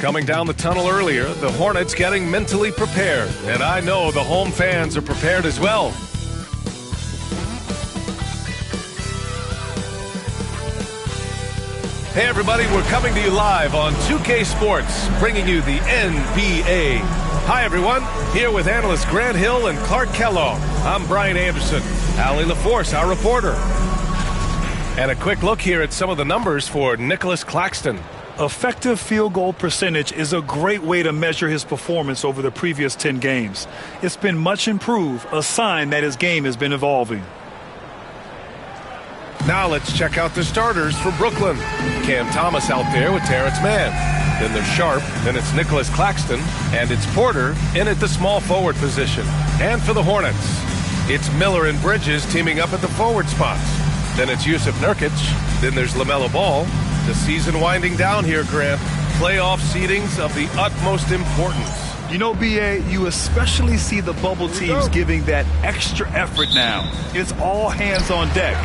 Coming down the tunnel earlier, the Hornets getting mentally prepared. And I know the home fans are prepared as well. Hey everybody, we're coming to you live on 2K Sports, bringing you the NBA. Hi everyone, here with analysts Grant Hill and Clark Kellogg. I'm Brian Anderson, Allie LaForce, our reporter. And a quick look here at some of the numbers for Nicholas Claxton. Effective field goal percentage is a great way to measure his performance over the previous 10 games. It's been much improved, a sign that his game has been evolving. Now let's check out the starters for Brooklyn. Cam Thomas out there with Terrence Mann. Then there's Sharp, then it's Nicholas Claxton, and it's Porter in at the small forward position. And for the Hornets, it's Miller and Bridges teaming up at the forward spots. Then it's Yusuf Nurkic, then there's LaMelo Ball. The season winding down here, Grant. Playoff seedings of the utmost importance. You know, B.A., you especially see the bubble teams giving that extra effort now. It's all hands on deck.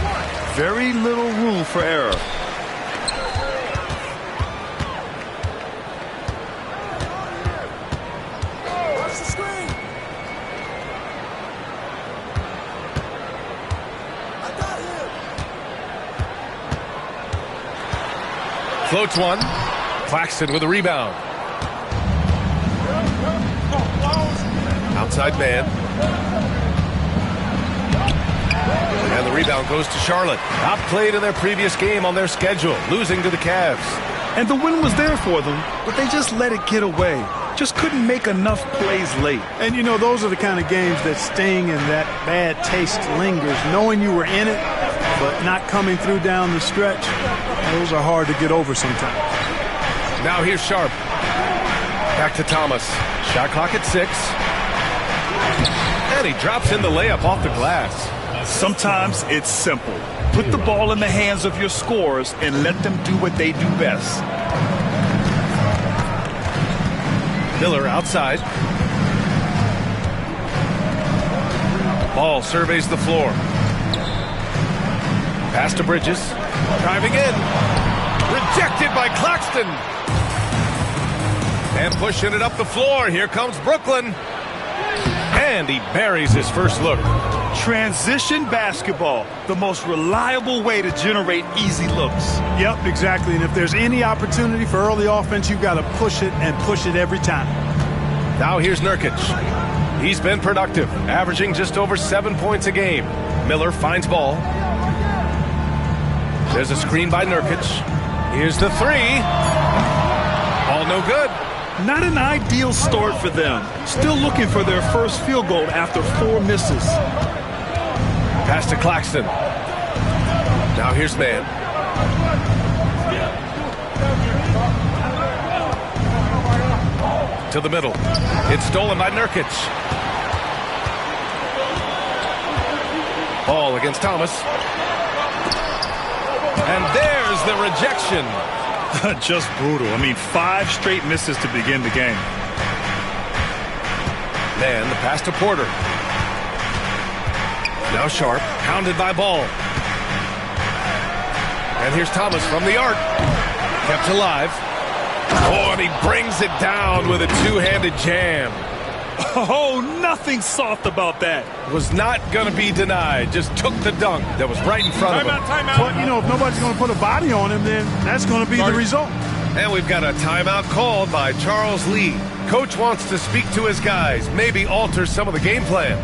Very little room for error. Floats one. Claxton with a rebound. Outside man. And the rebound goes to Charlotte. Outplayed in their previous game on their schedule, losing to the Cavs. And the win was there for them, but they just let it get away. Just couldn't make enough plays late. And, you know, those are the kind of games that sting and that bad taste lingers. Knowing you were in it, but not coming through down the stretch, those are hard to get over sometimes. Now here's Sharp. Back to Thomas. Shot clock at 6. And he drops in the layup off the glass. Sometimes it's simple. Put the ball in the hands of your scorers and let them do what they do best. Miller outside. Ball surveys the floor. Pass to Bridges. Driving in. Rejected by Claxton. And pushing it up the floor. Here comes Brooklyn. And he buries his first look. Transition basketball, the most reliable way to generate easy looks. Yep, exactly. And if there's any opportunity for early offense, you've got to push it and push it every time. Now here's Nurkic. He's been productive, averaging just over 7 points a game. Miller finds Ball. There's a screen by Nurkic. Here's the three. All no good. Not an ideal start for them. Still looking for their first field goal after 4 misses. Pass to Claxton. Now here's Mann. To the middle. It's stolen by Nurkic. Ball against Thomas. And there's the rejection. Just brutal. I mean, 5 straight misses to begin the game. Then the pass to Porter. Now Sharp, pounded by Ball. And here's Thomas from the arc. Kept alive. Oh, and he brings it down with a two-handed jam. Oh, nothing soft about that. Was not going to be denied. Just took the dunk that was right in front of him. Timeout. But, you know, if nobody's going to put a body on him, then that's going to be the result. And we've got a timeout called by Charles Lee. Coach wants to speak to his guys, maybe alter some of the game plan.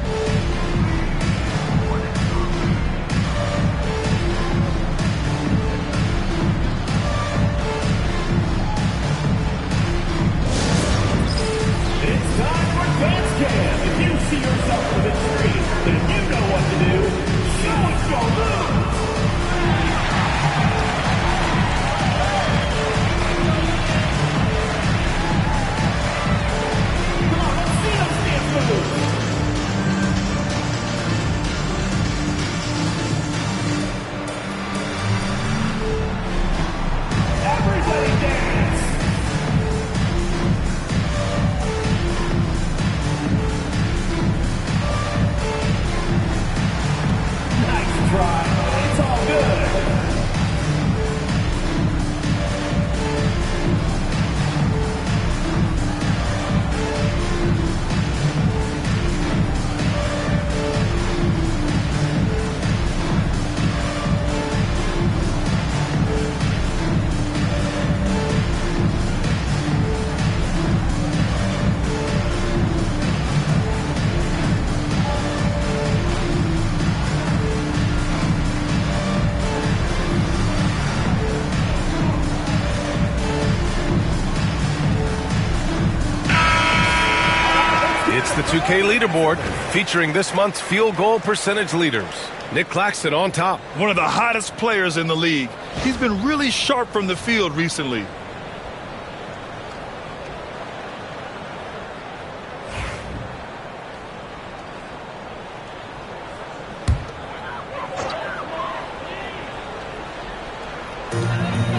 2K leaderboard featuring this month's field goal percentage leaders. Nick Claxton on top. One of the hottest players in the league. He's been really sharp from the field recently.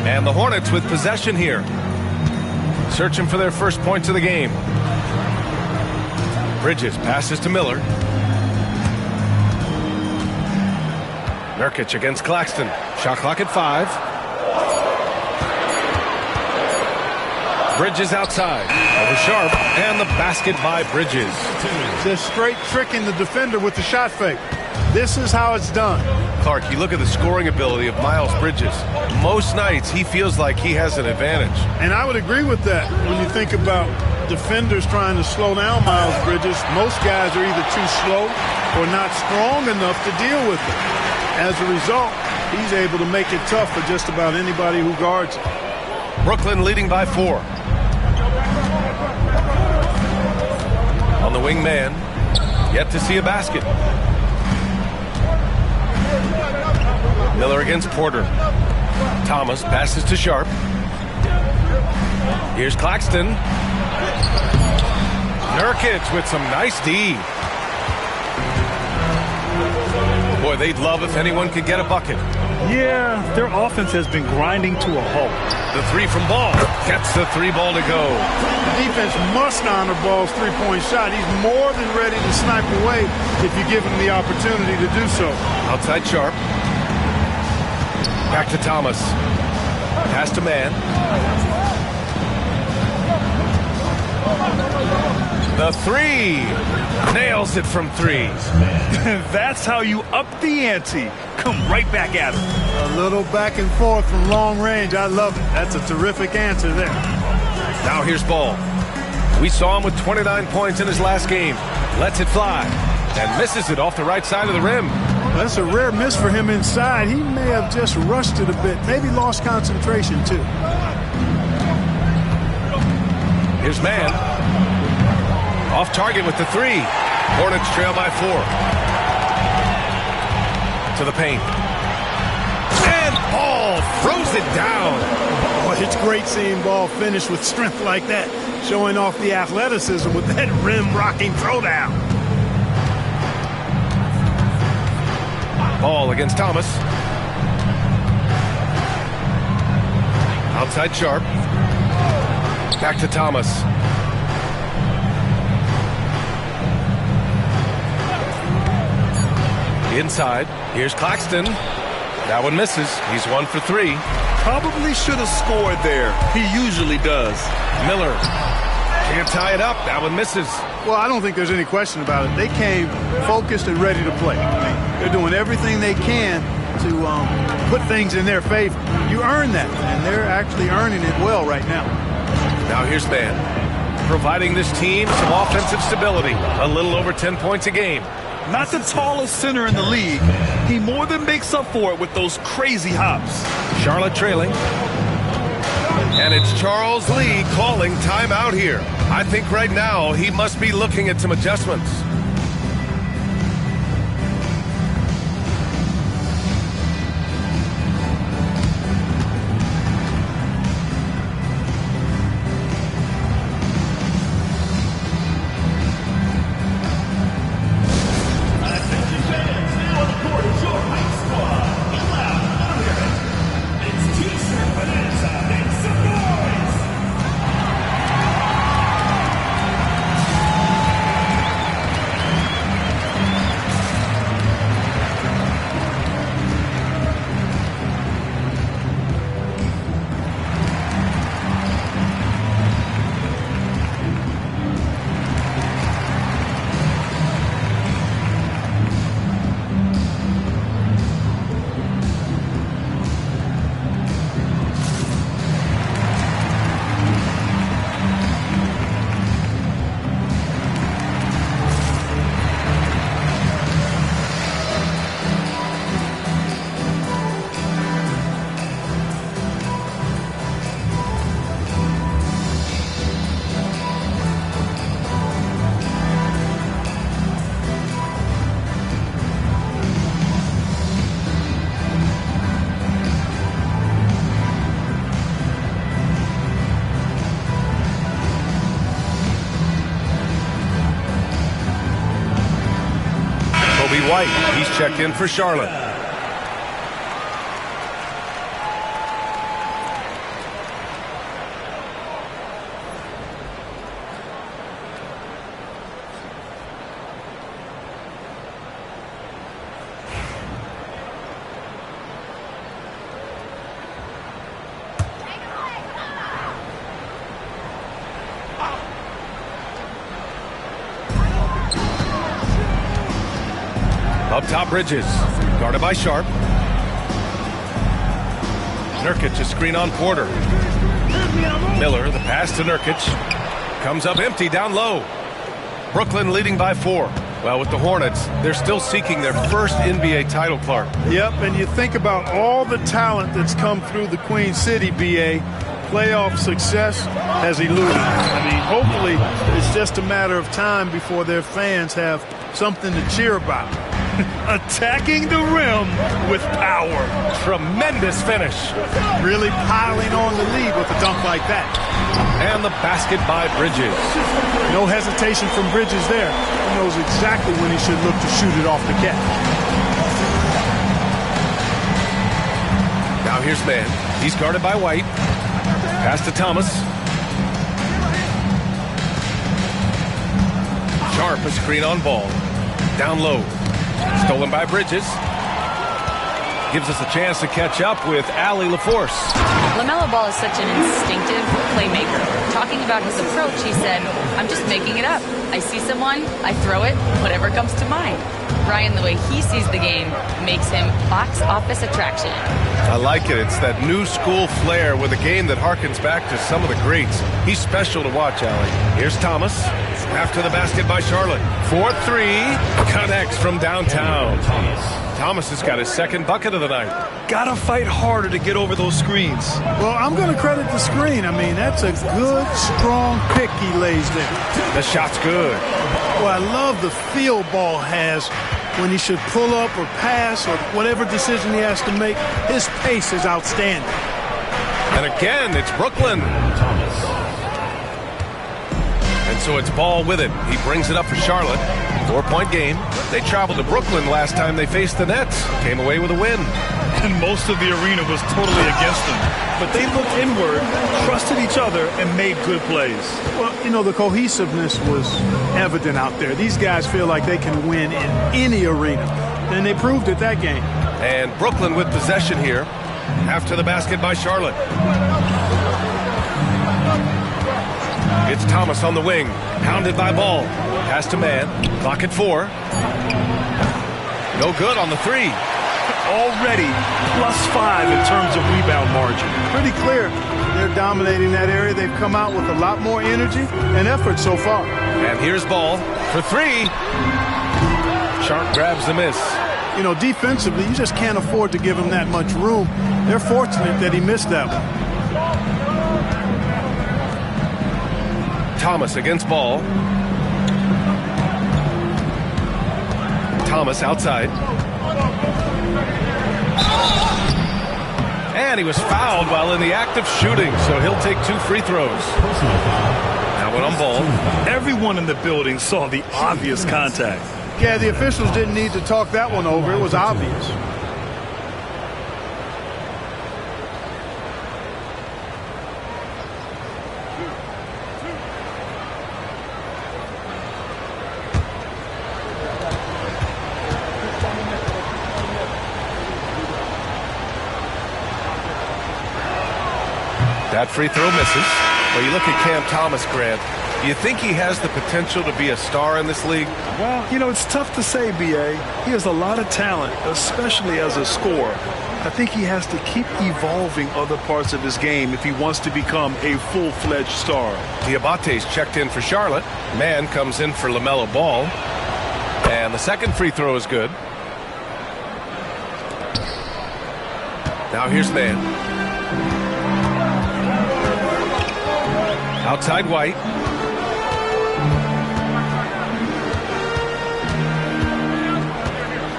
And the Hornets with possession here. Searching for their first points of the game. Bridges passes to Miller. Nurkic against Claxton. Shot clock at 5. Bridges outside. Over Sharp. And the basket by Bridges. Just straight tricking the defender with the shot fake. This is how it's done. Clark, you look at the scoring ability of Miles Bridges. Most nights he feels like he has an advantage. And I would agree with that. When you think about defenders trying to slow down Miles Bridges, most guys are either too slow or not strong enough to deal with it. As a result, he's able to make it tough for just about anybody who guards it. Brooklyn leading by 4. On the wing man, yet to see a basket. Miller against Porter. Thomas passes to Sharp. Here's Claxton. Nurkic with some nice D. Boy, they'd love if anyone could get a bucket. Yeah, their offense has been grinding to a halt. The 3 from Ball. Gets the 3 ball to go. The defense must honor Ball's three-point shot. He's more than ready to snipe away if you give him the opportunity to do so. Outside Sharp. Back to Thomas. Pass to Man. The 3. Nails it from 3. That's how you up the ante. Come right back at him. A little back and forth from long range. I love it. That's a terrific answer there. Now here's Ball. We saw him with 29 points in his last game. Lets it fly. And misses it off the right side of the rim. That's a rare miss for him inside. He may have just rushed it a bit. Maybe lost concentration, too. Here's Man. Off target with the 3. Hornets trail by 4. To the paint. And Ball throws it down. Oh, it's great seeing Ball finish with strength like that. Showing off the athleticism with that rim-rocking throwdown. Ball against Thomas. Outside Sharp. Back to Thomas. Inside. Here's Claxton. That one misses. He's 1 for 3. Probably should have scored there. He usually does. Miller. Can't tie it up. That one misses. Well, I don't think there's any question about it. They came focused and ready to play. They're doing everything they can to put things in their favor. You earn that, and they're actually earning it well right now. Now here's Man, providing this team some offensive stability. A little over 10 points a game. Not the tallest center in the league. He more than makes up for it with those crazy hops. Charlotte trailing. And it's Charles Lee calling timeout here. I think right now he must be looking at some adjustments. check in for Charlotte. Up top, Bridges, guarded by Sharp. Nurkic, a screen on Porter. Miller, the pass to Nurkic. Comes up empty, down low. Brooklyn leading by 4. Well, with the Hornets, they're still seeking their first NBA title, Clark. Yep, and you think about all the talent that's come through the Queen City, B.A., playoff success has eluded. I mean, hopefully it's just a matter of time before their fans have something to cheer about. Attacking the rim with power. Tremendous finish. Really piling on the lead with a dunk like that. And the basket by Bridges. No hesitation from Bridges there. He knows exactly when he should look to shoot it off the catch. Now here's Mann. He's guarded by White. Pass to Thomas. Sharp, a screen on Ball. Down low. Stolen by Bridges. Gives us a chance to catch up with Allie LaForce. LaMelo Ball is such an instinctive playmaker. Talking about his approach, he said, I'm just making it up. I see someone, I throw it, whatever comes to mind. Ryan, the way he sees the game makes him box office attraction. I like it. It's that new school flair with a game that harkens back to some of the greats. He's special to watch, Allie. Here's Thomas. After the basket by Charlotte. 4-3. Connects from downtown. Thomas has got his second bucket of the night. Gotta fight harder to get over those screens. Well, I'm going to credit the screen. I mean, that's a good, strong pick he lays there. The shot's good. Well, I love the feel Ball has when he should pull up or pass or whatever decision he has to make. His pace is outstanding. And again, it's Brooklyn. And so it's Ball with it. He brings it up for Charlotte. 4-point game. They traveled to Brooklyn last time they faced the Nets. Came away with a win. And most of the arena was totally against them. But they looked inward, trusted each other, and made good plays. Well, you know, the cohesiveness was evident out there. These guys feel like they can win in any arena. And they proved it that game. And Brooklyn with possession here. After the basket by Charlotte. It's Thomas on the wing. Pounded by Ball. Pass to Mann. Clock at 4. No good on the 3. Already +5 in terms of rebound margin. Pretty clear. They're dominating that area. They've come out with a lot more energy and effort so far. And here's Ball for 3. Sharp grabs the miss. You know, defensively, you just can't afford to give him that much room. They're fortunate that he missed that one. Thomas against Ball. Thomas outside. And he was fouled while in the act of shooting, so he'll take 2 free throws. Now one on Ball. Everyone in the building saw the obvious contact. Yeah, the officials didn't need to talk that one over. It was obvious. That free throw misses. Well, you look at Cam Thomas, Grant. Do you think he has the potential to be a star in this league? Well, you know, it's tough to say, B.A. He has a lot of talent, especially as a scorer. I think he has to keep evolving other parts of his game if he wants to become a full-fledged star. Diabate's checked in for Charlotte. Mann comes in for LaMelo Ball. And the second free throw is good. Now here's Mann. Outside White.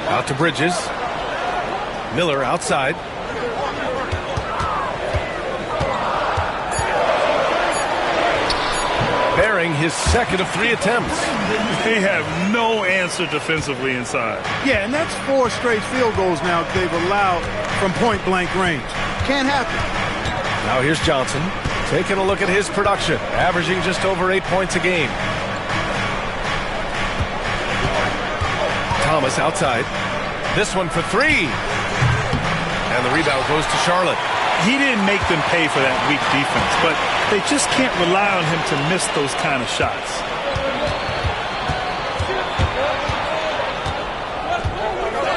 Out to Bridges. Miller outside. preparing his second of 3 attempts. They have no answer defensively inside. Yeah, and that's 4 straight field goals now they've allowed from point-blank range. Can't happen. Now here's Johnson taking a look at his production, averaging just over 8 points a game. Thomas outside. This one for 3. And the rebound goes to Charlotte. He didn't make them pay for that weak defense, but they just can't rely on him to miss those kind of shots.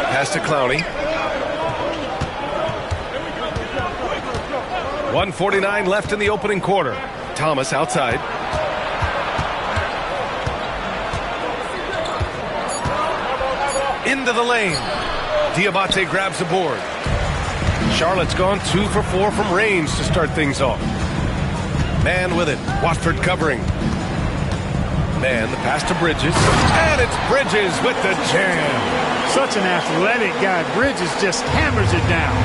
Pass to Clowney. 1:49 left in the opening quarter. Thomas outside. Into the lane. Diabate grabs the board. Charlotte's gone 2 for 4 from range to start things off. Man with it. Watford covering. Man, the pass to Bridges. And it's Bridges with the jam. Such an athletic guy. Bridges just hammers it down.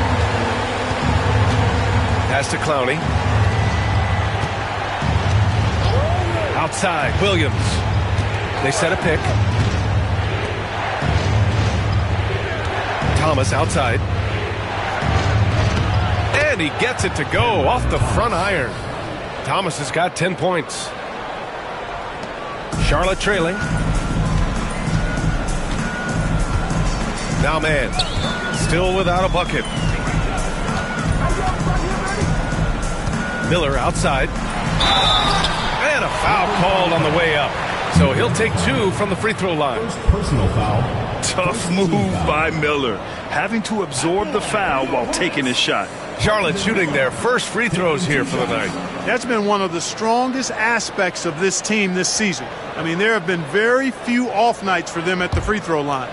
Pass to Clowney. Outside, Williams. They set a pick. Thomas outside. And he gets it to go off the front iron. Thomas has got 10 points. Charlotte trailing. Now man, still without a bucket. Miller outside. And a foul called on the way up. So he'll take 2 from the free throw line. Personal foul. Tough move by Miller, having to absorb the foul while taking his shot. Charlotte shooting their first free throws here for the night. That's been one of the strongest aspects of this team this season. I mean, there have been very few off nights for them at the free throw line.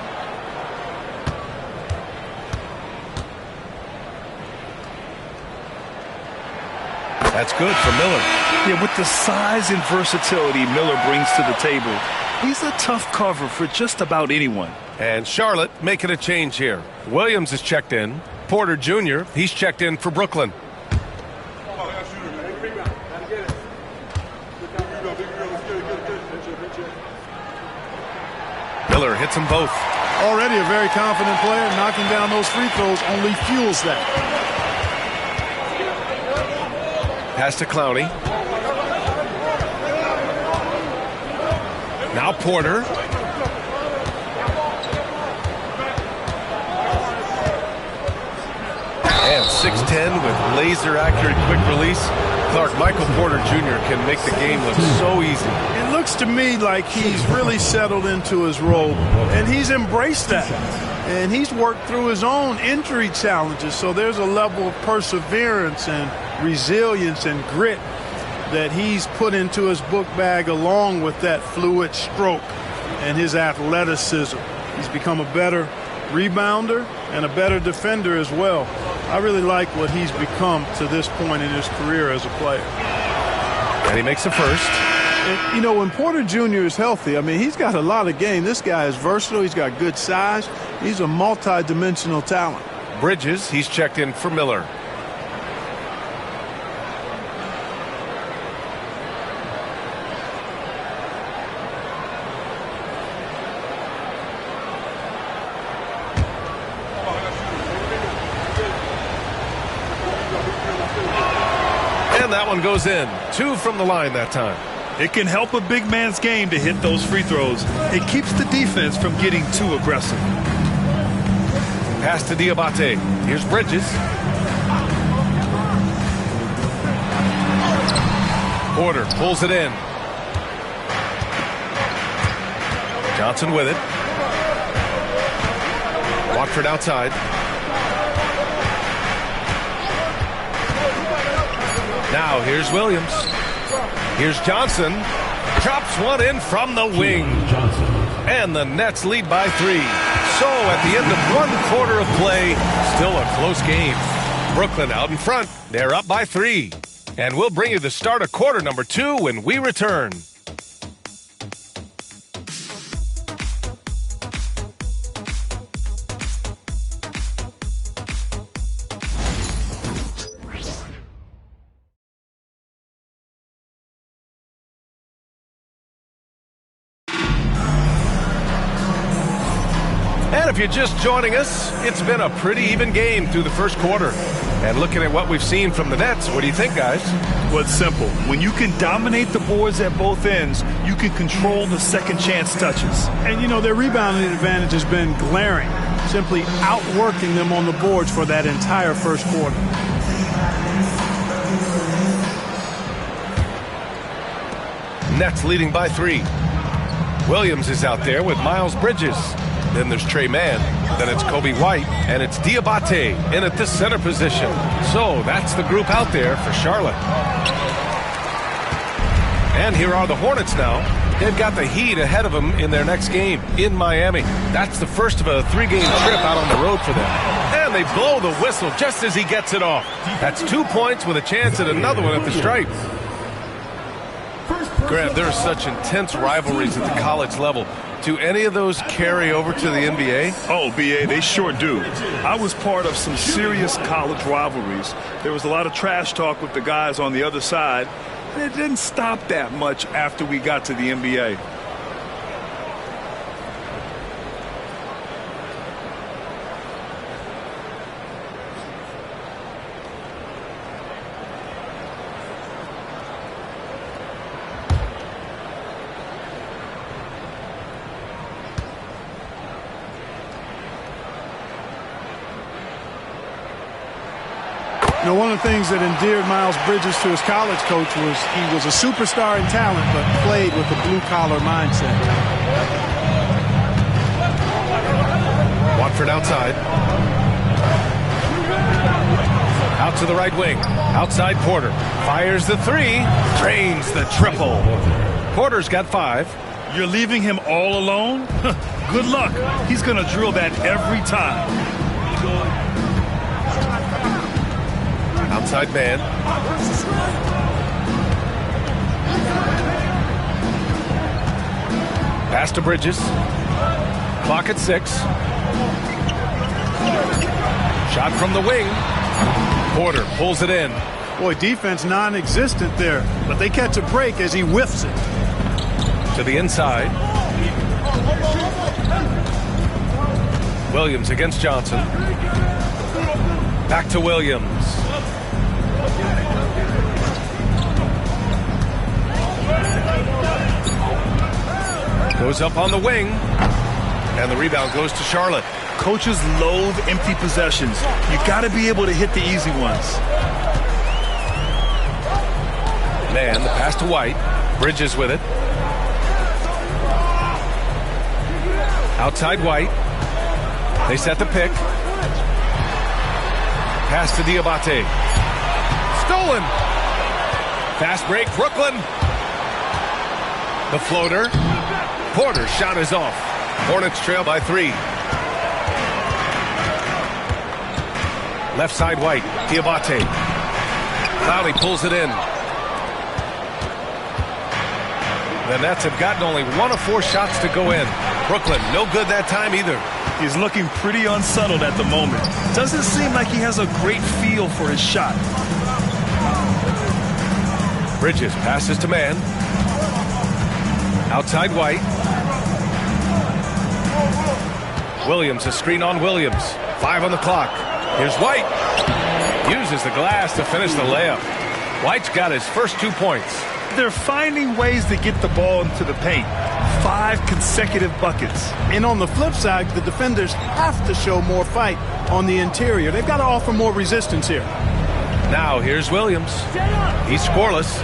That's good for Miller. Yeah, with the size and versatility Miller brings to the table, he's a tough cover for just about anyone. And Charlotte making a change here. Williams is checked in. Porter Jr., he's checked in for Brooklyn. Miller hits them both. Already a very confident player. Knocking down those free throws only fuels that. Pass to Clowney. Now Porter. And 6'10" with laser-accurate quick release. Clark, Michael Porter Jr. can make the game look so easy. It looks to me like he's really settled into his role, and he's embraced that. And he's worked through his own injury challenges, so there's a level of perseverance and resilience and grit that he's put into his book bag along with that fluid stroke and his athleticism. He's become a better rebounder and a better defender as well. I really like what he's become to this point in his career as a player. And he makes the first. And, you know, when Porter Jr. is healthy, I mean, he's got a lot of game. This guy is versatile. He's got good size. He's a multi-dimensional talent. Bridges, he's checked in for Miller. And that one goes in. 2 from the line that time. It can help a big man's game to hit those free throws. It keeps the defense from getting too aggressive. Pass to Diabate. Here's Bridges. Porter pulls it in. Johnson with it. Watford outside. Now here's Williams. Here's Johnson. Drops one in from the wing. And the Nets lead by 3. So at the end of 1 quarter of play, still a close game. Brooklyn out in front. They're up by 3. And we'll bring you the start of quarter number 2 when we return. if you're just joining us, it's been a pretty even game through the first quarter. And looking at what we've seen from the Nets, what do you think, guys? Well, it's simple. When you can dominate the boards at both ends, you can control the second chance touches. And, you know, their rebounding advantage has been glaring, simply outworking them on the boards for that entire first quarter. Nets leading by 3. Williams is out there with Miles Bridges. Then there's Trey Mann. Then it's Kobe White. And it's Diabate in at the center position. So that's the group out there for Charlotte. And here are the Hornets now. They've got the Heat ahead of them in their next game in Miami. That's the first of a 3-game trip out on the road for them. And they blow the whistle just as he gets it off. That's 2 points with a chance at another one at the stripe. Grant, there are such intense rivalries at the college level. Do any of those carry over to the NBA? Oh, B.A., they sure do. I was part of some serious college rivalries. There was a lot of trash talk with the guys on the other side. And it didn't stop that much after we got to the NBA. You know, one of the things that endeared Miles Bridges to his college coach was he was a superstar in talent, but played with a blue-collar mindset. Watford outside. Out to the right wing. Outside Porter. Fires the 3. Drains the triple. Porter's got 5. You're leaving him all alone? Good luck. He's going to drill that every time. Outside man. Pass to Bridges. Clock at 6. Shot from the wing. Porter pulls it in. Boy, defense non-existent there, but they catch a break as he whiffs it. To the inside. Williams against Johnson. Back to Williams. Goes up on the wing. And the rebound goes to Charlotte. Coaches loathe empty possessions. You got to be able to hit the easy ones. Man, the pass to White. Bridges with it. Outside White. They set the pick. Pass to Diabate. Stolen. Fast break, Brooklyn. The floater. Porter's shot is off. Hornets trail by 3. Left side White. Diabate. Clowney pulls it in. The Nets have gotten only 1 of 4 shots to go in. Brooklyn, no good that time either. He's looking pretty unsettled at the moment. Doesn't seem like he has a great feel for his shot. Bridges passes to man. Outside White. Williams, a screen on Williams. 5 on the clock. Here's White. Uses the glass to finish the layup. White's got his first 2 points. They're finding ways to get the ball into the paint. 5 consecutive buckets. And on the flip side, the defenders have to show more fight on the interior. They've got to offer more resistance here. Now here's Williams. He's scoreless.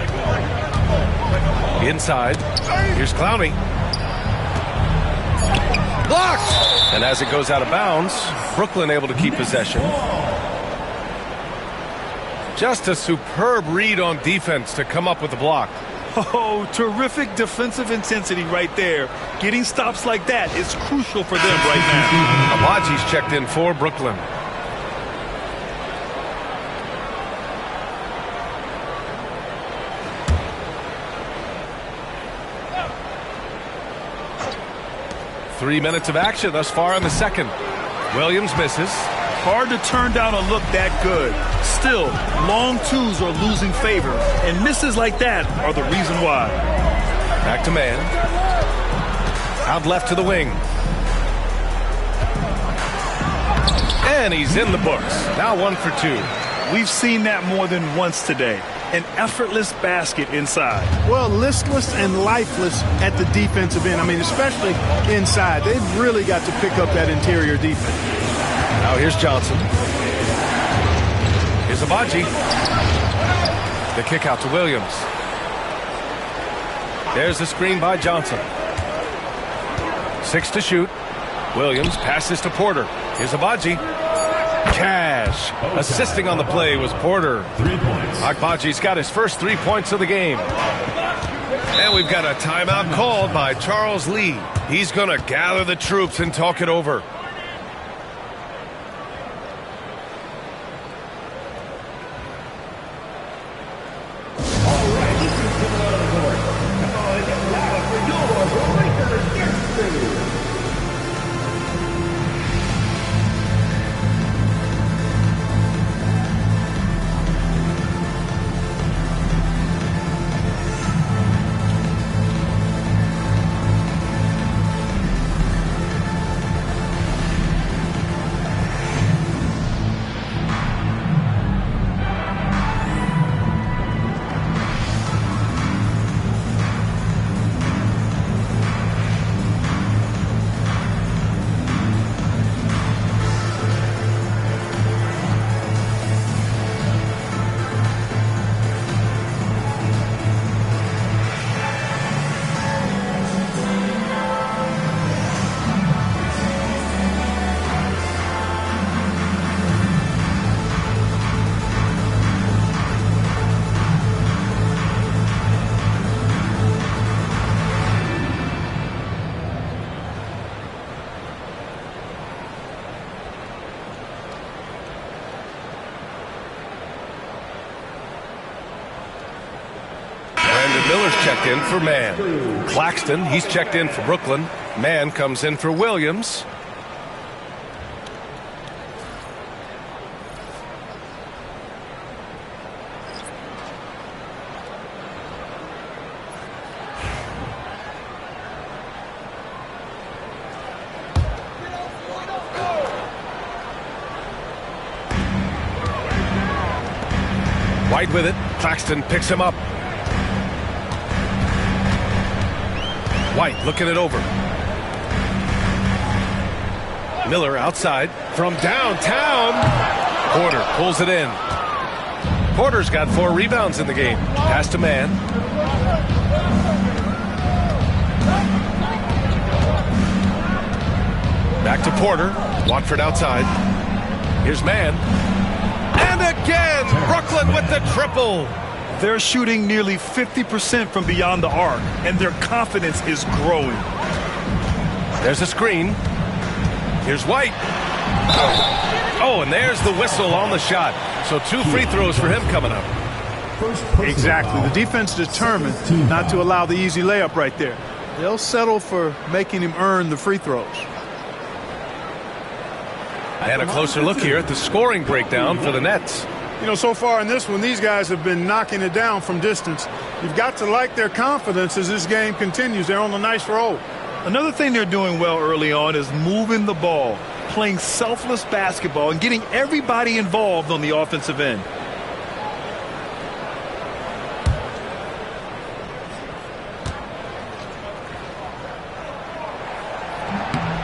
Inside. Here's Clowney. Blocked! And as it goes out of bounds, Brooklyn able to keep possession. Just a superb read on defense to come up with the block. Oh, terrific defensive intensity right there. Getting stops like that is crucial for them right now. Abaji's checked in for Brooklyn. Three minutes of action thus far in the second. Williams misses. Hard to turn down a look that good. Still, long twos are losing favor, and misses like that are the reason why. Back to man. Out left to the wing. And he's in the books. Now 1 for 2. We've seen that more than once today. An effortless basket inside. Well, listless and lifeless at the defensive end. I mean, especially inside. They've really got to pick up that interior defense. Now here's Johnson. Here's Abaji. The kick out to Williams. There's the screen by Johnson. 6 to shoot. Williams passes to Porter. Here's Abaji. Cash. Assisting on the play was Porter. 3 points. Agbaji's got his first 3 points of the game. And we've got a timeout called by Charles Lee. He's going to gather the troops and talk it over. Miller's checked in for Mann. Claxton, he's checked in for Brooklyn. Mann comes in for Williams. White with it. Claxton picks him up. White looking it over. Miller outside from downtown. Porter pulls it in. Porter's got 4 rebounds in the game. Pass to Mann. Back to Porter. Watford outside. Here's Mann. And again, Brooklyn with the triple. They're shooting nearly 50% from beyond the arc, and their confidence is growing. There's a screen. Here's White. Oh, and there's the whistle on the shot. So 2 free throws for him coming up. Exactly. The defense determined not to allow the easy layup right there. They'll settle for making him earn the free throws. And a closer look here at the scoring breakdown for the Nets. You know, so far in this one, these guys have been knocking it down from distance. You've got to like their confidence as this game continues. They're on a nice roll. Another thing they're doing well early on is moving the ball, playing selfless basketball, and getting everybody involved on the offensive end.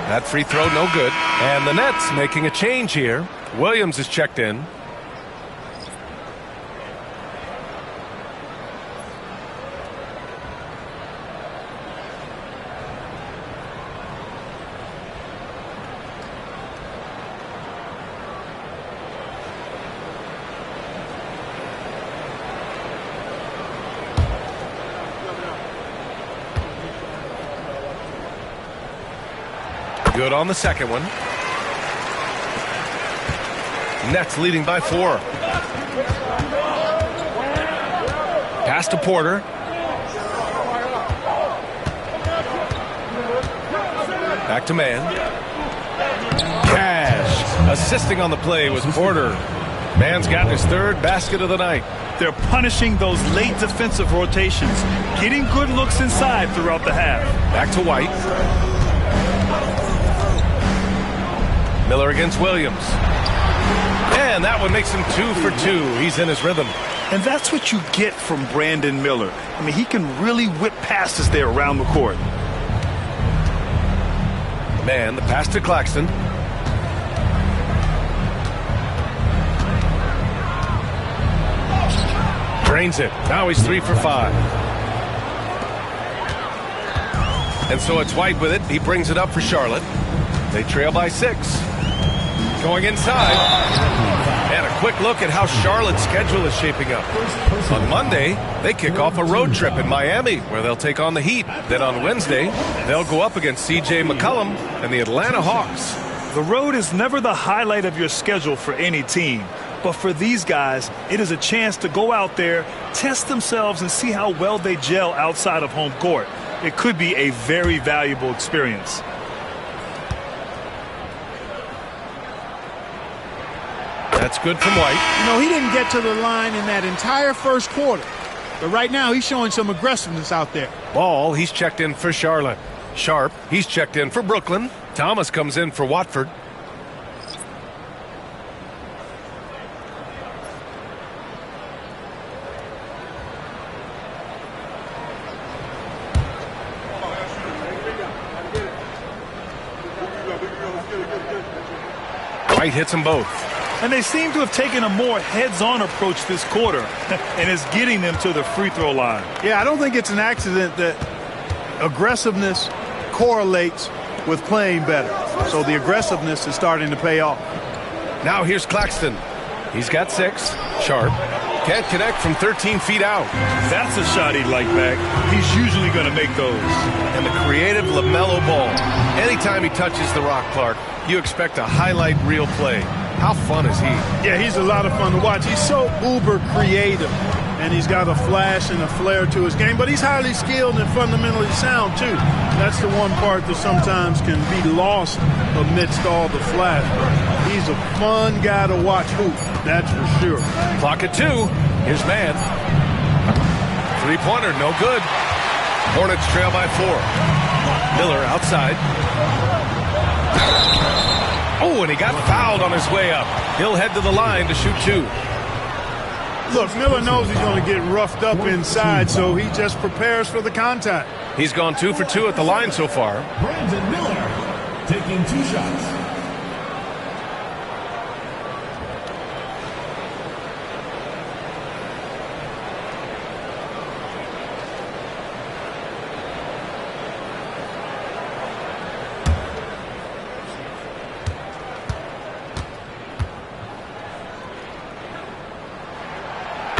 That free throw no good. And the Nets making a change here. Williams is checked in. Good on the second one. Nets leading by 4. Pass to Porter. Back to Mann. Cash. Assisting on the play was Porter. Mann's got his 3rd basket of the night. They're punishing those late defensive rotations, getting good looks inside throughout the half. Back to White. Miller against Williams. And that one makes him 2 for 2. He's in his rhythm. And that's what you get from Brandon Miller. I mean, he can really whip passes there around the court. Man, the pass to Claxton. Drains it. Now he's 3 for 5. And so it's White with it. He brings it up for Charlotte. They trail by 6. Going inside. And a quick look at how Charlotte's schedule is shaping up. On Monday, they kick off a road trip in Miami where they'll take on the Heat. Then on Wednesday, they'll go up against C.J. McCollum and the Atlanta Hawks. The road is never the highlight of your schedule for any team. But for these guys, it is a chance to go out there, test themselves, and see how well they gel outside of home court. It could be a very valuable experience. That's good from White. You know, he didn't get to the line in that entire first quarter. But right now, he's showing some aggressiveness out there. Ball, he's checked in for Charlotte. Sharp, he's checked in for Brooklyn. Thomas comes in for Watford. White hits them both. And they seem to have taken a more heads-on approach this quarter, and it's getting them to the free throw line. Yeah, I don't think it's an accident that aggressiveness correlates with playing better. So the aggressiveness is starting to pay off. Now here's Claxton. He's got 6. Sharp. Can't connect from 13 feet out. That's a shot he'd like back. He's usually going to make those. And the creative LaMelo Ball. Anytime he touches the rock, Clark, you expect a highlight reel play. How fun is he? Yeah, he's a lot of fun to watch. He's so uber creative, and he's got a flash and a flair to his game, but he's highly skilled and fundamentally sound, too. That's the one part that sometimes can be lost amidst all the flash. He's a fun guy to watch hoop, that's for sure. Clock at 2. Here's Man. Three-pointer, no good. Hornets trail by 4. Miller outside. Oh, and he got fouled on his way up. He'll head to the line to shoot 2. Look, Miller knows he's going to get roughed up inside, so he just prepares for the contact. He's gone 2 for 2 at the line so far. Brandon Miller taking 2 shots.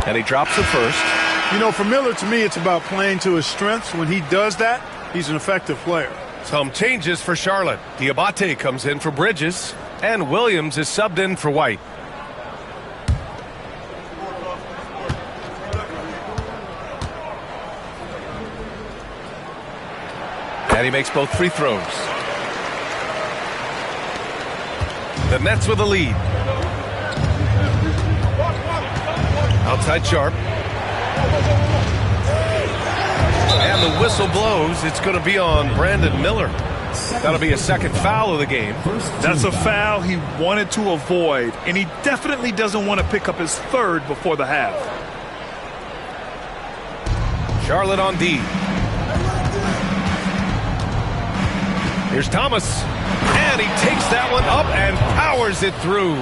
And he drops it first. You know, for Miller, to me, it's about playing to his strengths. When he does that, he's an effective player. Some changes for Charlotte. Diabate comes in for Bridges, and Williams is subbed in for White. And he makes both free throws. The Nets with the lead. Outside Sharp. And the whistle blows. It's going to be on Brandon Miller. That'll be a second foul of the game. That's a foul he wanted to avoid, and he definitely doesn't want to pick up his third before the half. Charlotte on D. Here's Thomas. And he takes that one up and powers it through.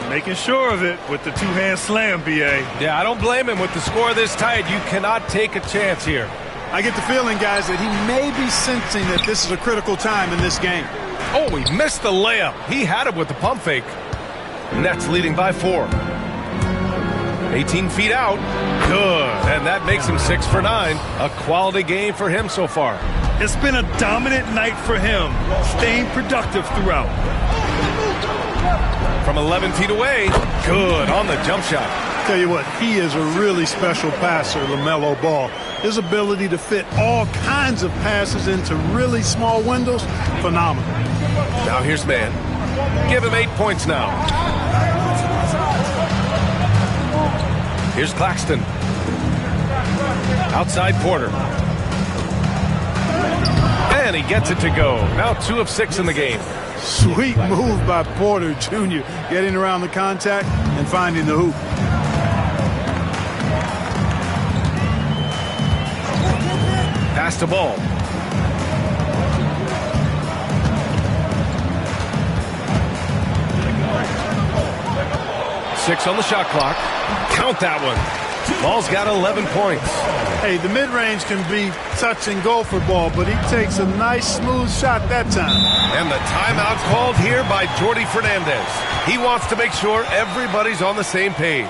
Making sure of it with the two-hand slam, B.A. Yeah, I don't blame him. With the score this tight, you cannot take a chance here. I get the feeling, guys, that he may be sensing that this is a critical time in this game. Oh, he missed the layup. He had it with the pump fake. Nets leading by 4. 18 feet out. Good. And that makes him 6 for 9. A quality game for him so far. It's been a dominant night for him, staying productive throughout. From 11 feet away. Good on the jump shot. Tell you what, he is a really special passer, LaMelo Ball. His ability to fit all kinds of passes into really small windows, phenomenal. Now here's Man. Give him 8 points now. Here's Claxton. Outside Porter. And he gets it to go. Now 2 of 6 in the game. Sweet move by Porter Jr. getting around the contact and finding the hoop. Pass the ball. Six on the shot clock. Count that one. Ball's got 11 points. Hey, the mid-range can be touch and go for ball, but he takes a nice smooth shot that time. And the timeout called here by Jordi Fernandez. He wants to make sure everybody's on the same page.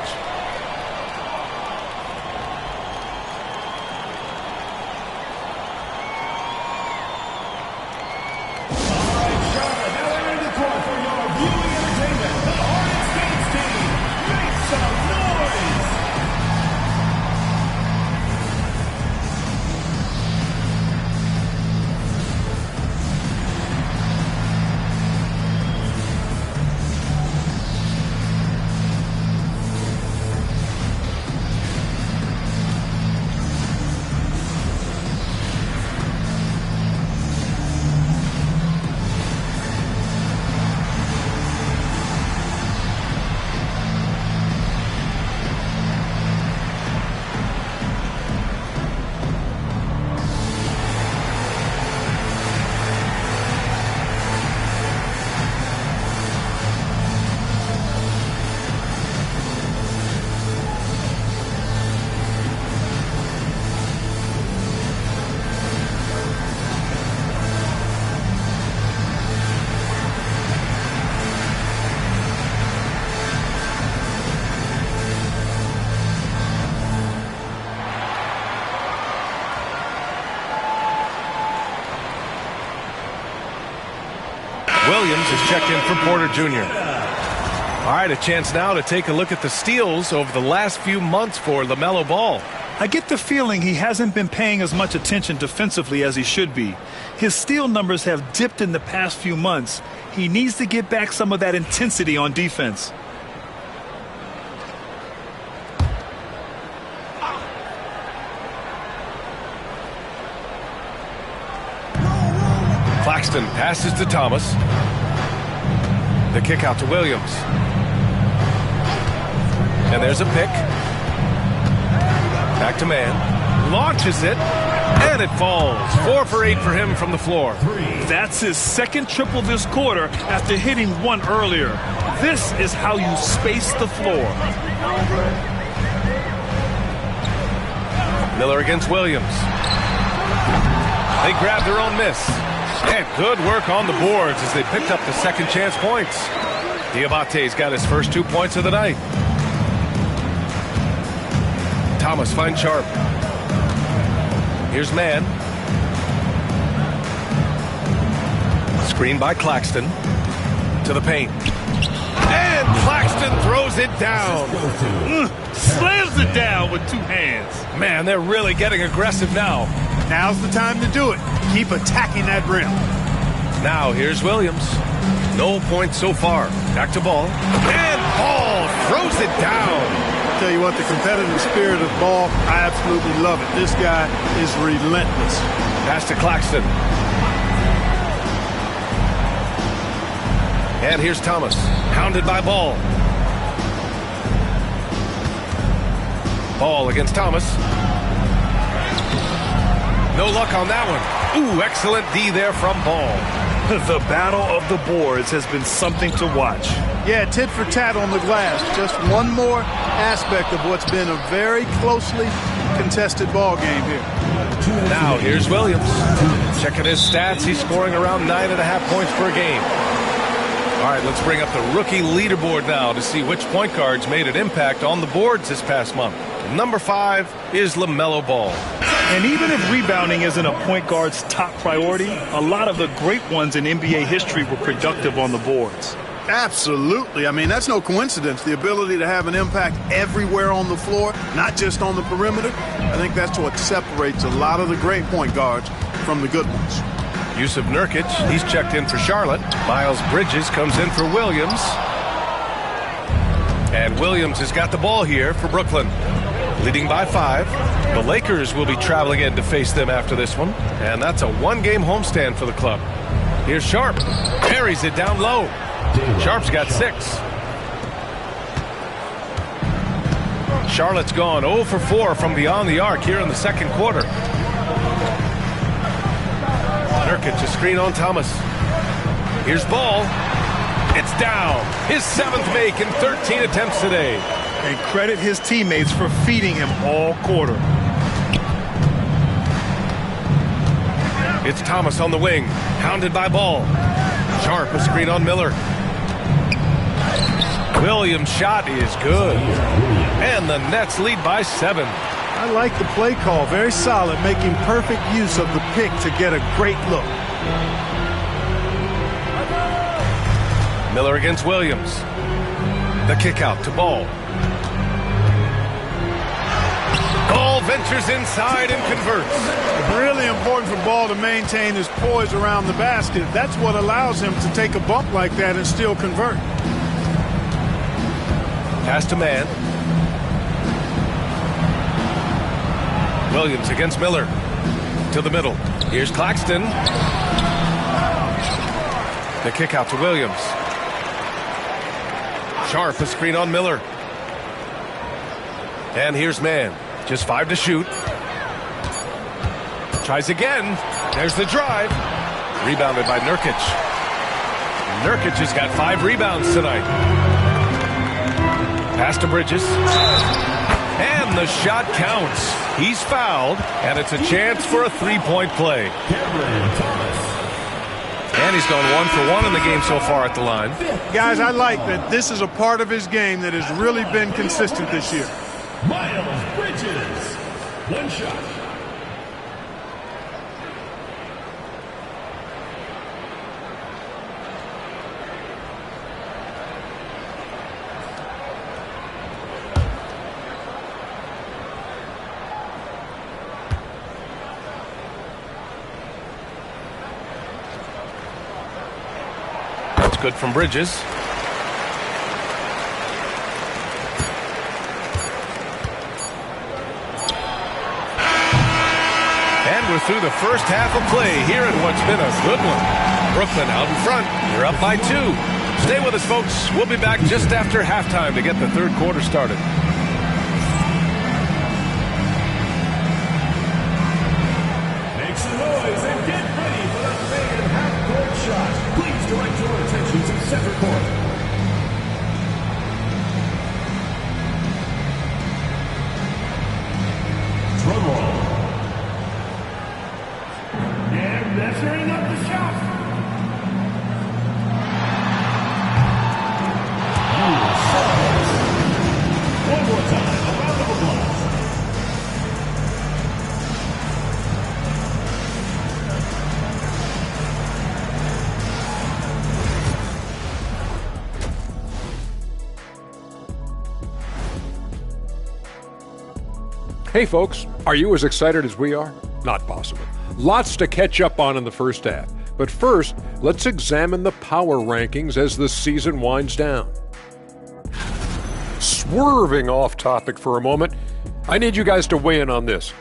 Williams is checked in for Porter Jr. All right, a chance now to take a look at the steals over the last few months for LaMelo Ball. I get the feeling he hasn't been paying as much attention defensively as he should be. His steal numbers have dipped in the past few months. He needs to get back some of that intensity on defense. Claxton passes to Thomas. The kick out to Williams. And there's a pick. Back to man. Launches it. And it falls. 4 for 8 for him from the floor. That's his second triple this quarter after hitting one earlier. This is how you space the floor. Miller against Williams. They grab their own miss. And good work on the boards as they picked up the second chance points. Diabate's got his first 2 points of the night. Thomas finds Sharp. Here's Man. Screen by Claxton. To the paint. And Claxton throws it down. Slams it down with 2 hands. Man, they're really getting aggressive now. Now's the time to do it. Keep attacking that rim. Now here's Williams. No points so far. Back to Ball. And Ball throws it down. I'll tell you what, the competitive spirit of Ball, I absolutely love it. This guy is relentless. Pass to Claxton. And here's Thomas. Hounded by Ball. Ball against Thomas. No luck on that one. Ooh, excellent D there from Ball. The battle of the boards has been something to watch. Yeah, tit for tat on the glass. Just one more aspect of what's been a very closely contested ball game here. Now here's Williams. Checking his stats. He's scoring around 9.5 points per game. All right, let's bring up the rookie leaderboard now to see which point guards made an impact on the boards this past month. Number 5 is LaMelo Ball. And even if rebounding isn't a point guard's top priority, a lot of the great ones in NBA history were productive on the boards. Absolutely. I mean, that's no coincidence. The ability to have an impact everywhere on the floor, not just on the perimeter. I think that's what separates a lot of the great point guards from the good ones. Yusuf Nurkic, he's checked in for Charlotte. Miles Bridges comes in for Williams. And Williams has got the ball here for Brooklyn. Leading by 5. The Lakers will be traveling in to face them after this one. And that's a 1-game homestand for the club. Here's Sharp. Buries it down low. Sharp's got 6. Charlotte's gone 0 for 4 from beyond the arc here in the second quarter. Nurkic, a screen on Thomas. Here's Ball. It's down. His 7th make in 13 attempts today. And credit his teammates for feeding him all quarter. It's Thomas on the wing, hounded by Ball. Sharp, a screen on Miller. Williams' shot is good. And the Nets lead by 7. I like the play call. Very solid, making perfect use of the pick to get a great look. Miller against Williams. The kick out to Ball. Ball ventures inside and converts. Really important for Ball to maintain his poise around the basket. That's what allows him to take a bump like that and still convert. Pass to man. Williams against Miller. To the middle. Here's Claxton. The kick out to Williams. Sharp, a screen on Miller. And here's man. Just 5 to shoot. Tries again. There's the drive. Rebounded by Nurkic. Nurkic has got 5 rebounds tonight. Pass to Bridges. And the shot counts. He's fouled, and it's a chance for a 3-point play. And he's gone 1 for 1 in the game so far at the line. Guys, I like that this is a part of his game that has really been consistent this year. Miles Bridges. 1 shot. That's good from Bridges. And we're through the first half of play here in what's been a good one. Brooklyn out in front. They're up by 2. Stay with us, folks. We'll be back just after halftime to get the third quarter started. Make some noise and get ready for the fan half-court shot. Please direct your attention to center court. Drum roll. And measuring up the shot. One more time, a round of applause. Hey folks, are you as excited as we are? Not possible. Lots to catch up on in the first half. But first, let's examine the power rankings as the season winds down. Swerving off topic for a moment, I need you guys to weigh in on this.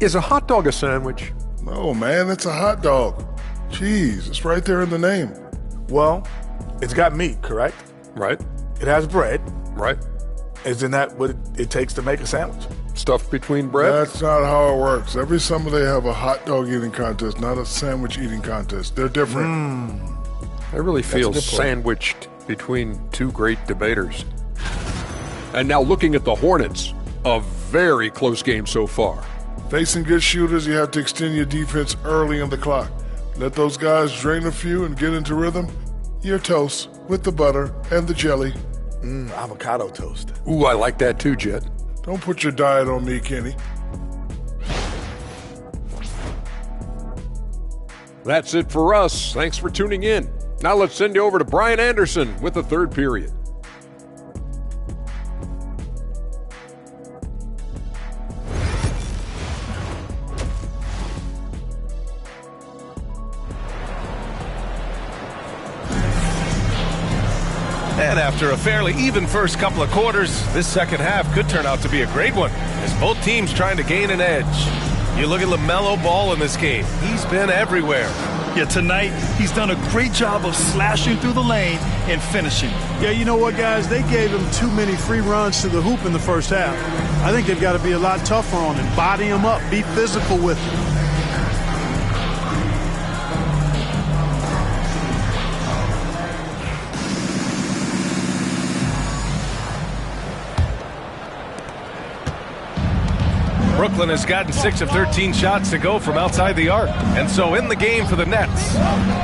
Is a hot dog a sandwich? No, man, it's a hot dog. Cheese, it's right there in the name. Well, it's got meat, correct? Right. It has bread. Right. Isn't that what it takes to make a sandwich? Stuff between bread? That's not how it works. Every summer they have a hot dog eating contest, not a sandwich eating contest. They're different. I really feel a good point. sandwiched between 2 great debaters. And now looking at the Hornets, a very close game so far. Facing good shooters, you have to extend your defense early in the clock. Let those guys drain a few and get into rhythm. You're toast with the butter and the jelly. Avocado toast. Ooh, I like that too, Jet. Don't put your diet on me, Kenny. That's it for us. Thanks for tuning in. Now let's send you over to Brian Anderson with the third period. And after a fairly even first couple of quarters, this second half could turn out to be a great one, as both teams trying to gain an edge. You look at LaMelo Ball in this game. He's been everywhere. Yeah, tonight he's done a great job of slashing through the lane and finishing. Yeah, you know what, guys? They gave him too many free runs to the hoop in the first half. I think they've got to be a lot tougher on him. Body him up. Be physical with him. Brooklyn has gotten 6 of 13 shots to go from outside the arc. And so in the game for the Nets,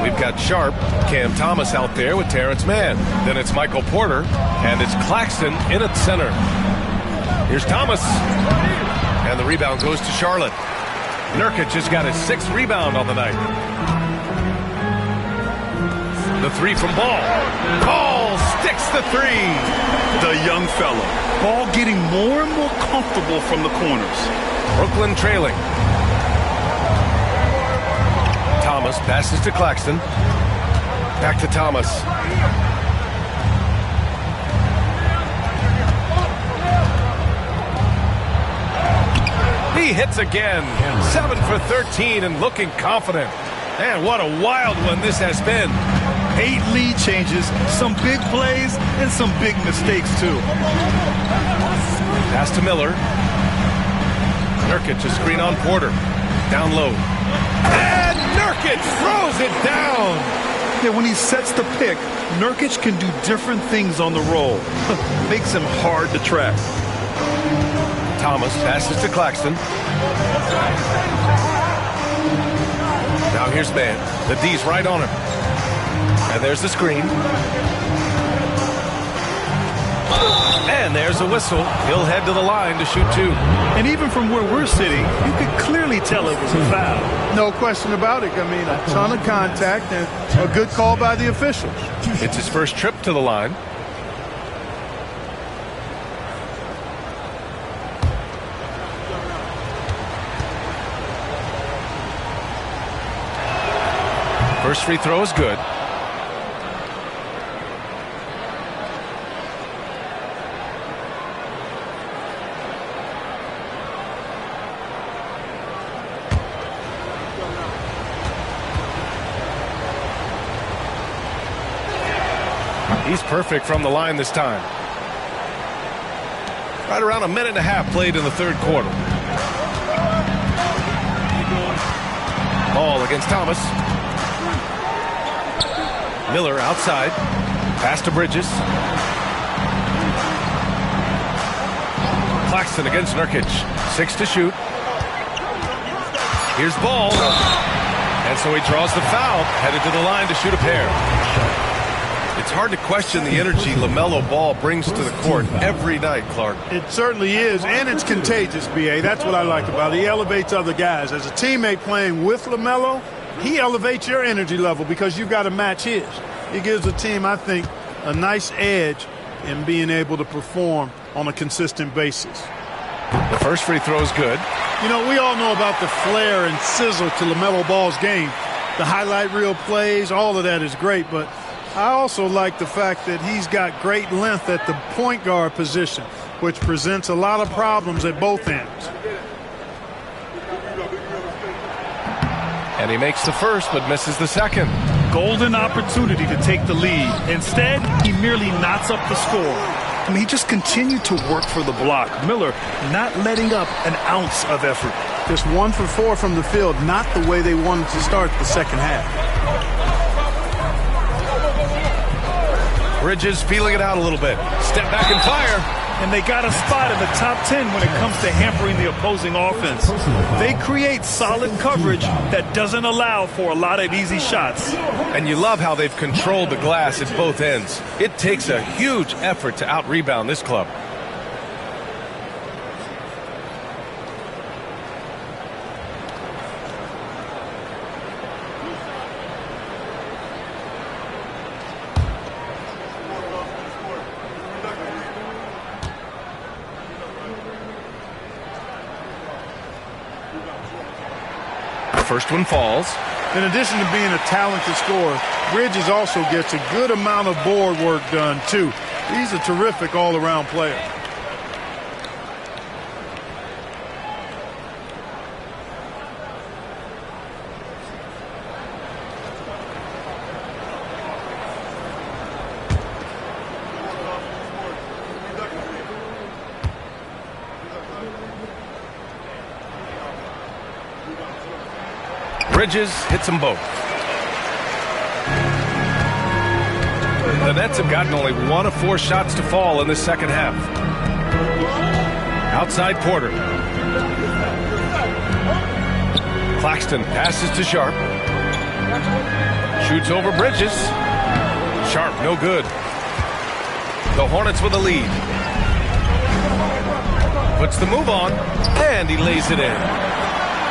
we've got Sharp, Cam Thomas out there with Terrence Mann. Then it's Michael Porter, and it's Claxton in at center. Here's Thomas, and the rebound goes to Charlotte. Nurkic has got his 6th rebound on the night. The 3 from Ball. Ball sticks the 3. The young fella. Ball getting more and more comfortable from the corners. Brooklyn trailing. Thomas passes to Claxton. Back to Thomas. He hits again. 7 for 13 and looking confident. Man, what a wild one this has been. 8 lead changes, some big plays, and some big mistakes, too. Pass to Miller. Nurkic, a screen on Porter. Down low. And Nurkic throws it down. Yeah, when he sets the pick, Nurkic can do different things on the roll. Makes him hard to track. Thomas passes to Claxton. Now here's Mann. The D's right on him. And there's the screen. And there's a whistle. He'll head to the line to shoot 2. And even from where we're sitting, you could clearly tell it was a foul. No question about it. I mean, a ton of contact and a good call by the officials. It's his first trip to the line. First free throw is good. He's perfect from the line this time. Right around a minute and a half played in the 3rd quarter. Ball against Thomas. Miller outside. Pass to Bridges. Claxton against Nurkic. 6 to shoot. Here's Ball. And so he draws the foul. Headed to the line to shoot a pair. It's hard to question the energy LaMelo Ball brings to the court every night, Clark. It certainly is, and it's contagious, B.A. That's what I like about it. He elevates other guys. As a teammate playing with LaMelo, he elevates your energy level because you've got to match his. He gives the team, I think, a nice edge in being able to perform on a consistent basis. The first free throw is good. You know, we all know about the flair and sizzle to LaMelo Ball's game. The highlight reel plays, all of that is great, but I also like the fact that he's got great length at the point guard position, which presents a lot of problems at both ends. And he makes the first but misses the second. Golden opportunity to take the lead. Instead, he merely knots up the score. I mean, he just continued to work for the block. Miller not letting up an ounce of effort. Just 1 for 4 from the field, not the way they wanted to start the second half. Bridges feeling it out a little bit. Step back and fire. And they got a spot in the top 10 when it comes to hampering the opposing offense. They create solid coverage that doesn't allow for a lot of easy shots. And you love how they've controlled the glass at both ends. It takes a huge effort to out-rebound this club. First one falls. In addition to being a talented scorer, Bridges also gets a good amount of board work done, too. He's a terrific all-around player. Bridges hits them both. The Nets have gotten only 1 of 4 shots to fall in the second half. Outside Porter. Claxton passes to Sharp. Shoots over Bridges. Sharp, no good. The Hornets with the lead. Puts the move on, and he lays it in.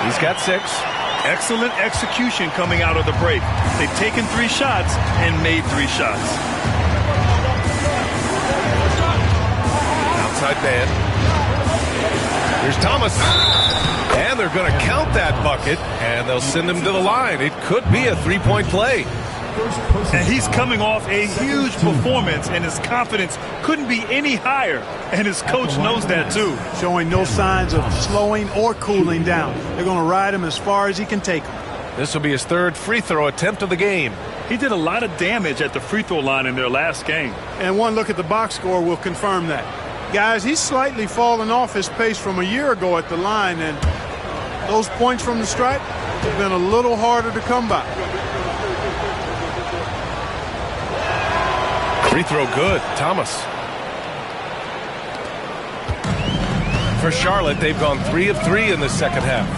He's got 6. Excellent execution coming out of the break. They've taken 3 shots and made 3 shots. Outside man. Here's Thomas. And they're going to count that bucket, and they'll send him to the line. It could be a 3-point play. And he's coming off a huge performance, and his confidence couldn't be any higher. And his coach knows that, too. Showing no signs of slowing or cooling down. They're going to ride him as far as he can take him. This will be his 3rd free throw attempt of the game. He did a lot of damage at the free throw line in their last game. And one look at the box score will confirm that. Guys, he's slightly fallen off his pace from a year ago at the line, and those points from the stripe have been a little harder to come by. Free throw good. Thomas. For Charlotte, they've gone 3 of 3 in the second half.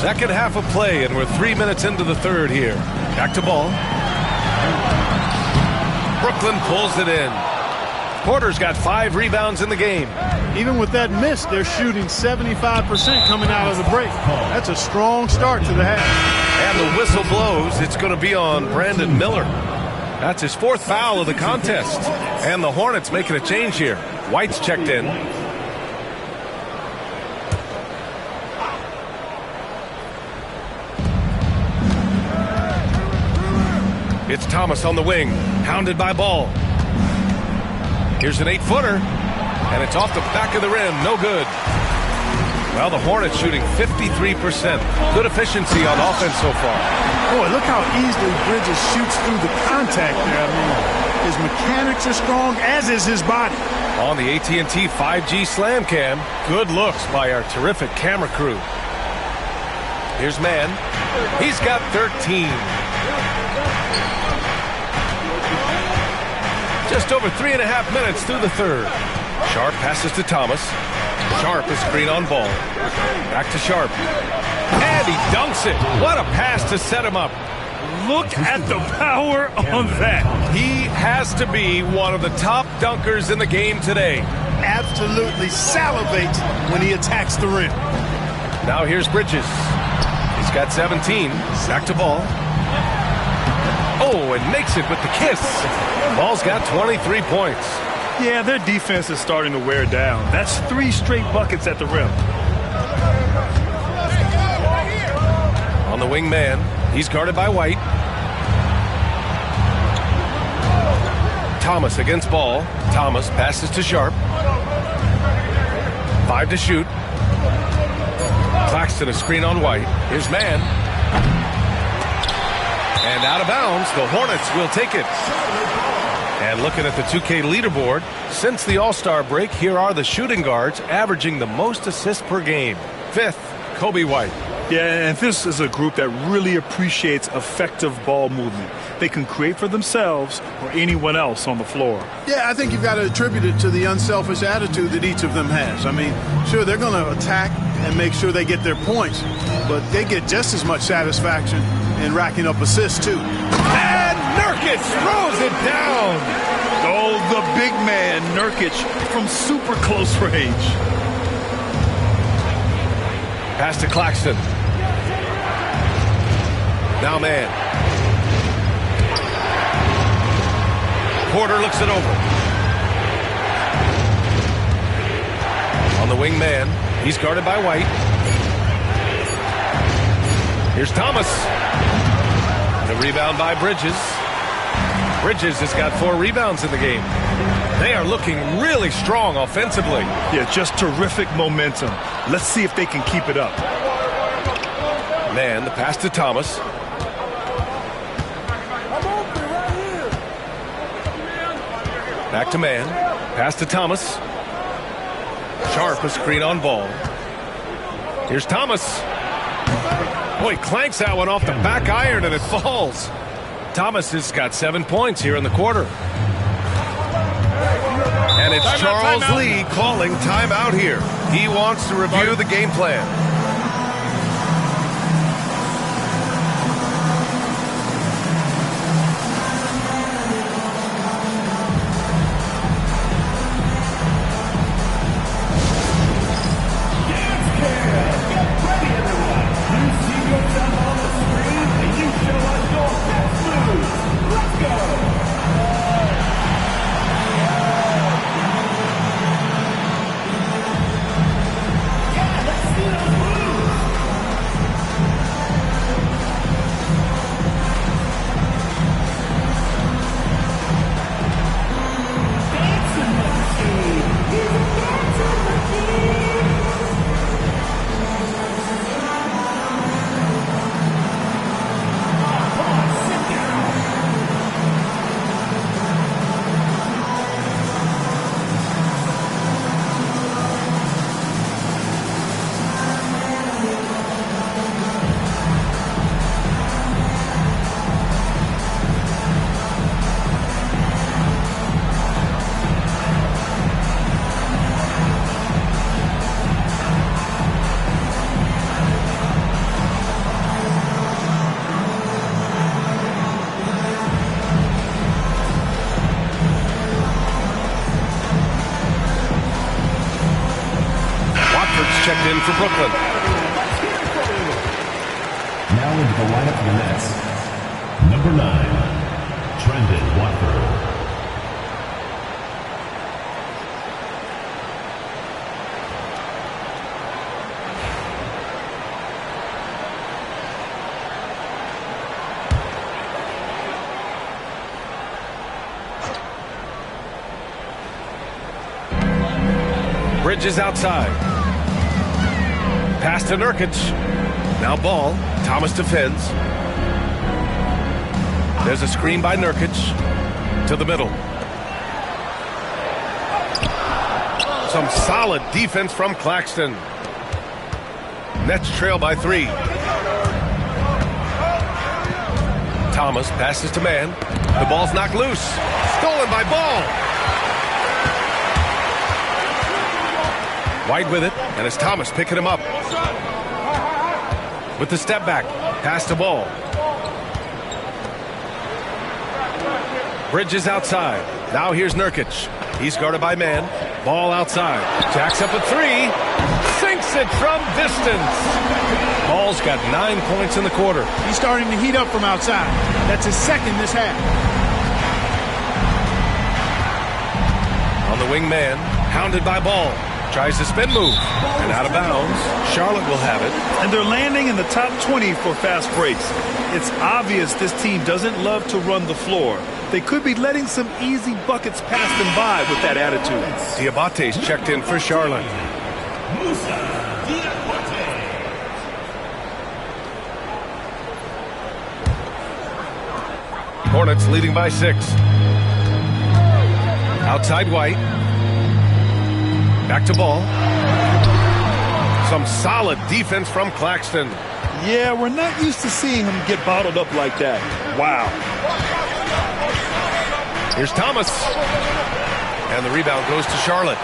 Second half of play, and we're 3 minutes into the third here. Back to ball. Brooklyn pulls it in. Porter's got 5 rebounds in the game. Even with that miss, they're shooting 75% coming out of the break. That's a strong start to the half. And the whistle blows. It's going to be on Brandon Miller. That's his 4th foul of the contest. And the Hornets making a change here. White's checked in. It's Thomas on the wing, hounded by Ball. Here's an 8-footer, and it's off the back of the rim. No good. Well, the Hornets shooting 53%. Good efficiency on offense so far. Boy, look how easily Bridges shoots through the contact there. I mean, his mechanics are strong, as is his body. On the AT&T 5G Slam Cam, good looks by our terrific camera crew. Here's Mann. He's got 13. Just over 3.5 minutes through the third. Sharp passes to Thomas. Sharp is screen on Ball. Back to Sharp. And he dunks it. What a pass to set him up. Look at the power on that. He has to be one of the top dunkers in the game today. Absolutely salivates when he attacks the rim. Now here's Bridges. He's got 17. Back to Ball. Oh, and makes it with the kiss. Ball's got 23 points. Yeah, their defense is starting to wear down. That's 3 straight buckets at the rim. On the wing man, he's guarded by White. Thomas against Ball. Thomas passes to Sharp. 5 to shoot. Claxton a screen on White. Here's Mann. And out of bounds, the Hornets will take it. And looking at the 2K leaderboard, since the All-Star break, here are the shooting guards averaging the most assists per game. 5th, Kobe White. Yeah, and this is a group that really appreciates effective ball movement. They can create for themselves or anyone else on the floor. Yeah, I think you've got to attribute it to the unselfish attitude that each of them has. I mean, sure, they're going to attack and make sure they get their points, but they get just as much satisfaction in racking up assists, too. And Nurkic throws it down. Oh, the big man, Nurkic, from super close range. Pass to Claxton. Now Mann. Porter looks it over. On the wing man, he's guarded by White. Here's Thomas. The rebound by Bridges. Bridges has got 4 rebounds in the game. They are looking really strong offensively. Yeah, just terrific momentum. Let's see if they can keep it up. Mann, the pass to Thomas. Back to Mann. Pass to Thomas. Sharp a screen on Ball. Here's Thomas. Boy, clanks that one off the back iron and it falls. Thomas has got 7 points here in the quarter. And it's Charles Lee calling timeout here. He wants to review the game plan. Checked in for Brooklyn. Now into the lineup for the Nets. Number 9, Trendon Watford. Bridges outside. Pass to Nurkic. Now ball. Thomas defends. There's a screen by Nurkic. To the middle. Some solid defense from Claxton. Nets trail by 3. Thomas passes to man. The ball's knocked loose. Stolen by Ball. White with it, and it's Thomas picking him up. With the step back, pass to Ball. Bridges outside. Now here's Nurkic. He's guarded by man. Ball outside. Jacks up a 3. Sinks it from distance. Ball's got 9 points in the quarter. He's starting to heat up from outside. That's his second this half. On the wing man, hounded by Ball. Tries to spin move, and out of bounds. Charlotte will have it. And they're landing in the top 20 for fast breaks. It's obvious this team doesn't love to run the floor. They could be letting some easy buckets pass them by with that attitude. Diabate's checked in for Charlotte. Hornets leading by 6. Outside White. Back to Ball. Some solid defense from Claxton. Yeah, we're not used to seeing him get bottled up like that. Wow. Here's Thomas. And the rebound goes to Charlotte.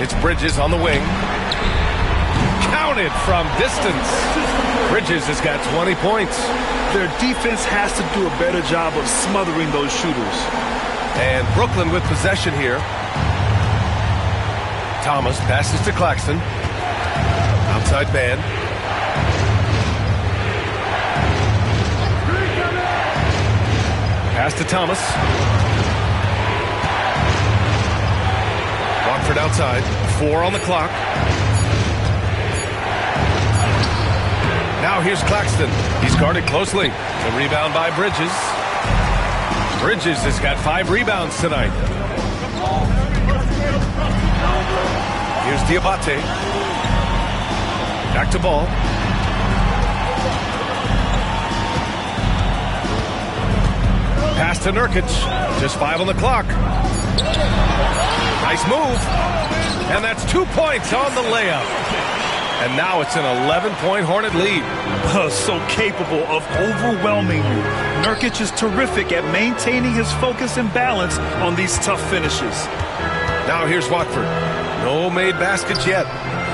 It's Bridges on the wing. Counted from distance. Bridges has got 20 points. Their defense has to do a better job of smothering those shooters. And Brooklyn with possession here. Thomas passes to Claxton. Outside man. Pass to Thomas. Watford outside. 4 on the clock. Now here's Claxton. He's guarded closely. The rebound by Bridges. Bridges has got 5 rebounds tonight. Here's Diabate. Back to Ball. Pass to Nurkic. Just 5 on the clock. Nice move. And that's 2 points on the layup. And now it's an 11-point Hornet lead. So capable of overwhelming you. Nurkic is terrific at maintaining his focus and balance on these tough finishes. Now here's Watford. No made baskets yet.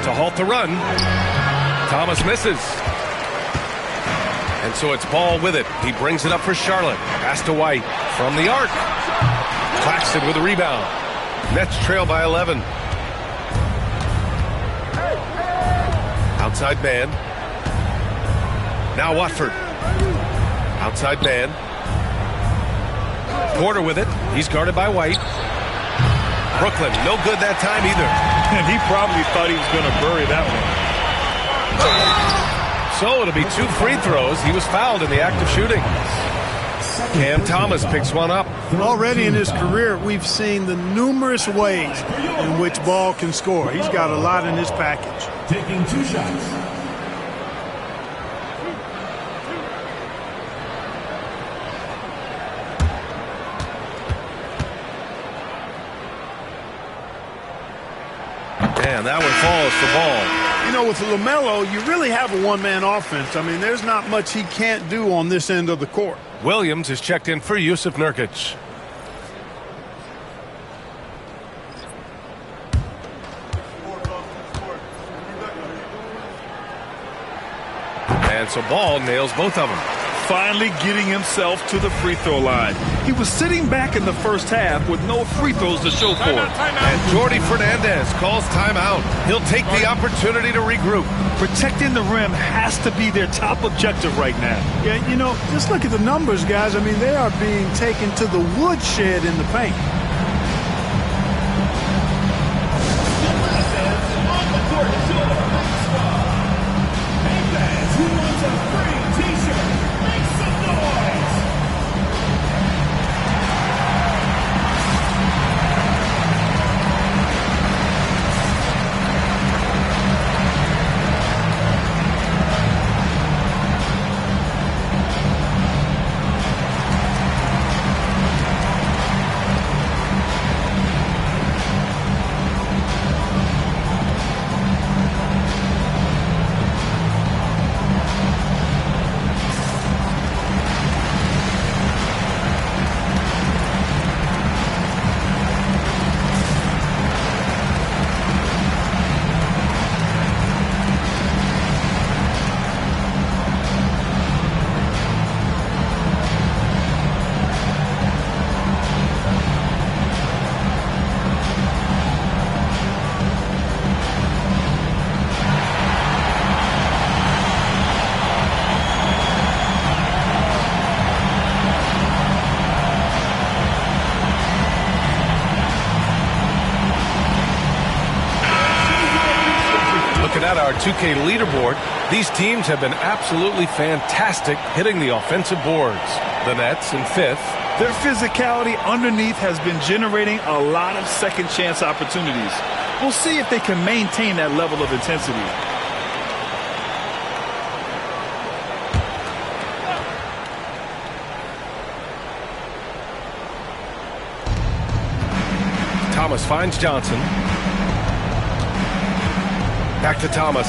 To halt the run, Thomas misses. And so it's Ball with it. He brings it up for Charlotte. Pass to White from the arc. Claxton with a rebound. Nets trail by 11. Outside man. Now Watford. Outside man. Porter with it. He's guarded by White. Brooklyn, no good that time either. And he probably thought he was going to bury that one. So it'll be 2 free throws. He was fouled in the act of shooting. Cam Thomas picks one up. Already in his career, we've seen the numerous ways in which Ball can score. He's got a lot in his package. Taking 2 shots. And that one falls for Ball. You know, with LaMelo, you really have a one-man offense. I mean, there's not much he can't do on this end of the court. Williams is checked in for Yusuf Nurkic. And so Ball nails both of them. Finally getting himself to the free throw line. He was sitting back in the first half with no free throws to show for it. And Jordi Fernandez calls timeout. He'll take the opportunity to regroup. Protecting the rim has to be their top objective right now. Yeah, you know, just look at the numbers, guys. I mean, they are being taken to the woodshed in the paint. At our 2K leaderboard, these teams have been absolutely fantastic hitting the offensive boards. The Nets in 5th. Their physicality underneath has been generating a lot of second chance opportunities. We'll see if they can maintain that level of intensity. Thomas finds Johnson. Back to Thomas.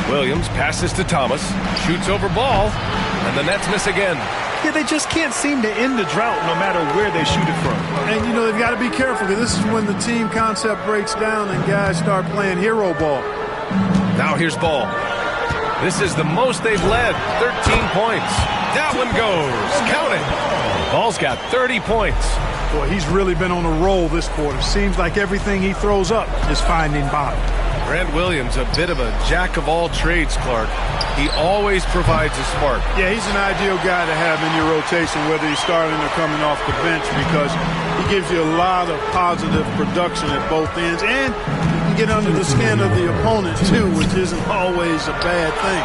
Williams passes to Thomas. Shoots over Ball. And the Nets miss again. Yeah, they just can't seem to end the drought no matter where they shoot it from. And, you know, they've got to be careful because this is when the team concept breaks down and guys start playing hero ball. Now here's Ball. This is the most they've led. 13 points. That one goes. Count it. Ball's got 30 points. Boy, he's really been on a roll this quarter. Seems like everything he throws up is finding bottom. Grant Williams, a bit of a jack of all trades, Clark. He always provides a spark. Yeah, he's an ideal guy to have in your rotation, whether he's starting or coming off the bench, because he gives you a lot of positive production at both ends, and you can get under the skin of the opponent too, which isn't always a bad thing.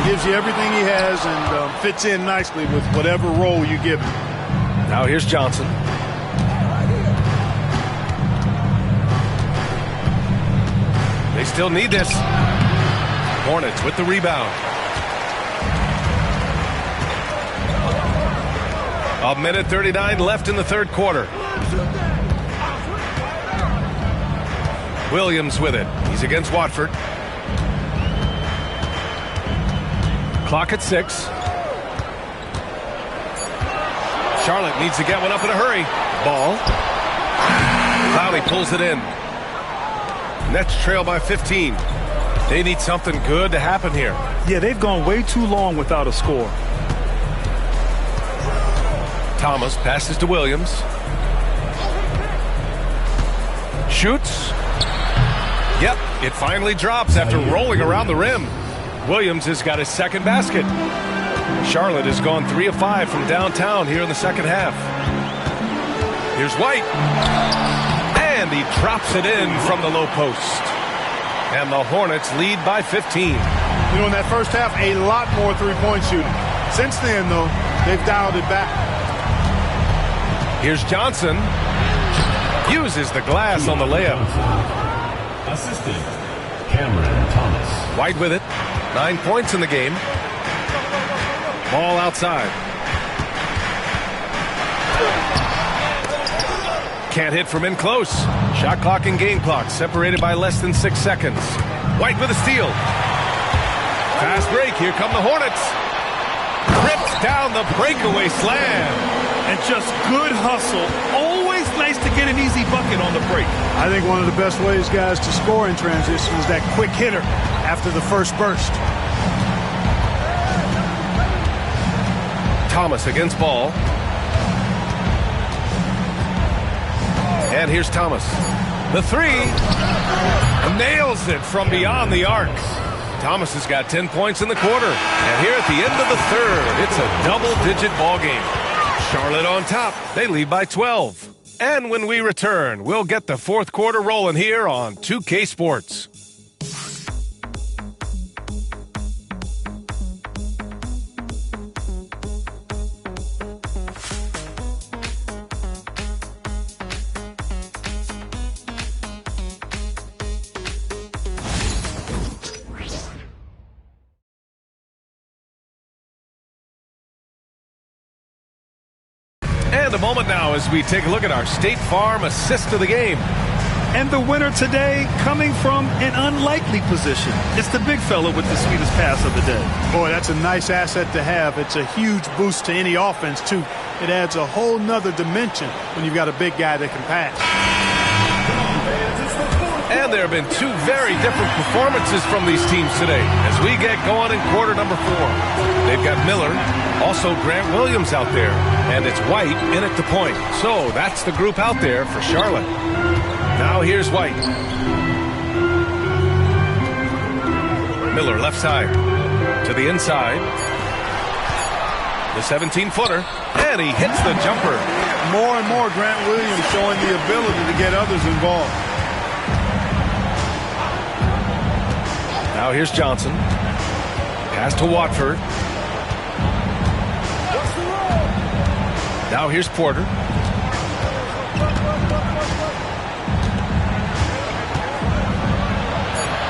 He gives you everything he has and fits in nicely with whatever role you give him. Now here's Johnson. They still need this. Hornets with the rebound. A minute 39 left in the third quarter. Williams with it. He's against Watford. Clock at 6. Charlotte needs to get one up in a hurry. Ball. Clowney pulls it in. Nets trail by 15. They need something good to happen here. Yeah, they've gone way too long without a score. Thomas passes to Williams. Shoots. Yep, it finally drops after rolling around the rim. Williams has got his second basket. Charlotte has gone 3 of 5 from downtown here in the second half. Here's White. And he drops it in from the low post. And the Hornets lead by 15. You know, in that first half, a lot more three-point shooting. Since then, though, they've dialed it back. Here's Johnson. Uses the glass on the layup. Assistant, Cameron Thomas. White with it. 9 points in the game. Ball outside. Can't hit from in close. Shot clock and game clock separated by less than 6 seconds. White with a steal. Fast break. Here come the Hornets. Ripped down the breakaway slam. And just good hustle. Always nice to get an easy bucket on the break. I think one of the best ways, guys, to score in transition is that quick hitter after the first burst. Thomas against Ball. And here's Thomas. The three. Nails it from beyond the arc. Thomas has got 10 points in the quarter. And here at the end of the third, it's a double-digit ball game. Charlotte on top. They lead by 12. And when we return, we'll get the fourth quarter rolling here on 2K Sports. And a moment now as we take a look at our State Farm assist of the game. And the winner today coming from an unlikely position. It's the big fella with the sweetest pass of the day. Boy, that's a nice asset to have. It's a huge boost to any offense, too. It adds a whole nother dimension when you've got a big guy that can pass. And there have been two very different performances from these teams today as we get going in quarter number 4. They've got Miller, also Grant Williams out there, and it's White in at the point. So that's the group out there for Charlotte. Now here's White. Miller left side to the inside. The 17-footer, and he hits the jumper. More and more Grant Williams showing the ability to get others involved. Now here's Johnson. Pass to Watford. Now here's Porter.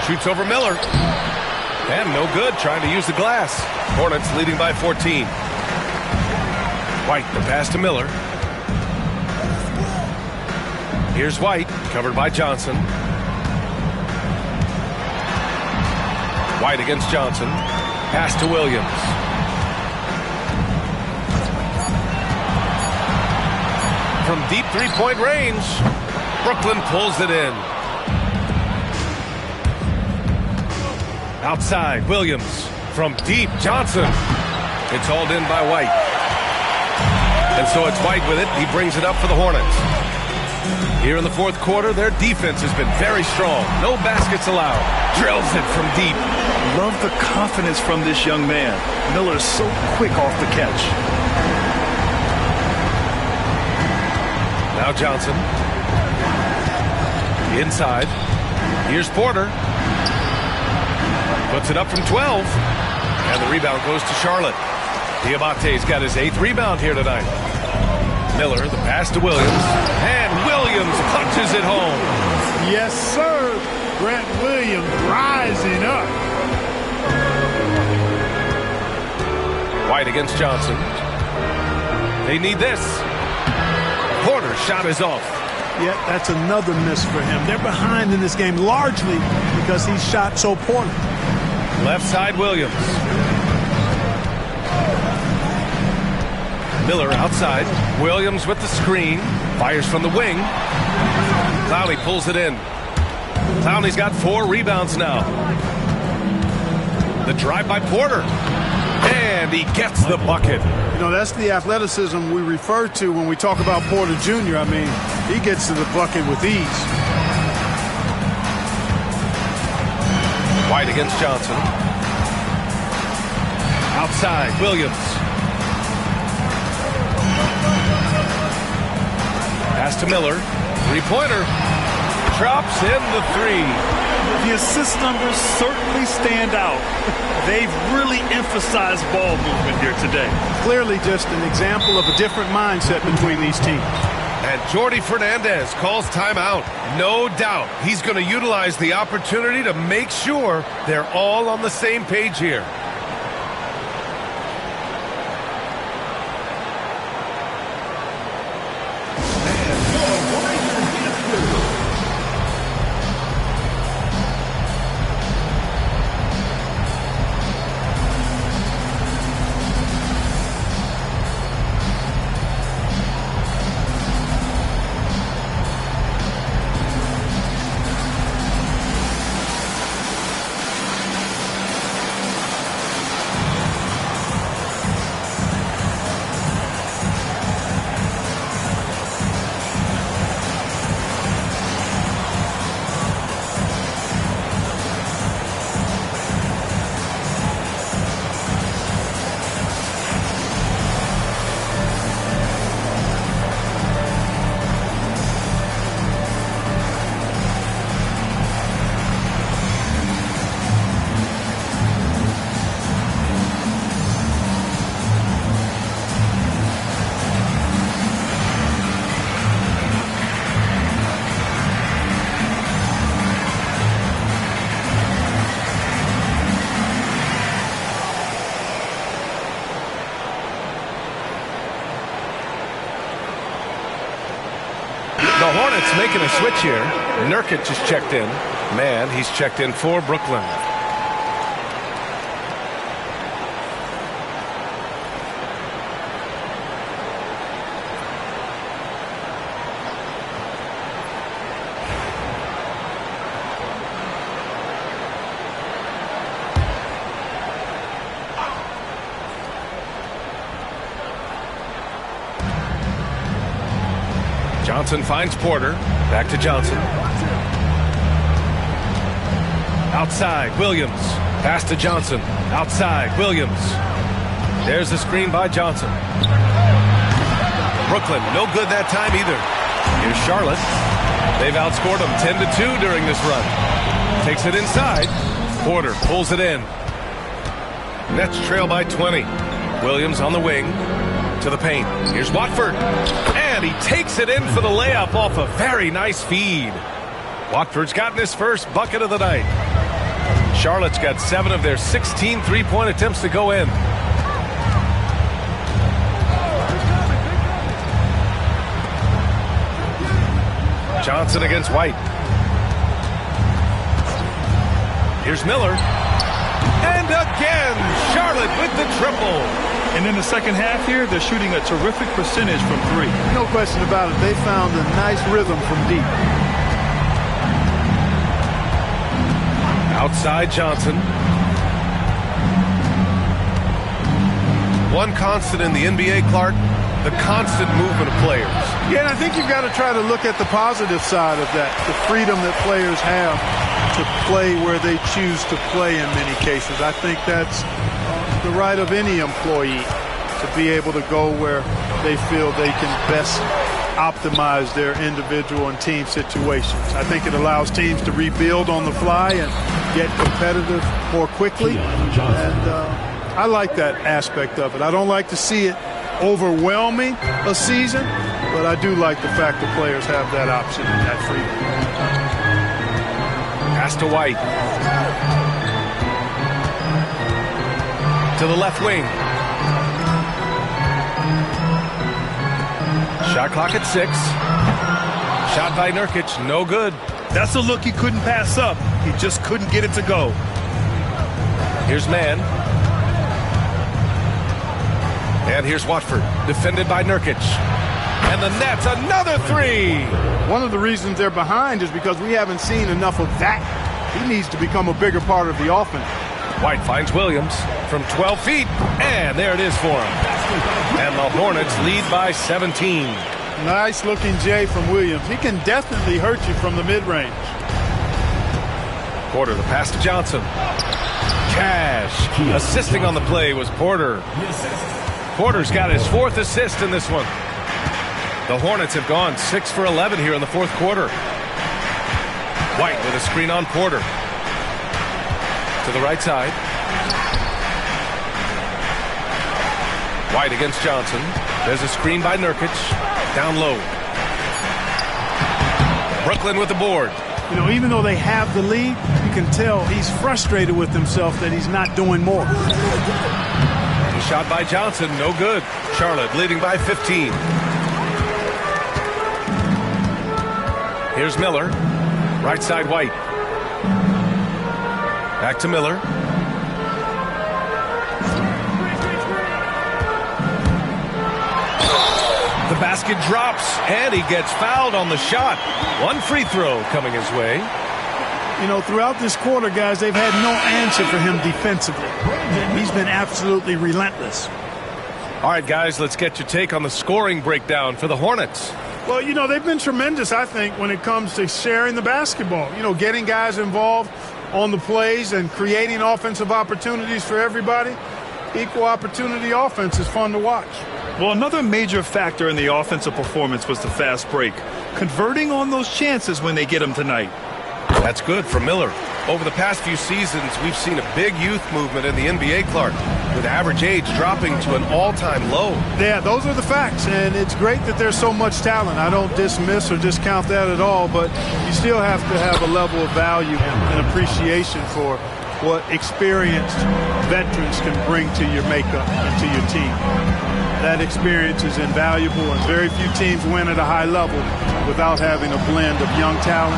Shoots over Miller. And no good, trying to use the glass. Hornets leading by 14. White, the pass to Miller. Here's White, covered by Johnson. White against Johnson. Pass to Williams. From deep three-point range, Brooklyn pulls it in. Outside, Williams. From deep, Johnson. It's hauled in by White. And so it's White with it. He brings it up for the Hornets. Here in the fourth quarter, their defense has been very strong. No baskets allowed. Drills it from deep. Love the confidence from this young man. Miller's so quick off the catch. Now Johnson. Inside. Here's Porter. Puts it up from 12. And the rebound goes to Charlotte. Diabate's got his 8th rebound here tonight. Miller, the pass to Williams. And Williams punches it home. Yes, sir. Grant Williams rising up. White against Johnson. They need this. Porter's shot is off. yet that's another miss for him. They're behind in this game largely because he shot so poorly. Left side, Williams. Miller outside. Williams with the screen. Fires from the wing. Clowney pulls it in. Clowney's got 4 rebounds now. The drive by Porter. And he gets the bucket. You know, that's the athleticism we refer to when we talk about Porter Jr. I mean, he gets to the bucket with ease. White against Johnson. Outside, Williams. Pass to Miller. Three-pointer. Drops in the 3. The assist numbers certainly stand out. They've really emphasized ball movement here today. Clearly just an example of a different mindset between these teams. And Jordi Fernandez calls timeout. No doubt he's going to utilize the opportunity to make sure they're all on the same page here. The Hornets making a switch here. Nurkic just checked in. Man, he's checked in for Brooklyn. Johnson finds Porter. Back to Johnson. Outside, Williams. Pass to Johnson. Outside, Williams. There's the screen by Johnson. Brooklyn, no good that time either. Here's Charlotte. They've outscored them 10-2 during this run. Takes it inside. Porter pulls it in. Nets trail by 20. Williams on the wing. To the paint. Here's Watford. And he takes it in for the layup off a very nice feed. Watford's gotten his first bucket of the night. Charlotte's got 7 of their 16 three-point attempts to go in. Johnson against White. Here's Miller. And again, Charlotte with the triple. And in the second half here, they're shooting a terrific percentage from 3. No question about it. They found a nice rhythm from deep. Outside Johnson. One constant in the NBA, Clark, the constant movement of players. Yeah, and I think you've got to try to look at the positive side of that, the freedom that players have to play where they choose to play in many cases. I think that's the right of any employee to be able to go where they feel they can best optimize their individual and team situations. I think it allows teams to rebuild on the fly and get competitive more quickly. And I like that aspect of it. I don't like to see it overwhelming a season, but I do like the fact that players have that option and that freedom. Pass to White. To the left wing. Shot clock at 6. Shot by Nurkic, no good. That's a look he couldn't pass up. He just couldn't get it to go. Here's Mann. And here's Watford, defended by Nurkic. And the net's another three. One of the reasons they're behind is because we haven't seen enough of that. He needs to become a bigger part of the offense. White finds Williams from 12 feet, and there it is for him. And the Hornets lead by 17. Nice looking J from Williams. He can definitely hurt you from the mid-range. Porter, the pass to Johnson. Cash. Assisting on the play was Porter. Porter's got his 4th assist in this one. The Hornets have gone 6 for 11 here in the 4th quarter. White with a screen on Porter. To the right side. White against Johnson. There's a screen by Nurkic. Down low. Brooklyn with the board. You know, even though they have the lead, you can tell he's frustrated with himself that he's not doing more. The shot by Johnson, no good. Charlotte leading by 15. Here's Miller. Right side, White. Back to Miller. The basket drops, and he gets fouled on the shot. One free throw coming his way. You know, throughout this quarter, guys, they've had no answer for him defensively. He's been absolutely relentless. All right, guys, let's get your take on the scoring breakdown for the Hornets. Well, you know, they've been tremendous, I think, when it comes to sharing the basketball. You know, getting guys involved on the plays and creating offensive opportunities for everybody. Equal opportunity offense is fun to watch. Well, another major factor in the offensive performance was the fast break. Converting on those chances when they get them tonight. That's good for Miller. Over the past few seasons, we've seen a big youth movement in the NBA, Clark, with average age dropping to an all-time low. Yeah, those are the facts, and it's great that there's so much talent. I don't dismiss or discount that at all, but you still have to have a level of value and appreciation for what experienced veterans can bring to your makeup and to your team. That experience is invaluable, and very few teams win at a high level without having a blend of young talent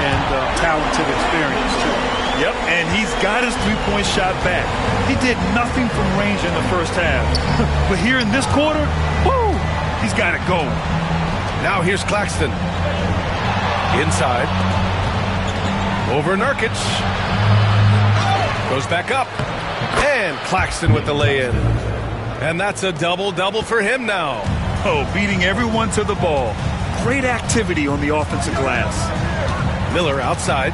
and talented experience, too. Yep, and he's got his three-point shot back. He did nothing from range in the first half. But here in this quarter, woo, he's got it going. Now here's Claxton. Inside. Over Nurkic. Goes back up. And Claxton with the lay-in. And that's a double-double for him now. Oh, beating everyone to the ball. Great activity on the offensive glass. Miller outside.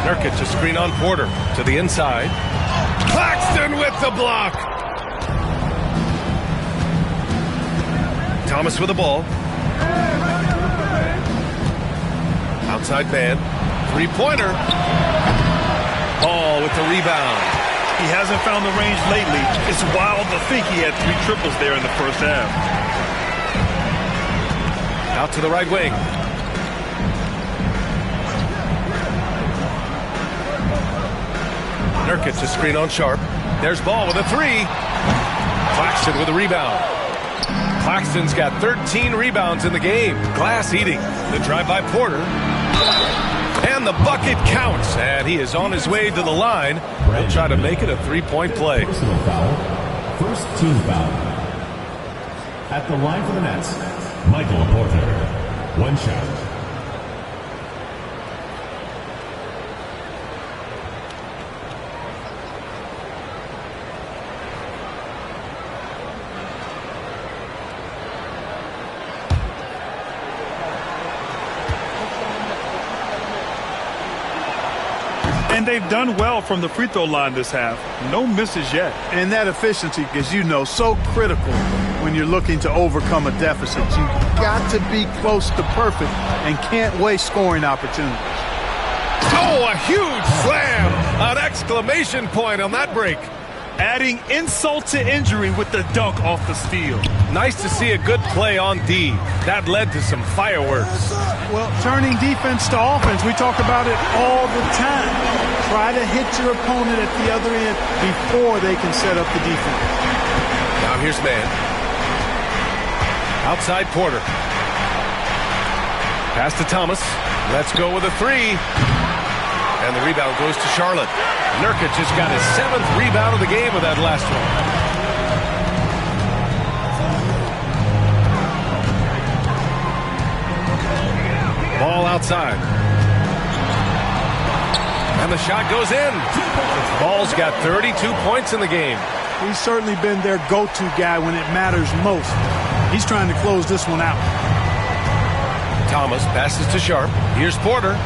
Nurkic a screen on Porter to the inside. Claxton with the block. Thomas with the ball. Outside man. Three-pointer. Ball with the rebound. He hasn't found the range lately. It's wild to think he had 3 triples there in the first half. Out to the right wing. Nurkic a screen on Sharp. There's Ball with a 3. Claxton with a rebound. Claxton's got 13 rebounds in the game. Glass eating. The drive by Porter. And the bucket counts. And he is on his way to the line. He'll try to make it a 3-point play. Personal foul. First team foul. At the line for the Nets, Michael Porter. 1 shot. And they've done well from the free throw line this half. No misses yet. And that efficiency, as you know, so critical when you're looking to overcome a deficit. You've got to be close to perfect and can't waste scoring opportunities. Oh, a huge slam! An exclamation point on that break. Adding insult to injury with the dunk off the steal. Nice to see a good play on D. That led to some fireworks. Well, turning defense to offense, we talk about it all the time. Try to hit your opponent at the other end before they can set up the defense. Now here's man. Outside Porter. Pass to Thomas. Let's go with a three. And the rebound goes to Charlotte. Nurkic just got his 7th rebound of the game with that last one. Ball outside. And the shot goes in. Ball's got 32 points in the game. He's certainly been their go-to guy when it matters most. He's trying to close this one out. Thomas passes to Sharp. Here's Porter.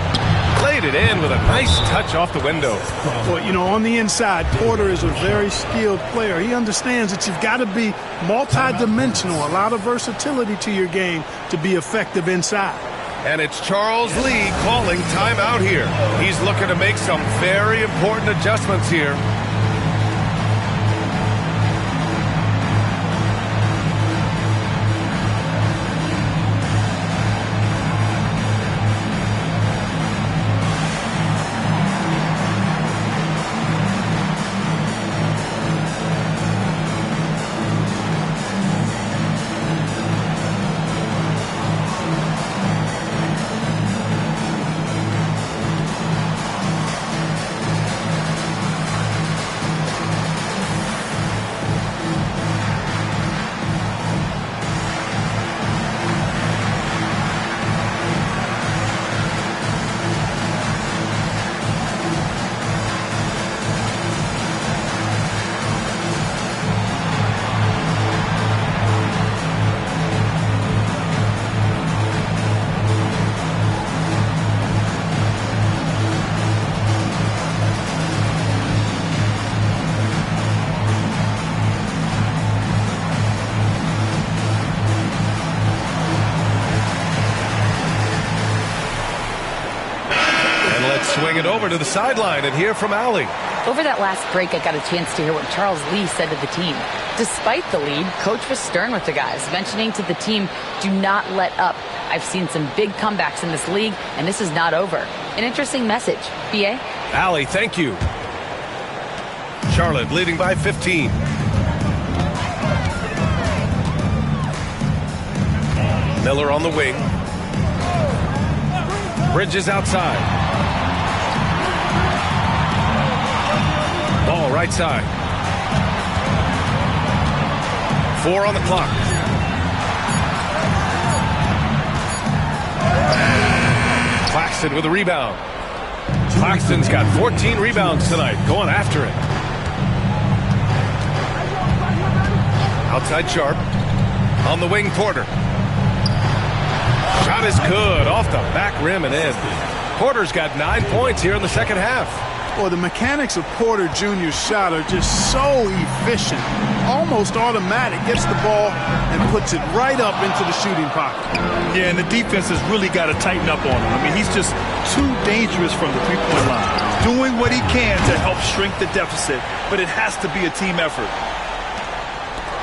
Played it in with a nice touch off the window. Well, you know, on the inside, Porter is a very skilled player. He understands that you've got to be multi-dimensional, a lot of versatility to your game to be effective inside. And it's Charles Lee calling timeout here. He's looking to make some very important adjustments here. Swing it over to the sideline and hear from Allie. Over that last break, I got a chance to hear what Charles Lee said to the team. Despite the lead, Coach was stern with the guys, mentioning to the team, do not let up. I've seen some big comebacks in this league, and this is not over. An interesting message. B.A.? Allie, thank you. Charlotte leading by 15. Miller on the wing. Bridges outside. Ball right side. 4 on the clock. Claxton with a rebound. Claxton's got 14 rebounds tonight, going after it. Outside Sharp. On the wing, Porter. Shot is good, off the back rim and in. Porter's got 9 points here in the second half. Well, the mechanics of Porter Jr.'s shot are just so efficient, almost automatic. Gets the ball and puts it right up into the shooting pocket. Yeah, and the defense has really got to tighten up on him. I mean, he's just too dangerous from the three-point line. Doing what he can to help shrink the deficit, but it has to be a team effort.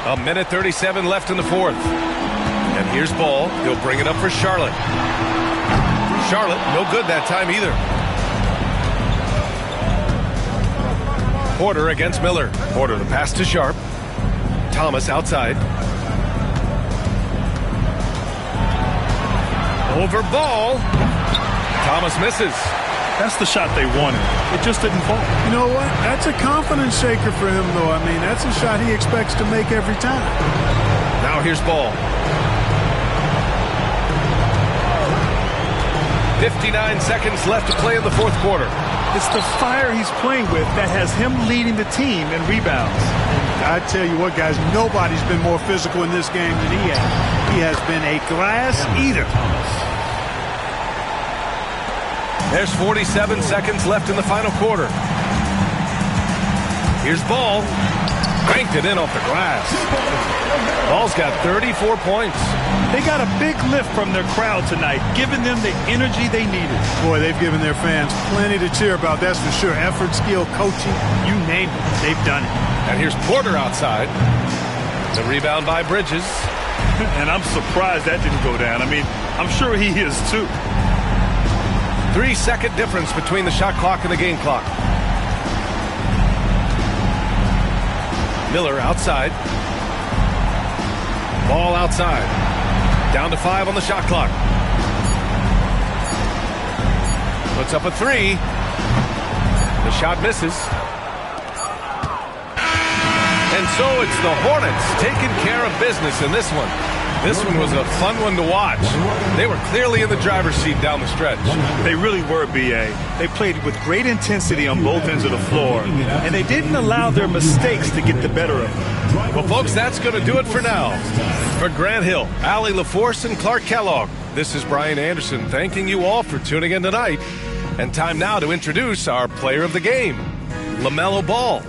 1:37 left in the fourth. And here's Ball. He'll bring it up for Charlotte. Charlotte, no good that time either. Porter against Miller. Porter the pass to Sharp. Thomas outside. Over Ball. Thomas misses. That's the shot they wanted. It just didn't fall. You know what? That's a confidence shaker for him, though. I mean, that's a shot he expects to make every time. Now here's Ball. 59 seconds left to play in the fourth quarter. It's the fire he's playing with that has him leading the team in rebounds. I tell you what, guys, nobody's been more physical in this game than he has. He has been a glass eater. There's 47 seconds left in the final quarter. Here's Ball. Cranked it in off the glass. Ball's got 34 points. They got a big lift from their crowd tonight, giving them the energy they needed. Boy, they've given their fans plenty to cheer about, that's for sure. Effort, skill, coaching, you name it, they've done it. And here's Porter outside. The rebound by Bridges. And I'm surprised that didn't go down. I mean, I'm sure he is too. 3-second difference between the shot clock and the game clock. Miller outside. Ball outside. Down to 5 on the shot clock. Puts up a 3. The shot misses. And so it's the Hornets taking care of business in this one. This one was a fun one to watch. They were clearly in the driver's seat down the stretch. They really were, B.A. They played with great intensity on both ends of the floor, and they didn't allow their mistakes to get the better of them. Well, folks, that's going to do it for now. For Grant Hill, Allie LaForce, and Clark Kellogg, this is Brian Anderson thanking you all for tuning in tonight. And time now to introduce our player of the game, LaMelo Ball.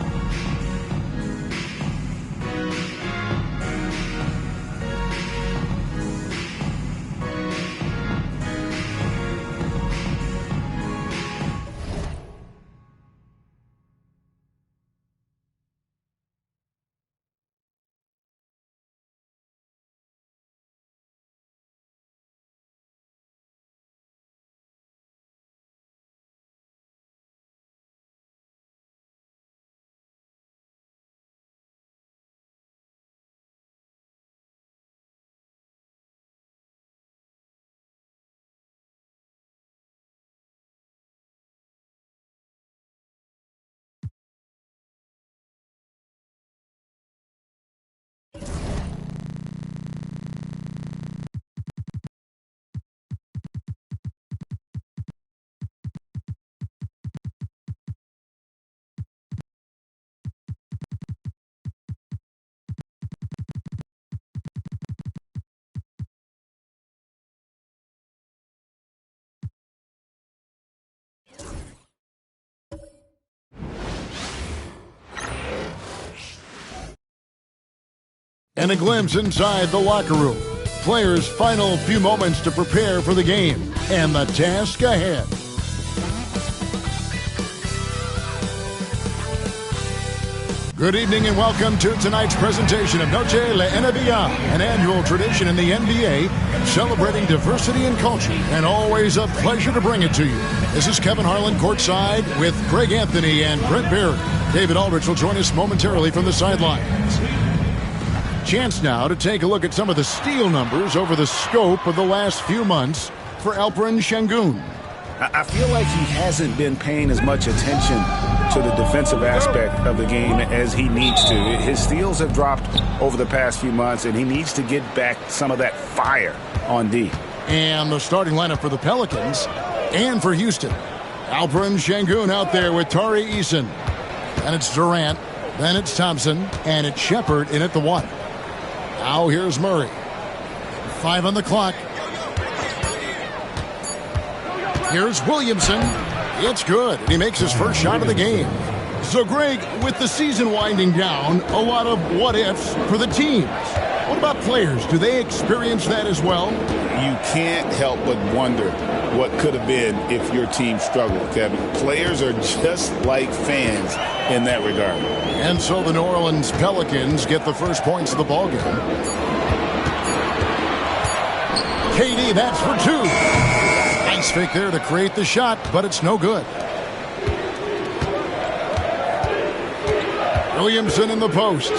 And a glimpse inside the locker room. Players' final few moments to prepare for the game and the task ahead. Good evening and welcome to tonight's presentation of Noche La NBA, an annual tradition in the NBA celebrating diversity and culture, and always a pleasure to bring it to you. This is Kevin Harlan courtside with Greg Anthony and Brent Barry. David Aldrich will join us momentarily from the sidelines. Chance now to take a look at some of the steal numbers over the scope of the last few months for Alperen Şengün. I feel like he hasn't been paying as much attention to the defensive aspect of the game as he needs to. His steals have dropped over the past few months, and he needs to get back some of that fire on D. And the starting lineup for the Pelicans and for Houston. Alperen Şengün out there with Tari Eason. And it's Durant. Then it's Thompson. And it's Shepard in at the one. Now here's Murray. 5 on the clock. Here's Williamson. It's good. And he makes his first shot of the game. So, Greg, with the season winding down, a lot of what-ifs for the teams. What about players? Do they experience that as well? You can't help but wonder what could have been if your team struggled, Kevin. Players are just like fans in that regard. And so the New Orleans Pelicans get the first points of the ballgame. KD, that's for 2. Nice fake there to create the shot, but it's no good. Williamson in the post.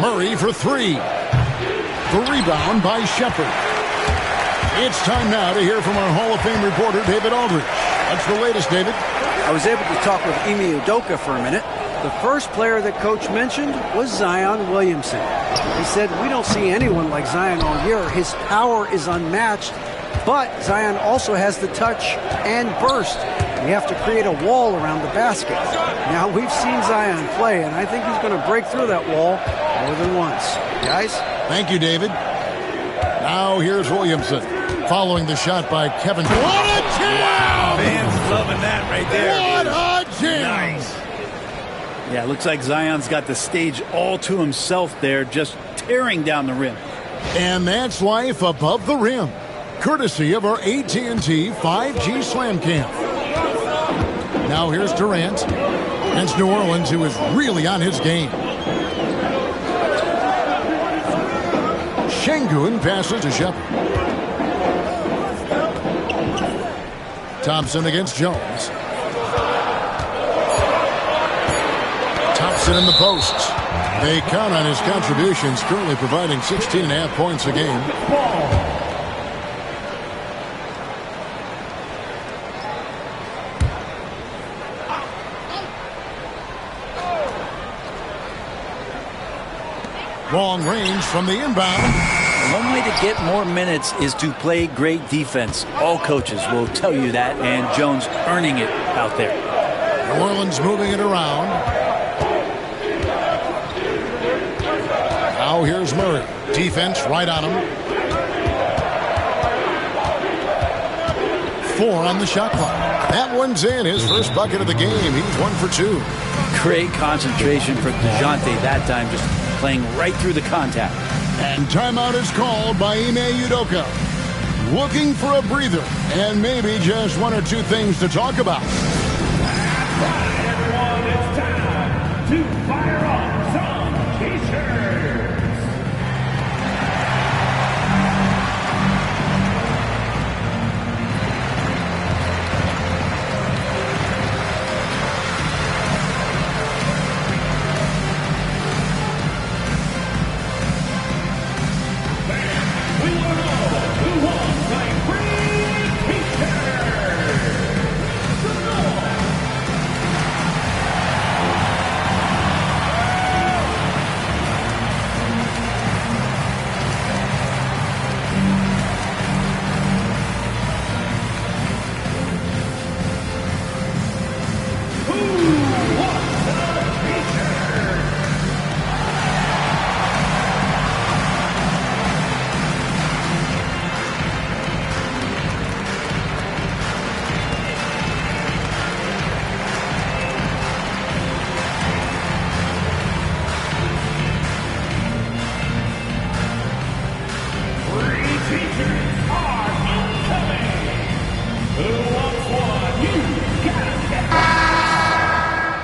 Murray for 3. The rebound by Shepard. It's time now to hear from our Hall of Fame reporter, David Aldrich. What's the latest, David? I was able to talk with Ime Udoka for a minute. The first player that Coach mentioned was Zion Williamson. He said, we don't see anyone like Zion all year. His power is unmatched, but Zion also has the touch and burst. We have to create a wall around the basket. Now, we've seen Zion play, and I think he's going to break through that wall more than once. Guys? Thank you, David. Now here's Williamson. Following the shot by Kevin. What a jam! Wow, fans loving that right there. What a jam! Nice. Yeah, looks like Zion's got the stage all to himself there, just tearing down the rim. And that's life above the rim, courtesy of our AT&T 5G Slam Camp. Now here's Durant against New Orleans, who is really on his game. Şengün passes to Shepard. Thompson against Jones. Thompson in the post. They count on his contributions, currently providing 16.5 points a game. Long range from the inbound. One way to get more minutes is to play great defense. All coaches will tell you that, and Jones earning it out there. New Orleans moving it around. Now here's Murray. Defense right on him. 4 on the shot clock. That one's in. His first bucket of the game. He's 1 for 2. Great concentration for DeJounte that time, just playing right through the contact. And timeout is called by Ime Udoka. Looking for a breather and maybe just 1 or 2 things to talk about. That's right, everyone. It's time to fire up some T-shirts.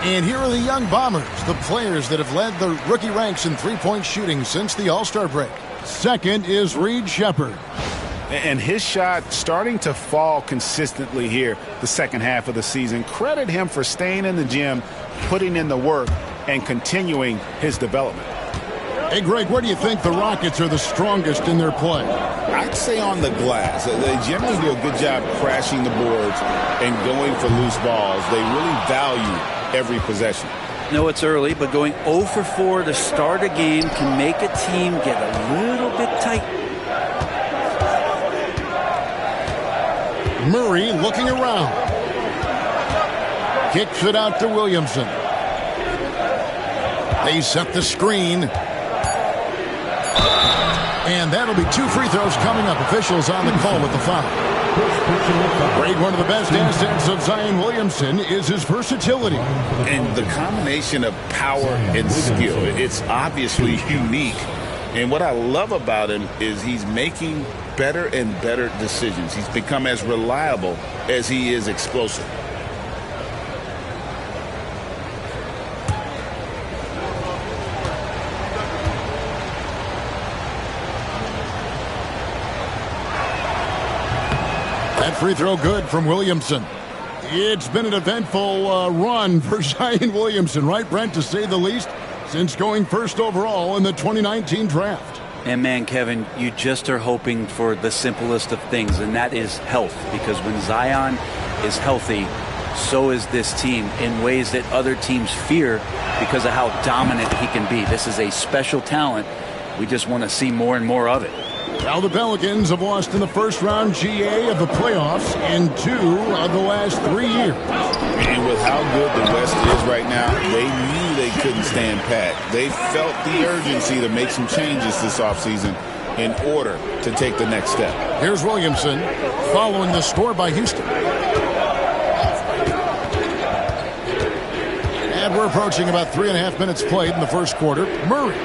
And here are the young Bombers, the players that have led the rookie ranks in three-point shooting since the All-Star break. Second is Reed Sheppard. And his shot starting to fall consistently here the second half of the season. Credit him for staying in the gym, putting in the work, and continuing his development. Hey, Greg, where do you think the Rockets are the strongest in their play? I'd say on the glass. They generally do a good job crashing the boards and going for loose balls. They really value every possession. No, it's early, but going 0 for 4 to start a game can make a team get a little bit tight. Murray looking around. Kicks it out to Williamson. They set the screen. And that'll be 2 free throws coming up. Officials on the call with the foul. Greg, one of the best assets of Zion Williamson is his versatility. And the combination of power and skill, it's obviously unique. And what I love about him is he's making better and better decisions. He's become as reliable as he is explosive. That free throw good from Williamson. It's been an eventful run for Zion Williamson, right, Brent, to say the least, since going first overall in the 2019 draft. And man, Kevin, you just are hoping for the simplest of things, and that is health. Because when Zion is healthy, so is this team in ways that other teams fear because of how dominant he can be. This is a special talent. We just want to see more and more of it. Now the Pelicans have lost in the first round GA of the playoffs in 2 of the last 3 years. And with how good the West is right now, they knew they couldn't stand pat. They felt the urgency to make some changes this offseason in order to take the next step. Here's Williamson following the score by Houston. And we're approaching about 3.5 minutes played in the first quarter. Murray.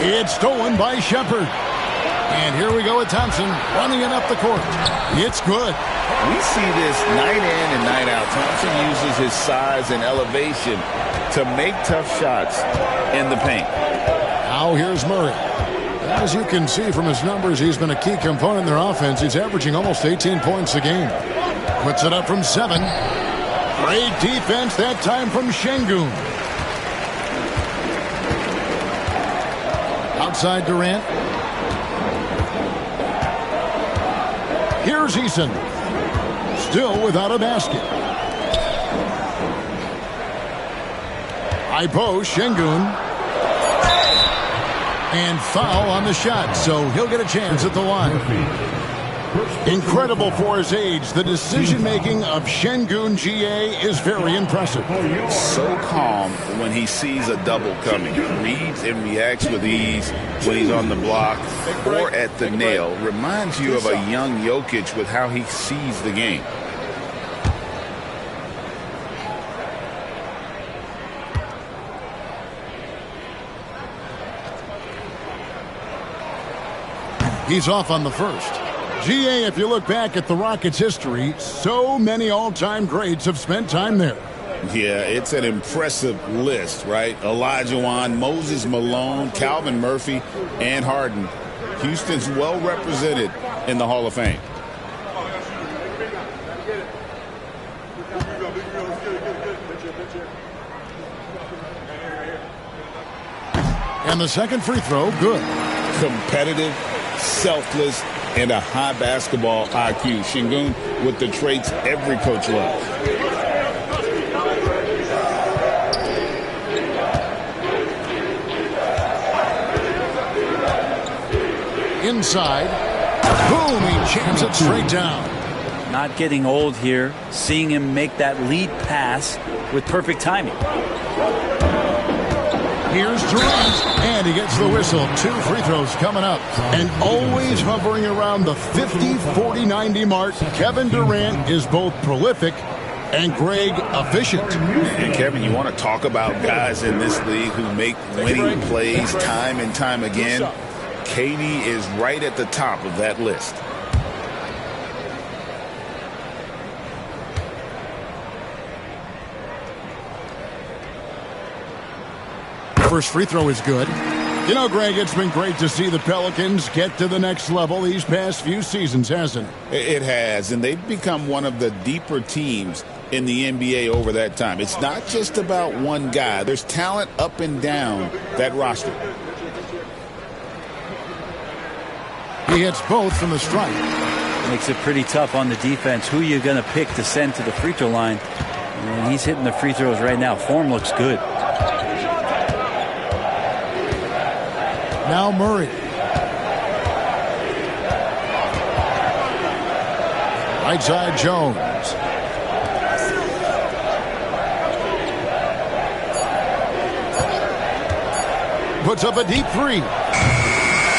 It's stolen by Sheppard. And here we go with Thompson running it up the court. It's good. We see this night in and night out. Thompson uses his size and elevation to make tough shots in the paint. Now here's Murray. As you can see from his numbers, he's been a key component in their offense. He's averaging almost 18 points a game. Puts it up from 7. Great defense that time from Şengün. Outside Durant. Here's Eason. Still without a basket. Ipo Şengün. And foul on the shot, so he'll get a chance at the line. Incredible for his age. The decision-making of Şengün GA is very impressive. So calm when he sees a double coming. Reads and reacts with ease when he's on the block or at the nail. Reminds you of a young Jokic with how he sees the game. He's off on the first. GA, if you look back at the Rockets' history, so many all-time greats have spent time there. Yeah, it's an impressive list, right? Olajuwon, Moses Malone, Calvin Murphy, and Harden. Houston's well represented in the Hall of Fame. And the second free throw, good. Competitive, selfless, and a high basketball IQ. Şengün with the traits every coach loves. Inside. Boom, he jams it straight down. Not getting old here. Seeing him make that lead pass with perfect timing. Here's Durant, and he gets the whistle. 2 free throws coming up. And always hovering around the 50, 40, 90 mark. Kevin Durant is both prolific and, Greg, efficient. And, Kevin, you want to talk about guys in this league who make winning plays time and time again. KD is right at the top of that list. First free throw is good. You know, Greg, it's been great to see the Pelicans get to the next level these past few seasons, hasn't it? It has, and they've become one of the deeper teams in the NBA over that time. It's not just about one guy. There's talent up and down that roster. He hits both from the stripe. Makes it pretty tough on the defense. Who you're going to pick to send to the free throw line. And he's hitting the free throws right now. Form looks good. Now Murray. Right side Jones. Puts up a deep three.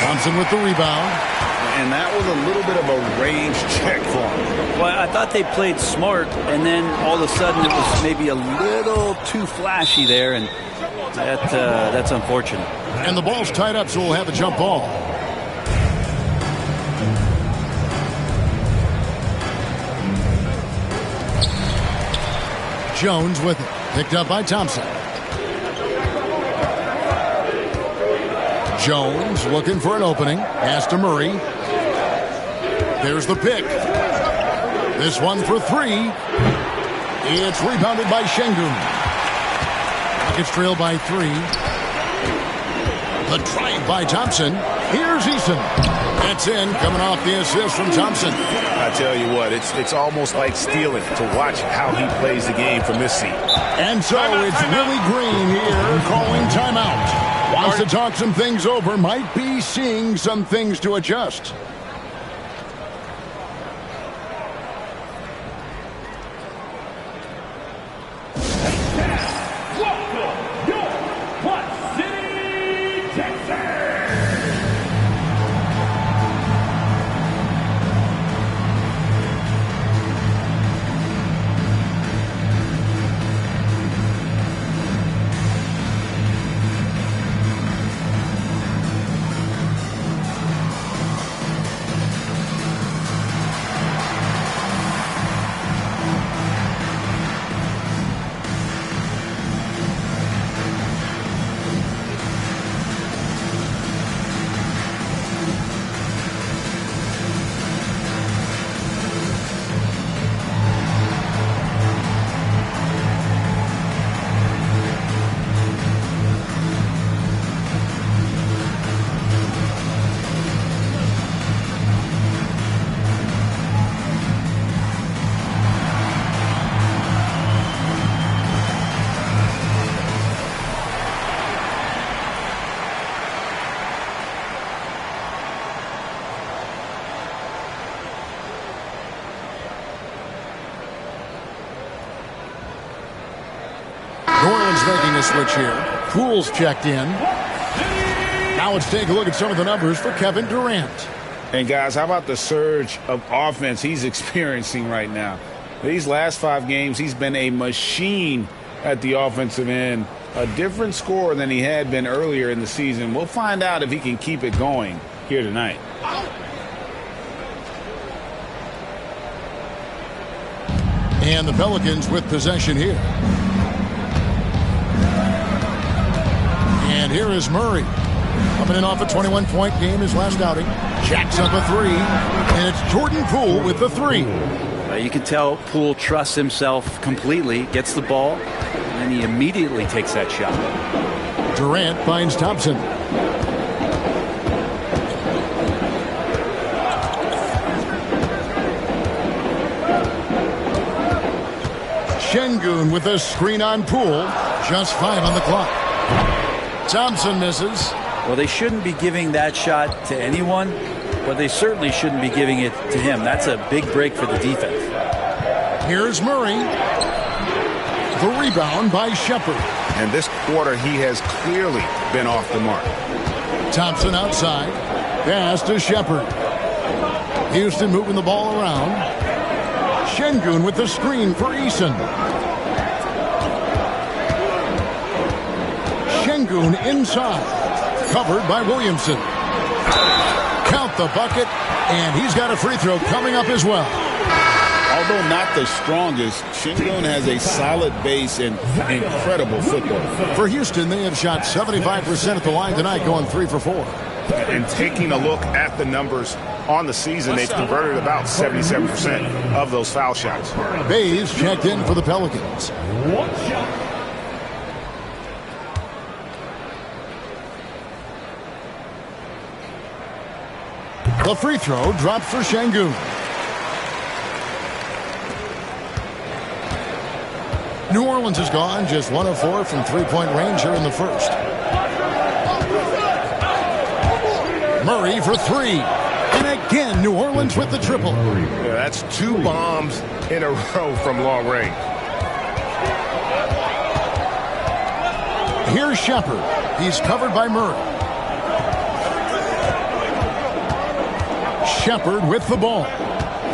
Thompson with the rebound. And that was a little bit of a range check for him. Well, I thought they played smart, and then all of a sudden it was maybe a little too flashy there, and that's unfortunate. And the ball's tied up, so we'll have a jump ball. Jones with it. Picked up by Thompson. Jones looking for an opening. Pass to Murray. There's the pick. This one for 3. It's rebounded by Şengün. Rockets trail by 3. The drive by Thompson. Here's Eason. That's in, coming off the assist from Thompson. I tell you what, it's almost like stealing to watch how he plays the game from this seat. And so it's Willie Green here calling timeout. Wants to talk some things over, might be seeing some things to adjust. switch here. Poole's checked in. Now let's take a look at some of the numbers for Kevin Durant. And guys, how about the surge of offense he's experiencing right now? These last 5 games, he's been a machine at the offensive end. A different score than he had been earlier in the season. We'll find out if he can keep it going here tonight. And the Pelicans with possession here. And here is Murray. Coming in off a 21-point game his last outing. Jacks up a 3. And it's Jordan Poole with the 3. You can tell Poole trusts himself completely, gets the ball, and then he immediately takes that shot. Durant finds Thompson. Şengün with a screen on Poole. Just 5 on the clock. Thompson misses. Well, they shouldn't be giving that shot to anyone, but they certainly shouldn't be giving it to him. That's a big break for the defense. Here's Murray. The rebound by Shepard. And this quarter, he has clearly been off the mark. Thompson outside. Pass to Shepard. Houston moving the ball around. Şengün with the screen for Eason. Şengün inside. Covered by Williamson. Count the bucket, and he's got a free throw coming up as well. Although not the strongest, Şengün has a solid base and incredible football. For Houston, they have shot 75% at the line tonight, going 3 for 4. And taking a look at the numbers on the season, they've converted about 77% of those foul shots. Bays checked in for the Pelicans. The free throw dropped for Şengün. New Orleans is gone, just 1 of 4 from three-point range here in the first. Murray for 3. And again, New Orleans with the triple. Yeah, that's 2 bombs in a row from long range. Here's Shepard. He's covered by Murray. Shepard with the ball.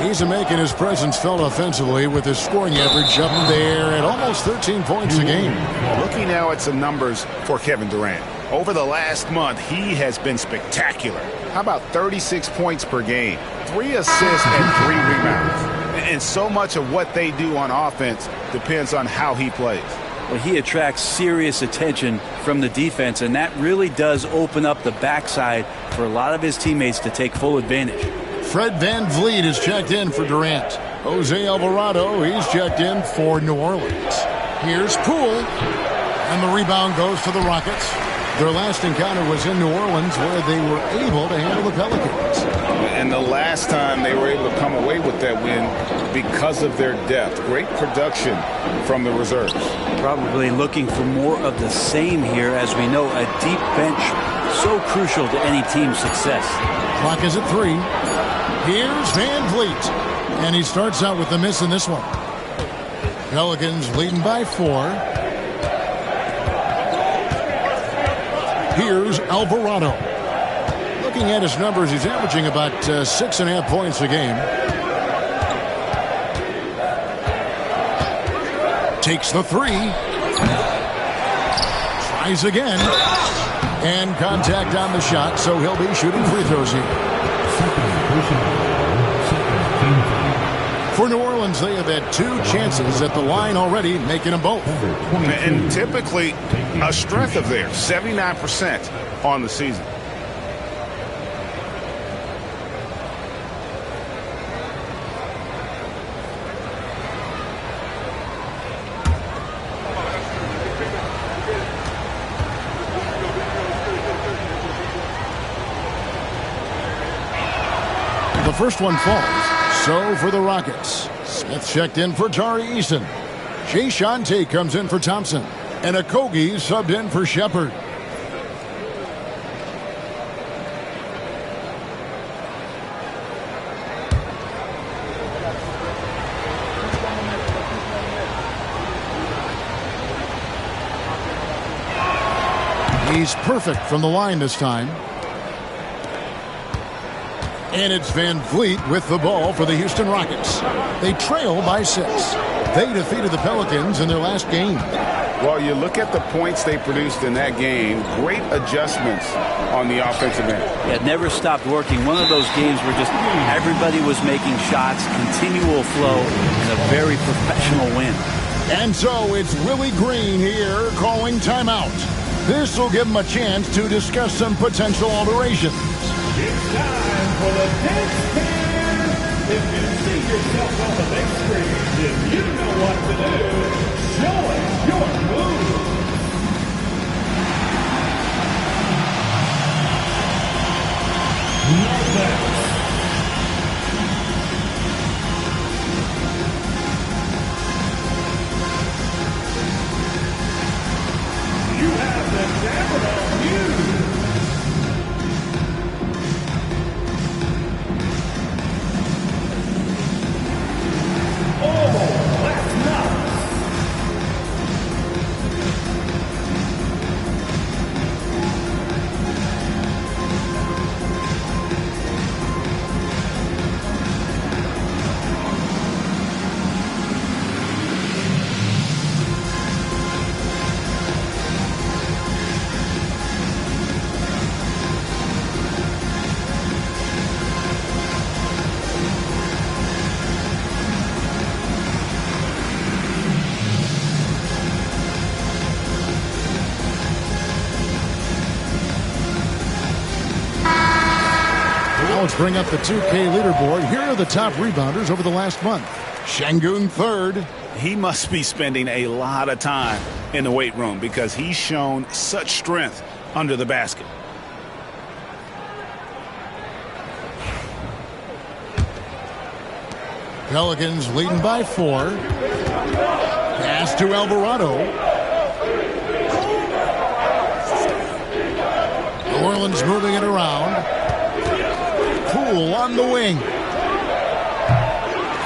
He's making his presence felt offensively with his scoring average up there at almost 13 points a game. Looking now at some numbers for Kevin Durant. Over the last month, he has been spectacular. How about 36 points per game, 3 assists and 3 rebounds? And so much of what they do on offense depends on how he plays. Well, he attracts serious attention from the defense, and that really does open up the backside for a lot of his teammates to take full advantage. Fred VanVleet is checked in for Durant. Jose Alvarado, he's checked in for New Orleans. Here's Poole, and the rebound goes to the Rockets. Their last encounter was in New Orleans, where they were able to handle the Pelicans. And the last time they were able to come away with that win because of their depth. Great production from the reserves. Probably looking for more of the same here. As we know, a deep bench so crucial to any team's success. Clock is at 3. Here's VanVleet, and he starts out with a miss in this one. Pelicans leading by 4. Here's Alvarado. Looking at his numbers, he's averaging about 6.5 points a game. Takes the 3. Tries again. And contact on the shot, so he'll be shooting free throws here. For New Orleans, they have had 2 chances at the line already, making them both. And typically a strength of theirs, 79% on the season. The first one falls. So for the Rockets, Smith checked in for Tari Eason. Jayshawn Tate comes in for Thompson. And Okogie subbed in for Shepard. He's perfect from the line this time. And it's Van Vliet with the ball for the Houston Rockets. They trail by 6. They defeated the Pelicans in their last game. Well, you look at the points they produced in that game, great adjustments on the offensive end. Yeah, it never stopped working. One of those games where just everybody was making shots, continual flow, and a very professional win. And so it's Willie Green here calling timeout. This will give him a chance to discuss some potential alterations. It's time for the next man. If you see yourself on the big screen, then you know what to do. Show us your move. You have the camera on you. Let's bring up the 2K leaderboard. Here are the top rebounders over the last month. Şengün third. He must be spending a lot of time in the weight room because he's shown such strength under the basket. Pelicans leading by 4. Pass to Alvarado. New Orleans moving it around. Poole on the wing.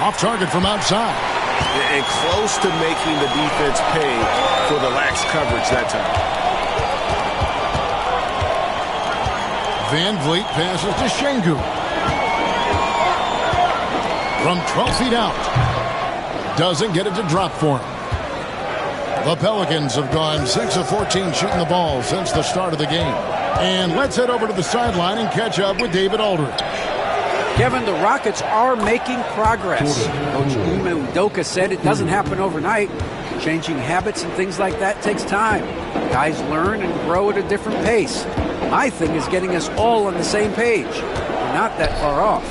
Off target from outside. And close to making the defense pay for the lax coverage that time. Van Vliet passes to Şengün. From 12 feet out. Doesn't get it to drop for him. The Pelicans have gone 6 of 14 shooting the ball since the start of the game. And let's head over to the sideline and catch up with David Aldridge. Kevin, the Rockets are making progress. Coach Ime Udoka said it doesn't happen overnight. Changing habits and things like that takes time. Guys learn and grow at a different pace. My thing is getting us all on the same page. We're not that far off.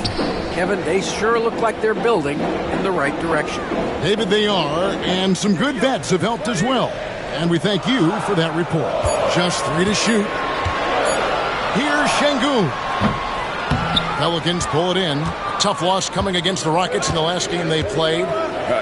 Kevin, they sure look like they're building in the right direction. David, they are, and some good vets have helped as well. And we thank you for that report. Just 3 to shoot. Here's Şengün. Pelicans pull it in. Tough loss coming against the Rockets in the last game they played.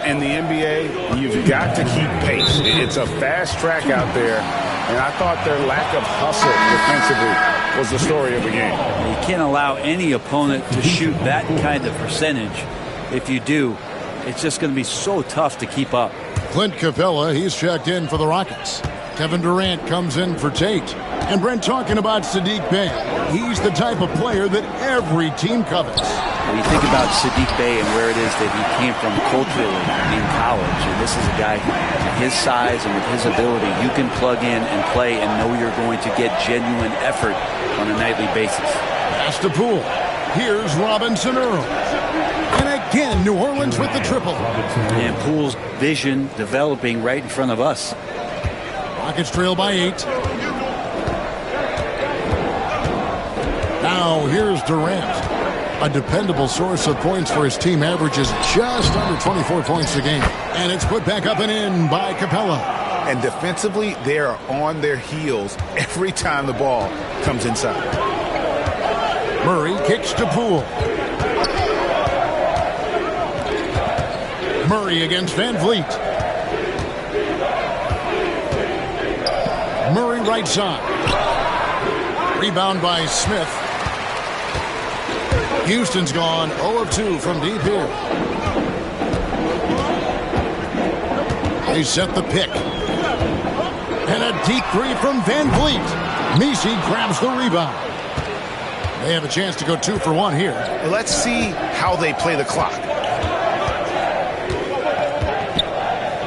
In the NBA, you've got to keep pace. It's a fast track out there, and I thought their lack of hustle defensively was the story of the game. You can't allow any opponent to shoot that kind of percentage. If you do, it's just going to be so tough to keep up. Clint Capella, he's checked in for the Rockets. Kevin Durant comes in for Tate. And Brent, talking about Saddiq Bey, he's the type of player that every team covets. When you think about Saddiq Bey and where it is that he came from culturally in college, and this is a guy his size and with his ability, you can plug in and play and know you're going to get genuine effort on a nightly basis. Pass to Poole. Here's Robinson Earl. And again, New Orleans with the triple. And Poole's vision developing right in front of us. Rockets trail by 8. Now here's Durant. A dependable source of points for his team, averages just under 24 points a game. And it's put back up and in by Capella. And defensively, they are on their heels every time the ball comes inside. Murray kicks to Poole. Murray against Van Vliet. Murray right side. Rebound by Smith. Houston's gone 0 of 2 from deep here. They set the pick. And a deep three from Van Vliet. Messi grabs the rebound. They have a chance to go 2 for 1 here. Let's see how they play the clock.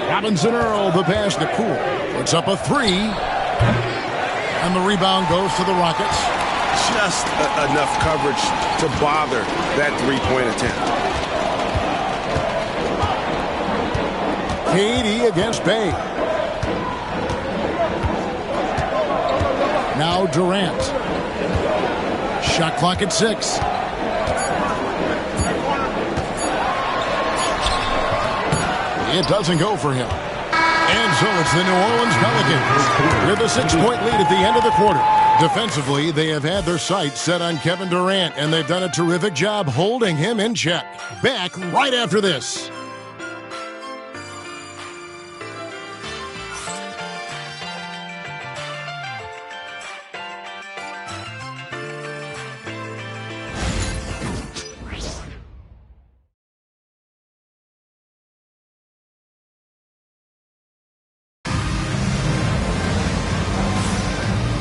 Robinson Earl, the pass to Poole. Puts up a 3. And the rebound goes to the Rockets. Just enough coverage to bother that three-point attempt. KD against Bay. Now Durant. Shot clock at 6. It doesn't go for him. And so it's the New Orleans Pelicans with a 6-point lead at the end of the quarter. Defensively, they have had their sights set on Kevin Durant, and they've done a terrific job holding him in check. Back right after this.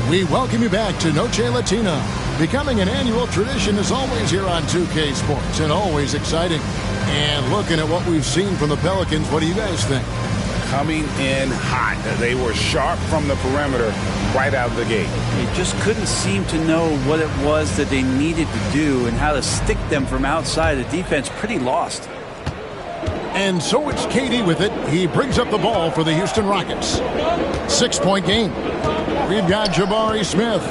We welcome you back to Noche Latina. Becoming an annual tradition is always here on 2K Sports and always exciting. And looking at what we've seen from the Pelicans, what do you guys think? Coming in hot. They were sharp from the perimeter right out of the gate. They just couldn't seem to know what it was that they needed to do and how to stick them from outside. The defense pretty lost. And so it's KD with it. He brings up the ball for the Houston Rockets. 6-point game. We've got Jabari Smith.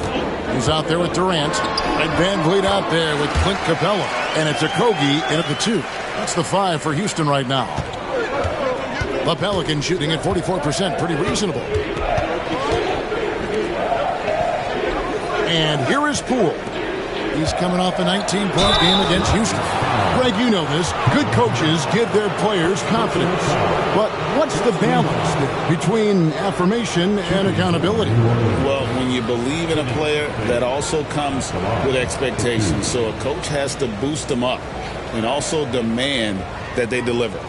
He's out there with Durant. And Van Vliet out there with Clint Capella. And it's Okogie in at the 2. That's the 5 for Houston right now. The Pelicans shooting at 44%. Pretty reasonable. And here is Poole. He's coming off a 19-point game against Houston. Greg, you know this. Good coaches give their players confidence. But what's the balance there between affirmation and accountability? Well, when you believe in a player, that also comes with expectations. So a coach has to boost them up and also demand that they deliver.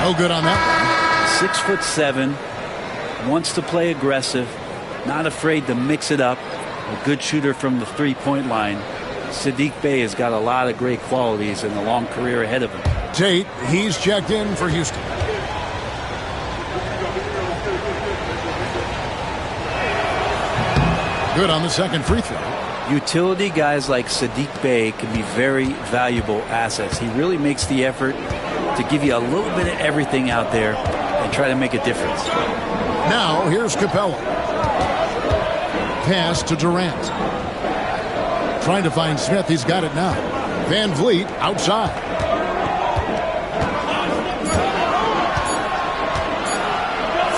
No good on that one. 6'7", wants to play aggressive, not afraid to mix it up. A good shooter from the three-point line. Saddiq Bey has got a lot of great qualities and a long career ahead of him. Tate, he's checked in for Houston. Good on the second free throw. Utility guys like Saddiq Bey can be very valuable assets. He really makes the effort to give you a little bit of everything out there and try to make a difference. Now here's Capella. Pass to Durant. Trying to find Smith. He's got it now. Van Vliet outside.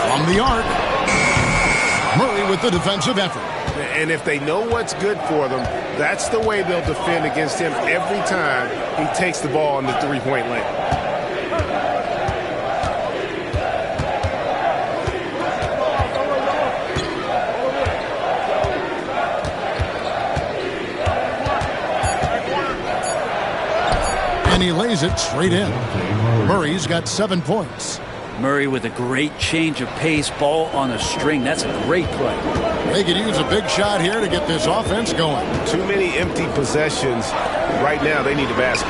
From the arc. Murray with the defensive effort. And if they know what's good for them, that's the way they'll defend against him every time he takes the ball in the three-point lane. And he lays it straight in. Murray's got 7 points. Murray with a great change of pace, ball on a string. That's a great play. They could use a big shot here to get this offense going. Too many empty possessions. Right now, they need a basket.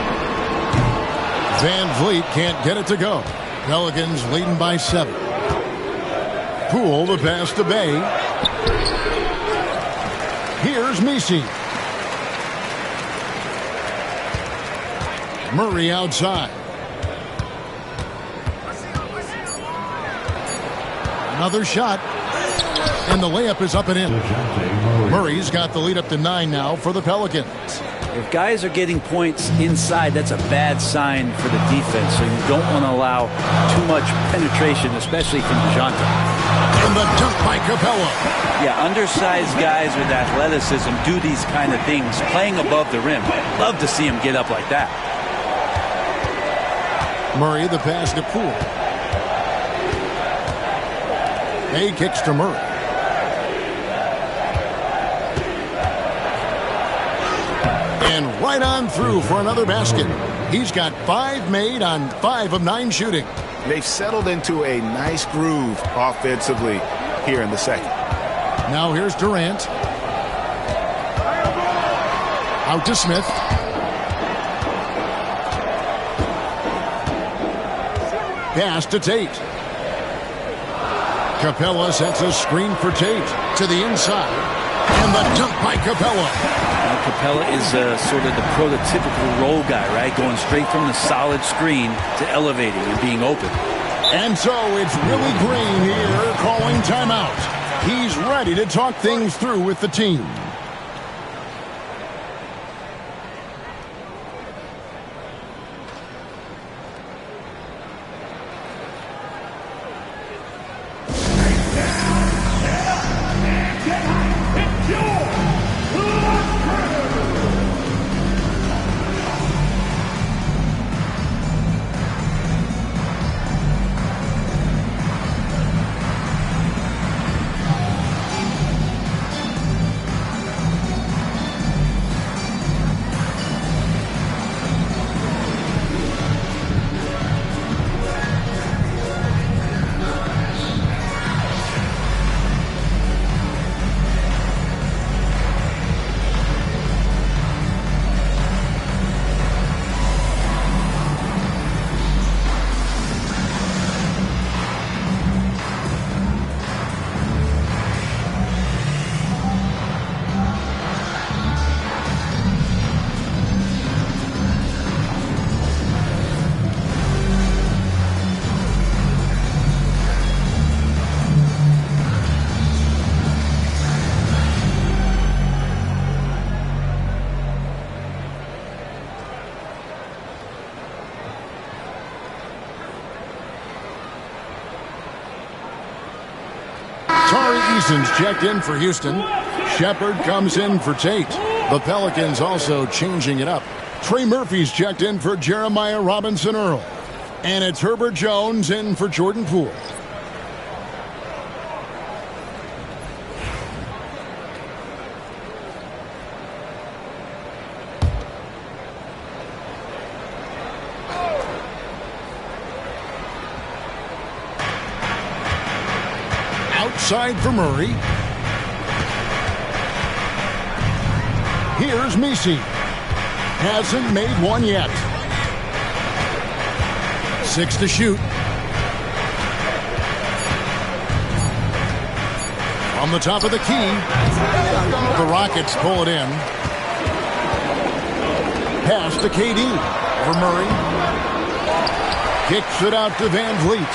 Van Vliet can't get it to go. Pelicans leading by 7. Poole the pass to Bey. Here's Messi. Murray outside. Another shot. And the layup is up and in. Murray's got the lead up to 9 now for the Pelicans. If guys are getting points inside, that's a bad sign for the defense. So you don't want to allow too much penetration, especially from DeJounte. And the dunk by Capella. Yeah, undersized guys with athleticism do these kind of things, playing above the rim. Love to see him get up like that. Murray the pass to Poole. Bey kicks to Murray. And right on through for another basket. He's got 5 made on 5 of 9 shooting. They've settled into a nice groove offensively here in the second. Now here's Durant. Out to Smith. Pass to Tate. Capella sets a screen for Tate to the inside. And the dunk by Capella. Now Capella is sort of the prototypical role guy, right? Going straight from the solid screen to elevating and being open. And so it's Willie Green here calling timeout. He's ready to talk things through with the team. Checked in for Houston. Shepard comes in for Tate. The Pelicans also changing it up. Trey Murphy's checked in for Jeremiah Robinson Earl. And it's Herbert Jones in for Jordan Poole. Outside for Murray. Here's Messi. Hasn't made one yet. 6 to shoot. On the top of the key. The Rockets pull it in. Pass to KD for Murray. Kicks it out to Van Vliet.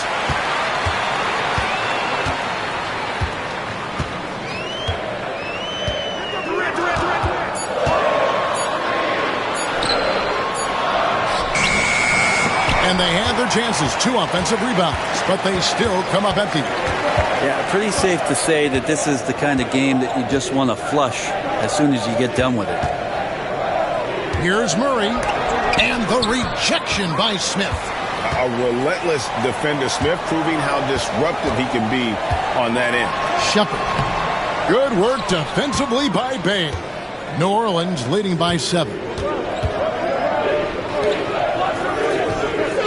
And they had their chances. 2 offensive rebounds, but they still come up empty. Yeah, pretty safe to say that this is the kind of game that you just want to flush as soon as you get done with it. Here's Murray, and the rejection by Smith. A relentless defender, Smith, proving how disruptive he can be on that end. Shepard. Good work defensively by Bay. New Orleans leading by 7.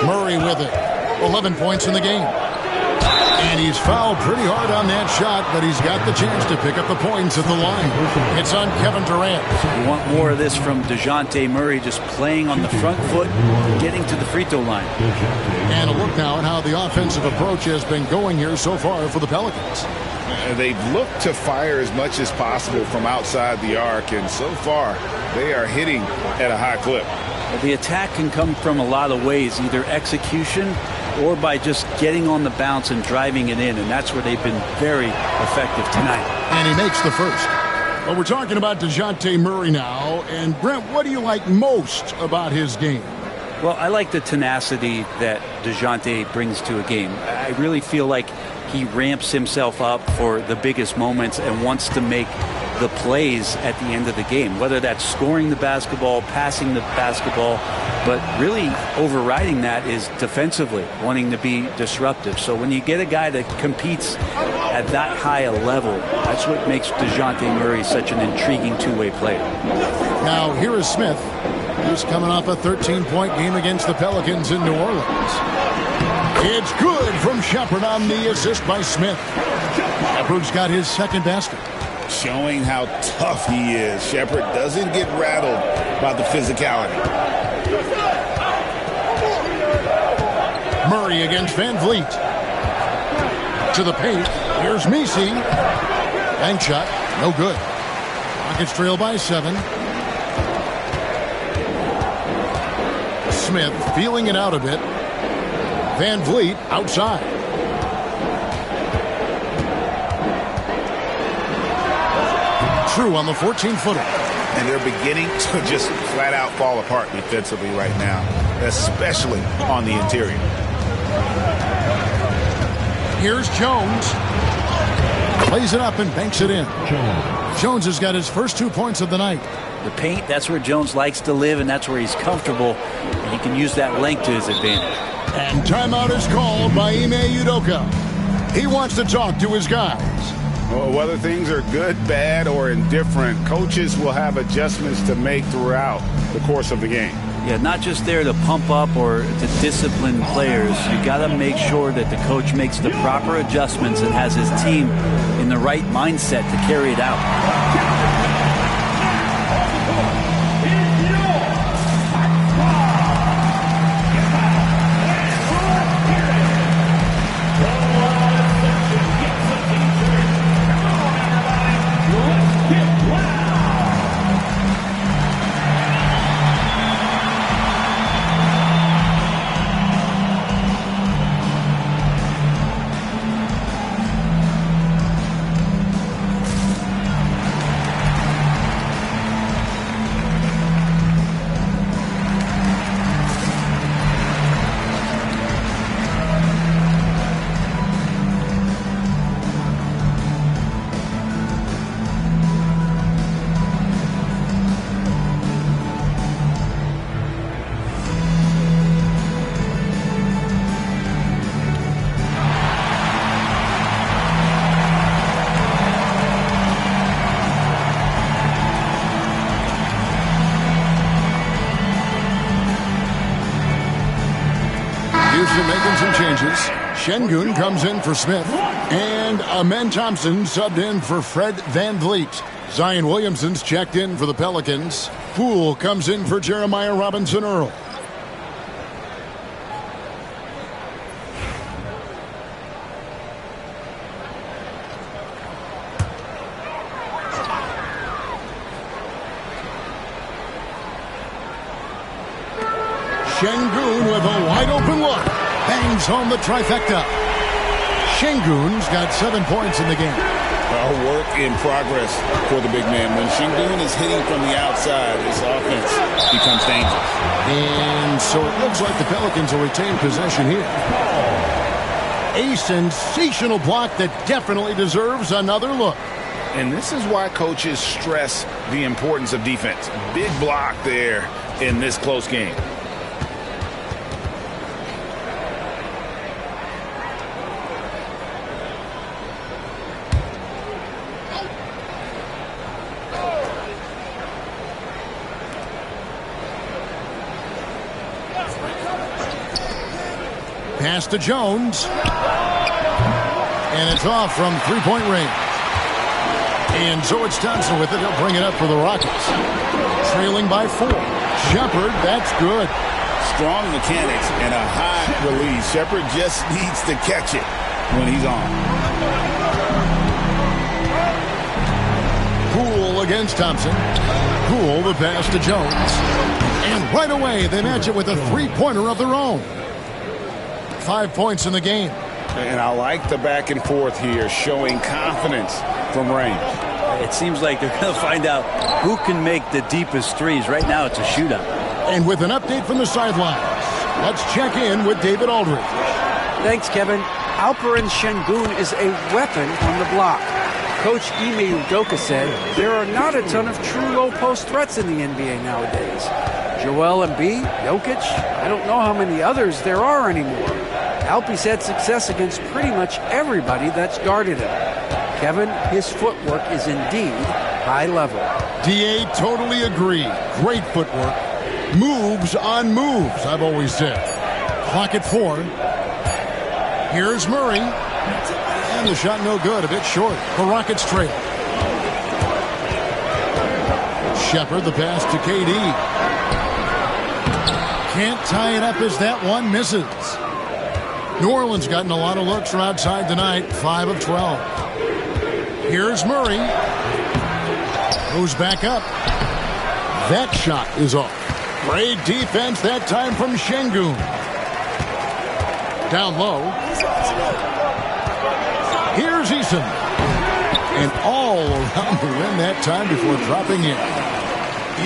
Murray with it. 11 points in the game. And he's fouled pretty hard on that shot, but he's got the chance to pick up the points at the line. It's on Kevin Durant. You want more of this from DeJounte Murray, just playing on the front foot, getting to the free throw line. And a look now at how the offensive approach has been going here so far for the Pelicans. They've looked to fire as much as possible from outside the arc, and so far they are hitting at a high clip. The attack can come from a lot of ways, either execution or by just getting on the bounce and driving it in, and that's where they've been very effective tonight. And he makes the first. Well, we're talking about DeJounte Murray now, and Brent, what do you like most about his game? Well, I like the tenacity that DeJounte brings to a game. I really feel like he ramps himself up for the biggest moments and wants to make the plays at the end of the game, whether that's scoring the basketball, passing the basketball, but really overriding that is defensively, wanting to be disruptive. So when you get a guy that competes at that high a level, that's what makes DeJounte Murray such an intriguing two-way player. Now here is Smith, who's coming off a 13-point game against the Pelicans in New Orleans. It's good from Shepard on the assist by Smith. Shepard's got his second basket. Showing how tough he is. Shepard doesn't get rattled by the physicality. Murray against Van Vliet. To the paint. Here's Messi. Bank shot. No good. Rockets trail by 7. Smith feeling it out a bit. Van Vliet outside. True on the 14-footer. And they're beginning to just flat out fall apart defensively right now, especially on the interior. Here's Jones. Plays it up and banks it in. Jones has got his first 2 points of the night. The paint, that's where Jones likes to live, and that's where he's comfortable. And he can use that length to his advantage. And timeout is called by Ime Udoka. He wants to talk to his guys. Well, whether things are good, bad, or indifferent, coaches will have adjustments to make throughout the course of the game. Yeah, not just there to pump up or to discipline players. You got to make sure that the coach makes the proper adjustments and has his team in the right mindset to carry it out. Making some changes. Şengün comes in for Smith. And Amen Thompson subbed in for Fred Van Vliet. Zion Williamson's checked in for the Pelicans. Poole comes in for Jeremiah Robinson-Earl. Şengün with a wide open look. Bangs home the trifecta. Şengün's got 7 points in the game. A work in progress for the big man. When Şengün is hitting from the outside, this offense becomes dangerous. And so it looks like the Pelicans will retain possession here. A sensational block that definitely deserves another look. And this is why coaches stress the importance of defense. Big block there in this close game. Pass to Jones. And it's off from three-point range. And so it's Thompson with it. He'll bring it up for the Rockets. Trailing by 4. Shepard, that's good. Strong mechanics and a high release. Shepard just needs to catch it when he's on. Poole against Thompson. Poole the pass to Jones. And right away they match it with a three-pointer of their own. 5 points in the game. And I like the back and forth here, showing confidence from range. It seems like they're going to find out who can make the deepest threes. Right now it's a shootout. And with an update from the sidelines, let's check in with David Aldridge. Thanks, Kevin. Alperen Şengün is a weapon on the block. Coach Ime Udoka said there are not a ton of true low-post threats in the NBA nowadays. Joel Embiid, Jokic, I don't know how many others there are anymore. Alpe's had success against pretty much everybody that's guarded him. Kevin, his footwork is indeed high level. DA, totally agree. Great footwork. Moves on moves, I've always said. Clock at 4. Here's Murray. And the shot no good, a bit short. The Rockets trail. Shepard, the pass to KD. Can't tie it up as that one misses. New Orleans gotten a lot of looks from outside tonight, 5 of 12. Here's Murray. Goes back up. That shot is off. Great defense that time from Şengün. Down low. Here's Eason. And all around the rim that time before dropping in.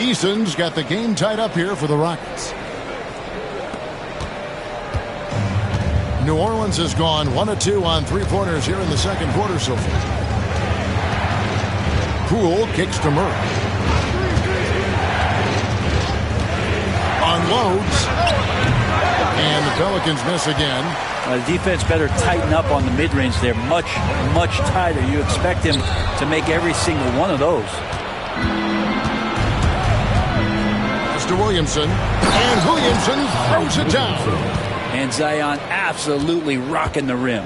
Eason's got the game tied up here for the Rockets. New Orleans has gone 1 of 2 on three-pointers here in the second quarter so far. Poole kicks to Murray. Unloads. And the Pelicans miss again. The defense better tighten up on the mid-range. They're much, much tighter. You expect him to make every single one of those. Mr. Williamson. And Williamson throws it down. And Zion absolutely rocking the rim.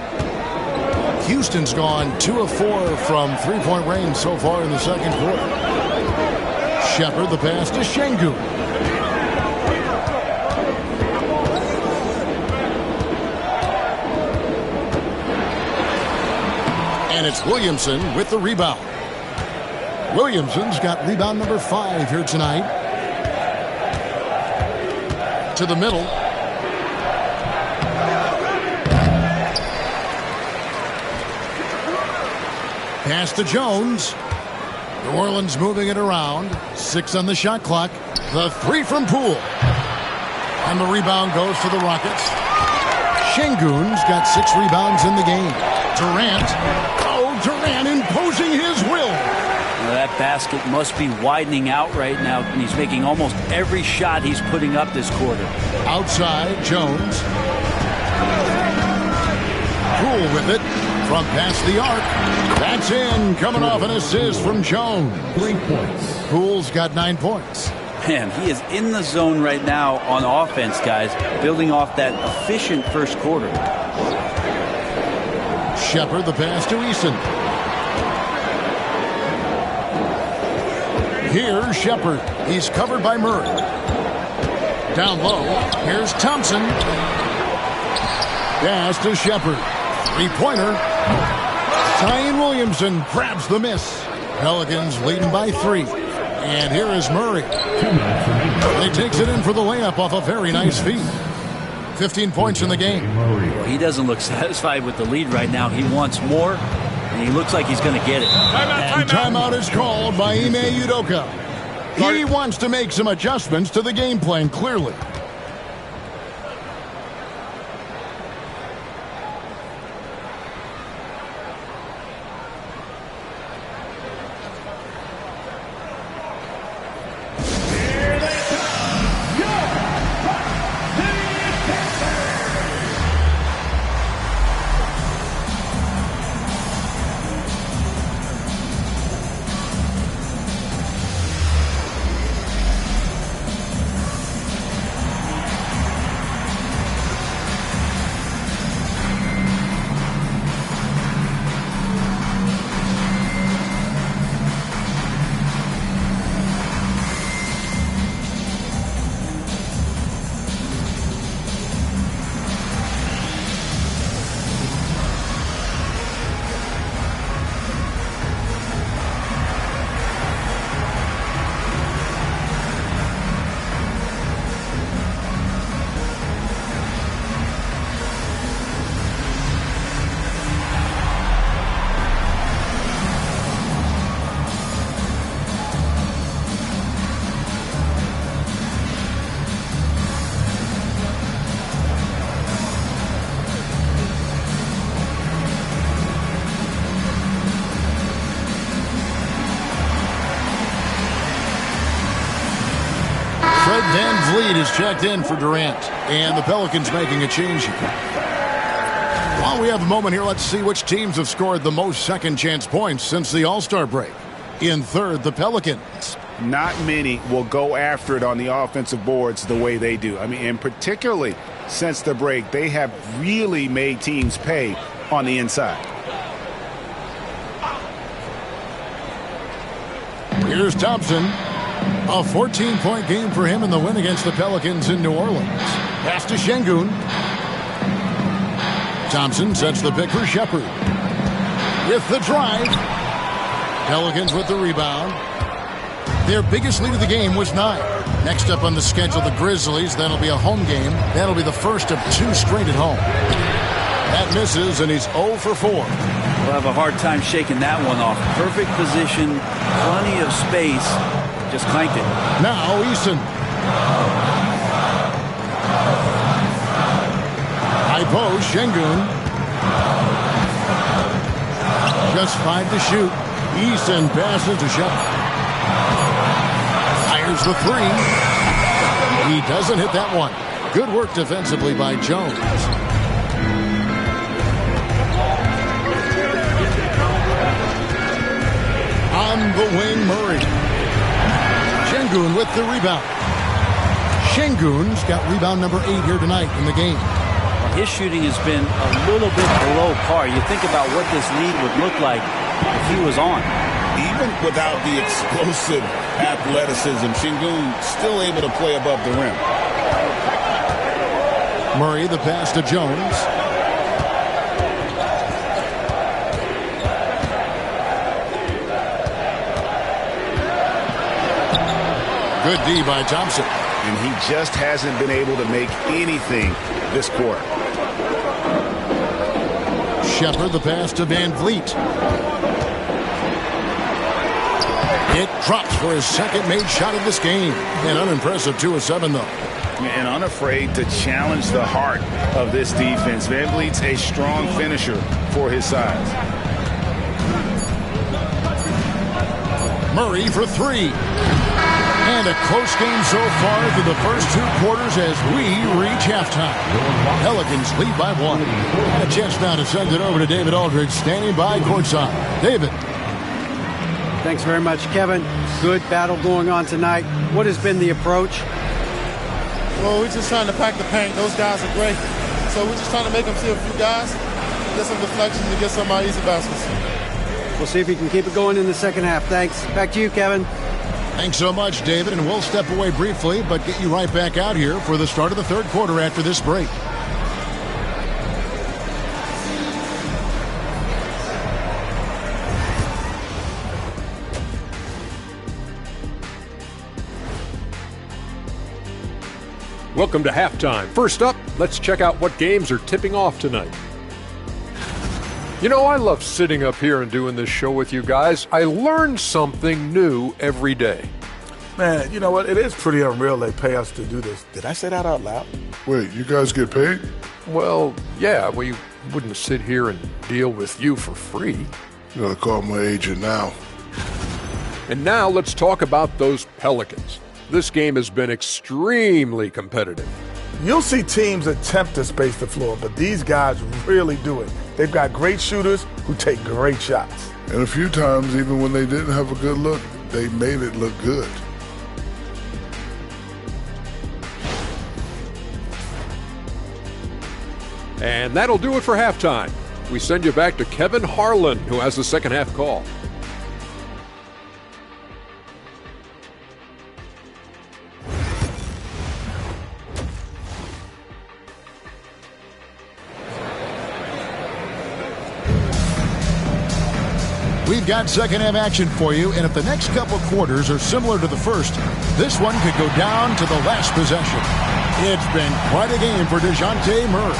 Houston's gone 2 of 4 from three-point range so far in the second quarter. Shepard, the pass to Şengün. And it's Williamson with the rebound. Williamson's got rebound number 5 here tonight. To the middle. Pass to Jones. New Orleans moving it around. 6 on the shot clock. The 3 from Poole. And the rebound goes to the Rockets. Şengün's got 6 rebounds in the game. Durant. Oh, Durant imposing his will. Well, that basket must be widening out right now, and he's making almost every shot he's putting up this quarter. Outside, Jones. Poole with it. From past the arc. That's in. Coming off an assist from Jones. 3 points. Poole's got 9 points. Man, he is in the zone right now on offense, guys, building off that efficient first quarter. Shepard, the pass to Eason. Here's Shepard. He's covered by Murray. Down low. Here's Thompson. Pass to Shepard. Three-pointer. Zion Williamson grabs the miss. Pelicans leading by 3. And here is Murray. He takes it in for the layup off a very nice feed. 15 points in the game. Well, he doesn't look satisfied with the lead right now. He wants more, and he looks like he's going to get it. And timeout is called by Ime Udoka. He wants to make some adjustments to the game plan, clearly. Embiid is checked in for Durant, and the Pelicans making a change here. While we have a moment here, let's see which teams have scored the most second-chance points since the All-Star break. In third, the Pelicans. Not many will go after it on the offensive boards the way they do. I mean, and particularly since the break, they have really made teams pay on the inside. Here's Thompson. A 14-point game for him in the win against the Pelicans in New Orleans. Pass to Şengün. Thompson sets the pick for Shepherd. With the drive. Pelicans with the rebound. Their biggest lead of the game was 9. Next up on the schedule, the Grizzlies. That'll be a home game. That'll be the first of 2 straight at home. That misses, and he's 0 for 4. We'll have a hard time shaking that one off. Perfect position, plenty of space. Just clanked it. Now Eason. High post, Şengün. Just 5 to shoot. Eason passes to Shepherd. Fires the 3. He doesn't hit that one. Good work defensively by Jones. On the wing, Murray. Şengün with the rebound. Şengün's got rebound number 8 here tonight in the game. Well, his shooting has been a little bit below par. You think about what this lead would look like if he was on. Even without the explosive athleticism, Şengün still able to play above the rim. Murray, the pass to Jones. Good D by Thompson. And he just hasn't been able to make anything this quarter. Shepherd, the pass to Van Vliet. It drops for his second made shot of this game. An unimpressive 2 of 7, though. And unafraid to challenge the heart of this defense. Van Vliet's a strong finisher for his size. Murray for 3. And a close game so far through the first 2 quarters as we reach halftime. Pelicans lead by 1. And a chance now to send it over to David Aldridge, standing by courtside. David. Thanks very much, Kevin. Good battle going on tonight. What has been the approach? Well, we're just trying to pack the paint. Those guys are great. So we're just trying to make them see a few guys, get some deflections, and get some easy baskets. We'll see if he can keep it going in the second half. Thanks. Back to you, Kevin. Thanks so much, David, and we'll step away briefly, but get you right back out here for the start of the third quarter after this break. Welcome to halftime. First up, let's check out what games are tipping off tonight. You know, I love sitting up here and doing this show with you guys. I learn something new every day. Man, you know what? It is pretty unreal they pay us to do this. Did I say that out loud? Wait, you guys get paid? Well, yeah, we wouldn't sit here and deal with you for free. You gotta call my agent now. And now let's talk about those Pelicans. This game has been extremely competitive. You'll see teams attempt to space the floor, but these guys really do it. They've got great shooters who take great shots. And a few times, even when they didn't have a good look, they made it look good. And that'll do it for halftime. We send you back to Kevin Harlan, who has the second half call. We've got second half action for you, and if the next couple quarters are similar to the first, this one could go down to the last possession. It's been quite a game for DeJounte Murray.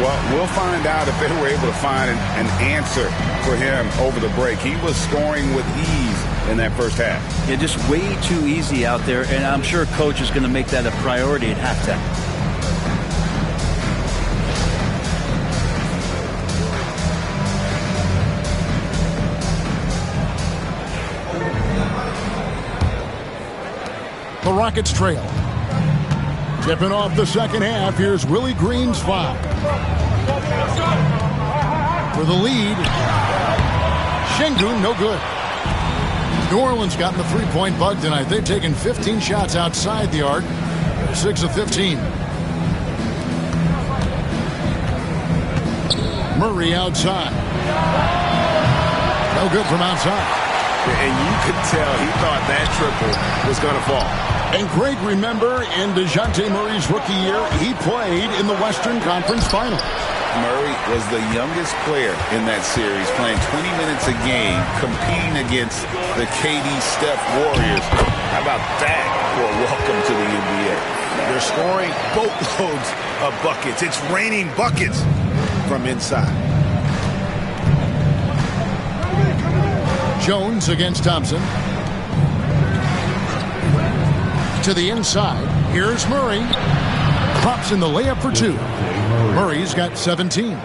Well, we'll find out if they were able to find an answer for him over the break. He was scoring with ease in that first half. Yeah, just way too easy out there, and I'm sure Coach is going to make that a priority at halftime. The Rockets trail. Tipping off the second half, here's Willie Green's foul. For the lead, Şengün, no good. New Orleans got in the three-point bug tonight. They've taken 15 shots outside the arc. 6 of 15. Murray outside. No good from outside. And you could tell he thought that triple was going to fall. And Greg, remember, in DeJounte Murray's rookie year, he played in the Western Conference Finals. Murray was the youngest player in that series, playing 20 minutes a game, competing against the KD Steph Warriors. How about that for a welcome to the NBA? They're scoring boatloads of buckets. It's raining buckets from inside. Jones against Thompson. To the inside. Here's Murray. Pops in the layup for 2. Murray's got 17.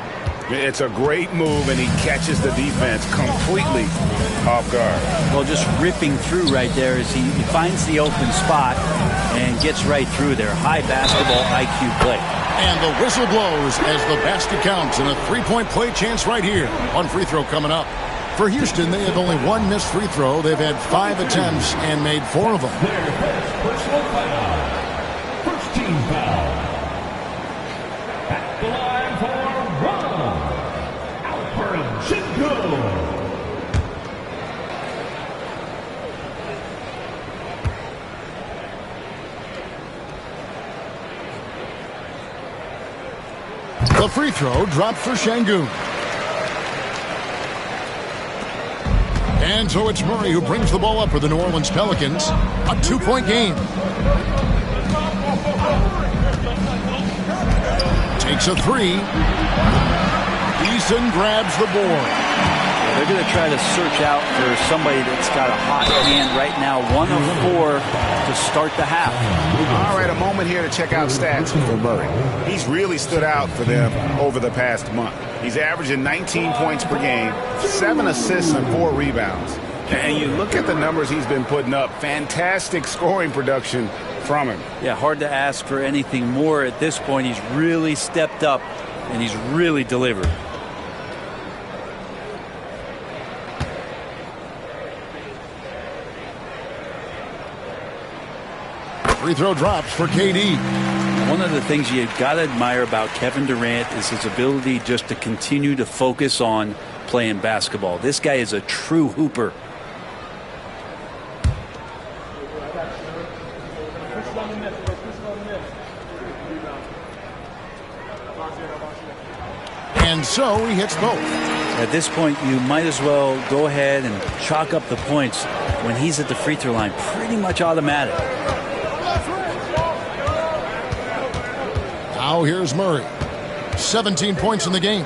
It's a great move, and he catches the defense completely off guard. Well, just ripping through right there as he finds the open spot and gets right through there. High basketball IQ play. And the whistle blows as the basket counts, and a three-point play chance right here. One free throw coming up. For Houston, they have only one missed free throw. They've had 5 attempts and made 4 of them. Personal foul. First team foul. At the line for one. Alperen Şengün. The free throw dropped for Şengün. And so it's Murray who brings the ball up for the New Orleans Pelicans. A 2-point game. Takes a 3. Eason grabs the board. They're going to try to search out for somebody that's got a hot hand right now. 1 of 4 to start the half. All right, a moment here to check out stats for Murray. He's really stood out for them over the past month. He's averaging 19 points per game, 7 assists and 4 rebounds. And you look at the numbers he's been putting up, fantastic scoring production from him. Yeah, hard to ask for anything more at this point. He's really stepped up, and he's really delivered. Free throw drops for KD. One of the things you've got to admire about Kevin Durant is his ability just to continue to focus on playing basketball. This guy is a true hooper. And so he hits both. At this point, you might as well go ahead and chalk up the points when he's at the free throw line. Pretty much automatic. Now here's Murray. 17 points in the game.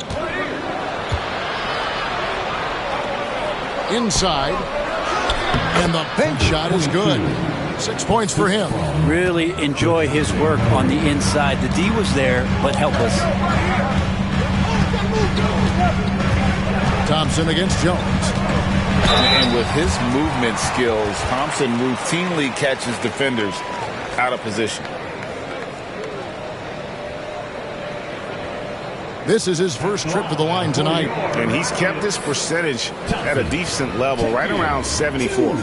Inside. And the bank shot is good. 6 points for him. Really enjoy his work on the inside. The D was there, but helpless. Thompson against Jones. And with his movement skills, Thompson routinely catches defenders out of position. This is his first trip to the line tonight. And he's kept this percentage at a decent level, right around 74.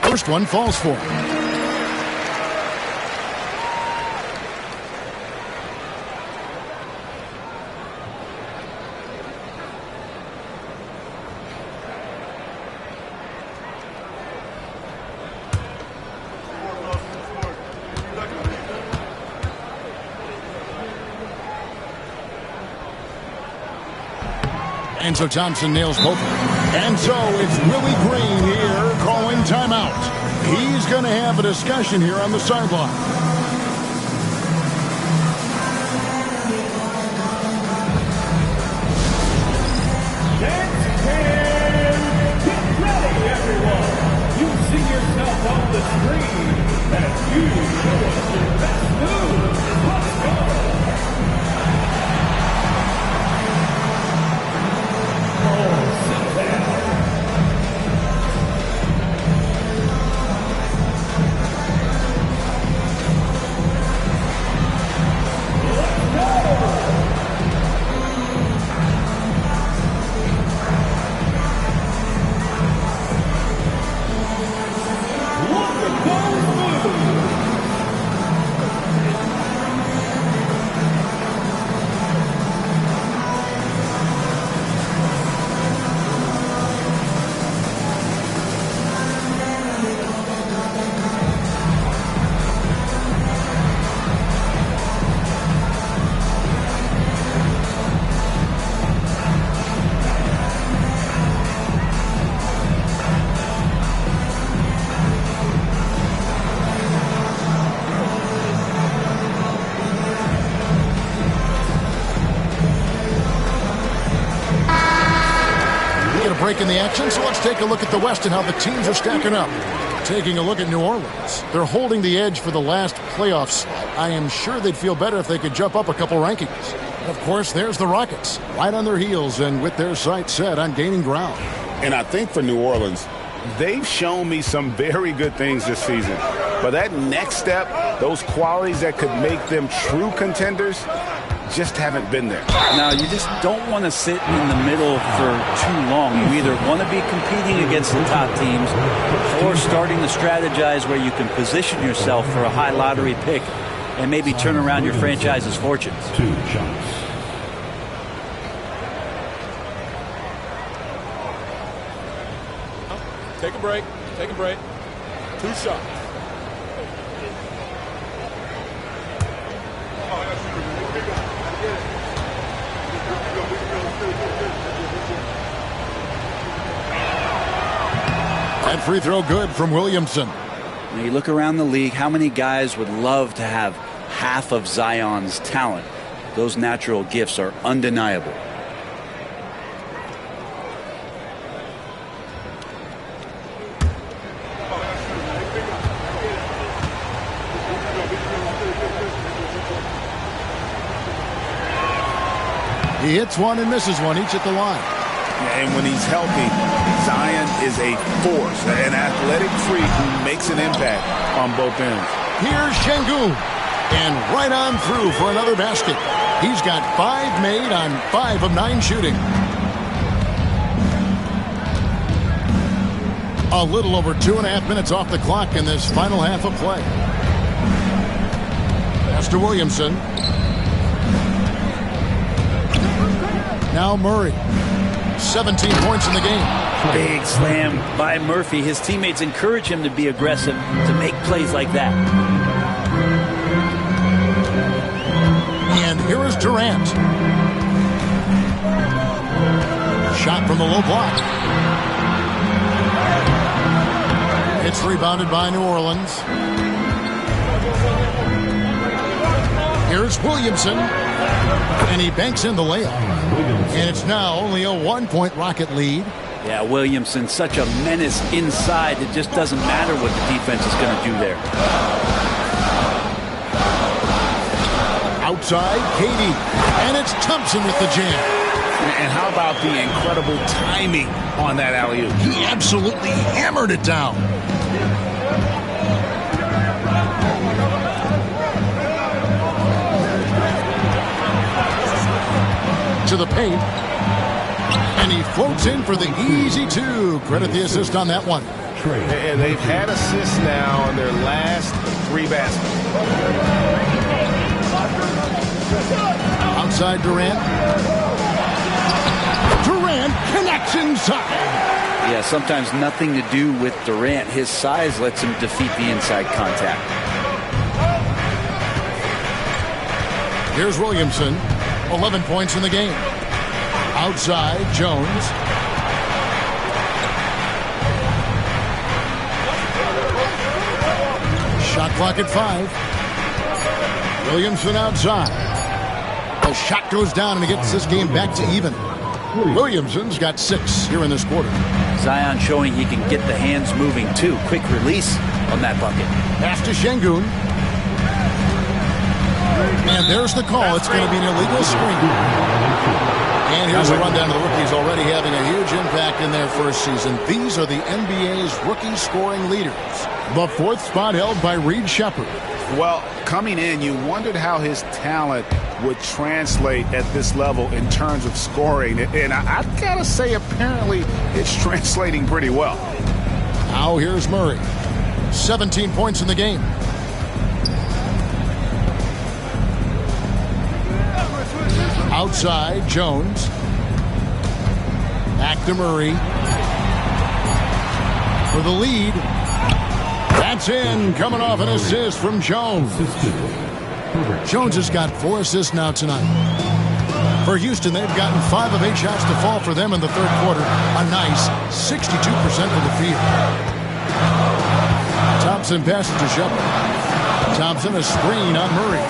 First one falls for him. And so Thompson nails both of them. And so it's Willie Green here calling timeout. He's going to have a discussion here on the sideline. Get ready screen as you show us your best moves. Let's go. Oh, sit down. Break in the action, so let's take a look at the West and how the teams are stacking up. Taking a look at New Orleans. They're holding the edge for the last playoff slot. I am sure they'd feel better if they could jump up a couple rankings. And of course, there's the Rockets, right on their heels and with their sights set on gaining ground. And I think for New Orleans, they've shown me some very good things this season. But that next step, those qualities that could make them true contenders, just haven't been there. Now, you just don't want to sit in the middle for too long. You either want to be competing against the top teams or starting to strategize where you can position yourself for a high lottery pick and maybe turn around your franchise's fortunes. 2 shots. Take a break. Take a break. 2 shots. That free throw good from Williamson. When you look around the league, how many guys would love to have half of Zion's talent? Those natural gifts are undeniable. He hits one and misses one, each at the line. And when he's healthy, Zion is a force, an athletic freak who makes an impact on both ends. Here's Şengün, and right on through for another basket. He's got 5 made on 5 of 9 shooting. A little over 2.5 minutes off the clock in this final half of play. Pass to Williamson. Now Murray. 17 points in the game. Big slam by Murphy. His teammates encourage him to be aggressive, to make plays like that. And here is Durant. Shot from the low block. It's rebounded by New Orleans. Here's Williamson. And he banks in the layup. And it's now only a 1-point Rocket lead. Yeah, Williamson, such a menace inside. It just doesn't matter what the defense is going to do there. Outside, Katie. And it's Thompson with the jam. And how about the incredible timing on that alley-oop? He absolutely hammered it down. To the paint. And he floats in for the easy 2. Credit the assist on that one. And they've had assists now on their last 3 baskets. Outside Durant. Durant connects inside. Yeah, sometimes nothing to do with Durant. His size lets him defeat the inside contact. Here's Williamson. 11 points in the game. Outside, Jones. Shot clock at 5. Williamson outside. The shot goes down and he gets this game back to even. Williamson's got 6 here in this quarter. Zion showing he can get the hands moving too. Quick release on that bucket. Pass to Şengün. And there's the call. It's going to be an illegal screen. And here's a rundown of the rookies already having a huge impact in their first season. These are the NBA's rookie scoring leaders. The fourth spot held by Reed Sheppard. Well, coming in, you wondered how his talent would translate at this level in terms of scoring. And I've got to say, apparently, it's translating pretty well. Now here's Murray. 17 points in the game. Outside, Jones. Back to Murray. For the lead. That's in, coming off an assist from Jones. Jones has got 4 assists now tonight. For Houston, they've gotten 5 of 8 shots to fall for them in the third quarter. A nice 62% from the field. Thompson passes to Sheppard. Thompson a screen on Murray.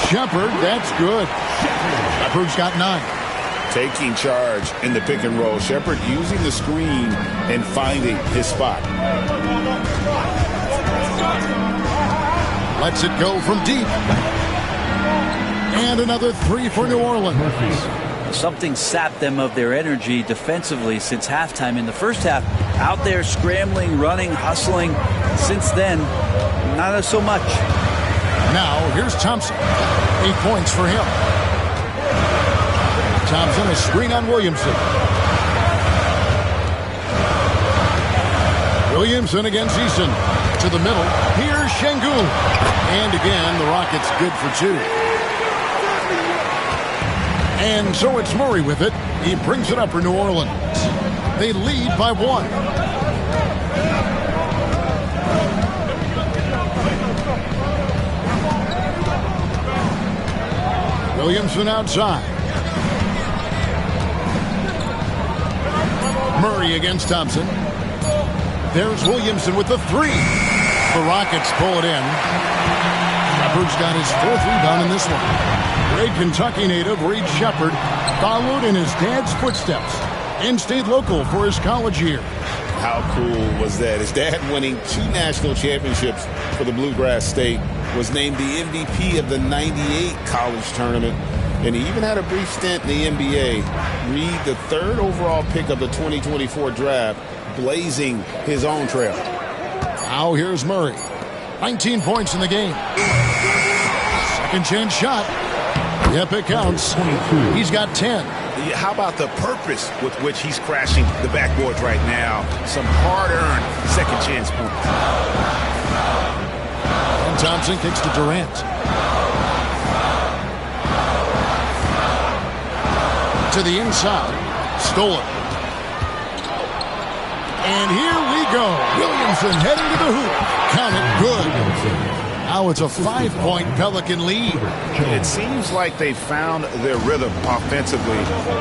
Sheppard, that's good. Sheppard's got 9. Taking charge in the pick and roll. Sheppard using the screen and finding his spot. Lets it go from deep. And another 3 for New Orleans. Something sapped them of their energy defensively since halftime. In the first half, out there scrambling, running, hustling. Since then, not so much. Now, here's Thompson. 8 points for him. Thompson, a screen on Williamson. Williamson against Eason. To the middle. Here's Şengün. And again, the Rockets good for 2. And so it's Murray with it. He brings it up for New Orleans. They lead by 1. Williamson outside. Murray against Thompson. There's Williamson with the 3. The Rockets pull it in. Sheppard's got his 4th rebound in this one. Great Kentucky native Reed Sheppard followed in his dad's footsteps and stayed local for his college year. How cool was that? His dad winning 2 national championships for the Bluegrass State, was named the MVP of the '98 college tournament, and he even had a brief stint in the NBA. Reed, the 3rd overall pick of the 2024 draft, blazing his own trail. Now here's Murray. 19 points in the game. Second chance shot. Yep, it counts. He's got 10. How about the purpose with which he's crashing the backboards right now? Some hard-earned second chance points. And Thompson kicks to Durant. To the inside. Stolen. And here we go. Williamson heading to the hoop. Count it good. Now it's a 5-point Pelican lead. It seems like they found their rhythm offensively,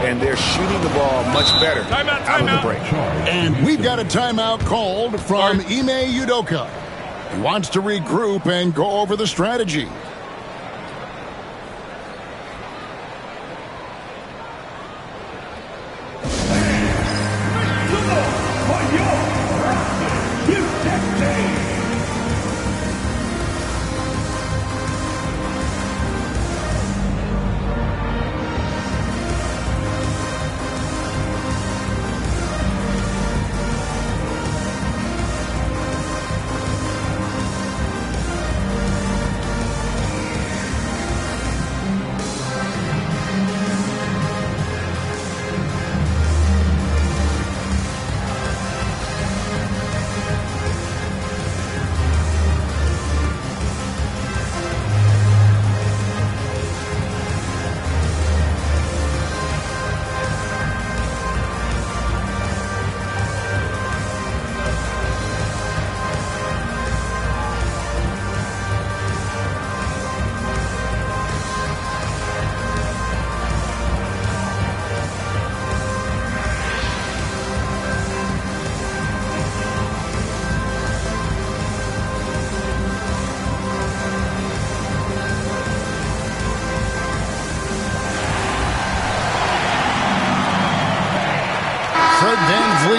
and they're shooting the ball much better out of the break. And we've got a timeout called from Ime Udoka. He wants to regroup and go over the strategy.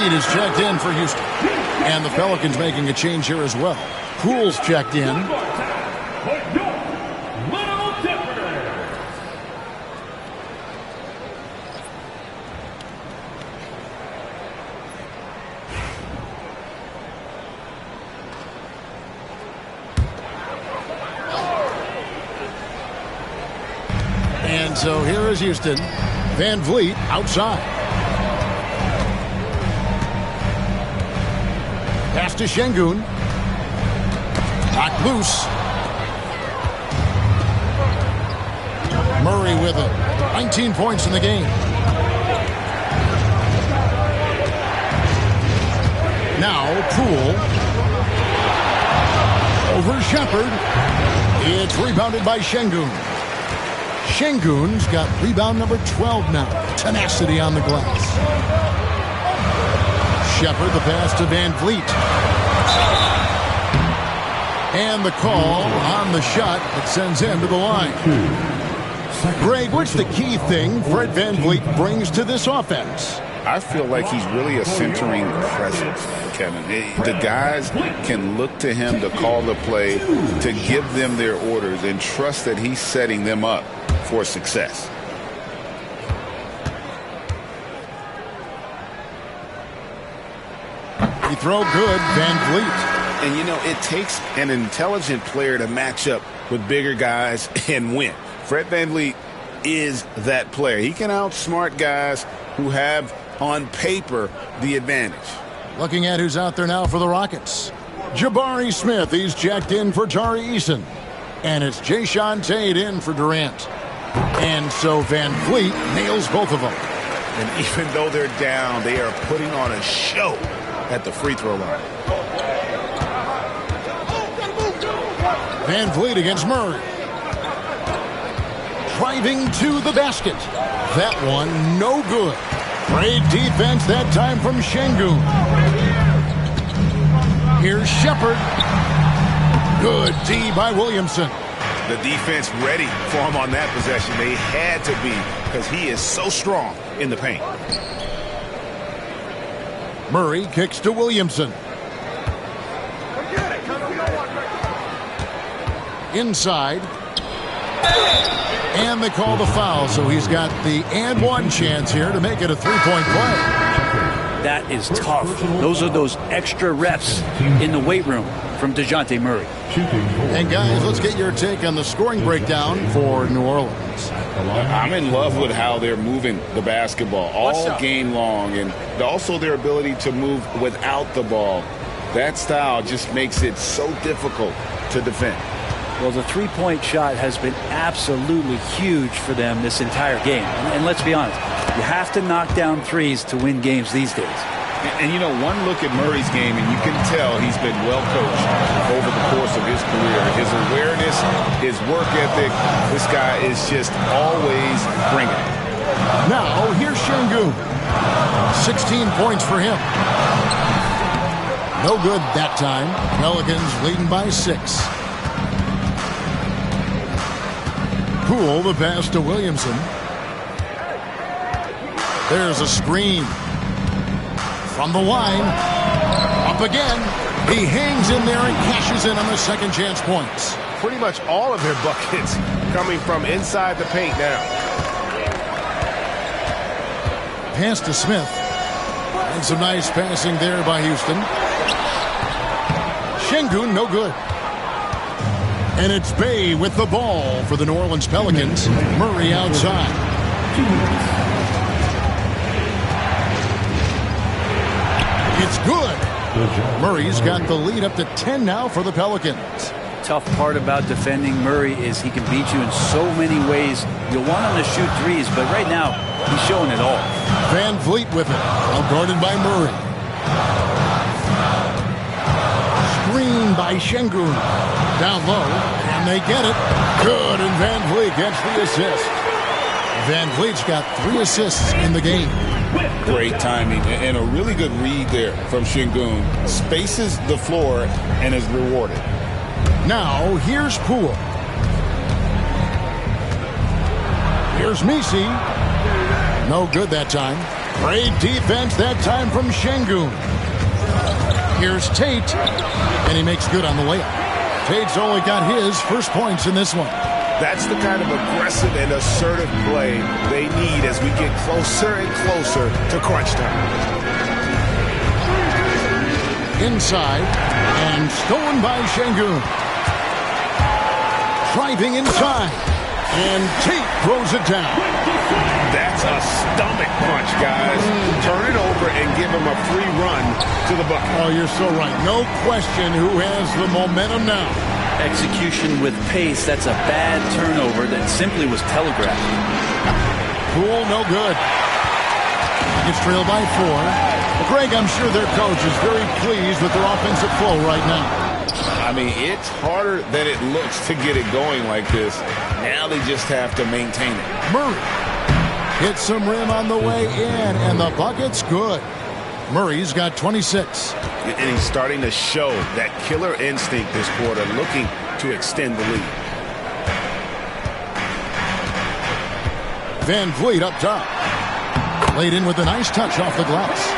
Vliet is checked in for Houston. And the Pelicans making a change here as well. Poole's checked in. And so here is Houston. Van Vliet outside. Pass to Şengün. Knocked loose. Murray with it. 19 points in the game. Now Poole. Over Shepherd. It's rebounded by Şengün. Şengün's got rebound number 12 now. Tenacity on the glass. Shepherd, the pass to Van Vliet. And the call on the shot that sends him to the line. Greg, what's the key thing Fred Van Vliet brings to this offense? I feel like he's really a centering presence, Kevin. The guys can look to him to call the play, to give them their orders, and trust that he's setting them up for success. He throw good, Van Vliet. And, you know, it takes an intelligent player to match up with bigger guys and win. Fred Van Vliet is that player. He can outsmart guys who have, on paper, the advantage. Looking at who's out there now for the Rockets. Jabari Smith, he's checked in for Tari Eason. And it's Jayshawn Tate in for Durant. And so Van Vliet nails both of them. And even though they're down, they are putting on a show at the free throw line. Van Vliet against Murray. Driving to the basket. That one no good. Great defense that time from Şengün. Here's Shepherd. Good D by Williamson. The defense ready for him on that possession. They had to be, because he is so strong in the paint. Murray kicks to Williamson. Inside. And they call the foul, so he's got the and one chance here to make it a three-point play. That is tough. Those are those extra reps in the weight room from DeJounte Murray. And guys, let's get your take on the scoring breakdown for New Orleans. I'm in love with how they're moving the basketball all game long, and also their ability to move without the ball. That style just makes it so difficult to defend. Well, the three-point shot has been absolutely huge for them this entire game. And let's be honest, you have to knock down threes to win games these days. And you know, one look at Murray's game, and you can tell he's been well coached over the course of his career. His awareness, his work ethic, this guy is just always bringing it. Now, here's Şengün. 16 points for him. No good that time. Pelicans leading by 6. Poole, the pass to Williamson. There's a screen. From the line. Up again. He hangs in there and cashes in on the second chance points. Pretty much all of their buckets coming from inside the paint now. Pass to Smith. And some nice passing there by Houston. Şengün, no good. And it's Bay with the ball for the New Orleans Pelicans. Murray outside. It's good. Murray's got the lead up to 10 now for the Pelicans. Tough part about defending Murray is he can beat you in so many ways. You'll want him to shoot threes, but right now, he's showing it all. Van Vliet with it. Well guarded by Murray. Screen by Şengün. Down low, and they get it. Good, and Van Vliet gets the assist. Van Vliet's got 3 assists in the game. Great timing and a really good read there from Şengün. Spaces the floor and is rewarded. Now, here's Poole. Here's Messi. No good that time. Great defense that time from Şengün. Here's Tate, and he makes good on the layup. Tate's only got his first points in this one. That's the kind of aggressive and assertive play they need as we get closer and closer to crunch time. Inside, and stolen by Şengün. Driving inside, and Tate throws it down. That's a stomach punch, guys. Turn it over and give him a free run to the bucket. Oh, you're so right. No question who has the momentum now. Execution with pace, that's a bad turnover that simply was telegraphed. Poole, no good. It's trailed by 4. Greg, I'm sure their coach is very pleased with their offensive flow right now. I mean, it's harder than it looks to get it going like this. Now they just have to maintain it. Murray hits some rim on the way in, and the bucket's good. Murray's got 26. And he's starting to show that killer instinct this quarter, looking to extend the lead. Van Vliet up top. Laid in with a nice touch off the glass.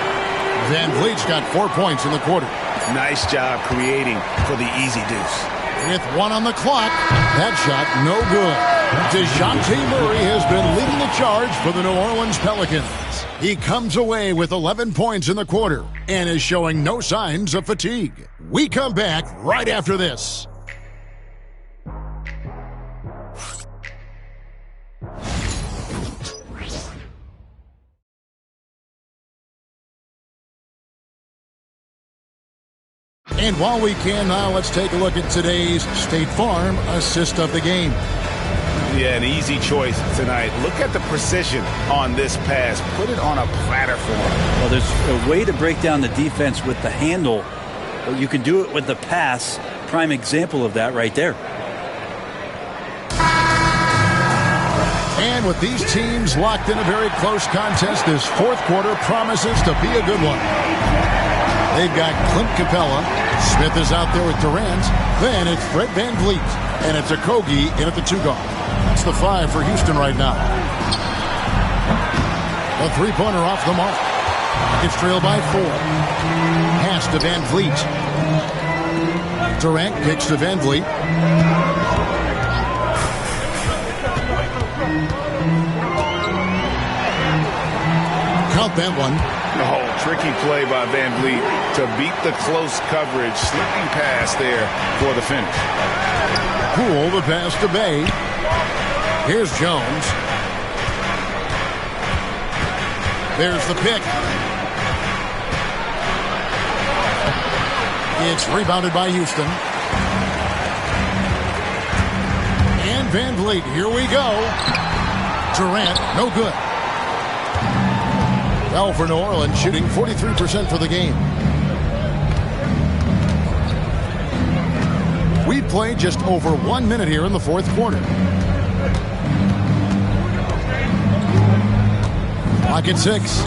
Van Vliet's got 4 points in the quarter. Nice job creating for the easy deuce. With 1 on the clock, that shot no good. DeJounte Murray has been leading the charge for the New Orleans Pelicans. He comes away with 11 points in the quarter and is showing no signs of fatigue. We come back right after this. And while we can now, let's take a look at today's State Farm assist of the game. Yeah, an easy choice tonight. Look at the precision on this pass. Put it on a platter for him. Well, there's a way to break down the defense with the handle. But you can do it with the pass. Prime example of that right there. And with these teams locked in a very close contest, this fourth quarter promises to be a good one. They've got Clint Capella. Smith is out there with Durant. Then it's Fred Van Vliet. And it's Okogie in at the 2-guard. That's the 5 for Houston right now. A three-pointer off the mark. It's trailed by 4. Pass to Van Vliet. Durant kicks to Van Vliet. Count that one. Oh, tricky play by Van Vliet to beat the close coverage. Slipping pass there for the finish. Poole the pass to Bay. Here's Jones. There's the pick. It's rebounded by Houston. And Van Vliet, here we go. Durant, no good. Well, for New Orleans, shooting 43% for the game. We played just over 1 minute here in the fourth quarter. Clock at 6.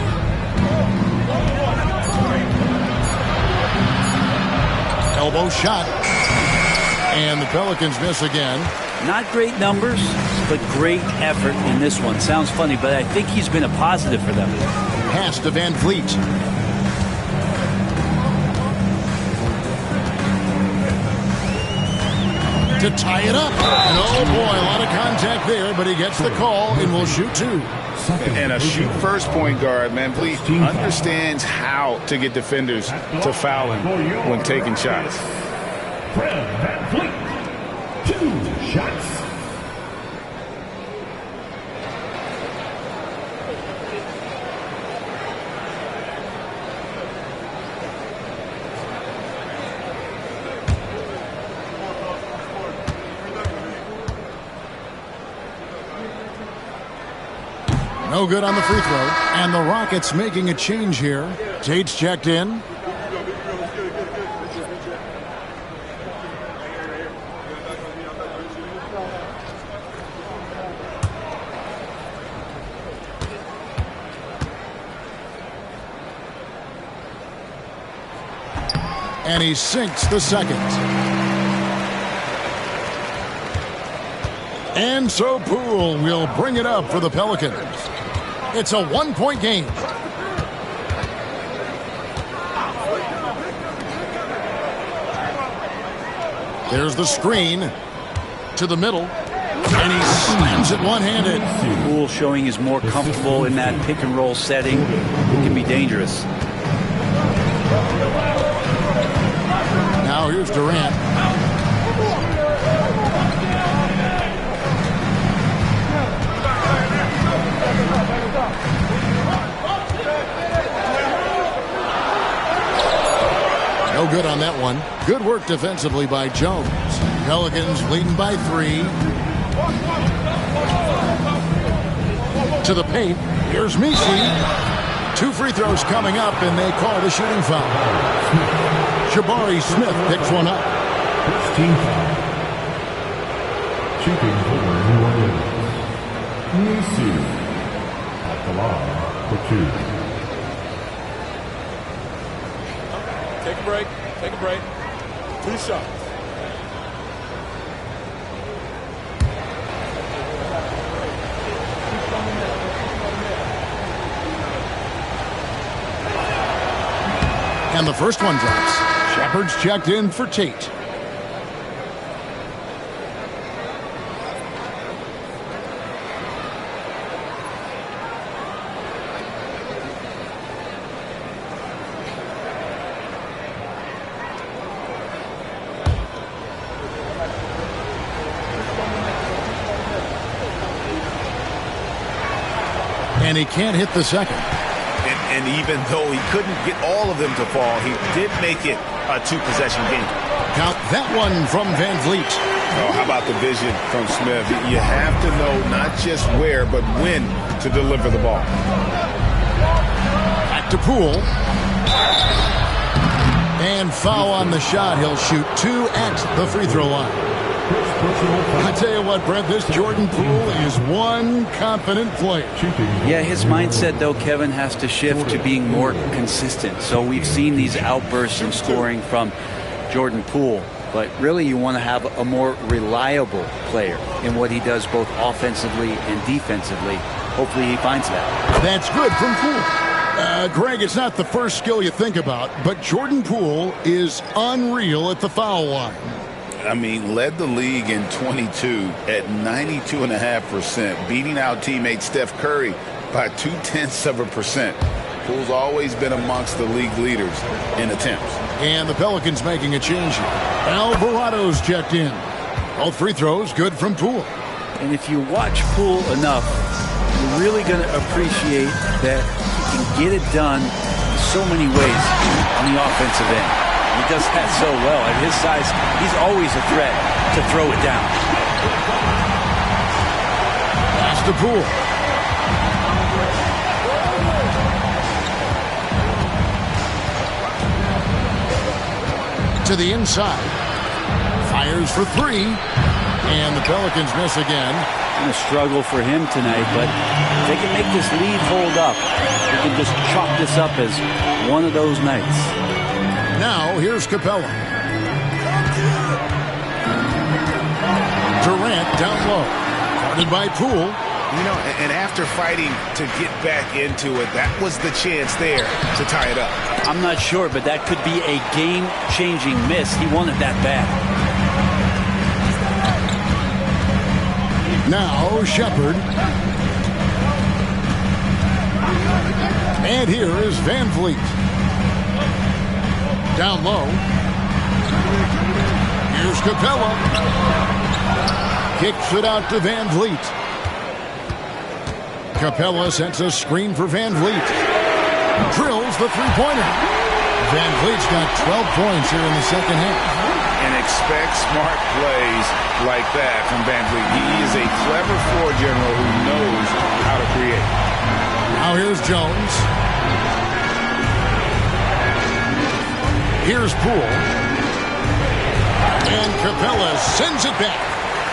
Elbow shot. And the Pelicans miss again. Not great numbers, but great effort in this one. Sounds funny, but I think he's been a positive for them. Pass to Van Vliet. To tie it up. And oh boy, a lot of contact there, but he gets the call and will shoot 2. And a shoot first point guard, Van Vliet, understands how to get defenders to foul him when taking shots. Fred Van Vliet, 2 shots. No good on the free throw. And the Rockets making a change here. Tate's checked in. And he sinks the second. And so Poole will bring it up for the Pelicans. It's a 1-point game. There's the screen to the middle, and he slams it one-handed. Poole showing he's more comfortable in that pick-and-roll setting. It can be dangerous. Now here's Durant. No good on that one. Good work defensively by Jones. Pelicans leading by 3. To the paint. Here's Misi. 2 free throws coming up, and they call the shooting foul. Jabari Smith picks one up. First team foul. Shooting for New Orleans. Misi at the line for 2. Take a break. Take a break. 2 shots. And the first one drops. Shepard's checked in for Tate. And he can't hit the second. And even though he couldn't get all of them to fall, he did make it a 2-possession game. Count that one from Van Vliet. Oh, how about the vision from Smith? You have to know not just where, but when to deliver the ball. Back to Poole. And foul on the shot. He'll shoot 2 at the free throw line. I tell you what, Brent, this Jordan Poole is one confident player. Yeah, his mindset, though, Kevin, has to shift to being more consistent. So we've seen these outbursts in scoring from Jordan Poole. But really, you want to have a more reliable player in what he does both offensively and defensively. Hopefully he finds that. That's good from Poole. Greg, it's not the first skill you think about, but Jordan Poole is unreal at the foul line. I mean, led the league in 22 at 92.5%, beating out teammate Steph Curry by 0.2%. Poole's always been amongst the league leaders in attempts. And the Pelicans making a change here. Alvarado's checked in. Both free throws good from Poole. And if you watch Poole enough, you're really going to appreciate that he can get it done so many ways on the offensive end. He does that so well. At his size, he's always a threat to throw it down. Pass to Poole. To the inside. Fires for 3. And the Pelicans miss again. It's going to struggle for him tonight, but if they can make this lead hold up, they can just chalk this up as one of those nights. Now, here's Capella. Durant down low. Guarded by Poole. You know, and after fighting to get back into it, that was the chance there to tie it up. I'm not sure, but that could be a game-changing miss. He wanted that bad. Now, Shepard. And here is Van Vliet. Down low. Here's Capella. Kicks it out to Van Vliet. Capella sends a screen for Van Vliet. Drills the three-pointer. Van Vliet's got 12 points here in the second half. And expect smart plays like that from Van Vliet. He is a clever floor general who knows how to create. Now here's Jones. Here's Poole. And Capella sends it back.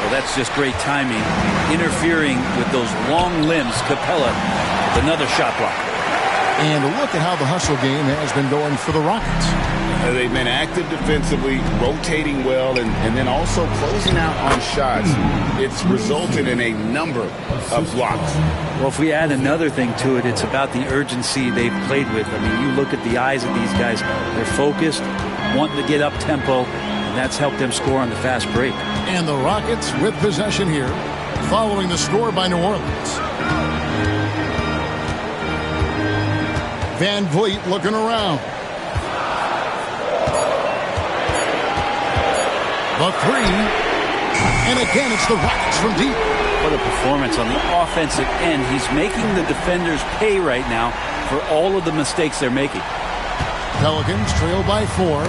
Well, that's just great timing. Interfering with those long limbs. Capella with another shot block. And look at how the hustle game has been going for the Rockets. They've been active defensively, rotating well, and then also closing out on shots. It's resulted in a number of blocks. Well, if we add another thing to it, it's about the urgency they've played with. I mean, you look at the eyes of these guys. They're focused, wanting to get up tempo. and that's helped them score on the fast break. And the Rockets with possession here, following the score by New Orleans. Van Vliet looking around. The three. And again, it's the Rockets from deep. What a performance on the offensive end. He's making the defenders pay right now for all of the mistakes they're making. Pelicans trail by 4.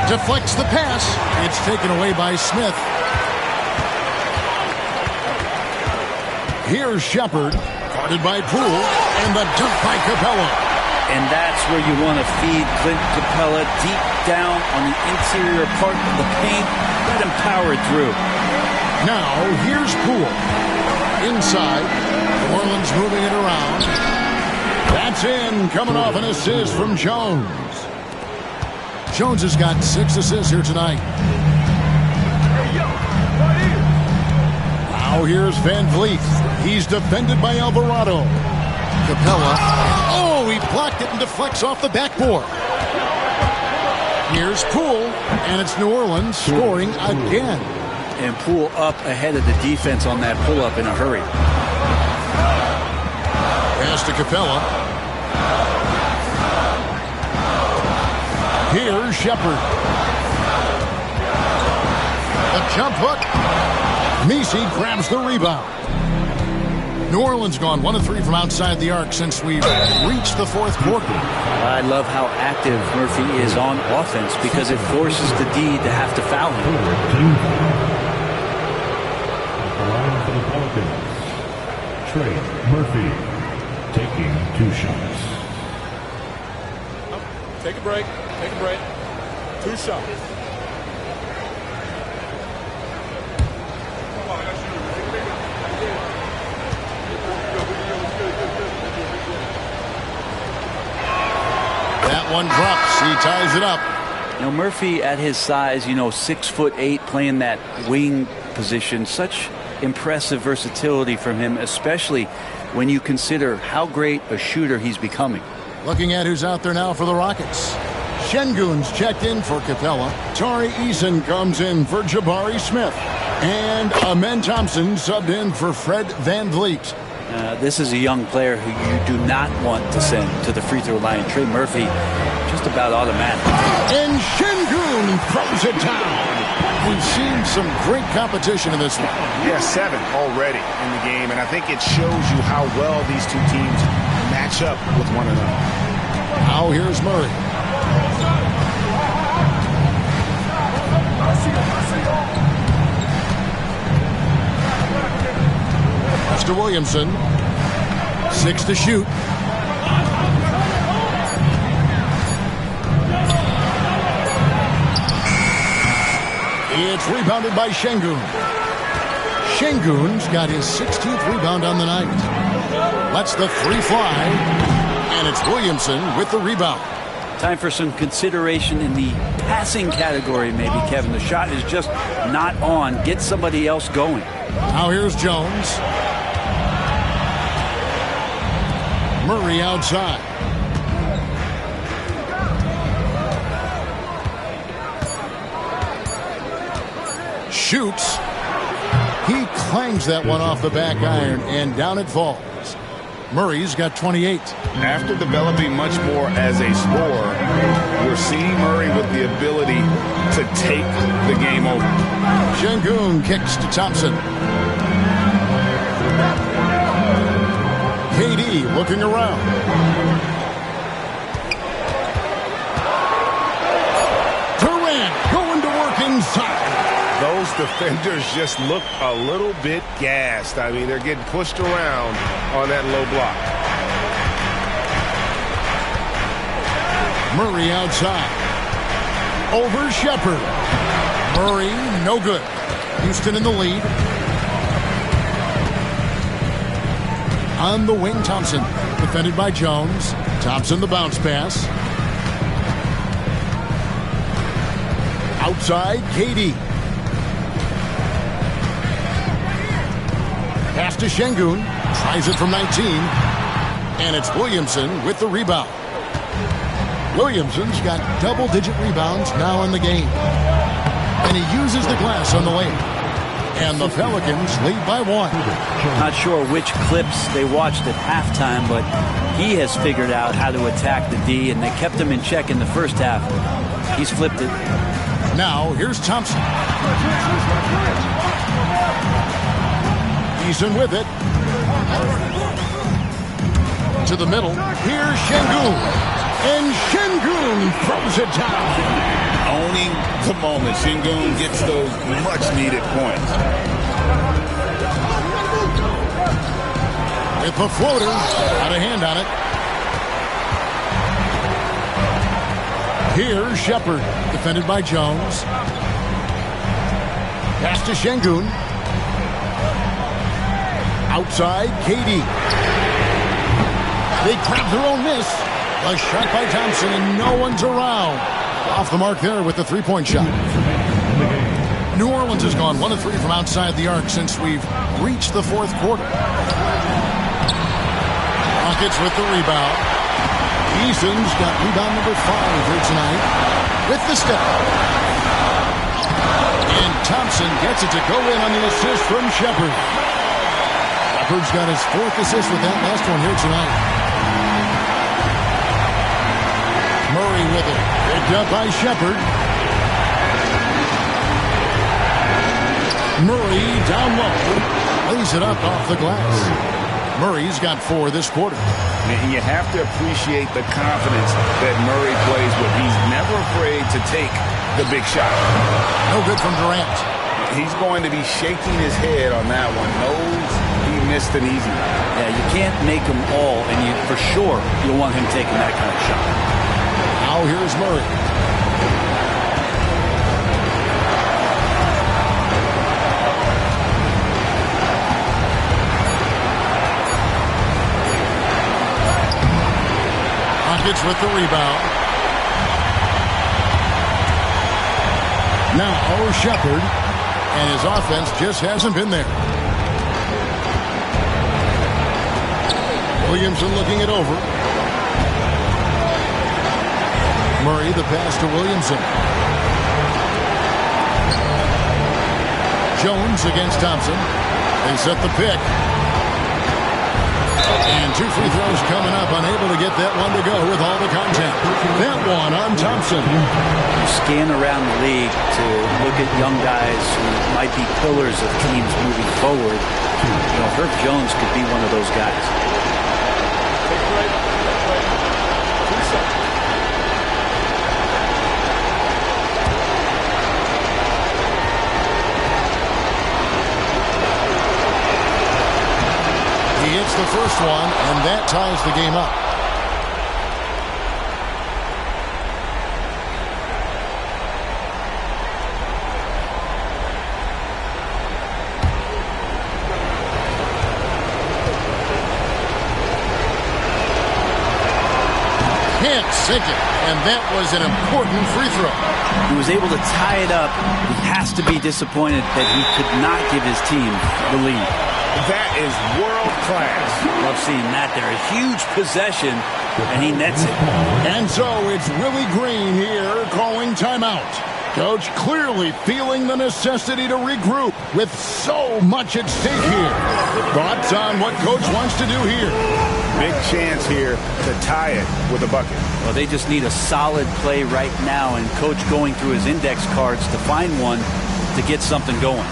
Deflects the pass. It's taken away by Smith. Here's Shepard. Guarded by Poole. And the dunk by Capella. And that's where you want to feed Clint Capella deep down on the interior part of the paint. Let him power it through. Now, here's Poole. Inside. New Orleans moving it around. That's in. Coming off an assist from Jones. Jones has got 6 assists here tonight. Now here's Van Vliet. He's defended by Alvarado. Capella. Oh, he blocked it and deflects off the backboard. Here's Poole, and it's New Orleans scoring again. And Poole up ahead of the defense on that pull-up in a hurry. Pass to Capella. Here's Shepard. A jump hook. Messi grabs the rebound. New Orleans gone 1 of 3 from outside the arc since we've reached the fourth quarter. I love how active Murphy is on offense because it forces the D to have to foul him. Trey Murphy taking 2 shots. Take a break. Take a break. 2 shots. That one drops. He ties it up. You know, Murphy at his size, 6'8", playing that wing position, such impressive versatility from him, especially when you consider how great a shooter he's becoming. Looking at who's out there now for the Rockets. Şengün's checked in for Capella. Tari Eason comes in for Jabari Smith. And Amen Thompson subbed in for Fred Van Vliet. This is a young player who you do not want to send to the free throw line. Trey Murphy, just about automatic. And Şengün throws it down. We've seen some great competition in this one. Yeah, 7 already in the game, and I think it shows you how well these two teams match up with one another. Now here's Murray. To Williamson. 6 to shoot. It's rebounded by Şengün. Şengün's got his 16th rebound on the night. Lets the 3 fly. And it's Williamson with the rebound. Time for some consideration in the passing category, maybe, Kevin. The shot is just not on. Get somebody else going. Now here's Jones. Murray outside. Shoots. He clangs that one off the back iron, and down it falls. Murray's got 28. After developing much more as a scorer, we're seeing Murray with the ability to take the game over. Şengün kicks to Thompson. KD looking around. Durant going to work inside. Those defenders just look a little bit gassed. I mean, they're getting pushed around on that low block. Murray outside. Over Shepard. Murray, no good. Houston in the lead. On the wing, Thompson. Defended by Jones. Thompson the bounce pass. Outside, KD. Pass to Şengün. Tries it from 19. And it's Williamson with the rebound. Williamson's got double-digit rebounds now in the game. and he uses the glass on the lane. And the Pelicans lead by 1. Not sure which clips they watched at halftime, but he has figured out how to attack the D, and they kept him in check in the first half. He's flipped it. Now, here's Thompson. Eason with it. To the middle. Here's Şengün. And Şengün throws it down. Owning the moment. Şengün gets those much-needed points. With the floater. Out of hand on it. Here's Shepard. Defended by Jones. Pass to Şengün. Outside, KD. They grab their own miss. A shot by Thompson, and no one's around. Off the mark there with the three-point shot. New Orleans has gone 1 of 3 from outside the arc since we've reached the fourth quarter. Rockets with the rebound. Eason's got rebound number 5 here tonight with the step. And Thompson gets it to go in on the assist from Shepard. Shepard's got his 4th assist with that last one here tonight. Murray with it. Picked up by Shepard. Murray down low. Lays it up off the glass. Murray's got 4 this quarter. And you have to appreciate the confidence that Murray plays with. He's never afraid to take the big shot. No good from Durant. He's going to be shaking his head on that one. Knows he missed an easy one. Yeah, you can't make them all, and you for sure you'll want him taking that kind of shot. Now here's Murray. Rockets with the rebound. Now Shepard, and his offense just hasn't been there. Williamson looking it over. Murray, the pass to Williamson. Jones against Thompson. They set the pick. And 2 free throws coming up. Unable to get that one to go with all the contact. That one on Thompson. You scan around the league to look at young guys who might be pillars of teams moving forward. You know, Herb Jones could be one of those guys. He hits the first one, and that ties the game up. Can't sink it, and that was an important free throw. He was able to tie it up. He has to be disappointed that he could not give his team the lead. That is world class. Love seeing that there. A huge possession, and he nets it. And so it's Willie Green here calling timeout. Coach clearly feeling the necessity to regroup with so much at stake here. Thoughts on what Coach wants to do here? Big chance here to tie it with a bucket. Well, they just need a solid play right now, and Coach going through his index cards to find one to get something going.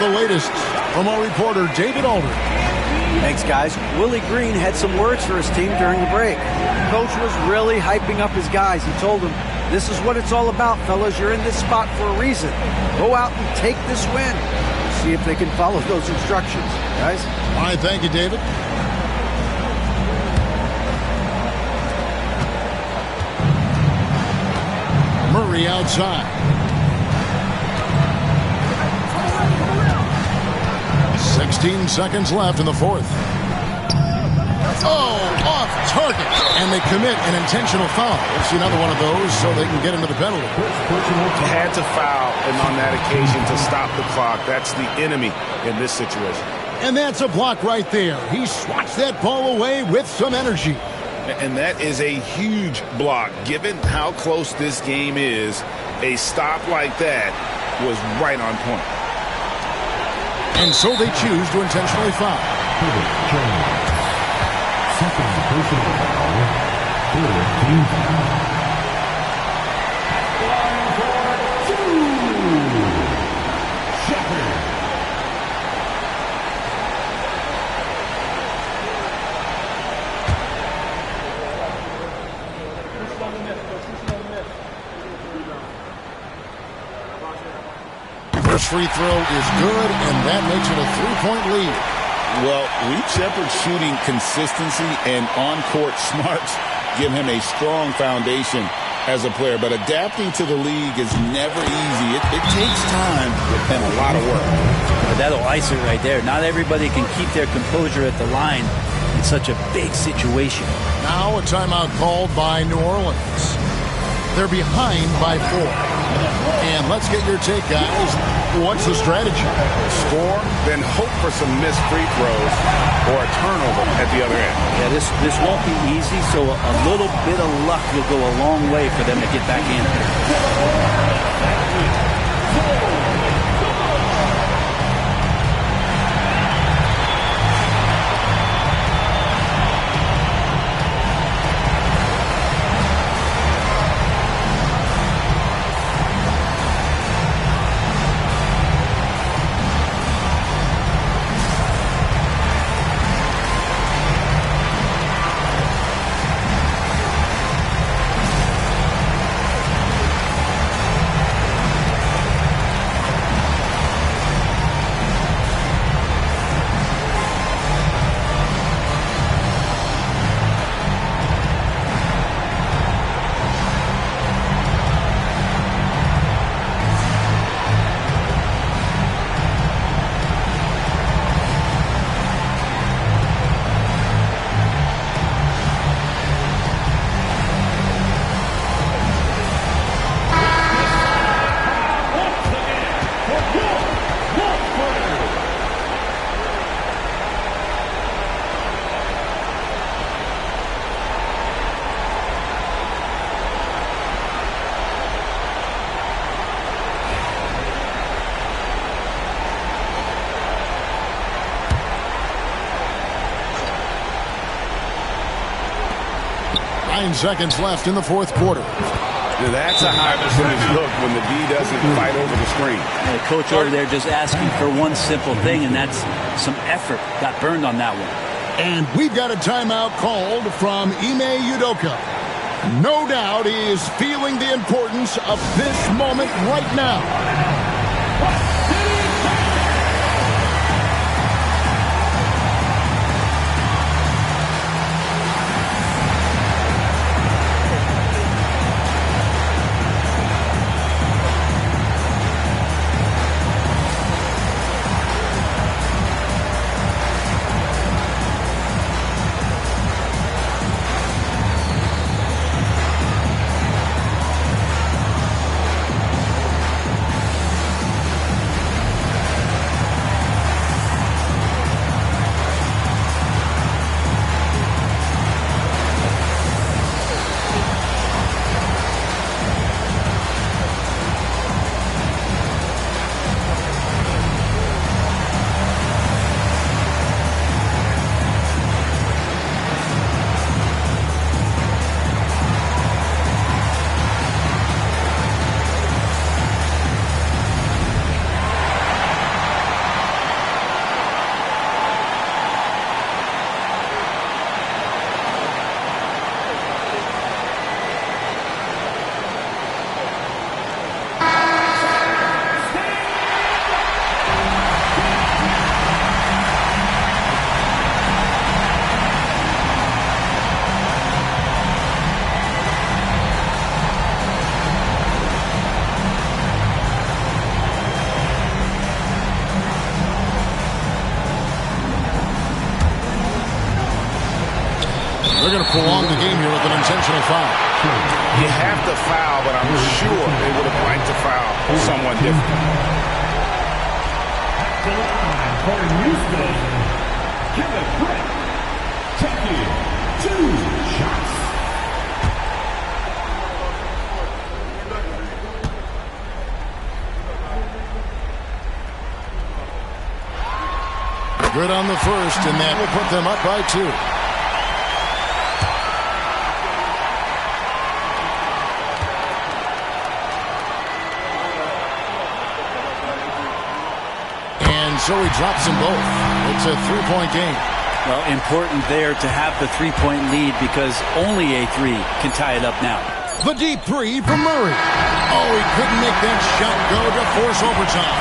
the latest from our reporter, David Aldridge. Thanks, guys. Willie Green had some words for his team during the break. Coach was really hyping up his guys. He told them, this is what it's all about, fellas. You're in this spot for a reason. Go out and take this win. See if they can follow those instructions, guys. All right, thank you, David. Murray outside. 16 seconds left in the fourth. Oh, off target. And they commit an intentional foul. We'll see another one of those so they can get into the penalty. Had to foul, and on that occasion to stop the clock. That's the enemy in this situation. And that's a block right there. He swats that ball away with some energy. And that is a huge block. Given how close this game is, a stop like that was right on point. And so they choose to intentionally foul. Second personal foul. Team foul. First free throw is good, and that makes it a 3-point lead. Well, Reed Shepard's shooting consistency and on-court smarts give him a strong foundation as a player, but adapting to the league is never easy. It takes time and a lot of work. That'll ice it right there. Not everybody can keep their composure at the line in such a big situation. Now a timeout called by New Orleans. They're behind by 4. And let's get your take, guys. What's the strategy? Score, then hope for some missed free throws or a turnover at the other end. Yeah, this won't be easy, so a little bit of luck will go a long way for them to get back in. Seconds left in the fourth quarter. Now that's a high percentage look when the D doesn't fight over the screen. The coach over there just asking for one simple thing, and that's some effort. Got burned on that one. And we've got a timeout called from Ime Udoka. No doubt he is feeling the importance of this moment right now. They're going to prolong the game here with an intentional foul. You have to foul, but I'm sure they would have liked to foul someone different. For Houston, Kevin Brett, taking 2 shots. Good on the first, and that will put them up by 2. And so he drops them both. It's a 3-point game. Well, important there to have the 3-point lead because only a 3 can tie it up now. The deep 3 from Murray. Oh, he couldn't make that shot go to force overtime.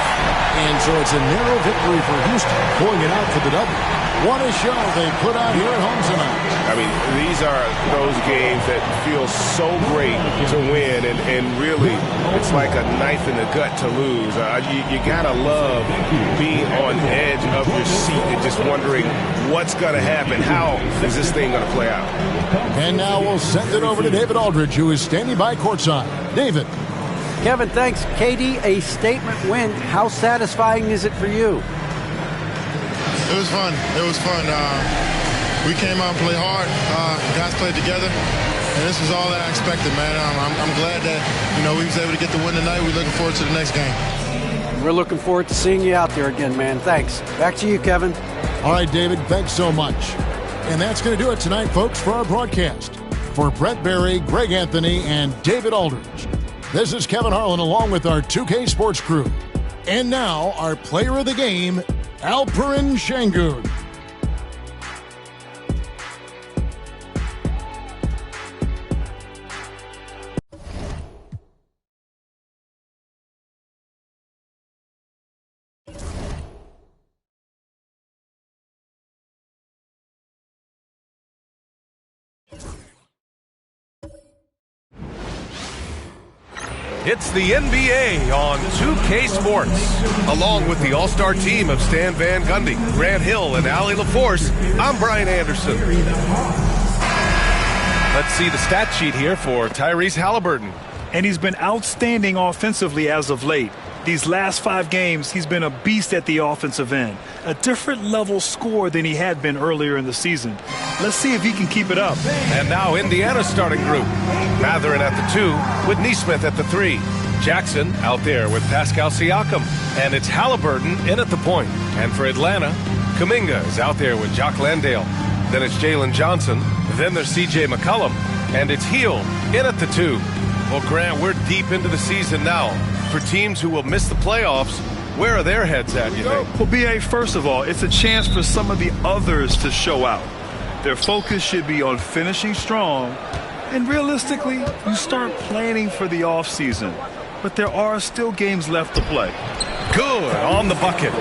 And so it's a narrow victory for Houston, pulling it out for the W. What a show they put out here at home tonight. I mean, these are those games that feel so great to win, and really, it's like a knife in the gut to lose. You gotta love being on edge of your seat and just wondering what's gonna happen. How is this thing gonna play out? And now we'll send it over to David Aldridge, who is standing by courtside. David. Kevin, thanks. KD, a statement win. How satisfying is it for you? It was fun. It was fun. We came out and played hard. Guys played together, and this was all that I expected, man. I'm glad that we was able to get the win tonight. We're looking forward to the next game. We're looking forward to seeing you out there again, man. Thanks. Back to you, Kevin. All right, David, thanks so much. And that's going to do it tonight, folks, for our broadcast. For Brett Barry, Greg Anthony, and David Aldridge, this is Kevin Harlan along with our 2K Sports crew. And now, our player of the game, Alperen Şengün. It's the NBA on 2K Sports. Along with the all-star team of Stan Van Gundy, Grant Hill, and Allie LaForce, I'm Brian Anderson. Let's see the stat sheet here for Tyrese Halliburton. And he's been outstanding offensively as of late. These last 5 games, he's been a beast at the offensive end. A different level score than he had been earlier in the season. Let's see if he can keep it up. And now Indiana's starting group. Mathurin at the 2 with Nesmith at the 3. Jackson out there with Pascal Siakam. And it's Halliburton in at the point. And for Atlanta, Kuminga is out there with Jock Landale. Then it's Jalen Johnson. Then there's C.J. McCollum. And it's Hill in at the 2. Well, Grant, we're deep into the season now. For teams who will miss the playoffs, where are their heads at, you think? Well, B.A., first of all, it's a chance for some of the others to show out. Their focus should be on finishing strong. And realistically, you start planning for the offseason. But there are still games left to play. Good on the bucket.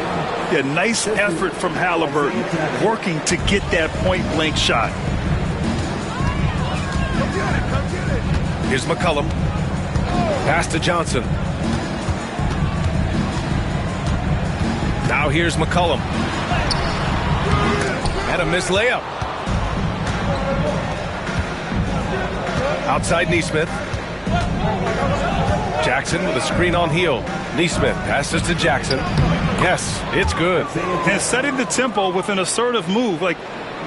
Yeah, nice effort from Halliburton, working to get that point-blank shot. Here's McCollum. Pass to Johnson. Now here's McCollum. And a missed layup. Outside Nesmith. Jackson with a screen on Hill. Nesmith passes to Jackson. Yes, it's good. And setting the tempo with an assertive move. Like,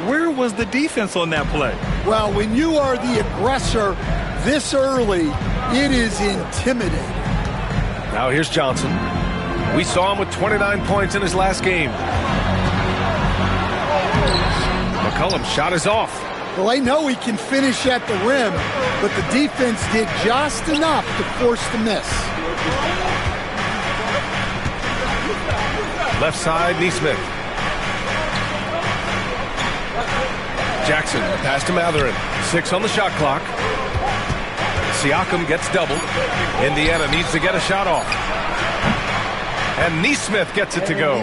where was the defense on that play? Well, when you are the aggressor this early, it is intimidating. Now here's Johnson. We saw him with 29 points in his last game. McCollum's shot is off. Well, I know he can finish at the rim, but the defense did just enough to force the miss. Left side, Nesmith. Jackson, pass to Mathurin. 6 on the shot clock. Siakam gets doubled. Indiana needs to get a shot off. And Nesmith gets it to go.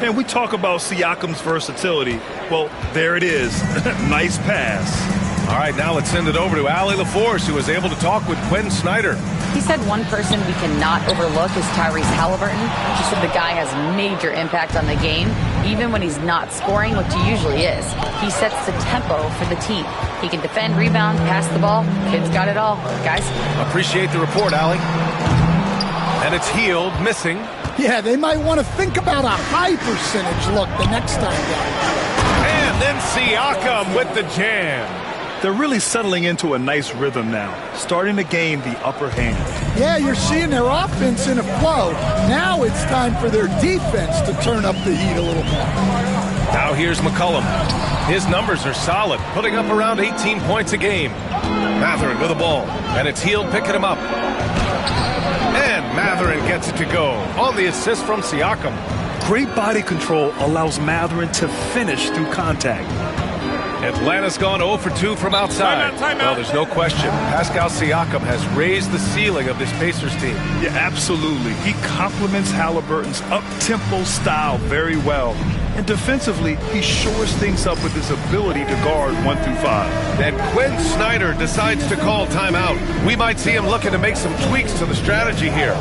And we talk about Siakam's versatility. Well, there it is. Nice pass. All right, now let's send it over to Allie LaForce, who was able to talk with Quinn Snyder. He said one person we cannot overlook is Tyrese Halliburton. He said the guy has major impact on the game, even when he's not scoring, which he usually is. He sets the tempo for the team. He can defend, rebound, pass the ball. Kid's got it all. Guys? Appreciate the report, Allie. And it's Healed, missing. Yeah, they might want to think about a high percentage look the next time down. And then Siakam with the jam. They're really settling into a nice rhythm now, starting to gain the upper hand. Yeah, you're seeing their offense in a flow. Now it's time for their defense to turn up the heat a little more. Now here's McCollum. His numbers are solid, putting up around 18 points a game. Mathurin with the ball, and it's Healed picking him up. And Mathurin gets it to go on the assist from Siakam. Great body control allows Mathurin to finish through contact. Atlanta's gone 0 for 2 from outside. Well, there's no question. Pascal Siakam has raised the ceiling of this Pacers team. Yeah, absolutely. He complements Halliburton's up-tempo style very well. And defensively, he shores things up with his ability to guard 1 through 5. And Quinn Snyder decides to call timeout. We might see him looking to make some tweaks to the strategy here.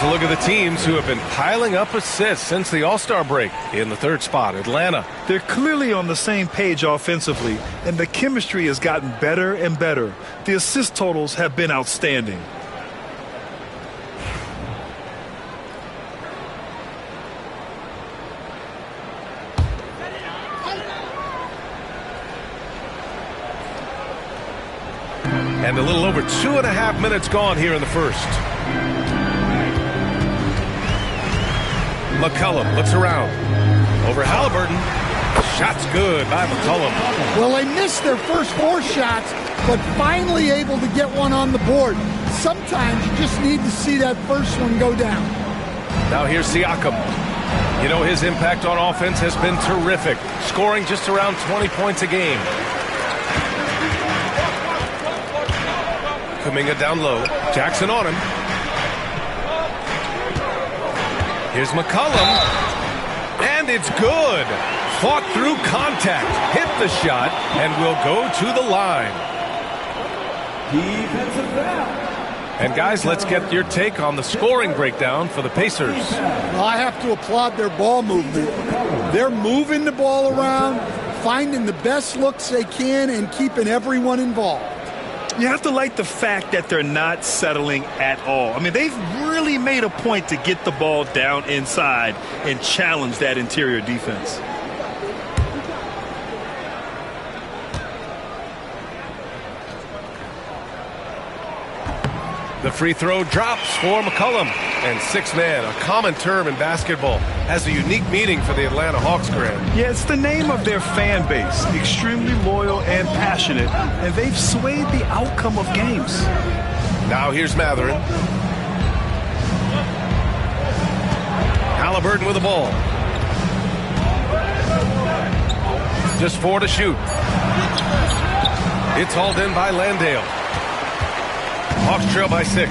A look at the teams who have been piling up assists since the All-Star break. In the third spot, Atlanta. They're clearly on the same page offensively, and the chemistry has gotten better and better. The assist totals have been outstanding. And a little over 2.5 minutes gone here in the first. McCollum looks around. Over Halliburton. Shot's good by McCollum. Well, they missed their first 4 shots, but finally able to get one on the board. Sometimes you just need to see that first one go down. Now here's Siakam. You know, his impact on offense has been terrific, scoring just around 20 points a game. Kuminga down low. Jackson on him. Here's McCollum, and it's good. Fought through contact, hit the shot, and will go to the line. Defensive foul. And guys, let's get your take on the scoring breakdown for the Pacers. Well, I have to applaud their ball movement. They're moving the ball around, finding the best looks they can, and keeping everyone involved. You have to like the fact that they're not settling at all. I mean, they've really made a point to get the ball down inside and challenge that interior defense. The free throw drops for McCollum. And 6-man, a common term in basketball, has a unique meaning for the Atlanta Hawks, Grant. Yeah, it's the name of their fan base. Extremely loyal and passionate, and they've swayed the outcome of games. Now here's Mathurin. Halliburton with the ball. Just 4 to shoot. It's hauled in by Landale. Hawks trail by 6.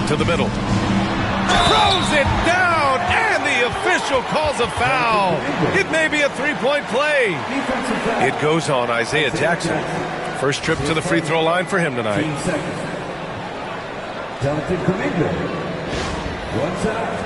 To the middle. Throws it down, and the official calls a foul. It may be a 3-point play. It goes on Isaiah Jackson. First trip to the free throw line for him tonight. One's out.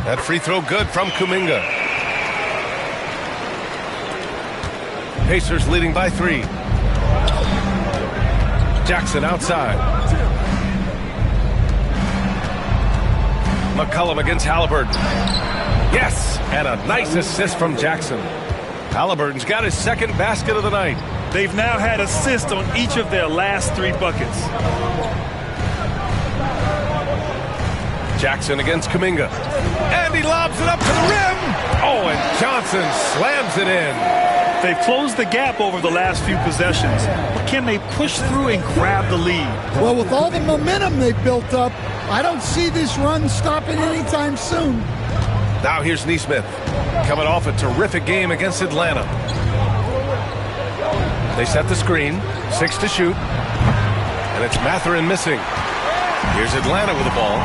That free throw good from Kuminga. Pacers leading by 3. Jackson outside. McCollum against Halliburton. Yes, and a nice assist from Jackson. Halliburton's got his second basket of the night. They've now had assists on each of their last 3 buckets. Jackson against Kuminga. And he lobs it up to the rim. Oh, and Johnson slams it in. They've closed the gap over the last few possessions. But can they push through and grab the lead? Well, with all the momentum they've built up, I don't see this run stopping anytime soon. Now here's Nesmith, coming off a terrific game against Atlanta. They set the screen, 6 to shoot, and it's Mathurin missing. Here's Atlanta with the ball.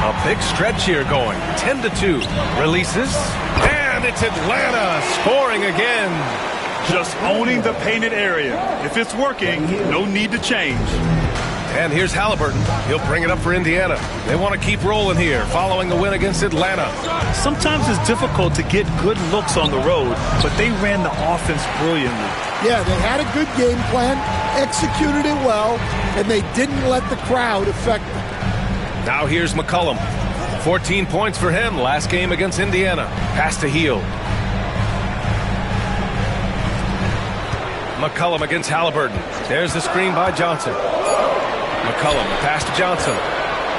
A big stretch here going, 10-2. Releases, and it's Atlanta scoring again. Just owning the painted area. If it's working, no need to change. And here's Halliburton. He'll bring it up for Indiana. They want to keep rolling here, following the win against Atlanta. Sometimes it's difficult to get good looks on the road, but they ran the offense brilliantly. Yeah, they had a good game plan, executed it well, and they didn't let the crowd affect them. Now here's McCollum. 14 points for him last game against Indiana. Pass to Heel. McCollum against Halliburton. There's the screen by Johnson. McCollum, pass to Johnson.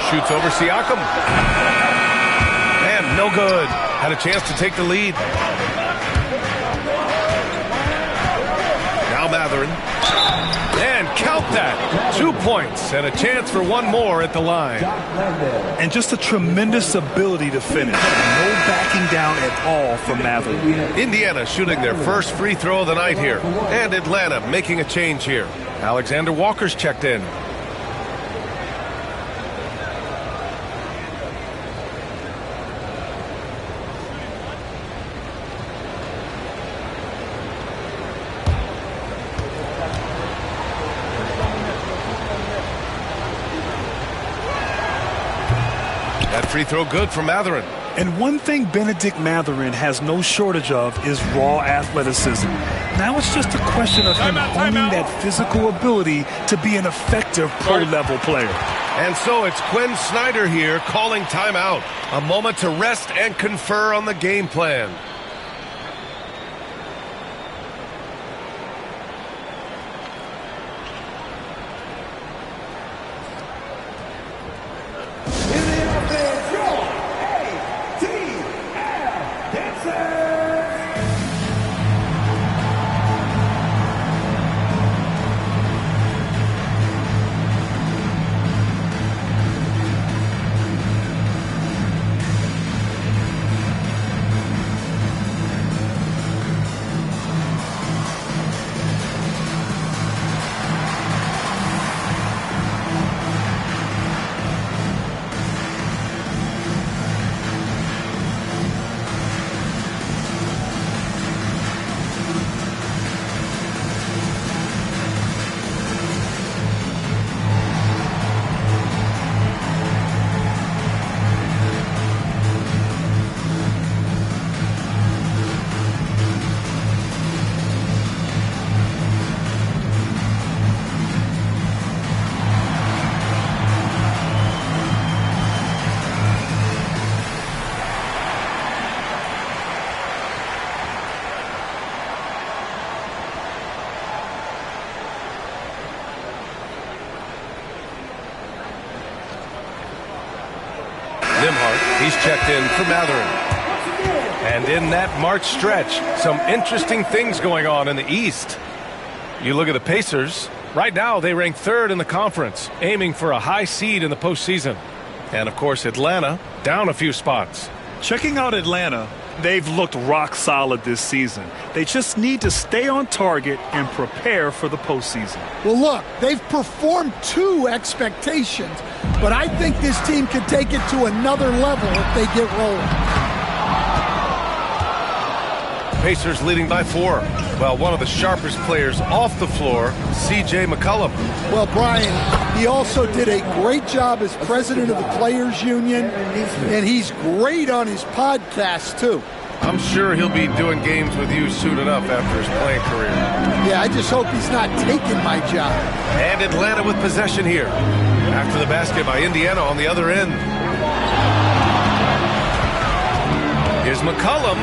Shoots over Siakam. And no good. Had a chance to take the lead. Now Mathurin. And count that. 2 points and a chance for one more at the line. And just a tremendous ability to finish. No backing down at all from Mathurin. Indiana shooting their first free throw of the night here. And Atlanta making a change here. Alexander Walker's checked in. Free throw good for Mathurin. And one thing Benedict Mathurin has no shortage of is raw athleticism. Now it's just a question of him honing that physical ability to be an effective pro-level player. And so it's Quinn Snyder here calling timeout. A moment to rest and confer on the game plan. He's checked in for Mathurin. And in that March stretch, some interesting things going on in the East. You look at the Pacers. Right now, they rank 3rd in the conference, aiming for a high seed in the postseason. And, of course, Atlanta down a few spots. Checking out Atlanta, they've looked rock solid this season. They just need to stay on target and prepare for the postseason. Well, look, they've performed to expectations, but I think this team can take it to another level if they get rolling. Pacers leading by 4. Well, one of the sharpest players off the floor, C.J. McCollum. Well, Brian, he also did a great job as president of the Players Union, and he's great on his podcast, too. I'm sure he'll be doing games with you soon enough after his playing career. Yeah, I just hope he's not taking my job. And Atlanta with possession here. After the basket by Indiana on the other end. Here's McCollum.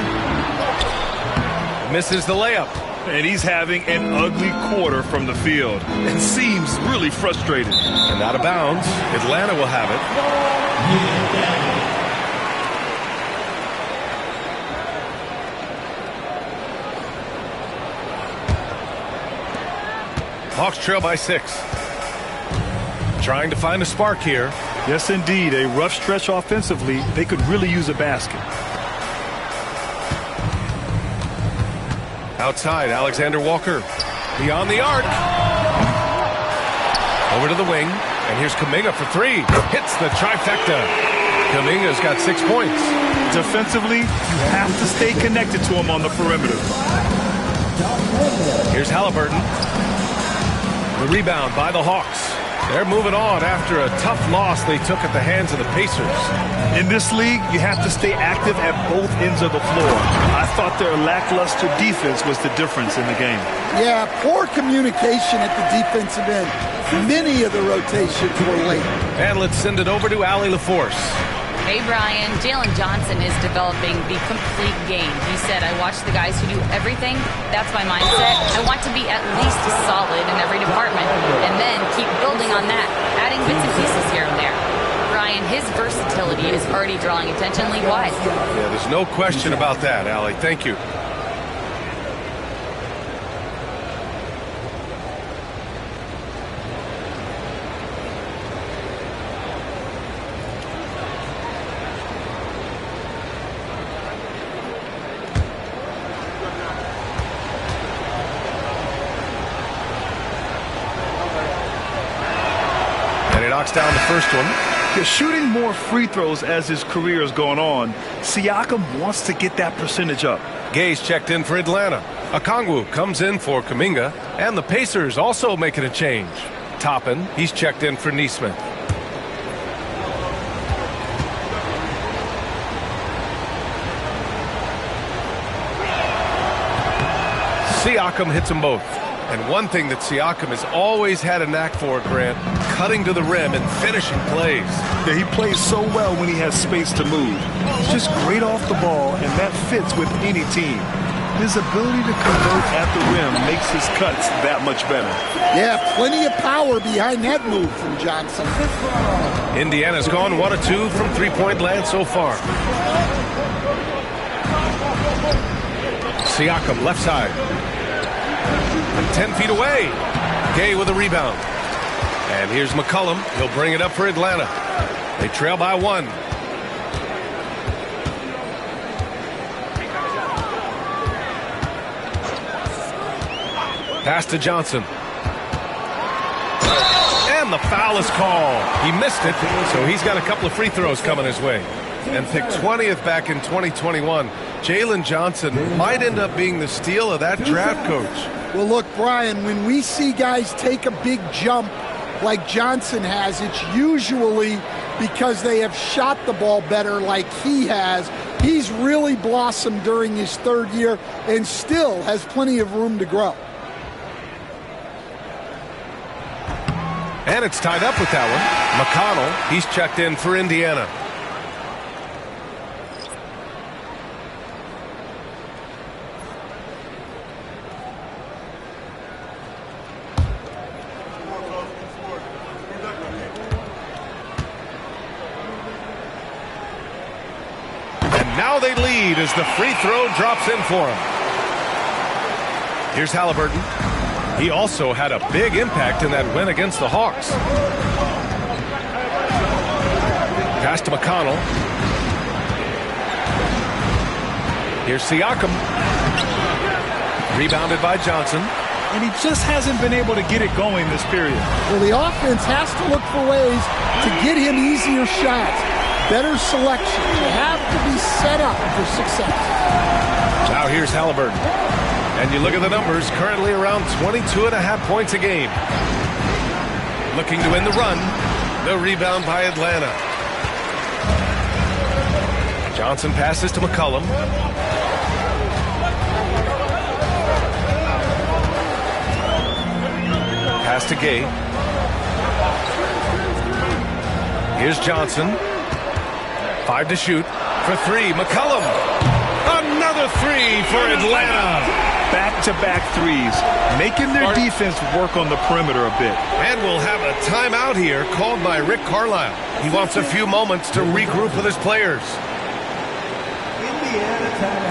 Misses the layup. And he's having an ugly quarter from the field and seems really frustrated. And out of bounds. Atlanta will have it. Hawks trail by 6. Trying to find a spark here. Yes, indeed. A rough stretch offensively. They could really use a basket. Outside, Alexander Walker. Beyond the arc. Over to the wing. And here's Kuminga for 3. Hits the trifecta. Kuminga's got 6 points. Defensively, you have to stay connected to him on the perimeter. Here's Halliburton. The rebound by the Hawks. They're moving on after a tough loss they took at the hands of the Pacers. In this league, you have to stay active at both ends of the floor. I thought their lackluster defense was the difference in the game. Yeah, poor communication at the defensive end. Many of the rotations were late. And let's send it over to Allie LaForce. Hey, Brian, Jalen Johnson is developing the complete game. He said, I watch the guys who do everything. That's my mindset. I want to be at least solid in every department and then keep building on that, adding bits and pieces here and there. Brian, his versatility is already drawing attention league-wide. Yeah, there's no question about that, Allie. Thank you. Down the first one. He's shooting more free throws as his career is going on. Siakam wants to get that percentage up. Gay's checked in for Atlanta. Okongwu comes in for Kuminga. And the Pacers also making a change. Toppin, he's checked in for Nesmith. Siakam hits them both. And one thing that Siakam has always had a knack for, Grant, cutting to the rim and finishing plays. Yeah, he plays so well when he has space to move. He's just great off the ball, and that fits with any team. His ability to convert at the rim makes his cuts that much better. Yeah, plenty of power behind that move from Johnson. Indiana's gone 1 of 2 from three-point land so far. Siakam, left side. 10 feet away. Gay with a rebound. And here's McCollum. He'll bring it up for Atlanta. They trail by 1. Pass to Johnson. And the foul is called. He missed it, so he's got a couple of free throws coming his way. And picked 20th back in 2021. Jalen Johnson might end up being the steal of that draft, Coach. Well, look, Brian, when we see guys take a big jump like Johnson has, it's usually because they have shot the ball better like he has. He's really blossomed during his 3rd year and still has plenty of room to grow. And it's tied up with that one. McConnell, he's checked in for Indiana. Now they lead as the free throw drops in for him. Here's Halliburton. He also had a big impact in that win against the Hawks. Pass to McConnell. Here's Siakam. Rebounded by Johnson. And he just hasn't been able to get it going this period. Well, the offense has to look for ways to get him easier shots, better selection. They have to be set up for success. Now here's Halliburton. And you look at the numbers, currently around 22.5 points a game. Looking to win the run. The rebound by Atlanta. Johnson passes to McCollum. Pass to Gay. Here's Johnson. 5 to shoot. For 3, McCollum. Another 3 for Atlanta. Back-to-back threes, making their defense work on the perimeter a bit. And we'll have a timeout here called by Rick Carlisle. He wants a few moments to regroup with his players. Indiana timeout.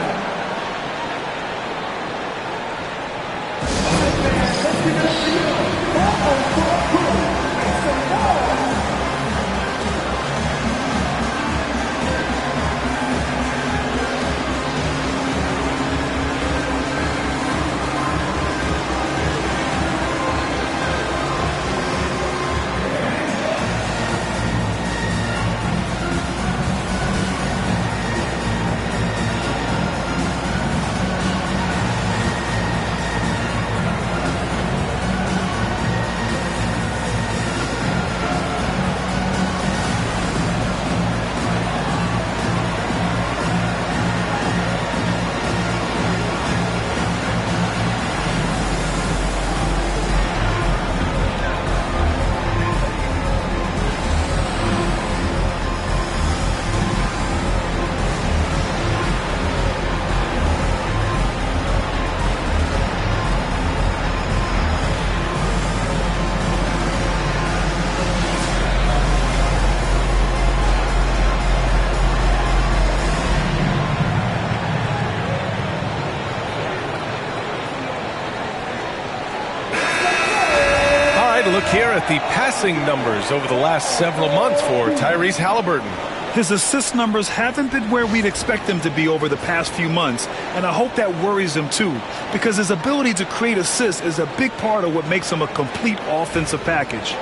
Look here at the passing numbers over the last several months for Tyrese Halliburton. His assist numbers haven't been where we'd expect them to be over the past few months, and I hope that worries him too, because his ability to create assists is a big part of what makes him a complete offensive package.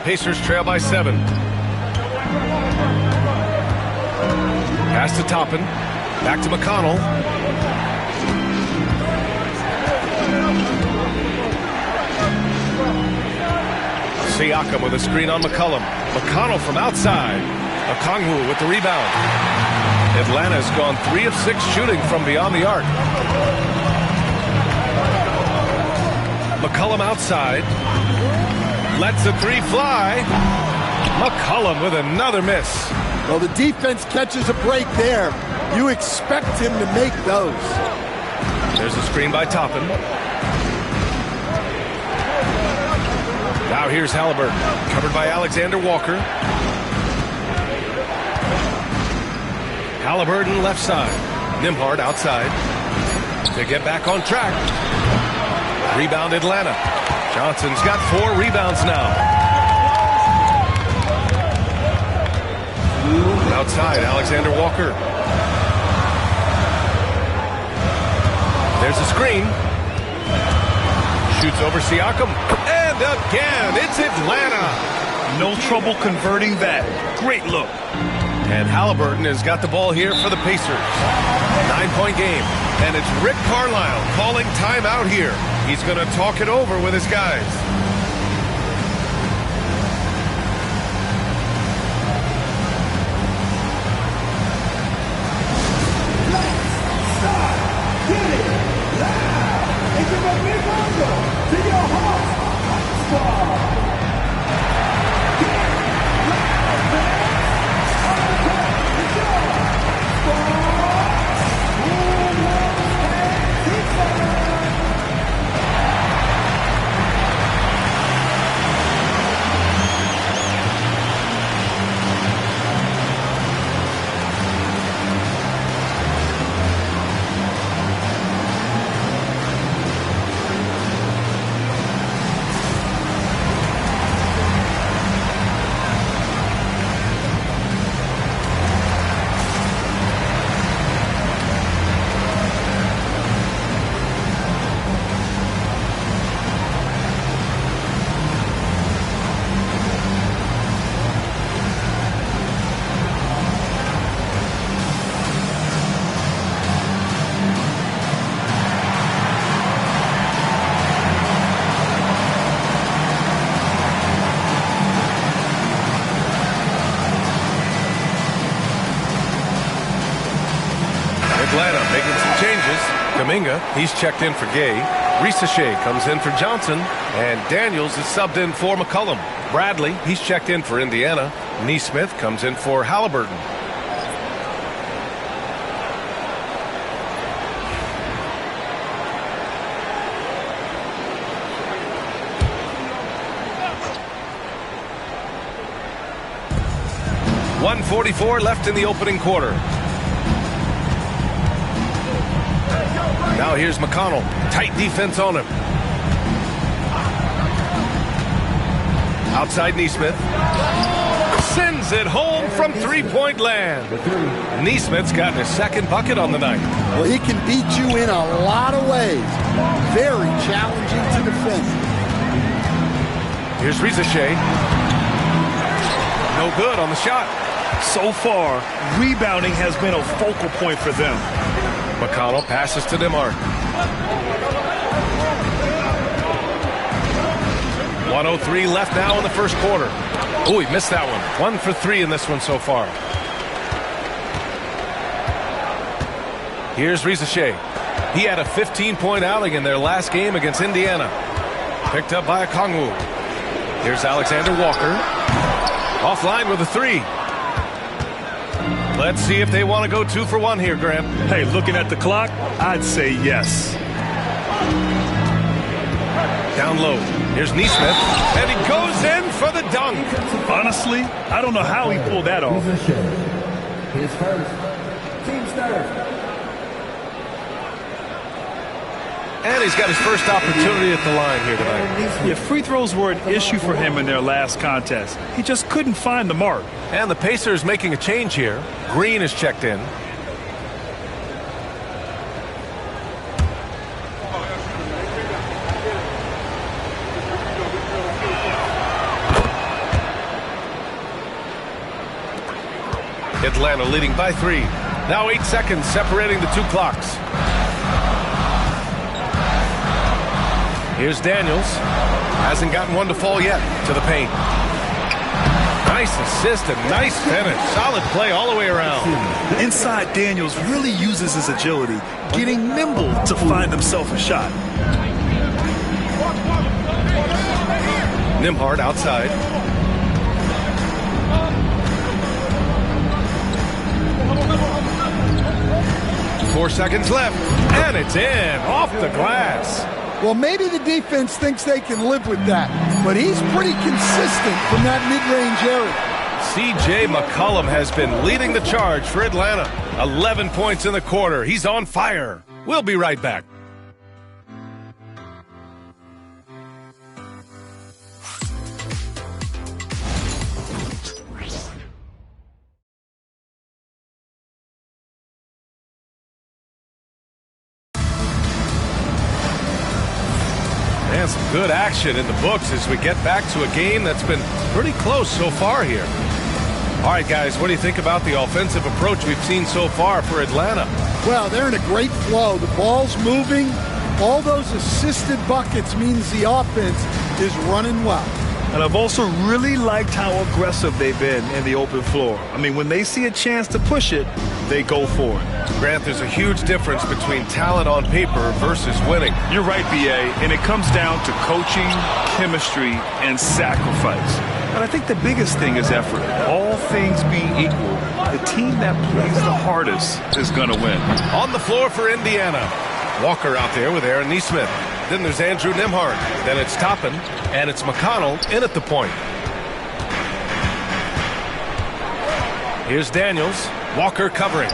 Pacers trail by 7. Pass to Toppin. Back to McConnell. Siakam with a screen on McCollum. McConnell from outside. Okongwu with the rebound. Atlanta's gone 3 of 6 shooting from beyond the arc. McCollum outside. Lets the 3 fly. McCollum with another miss. Well, the defense catches a break there. You expect him to make those. There's a screen by Toppin. Now here's Halliburton, covered by Alexander Walker. Halliburton left side. Nembhard outside. To get back on track. Rebound Atlanta. Johnson's got 4 rebounds now. Outside, Alexander Walker. There's a screen. Shoots over Siakam. And again, it's Atlanta. No trouble converting that. Great look. And Halliburton has got the ball here for the Pacers. 9-point game. And it's Rick Carlisle calling timeout here. He's going to talk it over with his guys. changes. Kuminga, he's checked in for Gay. Risachet comes in for Johnson. And Daniels is subbed in for McCollum. Bradley, he's checked in for Indiana. Nesmith comes in for Halliburton. .144 left in the opening quarter. Now here's McConnell. Tight defense on him. Outside Nesmith. Sends it home from three-point land. Nesmith's gotten his second bucket on the night. Well, he can beat you in a lot of ways. Very challenging to defend. Here's Risachet. No good on the shot. So far, rebounding has been a focal point for them. McConnell passes to Nembhard. 1:03 left now in the first quarter. Oh, he missed that one. 1 for 3 in this one so far. Here's Risachet. He had a 15-point outing in their last game against Indiana. Picked up by Okongwu. Here's Alexander Walker. Offline with a 3. Let's see if they want to go 2 for 1 here, Graham. Hey, looking at the clock, I'd say yes. Down low. Here's Nesmith, and he goes in for the dunk. Honestly, I don't know how he pulled that off. His first. Team third. And he's got his first opportunity at the line here tonight. Yeah, free throws were an issue for him in their last contest. He just couldn't find the mark. And the Pacers making a change here. Green is checked in. Atlanta leading by 3. Now 8 seconds separating the 2 clocks. Here's Daniels. Hasn't gotten one to fall yet to the paint. Nice assist and nice finish. Solid play all the way around. Inside, Daniels really uses his agility, getting nimble to find himself a shot. Nembhard outside. Four seconds left, and it's in, off the glass. Well, maybe the defense thinks they can live with that, but he's pretty consistent from that mid-range area. C.J. McCollum has been leading the charge for Atlanta. 11 points in the quarter. He's on fire. We'll be right back. And some good action in the books as we get back to a game that's been pretty close so far here. All right, guys, what do you think about the offensive approach we've seen so far for Atlanta? Well, they're in a great flow. The ball's moving. All those assisted buckets means the offense is running well. And I've also really liked how aggressive they've been in the open floor. I mean, when they see a chance to push it, they go for it. Grant, there's a huge difference between talent on paper versus winning. You're right, B.A., and it comes down to coaching, chemistry, and sacrifice. But I think the biggest thing is effort. All things being equal, the team that plays the hardest is going to win. On the floor for Indiana. Walker out there with Aaron Nesmith. Then there's Andrew Nembhard. Then it's Toppin, and it's McConnell in at the point. Here's Daniels. Walker covering.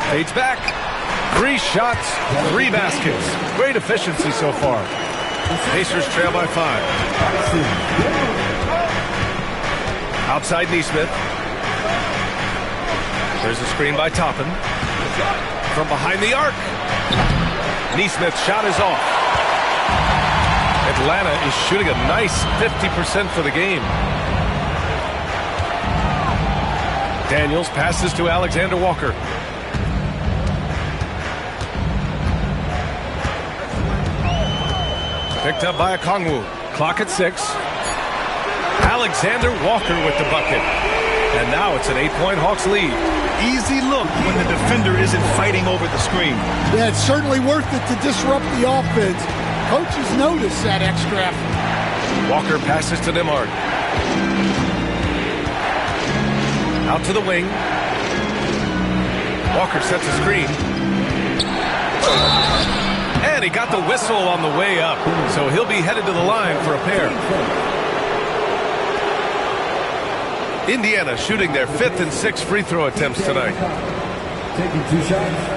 Fades back. 3 shots, 3 baskets. Great efficiency so far. Pacers trail by 5. Outside Nesmith. There's a screen by Toppin. From behind the arc. Nesmith's shot is off. Atlanta is shooting a nice 50% for the game. Daniels passes to Alexander Walker. Picked up by Okongwu. Clock at 6. Alexander Walker with the bucket. And And now it's an 8-point Hawks lead. Easy look when the defender isn't fighting over the screen. Yeah, it's certainly worth it to disrupt the offense. Coaches notice that extra effort. Walker passes to Nembhard. Out to the wing. Walker sets a screen. And he got the whistle on the way up. So he'll be headed to the line for a pair. Indiana shooting their 5th and 6th free throw attempts tonight. Taking 2 shots.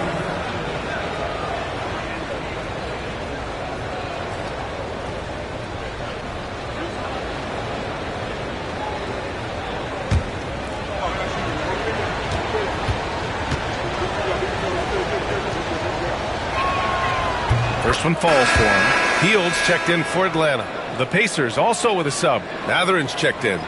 First one falls for him. Fields checked in for Atlanta. The Pacers also with a sub. Mathurin's checked in.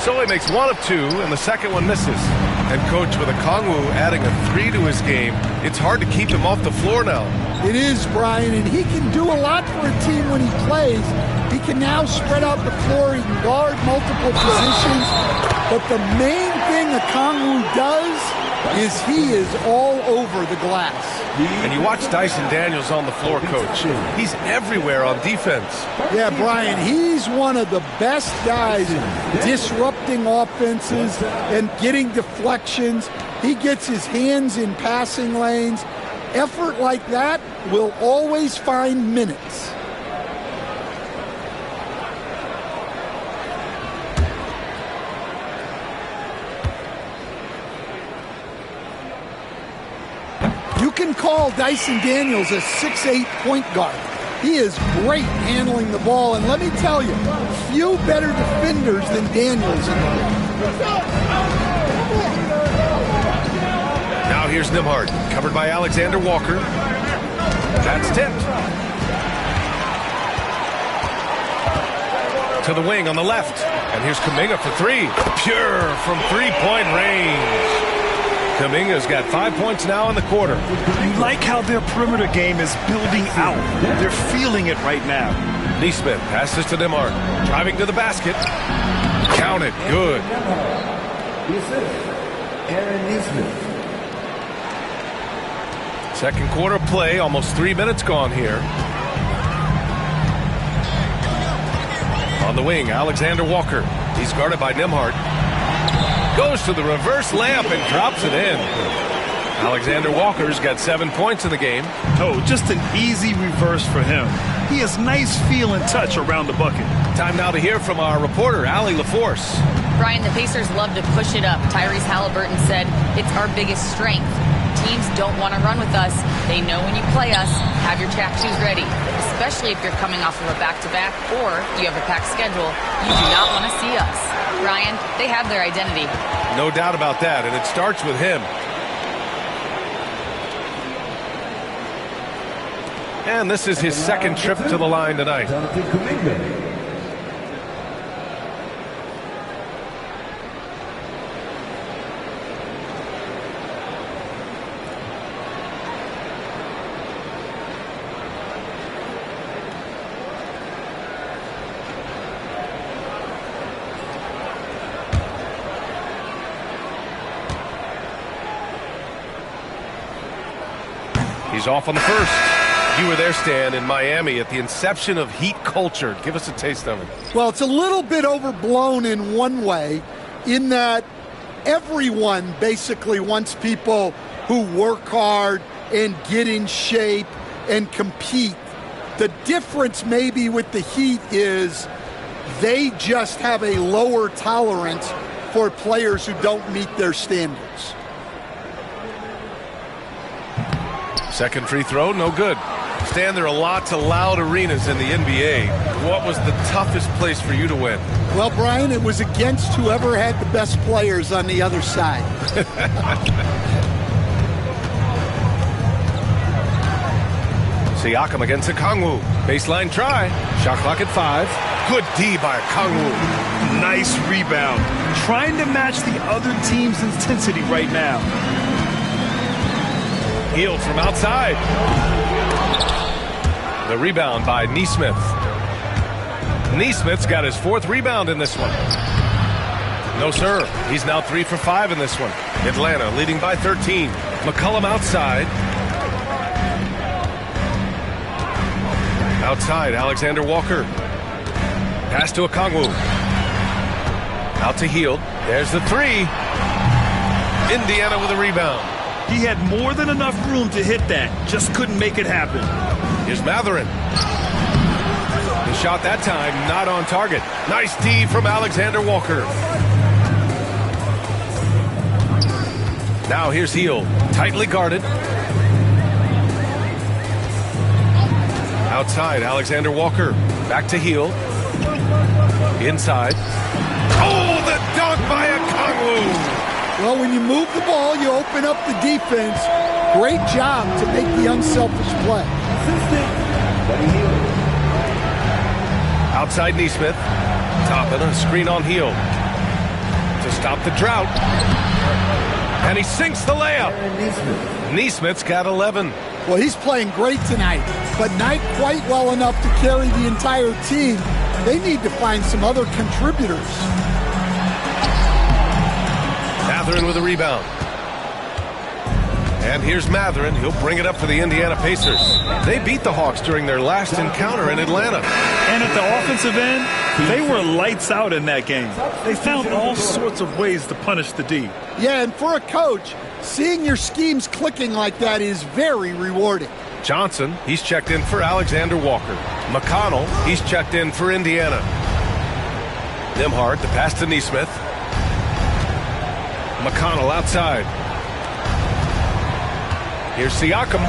So he makes 1 of 2, and the second one misses. And coach, with Okongwu adding a 3 to his game, it's hard to keep him off the floor now. It is, Brian, and he can do a lot for a team when he plays. He can now spread out the floor. He can guard multiple positions. But the main thing Okongwu does is he is all over the glass. And you watch Dyson Daniels on the floor, coach. He's everywhere on defense. Yeah, Brian, he's one of the best guys disrupting offenses and getting deflections. He gets his hands in passing lanes. Effort like that will always find minutes. You can call Dyson Daniels a 6'8" point guard. He is great handling the ball, and let me tell you, few better defenders than Daniels in the league. Now here's Nembhard, covered by Alexander Walker. That's tipped. To the wing on the left. And here's Kuminga for 3. Pure from 3-point range. Kuminga's got 5 points now in the quarter. You like how their perimeter game is building out. They're feeling it right now. Neesmith passes to Nembhard. Driving to the basket. Counted. Good. Aaron Neesmith. Second quarter play. Almost 3 minutes gone here. On the wing, Alexander Walker. He's guarded by Nembhard. Goes to the reverse layup and drops it in. Alexander Walker's got 7 points in the game. Oh, just an easy reverse for him. He has nice feel and touch around the bucket. Time now to hear from our reporter, Allie LaForce. Brian, the Pacers love to push it up. Tyrese Halliburton said, it's our biggest strength. Teams don't want to run with us. They know when you play us, have your track shoes ready, especially if you're coming off of a back-to-back or you have a packed schedule. You do not want to see us. Brian, they have their identity. No doubt about that, and it starts with him. And this is his second trip to the line tonight. He's off on the first. You were there, Stan, in Miami at the inception of Heat culture. Give us a taste of it. Well, it's a little bit overblown in one way, in that everyone basically wants people who work hard and get in shape and compete. The difference maybe with the Heat is they just have a lower tolerance for players who don't meet their standards. Second free throw, no good. Stan, there are lots of loud arenas in the NBA. What was the toughest place for you to win? Well, Brian, it was against whoever had the best players on the other side. Siakam against Okongwu. Baseline try. Shot clock at 5. Good D by Okongwu. Nice rebound. trying to match the other team's intensity right now. Hield from outside. The rebound by Nesmith. Nesmith's got his 4th rebound in this one. No, sir. He's now 3 for 5 in this one. Atlanta leading by 13. McCollum outside. Outside, Alexander Walker. Pass to Okongwu. Out to Hield. There's the 3. Indiana with a rebound. He had more than enough room to hit that. Just couldn't make it happen. Here's Matherin. The shot that time not on target. Nice D from Alexander Walker. Now here's Hield. Tightly guarded. Outside, Alexander Walker. Back to Hield. Inside. Oh, the dunk by Okongwu. Well, when you move the ball, you open up the defense. Great job to make the unselfish play. Outside Nesmith. Toppin, a screen on Hield. To stop the drought. And he sinks the layup. Nesmith's got 11. Well, he's playing great tonight, but not quite well enough to carry the entire team. They need to find some other contributors. Matherin with a rebound. And here's Matherin. He'll bring it up for the Indiana Pacers. They beat the Hawks during their last encounter in Atlanta. And at the offensive end, they were lights out in that game. They found all sorts of ways to punish the D. Yeah, and for a coach, seeing your schemes clicking like that is very rewarding. Johnson, he's checked in for Alexander Walker. McConnell, he's checked in for Indiana. Nembhard, the pass to Nesmith. McConnell outside. Here's Siakam.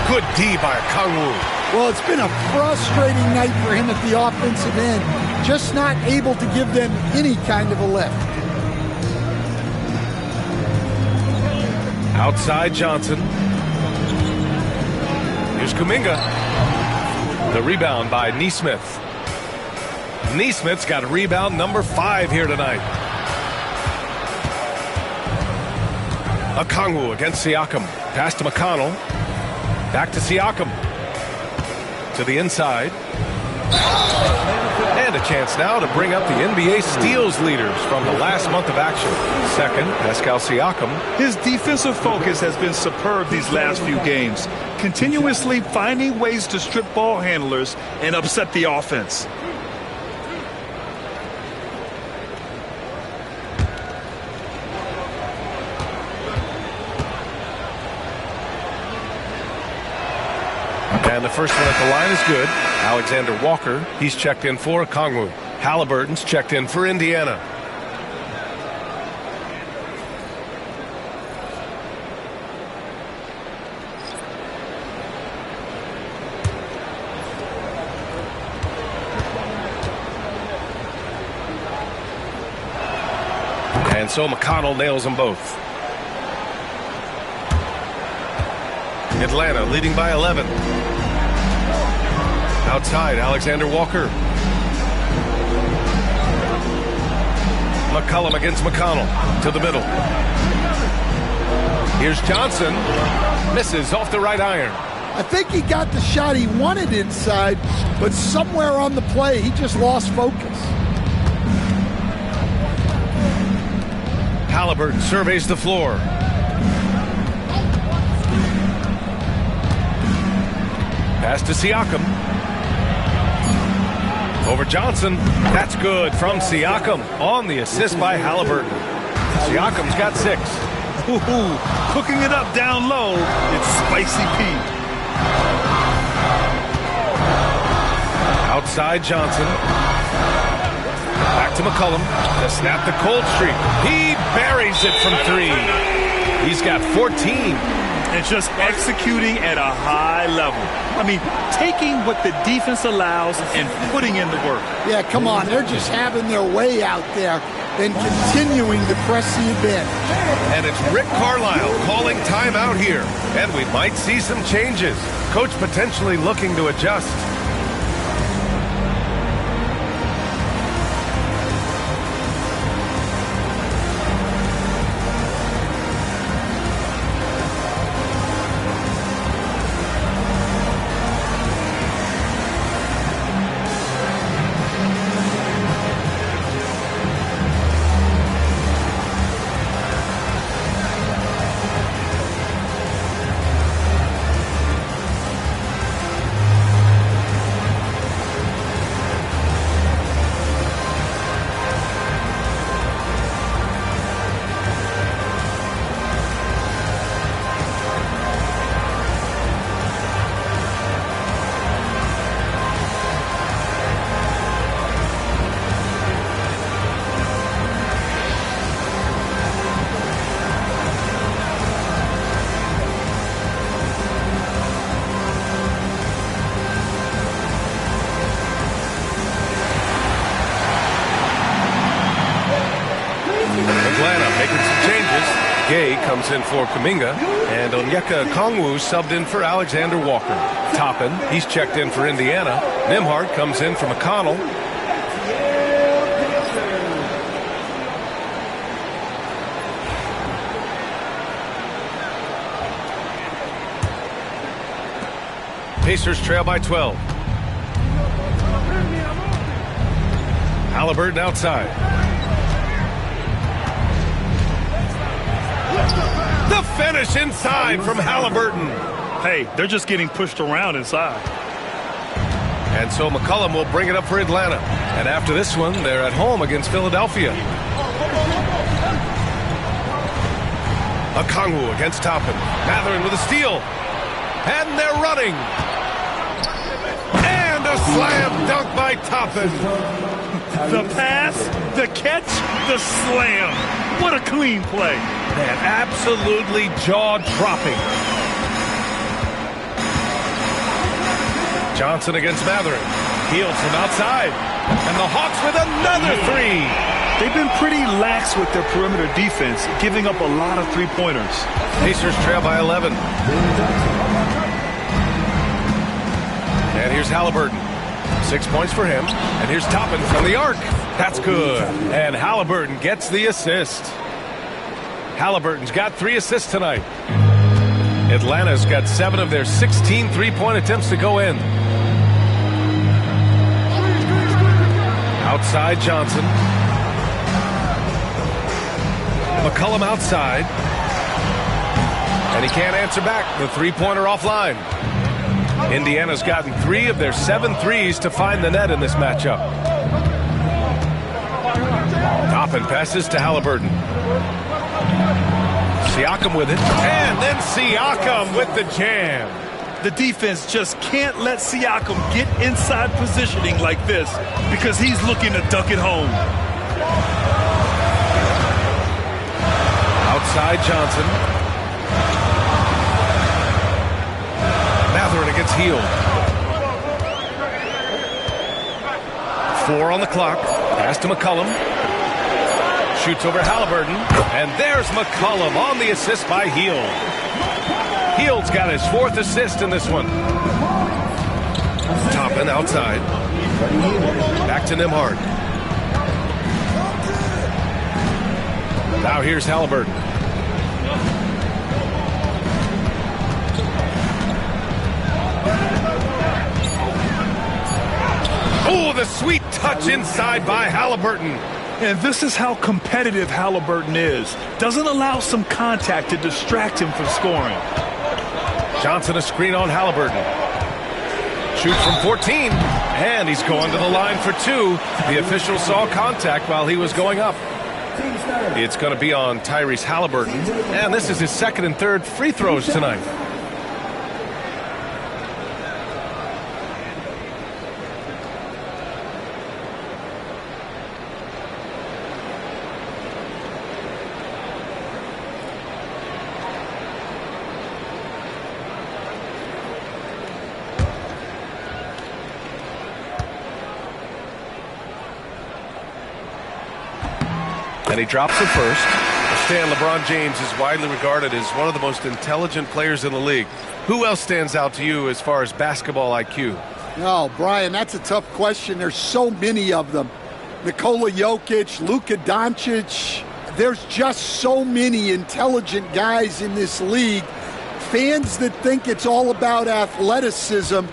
Good D by Okongwu. Well, it's been a frustrating night for him at the offensive end. Just not able to give them any kind of a lift. Outside Johnson. Here's Kuminga. The rebound by Nesmith. Nesmith's got rebound number 5 here tonight. Okongwu against Siakam. Pass to McConnell. Back to Siakam. To the inside. And a chance now to bring up the NBA steals leaders from the last month of action. Second, Pascal Siakam. His defensive focus has been superb these last few games, continuously finding ways to strip ball handlers and upset the offense. And the first one at the line is good. Alexander Walker, he's checked in for Okongwu. Halliburton's checked in for Indiana. And so McConnell nails them both. Atlanta leading by 11. Outside, Alexander Walker. McCollum against McConnell. To the middle. Here's Johnson. Misses off the right iron. I think he got the shot he wanted inside, but somewhere on the play, he just lost focus. Halliburton surveys the floor. Pass to Siakam. Over Johnson. That's good from Siakam on the assist by Halliburton. Siakam's got 6. Ooh, cooking it up down low. It's Spicy Pete. Outside Johnson. Back to McCollum to snap the cold streak. He buries it from 3. He's got 14. And just executing at a high level. I mean, taking what the defense allows and putting in the work. Yeah, come on. They're just having their way out there and continuing to press the advantage. And it's Rick Carlisle calling timeout here. And we might see some changes. Coach potentially looking to adjust. Gay comes in for Kuminga, and Onyeka Okongwu subbed in for Alexander Walker. Toppin, he's checked in for Indiana. Nembhard comes in for McConnell. Pacers trail by 12. Halliburton outside. The finish inside from Halliburton. Hey, they're just getting pushed around inside. And so McCollum will bring it up for Atlanta. And after this one, they're at home against Philadelphia. Okongwu against Toppin. Mathurin with a steal. And they're running. And a slam dunk by Toppin. The pass, the catch, the slam. What a clean play. Man, absolutely jaw-dropping. Johnson against Mathurin. Fields from outside. And the Hawks with another three. They've been pretty lax with their perimeter defense, giving up a lot of three-pointers. Pacers trail by 11. And here's Halliburton. 6 points for him. And here's Toppin from the arc. That's good. And Halliburton gets the assist. Halliburton's got 3 assists tonight. Atlanta's got 7 of their 16 three-point attempts to go in. Outside Johnson. McCollum outside. And he can't answer back. The three-pointer offline. Indiana's gotten 3 of their 7 threes to find the net in this matchup. Toppin passes to Halliburton. Siakam with it. And then Siakam with the jam. The defense just can't let Siakam get inside positioning like this because he's looking to dunk it home. Outside Johnson. Mathurin against Hield. 4 on the clock. Pass to McCollum. Shoots over Halliburton. And there's McCollum on the assist by Hield. Hield's got his 4th assist in this one. Toppin outside. Back to Nembhard. Now here's Halliburton. Oh, the sweet touch inside by Halliburton. And this is how competitive Halliburton is. Doesn't allow some contact to distract him from scoring. Johnson a screen on Halliburton. Shoots from 14. And he's going to the line for 2. The official saw contact while he was going up. It's going to be on Tyrese Halliburton. And this is his 2nd and 3rd free throws tonight. And he drops it first. Stan, LeBron James is widely regarded as one of the most intelligent players in the league. Who else stands out to you as far as basketball IQ? Oh, Brian, that's a tough question. There's so many of them. Nikola Jokic, Luka Doncic. There's just so many intelligent guys in this league. Fans that think it's all about athleticism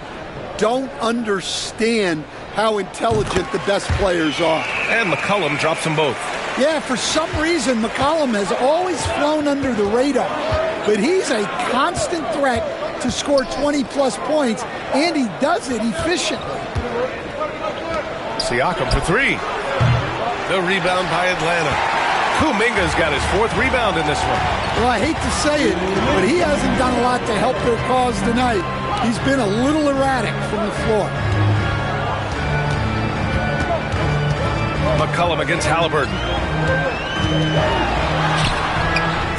don't understand how intelligent the best players are. And McCollum drops them both. Yeah, for some reason, McCollum has always flown under the radar. But he's a constant threat to score 20-plus points, and he does it efficiently. Siakam for 3. The rebound by Atlanta. Kuminga's got his 4th rebound in this one. Well, I hate to say it, but he hasn't done a lot to help their cause tonight. He's been a little erratic from the floor. McCollum against Halliburton.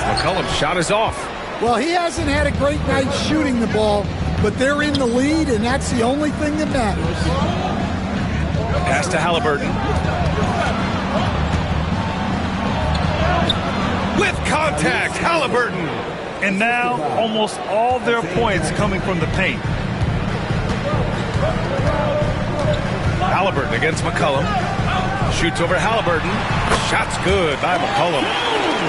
McCollum's shot is off. Well, he hasn't had a great night shooting the ball, but they're in the lead, and that's the only thing that matters. Pass to Halliburton. With contact, Halliburton. And now almost all their points coming from the paint. Halliburton against McCollum. Shoots over Halliburton. Shot's good by McCollum.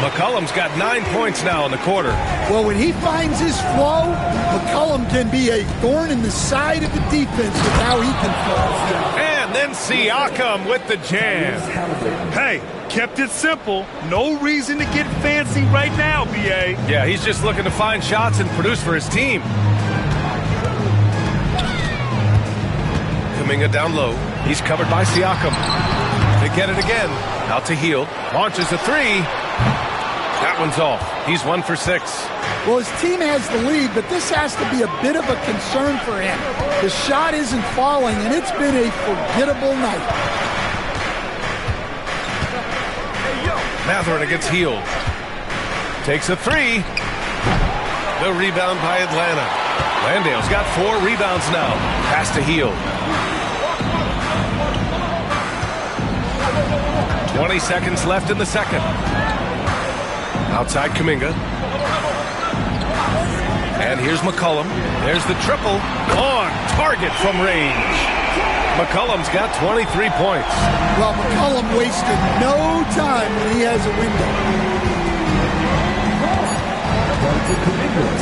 McCollum's got 9 points now in the quarter. Well, when he finds his flow, McCollum can be a thorn in the side of the defense with how he can play. And then Siakam with the jam. Hey, kept it simple. No reason to get fancy right now, B.A. Yeah, he's just looking to find shots and produce for his team. Kuminga down low. He's covered by Siakam. They get it again. Out to Hield. Launches a three. That one's off. He's 1 for 6. Well, his team has the lead, but this has to be a bit of a concern for him. The shot isn't falling, and it's been a forgettable night. Mathurin against Hield. Takes a three. The rebound by Atlanta. Landale's got 4 rebounds now. Pass to Hield. 20 seconds left in the second. Outside Kuminga. And here's McCollum. There's the triple. On target from range. McCollum's got 23 points. Well, McCollum wasted no time when he has a window.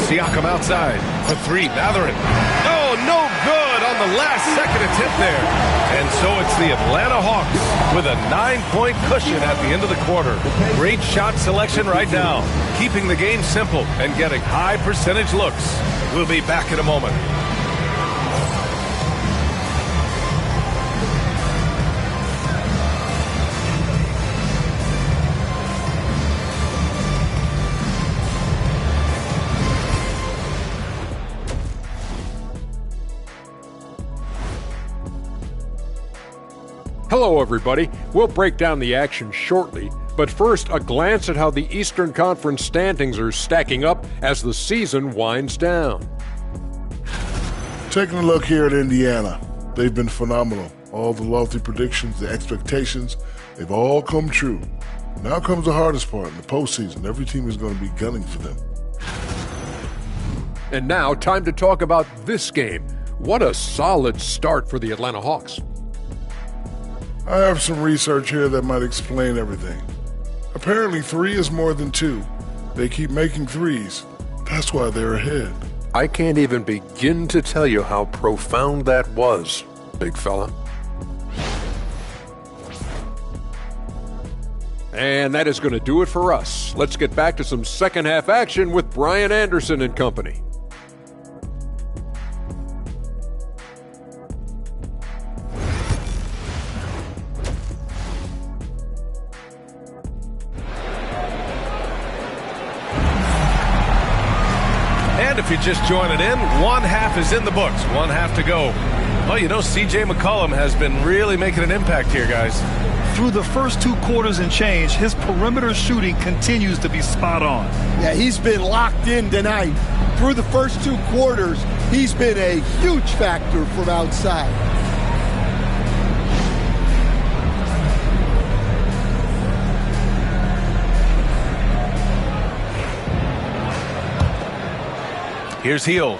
Siakam outside. For 3. Mathurin. Oh, no good on the last second attempt there. And so it's the Atlanta Hawks with a 9-point cushion at the end of the quarter. Great shot selection right now. Keeping the game simple and getting high percentage looks. We'll be back in a moment. Hello, everybody. We'll break down the action shortly, but first, a glance at how the Eastern Conference standings are stacking up as the season winds down. Taking a look here at Indiana, they've been phenomenal. All the lofty predictions, the expectations, they've all come true. Now comes the hardest part in the postseason. Every team is going to be gunning for them. And now, time to talk about this game. What a solid start for the Atlanta Hawks. I have some research here that might explain everything. Apparently 3 is more than 2. They keep making threes. That's why they're ahead. I can't even begin to tell you how profound that was, big fella. And that is going to do it for us. Let's get back to some second half action with Brian Anderson and company. And if you're just joining in, 1 half is in the books, 1 half to go. Well, you know, C.J. McCollum has been really making an impact here, guys. Through the first 2 quarters and change, his perimeter shooting continues to be spot on. Yeah, he's been locked in tonight. Through the first 2 quarters, he's been a huge factor from outside. Here's Hield.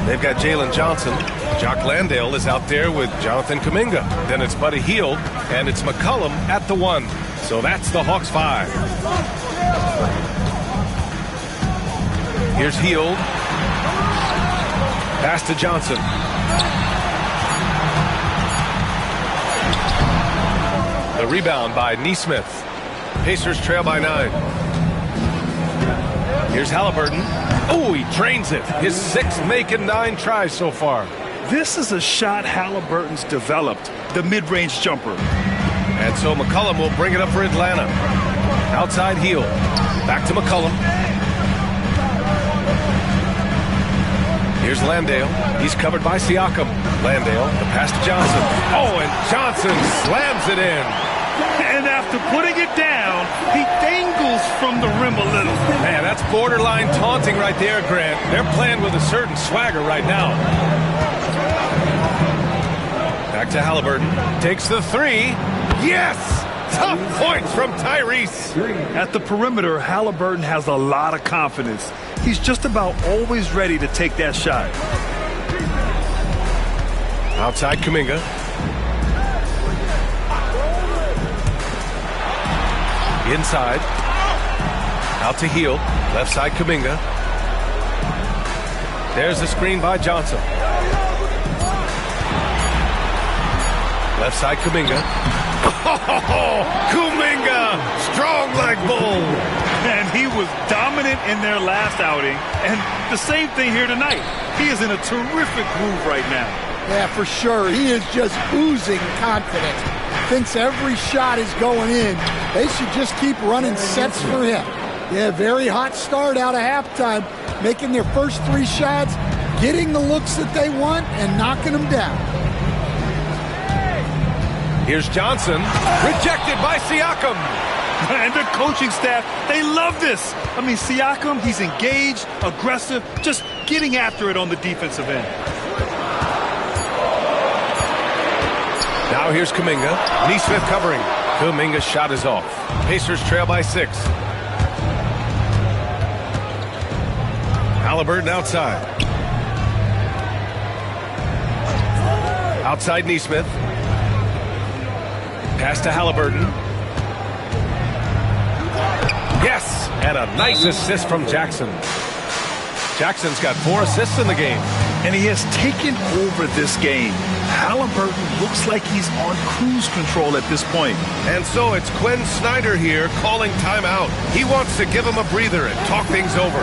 They've got Jalen Johnson. Jock Landale is out there with Jonathan Kuminga. Then it's Buddy Hield, and it's McCollum at the 1. So that's the Hawks 5. Here's Hield. Pass to Johnson. The rebound by Nesmith. Pacers trail by 9. Here's Halliburton. Oh, he drains it. His 6th make in 9 tries so far. This is a shot Halliburton's developed, the mid-range jumper. And so McCollum will bring it up for Atlanta. Outside Hield. Back to McCollum. Here's Landale. He's covered by Siakam. Landale, the pass to Johnson. Oh, and Johnson slams it in. And after putting it down, he dangles from the rim a little. Man, that's borderline taunting right there, Grant. They're playing with a certain swagger right now. Back to Halliburton. Takes the 3. Yes! Tough points from Tyrese. At the perimeter, Halliburton has a lot of confidence. He's just about always ready to take that shot. Outside Kuminga. Inside. Out to Hield. Left side Kuminga. There's the screen by Johnson. Left side Kuminga. Oh, Kuminga! Strong leg bull. And he was dominant in their last outing. And the same thing here tonight. He is in a terrific groove right now. Yeah, for sure. He is just oozing confidence. Thinks every shot is going in. They should just keep running sets for him. Yeah, very hot start out of halftime. Making their first 3 shots, getting the looks that they want, and knocking them down. Here's Johnson. Rejected by Siakam. And the coaching staff, they love this. I mean, Siakam, he's engaged, aggressive, just getting after it on the defensive end. Now here's Kuminga. Nesmith covering. Kuminga's shot is off. Pacers trail by 6. Halliburton outside. Outside Nesmith. Pass to Halliburton. Yes! And a nice assist from Jackson. Jackson's got 4 assists in the game. And he has taken over this game. Halliburton looks like he's on cruise control at this point. And so it's Quinn Snyder here calling timeout. He wants to give him a breather and talk things over.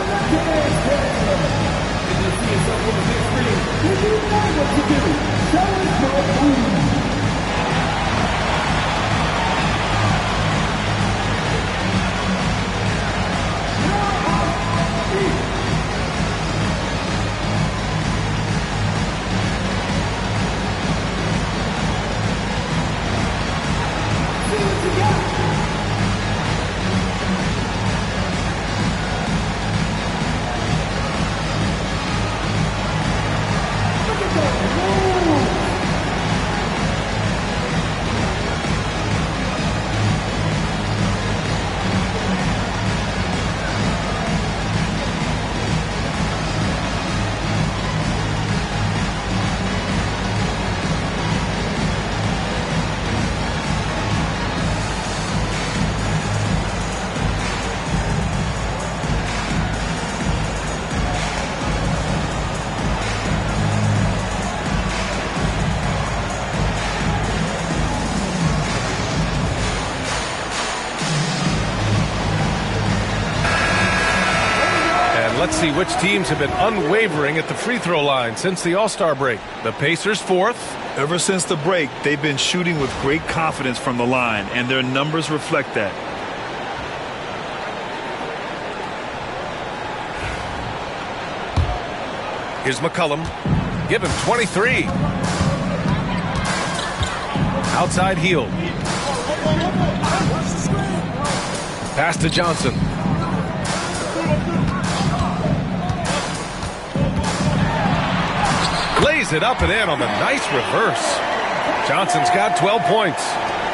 Let's see which teams have been unwavering at the free throw line since the All-Star break. The Pacers 4th. Ever since the break, they've been shooting with great confidence from the line, and their numbers reflect that. Here's McCollum. Give him 23. Outside Hield. Pass to Johnson. Lays it up and in on the nice reverse. Johnson's got 12 points.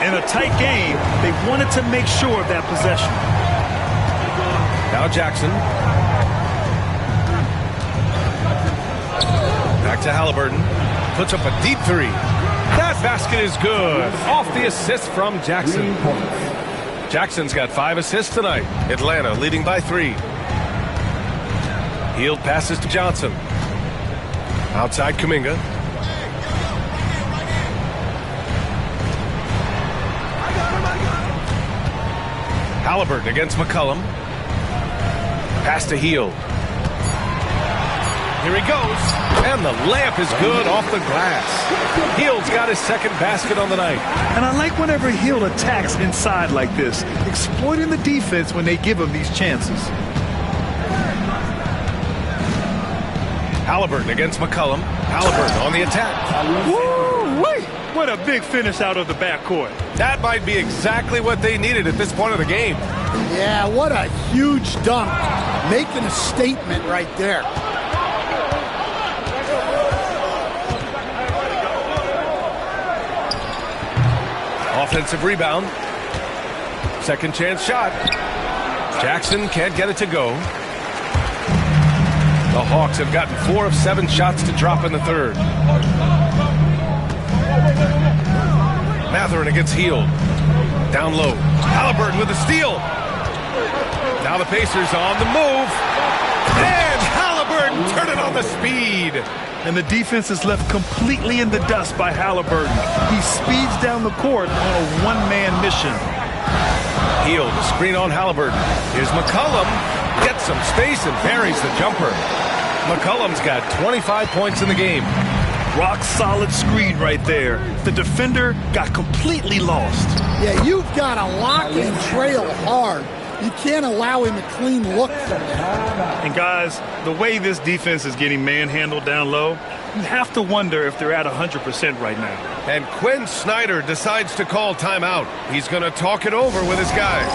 In a tight game, they wanted to make sure of that possession. Now Jackson. Back to Halliburton. Puts up a deep 3. That basket is good. Off the assist from Jackson. Jackson's got 5 assists tonight. Atlanta leading by 3. Hield passes to Johnson. Outside Kuminga. Halliburton against McCollum. Pass to Hield. Here he goes. And the layup is good off the glass. Hield's got his second basket on the night. And I like whenever Hield attacks inside like this, exploiting the defense when they give him these chances. Halliburton against McCollum. Halliburton on the attack. Woo-wee! What a big finish out of the backcourt. That might be exactly what they needed at this point of the game. Yeah, what a huge dunk. Making a statement right there. Offensive rebound. second chance shot. Jackson can't get it to go. The Hawks have gotten 4 of 7 shots to drop in the third. Mathurin against Hield. Down low. Halliburton with a steal. Now the Pacers on the move. And Halliburton turning on the speed. And the defense is left completely in the dust by Halliburton. He speeds down the court on a one-man mission. Hield, screen on Halliburton. Here's McCollum. Gets some space and buries the jumper. McCollum's got 25 points in the game. Rock solid screen right there. The defender got completely lost. Yeah, you've got to lock and trail hard. You can't allow him a clean look from that. And guys, the way this defense is getting manhandled down low, you have to wonder if they're at 100% right now. And Quinn Snyder decides to call timeout. He's going to talk it over with his guys.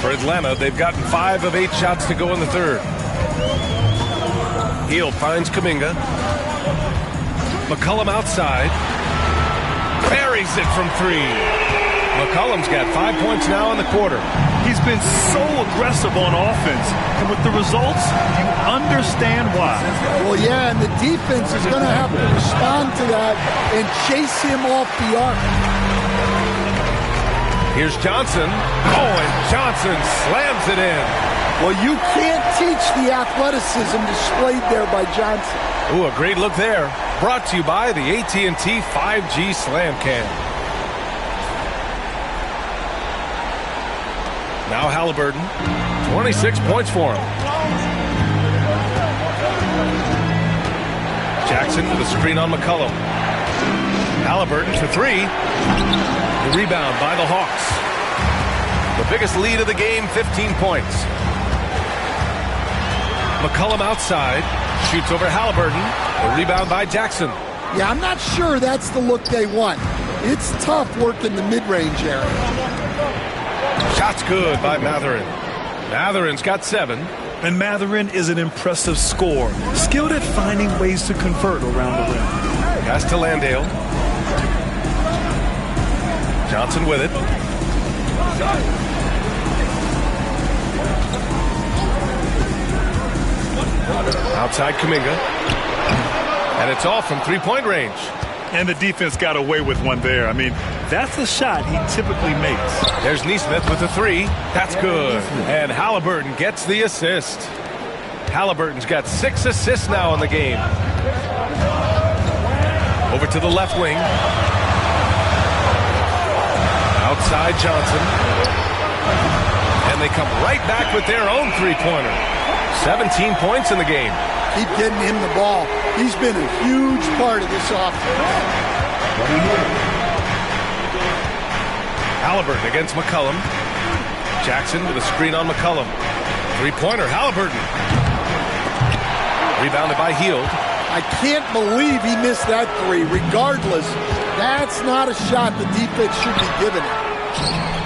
For Atlanta, they've gotten 5 of 8 shots to go in the third. Hield finds Kuminga. McCollum outside. Buries it from 3. McCollum's got 5 points now in the quarter. He's been so aggressive on offense. And with the results, you understand why. Well, yeah, and the defense is going to have to respond to that and chase him off the arc. Here's Johnson. Oh, and Johnson slams it in. Well, you can't teach the athleticism displayed there by Johnson. Ooh, a great look there. Brought to you by the AT&T 5G Slam Cam. Now Halliburton. 26 points for him. Jackson with a screen on McCollum. Halliburton for 3. The rebound by the Hawks. The biggest lead of the game, 15 points. McCollum outside. Shoots over Halliburton. The rebound by Jackson. Yeah, I'm not sure that's the look they want. It's tough working the mid-range area. Shot's good by Mathurin. Mathurin's got 7. And Mathurin is an impressive scorer. Skilled at finding ways to convert around the rim. Pass to Landale. Johnson with it. Outside Kuminga. And it's off from 3-point range. And the defense got away with one there. I mean, that's the shot he typically makes. There's Nesmith with a 3. That's good. And Halliburton gets the assist. Halliburton's got 6 assists now in the game. Over to the left wing. Outside Johnson. And they come right back with their own 3-pointer. 17 points in the game. Keep getting him the ball. He's been a huge part of this offense. Halliburton against McCollum. Jackson with a screen on McCollum. 3-pointer, Halliburton. Rebounded by Hield. I can't believe he missed that three. Regardless, that's not a shot the defense should be giving him.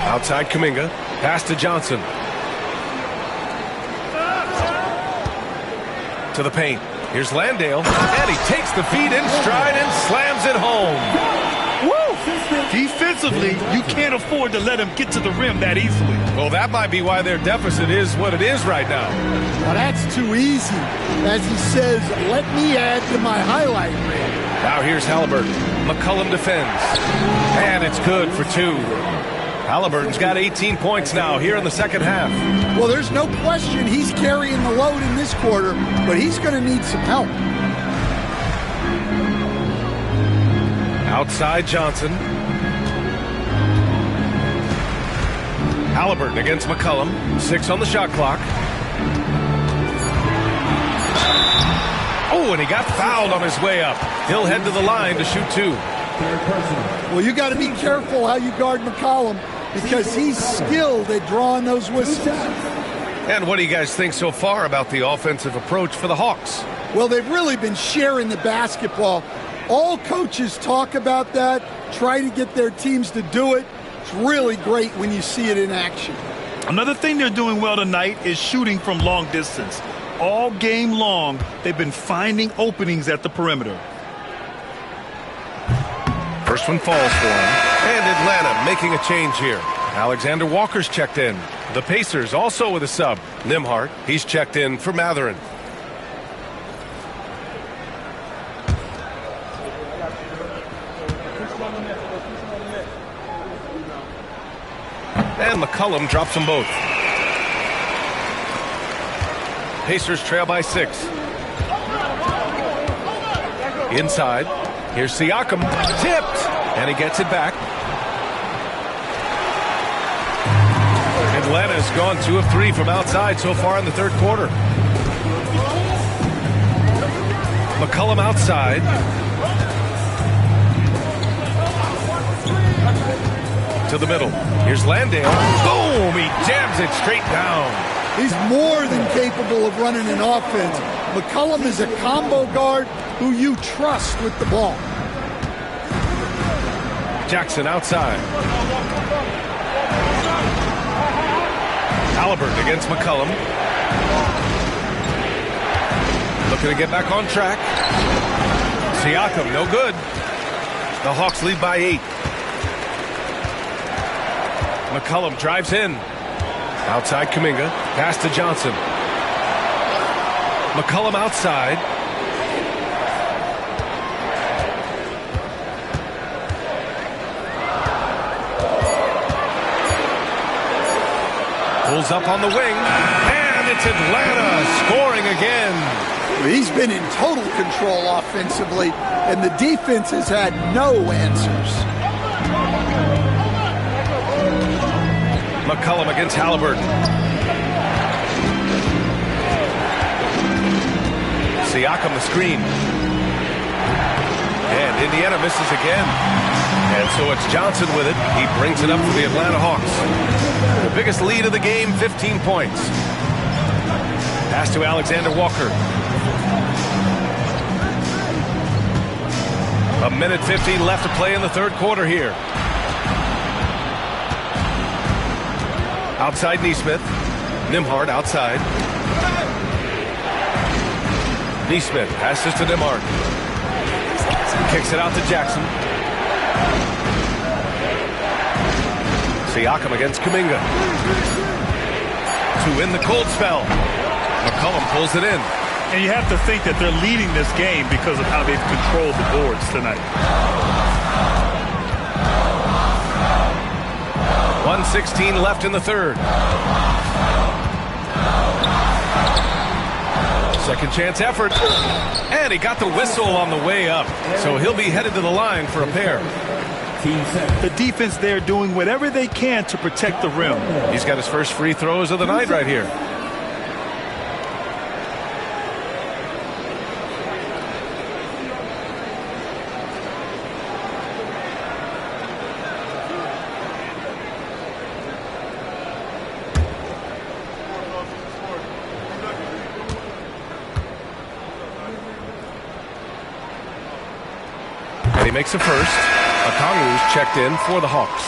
Outside Kuminga. Pass to Johnson. To the paint. Here's Landale. And he takes the feed in stride and slams it home. Woo! Defensively, you can't afford to let him get to the rim that easily. Well, that might be why their deficit is what it is right now. Well, that's too easy. As he says, let me add to my highlight reel. Now here's Halliburton. McCollum defends. And it's good for two. Halliburton's got 18 points now here in the second half. Well, there's no question he's carrying the load in this quarter, but he's going to need some help. Outside Johnson. Halliburton against McCollum. 6 on the shot clock. Oh, and he got fouled on his way up. He'll head to the line to shoot 2. Well, you got to be careful how you guard McCollum because he's skilled at drawing those whistles. And what do you guys think so far about the offensive approach for the Hawks? Well, they've really been sharing the basketball. All coaches talk about that, try to get their teams to do it. It's really great when you see it in action. Another thing they're doing well tonight is shooting from long distance. All game long, they've been finding openings at the perimeter. First one falls for him. And Atlanta making a change here. Alexander Walker's checked in. The Pacers also with a sub. Nembhard, he's checked in for Mathurin. And McCollum drops them both. Pacers trail by 6. Inside. Here's Siakam. Tipped. And he gets it back. Atlanta's gone 2 of 3 from outside so far in the third quarter. McCollum outside. To the middle. Here's Landale. Boom! He jams it straight down. He's more than capable of running an offense. McCollum is a combo guard who you trust with the ball. Jackson outside. Halliburton against McCollum. Looking to get back on track. Siakam, no good. The Hawks lead by 8. McCollum drives in. Outside Kuminga. Pass to Johnson. McCollum outside. Pulls up on the wing. And it's Atlanta scoring again. He's been in total control offensively, and the defense has had no answers. McCollum against Halliburton. Siakam the screen. And Indiana misses again. And so it's Johnson with it. He brings it up for the Atlanta Hawks. The biggest lead of the game, 15 points. Pass to Alexander Walker. A minute 15 left to play in the third quarter here. Outside Nesmith. Nembhard outside. Nesmith passes to Nembhard. Kicks it out to Jackson. Siakam against Kuminga. To win the cold spell. McCollum pulls it in. And you have to think that they're leading this game because of how they've controlled the boards tonight. 1:16 left in the third. Second chance effort. And he got the whistle on the way up. So he'll be headed to the line for a pair. The defense there doing whatever they can to protect the rim. He's got his first free throws of the night right here. He makes a first. Okongwu's checked in for the Hawks.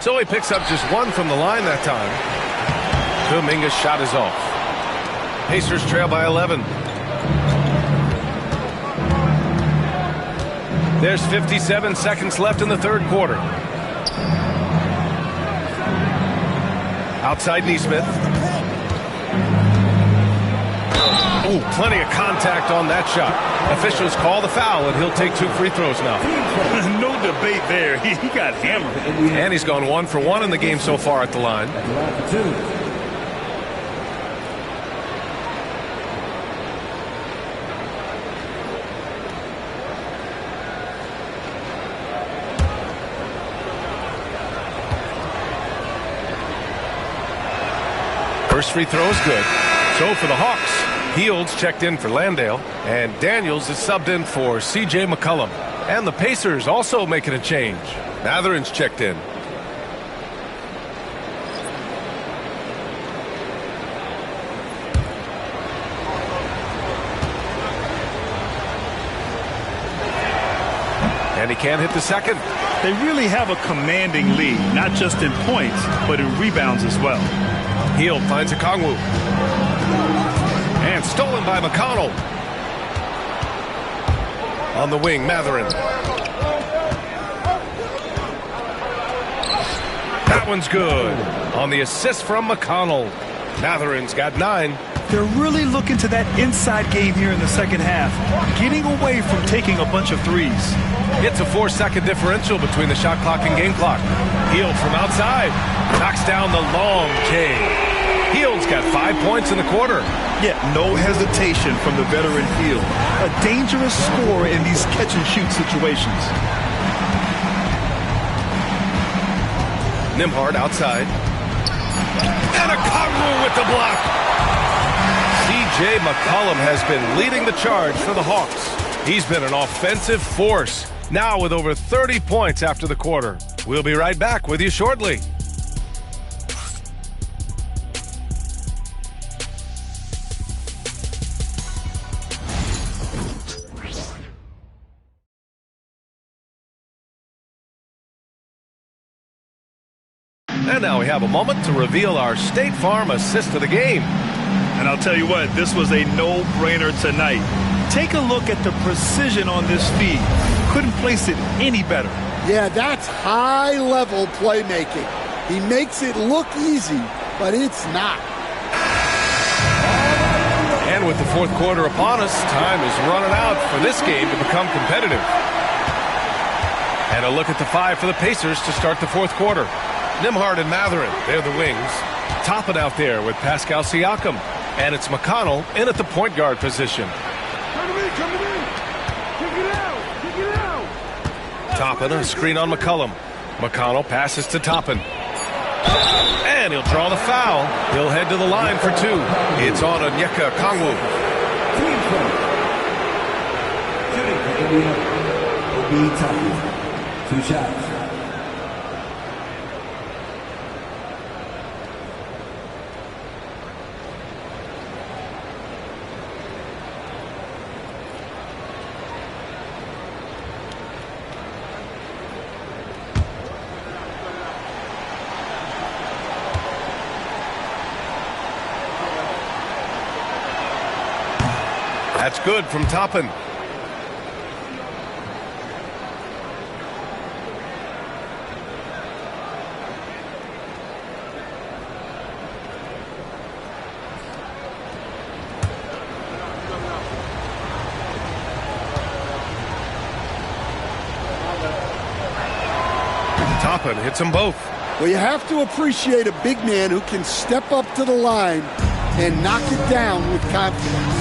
So he picks up just one from the line that time. Kuminga's shot is off. Pacers trail by 11. There's 57 seconds left in the third quarter. Outside Nesmith. Ooh, plenty of contact on that shot. Officials call the foul, and he'll take 2 free throws now. No debate there. He got hammered. And he's gone 1 for 1 in the game so far at the line. First free throw is good. So for the Hawks, Fields checked in for Landale, and Daniels is subbed in for C.J. McCollum. And the Pacers also making a change. Matherin's checked in. And he can't hit the second. They really have a commanding lead, not just in points, but in rebounds as well. Hield finds Okongwu. And stolen by McConnell. On the wing, Matherin. That one's good. On the assist from McConnell. Matherin's got 9. They're really looking to that inside game here in the second half, getting away from taking a bunch of threes. It's a 4-second differential between the shot clock and game clock. Hield from outside. Knocks down the long J. Hield's got 5 points in the quarter. Yeah, no hesitation from the veteran Hield. A dangerous scorer in these catch-and-shoot situations. Nembhard outside. And Okongwu with the block. C.J. McCollum has been leading the charge for the Hawks. He's been an offensive force, now with over 30 points after the quarter. We'll be right back with you shortly. And now we have a moment to reveal our State Farm assist of the game. And I'll tell you what, this was a no-brainer tonight. Take a look at the precision on this feed. Couldn't place it any better. Yeah, that's high-level playmaking. He makes it look easy, but it's not. And with the fourth quarter upon us, time is running out for this game to become competitive. And a look at the 5 for the Pacers to start the fourth quarter. Nembhard and Matherin, they're the wings. Toppin out there with Pascal Siakam. And it's McConnell in at the point guard position. Toppin, a screen on McCollum. McConnell passes to Toppin. And he'll draw the foul. He'll head to the line for 2. It's on Onyeka Okongwu. Two shots. That's good from Toppin. Toppin hits them both. Well, you have to appreciate a big man who can step up to the line and knock it down with confidence.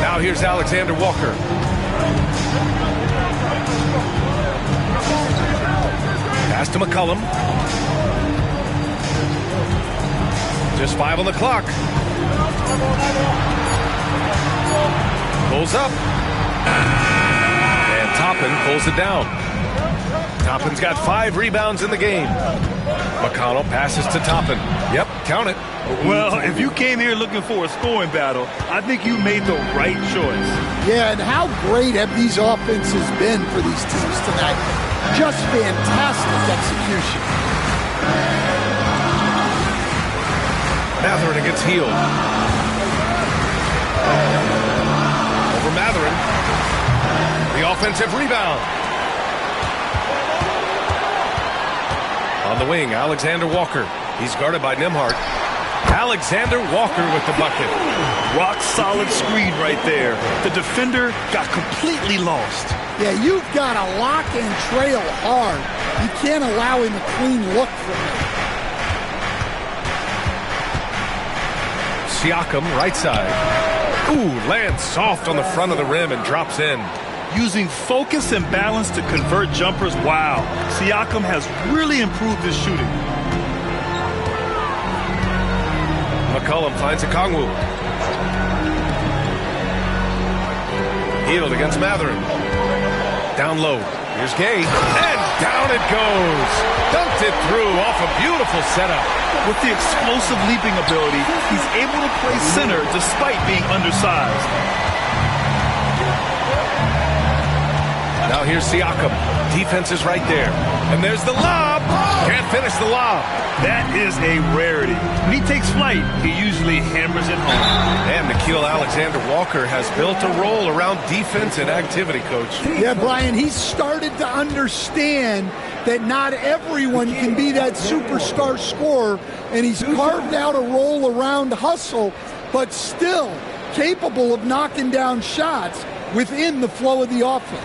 Now here's Alexander Walker. Pass to McCollum. Just 5 on the clock. Pulls up. And Toppin pulls it down. Toppin's got 5 rebounds in the game. McConnell passes to Toppin. Yep, count it. Well, if you came here looking for a scoring battle, I think you made the right choice. Yeah, and how great have these offenses been for these teams tonight? Just fantastic execution. Matherin gets healed. Over Matherin. The offensive rebound. On the wing, Alexander Walker. He's guarded by Nembhard. Alexander Walker with the bucket. Rock solid screen right there. The defender got completely lost. Yeah, you've got to lock and trail hard. You can't allow him a clean look from it. Siakam, right side. Ooh, lands soft on the front of the rim and drops in. Using focus and balance to convert jumpers, wow. Siakam has really improved his shooting. McCollum finds Okongwu. Healed against Matherin. Down low. Here's Gay. And down it goes. Dunked it through off a beautiful setup. With the explosive leaping ability, he's able to play center despite being undersized. Now here's Siakam. Defense is right there. And there's the lob. Can't finish the lob. That is a rarity. When he takes flight, he usually hammers it home. And Nickeil Alexander-Walker has built a role around defense and activity, Coach. Yeah, Brian, he's started to understand that not everyone can be that superstar scorer, and he's carved out a role around hustle, but still capable of knocking down shots within the flow of the offense.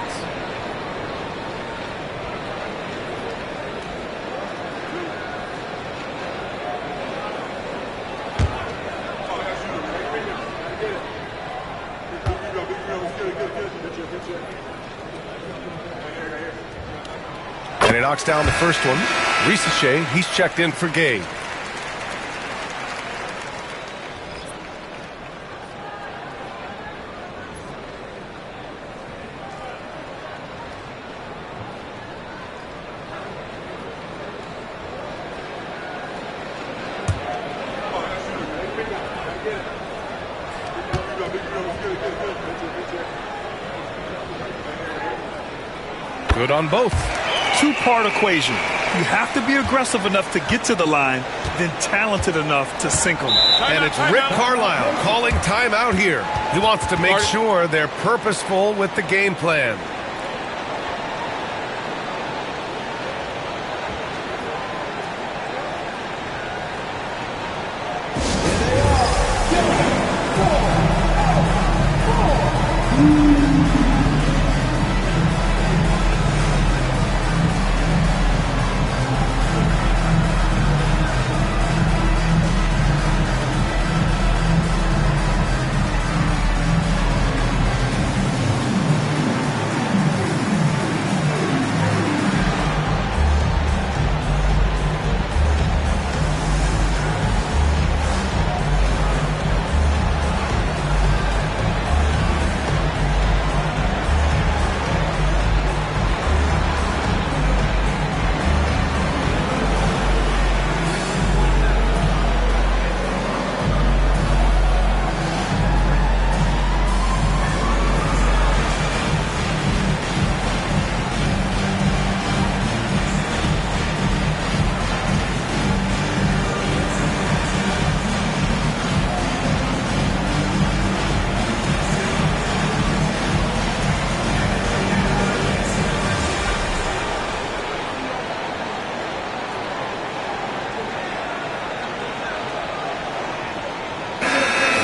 And he knocks down the first one. Risache, he's checked in for Gay. Good on both. Two-part equation. You have to be aggressive enough to get to the line, then talented enough to sink them. And it's Rick Carlisle calling timeout here. He wants to make sure they're purposeful with the game plan.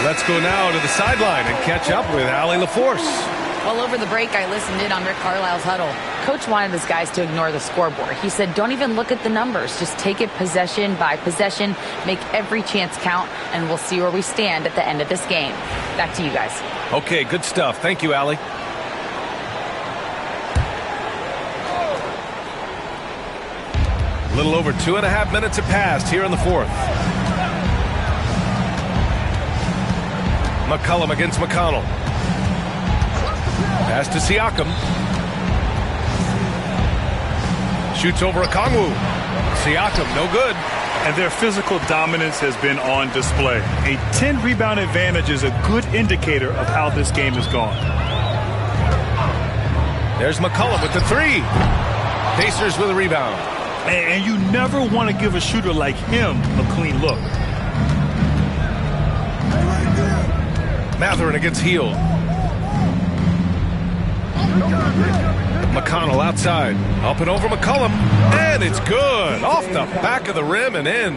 Let's go now to the sideline and catch up with Allie LaForce. Well, over the break, I listened in on Rick Carlisle's huddle. Coach wanted his guys to ignore the scoreboard. He said, don't even look at the numbers. Just take it possession by possession, make every chance count, and we'll see where we stand at the end of this game. Back to you guys. Okay, good stuff. Thank you, Allie. A little over 2.5 minutes have passed here in the fourth. McCollum against McConnell. Pass to Siakam. Shoots over Okongwu. Siakam, no good. And their physical dominance has been on display. A 10-rebound advantage is a good indicator of how this game has gone. There's McCollum with the three. Pacers with a rebound. And you never want to give a shooter like him a clean look. Mathurin against Hield. McConnell outside. Up and over McCollum. And it's good. Off the back of the rim and in.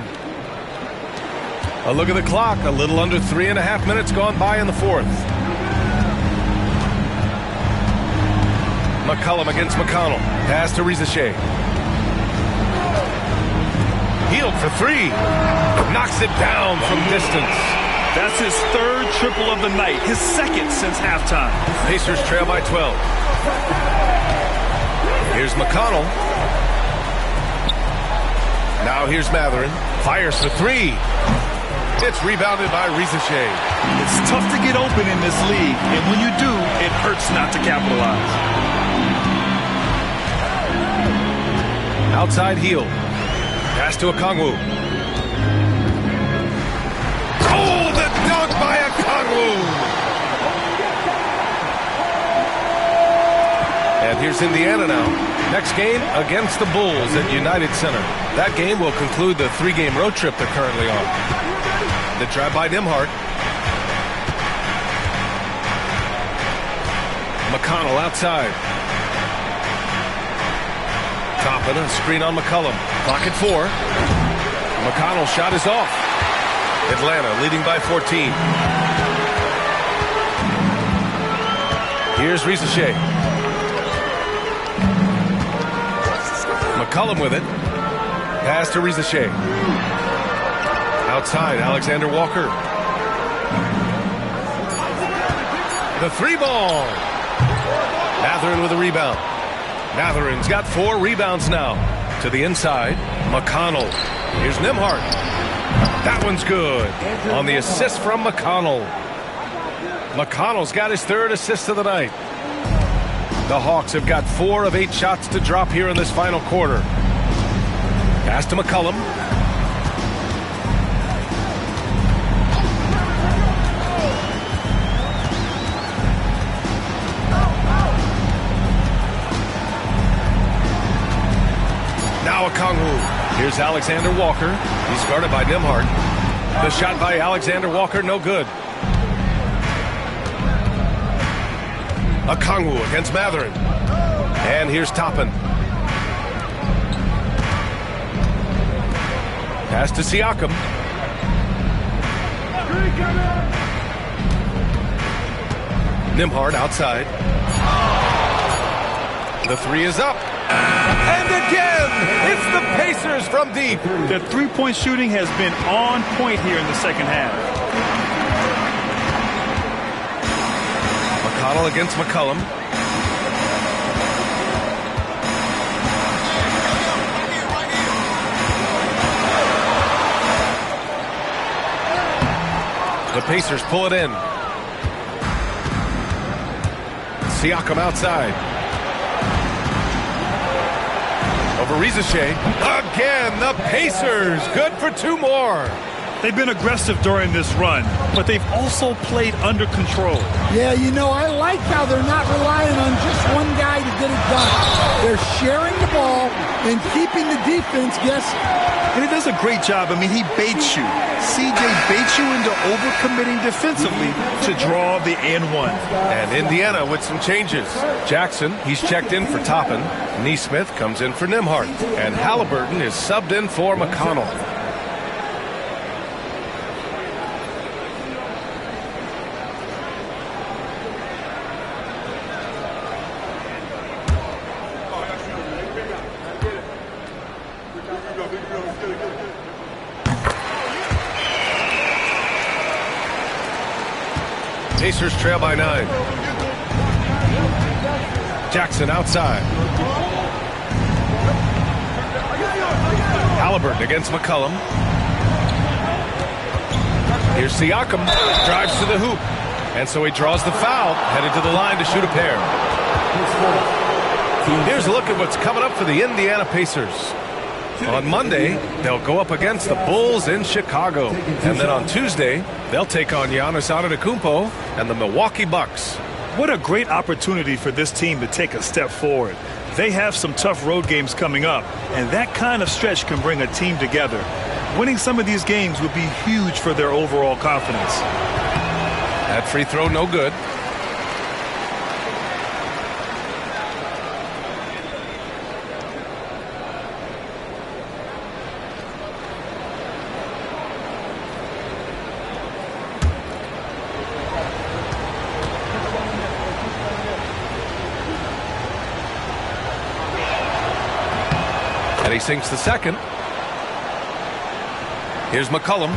A look at the clock. A little under 3.5 minutes gone by in the fourth. McCollum against McConnell. Pass to Rizachet. Hield for three. Knocks it down from distance. That's his third triple of the night. His second since halftime. Pacers trail by 12. Here's McConnell. Now here's Mathurin. Fires for three. It's rebounded by Rizachet. It's tough to get open in this league, and when you do, it hurts not to capitalize. Outside Hield. Pass to Okongwu. Oh, the dunk by Okongwu! And here's Indiana now. Next game against the Bulls at United Center. That game will conclude the 3-game road trip they're currently on. The drive by Nembhard. McConnell outside. Toppin, a screen on McCollum. Clock at 4. McConnell's shot is off. Atlanta leading by 14. Here's Rizachet. McCollum with it. Pass to Rizachet. Outside, Alexander Walker. The three ball. Mathurin with a rebound. Mathurin's got 4 rebounds now. To the inside, McConnell. Here's Nembhard. That one's good. On the assist from McConnell. McConnell's got his 3rd assist of the night. The Hawks have got 4 of 8 shots to drop here in this final quarter. Pass to McCollum. Now Okongwu. Here's Alexander Walker. He's guarded by Nembhard. The shot by Alexander Walker, no good. Okongwu against Mathurin. And here's Toppin. Pass to Siakam. Nembhard outside. The three is up. And again, it's the Pacers from deep. The three-point shooting has been on point here in the second half. McConnell against McCollum. The Pacers pull it in. Siakam outside. Over Rizachet. Again, the Pacers. Good for 2 more. They've been aggressive during this run, but they've also played under control. Yeah, you know, I like how they're not relying on just one guy to get it done. They're sharing the ball and keeping the defense guessing. And he does a great job. I mean, he baits you. CJ baits you into overcommitting defensively to draw the and one. And Indiana with some changes. Jackson, he's checked in for Toppin. Nesmith comes in for Nembhard. And Halliburton is subbed in for McConnell. Pacers trail by 9. Jackson outside. Halliburton against McCollum. Here's Siakam. Drives to the hoop. And so he draws the foul, headed to the line to shoot a pair. Here's a look at what's coming up for the Indiana Pacers. On Monday, they'll go up against the Bulls in Chicago. And then on Tuesday, they'll take on Giannis Antetokounmpo and the Milwaukee Bucks. What a great opportunity for this team to take a step forward. They have some tough road games coming up, and that kind of stretch can bring a team together. Winning some of these games would be huge for their overall confidence. That free throw, no good. And he sinks the second. Here's McCollum.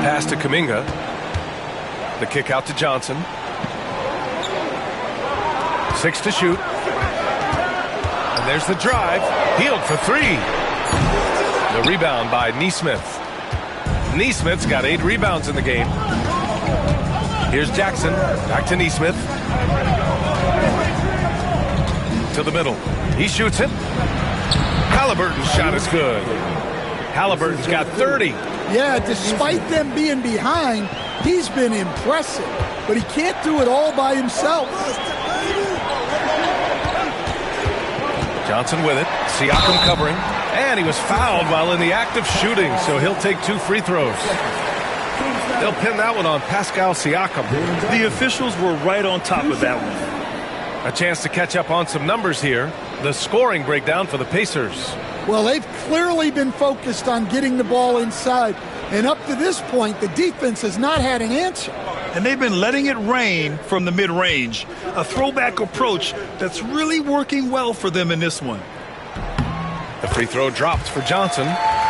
Pass to Kuminga. The kick out to Johnson. 6 to shoot. And there's the drive. Healed for 3. The rebound by Nesmith. Nesmith's got 8 rebounds in the game. Here's Jackson. Back to Nesmith. To the middle. He shoots it. Halliburton's shot is good. Halliburton's got 30. Yeah, despite them being behind, he's been impressive. But he can't do it all by himself. Johnson with it. Siakam covering. And he was fouled while in the act of shooting, so he'll take 2 free throws. They'll pin that one on Pascal Siakam. The officials were right on top of that one. A chance to catch up on some numbers here. The scoring breakdown for the Pacers. Well, they've clearly been focused on getting the ball inside. And up to this point, the defense has not had an answer. And they've been letting it rain from the mid-range. A throwback approach that's really working well for them in this one. The free throw dropped for Johnson.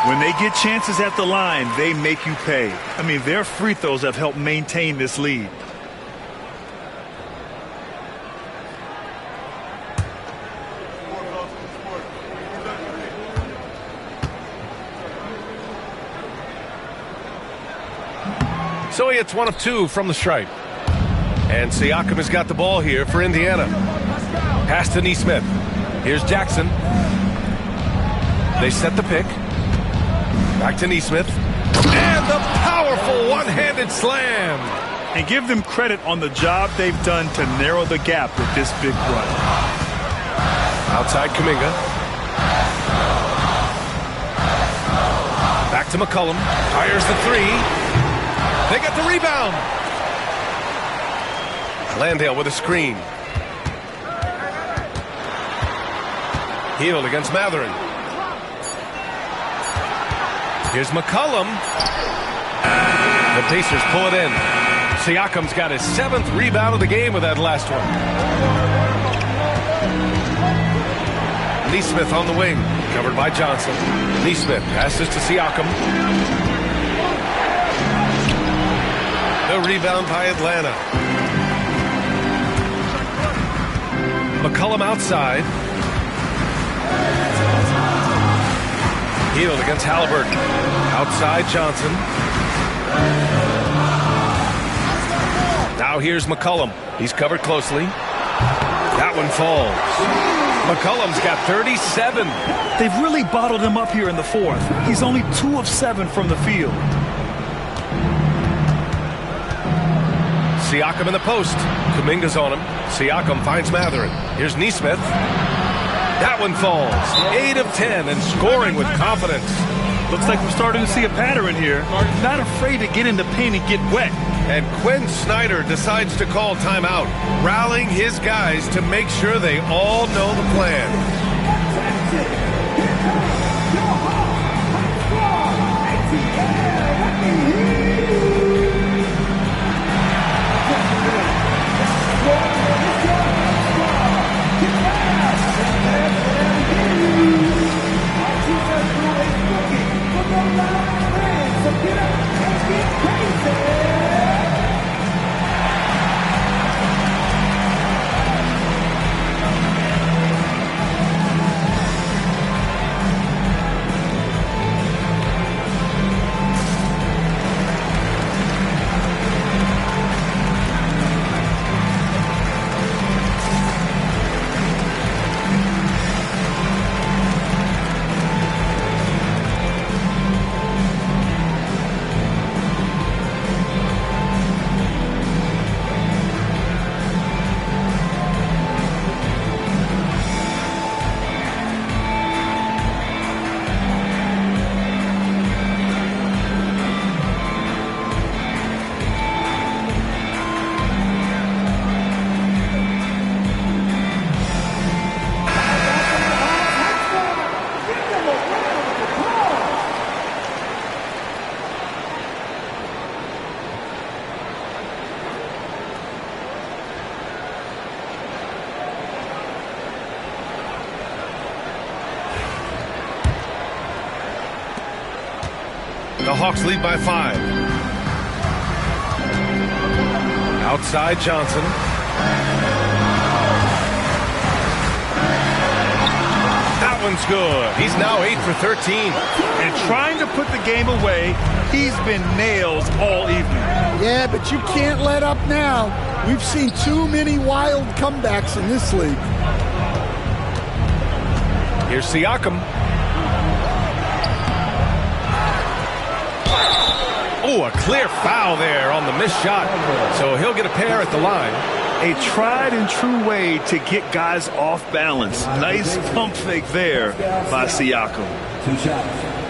When they get chances at the line, they make you pay. I mean, their free throws have helped maintain this lead. So he hits 1 of 2 from the stripe. And Siakam has got the ball here for Indiana. Pass to Nesmith. Here's Jackson. They set the pick. Back to Nesmith. And the powerful one-handed slam. And give them credit on the job they've done to narrow the gap with this big run. Outside Kuminga. Back to McCollum. Fires the 3. They get the rebound. Landale with a screen. Healed against Matherin. Here's McCollum. The Pacers pull it in. Siakam's got his 7th rebound of the game with that last one. Nesmith on the wing. Covered by Johnson. Nesmith passes to Siakam. The rebound by Atlanta. McCollum outside. Healed against Halliburton. Outside Johnson. Now here's McCollum. He's covered closely. That one falls. McCollum's got 37. They've really bottled him up here in the 4th. He's only 2 of 7 from the field. Siakam in the post. Kuminga's on him. Siakam finds Matherin. Here's Nesmith. That one falls. 8 of 10 and scoring with confidence. Looks like we're starting to see a pattern here. Not afraid to get in the paint and get wet. And Quinn Snyder decides to call timeout, rallying his guys to make sure they all know the plan. The Hawks lead by 5. Outside Johnson. That one's good. He's now 8 for 13. And trying to put the game away, he's been nails all evening. Yeah, but you can't let up now. We've seen too many wild comebacks in this league. Here's Siakam. Oh, a clear foul there on the missed shot. So he'll get a pair at the line. A tried and true way to get guys off balance. Nice pump fake there by Siakam. 2 shots.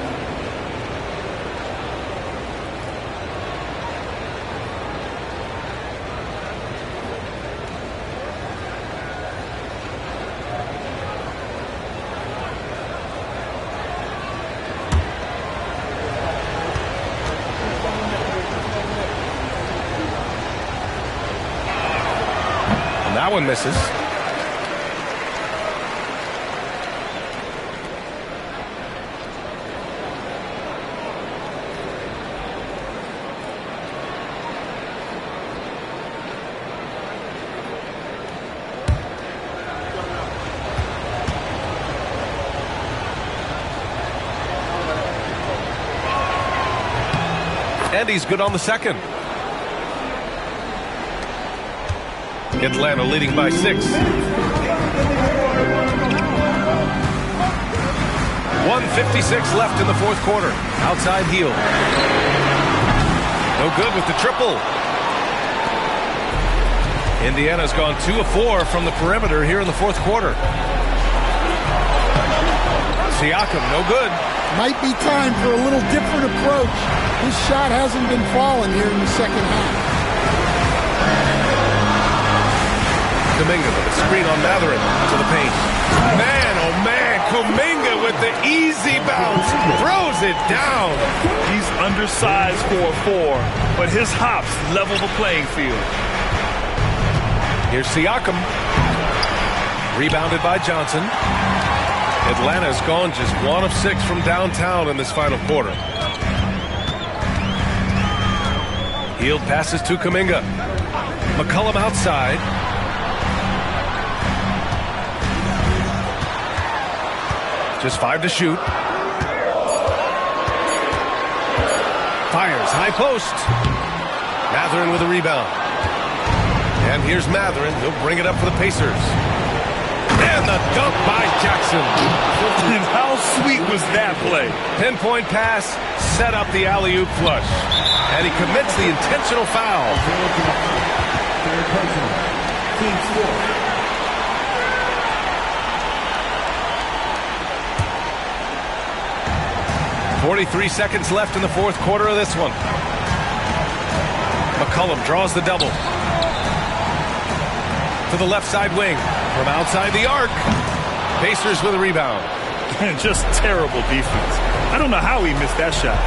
That one misses. And he's good on the second. Atlanta leading by 6. 1:56 left in the fourth quarter. Outside heel. No good with the triple. Indiana's gone 2 of 4 from the perimeter here in the fourth quarter. Siakam, no good. Might be time for a little different approach. His shot hasn't been falling here in the second half. Kuminga with a screen on Matherin to the paint. Man, oh man, Kuminga with the easy bounce. Throws it down. He's undersized for a 4, but his hops level the playing field. Here's Siakam. Rebounded by Johnson. Atlanta's gone just 1 of 6 from downtown in this final quarter. Hield passes to Kuminga. McCollum outside. Just 5 to shoot. Fires, high post. Matherin with a rebound. And here's Matherin. He'll bring it up for the Pacers. And the dunk by Jackson. And how sweet was that play? Pinpoint pass, set up the alley-oop flush. And he commits the intentional foul. 43 seconds left in the fourth quarter of this one. McCollum draws the double. To the left side wing. From outside the arc. Pacers with a rebound. And just terrible defense. I don't know how he missed that shot.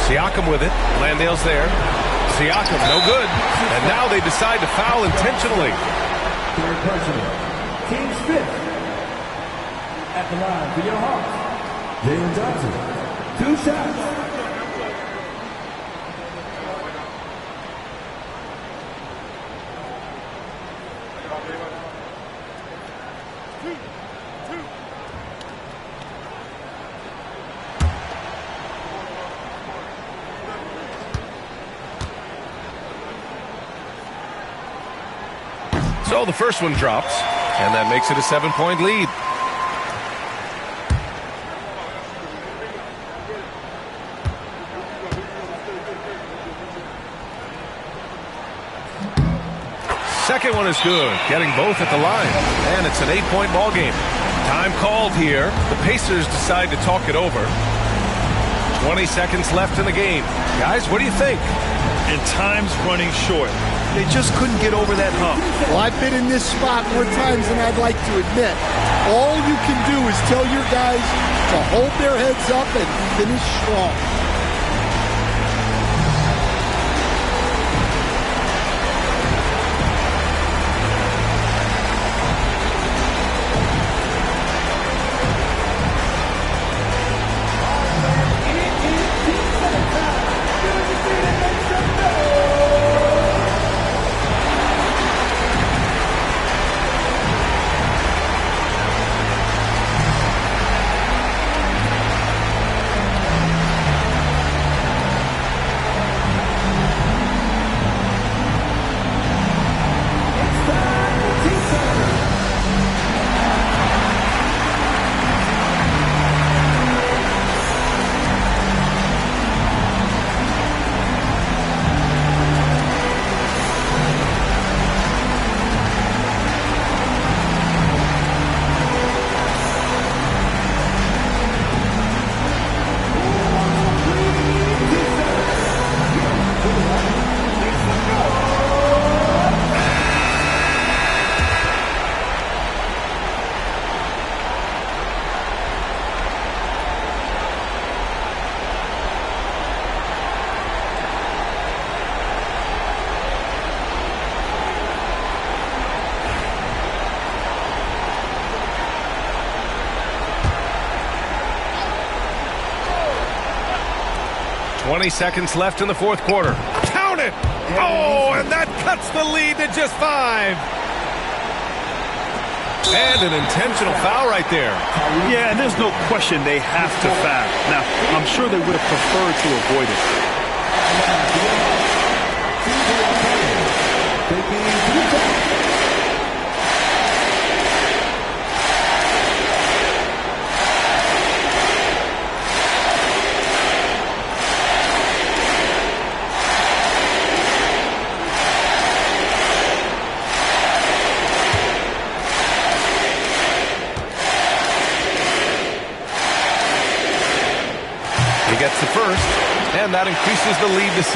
Siakam with it. Landale's there. Siakam, no good. And now they decide to foul intentionally. Third personal. Team's 5th. At the line for your Hawks, Jalen Johnson. 2 shots. So the first one drops, and that makes it a 7-point lead. Second one is good, getting both at the line, and it's an 8-point ball game. Time called here. The Pacers decide to talk it over. 20 seconds left in the game. Guys, what do you think? And time's running short. They just couldn't get over that hump. Well, I've been in this spot more times than I'd like to admit. All you can do is tell your guys to hold their heads up and finish strong. 20 seconds left in the fourth quarter. Count it! Oh, and that cuts the lead to just 5. And an intentional foul right there. Yeah, and there's no question they have to foul. Now, I'm sure they would have preferred to avoid it. Gets the first, and that increases the lead to 6.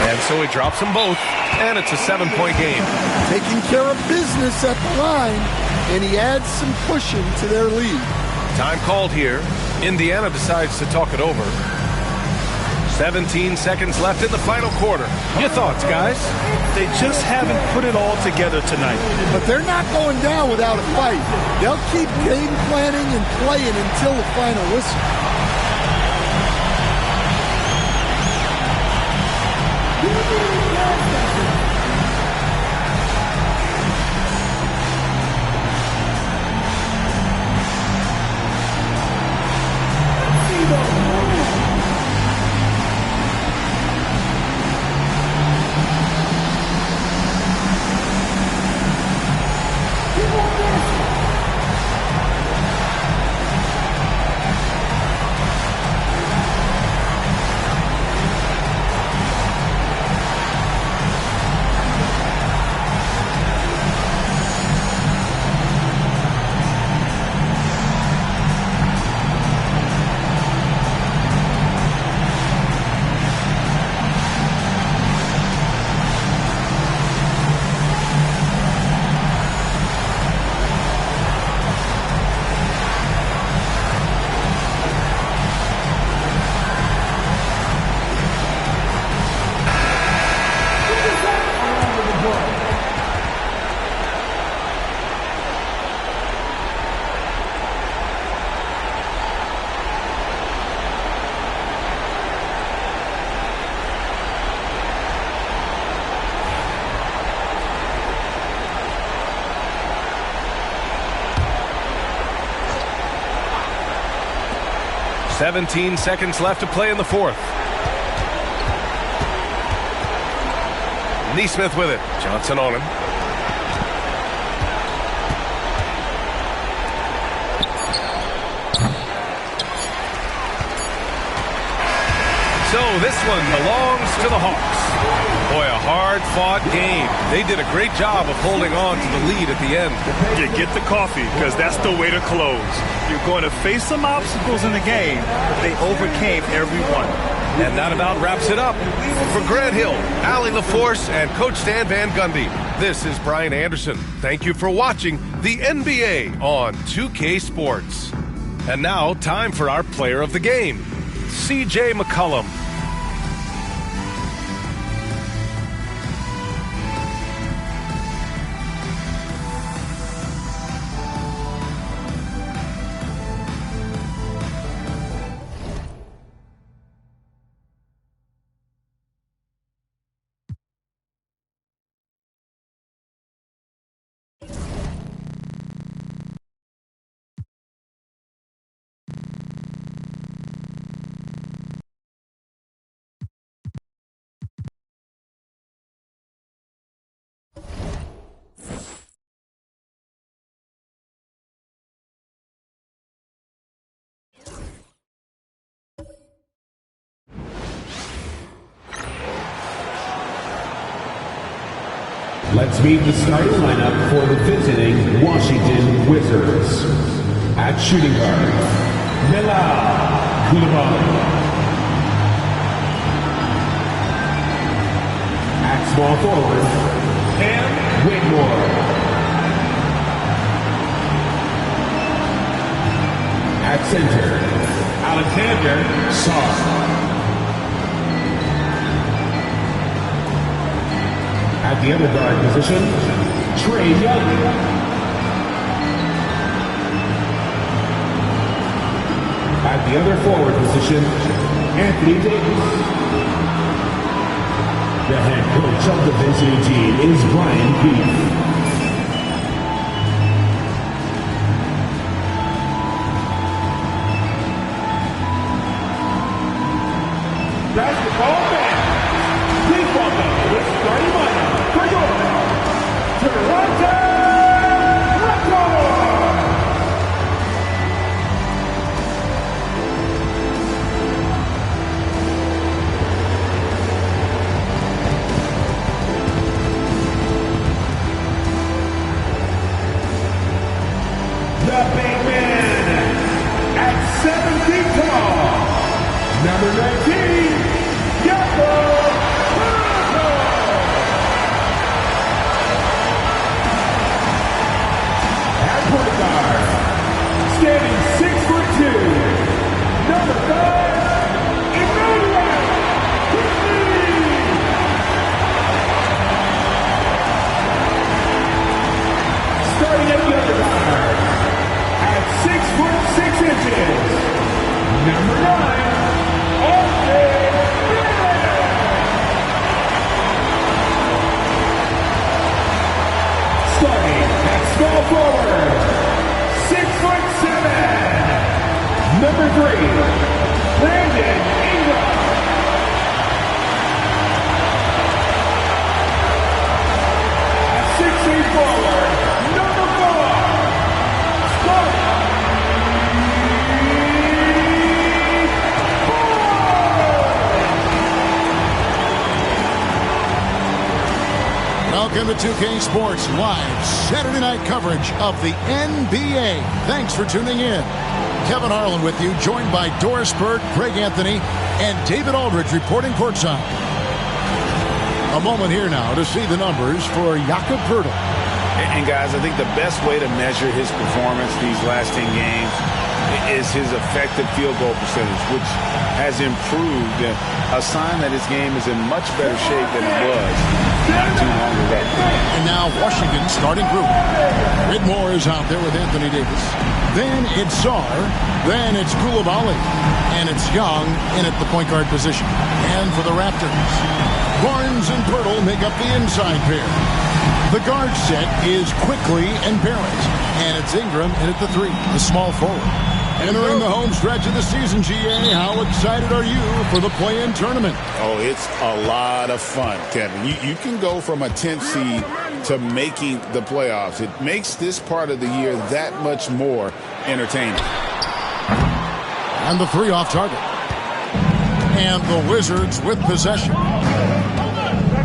And so he drops them both, and it's a 7-point game. Taking care of business at the line, and he adds some cushion to their lead. Time called here. Indiana decides to talk it over. 17 seconds left in the final quarter. Your thoughts, guys? They just haven't put it all together tonight. But they're not going down without a fight. They'll keep game planning and playing until the final whistle. "17 seconds left to play in the fourth. Neesmith with it. Johnson on him. So this one belongs to the Hawks. Boy, a hard-fought game. They did a great job of holding on to the lead at the end. You get the coffee, because that's the way to close. You're going to face some obstacles in the game, but they overcame every one. And that about wraps it up. For Grant Hill, Allie LaForce, and Coach Stan Van Gundy, this is Brian Anderson. Thank you for watching the NBA on 2K Sports. And now, time for our player of the game, CJ McCollum. Let's meet the starting lineup for the visiting Washington Wizards. At shooting guard, Bilal Coulibaly. At small forward, Cam Whitmore. At center, Alexander Sarr. At the other guard position, Trae Young. At the other forward position, Anthony Davis. The head coach of the visiting team is Brian Keith. Basketball man. Please welcome the starting lineup for your Toronto Raptors. The big man at 7 feet tall, number 19, at point guard, standing 6'2", number 5, Emmanuel Quickly. Starting at the other guard, at 6'6", number 9, starting at small forward, 6'7", number 3, Brandon Ingram. At 6'8" forward, number 4, Welcome to 2K Sports Live Saturday night coverage of the NBA. Thanks for tuning in. Kevin Harlan with you, joined by Doris Burke, Greg Anthony, and David Aldridge reporting courtside. A moment here now to see the numbers for Jakob Poeltl. And guys, I think the best way to measure his performance these last 10 games is his effective field goal percentage, which has improved, a sign that his game is in much better shape than it was not too long ago. And now Washington starting group. Whitmore is out there with Anthony Davis. Then it's Sarr. Then it's Coulibaly. And it's Young in at the point guard position. And for the Raptors, Barnes and Poeltl make up the inside pair. The guard set is Quickly and Barrett. And it's Ingram in at the 3, the small forward. Entering the home stretch of the season, GA, how excited are you for the play-in tournament? Oh, it's a lot of fun, Kevin. You can go from a 10th seed to making the playoffs. It makes this part of the year that much more entertaining. And the 3 off target. And the Wizards with possession.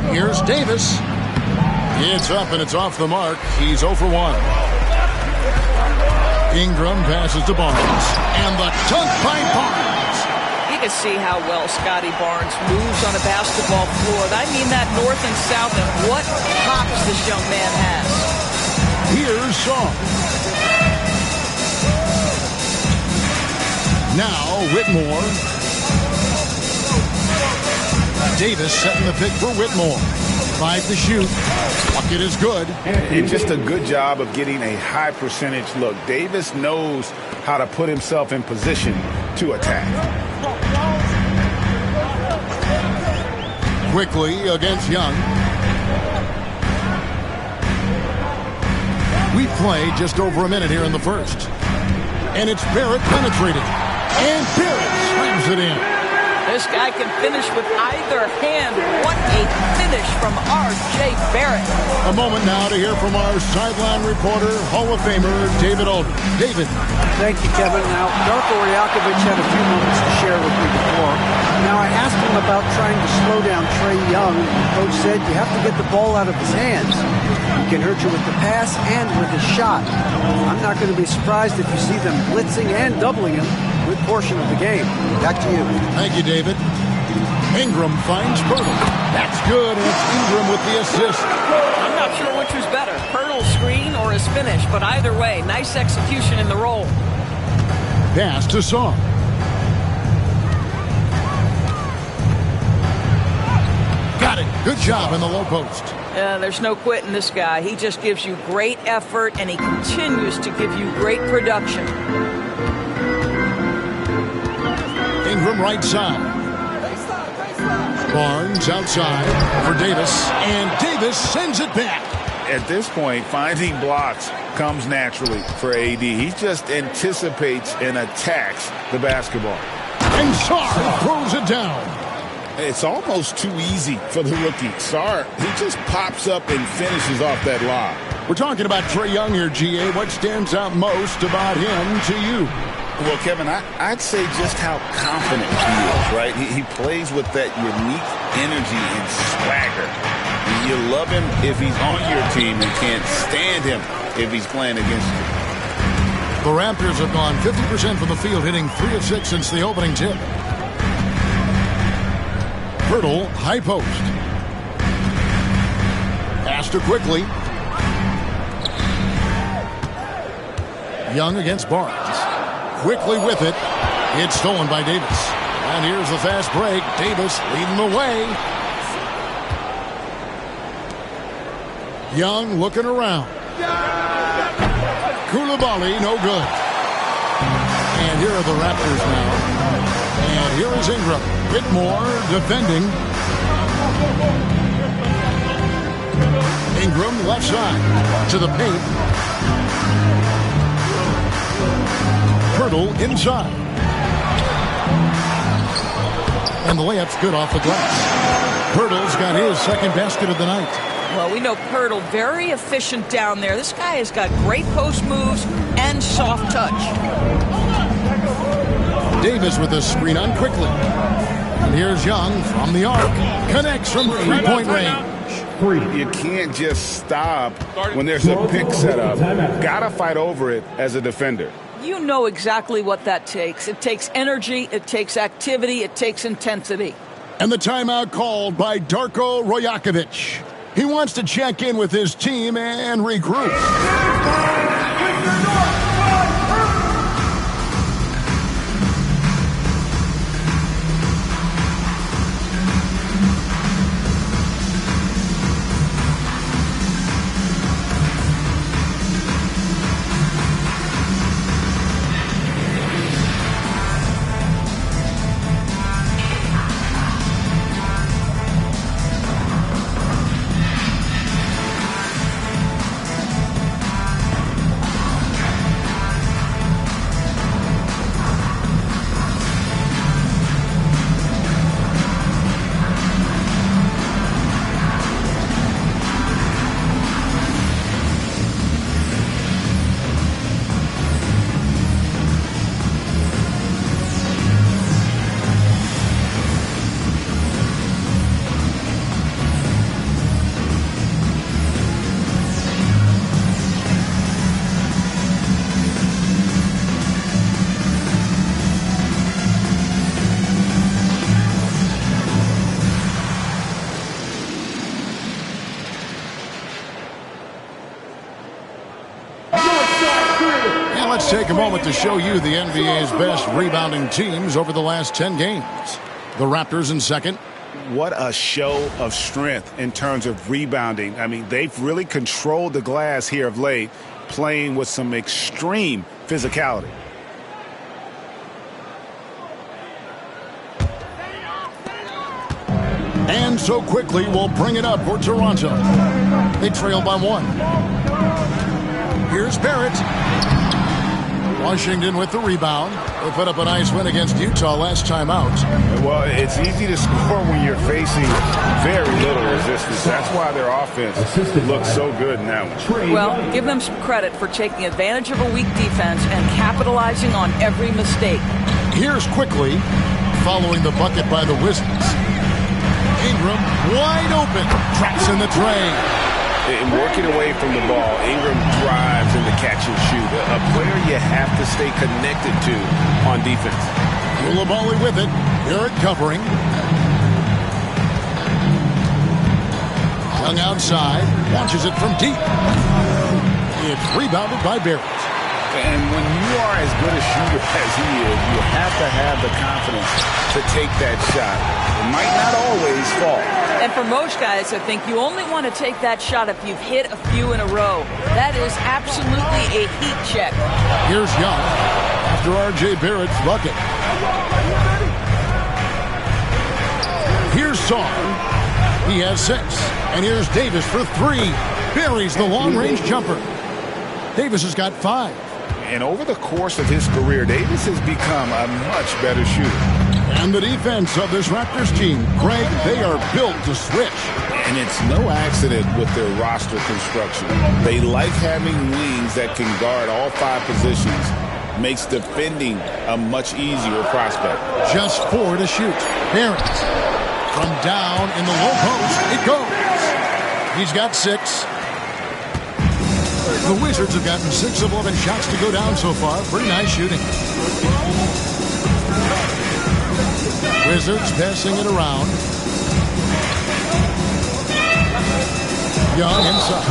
Here's Davis. It's up and it's off the mark. He's 0 for 1. Ingram passes to Barnes. And the dunk by Barnes. You can see how well Scotty Barnes moves on a basketball floor. I mean that north and south, and what hops this young man has. Here's Sarr. Now Whitmore. Davis setting the pick for Whitmore. 5 to shoot. Bucket is good. And just a good job of getting a high percentage look. Davis knows how to put himself in position to attack. Quickly against Young. We play just over a minute here in the first. And it's Barrett penetrating. And Barrett slams it in. This guy can finish with either hand. What a finish from R.J. Barrett. A moment now to hear from our sideline reporter, Hall of Famer, David Aldridge. David. Thank you, Kevin. Now, Darko Rajakovic had a few moments to share with me before. Now, I asked him about trying to slow down Trae Young. The coach said you have to get the ball out of his hands. He can hurt you with the pass and with his shot. I'm not going to be surprised if you see them blitzing and doubling him good portion of the game. Back to you. Thank you, David. Ingram finds Poeltl. That's good, and it's Ingram with the assist. I'm not sure which was better, Poeltl's screen or his finish, but either way, nice execution in the roll. Pass to Sarr. Got it. Good job in the low post. There's no quitting this guy. He just gives you great effort, and he continues to give you great production. Ingram right side. Barnes outside for Davis, and Davis sends it back. At this point, finding blocks comes naturally for AD. He just anticipates and attacks the basketball. And Sarr throws it down. It's almost too easy for the rookie. Sarr, he just pops up and finishes off that lob. We're talking about Trae Young here, GA. What stands out most about him to you? Well, Kevin, I'd say just how confident he is, right? He plays with that unique energy and swagger. You love him if he's on your team and can't stand him if he's playing against you. The Raptors have gone 50% from the field, hitting 3 of 6 since the opening tip. Hurdle, high post. Pass to quickly. Young against Barnes. Quickly with it. It's stolen by Davis. And here's the fast break. Davis leading the way. Young looking around. Koulibaly, no good. And here are the Raptors now. And here is Ingram. Whitmore defending. Ingram left side to the paint. Hurdle inside. And the layup's good off the glass. Hurdle's got his second basket of the night. Well, we know Pirtle, very efficient down there. This guy has got great post moves and soft touch. Davis with a screen on quickly. And here's Young from the arc. Connects from three-point range. You can't just stop when there's a pick set up. Gotta fight over it as a defender. You know exactly what that takes. It takes energy, it takes activity, it takes intensity. And the timeout called by Darko Rajakovic. He wants to check in with his team and regroup. Let's take a moment to show you the NBA's best rebounding teams over the last 10 games. The Raptors in second. What a show of strength in terms of rebounding. I mean, they've really controlled the glass here of late, playing with some extreme physicality. And so quickly we'll bring it up for Toronto. They trail by 1. Here's Barrett. Washington with the rebound. They put up a nice win against Utah last time out. Well, it's easy to score when you're facing very little resistance. That's why their offense looks so good now. Well, give them some credit for taking advantage of a weak defense and capitalizing on every mistake. Here's quickly, following the bucket by the Wizards. Ingram wide open, traps in the tray. And working away from the ball, Ingram drives in the catch and shoot. A player you have to stay connected to on defense. Koulibaly with it. Barrett covering. Young outside. Launches it from deep. It's rebounded by Barrett. And when you are as good a shooter as he is, you have to have the confidence to take that shot. It might not always fall. And for most guys, I think you only want to take that shot if you've hit a few in a row. That is absolutely a heat check. Here's Young after R.J. Barrett's bucket. saw. He has 6. And here's Davis for 3. Buries the long-range jumper. Davis has got 5. And over the course of his career, Davis has become a much better shooter. And the defense of this Raptors team, Greg, they are built to switch. And it's no accident with their roster construction. They like having wings that can guard all 5 positions. Makes defending a much easier prospect. Just 4 to shoot. Barrett from down in the low post. It goes. He's got 6. The Wizards have gotten 6 of 11 shots to go down so far. Pretty nice shooting. Wizards passing it around. Young inside.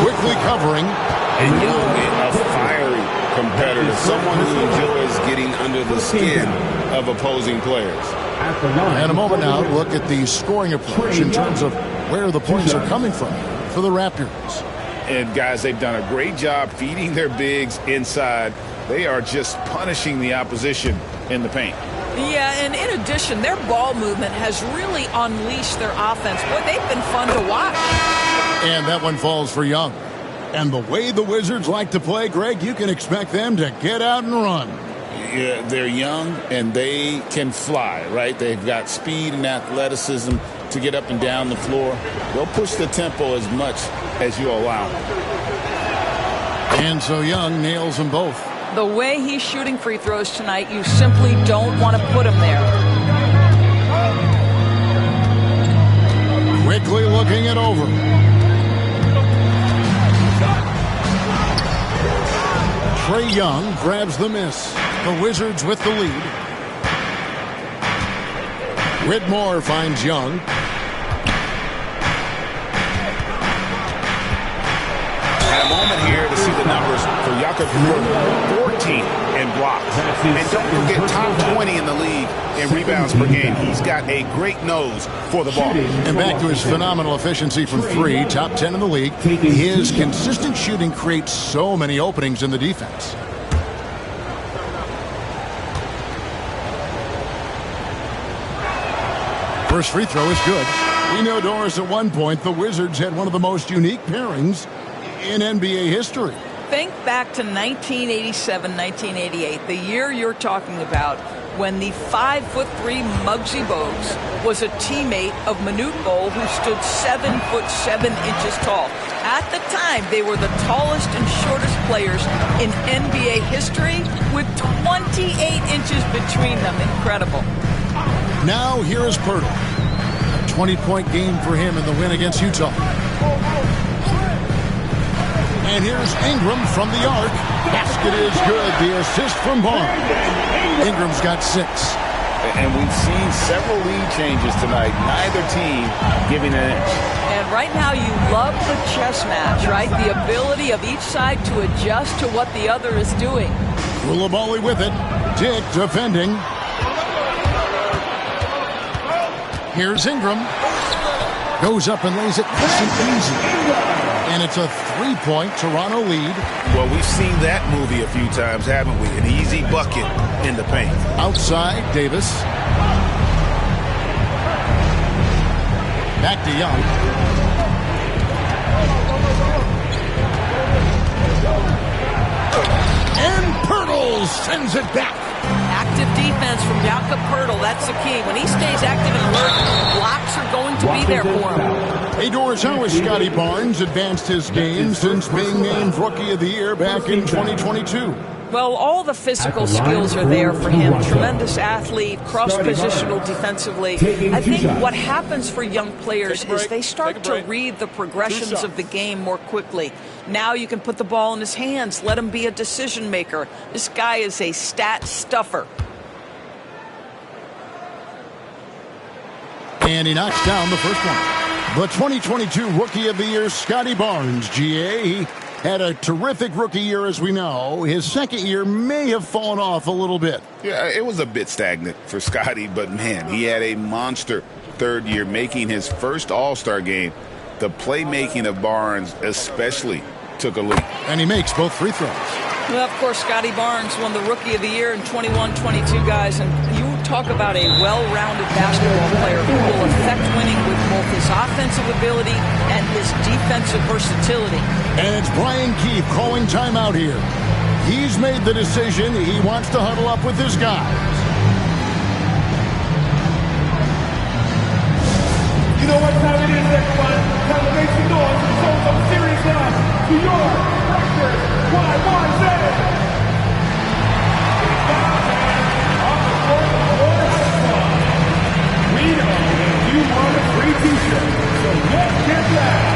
Quickly covering. And Young, a fiery competitor. Someone who enjoys getting under the skin of opposing players. And a moment now to look at the scoring approach in terms of where the points are coming from for the Raptors. And guys, they've done a great job feeding their bigs inside. They are just punishing the opposition in the paint. Yeah, and in addition, their ball movement has really unleashed their offense. Boy, they've been fun to watch. And that one falls for Young. And the way the Wizards like to play, Greg, you can expect them to get out and run. Yeah, they're young and they can fly, right? They've got speed and athleticism to get up and down the floor. They'll push the tempo as much as you allow them. And so Young nails them both. The way he's shooting free throws tonight, you simply don't want to put him there. Quickly looking it over. Trae Young grabs the miss. The Wizards with the lead. Whitmore finds Young. And a moment here to see the numbers for Jakob Poeltl. 14 in blocks. And don't forget, top 20 in the league in rebounds per game. He's got a great nose for the ball. And back to his phenomenal efficiency from 3, top 10 in the league. His consistent shooting creates so many openings in the defense. First free throw is good. We know, Doris, at one point the Wizards had one of the most unique pairings in NBA history. Think back to 1987, 1988, the year you're talking about, when the 5'3" Muggsy Bogues was a teammate of Manute Bol, who stood 7'7" tall. At the time, they were the tallest and shortest players in NBA history, with 28 inches between them. Incredible. Now here is Poeltl. A 20-point game for him in the win against Utah. And here's Ingram from the arc. Basket is good. The assist from Barnes. Ingram's got 6. And we've seen several lead changes tonight. Neither team giving an inch. And right now you love the chess match, right? The ability of each side to adjust to what the other is doing. Koulibaly with it. Dick defending. Here's Ingram. Goes up and lays it nice and easy. And it's a 3-point Toronto lead. Well, we've seen that movie a few times, haven't we? An easy bucket in the paint. Outside, Davis. Back to Young. And Poeltl sends it back. Active defense from Jakob Poeltl. That's the key. When he stays active and alert, blocks are going to be there for him. Hey, Doris, how has Scotty Barnes advanced his game since being named Rookie of the Year back in 2022? Well, all the physical skills are there for him. Tremendous athlete, cross-positional defensively. I think what happens for young players is they start to read the progressions of the game more quickly. Now you can put the ball in his hands, let him be a decision maker. This guy is a stat stuffer. And he knocks down the first one. The 2022 Rookie of the Year, Scotty Barnes, GA. He had a terrific rookie year, as we know. His second year may have fallen off a little bit. Yeah, it was a bit stagnant for Scotty, but man, he had a monster third year, making his first All-Star game. The playmaking of Barnes especially took a leap. And he makes both free throws. Well, of course, Scotty Barnes won the Rookie of the Year in 21-22, guys. And you talk about a well-rounded basketball player who will affect winning offensive ability and his defensive versatility. And it's Brian Keefe calling timeout here. He's made the decision. He wants to huddle up with his guys. You know what time it is, everyone? Time to make some noise and show some serious love to your Raptors YYZ. It's now time on the fourth quarter squad. We know that you want a free t-shirt, so let's get that.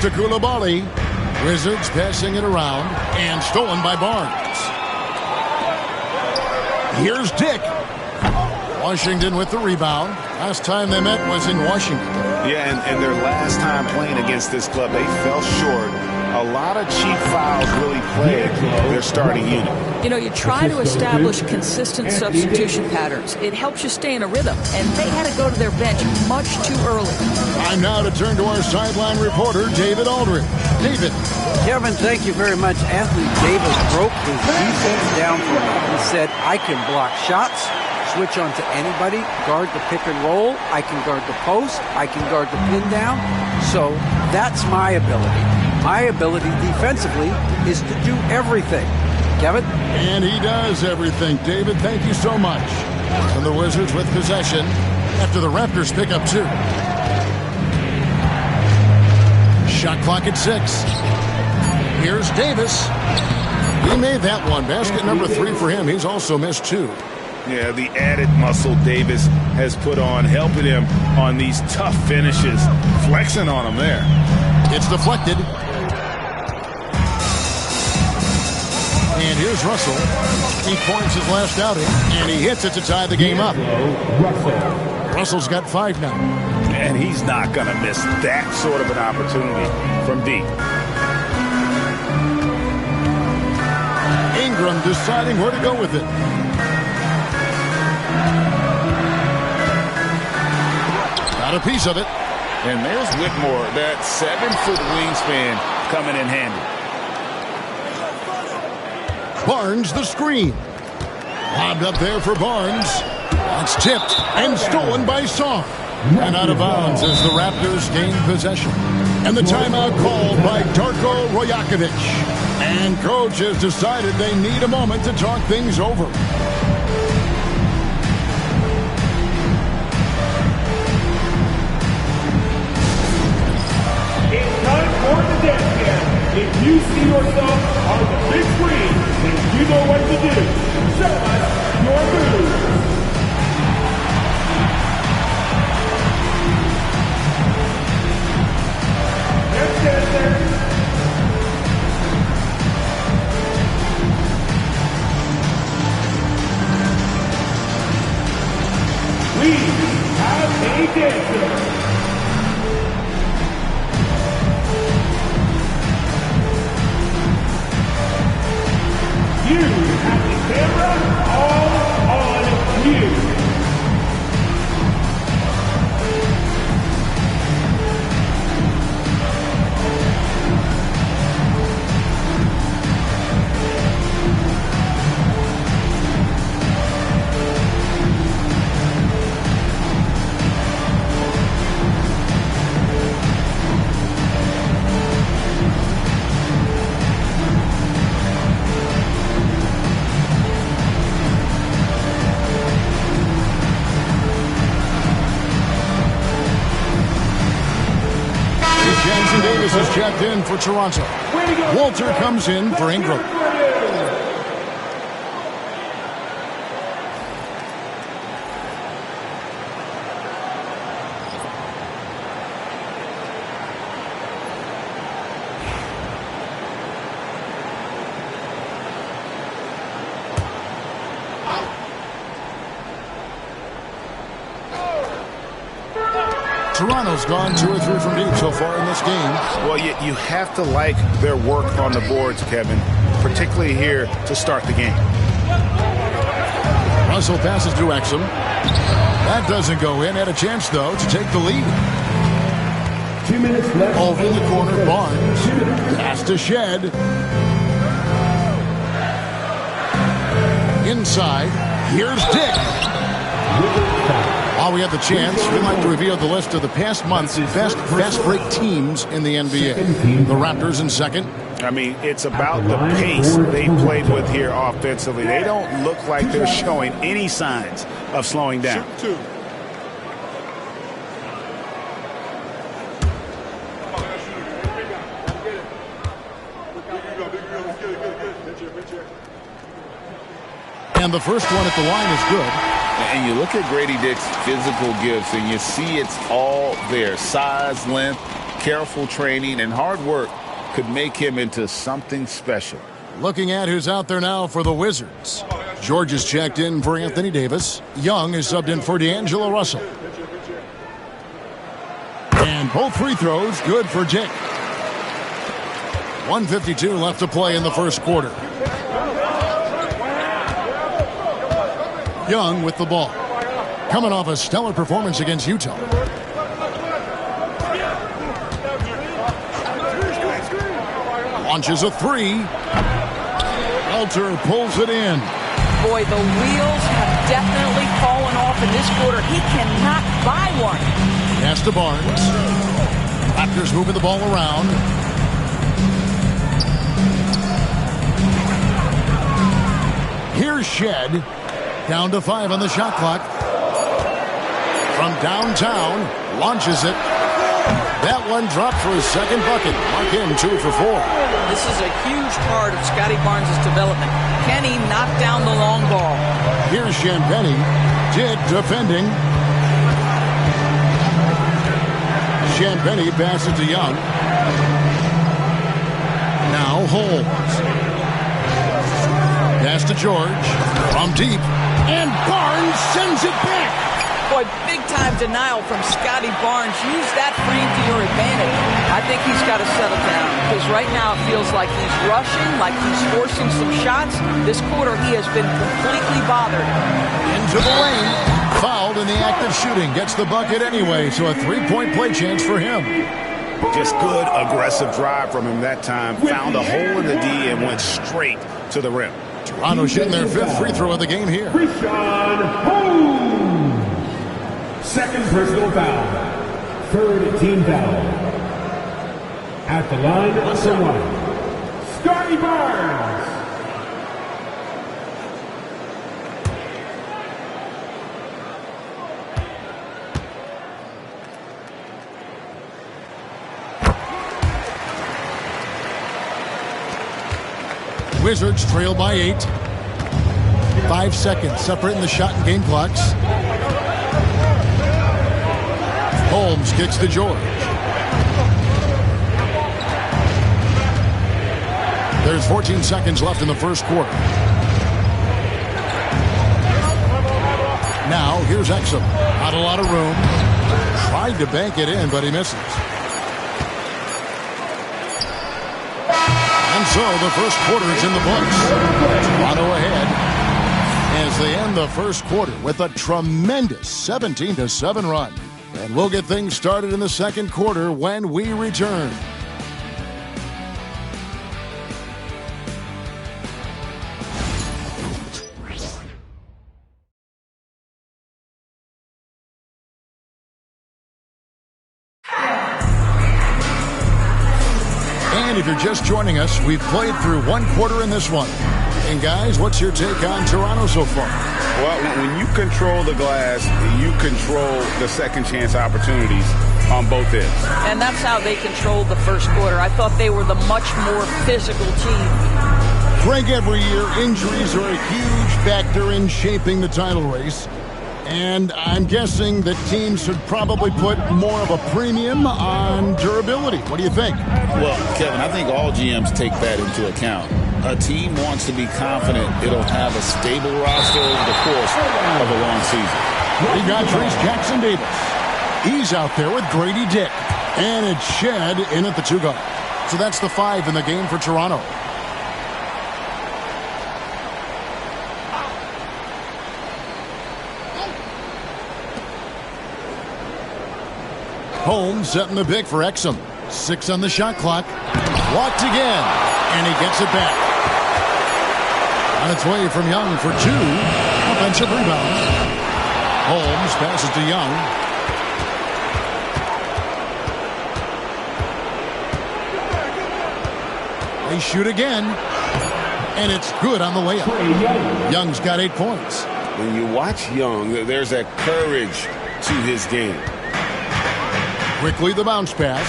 To Koulibaly. Wizards passing it around and stolen by Barnes. Here's Dick. Washington with the rebound. Last time they met was in Washington. Yeah, and their last time playing against this club, they fell short. A lot of cheap fouls really plagued their starting unit. You know, you try to establish consistent substitution patterns. It helps you stay in a rhythm, and they had to go to their bench much too early. Time now to turn to our sideline reporter, David Aldridge. David. Kevin, thank you very much. Anthony Davis broke his defense down for me. He said, I can block shots, switch on to anybody, guard the pick and roll, I can guard the post, I can guard the pin down. So that's my ability. My ability defensively is to do everything. Kevin? And he does everything. David, thank you so much. And the Wizards with possession after the Raptors pick up 2. Shot clock at 6. Here's Davis. He made that one. Basket number 3 for him. He's also missed 2. Yeah, the added muscle Davis has put on, helping him on these tough finishes, flexing on him there. It's deflected. And here's Russell. He points his last outing, and he hits it to tie the game up. Russell's got 5 now. And he's not going to miss that sort of an opportunity from deep. Ingram deciding where to go with it. Got a piece of it. And there's Whitmore, that 7-foot wingspan coming in handy. Barnes the screen. Lobbed up there for Barnes. That's tipped and stolen by Song. And out of bounds as the Raptors gain possession. And the timeout called by Darko Rajakovic. And coach has decided they need a moment to talk things over. It's time for the dance cam. If you see yourself on the big screen, then you know what to do. Show us your moves. Let's get there. We have a dancer. You have the camera all on Davis is checked in for Toronto. Walter comes in for Ingram. Toronto's gone 2 or 3 from deep so far in this game. Well, you have to like their work on the boards, Kevin, particularly here to start the game. Russell passes to Exum. That doesn't go in. Had a chance, though, to take the lead. 2 minutes left. Over in the corner, Barnes. Pass to Shed. Inside. Here's Dick. While we have the chance, we'd like to reveal the list of the past month's best fast break teams in the NBA. The Raptors in second. I mean, it's about the pace they played with here offensively. They don't look like they're showing any signs of slowing down. And the first one at the line is good. And you look at Grady Dick's physical gifts, and you see it's all there. Size, length, careful training, and hard work could make him into something special. Looking at who's out there now for the Wizards. George is checked in for Anthony Davis. Young is subbed in for D'Angelo Russell. And both free throws good for Dick. 1:52 left to play in the first quarter. Young with the ball. Coming off a stellar performance against Utah. Launches a three. Walter pulls it in. Boy, the wheels have definitely fallen off in this quarter. He cannot buy one. Pass to Barnes. Raptors moving the ball around. Here's Shed. Down to 5 on the shot clock. From downtown, launches it. That one dropped for his second bucket. Mark in 2 for 4. This is a huge part of Scotty Barnes' development. Can he knock down the long ball? Here's Champagnie. Dick defending. Champagnie passes to Young. Now Holmes. Pass to George. From deep. And Barnes sends it back. Boy, big-time denial from Scotty Barnes. Use that frame to your advantage. I think he's got to settle down because right now it feels like he's rushing, like he's forcing some shots. This quarter he has been completely bothered. Into the lane. Fouled in the act of shooting. Gets the bucket anyway, so a 3-point play chance for him. Just good, aggressive drive from him that time. Found a hole in the D and went straight to the rim. Toronto shooting their 5th free throw of the game here. Second personal foul. 3rd team foul. At the line for one. Scotty Barnes. Wizards trail by 8. 5 seconds separating the shot and game clocks. Holmes kicks to George. There's 14 seconds left in the first quarter. Now here's Exum. Not a lot of room. Tried to bank it in, but he misses. And so the first quarter is in the books. Toronto ahead as they end the first quarter with a tremendous 17-7 run. And we'll get things started in the second quarter when we return. And if you're just joining us, we've played through one quarter in this one. And guys, what's your take on Toronto so far? Well, when you control the glass, you control the second chance opportunities. on both ends. And that's how they controlled the first quarter. I thought they were the much more physical team. Frank, every year, injuries are a huge factor in shaping the title race. And I'm guessing that teams should probably put more of a premium on durability. What do you think? Well, Kevin, I think all GMs take that into account. A team wants to be confident it'll have a stable roster over the course of a long season. We got Trace Jackson Davis. He's out there with Grady Dick. And it's Shed in at the 2 guard. So that's the 5 in the game for Toronto. Holmes setting the pick for Exum. 6 on the shot clock. Walked again. And he gets it back. On its way from Young for 2. Offensive rebound. Holmes passes to Young. They shoot again. And it's good on the layup. Young's got 8 points. When you watch Young, there's that courage to his game. Quickly the bounce pass.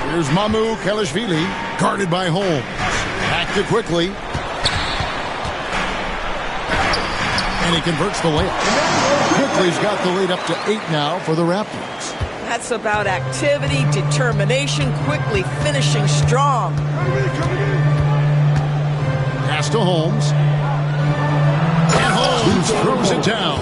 Here's Mamu Kelishvili, guarded by Holmes. Back to Quickly. And he converts the layup. Quickly's got the lead up to 8 now for the Raptors. That's about activity, determination, Quickly finishing strong. Pass to Holmes. And Holmes throws it down.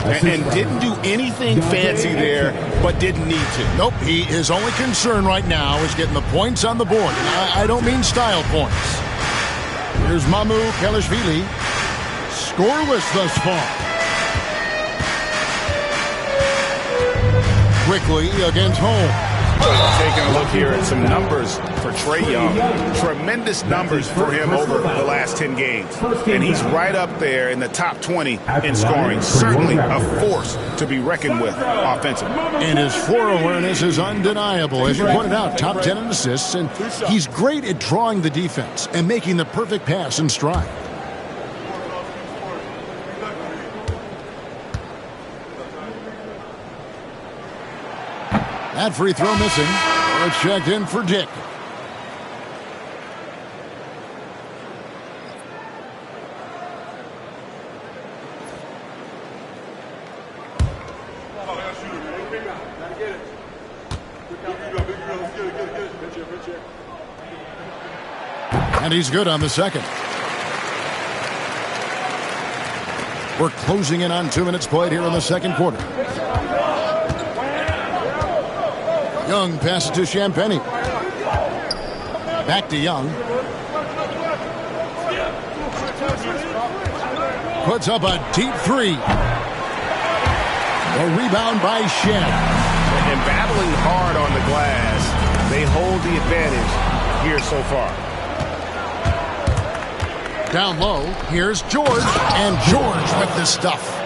And didn't do anything fancy there, but didn't need to. Nope, his only concern right now is getting the points on the board. And I don't mean style points. Here's Mamu Kelishvili. Scoreless thus far. Quickly against Holmes. Taking a look here at some numbers for Trae Young. Tremendous numbers for him over the last 10 games. And he's right up there in the top 20 in scoring. Certainly a force to be reckoned with offensively. And his floor awareness is undeniable. As you pointed out, top 10 in assists. And he's great at drawing the defense and making the perfect pass in stride. That free throw missing. It's checked in for Dick. And he's good on the second. We're closing in on 2 minutes played here in the second quarter. Young passes to Champagny. Back to Young. Puts up a deep 3. A rebound by Shed. And battling hard on the glass, they hold the advantage here so far. Down low, here's George. And George with the stuff.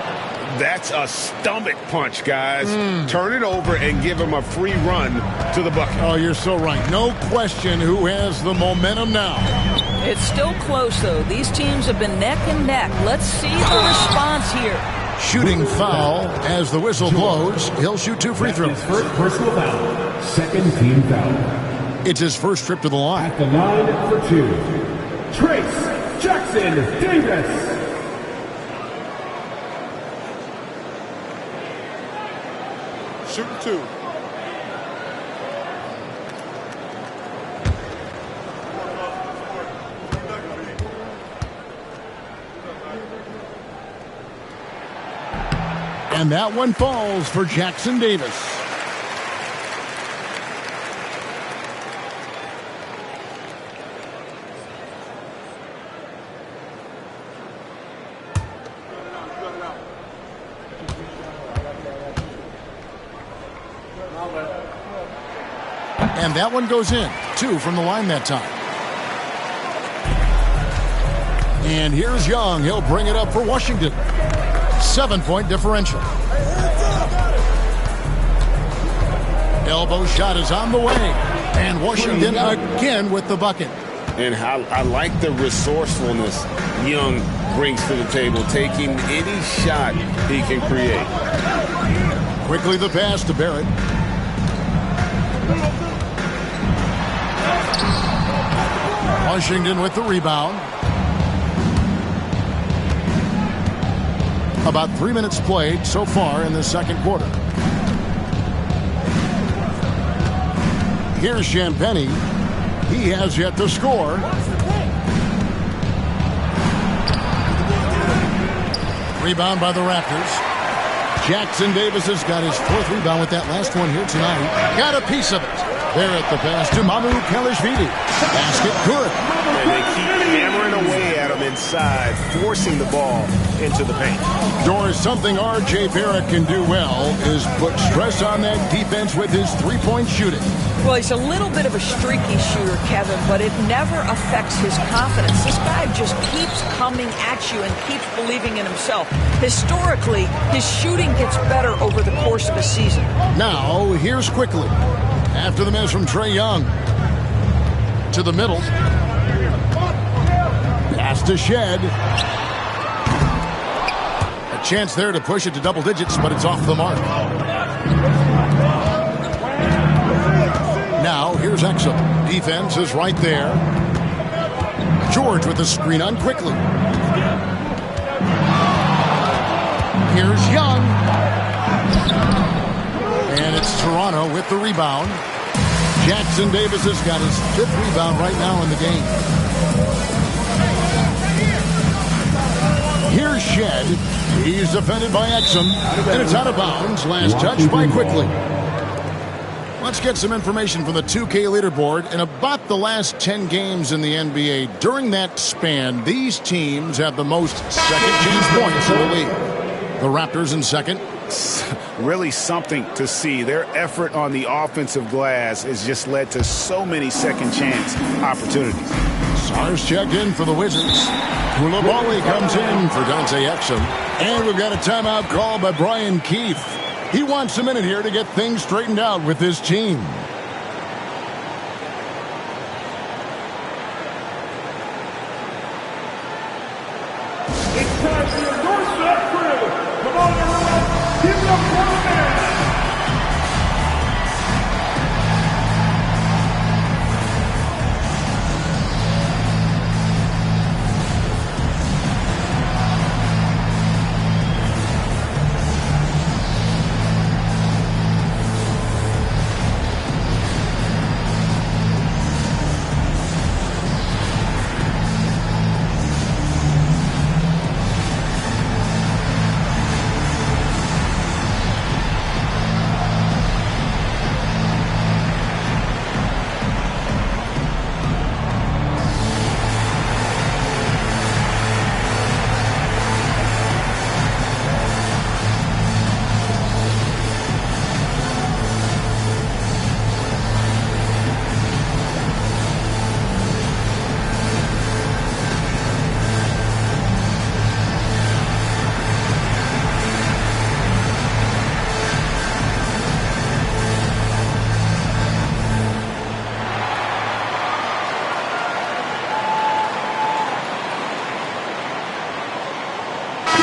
That's a stomach punch, guys. Turn it over and give him a free run to the bucket. Oh, you're so right. No question who has the momentum now. It's still close, though. These teams have been neck and neck. Let's see the response here. Shooting foul as the whistle blows. He'll shoot 2 free throws. First personal foul. Second team foul. It's his first trip to the line. At the line for 2. Trace Jackson Davis. Shooting 2. And that one falls for Jackson Davis. And that one goes in. 2 from the line that time. And here's Young. He'll bring it up for Washington. 7-point differential. Elbow shot is on the way. And Washington again with the bucket. And how I like the resourcefulness Young brings to the table, taking any shot he can create. Quickly the pass to Barrett. Washington with the rebound. About 3 minutes played so far in the second quarter. Here's Champagny. He has yet to score. Rebound by the Raptors. Jackson Davis has got his 4th rebound with that last one here tonight. Got a piece of it. There at the pass to Manu Kelishvili. Basket good. And they keep hammering away at him inside, forcing the ball into the paint. George, something R.J. Barrett can do well is put stress on that defense with his three-point shooting. Well, he's a little bit of a streaky shooter, Kevin, but it never affects his confidence. This guy just keeps coming at you and keeps believing in himself. Historically, his shooting gets better over the course of a season. Now, here's quickly. After the miss from Trae Young. To the middle. Pass to Shed. A chance there to push it to double digits, but it's off the mark. Now, here's Exum. Defense is right there. George with the screen on quickly. Here's Young. And it's Toronto with the rebound. Jackson Davis has got his 5th rebound right now in the game. Here's Shed. He's defended by Exum. And it's out of bounds. Last touch by Quickly. Let's get some information from the 2K leaderboard. In about the last 10 games in the NBA, during that span, these teams have the most second chance points in the league. The Raptors in second. Really something to see. Their effort on the offensive glass has just led to so many second chance opportunities. Sars checked in for the Wizards. Koulibaly comes in for Dante Exum. And we've got a timeout call by Brian Keefe. He wants a minute here to get things straightened out with his team. It's time for your Northside crew. Come on, everyone. Give it up for the man.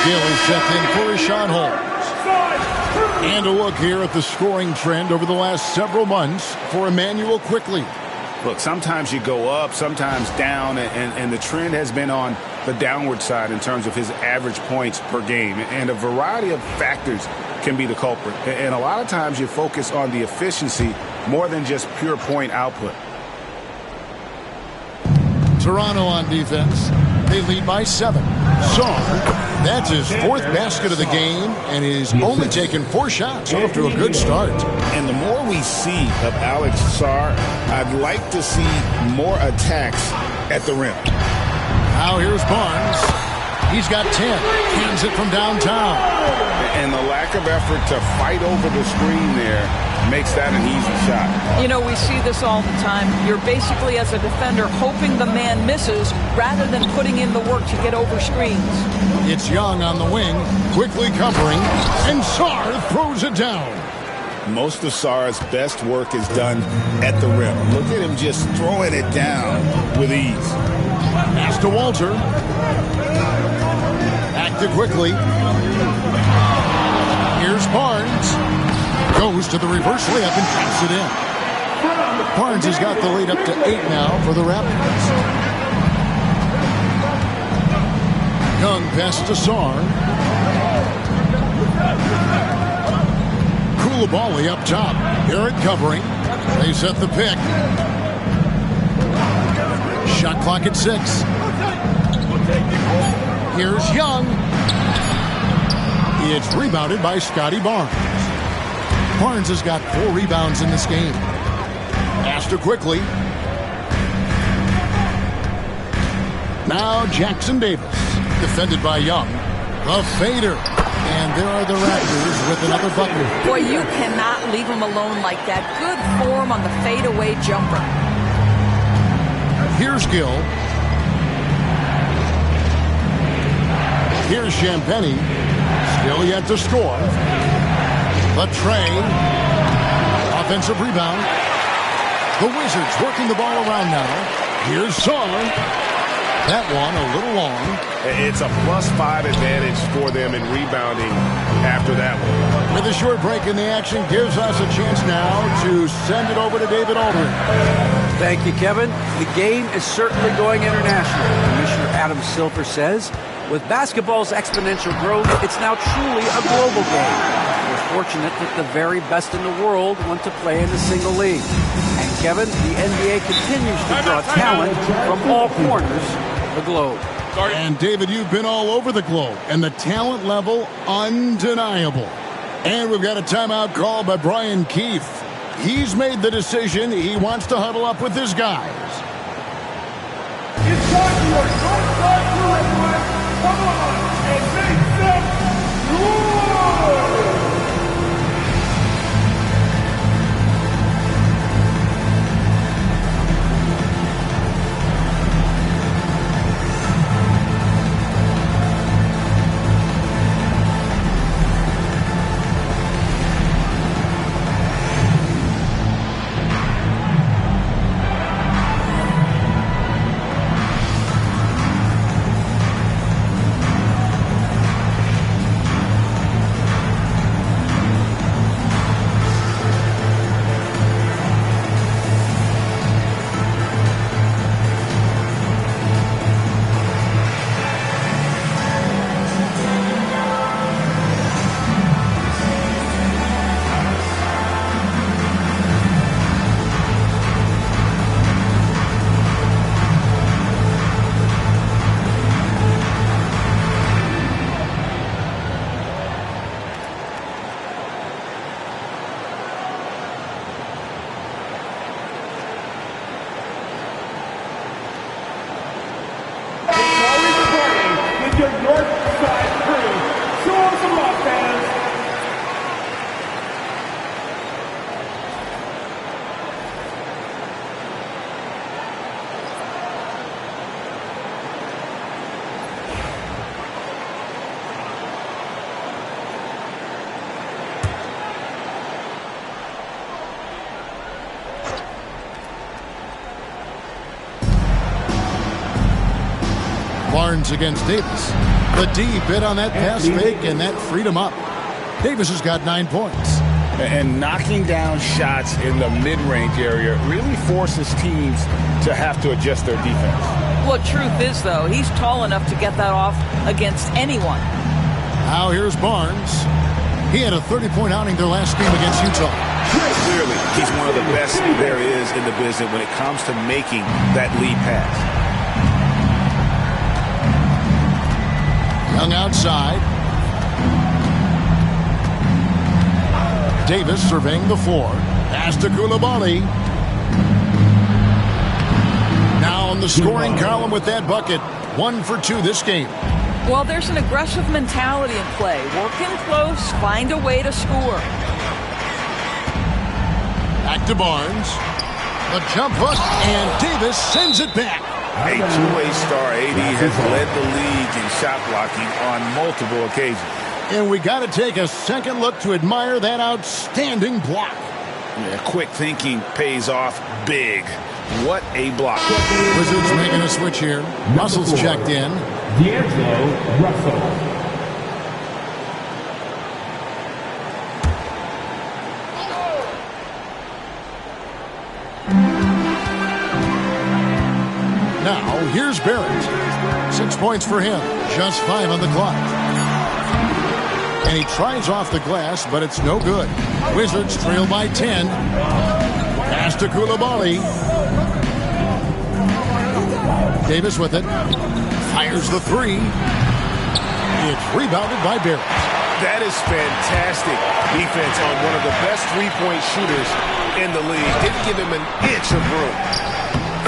Gillis checked in for Rashawn Holmes. And a look here at the scoring trend over the last several months for Emmanuel Quickly. Look, sometimes you go up, sometimes down, and the trend has been on the downward side in terms of his average points per game. And a variety of factors can be the culprit. And a lot of times you focus on the efficiency more than just pure point output. Toronto on defense. They lead by 7. Sarr, that's his 4th basket of the game, and he's only taken 4 shots. Off to a good start. And the more we see of Alex Sarr, I'd like to see more attacks at the rim. Now here's Barnes. He's got 10. Hands it from downtown. And the lack of effort to fight over the screen there makes that an easy shot. You know, we see this all the time. You're basically, as a defender, hoping the man misses rather than putting in the work to get over screens. It's Young on the wing, quickly covering, and Sarr throws it down. Most of Sarr's best work is done at the rim. Look at him just throwing it down with ease. Pass to Walter. Acted quickly. Here's Barnes. Goes to the reverse layup and taps it in. Barnes has got the lead up to 8 now for the Raptors. Young pass to Sarr. Koulibaly up top. Garrett covering. They set the pick. Shot clock at 6. Here's Young. It's rebounded by Scotty Barnes. Barnes has got 4 rebounds in this game. Astor quickly. Now Jackson Davis. Defended by Young. The fader. And there are the Raptors with another bucket. Boy, you cannot leave him alone like that. Good form on the fadeaway jumper. Here's Gill. Here's Champagny. Still yet to score. The tray. Offensive rebound. The Wizards working the ball around now. Here's Sarr. That one a little long. It's a +5 advantage for them in rebounding after that one. With a short break in the action gives us a chance now to send it over to David Aldridge. Thank you, Kevin. The game is certainly going international. Commissioner Adam Silver says, with basketball's exponential growth, it's now truly a global game. We're fortunate that the very best in the world want to play in a single league. And Kevin, the NBA continues to draw talent from all corners of the globe. And David, you've been all over the globe, and the talent level undeniable. And we've got a timeout call by Brian Keefe. He's made the decision. He wants to huddle up with his guys. It's time for your short side crew, everyone. Come on and make some noise! Your North Side crew. Show them some love, fans. Barnes against Davis. The D bit on that pass fake, and that freed him up. Davis has got 9 points. And knocking down shots in the mid-range area really forces teams to have to adjust their defense. Well, truth is, though, he's tall enough to get that off against anyone. Now here's Barnes. He had a 30-point outing their last game against Utah. Clearly, he's one of the best there is in the business when it comes to making that lead pass. Young outside. Davis surveying the floor. Pass to Koulibaly. Now on the scoring column with that bucket. 1 for 2 this game. Well, there's an aggressive mentality in play. Work in close, find a way to score. Back to Barnes. A jump hook, and Davis sends it back. A two-way star, AD has led the league in shot blocking on multiple occasions. And we got to take a second look to admire that outstanding block. Yeah, quick thinking pays off big. What a block. Wizards making a switch here. Russell's checked in. D'Angelo Russell. Now, here's Barrett. 6 points for him. Just 5 on the clock. And he tries off the glass, but it's no good. Wizards trail by 10. Pass to Koulibaly. Davis with it. Fires the 3. It's rebounded by Barrett. That is fantastic defense on one of the best three-point shooters in the league. Didn't give him an inch of room.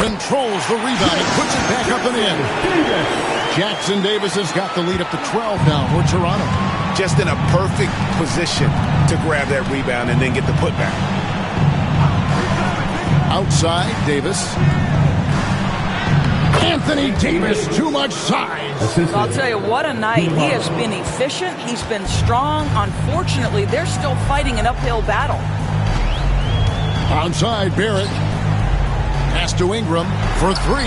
Controls the rebound and puts it back up and in. Jackson Davis has got the lead up to 12 now for Toronto. Just in a perfect position to grab that rebound and then get the putback. Outside, Davis. Anthony Davis, too much size. I'll tell you, what a night. He has been efficient. He's been strong. Unfortunately, they're still fighting an uphill battle. Onside, Barrett. Pass to Ingram for 3.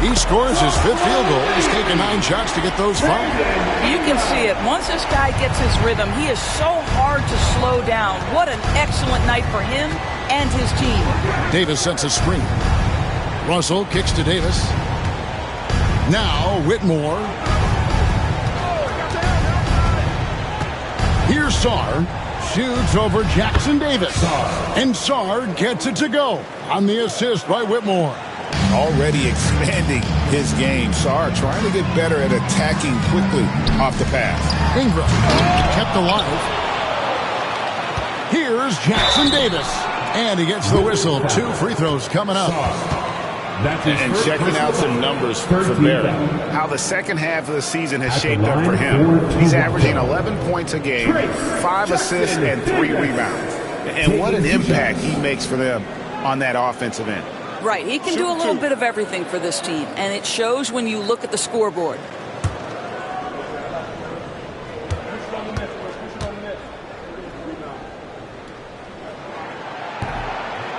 He scores his 5th field goal. He's taken 9 shots to get those 5. You can see it. Once this guy gets his rhythm, he is so hard to slow down. What an excellent night for him and his team. Davis sets a screen. Russell kicks to Davis. Now Whitmore. Here's Sarr. Shoots over Jackson Davis. And Sarr gets it to go on the assist by Whitmore. Already expanding his game. Sarr trying to get better at attacking quickly off the pass. Ingram kept alive. Here's Jackson Davis. And he gets the whistle. 2 free throws coming up. And checking out some numbers for Barrett. How the second half of the season has shaped up for him. He's averaging 11 points a game, 5 assists, and 3 rebounds. And what an impact he makes for them on that offensive end. Right, he can do a little bit of everything for this team, and it shows when you look at the scoreboard.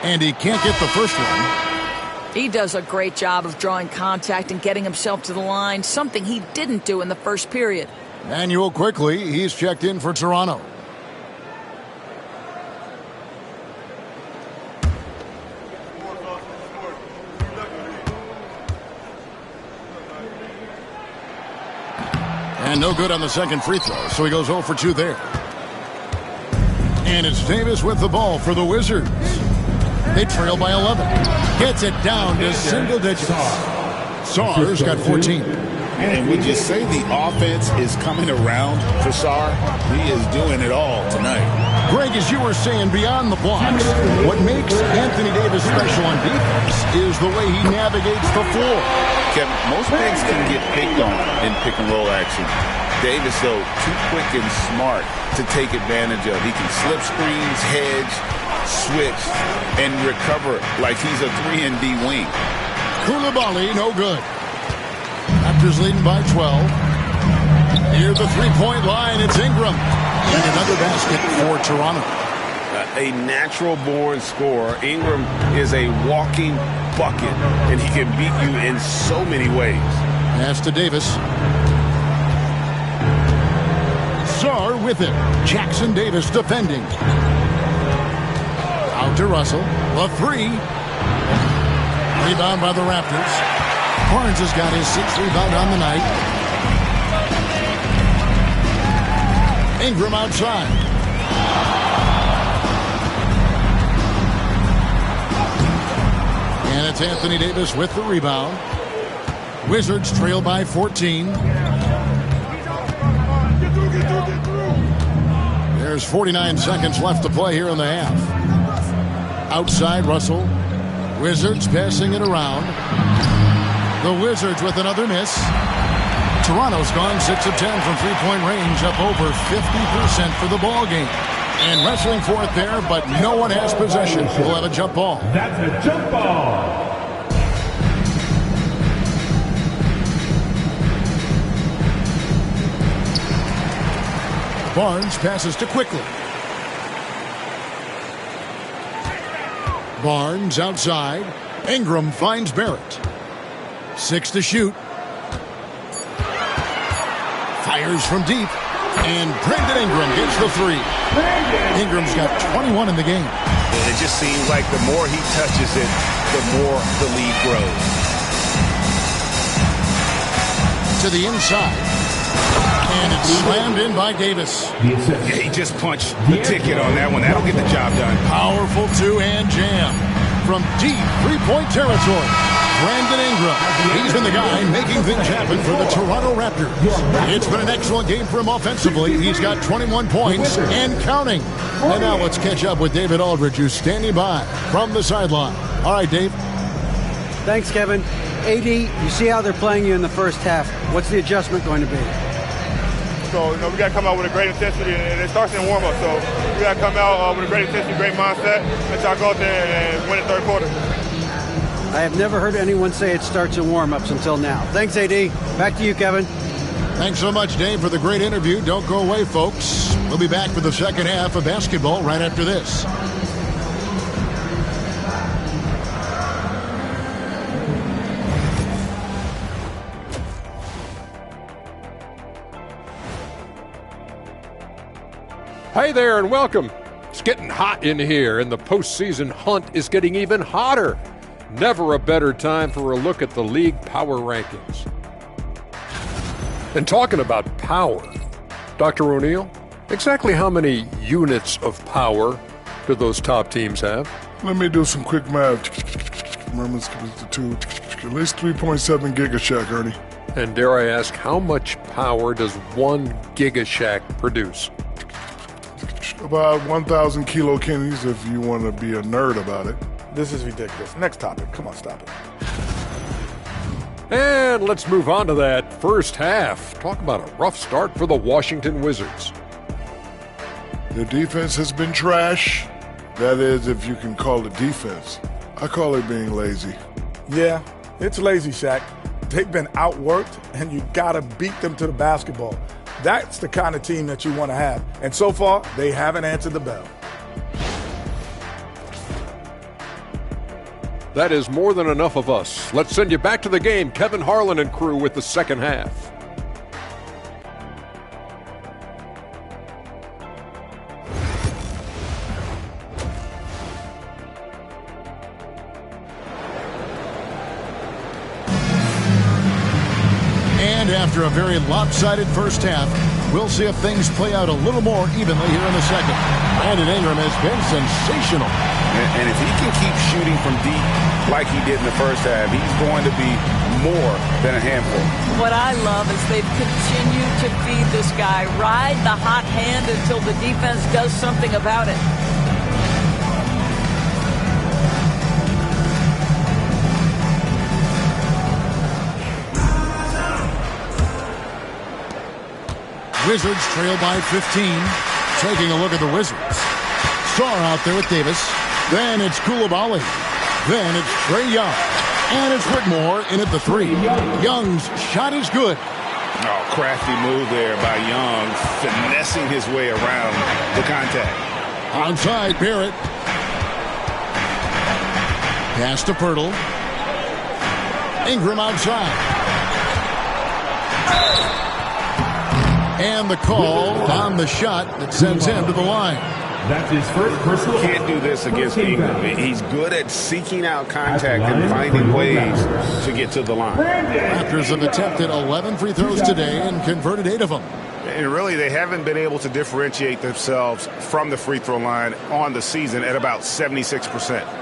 And he can't get the first one. He does a great job of drawing contact and getting himself to the line, something he didn't do in the first period. Manuel quickly, he's checked in for Toronto. And no good on the second free throw, so he goes 0 for 2 there. And it's Davis with the ball for the Wizards. They trail by 11. Gets it down to single digits. Sarr's got 14. And would you say the offense is coming around for Sarr? He is doing it all tonight. Greg, as you were saying, beyond the blocks, what makes Anthony Davis special on defense is the way he navigates the floor. Kevin, most bigs can get picked on in pick and roll action. Davis, though, too quick and smart to take advantage of. He can slip screens, hedge, switch, and recover like he's a 3-and-D wing. Koulibaly, no good. Raptors leading by 12. Near the three-point line, it's Ingram. And another basket for Toronto. A natural-born scorer. Ingram is a walking bucket, and he can beat you in so many ways. Pass to Davis. Sarr with it. Jackson Davis defending. Out to Russell. A 3. Rebound by the Raptors. Barnes has got his 6th rebound on the night. Ingram outside. And it's Anthony Davis with the rebound. Wizards trail by 14. There's 49 seconds left to play here in the half. Outside Russell. Wizards passing it around. The Wizards with another miss. Toronto's gone 6 of 10 from three-point range, up over 50% for the ball game. And wrestling for it there, but no one has possession. We'll have a jump ball. That's a jump ball. Barnes passes to Quickly. Barnes outside. Ingram finds Barrett. 6 to shoot. Fires from deep. And Brandon Ingram gets the 3. Ingram's got 21 in the game. It just seems like the more he touches it, the more the lead grows. To the inside. And it's slammed in by Davis. Yeah, he just punched the ticket on that one. That'll get the job done. Powerful two-hand jam. From deep three-point territory. Brandon Ingram. He's been the guy making things happen for the Toronto Raptors. It's been an excellent game for him offensively. He's got 21 points and counting. And now let's catch up with David Aldridge, who's standing by from the sideline. All right, Dave. Thanks, Kevin. AD, you see how they're playing you in the first half. What's the adjustment going to be? So, we got to come out with a great intensity, and it starts in warm-up. So, we got to come out with a great intensity, great mindset, and try to go out there and win the third quarter. I have never heard anyone say it starts in warm-ups until now. Thanks, AD. Back to you, Kevin. Thanks so much, Dave, for the great interview. Don't go away, folks. We'll be back for the second half of basketball right after this. Hey there and welcome. It's getting hot in here and the postseason hunt is getting even hotter. Never a better time for a look at the league power rankings. And talking about power, Dr. O'Neill, exactly how many units of power do those top teams have? Let me do some quick math. Remember, it's at least 3.7 gigashack, Ernie. And dare I ask, how much power does 1 gigashack produce? About 1,000 kilo kidneys if you want to be a nerd about it. This is ridiculous. Next topic. Come on, stop it. And let's move on to that first half. Talk about a rough start for the Washington Wizards. Their defense has been trash. That is, if you can call it defense. I call it being lazy. Yeah, it's lazy, Shaq. They've been outworked, and you got to beat them to the basketball. That's the kind of team that you want to have. And so far, they haven't answered the bell. That is more than enough of us. Let's send you back to the game, Kevin Harlan and crew with the second half. And after a very lopsided first half, we'll see if things play out a little more evenly here in the second. Brandon Ingram has been sensational. And if he can keep shooting from deep like he did in the first half, he's going to be more than a handful. What I love is they've continued to feed this guy, ride the hot hand until the defense does something about it. Wizards trail by 15. Taking a look at the Wizards. Starr out there with Davis. Then it's Koulibaly. Then it's Trae Young. And it's Whitmore in at the 3. Young's shot is good. Oh, crafty move there by Young, finessing his way around the contact. Outside, Barrett. Pass to Pirtle. Ingram outside. And the call on the shot that sends him to the line. That's his first personal. Can't do this against Ingram. He's good at seeking out contact and finding ways to get to the line. Raptors have attempted 11 free throws today and converted 8 of them. And really, they haven't been able to differentiate themselves from the free throw line on the season at about 76%.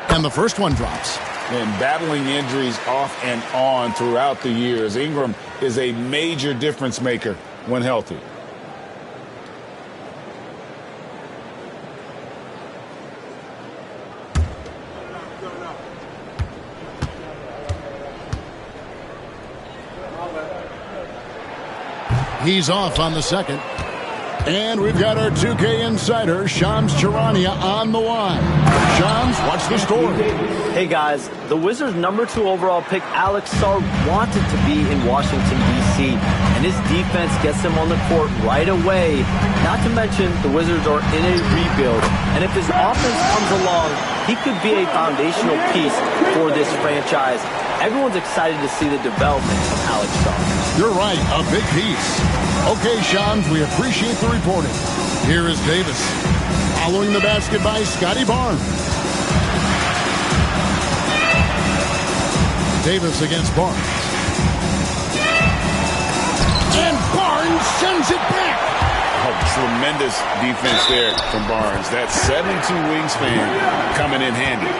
And the first one drops. And battling injuries off and on throughout the years, Ingram is a major difference maker when healthy. He's off on the second. And we've got our 2K insider, Shams Charania, on the line. Shams, what's the story? Hey, guys. The Wizards' #2 overall pick, Alex Sarr, wanted to be in Washington, D.C., and his defense gets him on the court right away. Not to mention, the Wizards are in a rebuild, and if his offense comes along, he could be a foundational piece for this franchise. Everyone's excited to see the development of Alex Sarr. You're right, a big piece. Okay, Shams, we appreciate the reporting. Here is Davis. Following the basket by Scotty Barnes. Davis against Barnes. And Barnes sends it back. Oh, tremendous defense there from Barnes. That 7'2" wingspan coming in handy.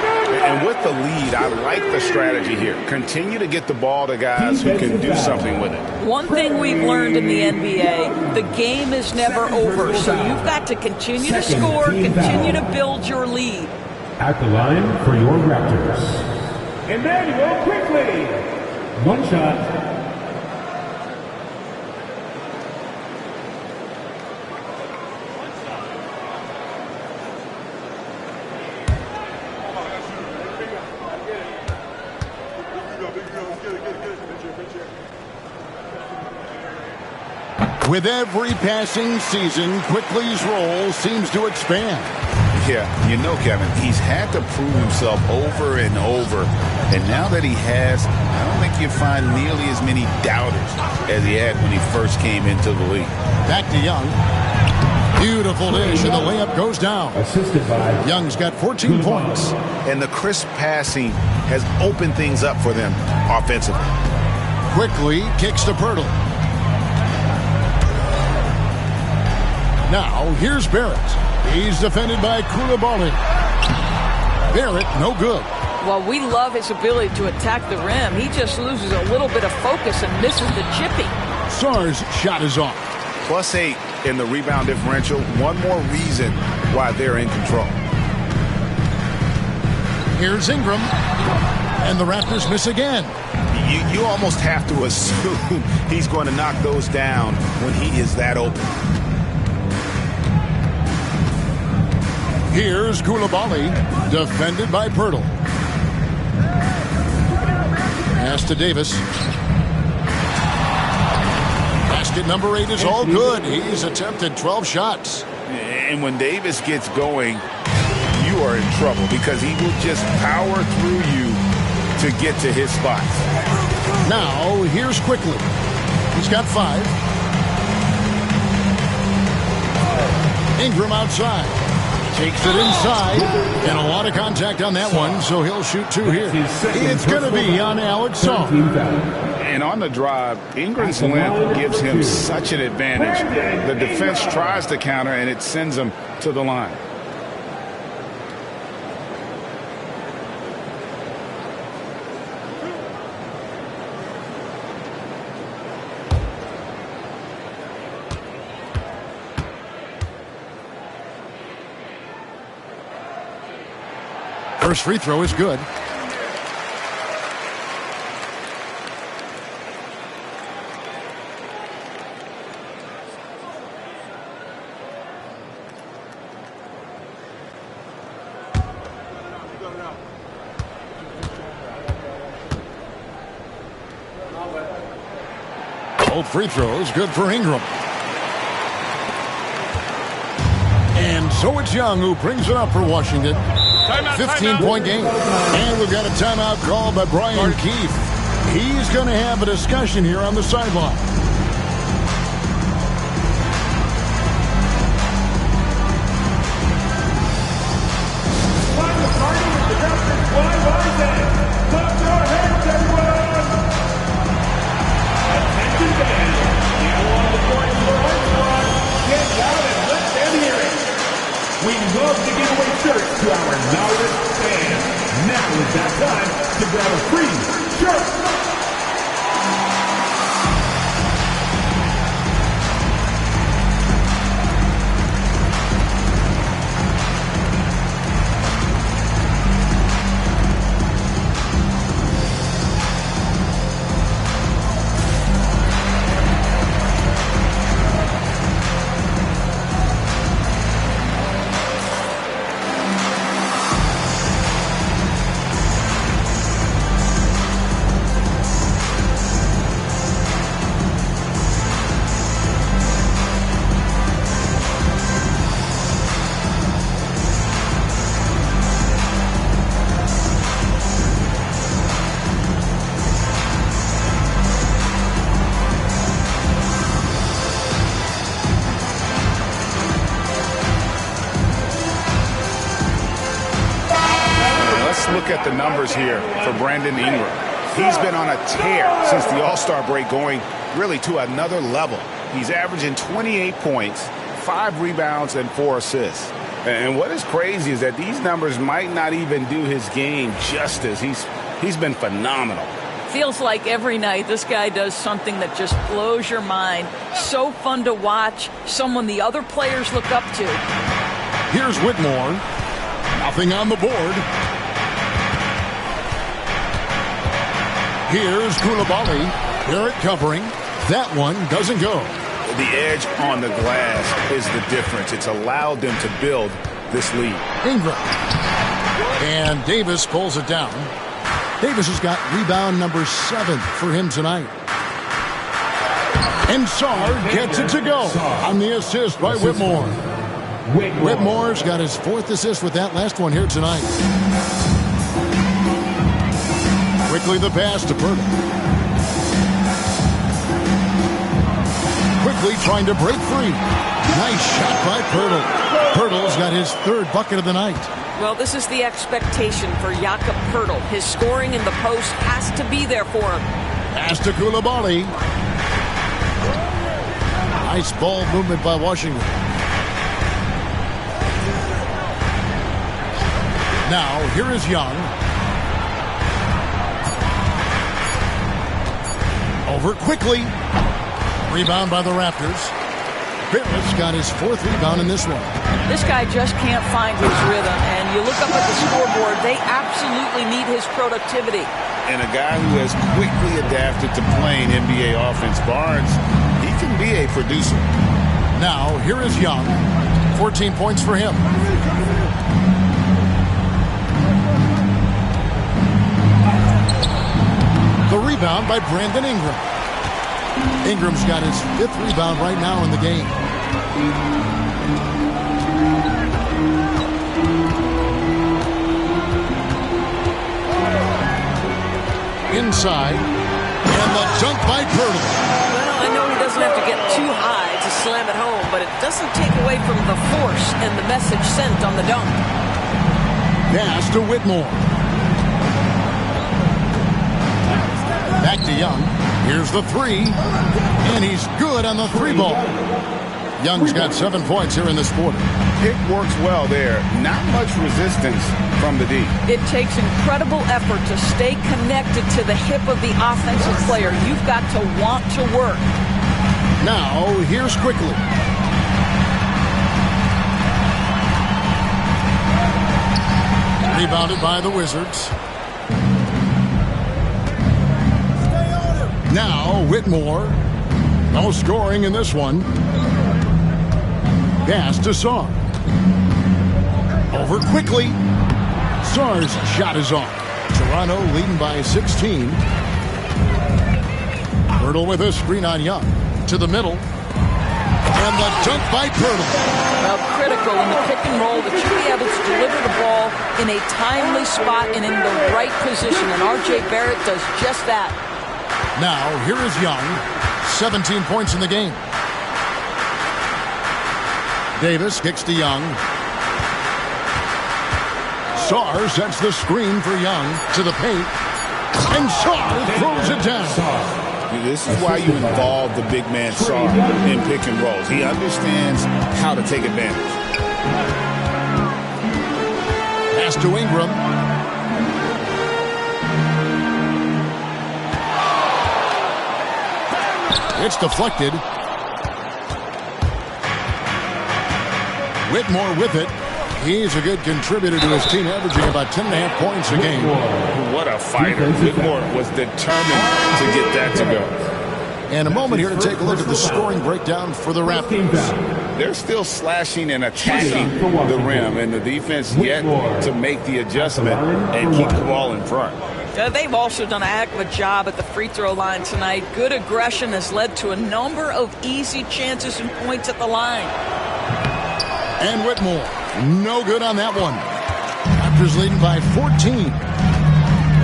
And with the lead, I like the strategy here. Continue to get the ball to guys who can do something with it. One thing we've learned in the NBA, the game is never over. So you've got to continue to score, continue to build your lead. At the line for your Raptors, Emmanuel quickly. One shot. With every passing season, Quickly's role seems to expand. Yeah, you know, Kevin, he's had to prove himself over and over. And now that he has, I don't think you find nearly as many doubters as he had when he first came into the league. Back to Young. Beautiful dish, and the layup goes down. Assisted by Young's got 14 points. And the crisp passing has opened things up for them offensively. Quickly kicks to Pirtle. Now, here's Barrett. He's defended by Koulibaly. Barrett, no good. Well, we love his ability to attack the rim. He just loses a little bit of focus and misses the chippy. Sarr's shot is off. +8 in the rebound differential. One more reason why they're in control. Here's Ingram. And the Raptors miss again. You almost have to assume he's going to knock those down when he is that open. Here's Koulibaly, defended by Pirtle. Pass to Davis. Basket number 8 is all good. He's attempted 12 shots. And when Davis gets going, you are in trouble because he will just power through you to get to his spots. Now, here's Quickly. He's got 5. Ingram outside. Takes it inside, and a lot of contact on that one, so he'll shoot 2 here. It's going to be on Alex Sarr. And on the drive, Ingram's length gives him such an advantage. The defense tries to counter, and it sends him to the line. First free throw is good. Both free throws good for Ingram. And so it's Young who brings it up for Washington. 15-point game. And we've got a timeout called by Brian Keefe. He's going to have a discussion here on the sideline. We love to give away shirts to our loudest fans. Now is that time to grab a free shirt. look at the numbers here for Brandon Ingram. He's been on a tear since the All-Star break, going really to another level. He's averaging 28 points, 5 rebounds, and 4 assists. And what is crazy is that these numbers might not even do his game justice. He's been phenomenal. Feels like every night this guy does something that just blows your mind. So fun to watch. Someone the other players look up to. Here's Whitmore. Nothing on the board. Here's Koulibaly. Barrett covering. That one doesn't go. The edge on the glass is the difference. It's allowed them to build this lead. Ingram. And Davis pulls it down. Davis has got rebound number 7 for him tonight. And Sarr gets it to go on the assist by Whitmore. Whitmore's got his 4th assist with that last one here tonight. Quickly the pass to Pirtle. Quickly trying to break free. Nice shot by Pirtle. Pirtle's got his 3rd bucket of the night. Well, this is the expectation for Jakob Pirtle. His scoring in the post has to be there for him. Pass to Koulibaly. Nice ball movement by Washington. Now, here is Young. Over quickly. Rebound by the Raptors. Barrett's got his 4th rebound in this one. This guy just can't find his rhythm, and you look up at the scoreboard, they absolutely need his productivity. And a guy who has quickly adapted to playing NBA offense, Barnes, he can be a producer. Now, here is Young. 14 points for him. The rebound by Brandon Ingram. Ingram's got his 5th rebound right now in the game. Inside. And the dunk by Pirtle. Well, I know he doesn't have to get too high to slam it home, but it doesn't take away from the force and the message sent on the dunk. Pass to Whitmore. Back to Young. Here's the 3. And he's good on the 3 ball. Young's got 7 points here in this quarter. Pick works well there. Not much resistance from the D. It takes incredible effort to stay connected to the hip of the offensive player. You've got to want to work. Now, here's Quickly. Rebounded by the Wizards. Now, Whitmore. No scoring in this one. Pass to Sarr. Over quickly. Sarr's shot is off. Toronto leading by 16. Pirtle with a screen on Young. To the middle. And the dunk by Pirtle. Well, critical in the pick and roll that you be able to deliver the ball in a timely spot and in the right position. And R.J. Barrett does just that. Now, here is Young. 17 points in the game. Davis kicks to Young. Sarr sets the screen for Young to the paint. And Sarr throws it down. This is why you involve the big man Sarr in pick and rolls. He understands how to take advantage. Pass to Ingram. It's deflected. Whitmore with it. He's a good contributor to his team, averaging about 10.5 points a game. What a fighter. Whitmore was determined to get that to go. And a moment here to take a look at the scoring breakdown for the Raptors. They're still slashing and attacking the rim, and the defense yet to make the adjustment and keep the ball in front. They've also done a heck of a job at the free throw line tonight. Good aggression has led to a number of easy chances and points at the line. And Whitmore, no good on that one. Raptors leading by 14.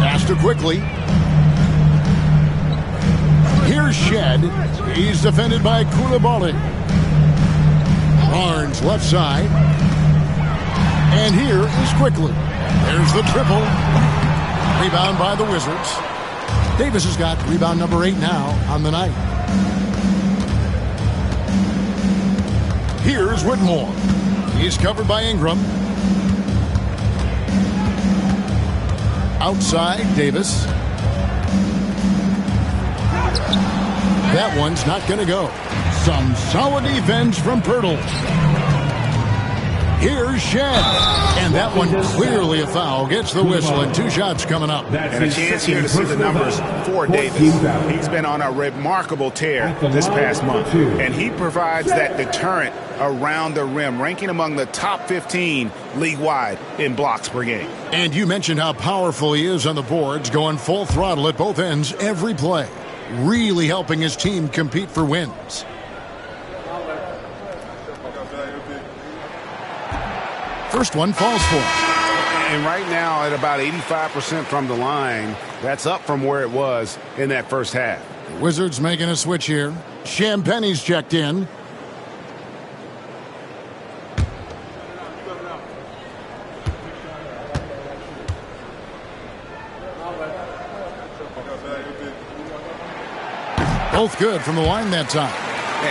Pass to Quickly. Here's Shed. He's defended by Koulibaly. Barnes left side. And here is Quickly. There's the triple. Rebound by the Wizards. Davis has got rebound number 8 now on the night. Here's Whitmore. He's covered by Ingram. Outside, Davis. That one's not going to go. Some solid defense from Pirtle. Here's Shed. And that one clearly a foul. Gets the whistle and 2 shots coming up. And a chance here to see the numbers for Davis. He's been on a remarkable tear this past month. And he provides that deterrent around the rim, ranking among the top 15 league-wide in blocks per game. And you mentioned how powerful he is on the boards, going full throttle at both ends every play. Really helping his team compete for wins. First one falls for him. And right now at about 85% from the line, that's up from where it was in that first half. The Wizards making a switch here. Champagne's checked in. Both good from the line that time.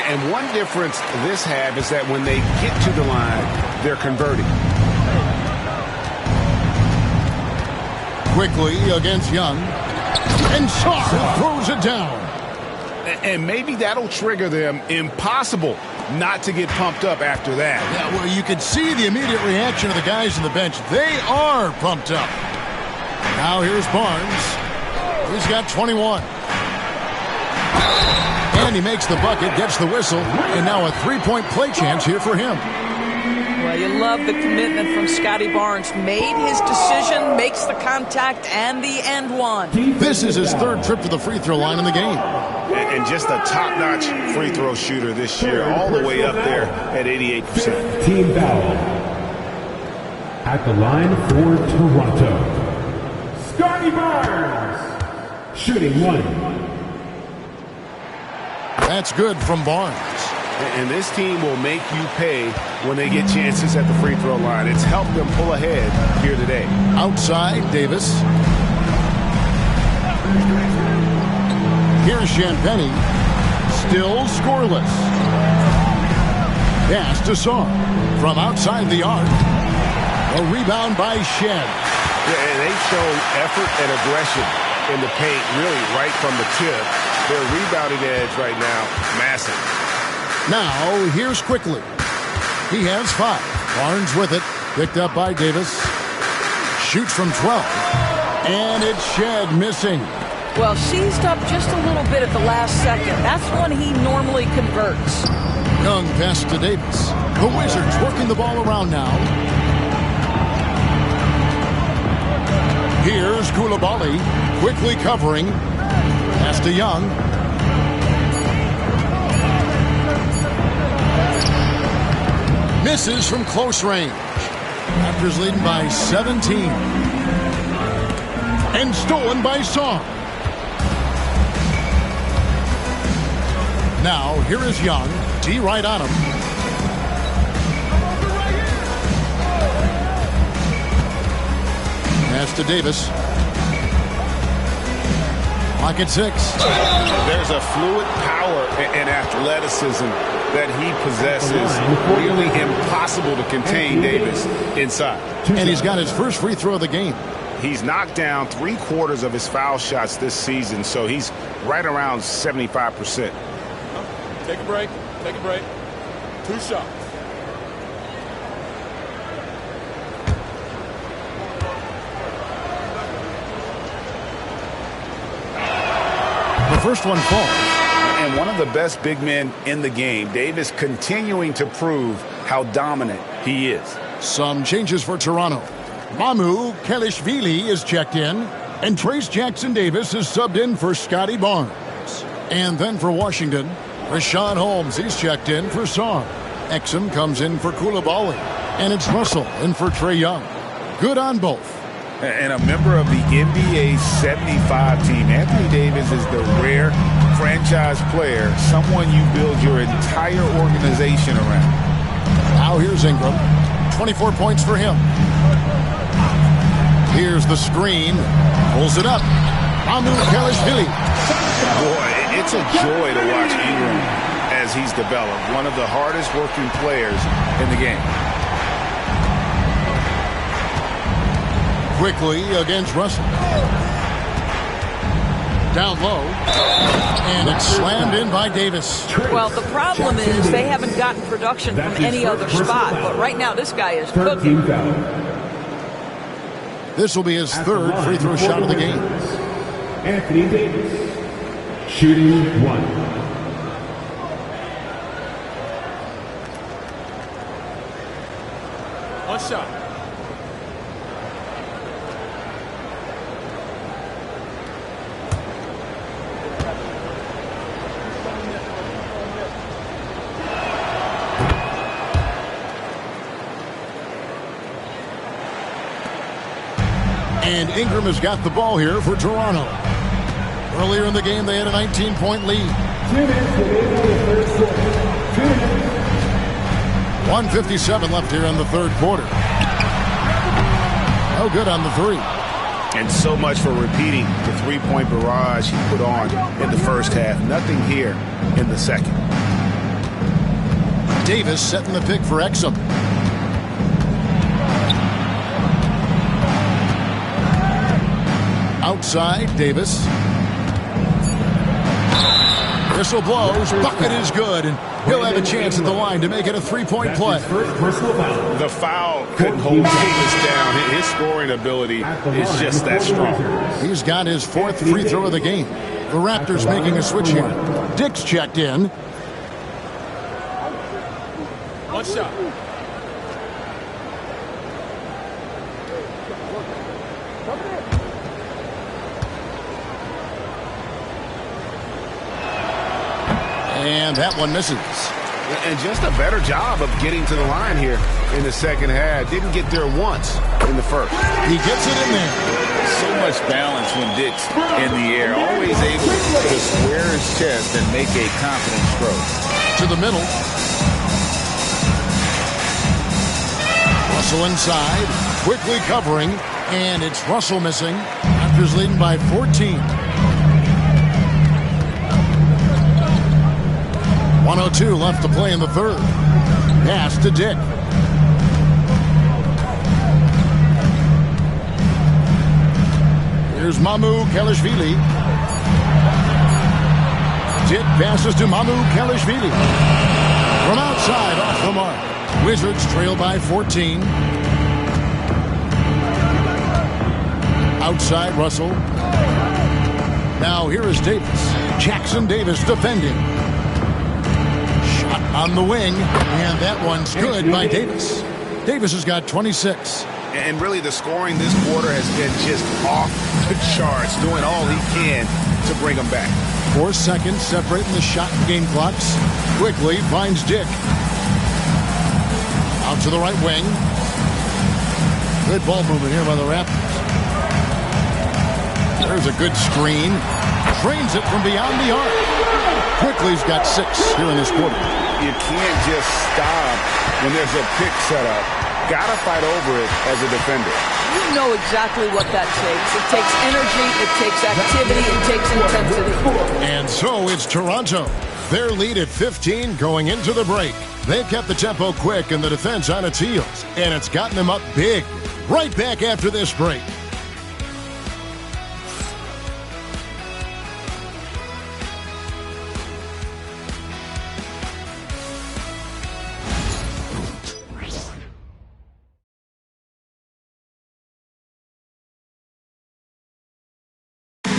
And one difference this half is that when they get to the line, they're converting. Quickly against Young. And Sarr throws it down. And maybe that'll trigger them. Impossible not to get pumped up after that. Yeah, well, you can see the immediate reaction of the guys on the bench. They are pumped up. Now here's Barnes. He's got 21. And he makes the bucket, gets the whistle, and now a 3-point play chance here for him. Well, you love the commitment from Scotty Barnes. Made his decision, makes the contact, and the end one. This is his 3rd trip to the free throw line in the game. And just a top-notch free throw shooter this year, all the way up there at 88%. Team foul. At the line for Toronto, Scotty Barnes, shooting 1. That's good from Barnes. And this team will make you pay when they get chances at the free throw line. It's helped them pull ahead here today. Outside, Davis. Here's Champagnie. Still scoreless. Pass to Sarr. From outside the arc. A rebound by Shed. Yeah, and they show effort and aggression in the paint, really right from the tip. Their rebounding edge right now, massive. Now, here's Quickly. He has 5. Barnes with it. Picked up by Davis. Shoots from 12. And it's Shed missing. Well, seized up just a little bit at the last second. That's when he normally converts. Young pass to Davis. The Wizards working the ball around now. Here's Koulibaly. Quickly covering. Pass to Young. Misses from close range. Raptors leading by 17. And stolen by Sarr. Now, here is Young. T right on him. Pass to Davis. Clock at 6. There's a fluid power and athleticism that he possesses. Really impossible to contain Davis inside. And he's got his first free throw of the game. He's knocked down 3/4 of his foul shots this season, so he's right around 75%. Take a break. Take a break. 2 shots. The first one falls. And one of the best big men in the game, Davis continuing to prove how dominant he is. Some changes for Toronto. Mamu Kelishvili is checked in, and Trace Jackson Davis is subbed in for Scotty Barnes. And then for Washington, Rashawn Holmes, he's checked in for Sarr. Exum comes in for Koulibaly, and it's Russell in for Trae Young. Good on both. And a member of the NBA 75 team, Anthony Davis is the rare franchise player, someone you build your entire organization around. Now here's Ingram. 24 points for him. Here's the screen. Pulls it up. Kelishvili. Boy, it's a joy to watch Ingram as he's developed. One of the hardest working players in the game. Quickly against Russell. Down low. And it's slammed in by Davis. Well, the problem is they haven't gotten production from any other spot. But right now, this guy is cooking. This will be his third free throw shot of the game. Anthony Davis, shooting 1. One shot. And Ingram has got the ball here for Toronto. Earlier in the game, they had a 19-point lead. 1:57 left here in the third quarter. No good on the three. And so much for repeating the three-point barrage he put on in the first half. Nothing here in the second. Davis setting the pick for Exum. Outside, Davis. Whistle blows. Bucket is good, and he'll have a chance at the line to make it a three-point play. The foul couldn't hold Davis down. His scoring ability is just that strong. He's got his fourth free throw of the game. The Raptors making a switch here. Dick's checked in. One shot. And that one misses. And just a better job of getting to the line here in the second half. Didn't get there once in the first. He gets it in there. So much balance when Dick's in the air. Always able to square his chest and make a confident stroke. To the middle. Russell inside. Quickly covering. And it's Russell missing. Raptors leading by 14. 1:02 left to play in the third. Pass to Dick. Here's Mamu Kelishvili. Dick passes to Mamu Kelishvili. From outside, off the mark. Wizards trail by 14. Outside, Russell. Now here is Davis. Jackson Davis defending. On the wing, and that one's good by Davis. Davis has got 26. And really the scoring this quarter has been just off the charts, doing all he can to bring them back. 4 seconds separating the shot and game clocks. Quickly finds Dick. Out to the right wing. Good ball movement here by the Raptors. There's a good screen. Trains it from beyond the arc. Quickly's got 6 here in this quarter. You can't just stop when there's a pick set up. Gotta fight over it as a defender. You know exactly what that takes. It takes energy, it takes activity, it takes intensity. And so it's Toronto. Their lead at 15 going into the break. They've kept the tempo quick and the defense on its heels. And it's gotten them up big. Right back after this break.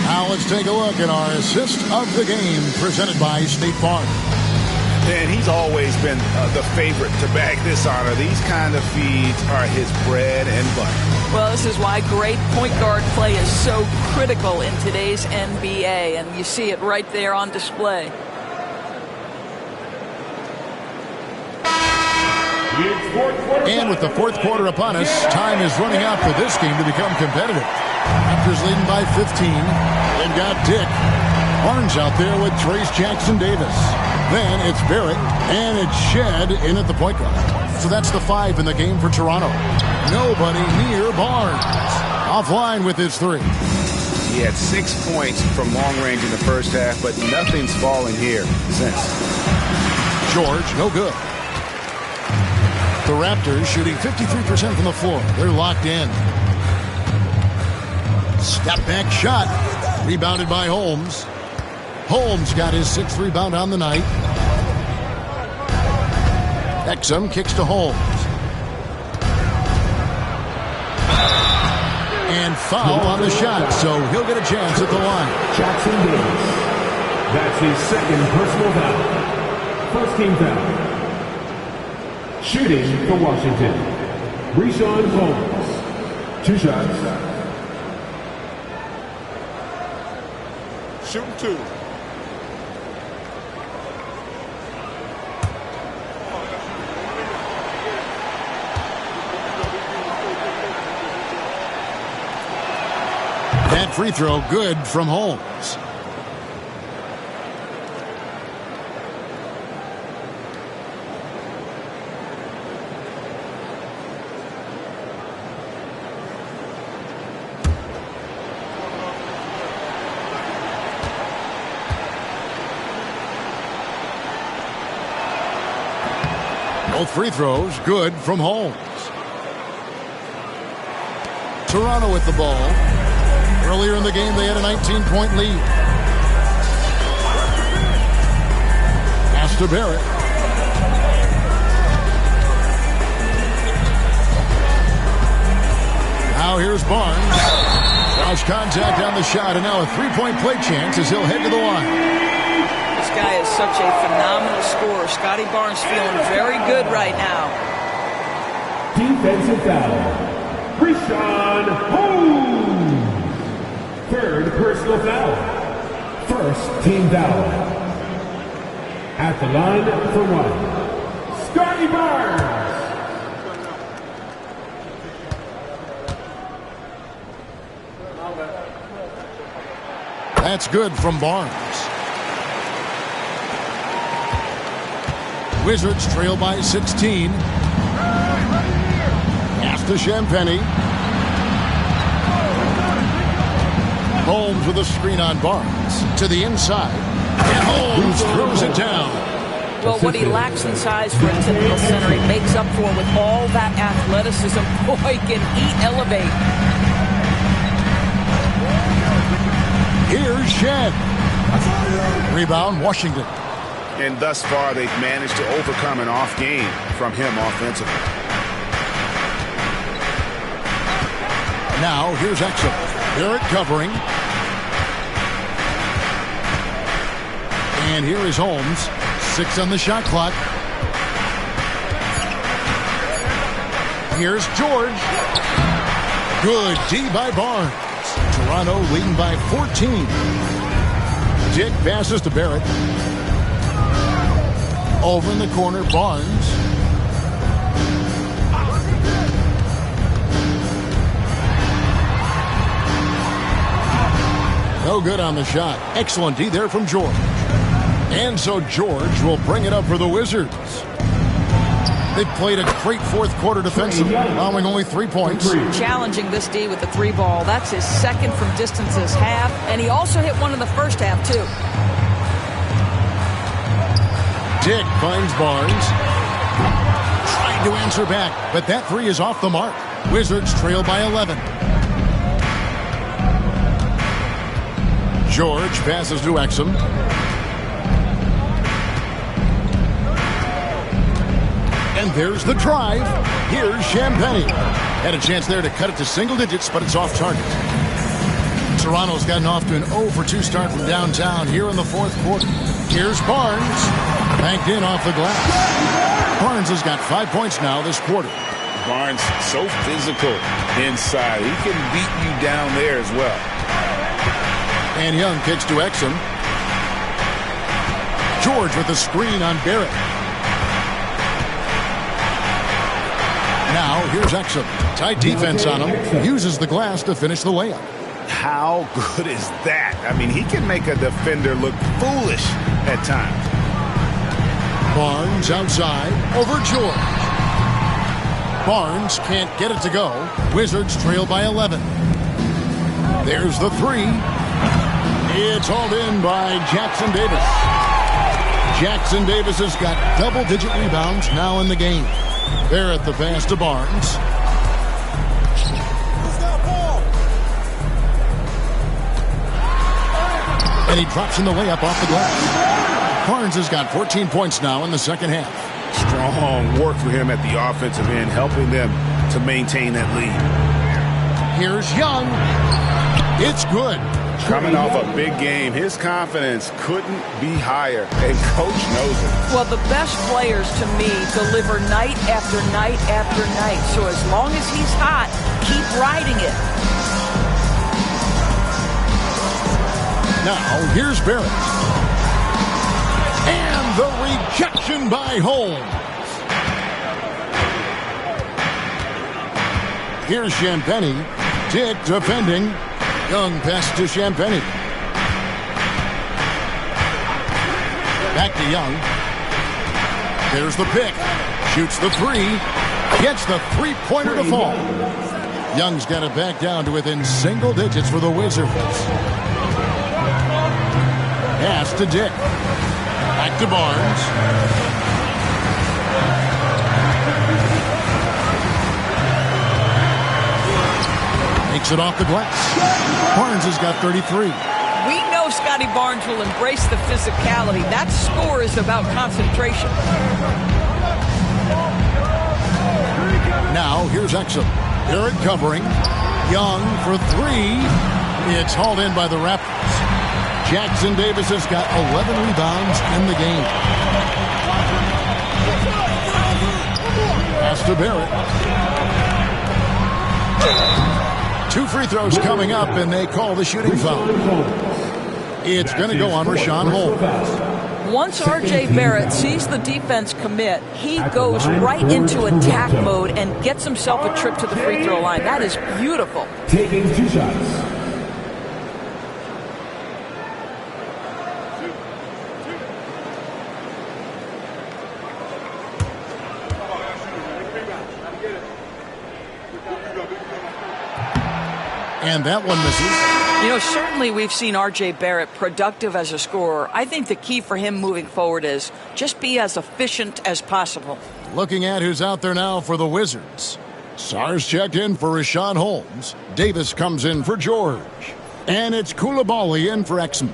Now let's take a look at our assist of the game presented by State Farm. And he's always been the favorite to bag this honor. These kind of feeds are his bread and butter. Well, this is why great point guard play is so critical in today's NBA, and you see it right there on display. And with the fourth quarter upon us, time is running out for this game to become competitive. Raptors leading by 15. They've got Dick. Barnes out there with Trace Jackson Davis. Then it's Barrett, and it's Shed in at the point guard. So that's the 5 in the game for Toronto. Nobody near Barnes. Offline with his three. He had 6 points from long range in the first half, but nothing's fallen here since. George, no good. The Raptors shooting 53% from the floor. They're locked in. Step back shot. Rebounded by Holmes. Holmes got his 6th rebound on the night. Exum kicks to Holmes. And foul on the shot, so he'll get a chance at the line. Jackson Davis. That's his 2nd personal foul. First team foul. Shooting for Washington. Richaun Holmes. 2 shots. Shooting 2. That free throw good from Holmes. Both free throws good from Holmes. Toronto with the ball. Earlier in the game, they had a 19-point lead. Pass to Barrett. Now here's Barnes. Cross contact on the shot, and now a 3-point play chance as he'll head to the line. This guy is such a phenomenal scorer. Scotty Barnes feeling very good right now. Defensive foul. Richaun Holmes. 3rd personal foul. First team foul. At the line for 1. Scotty Barnes. That's good from Barnes. Wizards trail by 16. Pass to Champagnie. Holmes with a screen on Barnes. To the inside. And Holmes throws it down. Well, what he lacks in size for a typical center, he makes up for with all that athleticism. Boy, can he elevate. Here's Shed. Rebound, Washington. And thus far, they've managed to overcome an off game from him offensively. Now, here's Exum. Barrett covering. And here is Holmes. 6 on the shot clock. Here's George. Good D by Barnes. Toronto leading by 14. Dick passes to Barrett. Over in the corner, Barnes. No good on the shot. Excellent D there from George. And so George will bring it up for the Wizards. They played a great 4th quarter defensively, allowing only 3 points. Challenging this D with the 3 ball. That's his 2nd from distance this half. And he also hit one in the first half, too. Dick finds Barnes. Trying to answer back, but that 3 is off the mark. Wizards trail by 11. George passes to Exum. And there's the drive. Here's Champagnie. Had a chance there to cut it to single digits, but it's off target. Toronto's gotten off to an 0-for-2 start from downtown here in the 4th quarter. Here's Barnes. Banked in off the glass. Barnes has got 5 points now this quarter. Barnes so physical inside. He can beat you down there as well. And Young kicks to Exum. George with a screen on Barrett. Now here's Exum. Tight defense on him. Uses the glass to finish the layup. How good is that? I mean, he can make a defender look foolish at times. Barnes outside over George. Barnes can't get it to go. Wizards trail by 11. There's the three. It's hauled in by Jackson Davis. Jackson Davis has got double-digit rebounds now in the game. There at the pass to Barnes. And he drops in the layup off the glass. Barnes has got 14 points now in the second half. Strong work for him at the offensive end, helping them to maintain that lead. Here's Young. It's good. Coming off a big game, his confidence couldn't be higher, and Coach knows it. Well, the best players, to me, deliver night after night after night. So as long as he's hot, keep riding it. Now, here's Barrett. And the rejection by Holmes. Here's Champagny. Dick defending. Young pass to Champagny. Back to Young. There's the pick. Shoots the three. Gets the three-pointer to fall. Young's got it back down to within single digits for the Wizards. Pass to Dick. Back to Barnes. Takes it off the glass. Barnes has got 33. We know Scotty Barnes will embrace the physicality. That score is about concentration. Now, here's Exum. Barrett covering. Young for three. It's hauled in by the Raptors. Jackson Davis has got 11 rebounds in the game. Pass to Barrett. 2 free throws coming up, and they call the shooting foul. It's going to go on Rashawn Holmes. Once R.J. Barrett sees the defense commit, he goes right into attack mode and gets himself a trip to the free throw line. That is beautiful. Taking 2 shots. And that one misses. You know, certainly we've seen R.J. Barrett productive as a scorer. I think the key for him moving forward is just be as efficient as possible. Looking at who's out there now for the Wizards. Sars checked in for Rashawn Holmes. Davis comes in for George. And it's Coulibaly in for Exum.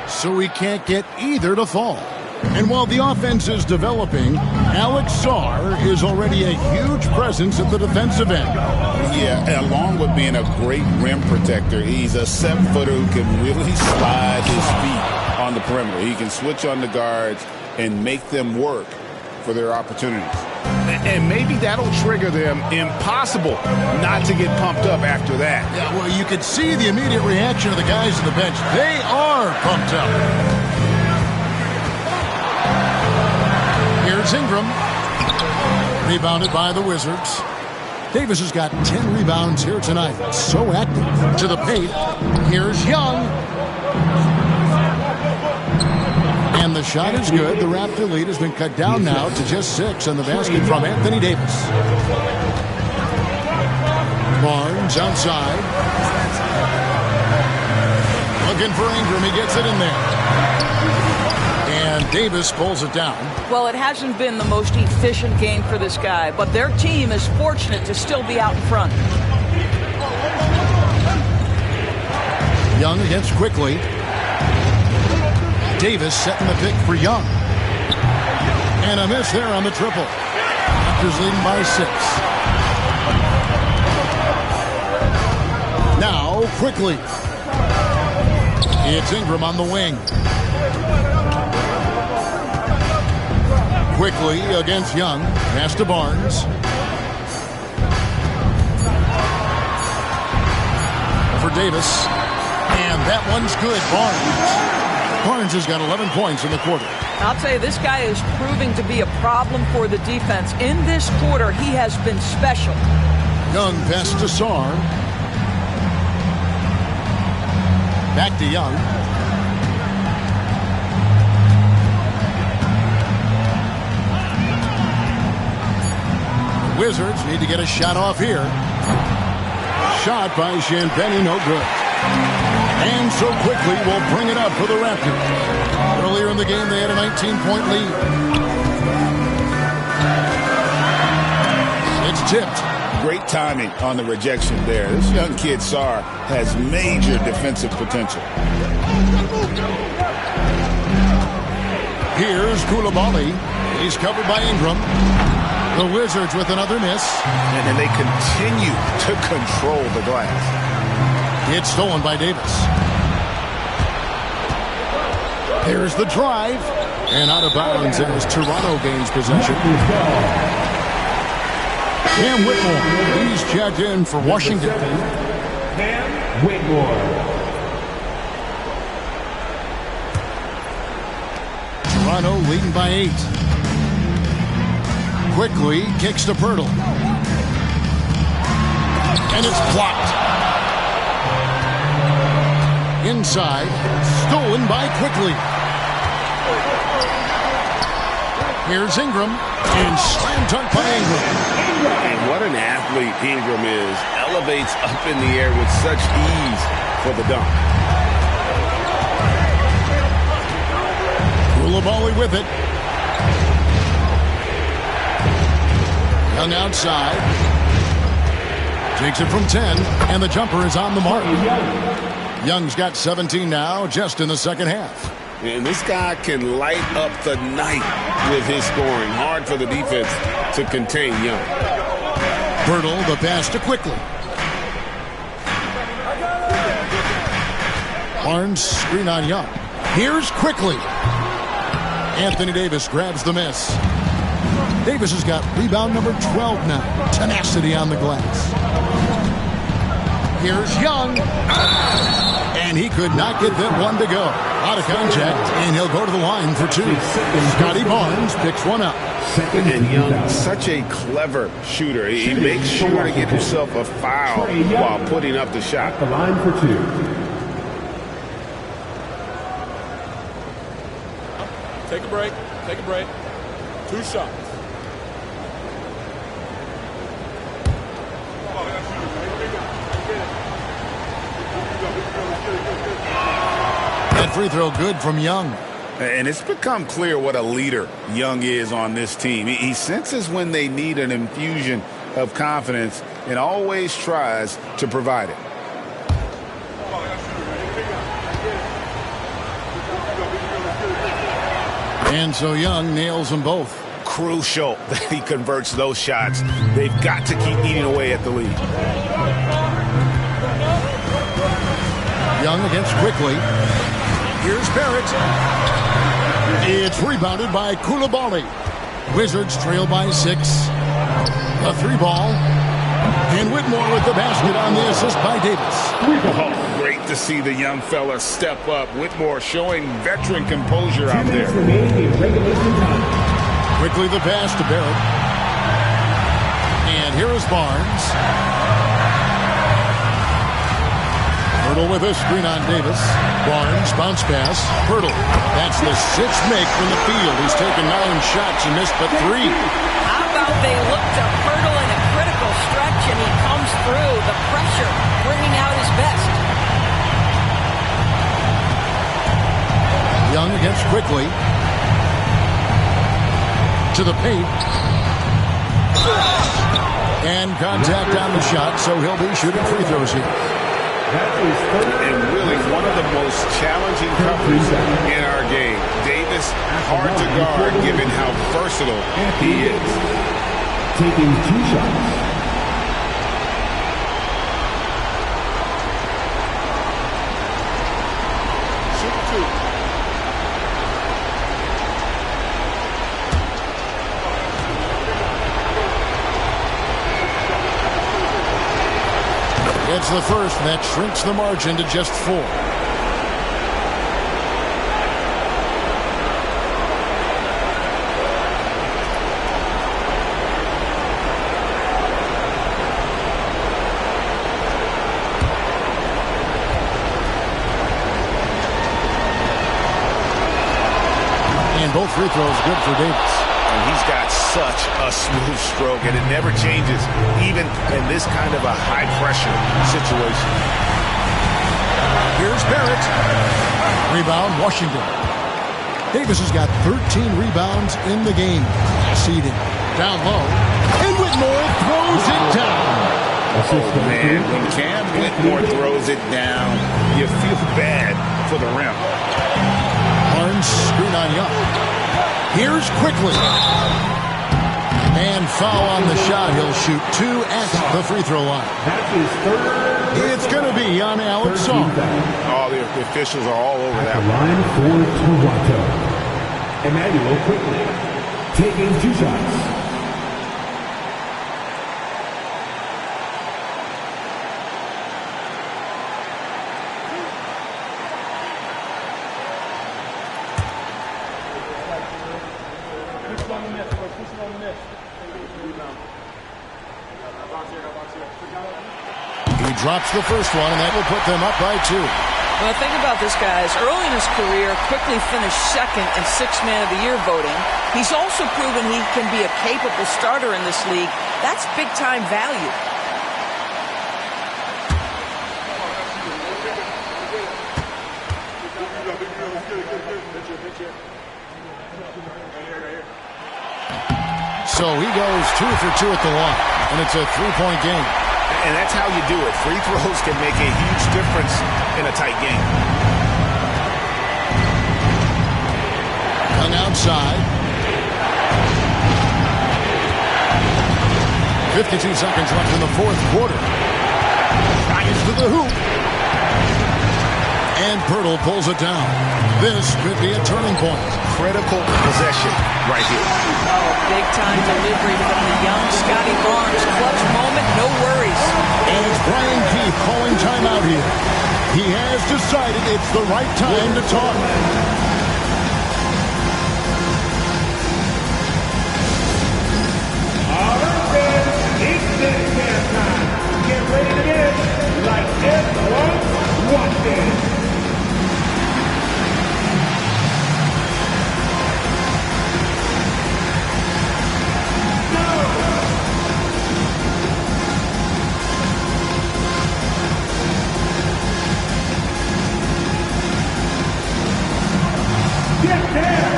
So we can't get either to fall. And while the offense is developing, Alex Sarr is already a huge presence at the defensive end. Yeah, along with being a great rim protector, he's a 7-footer who can really slide his feet on the perimeter. He can switch on the guards and make them work for their opportunities. And maybe that'll trigger them. Impossible not to get pumped up after that. Yeah, well, you could see the immediate reaction of the guys on the bench. They are pumped up. Here's Ingram. Rebounded by the Wizards. Davis has got 10 rebounds here tonight. So active. To the paint. Here's Young. And the shot is good. The Raptor lead has been cut down now to just 6 on the basket from Anthony Davis. Barnes outside. Looking for Ingram. He gets it in there. And Davis pulls it down. Well, it hasn't been the most efficient game for this guy, but their team is fortunate to still be out in front. Young against Quickly. Davis setting the pick for Young. And a miss there on the triple. Raptors leading by 6. Now, Quickly. It's Ingram on the wing. Quickly against Young. Pass to Barnes. For Davis. And that one's good. Barnes has got 11 points in the quarter. I'll tell you, this guy is proving to be a problem for the defense. In this quarter, he has been special. Young pass to Sarr. Back to Young. Wizards need to get a shot off here. shot by Champagny, no good. And so quickly will bring it up for the Raptors. Earlier in the game, they had a 19-point lead. It's tipped. Great timing on the rejection there. This young kid, Sarr, has major defensive potential. Here's Koulibaly. He's covered by Ingram. The Wizards with another miss. And they continue to control the glass. It's stolen by Davis. Here's the drive. And out of bounds as Toronto gains possession. Cam Whitmore. He's checked in for Washington. Cam Whitmore. Toronto leading by 8. Quickly kicks to Pirtle. And it's blocked. Inside. Stolen by Quickly. Here's Ingram. And slam dunk by Ingram. And what an athlete Ingram is. Elevates up in the air with such ease for the dunk. Koulibaly with it. Young outside. Takes it from 10, and the jumper is on the mark. Young's got 17 now, just in the second half. And this guy can light up the night with his scoring. Hard for the defense to contain Young. Pirtle, the pass to Quickly. Barnes, screen on Young. Here's Quickly. Anthony Davis grabs the miss. Davis has got rebound number 12 now. Tenacity on the glass. Here's Young. And he could not get that one to go. Out of contact, and he'll go to the line for 2. Scotty Barnes picks one up. And Young, such a clever shooter. He makes sure to get himself a foul while putting up the shot. The line for 2. Take a break. Take a break. 2 shots. That free throw good from Young. And it's become clear what a leader Young is on this team. He senses when they need an infusion of confidence and always tries to provide it. And so Young nails them both. Crucial that he converts those shots. They've got to keep eating away at the lead. Young against Quickly. Here's Barrett. It's rebounded by Koulibaly. Wizards trail by 6. A 3-ball. And Whitmore with the basket on the assist by Davis. Oh, great to see the young fella step up. Whitmore showing veteran composure out there. Quickly the pass to Barrett. And here is Barnes. Pirtle with a screen on Davis. Barnes, bounce pass. Pirtle. That's the 6th make from the field. He's taken 9 shots and missed but 3. How about they look to Pirtle in a critical stretch and he comes through. The pressure bringing out his best. Young against Quickly. To the paint. And contact on the shot, so he'll be shooting free throws here. And really one of the most challenging covers in our game. Davis, hard to guard given how versatile he is. Taking 2 shots. It's the first, and that shrinks the margin to just 4. And both free throws good for Davis. And He's got such a smooth stroke, and it never changes, even in this kind of a high-pressure situation. Here's Barrett. Rebound, Washington. Davis has got 13 rebounds in the game. Seeding down low. And Whitmore throws it down. Oh, man, when Cam Whitmore throws it down, you feel bad for the rim. Barnes screen on Young. Here's Quickly. And foul on the shot. He'll shoot 2 at the free throw line. It's going to be on Alex Song. Oh, the officials are all over that line for Toronto. Emmanuel Quickly taking 2 shots. He drops the first one, and that will put them up by 2. Well, think about this, guys. Early in his career, Quickly finished second in 6th Man of the Year voting. He's also proven he can be a capable starter in this league. That's big-time value. So he goes 2 for 2 at the line, and it's a 3-point game. And that's how you do it. Free throws can make a huge difference in a tight game. Hung outside. 52 seconds left in the 4th quarter. Drives to the hoop. And Pirtle pulls it down. This could be a turning point. Critical possession right here. Oh, big-time delivery from the young Scotty Barnes. Clutch moment, no worries. And it's Brian Keefe calling timeout here. He has decided it's the right time to talk. All right, then. It's this game time. Get ready to get like everyone's watching. Get there!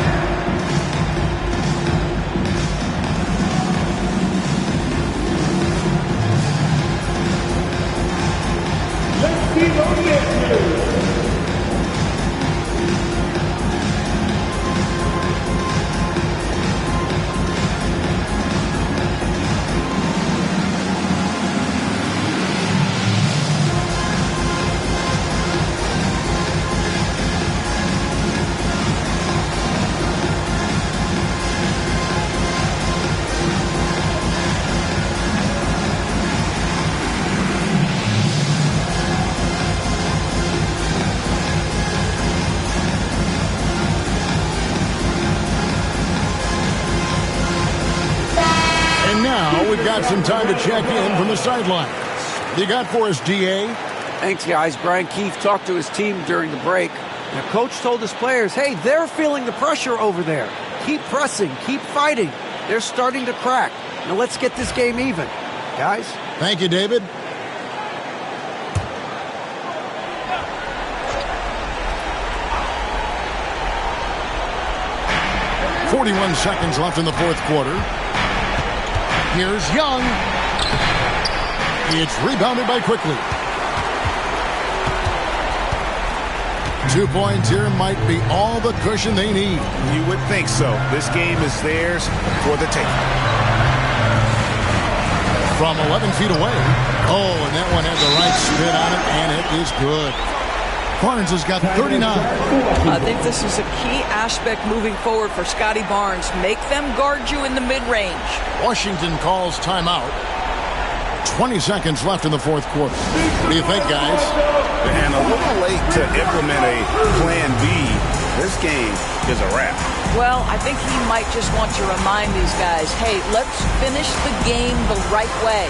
Let's see what we get to. We've got some time to check in from the sidelines. You got for us, D.A.? Thanks, guys. Brian Keefe talked to his team during the break. The coach told his players, hey, they're feeling the pressure over there. Keep pressing. Keep fighting. They're starting to crack. Now let's get this game even. Guys? Thank you, David. .41 seconds left in the 4th quarter. Here's Young. It's rebounded by Quickly. 2 points here might be all the cushion they need. You would think so. This game is theirs for the taking. From 11 feet away. Oh, and that one had the right spin on it, and it is good. Barnes has got 39. I think this is a key aspect moving forward for Scotty Barnes. Make them guard you in the mid-range. Washington calls timeout. 20 seconds left in the 4th quarter. What do you think, guys? And a little late to implement a plan B. This game is a wrap. Well, I think he might just want to remind these guys, hey, let's finish the game the right way.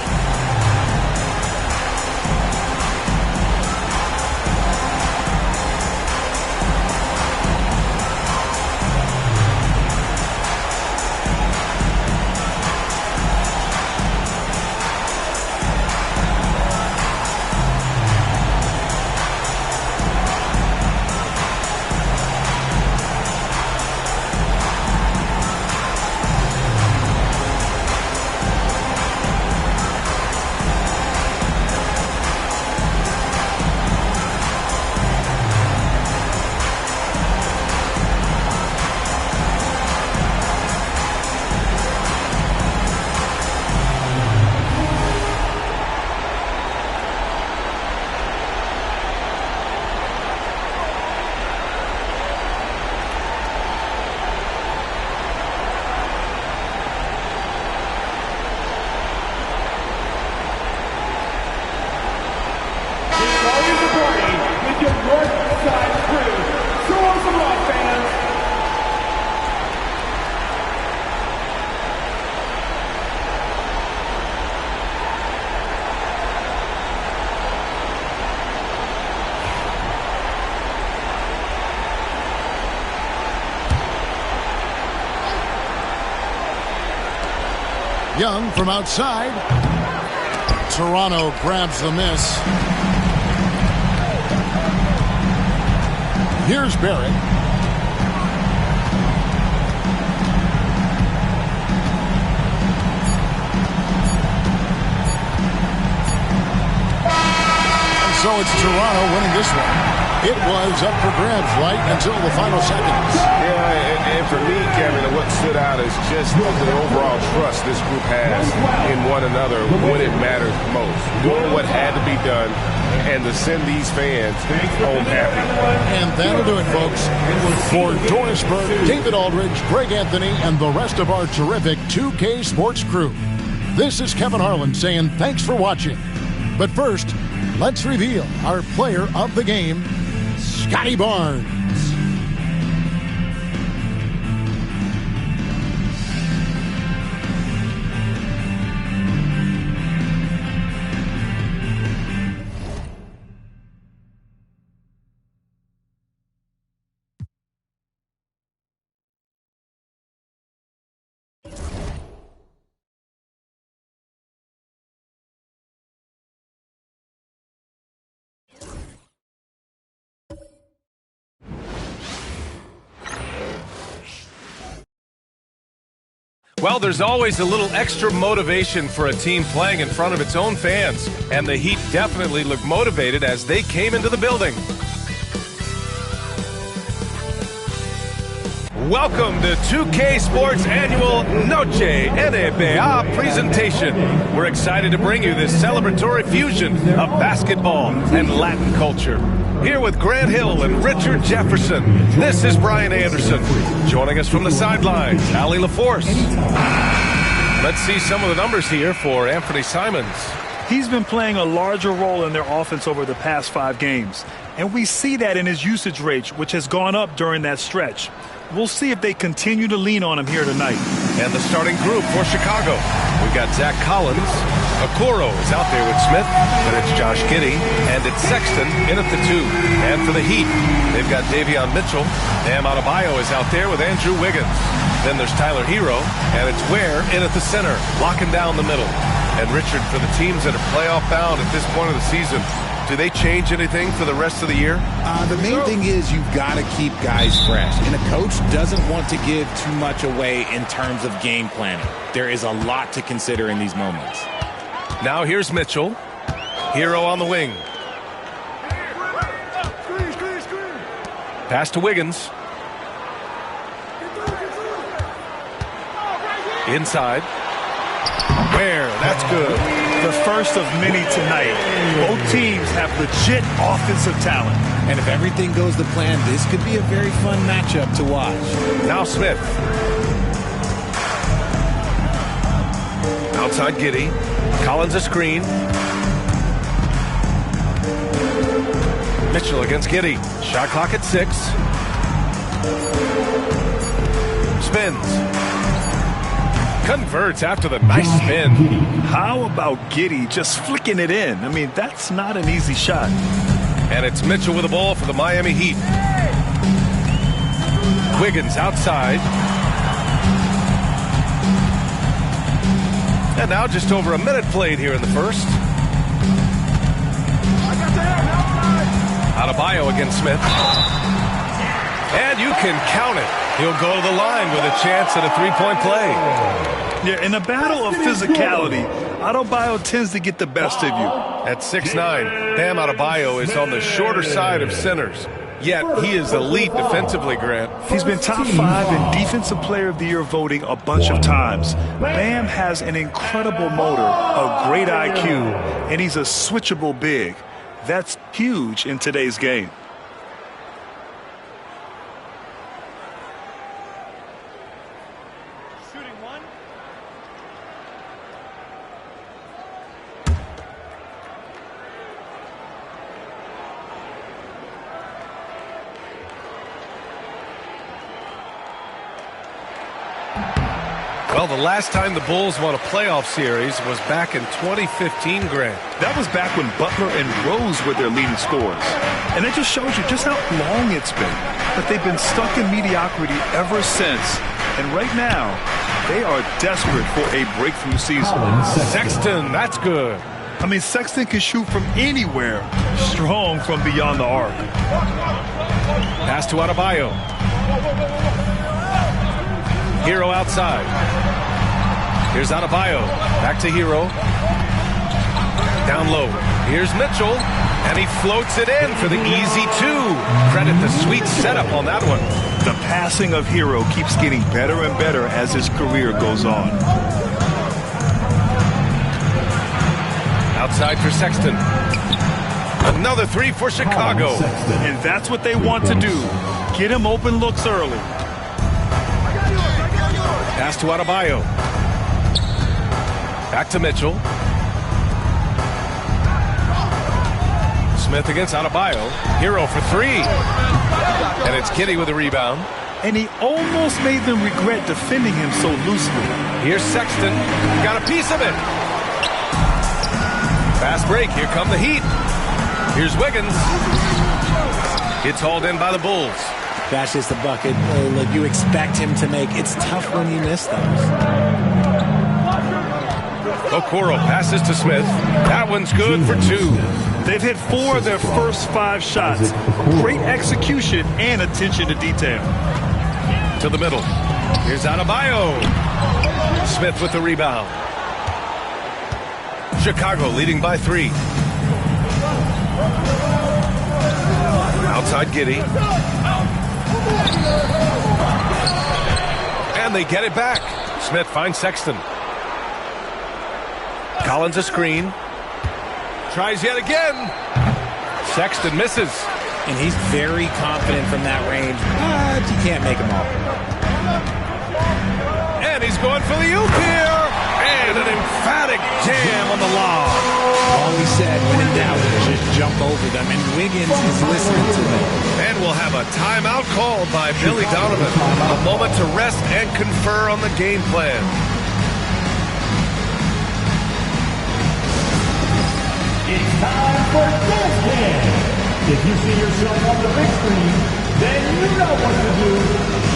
Young from outside. Toronto grabs the miss. Here's Barrett. And so it's Toronto winning this one. It was up for grabs right until the final seconds. Yeah, and for me, Kevin, what stood out is just the overall trust this group has in one another when it matters most. Doing what had to be done and to send these fans home happy. And that'll do it, folks. For Doris Burke, David Aldridge, Greg Anthony, and the rest of our terrific 2K Sports crew, this is Kevin Harlan saying thanks for watching. But first, let's reveal our player of the game, Scotty Barnes. Well, there's always a little extra motivation for a team playing in front of its own fans, and the Heat definitely looked motivated as they came into the building. Welcome to 2K Sports Annual Noche NBA presentation. We're excited to bring you this celebratory fusion of basketball and Latin culture. Here with Grant Hill and Richard Jefferson, this is Brian Anderson. Joining us from the sidelines, Allie LaForce. Let's see some of the numbers here for Anthony Simons. He's been playing a larger role in their offense over the past 5 games. And we see that in his usage rate, which has gone up during that stretch. We'll see if they continue to lean on him here tonight. And the starting group for Chicago. We've got Zach Collins. Okoro is out there with Smith, but it's Josh Giddey, and it's Sexton in at the 2. And for the Heat, they've got Davion Mitchell. Bam Adebayo is out there with Andrew Wiggins. Then there's Tyler Hero, and it's Ware in at the center, locking down the middle. And Richard, for the teams that are playoff bound at this point of the season, do they change anything for the rest of the year? The main thing is you've got to keep guys fresh. And a coach doesn't want to give too much away in terms of game planning. There is a lot to consider in these moments. Now here's Mitchell. Hero on the wing. Pass to Wiggins. Inside. Ware, that's good. The first of many tonight. Both teams have legit offensive talent. And if everything goes to plan, this could be a very fun matchup to watch. Now Smith. Outside Giddey. Collins a screen. Mitchell against Giddey. Shot clock at 6. Spins. Converts after the nice spin. How about Giddey just flicking it in? I mean, that's not an easy shot. And it's Mitchell with the ball for the Miami Heat. Wiggins outside. And now just over a minute played here in the first. Adebayo against Smith. And you can count it. He'll go to the line with a chance at a three-point play. Yeah, in a battle of physicality, Adebayo tends to get the best of you. At 6'9", Bam Adebayo is on the shorter side of centers. Yet he is elite defensively, Grant. He's been top 5 in Defensive Player of the Year voting a bunch of times. Bam has an incredible motor, a great IQ, and he's a switchable big. That's huge in today's game. Well, the last time the Bulls won a playoff series was back in 2015, Grant. That was back when Butler and Rose were their leading scorers. And it just shows you just how long it's been. But they've been stuck in mediocrity ever since. And right now, they are desperate for a breakthrough season. Sexton, that's good. I mean, Sexton can shoot from anywhere, strong from beyond the arc. Pass to Adebayo. Hero outside. Here's Adebayo. Back to Hero. Down low. Here's Mitchell. And he floats it in for the easy two. Credit the sweet setup on that one. The passing of Hero keeps getting better and better as his career goes on. Outside for Sexton. Another three for Chicago. And that's what they want to do. Get him open looks early. Pass to Adebayo. Back to Mitchell. Smith against Adebayo. Hero for three. And it's Giddey with a rebound. And he almost made them regret defending him so loosely. Here's Sexton. Got a piece of it. Fast break. Here come the Heat. Here's Wiggins. It's hauled in by the Bulls. That's just the bucket look you expect him to make. It's tough when you miss those. Okoro passes to Smith. That one's good for two. They've hit 4 of their first 5 shots. Great execution and attention to detail. To the middle. Here's Adebayo. Smith with the rebound. Chicago leading by 3. Outside Giddey. And they get it back. Smith finds Sexton. Collins a screen. Tries yet again. Sexton misses. And he's very confident from that range, but you can't make him all. And he's going for the oop here. And an emphatic jam on the lob. All we said, when in doubt, just jump over them. And Wiggins is listening to them. And we'll have a timeout called by Billy Donovan. A moment to rest and confer on the game plan. It's time for Dance Cam. If you see yourself on the big screen, then you know what to do.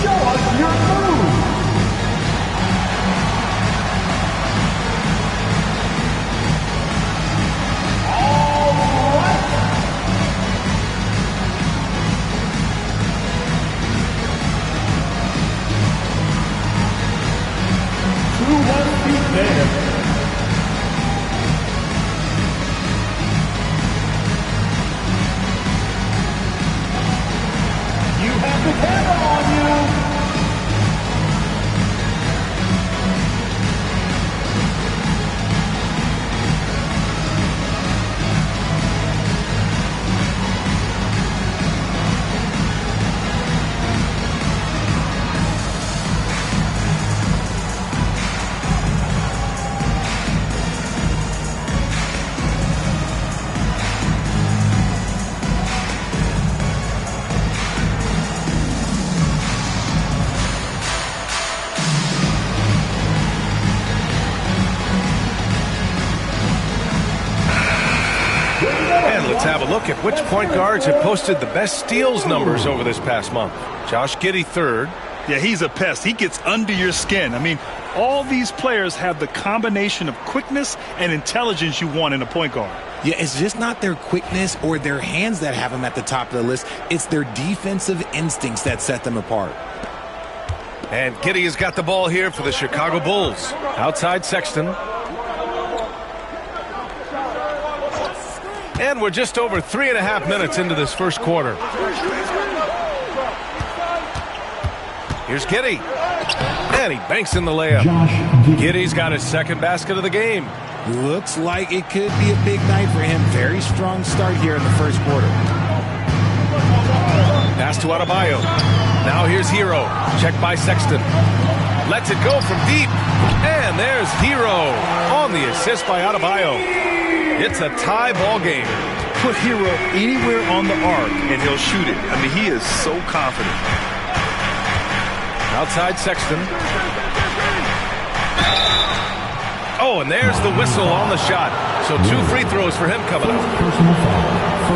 Show us your move. All right. To 1 feet there. The camera on you. Let's have a look at which point guards have posted the best steals numbers over this past month. Josh Giddey third. Yeah, he's a pest. He gets under your skin. I mean, all these players have the combination of quickness and intelligence you want in a point guard. Yeah, it's just not their quickness or their hands that have them at the top of the list. It's their defensive instincts that set them apart. And Giddey has got the ball here for the Chicago Bulls. Outside Sexton. And we're just over 3.5 minutes into this first quarter. Here's Giddey. And he banks in the layup. Giddey's got his second basket of the game. Looks like it could be a big night for him. Very strong start here in the first quarter. Pass to Adebayo. Now here's Hero. Checked by Sexton. Lets it go from deep. And there's Hero on the assist by Adebayo. It's a tie ball game. Put Hero anywhere on the arc and he'll shoot it. I mean, he is so confident. Outside Sexton. Oh, and there's the whistle on the shot. So 2 free throws for him coming up.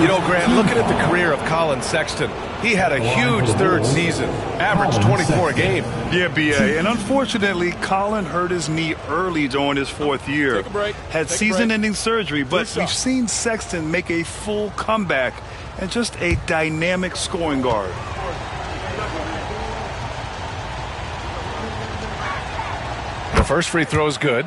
You know, Grant, looking at the career of Colin Sexton, he had a huge third season, averaged 24 a game. Yeah, B.A. And unfortunately, Colin hurt his knee early during his fourth year. Take a break. Had season-ending surgery, but we've seen Sexton make a full comeback and just a dynamic scoring guard. The first free throw is good.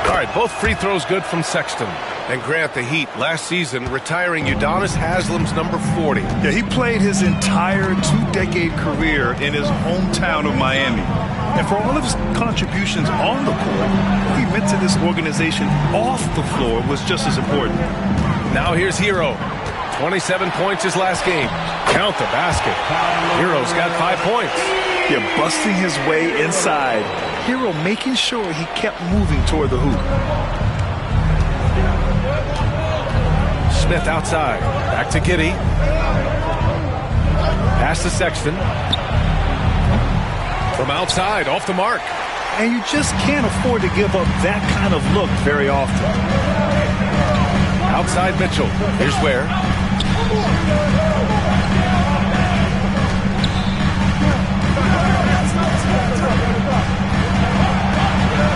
All right, both free throws good from Sexton. And Grant, the Heat, last season, retiring Udonis Haslam's number 40. Yeah, he played his entire two-decade career in his hometown of Miami. And for all of his contributions on the court, what he meant to this organization off the floor was just as important. Now here's Hero. 27 points his last game. Count the basket. Hero's got 5 points. Yeah, busting his way inside. Hero making sure he kept moving toward the hoop. Smith outside. Back to Giddey. Pass to Sexton. From outside, off the mark. And you just can't afford to give up that kind of look very often. Outside Mitchell. Here's where.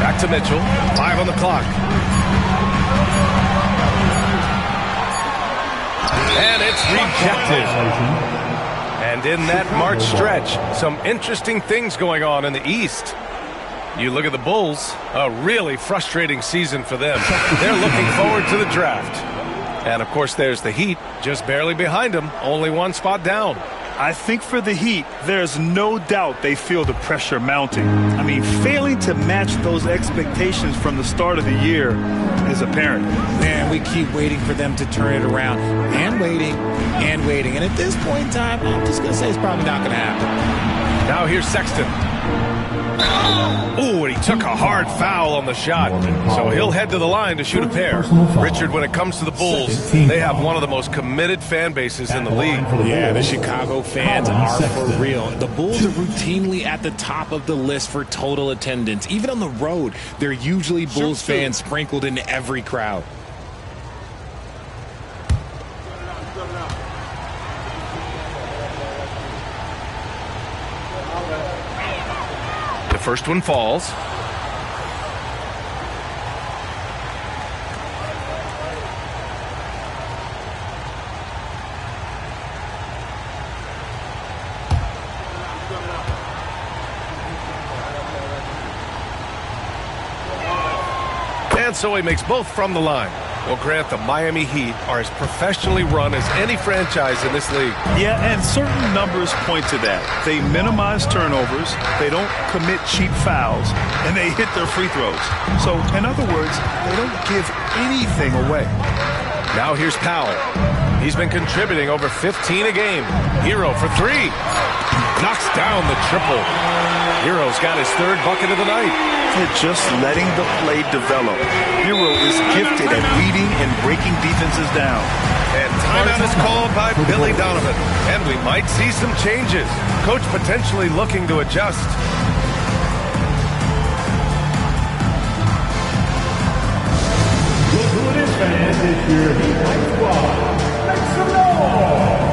Back to Mitchell. 5 on the clock. And it's rejected. And in that March stretch, some interesting things going on in the East. You look at the Bulls, a really frustrating season for them. They're looking forward to the draft. And, of course, there's the Heat, just barely behind them, only one spot down. I think for the Heat, there's no doubt they feel the pressure mounting. I mean, failing to match those expectations from the start of the year is apparent. Man, we keep waiting for them to turn it around and waiting and waiting. And at this point in time, I'm just going to say it's probably not going to happen. Now here's Sexton. Ooh, and he took a hard foul on the shot. So he'll head to the line to shoot a pair. Richard, when it comes to the Bulls, they have one of the most committed fan bases in the league. Yeah, the Chicago fans are for real. The Bulls are routinely at the top of the list for total attendance. Even on the road, they're usually Bulls fans sprinkled into every crowd. First one falls. And so he makes both from the line. Well, Grant, the Miami Heat are as professionally run as any franchise in this league. Yeah, and certain numbers point to that. They minimize turnovers, they don't commit cheap fouls, and they hit their free throws. So, in other words, they don't give anything away. Now here's Powell. He's been contributing over 15 a game. Hero for 3. Knocks down the triple. Hero's got his third bucket of the night. They're just letting the play develop. Hero is gifted at reading and breaking defenses down. And timeout is called by Billy Donovan. And we might see some changes. Coach potentially looking to adjust. Look who it is, fans. It's your Heat Night Squad. Make some noise.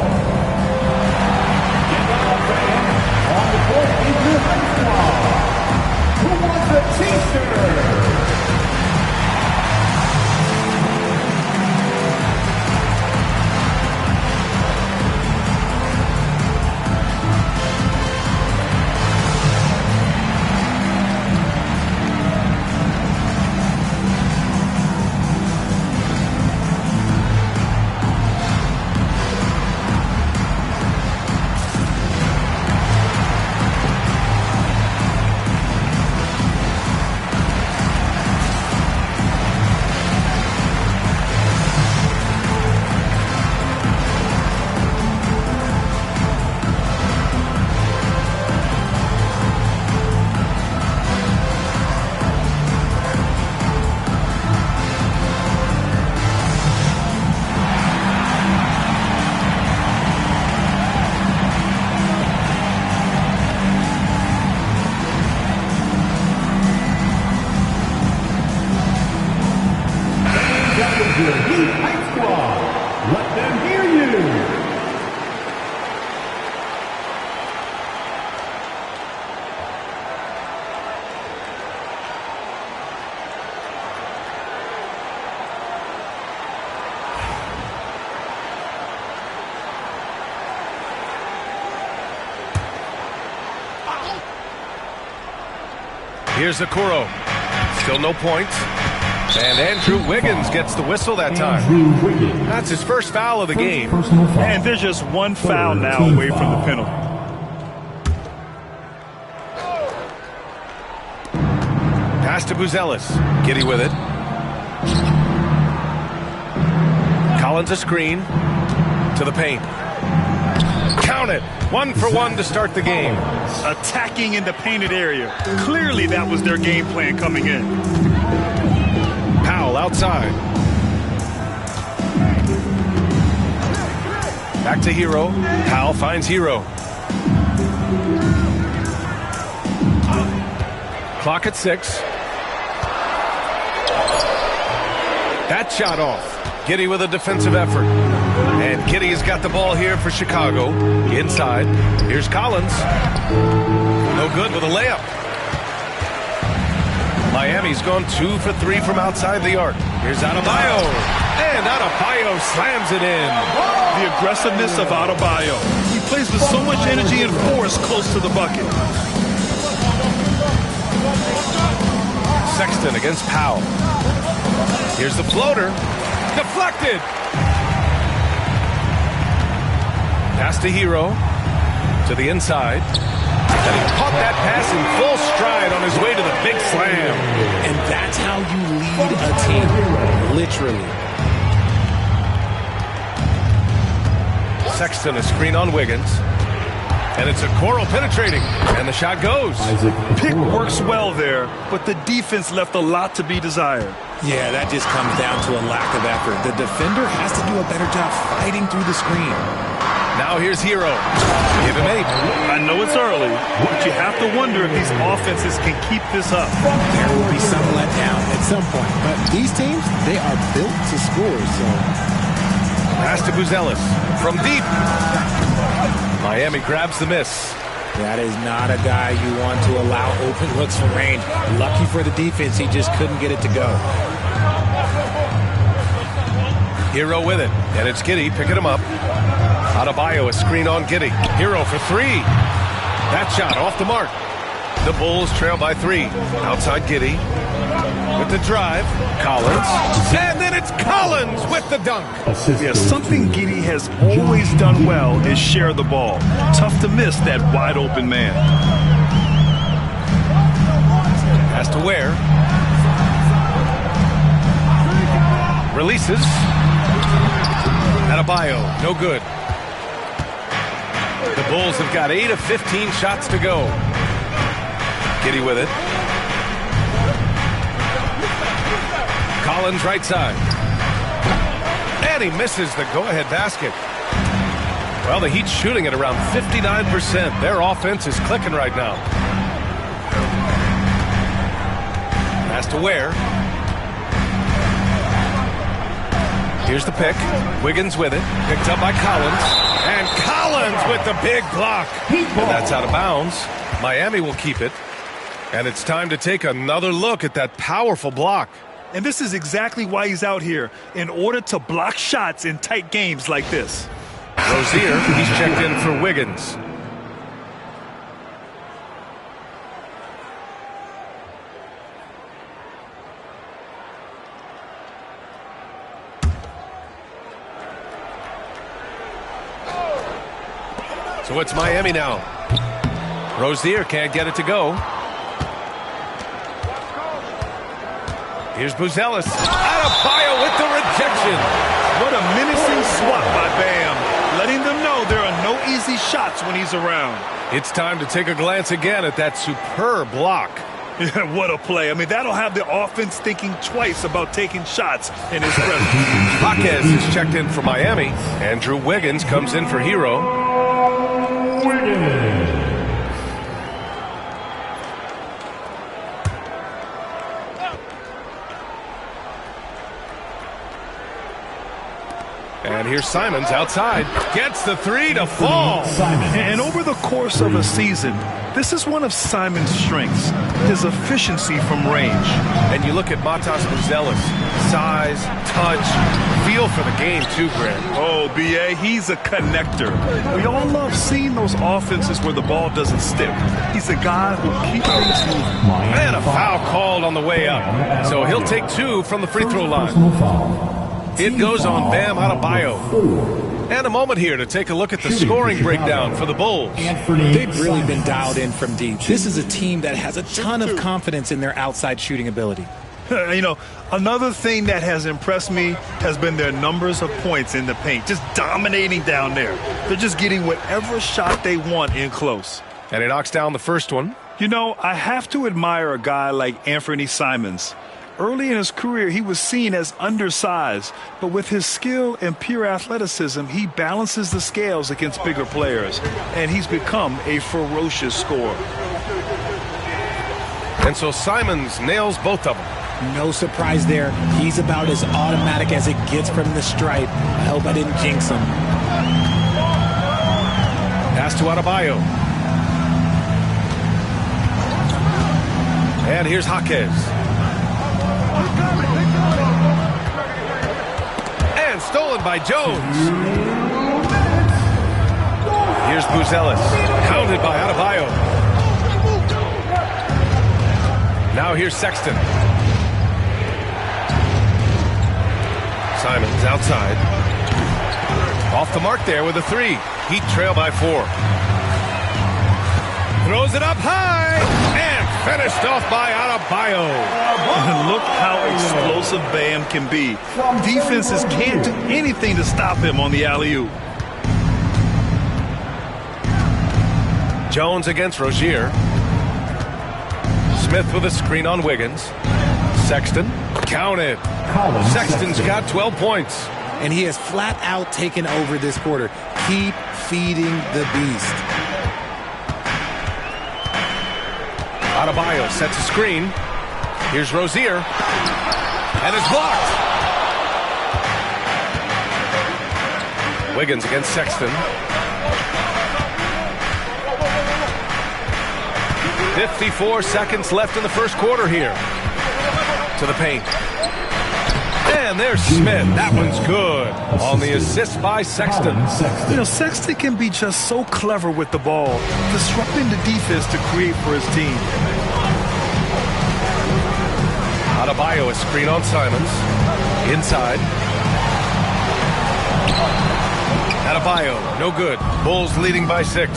On the court is your Night Squad. Who wants a t-shirt? Here's Okoro. Still no points. And Andrew Wiggins gets the whistle that time. That's his first foul of the game. And there's just one foul now away from the penalty. Pass to Buzelis. Giddey with it. Collins a screen to the paint. Count it. 1 for 1 to start the game. Attacking in the painted area. Clearly that was their game plan coming in. Powell outside. Back to Hero. Powell finds Hero. Clock at 6. That shot off. Giddey with a defensive effort. And Giddey has got the ball here for Chicago. Inside. Here's Collins. No good with a layup. Miami's gone 2 for 3 from outside the arc. Here's Adebayo. And Adebayo slams it in. The aggressiveness of Adebayo. He plays with so much energy and force close to the bucket. Sexton against Powell. Here's the floater. Deflected. Pass to Hero. To the inside. And he caught that pass in full stride on his way to the big slam. And that's how you lead a team. Literally. Sexton a screen on Wiggins. And it's Okoro penetrating. And the shot goes. Pick works well there, but the defense left a lot to be desired. Yeah, that just comes down to a lack of effort. The defender has to do a better job fighting through the screen. Now here's Hero. Give him 8. I know it's early, but you have to wonder if these offenses can keep this up. There will be some letdown at some point, but these teams, they are built to score, so. Pass to Buzelis from deep. Miami grabs the miss. That is not a guy you want to allow open looks from range. Lucky for the defense, he just couldn't get it to go. Hero with it, and it's Giddey picking him up. Adebayo a screen on Giddey. Hero for 3. That shot off the mark. The Bulls trail by 3. Outside Giddey. With the drive. Collins. And then it's Collins with the dunk. Yeah, something Giddey has always done well is share the ball. Tough to miss that wide open man. Has to Ware. Releases. Adebayo, no good. The Bulls have got 8 of 15 shots to go. Giddey with it. Collins right side. And he misses the go-ahead basket. Well, the Heat's shooting at around 59%. Their offense is clicking right now. Pass to Ware. Here's the pick. Wiggins with it. Picked up by Collins. And Collins with the big block. And that's out of bounds. Miami will keep it. And it's time to take another look at that powerful block. And this is exactly why he's out here, in order to block shots in tight games like this. Rozier, he's checked in for Wiggins. So it's Miami now. Rozier can't get it to go. Here's Buzelis. Adebayo with the rejection. What a menacing swat by Bam. Letting them know there are no easy shots when he's around. It's time to take a glance again at that superb block. Yeah, what a play. I mean, that'll have the offense thinking twice about taking shots in his presence. Jaquez is checked in for Miami. Andrew Wiggins comes in for Hero. And here's Simons outside. Gets the three to fall. And over the course of a season, this is one of Simon's strengths, his efficiency from range. And you look at Matas Buzelis, size, touch, feel for the game too, Greg. Oh, B.A., he's a connector. We all love seeing those offenses where the ball doesn't stick. He's a guy who keeps things moving. And a foul called on the way up. So he'll take 2 from the free throw line. It goes on Bam Adebayo. And a moment here to take a look at the scoring breakdown for the Bulls. They've really been dialed in from deep. This is a team that has a ton of confidence in their outside shooting ability. You know, another thing that has impressed me has been their numbers of points in the paint, just dominating down there. They're just getting whatever shot they want in close. And he knocks down the first one. You know, I have to admire a guy like Anthony Simons. Early in his career, he was seen as undersized, but with his skill and pure athleticism, he balances the scales against bigger players, and he's become a ferocious scorer. And so Simons nails both of them. No surprise there. He's about as automatic as it gets from the stripe. I hope I didn't jinx him. Pass to Adebayo. And here's Jaquez. And stolen by Jones. Here's Buzelis. Counted by Adebayo. Now here's Sexton. Simons outside. Off the mark there with a 3. Heat trail by 4. Throws it up high. And finished off by Adebayo. And look how explosive Bam can be. Defenses can't do anything to stop him on the alley-oop. Jones against Rozier. Smith with a screen on Wiggins. Sexton counted. Sexton's got 12 points. And he has flat out taken over this quarter. Keep feeding the beast. Adebayo sets a screen. Here's Rozier. And it's blocked. Wiggins against Sexton. 54 seconds left in the first quarter here. To the paint. And there's Smith. That one's good. On the assist by Sexton. You know, Sexton can be just so clever with the ball, disrupting the defense to create for his team. Adebayo a screen on Simons. Inside. Adebayo, no good. Bulls leading by 6.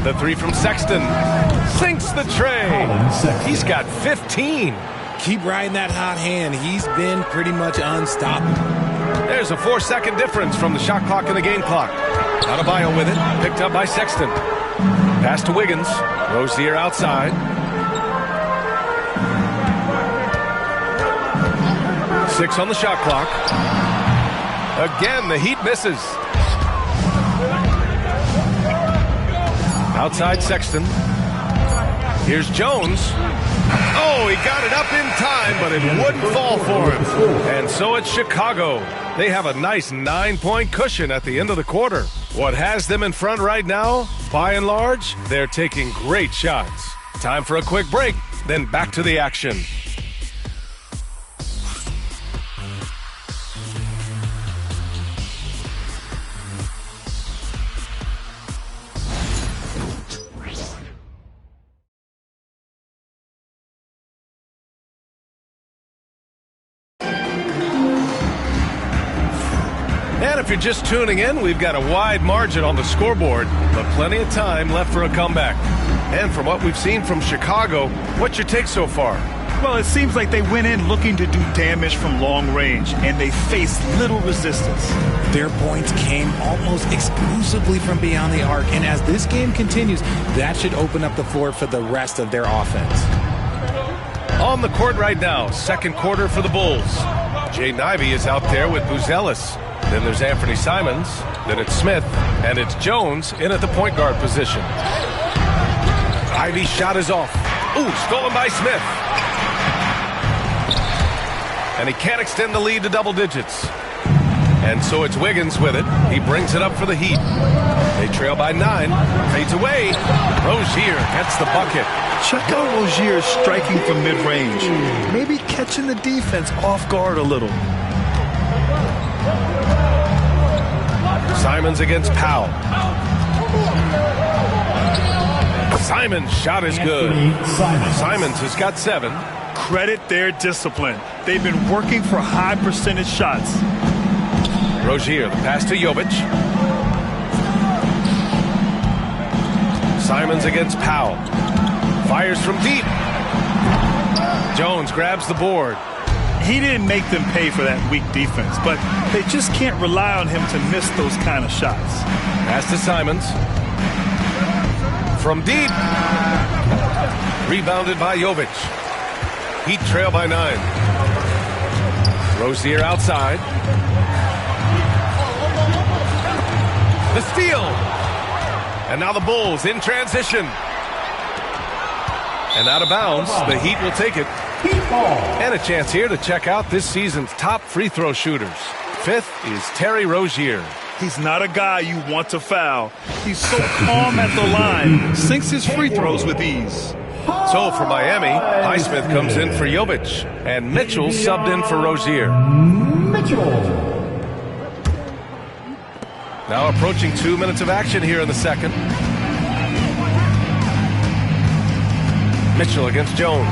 The 3 from Sexton. Sinks the tray. He's got 15. Keep riding that hot hand. He's been pretty much unstoppable. There's a 4-second difference from the shot clock and the game clock. Adebayo with it. Picked up by Sexton. Pass to Wiggins. Rozier outside. 6 on the shot clock. Again, the Heat misses. Outside Sexton. Here's Jones. Oh, he got it up in time, but it wouldn't fall for him. And so it's Chicago. They have a nice 9-point cushion at the end of the quarter. What has them in front right now? By and large, they're taking great shots. Time for a quick break, then back to the action. And if you're just tuning in, we've got a wide margin on the scoreboard, but plenty of time left for a comeback. And from what we've seen from Chicago, what's your take so far? Well, it seems like they went in looking to do damage from long range, and they faced little resistance. Their points came almost exclusively from beyond the arc, and as this game continues, that should open up the floor for the rest of their offense. On the court right now, second quarter for the Bulls. Jay Nivey is out there with Buzelis. Then there's Anthony Simons. Then it's Smith. And it's Jones in at the point guard position. Ivy's shot is off. Ooh, stolen by Smith. And he can't extend the lead to double digits. And so it's Wiggins with it. He brings it up for the Heat. They trail by 9. Fades away. Rozier gets the bucket. Check out Rozier striking from mid-range. Maybe catching the defense off guard a little. Simons against Powell. Simon's shot is good. Simons has got 7. Credit their discipline. They've been working for high percentage shots. Rozier, the pass to Jovic. Simons against Powell. Fires from deep. Jones grabs the board. He didn't make them pay for that weak defense, but they just can't rely on him to miss those kind of shots. Pass to Simons. From deep. Rebounded by Jovic. Heat trail by 9. Rozier outside. The steal. And now the Bulls in transition. And out of bounds, the Heat will take it. And a chance here to check out this season's top free throw shooters. 5th is Terry Rozier. He's not a guy you want to foul. He's so calm at the line, sinks his free throws with ease. So for Miami, Highsmith comes in for Jovic, and Mitchell subbed in for Rozier. Now approaching 2 minutes of action here in the second. Mitchell against Jones.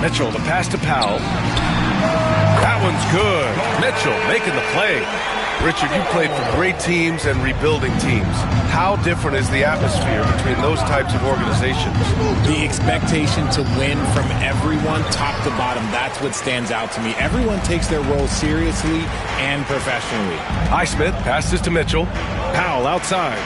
Mitchell, the pass to Powell. That one's good. Mitchell making the play. Richard, you played for great teams and rebuilding teams. How different is the atmosphere between those types of organizations? The expectation to win from everyone, top to bottom, that's what stands out to me. Everyone takes their role seriously and professionally. Highsmith passes to Mitchell. Powell outside.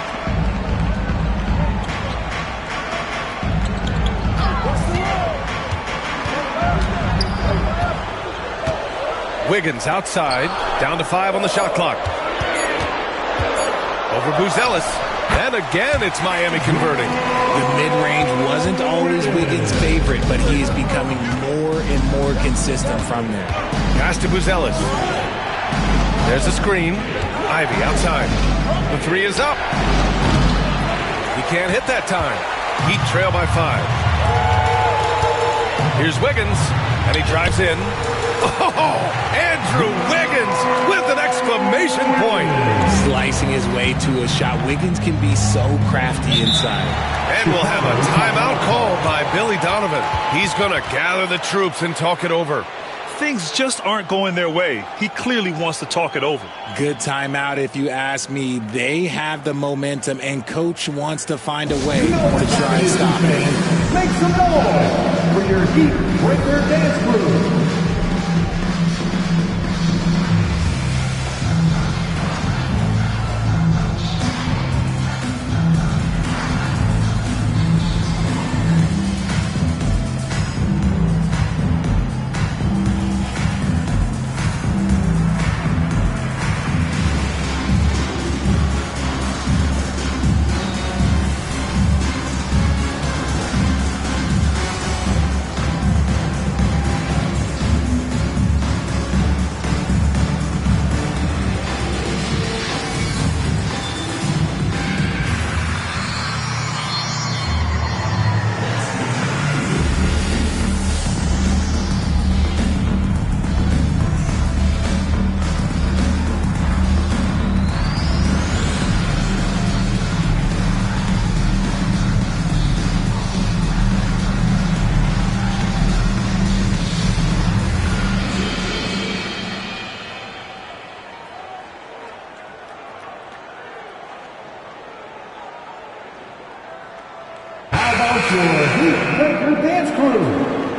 Wiggins outside, down to 5 on the shot clock. Over Buzelis, and again it's Miami converting. The mid-range wasn't always Wiggins' favorite, but he is becoming more and more consistent from there. Pass to Buzelis. There's a screen. Ivy outside. The 3 is up. He can't hit that time. Heat trail by 5. Here's Wiggins, and he drives in. Oh, Andrew Wiggins with an exclamation point. Slicing his way to a shot. Wiggins can be so crafty inside. And we'll have a timeout called by Billy Donovan. He's going to gather the troops and talk it over. Things just aren't going their way. He clearly wants to talk it over. Good timeout if you ask me. They have the momentum, and Coach wants to find a way to try and stop it. Make some noise for your Heat Breaker Dance Crew.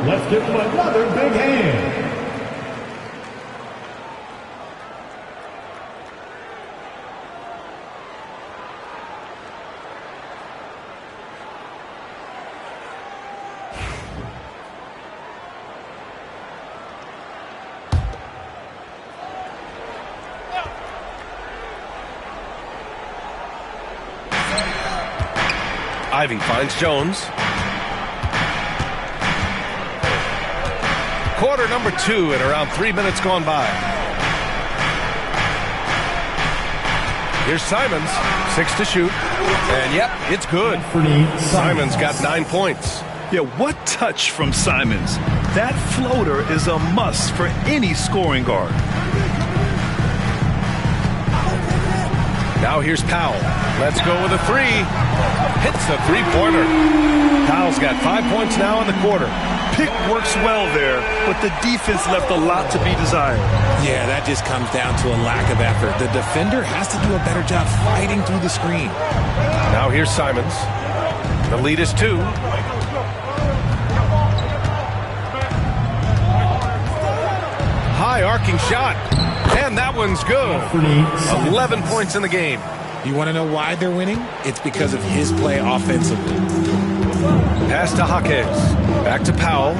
Let's give them another big hand. Ivy finds Jones. Quarter number 2 and around 3 minutes gone by. Here's Simons, 6 to shoot. And yep, it's good. Simons got 9 points. Yeah, what touch from Simons. That floater is a must for any scoring guard. Now here's Powell. Let's go with a 3. Hits the three-pointer. Powell's got 5 points now in the quarter. Pick works well there, but the defense left a lot to be desired. Yeah, that just comes down to a lack of effort. The defender has to do a better job fighting through the screen. Now here's Simons. The lead is 2. High arcing shot. And that one's good. 11 points in the game. You want to know why they're winning? It's because of his play offensively. Pass to Jaquez. Back to Powell.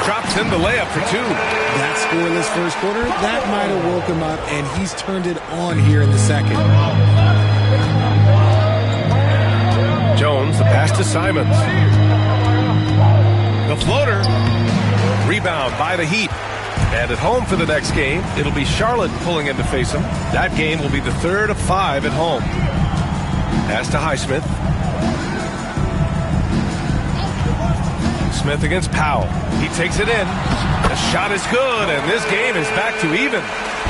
Drops in the layup for 2. That scoreless first quarter, that might have woke him up, and he's turned it on here in the second. Jones, the pass to Simons. The floater. Rebound by the Heat. And at home for the next game, it'll be Charlotte pulling in to face him. That game will be the 3rd of 5 at home. Pass to Highsmith. Smith against Powell. He takes it in. The shot is good, and this game is back to even.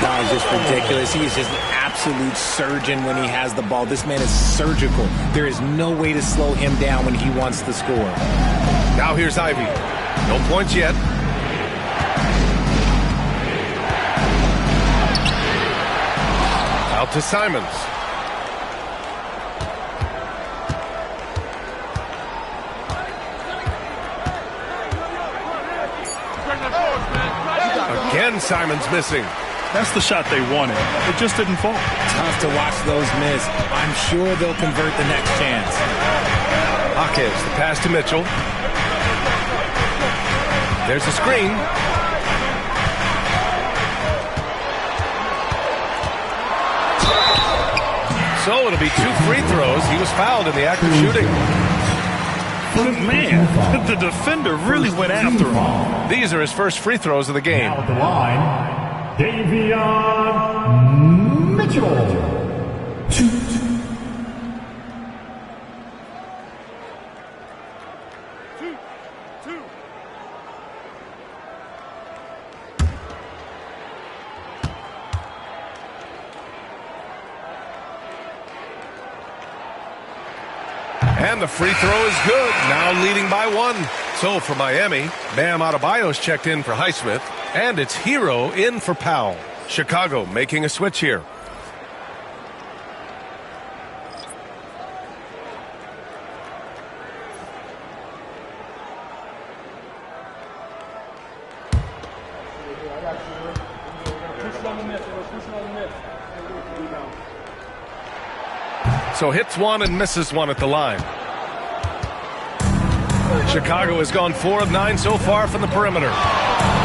No, it's just ridiculous. He is just an absolute surgeon when he has the ball. This man is surgical. There is no way to slow him down when he wants to score. Now here's Ivy. No points yet. Out to Simons. Again, Simons missing. That's the shot they wanted. It just didn't fall. Tough to watch those miss. I'm sure they'll convert the next chance. Jaquez, the pass to Mitchell. There's the screen. So it'll be 2 free throws. He was fouled in the act of shooting. Man, the defender really went after him. These are his first free throws of the game. Now at the line, Davion Mitchell. And the free throw is good, now leading by 1. So for Miami, Bam Adebayo's checked in for Highsmith, and it's Hero in for Powell. Chicago making a switch here. So hits 1 and misses 1 at the line. Chicago has gone 4 of 9 so far from the perimeter.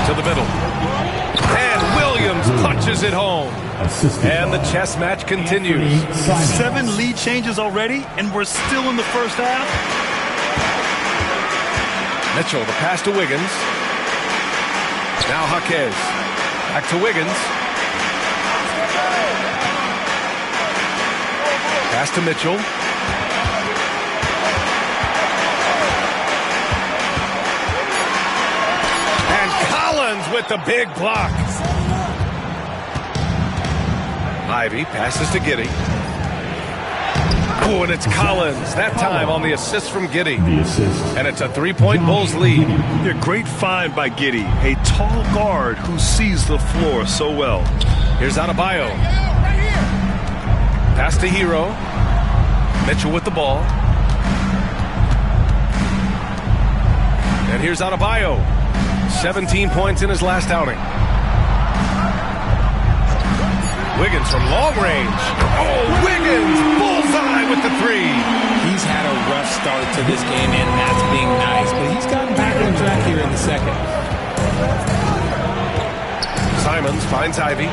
To the middle. And Williams punches it home. And the chess match continues. 7 lead changes already, and we're still in the first half. Mitchell, the pass to Wiggins. Now Jaquez. Back to Wiggins. Pass to Mitchell. And Collins with the big block. Ivy passes to Giddey. Oh, and it's Collins, that time on the assist from Giddey. And it's a 3-point Bulls lead. Yeah, great find by Giddey, a tall guard who sees the floor so well. Here's Adebayo. Pass to Hero. Mitchell with the ball. And here's Adebayo. 17 points in his last outing. Wiggins from long range. Oh, Wiggins! Bullseye with the 3. He's had a rough start to this game, and that's being nice, but he's gotten back on track here in the second. Simons finds Ivy.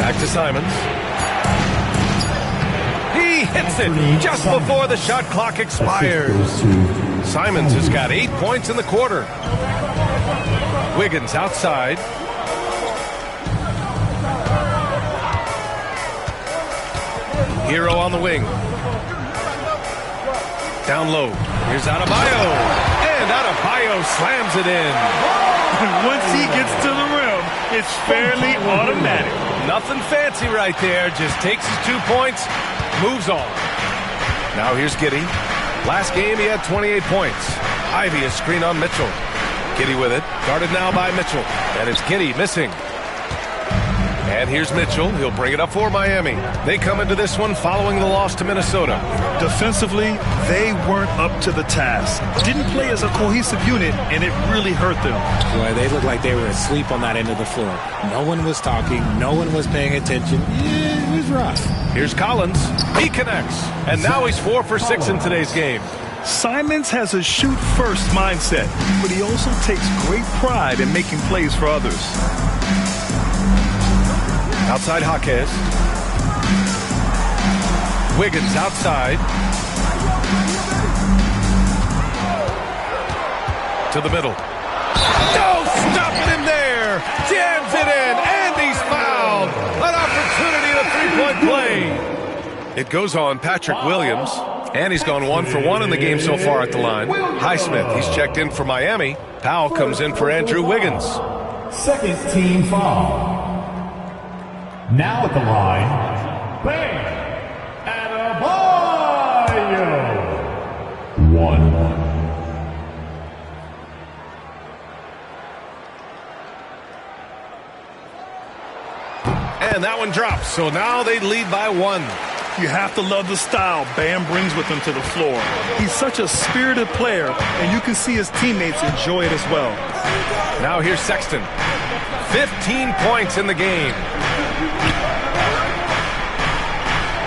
Back to Simons. He hits it just before the shot clock expires. Simons has got 8 points in the quarter. Wiggins outside. Hero on the wing. Down low. Here's Adebayo. And Adebayo slams it in. Once he gets to the rim, it's fairly automatic. Nothing fancy right there. Just takes his 2 points, moves on. Now here's Giddey. Last game he had 28 points. Ivy a screen on Mitchell. Giddey with it. Guarded now by Mitchell. And it's Giddey missing. And here's Mitchell. He'll bring it up for Miami. They come into this one following the loss to Minnesota. Defensively, they weren't up to the task. Didn't play as a cohesive unit, and it really hurt them. Boy, they looked like they were asleep on that end of the floor. No one was talking. No one was paying attention. Yeah, it was rough. Here's Collins. He connects. And now he's 4 for 6 in today's game. Simons has a shoot-first mindset, but he also takes great pride in making plays for others. Outside Jaquez. Wiggins outside. To the middle. No, stopping him there. Jams it in, and he's fouled. An opportunity, the three-point play. It goes on Patrick Williams, and he's gone 1 for 1 in the game so far at the line. Highsmith, he's checked in for Miami. Powell comes in for Andrew Wiggins. Second team foul. Now at the line, Bam Adebayo. 1. And that one drops, so now they lead by 1. You have to love the style Bam brings with him to the floor. He's such a spirited player, and you can see his teammates enjoy it as well. Now here's Sexton. 15 points in the game.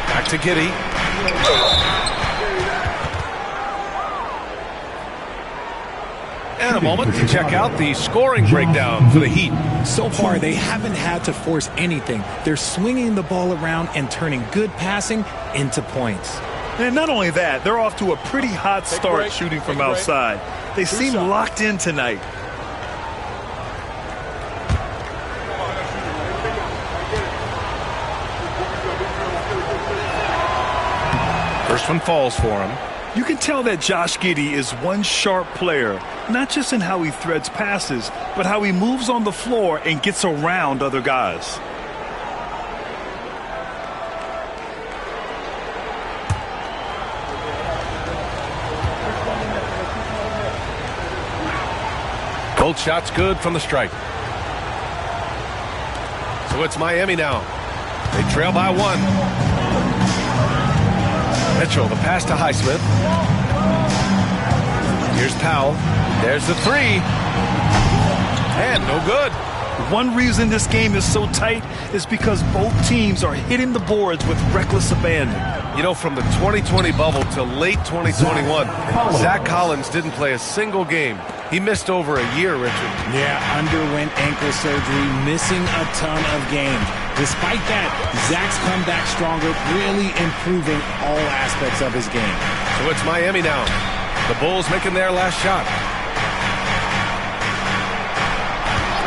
Back to Giddey. And a moment to check out the scoring breakdown for the Heat. So far, they haven't had to force anything. They're swinging the ball around and turning good passing into points. And not only that, they're off to a pretty hot start shooting from outside. They seem locked in tonight. First one falls for him. You can tell that Josh Giddey is one sharp player, not just in how he threads passes, but how he moves on the floor and gets around other guys. Both shots good from the stripe. So it's Miami now. They trail by 1. Mitchell, the pass to Highsmith. Here's Powell. There's the 3. And no good. One reason this game is so tight is because both teams are hitting the boards with reckless abandon. You know, from the 2020 bubble to late 2021, Zach Collins didn't play a single game. He missed over a year, Richard. Yeah, underwent ankle surgery, missing a ton of games. Despite that, Zach's come back stronger, really improving all aspects of his game. So it's Miami now. The Bulls making their last shot.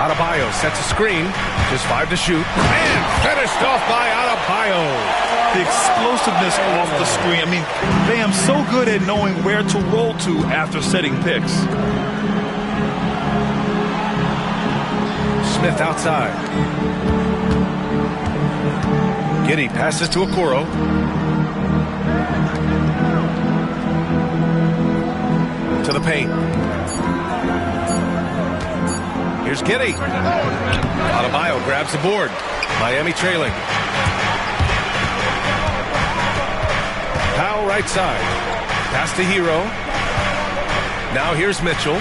Adebayo sets a screen. Just 5 to shoot. And finished off by Adebayo. The explosiveness off the screen. I mean, Bam's so good at knowing where to roll to after setting picks. Smith outside. Giddey passes to Okoro. To the paint. Here's Giddey. Adebayo grabs the board. Miami trailing. Powell right side. Pass to Hero. Now here's Mitchell.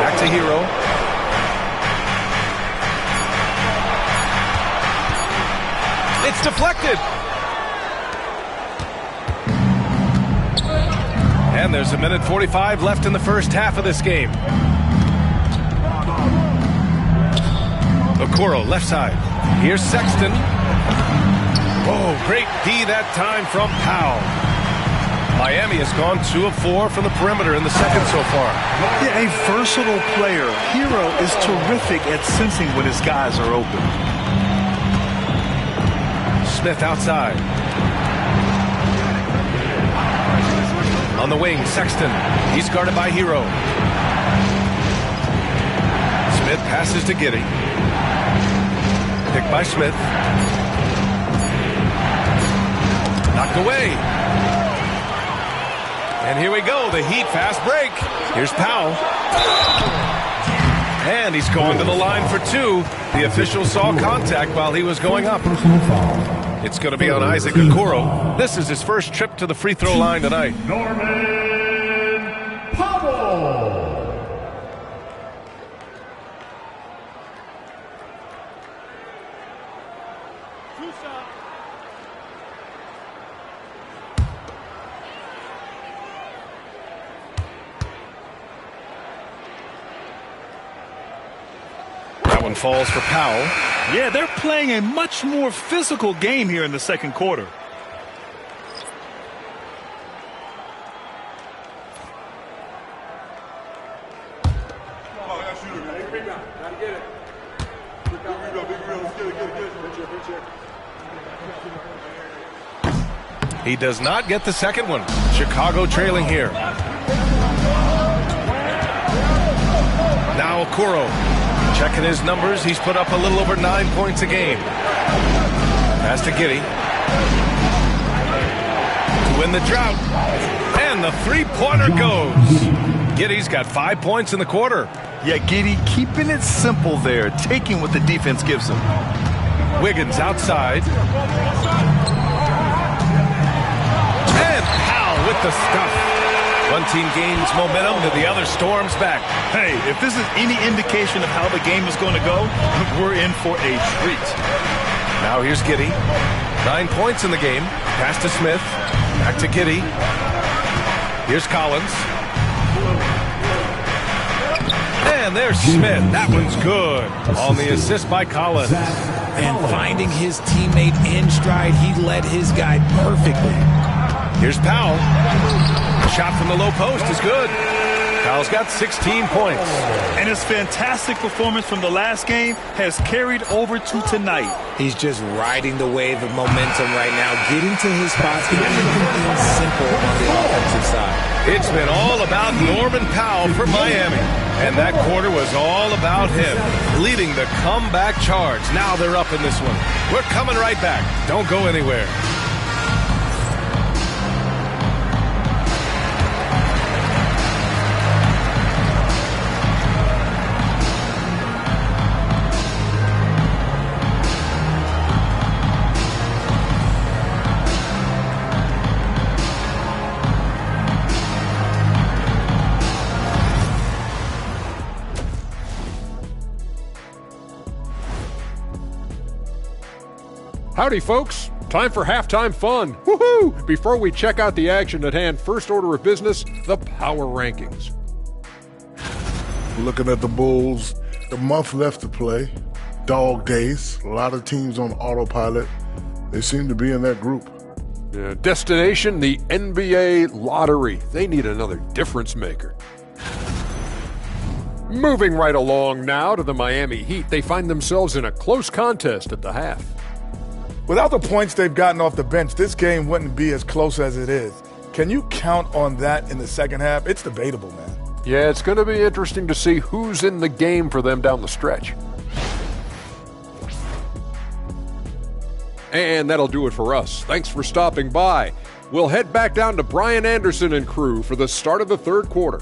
Back to Hero. It's deflected. And there's 1:45 left in the first half of this game. Okoro, left side. Here's Sexton. Oh, great D that time from Powell. Miami has gone 2 of 4 from the perimeter in the second so far. Yeah, a versatile player. Hero is terrific at sensing when his guys are open. Smith outside. On the wing, Sexton. He's guarded by Hero. Smith passes to Giddey. Picked by Smith. Knocked away. And here we go, the Heat fast break. Here's Powell. And he's going to the line for 2. The official saw contact while he was going up. It's going to be on Isaac Okoro. This is his first trip to the free throw line tonight. Norman Powell. One falls for Powell. Yeah, they're playing a much more physical game here in the second quarter. He does not get the second one. Chicago trailing here. Now Okoro. Checking his numbers, he's put up a little over 9 points a game. Pass to Giddey. To win the drought. And the three-pointer goes. Giddey's got 5 points in the quarter. Yeah, Giddey keeping it simple there, taking what the defense gives him. Wiggins outside. And Powell with the stuff. One team gains momentum, and the other storms back. Hey, if this is any indication of how the game is going to go, we're in for a treat. Now here's Giddey. 9 points in the game. Pass to Smith. Back to Giddey. Here's Collins. And there's Smith. That one's good. On the assist by Collins. And finding his teammate in stride, he led his guy perfectly. Here's Powell. Shot from the low post is good. Powell's got 16 points. And his fantastic performance from the last game has carried over to tonight. He's just riding the wave of momentum right now, getting to his spots, and keeping things simple on the offensive side. It's been all about Norman Powell for Miami. And that quarter was all about him, leading the comeback charge. Now they're up in this one. We're coming right back. Don't go anywhere. Howdy, folks. Time for halftime fun. Woohoo! Before we check out the action at hand, first order of business, the power rankings. Looking at the Bulls, a month left to play. Dog days. A lot of teams on autopilot. They seem to be in that group. Destination, the NBA lottery. They need another difference maker. Moving right along now to the Miami Heat. They find themselves in a close contest at the half. Without the points they've gotten off the bench, this game wouldn't be as close as it is. Can you count on that in the second half? It's debatable, man. Yeah, it's going to be interesting to see who's in the game for them down the stretch. And that'll do it for us. Thanks for stopping by. We'll head back down to Brian Anderson and crew for the start of the third quarter.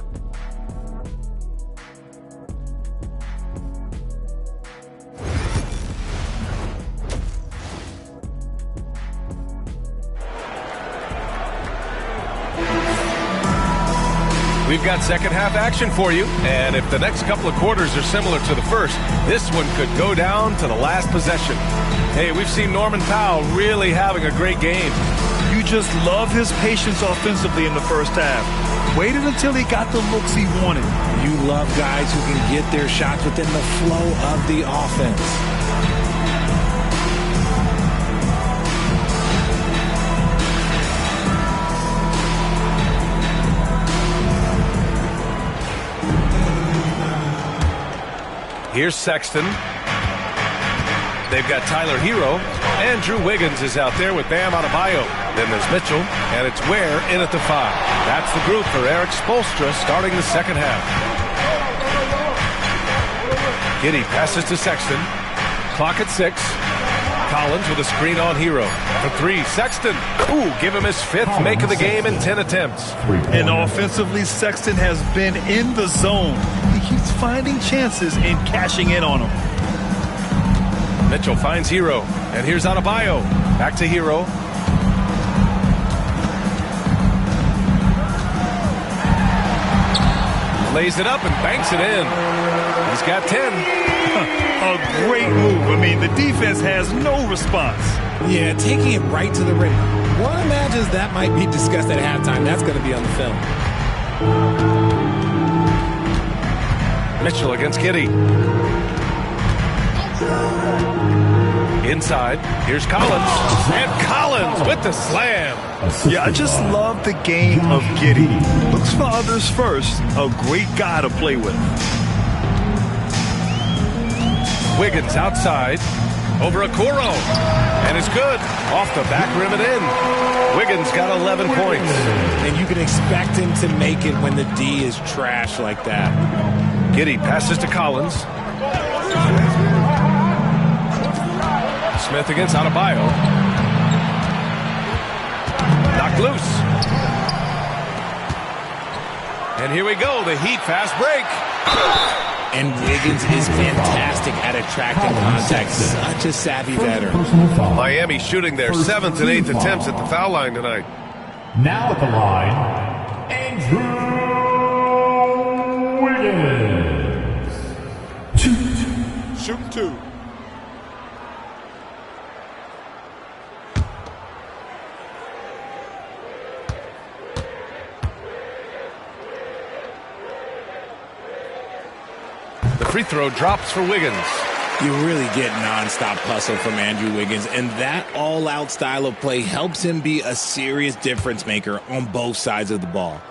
We've got second half action for you, and if the next couple of quarters are similar to the first, this one could go down to the last possession. Hey, we've seen Norman Powell really having a great game. You just love his patience offensively in the first half. Waited until he got the looks he wanted. You love guys who can get their shots within the flow of the offense. Here's Sexton. They've got Tyler Hero. Andrew Wiggins is out there with Bam Adebayo. Then there's Mitchell, and it's Ware in at the 5. That's the group for Eric Spoelstra starting the second half. Giddey passes to Sexton. Clock at 6. Collins with a screen on Hero. For 3, Sexton. Ooh, give him his 5th make of the game in 10 attempts. And offensively, Sexton has been in the zone. He keeps finding chances and cashing in on them. Mitchell finds Hero, and here's Adebayo. Back to Hero. Lays it up and banks it in. He's got 10. A great move. I mean, the defense has no response. Yeah, taking it right to the rim. One imagines that might be discussed at halftime. That's going to be on the film. Mitchell against Giddey. Inside, here's Collins. And Collins with the slam. Yeah, I just love the game of Giddey. Looks for others first. A great guy to play with. Wiggins outside. Over Okoro. And it's good. Off the back rim and in. Wiggins got 11 points. And you can expect him to make it when the D is trash like that. Giddey passes to Collins. Smith against Adebayo. Knocked loose. And here we go, the Heat fast break. And Wiggins is fantastic at attracting contact. Such a savvy veteran. Miami shooting their 7th and 8th attempts at the foul line tonight. Now at the line, Andrew Wiggins. Shoot 2. The free throw drops for Wiggins. You really get nonstop hustle from Andrew Wiggins, and that all-out style of play helps him be a serious difference maker on both sides of the ball.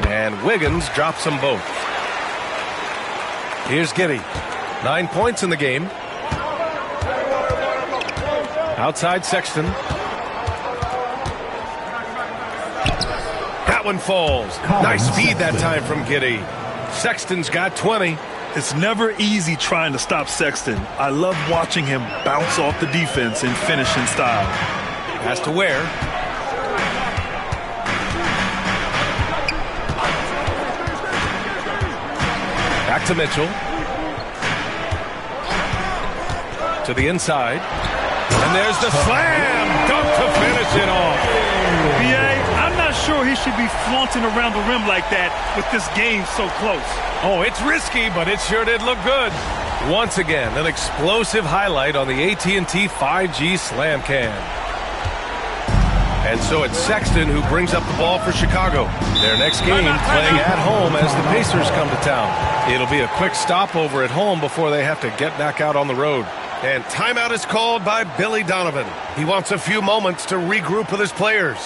And Wiggins drops them both. Here's Giddey. 9 points in the game. Outside Sexton. That one falls. Nice feed that time from Giddey. Sexton's got 20. It's never easy trying to stop Sexton. I love watching him bounce off the defense and finish in style. Has to Ware. Back to Mitchell. To the inside. And there's the slam dunk to finish it off. B.A., I'm not sure he should be flaunting around the rim like that with this game so close. Oh, it's risky, but it sure did look good. Once again, an explosive highlight on the AT&T 5G Slam Cam. And so it's Sexton who brings up the ball for Chicago. Their next game playing at home as the Pacers come to town. It'll be a quick stopover at home before they have to get back out on the road. And timeout is called by Billy Donovan. He wants a few moments to regroup with his players.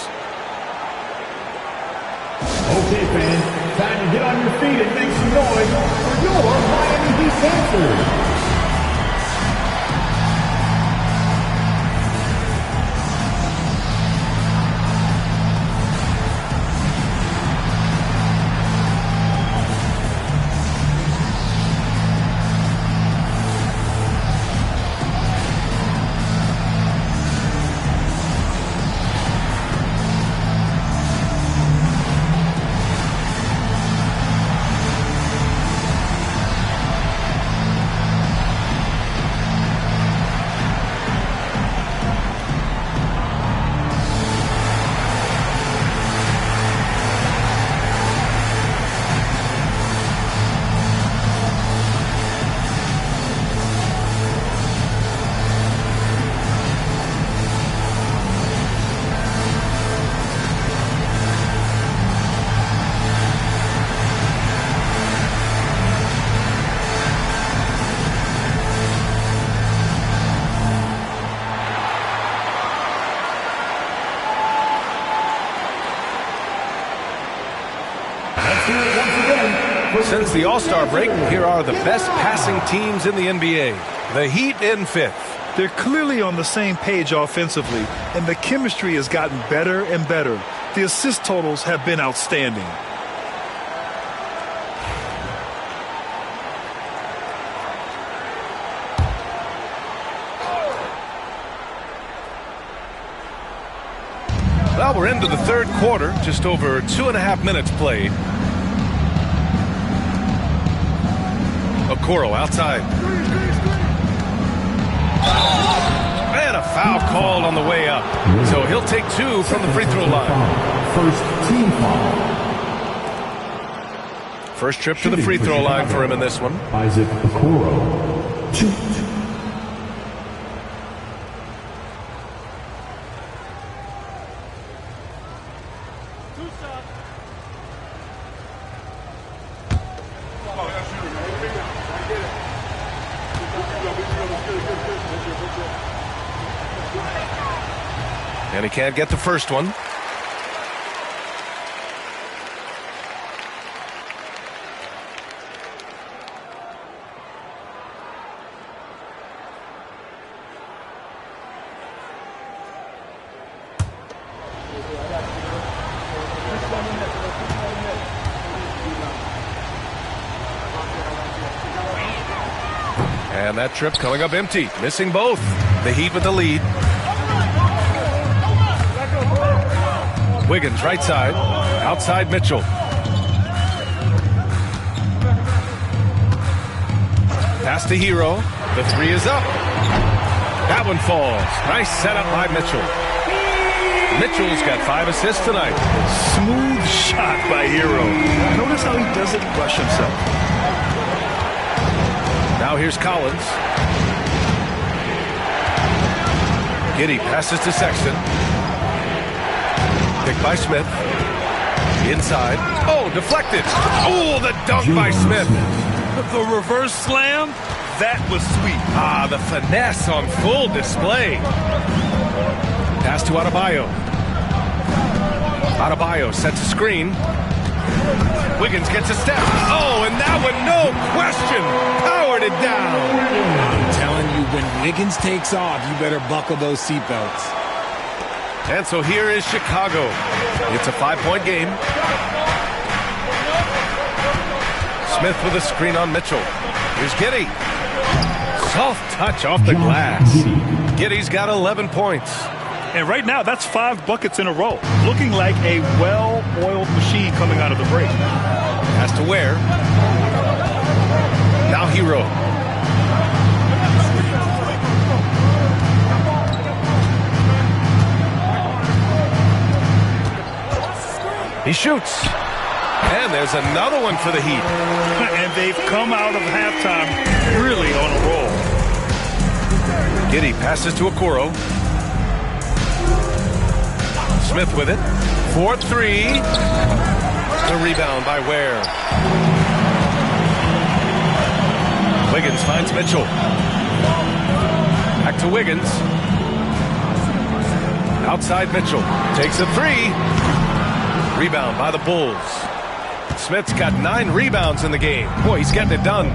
Okay, fans, time to get on your feet and make some noise for your Miami Heat Pacers. Since the All-Star break, here are the best passing teams in the NBA. The Heat in 5th. They're clearly on the same page offensively, and the chemistry has gotten better and better. The assist totals have been outstanding. Well, we're into the third quarter, just over 2.5 minutes played. Okoro outside. And a foul called on the way up. So he'll take 2 from the free throw line. First team foul. First trip to the free throw line for him in this one. Isaac Okoro. 2. And he can't get the first one. And that trip coming up empty, missing both. The Heat with the lead. Wiggins right side, outside Mitchell. Pass to Hero. The 3 is up. That one falls. Nice setup by Mitchell. Mitchell's got 5 assists tonight. Smooth shot by Hero. Notice how he doesn't rush himself. Now here's Collins. Giddey passes to Sexton. Picked by Smith. Inside. Oh, deflected. Oh, the dunk by Smith. The reverse slam, that was sweet. Ah, the finesse on full display. Pass to Adebayo. Adebayo sets a screen. Wiggins gets a step. Oh, and that one, no question, powered it down. I'm telling you, when Wiggins takes off, you better buckle those seatbelts. And so here is Chicago. It's a 5-point game. Smith with a screen on Mitchell. Here's Giddey. Soft touch off the glass. Giddey's got 11 points. And right now, that's 5 buckets in a row. Looking like a well-oiled machine coming out of the break. Has to Ware. Now Hero. He shoots. And there's another one for the Heat. And they've come out of halftime really on a roll. Giddey passes to Okoro. Smith with it. 4-3. The rebound by Ware. Wiggins finds Mitchell. Back to Wiggins. Outside Mitchell. Takes a 3. Rebound by the Bulls. Smith's got 9 rebounds in the game. Boy, he's getting it done.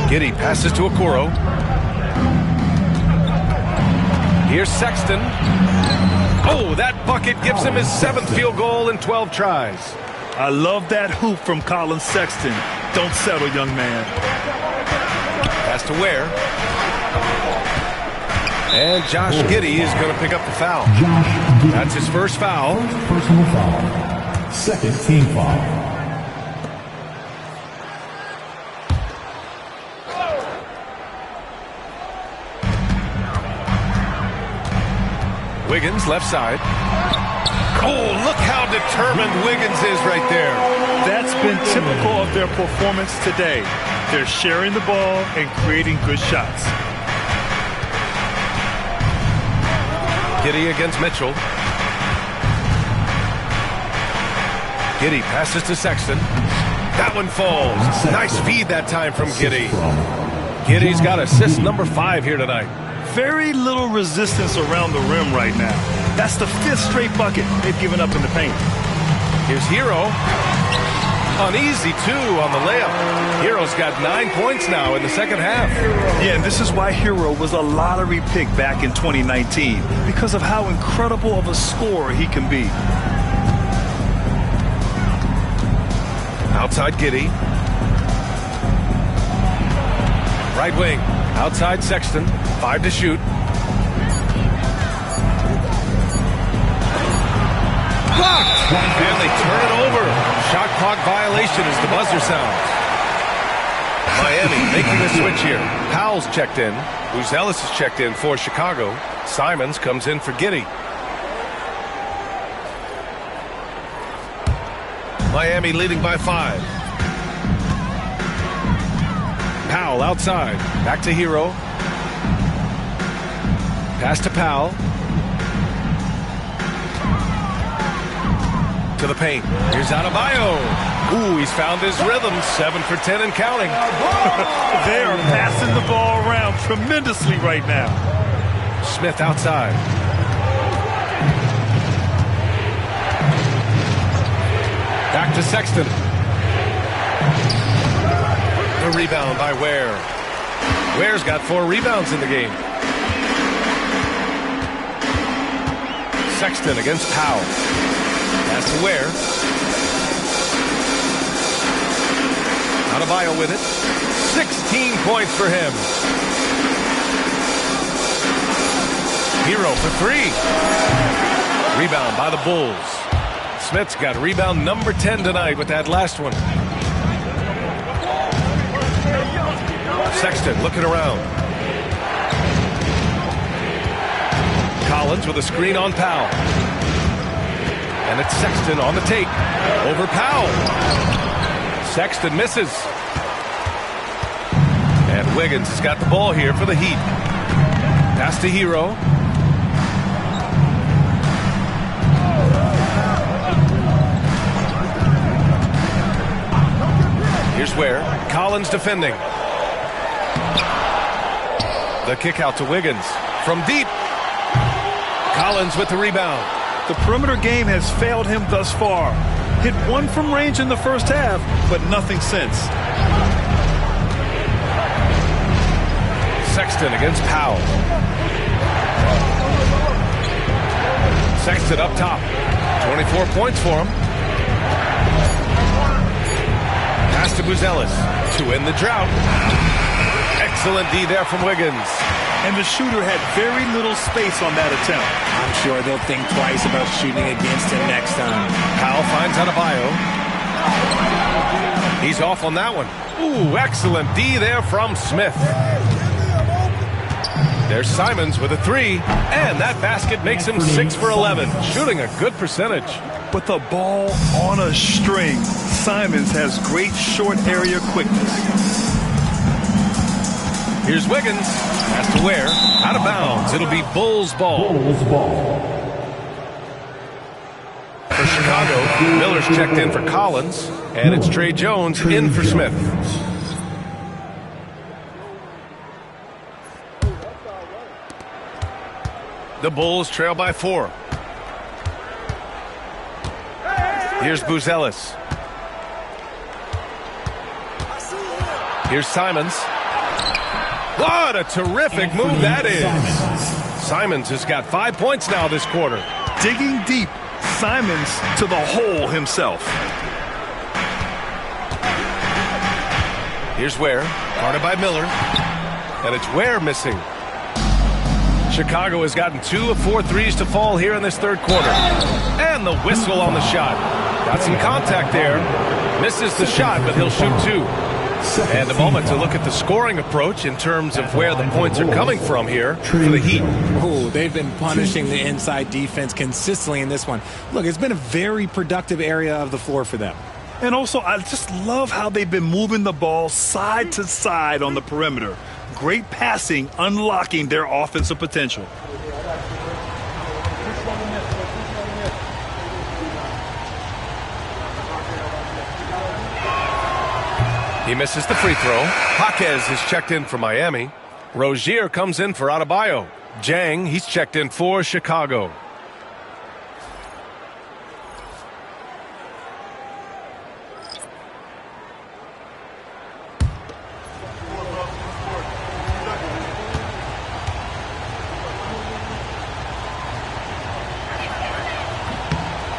Giddey passes to Okoro. Here's Sexton. Oh, that bucket gives him his 7th field goal in 12 tries. I love that hoop from Colin Sexton. Don't settle, young man. Pass to Ware. And Josh Giddey is going to pick up the foul. That's his first foul. Personal foul. Second team foul. Wiggins left side. Oh, look how determined Wiggins is right there. That's been typical of their performance today. They're sharing the ball and creating good shots. Giddey against Mitchell. Giddey passes to Sexton. That one falls. Nice feed that time from Giddey. Giddey's got assist number 5 here tonight. Very little resistance around the rim right now. That's the 5th straight bucket they've given up in the paint. Here's Hero. An easy 2 on the layup. Hero's got 9 points now in the second half. Yeah, and this is why Hero was a lottery pick back in 2019, because of how incredible of a scorer he can be. Outside Giddey. Right wing. Outside Sexton. 5 to shoot. Blocked! And they turn it over. Shot clock violation as the buzzer sounds. Miami making a switch here. Powell's checked in. Buzelis is checked in for Chicago. Simons comes in for Giddey. Miami leading by 5. Powell outside. Back to Hero. Pass to Powell. To the paint. Here's Adebayo. Ooh, he's found his rhythm. 7 for 10 and counting. They are passing the ball around tremendously right now. Smith outside. Back to Sexton. The rebound by Ware. Ware's got 4 rebounds in the game. Sexton against Powell. Pass to Ware. Adebayo with it. 16 points for him. Hero for 3. Rebound by the Bulls. Smith's got rebound number 10 tonight with that last one. Sexton looking around. Collins with a screen on Powell. And it's Sexton on the take. Over Powell. Sexton misses. And Wiggins has got the ball here for the Heat. Pass to Hero. Here's Ware. Collins defending. The kick out to Wiggins. From deep. Collins with the rebound. The perimeter game has failed him thus far. Hit 1 from range in the first half, but nothing since. Sexton against Powell. Sexton up top. 24 points for him. Pass to Buzelis to end the drought. Excellent D there from Wiggins. And the shooter had very little space on that attempt. I'm sure they'll think twice about shooting against him next time. Powell finds Adebayo. He's off on that one. Ooh, excellent D there from Smith. There's Simons with a 3. And that basket makes him 6 for 11. Shooting a good percentage. With the ball on a string, Simons has great short area quickness. Here's Wiggins. Pass to Ware. Out of bounds. It'll be Bulls ball. For Chicago, Miller's checked in for Collins. And it's Trey Jones in for Smith. The Bulls trail by 4. Here's Buzelis. Here's Simons. What a terrific move that is. Simons has got 5 points now this quarter. Digging deep. Simons to the hole himself. Here's Ware. Guarded by Miller. And it's Ware missing. Chicago has gotten 2 of 4 threes to fall here in this third quarter. And the whistle on the shot. Got some contact there. Misses the shot, but he'll shoot 2. And a moment to look at the scoring approach in terms of where the points are coming from here for the Heat. Oh, they've been punishing the inside defense consistently in this one. Look, it's been a very productive area of the floor for them. And also, I just love how they've been moving the ball side to side on the perimeter. Great passing, unlocking their offensive potential. He misses the free throw. Jaquez is checked in for Miami. Rozier comes in for Adebayo. Jang, he's checked in for Chicago.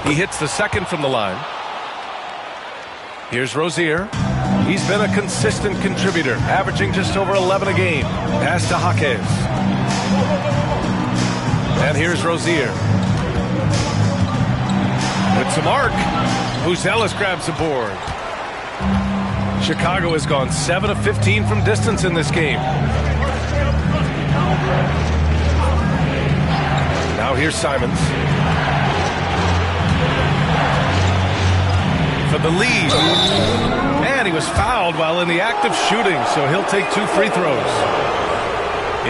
He hits the second from the line. Here's Rozier. He's been a consistent contributor, averaging just over 11 a game. Pass to Jaquez. And here's Rozier. With some arc, Buzelis grabs the board. Chicago has gone 7 of 15 from distance in this game. Now here's Simons. For the lead. And he was fouled while in the act of shooting, so he'll take 2 free throws.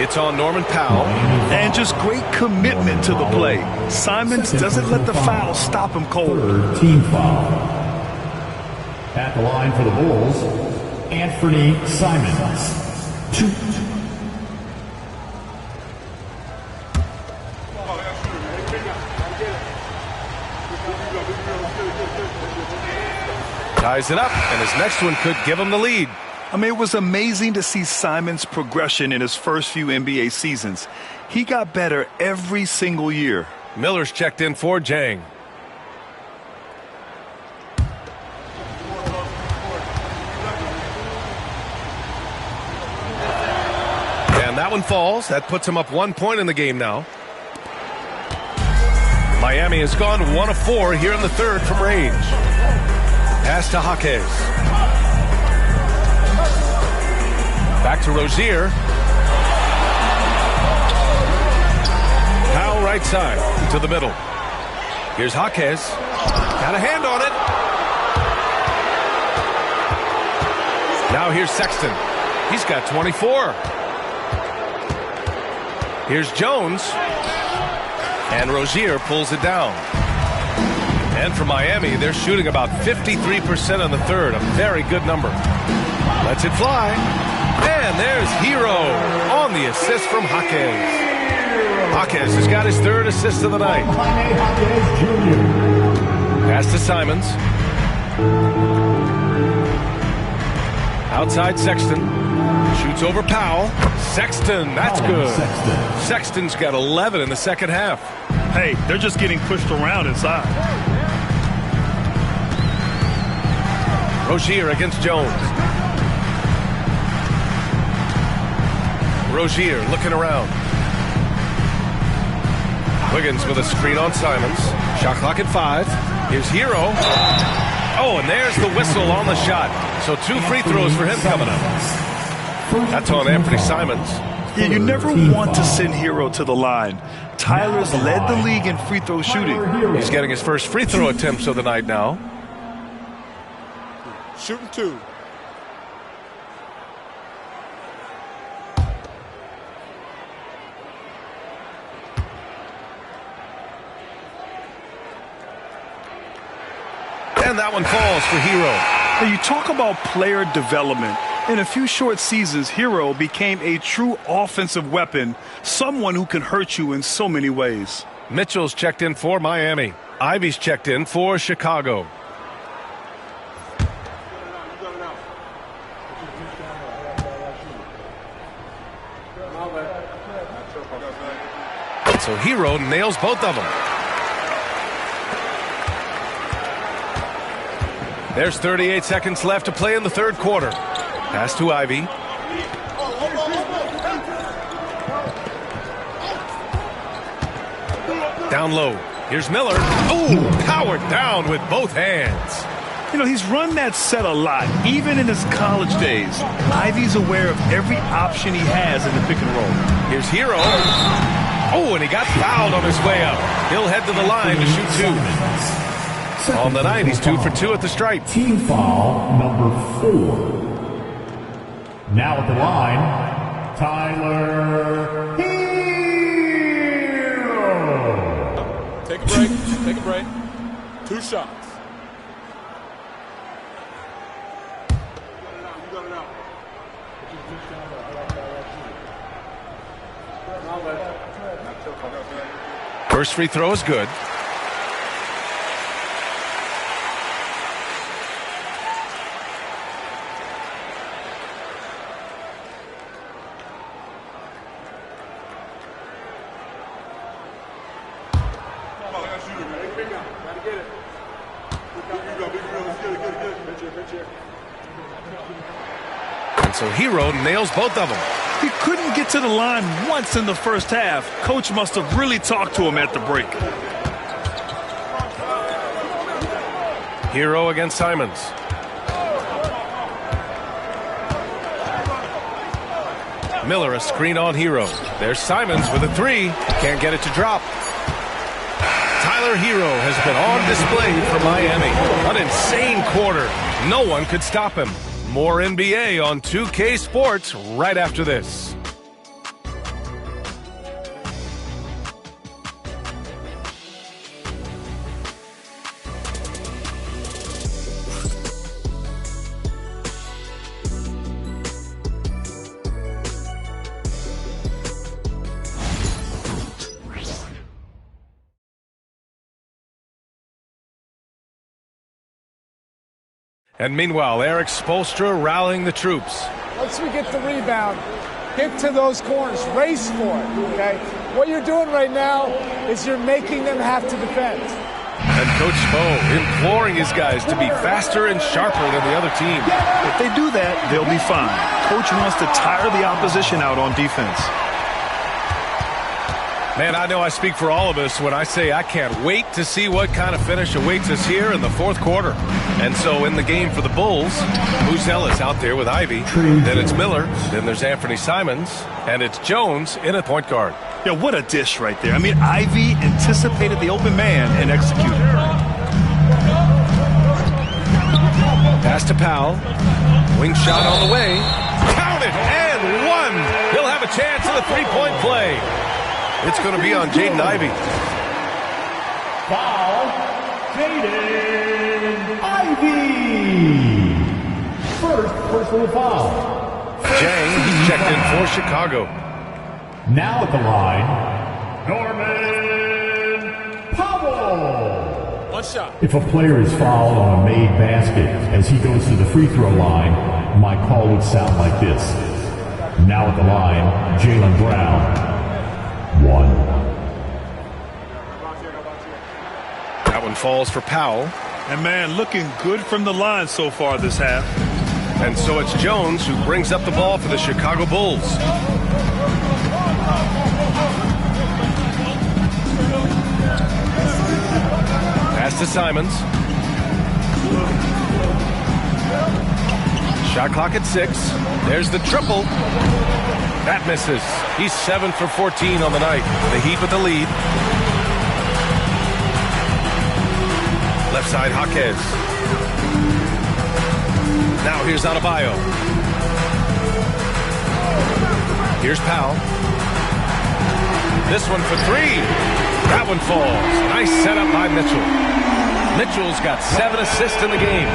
It's on Norman Powell. And just great commitment to the play. Simons doesn't let the foul stop him cold. Third team foul. At the line for the Bulls, Anthony Simons. 2. Ties it up, and his next one could give him the lead. I mean, it was amazing to see Simons' progression in his first few NBA seasons. He got better every single year. Miller's checked in for Jang. And that one falls. That puts him up 1 point in the game now. Miami has gone 1 of 4 here in the third from range. Pass to Jaquez. Back to Rozier. Powell right side to the middle. Here's Jaquez. Got a hand on it. Now here's Sexton. He's got 24. Here's Jones. And Rozier pulls it down. And for Miami, they're shooting about 53% in the third. A very good number. Lets it fly. And there's Hero on the assist from Jaquez. Jaquez has got his third assist of the night. Pass to Simons. Outside Sexton. Shoots over Powell. Sexton, that's good. Sexton's got 11 in the second half. Hey, they're just getting pushed around inside. Rozier against Jones. Rozier looking around. Wiggins with a screen on Simons. Shot clock at 5. Here's Hero. Oh, and there's the whistle on the shot. So 2 free throws for him coming up. That's on Anthony Simons. Yeah, you never want to send Hero to the line. Tyler's led the league in free throw shooting. He's getting his first free throw attempts of the night now. Shooting 2. And that one falls for Hero. Now you talk about player development. In a few short seasons, Hero became a true offensive weapon, someone who can hurt you in so many ways. Mitchell's checked in for Miami. Ivy's checked in for Chicago. And so Hero nails both of them. There's 38 seconds left to play in the third quarter. Pass to Ivy. Down low. Here's Miller. Ooh, powered down with both hands. You know, he's run that set a lot, even in his college days. Ivy's aware of every option he has in the pick and roll. Here's Hero. Oh, and he got fouled on his way up. He'll head to the line to shoot 2. On the night, he's 2 for 2 at the stripe. Team foul number 4. Now at the line, Tyler Hero. Take a break. Take a break. 2 shots. First free throw is good. And so Hero nails both of them. He couldn't get to the line once in the first half. Coach must have really talked to him at the break. Hero against Simons. Miller a screen on Hero. There's Simons with a three. Can't get it to drop. Tyler Hero has been on display for Miami. An insane quarter. No one could stop him. More NBA on 2K Sports right after this. And meanwhile, Eric Spoelstra rallying the troops. Once we get the rebound, get to those corners, race for it, okay? What you're doing right now is you're making them have to defend. And Coach Spo imploring his guys to be faster and sharper than the other team. If they do that, they'll be fine. Coach wants to tire the opposition out on defense. Man, I know I speak for all of us when I say I can't wait to see what kind of finish awaits us here in the fourth quarter. And so in the game for the Bulls, Buzelis out there with Ivy. Then it's Miller. Then there's Anthony Simons. And it's Jones in at point guard. Yeah, what a dish right there. I mean, Ivy anticipated the open man and executed. Pass to Powell. Wing shot on the way. Count it! And one! He'll have a chance in the three-point play. It's going to be on Jaden Ivey. Foul, Jaden Ivey. First personal foul. Jang, he's checked in for Chicago. Now at the line, Norman Powell. One shot. If a player is fouled on a made basket as he goes to the free throw line, my call would sound like this. Now at the line, Jaylen Brown. One. That one falls for Powell. And man, looking good from the line so far this half. And so it's Jones who brings up the ball for the Chicago Bulls. Pass to Simons. Shot clock at 6. There's the triple. That misses. He's 7 for 14 on the night. The Heat with the lead. Left side, Jaquez. Now here's Adebayo. Here's Powell. This one for 3. That one falls. Nice setup by Mitchell. Mitchell's got 7 assists in the game.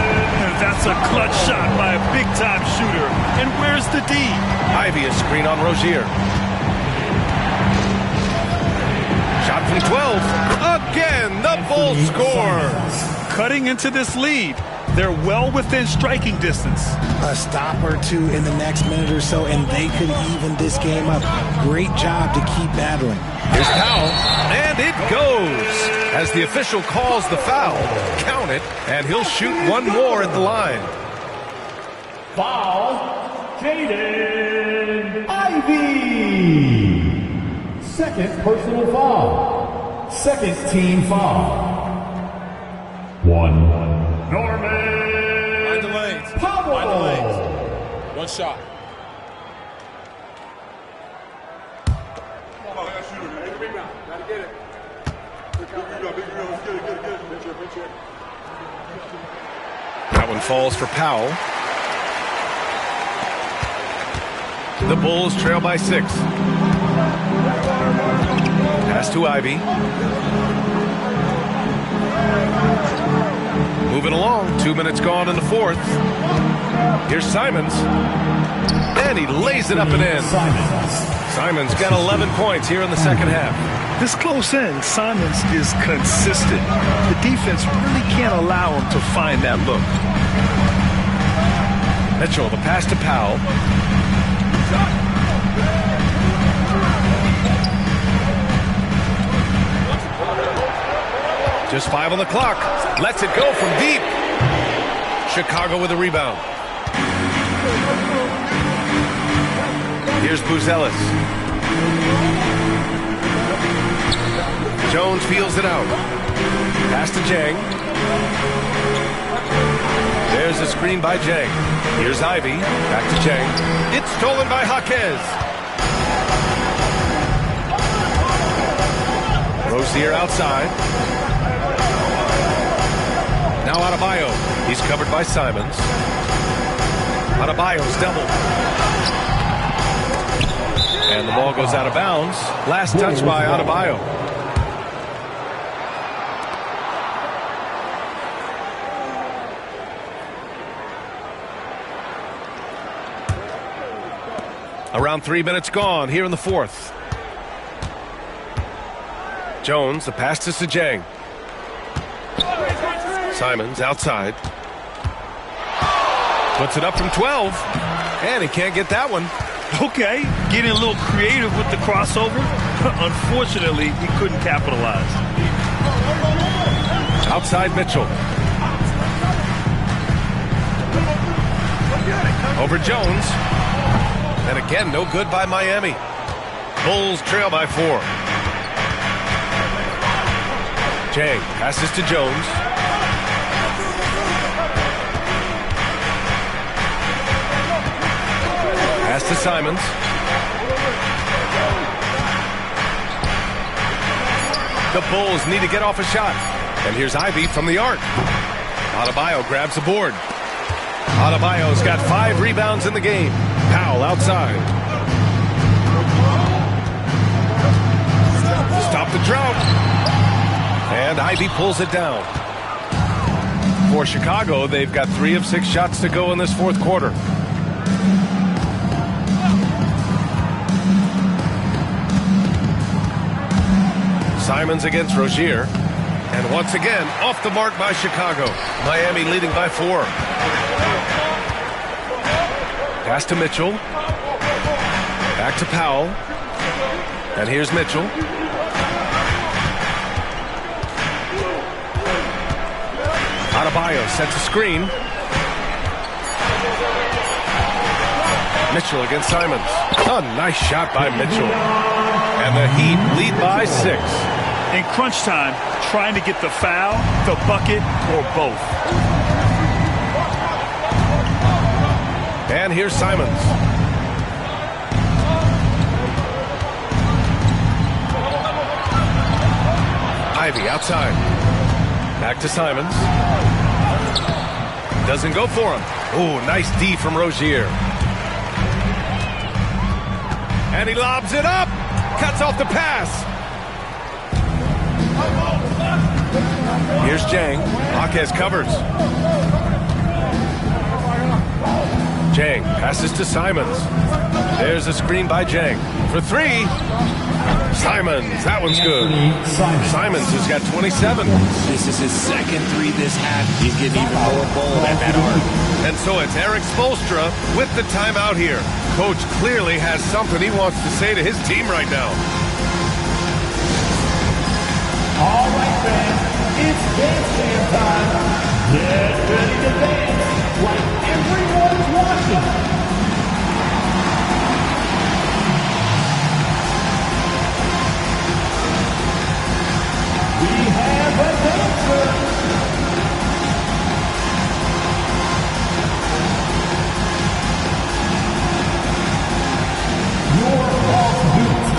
That's a clutch shot by a big-time shooter. And where's the D? Ivy a screen on Rozier. Shot from 12. Again, the Bulls score. Cutting into this lead. They're well within striking distance. A stop or two in the next minute or so, and they could even this game up. Great job to keep battling. Here's Powell, and it goes. As the official calls the foul, count it, and he'll shoot one more at the line. Foul, Jaden Ivey. Second personal foul. Second team foul. One. Norman Powell. Mind the lanes. One shot. That one falls for Powell. The Bulls trail by 6. Pass to Ivy. Moving along. 2 minutes gone in the fourth. Here's Simons. And he lays it up and in. Simons got 11 points here in the second half. This close in, Simons is consistent. The defense really can't allow him to find that look. Mitchell, the pass to Powell. To Just 5 on the clock. Lets it go from deep. Chicago with a rebound. Here's Buzelis. Jones feels it out. Pass to Jang. There's a screen by Jang. Here's Ivy. Back to Jang. It's stolen by Jaquez. Rozier outside. Now Adebayo. He's covered by Simons. Adebayo's double. And the ball goes out of bounds. Last touch by Adebayo. Around 3 minutes gone here in the fourth. Jones, the pass to Sajang. Simons outside. Puts it up from 12. And he can't get that one. Okay, getting a little creative with the crossover. Unfortunately, he couldn't capitalize. Outside Mitchell. Over Jones. And again, no good by Miami. Bulls trail by 4. Jang passes to Jones. Pass to Simons. The Bulls need to get off a shot. And here's Ivy from the arc. Adebayo grabs the board. Adebayo's got 5 rebounds in the game. Powell outside. Stop the drought. And Ivy pulls it down. For Chicago, they've got 3 of 6 shots to go in this fourth quarter. Simons against Rozier. And once again, off the mark by Chicago. Miami leading by 4. Pass to Mitchell. Back to Powell. And here's Mitchell. Adebayo sets a screen. Mitchell against Simons. A nice shot by Mitchell. And the Heat lead by 6. In crunch time, trying to get the foul, the bucket, or both. And here's Simons. Ivy outside. Back to Simons. Doesn't go for him. Oh, nice D from Rozier. And he lobs it up. Cuts off the pass. Here's Jang. Jaquez covers. Jang passes to Simons. There's a screen by Jang. For 3. Simons. That one's good. Simons has got 27. This is his second 3 this half. He's getting even more bold at that arc. And so it's Eric Spoelstra with the timeout here. Coach clearly has something he wants to say to his team right now. All right, fans, it's dance jam time. Get ready to dance like everyone's watching. We have a dancer. Your false boots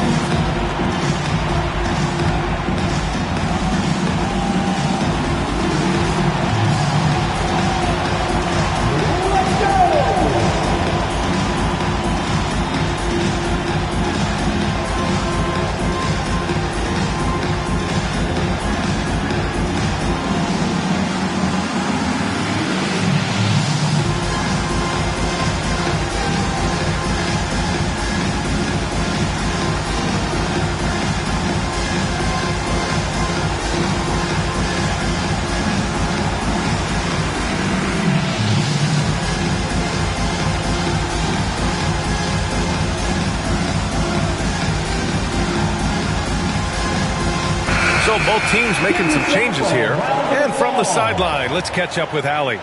So both teams making some changes here. And from the sideline, let's catch up with Allie.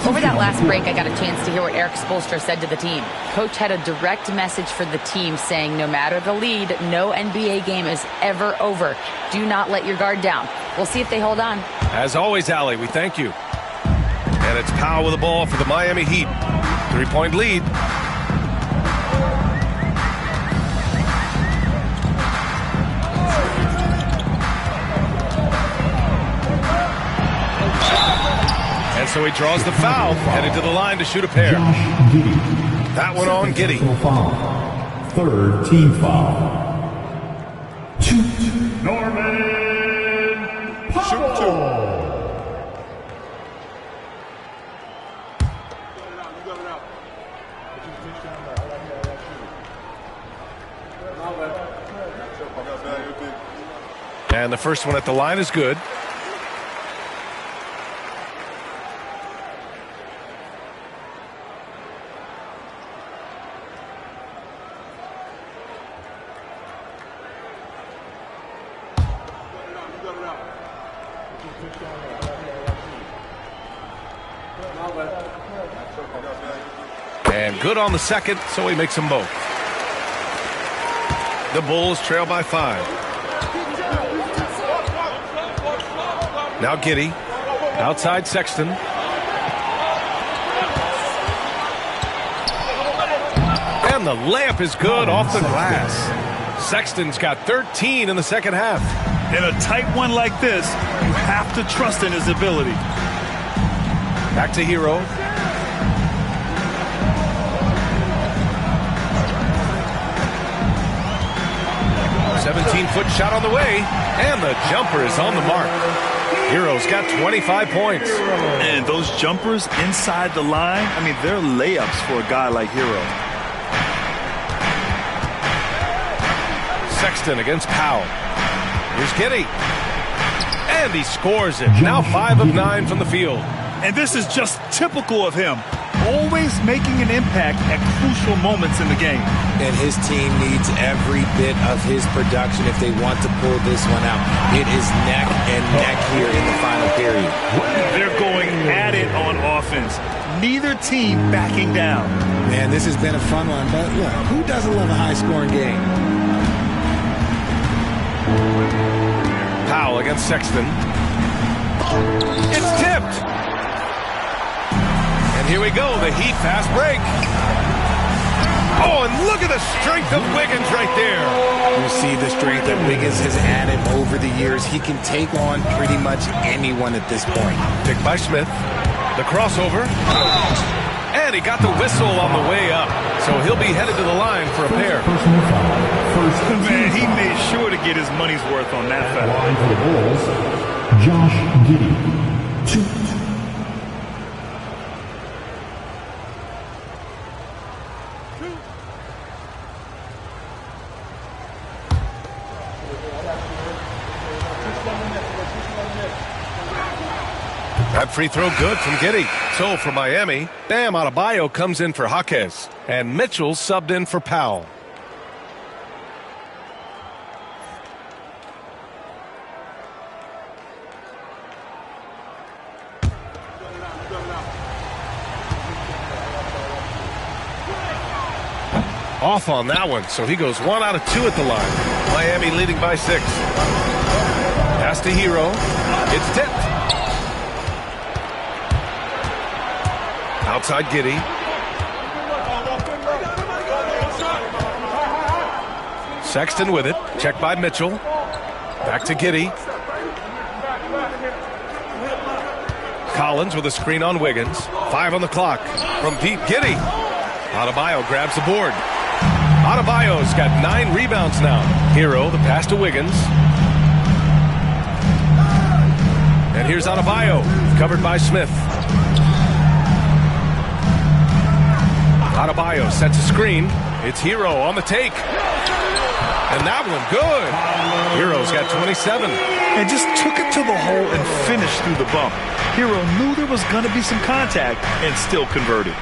Over that last break, I got a chance to hear what Eric Spoelstra said to the team. Coach had a direct message for the team saying no matter the lead, no NBA game is ever over. Do not let your guard down. We'll see if they hold on. As always, Allie, we thank you. And it's Powell with the ball for the Miami Heat. 3-point lead. And so he draws the foul, headed to the line to shoot a pair. That one on Giddey. Third team foul. Norman Powell. And the first one at the line is good. And good on the second, so he makes them both. The Bulls trail by 5. Now Giddey, outside Sexton. And the layup is good off the glass. Sexton's got 13 in the second half. In a tight one like this, you have to trust in his ability. Back to Hero. A 17-foot shot on the way, and the jumper is on the mark. Hero's got 25 points. And those jumpers inside the line, I mean, they're layups for a guy like Hero. Sexton against Powell. Here's Giddey. And he scores it. Now 5 of 9 from the field. And this is just typical of him. Always making an impact at crucial moments in the game. And his team needs every bit of his production if they want to pull this one out. It is neck and neck here in the final period. They're going at it on offense. Neither team backing down. Man, this has been a fun one, but look, who doesn't love a high-scoring game? Powell against Sexton. It's tipped. And here we go, the Heat fast break. Oh, and look at the strength of Wiggins right there. You see the strength that Wiggins has added over the years. He can take on pretty much anyone at this point. Picked by Smith. The crossover. And he got the whistle on the way up. So he'll be headed to the line for a pair. Man, he made sure to get his money's worth on that foul. Line for the Bulls, Josh Giddey. 2. That free throw good from Giddey. So for Miami, Bam Adebayo comes in for Jaquez. And Mitchell subbed in for Powell. Off on that one, so he goes 1 out of 2 at the line. Miami leading by 6. Pass to Hero. It's tipped. Outside Giddey. Sexton with it. Checked by Mitchell. Back to Giddey. Collins with a screen on Wiggins. 5 on the clock. From deep, Giddey. Adebayo grabs the board. Adebayo's got 9 rebounds now. Hero, the pass to Wiggins. And here's Adebayo, covered by Smith. Adebayo sets a screen. It's Hero on the take. And that one, good. Hero's got 27. And just took it to the hole and finished through the bump. Hero knew there was going to be some contact and still converted.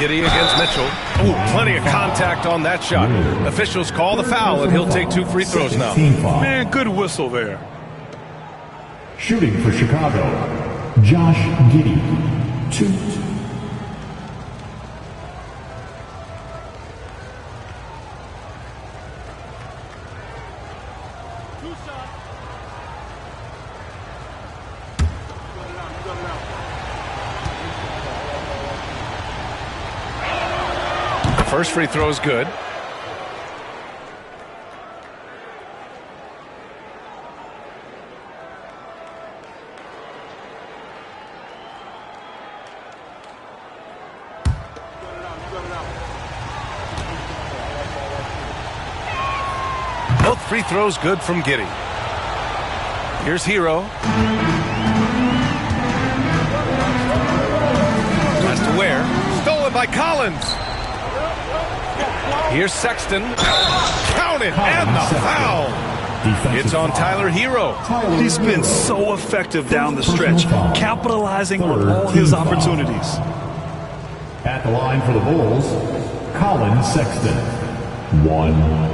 Giddey against Mitchell. Oh, plenty of contact on that shot. Officials call the foul, and he'll take 2 free throws now. Man, good whistle there. Shooting for Chicago, Josh Giddey, 2. First free throw is good. Both free throws good from Giddey. Here's Hero. Has to wear. Stolen by Collins. Here's Sexton. Count it, and the foul. It's on Tyler Hero. He's been so effective down the stretch, capitalizing on all his opportunities. At the line for the Bulls, Colin Sexton, 1.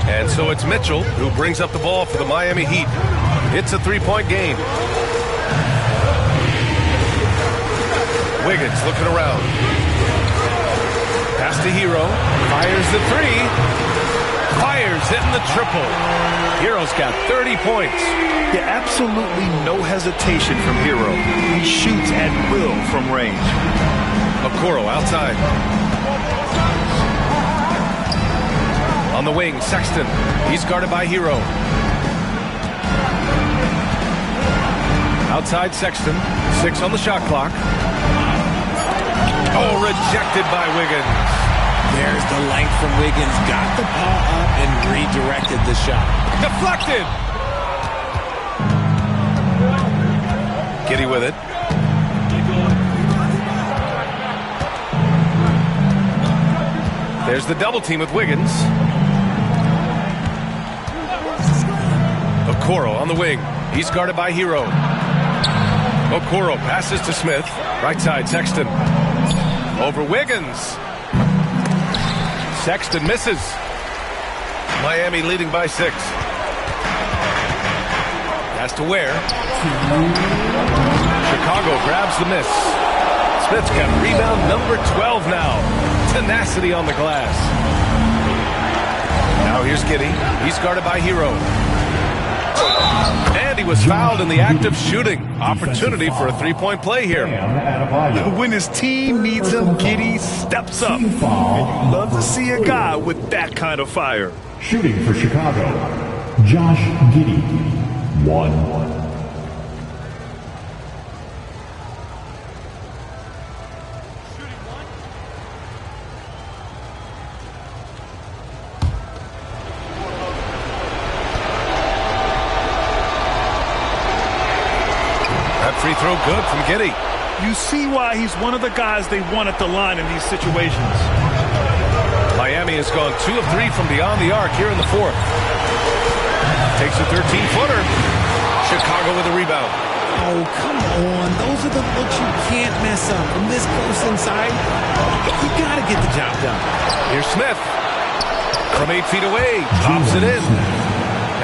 And so it's Mitchell who brings up the ball for the Miami Heat. It's a 3-point game. Wiggins looking around. Pass to Hero. Fires the 3. Fires, hitting the triple. Hero's got 30 points. Yeah, absolutely no hesitation from Hero. He shoots at will from range. Okoro outside. On the wing, Sexton. He's guarded by Hero. Outside Sexton. 6 on the shot clock. Oh, rejected by Wiggins. There's the length from Wiggins. Got the ball up and redirected the shot. Deflected. Giddey with it. There's the double team with Wiggins. Okoro on the wing. He's guarded by Hero. Okoro passes to Smith. Right side, Sexton. Over Wiggins. Sexton misses. Miami leading by 6. Has to wear. Chicago grabs the miss. Smith's got rebound number 12 now. Tenacity on the glass. Now here's Giddey. He's guarded by Hero. And he was fouled in the act of shooting. Opportunity for a 3-point play here. When his team needs him, Giddey steps up. And you love to see a guy with that kind of fire. Shooting for Chicago, Josh Giddey, 1. Free throw good from Giddey. You see why he's one of the guys they want at the line in these situations. Miami has gone 2 of 3 from beyond the arc here in the 4th. Takes a 13-footer. Chicago with a rebound. Oh, come on. Those are the looks you can't mess up. From this close inside, you got to get the job done. Here's Smith. From 8 feet away. Pops it in.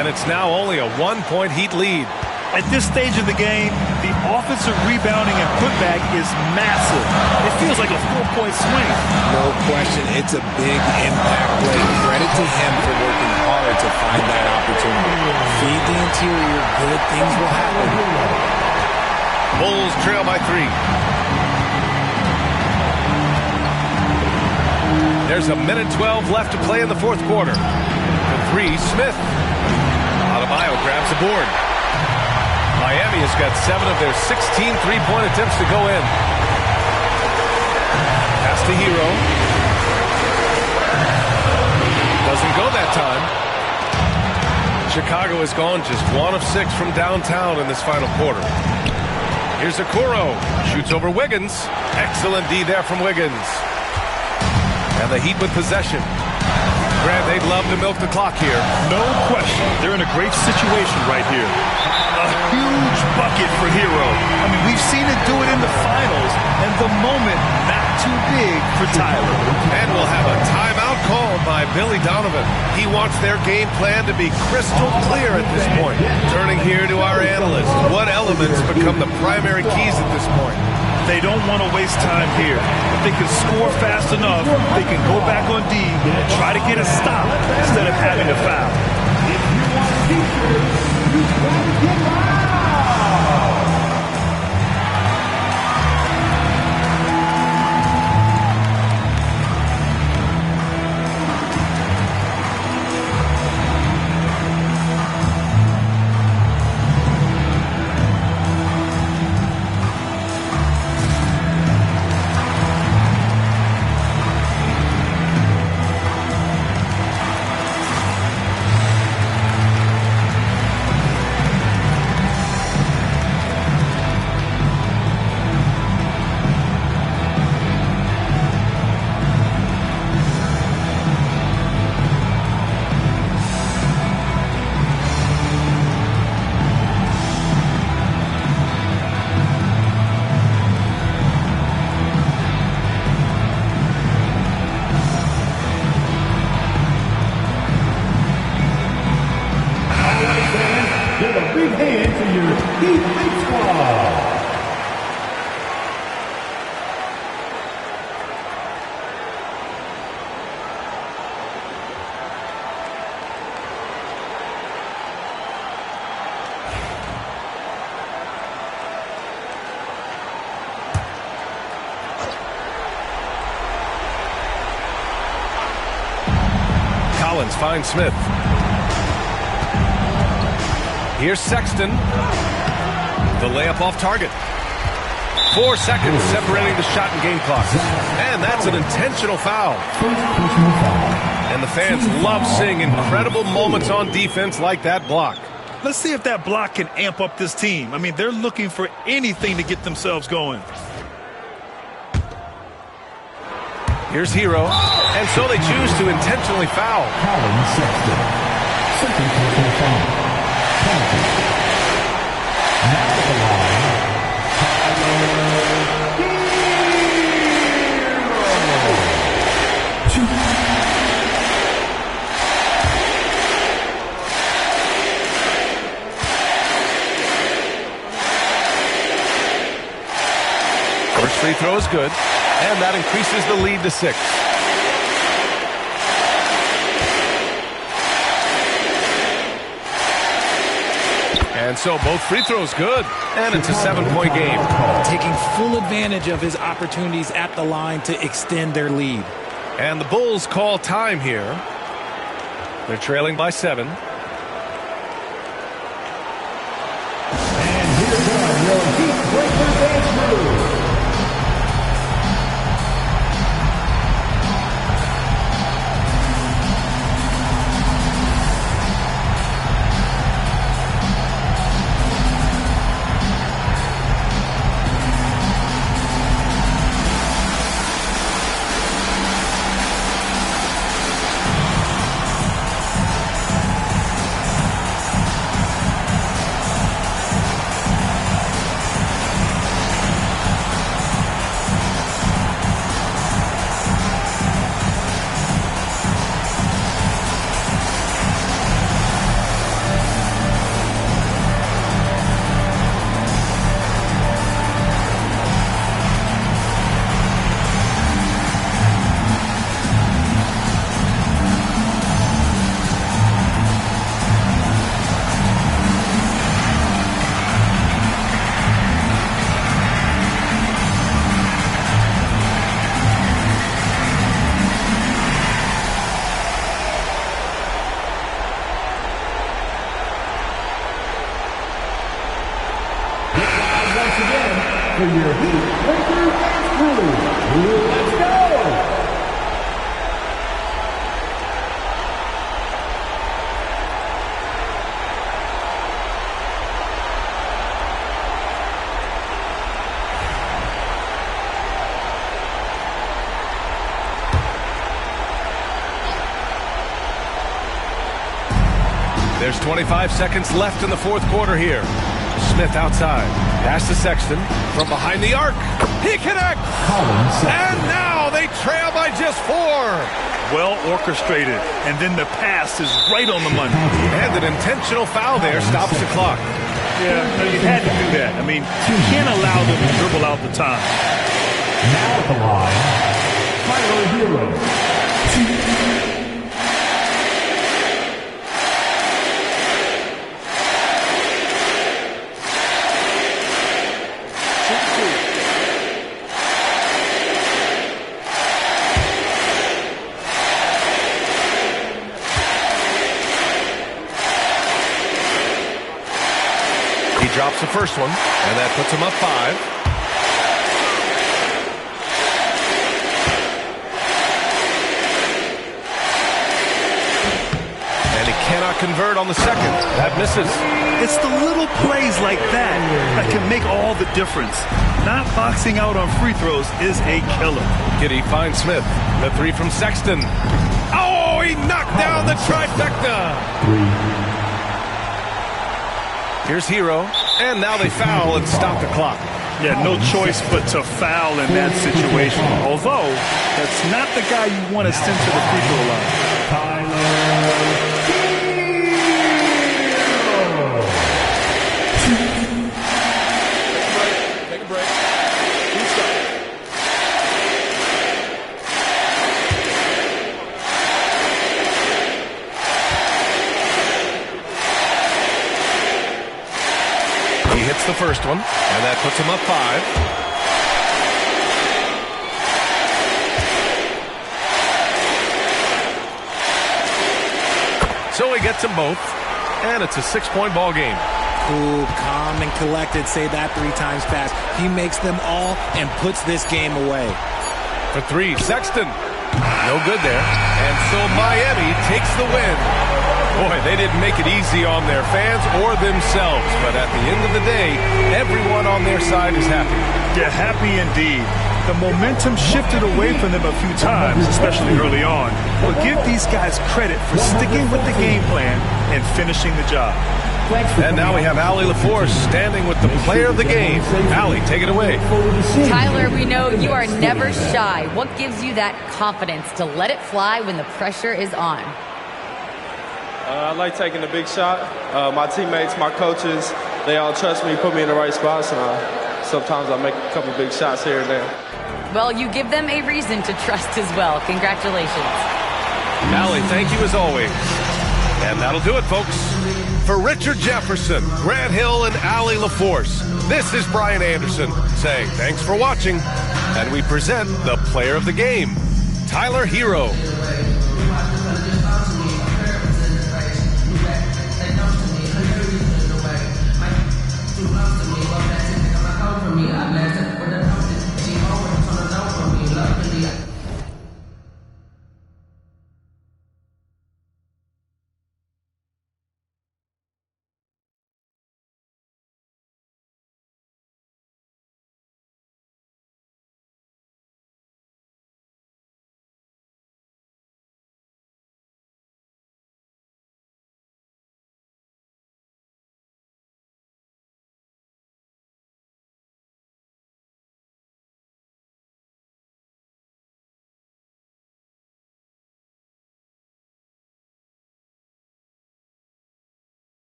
And it's now only a 1-point Heat lead. At this stage of the game, the offensive rebounding and putback is massive. It feels like a 4-point swing. No question, it's a big impact play. Credit to him for working hard to find that opportunity. Feed the interior, good things will happen. Bulls trail by 3. There's a minute 12 left to play in the 4th quarter. The 3, Smith. Adebayo grabs the board. Miami has got 7 of their 16 3-point attempts to go in. Pass to Hero. Doesn't go that time. Chicago has gone just 1 of 6 from downtown in this final quarter. Here's Okoro. Shoots over Wiggins. Excellent D there from Wiggins. And the Heat with possession. Grant, they'd love to milk the clock here. No question. They're in a great situation right here. A huge bucket for Hero. I mean, we've seen it do it in the finals, and the moment not too big for Tyler. And we'll have a timeout called by Billy Donovan. He wants their game plan to be crystal clear at this point. Turning here to our analysts. What elements become the primary keys at this point? They don't want to waste time here. If they can score fast enough, they can go back on D and try to get a stop instead of having a foul. If you want features, you got to get loud. Finds Smith. Here's Sexton. The layup off target. 4 seconds separating the shot and game clock. And that's an intentional foul. And the fans love seeing incredible moments on defense like that block. Let's see if that block can amp up this team. I mean, they're looking for anything to get themselves going. Here's Hero, and so they choose to intentionally foul. Second personal foul. Now at the line, First free throw is good. And that increases the lead to 6. And so both free throws good. And it's a 7-point game. Taking full advantage of his opportunities at the line to extend their lead. And the Bulls call time here. They're trailing by 7. and here come your Heat Breaker dance move. For your Heat Breaker dance crew. Let's go! There's 25 seconds left in the fourth quarter here. Smith outside. Pass to Sexton from behind the arc. He connects! And now they trail by just 4. Well orchestrated, and then the pass is right on the money. And an intentional foul there stops the clock. Yeah, no, you had to do that. I mean, you can't allow them to dribble out the time. Now at the line, Tyler Hero. Drops the first one, and that puts him up 5. And he cannot convert on the second. That misses. It's the little plays like that can make all the difference. Not boxing out on free throws is a killer. Giddey finds Smith. The 3 from Sexton. Oh, he knocked down the trifecta. Here's Hero, and now they foul and stop the clock. Yeah, no choice but to foul in that situation. Although, that's not the guy you want to send to the free throw line. Take a break. 2 shots. He hits the first one, and that puts him up 5. So he gets them both, and it's a 6-point ball game. Cool, calm, and collected. Say that 3 times fast. He makes them all and puts this game away. For 3, Sexton. No good there. And so Miami takes the win. Boy, they didn't make it easy on their fans or themselves, but at the end of the day, everyone on their side is happy. Yeah, happy indeed. The momentum shifted away from them a few times, especially early on. But give these guys credit for sticking with the game plan and finishing the job. And now we have Allie LaForce standing with the player of the game. Allie, take it away. Tyler, we know you are never shy. What gives you that confidence to let it fly when the pressure is on? I like taking the big shot. My teammates, my coaches, they all trust me, put me in the right spots, and sometimes I make a couple big shots here and there. Well, you give them a reason to trust as well. Congratulations. Allie, thank you as always. And that'll do it, folks. For Richard Jefferson, Grant Hill, and Allie LaForce, this is Brian Anderson saying thanks for watching. And we present the player of the game, Tyler Hero.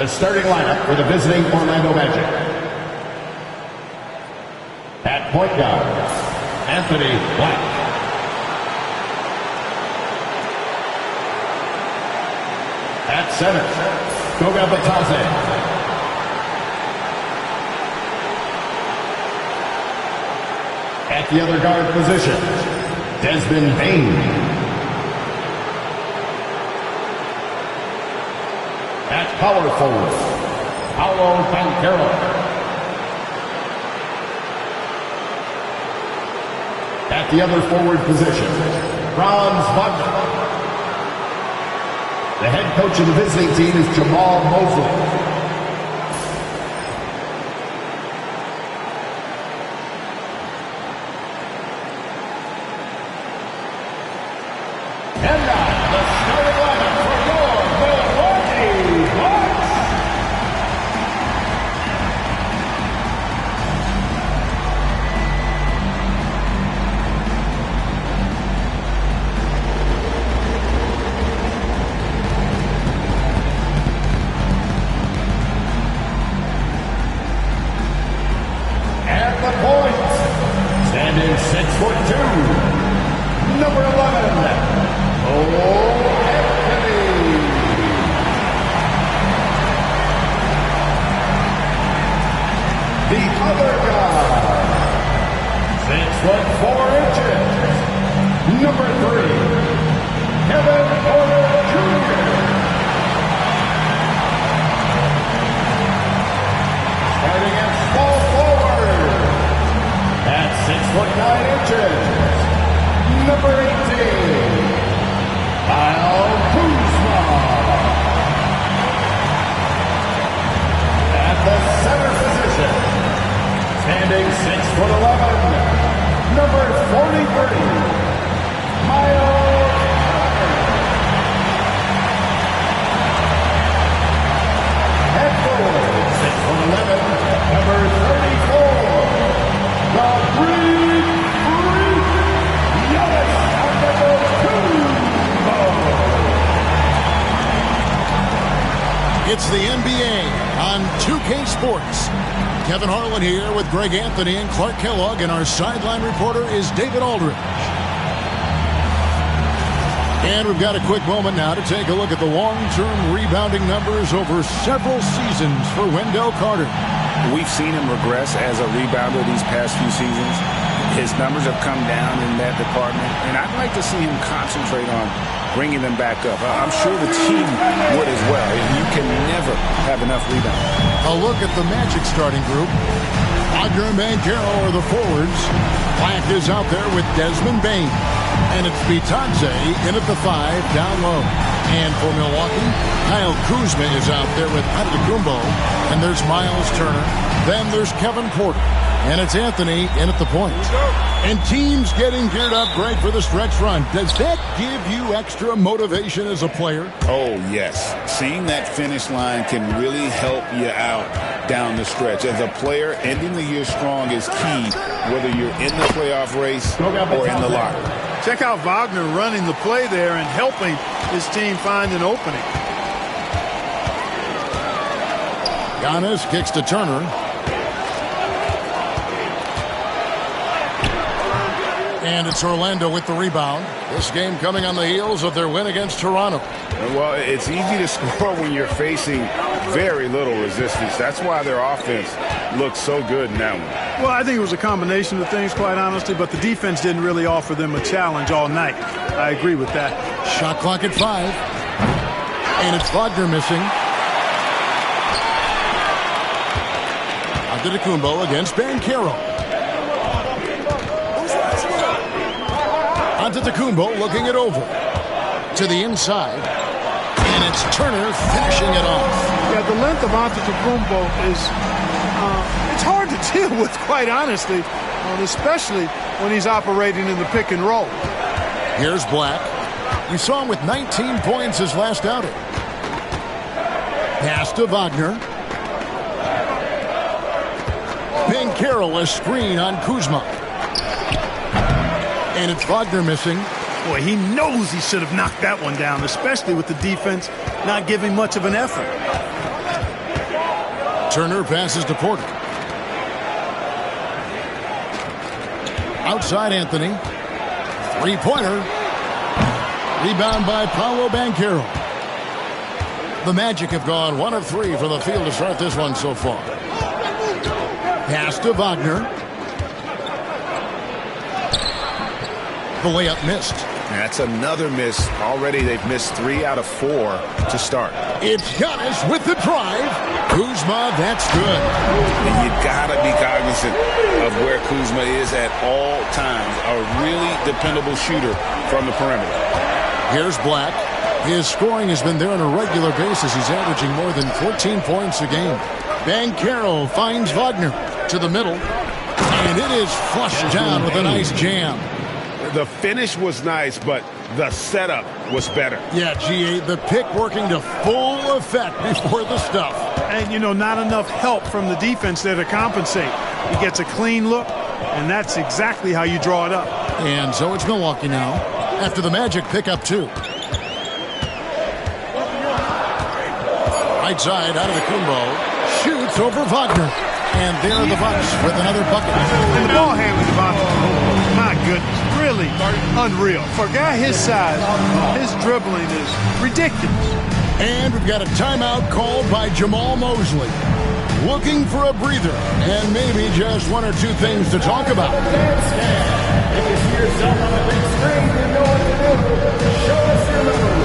The starting lineup for the visiting Orlando Magic. At point guard, Anthony Black. At center, Goga Batadze. At the other guard position, Desmond Bane. At power forward, Paolo Banchero. At the other forward position, Franz Wagner. The head coach of the visiting team is Jamal Mosley. And now, the starting lineup for your Milwaukee Bucks. At the point, standing 6'2", number 11. The other guy, 6'4", number 3, Kevin Porter Jr. Starting at small forward, at 6'9", number 18, Kyle Kuzma. At the center position, standing 6'11", number 43, Miles Turner. At forward, 6'11", number 34, the Greek Freak, Giannis Antetokounmpo. It's the NBA on 2K Sports. Kevin Harlan here with Greg Anthony and Clark Kellogg, and our sideline reporter is David Aldridge. And we've got a quick moment now to take a look at the long-term rebounding numbers over several seasons for Wendell Carter. We've seen him regress as a rebounder these past few seasons. His numbers have come down in that department, and I'd like to see him concentrate on bringing them back up. I'm sure the team would as well. You can never have enough rebounds. A look at the Magic starting group. Wagner and Banchero are the forwards. Black is out there with Desmond Bane. And it's Batadze in at the 5 down low. And for Milwaukee, Kyle Kuzma is out there with Antetokounmpo. And there's Miles Turner. Then there's Kevin Porter. And it's Anthony in at the point. And teams getting geared up great for the stretch run. Does that give you extra motivation as a player? Oh, yes. Seeing that finish line can really help you out down the stretch. As a player, ending the year strong is key, whether you're in the playoff race or in the locker. Check out Wagner running the play there and helping his team find an opening. Giannis kicks to Turner. And it's Orlando with the rebound. This game coming on the heels of their win against Toronto. Well, it's easy to score when you're facing very little resistance. That's why their offense looks so good in that one. Well, I think it was a combination of things, quite honestly, but the defense didn't really offer them a challenge all night. I agree with that. Shot clock at 5. And it's Wagner missing. Antetokounmpo against Banchero. Antetokounmpo looking it over to the inside, and it's Turner finishing it off. Yeah, the length of Antetokounmpo is it's hard to deal with, quite honestly, especially when he's operating in the pick and roll. Here's Black. We saw him with 19 points his last outing. Pass to Wagner. Banchero, a screen on Kuzma. And it's Wagner missing. Boy, he knows he should have knocked that one down, especially with the defense not giving much of an effort. Turner passes to Porter. Outside Anthony. Three-pointer. Rebound by Paolo Banchero. The Magic have gone 1 of 3 from the field to start this one so far. Pass to Wagner. The layup missed. That's another miss. Already they've missed 3 out of 4 to start. It's Giannis with the drive. Kuzma, that's good. And you gotta be cognizant of where Kuzma is at all times. A really dependable shooter from the perimeter. Here's Black. His scoring has been there on a regular basis. He's averaging more than 14 points a game. Banchero finds Wagner to the middle. And it is flushed down with a nice jam. The finish was nice, but the setup was better. Yeah, GA, the pick working to full effect before the stuff. And, you know, not enough help from the defense there to compensate. He gets a clean look, and that's exactly how you draw it up. And so it's Milwaukee now, after the Magic pick up 2. Right side out of the Kumbo. Shoots over Wagner. And there are the Bucks with another bucket. And the ball handling, my goodness, really unreal. For a guy his size, his dribbling is ridiculous. And we've got a timeout called by Jamal Mosley. Looking for a breather and maybe just 1 or 2 things to talk about. If you see yourself on the big screen, you know what to do. Show us your move.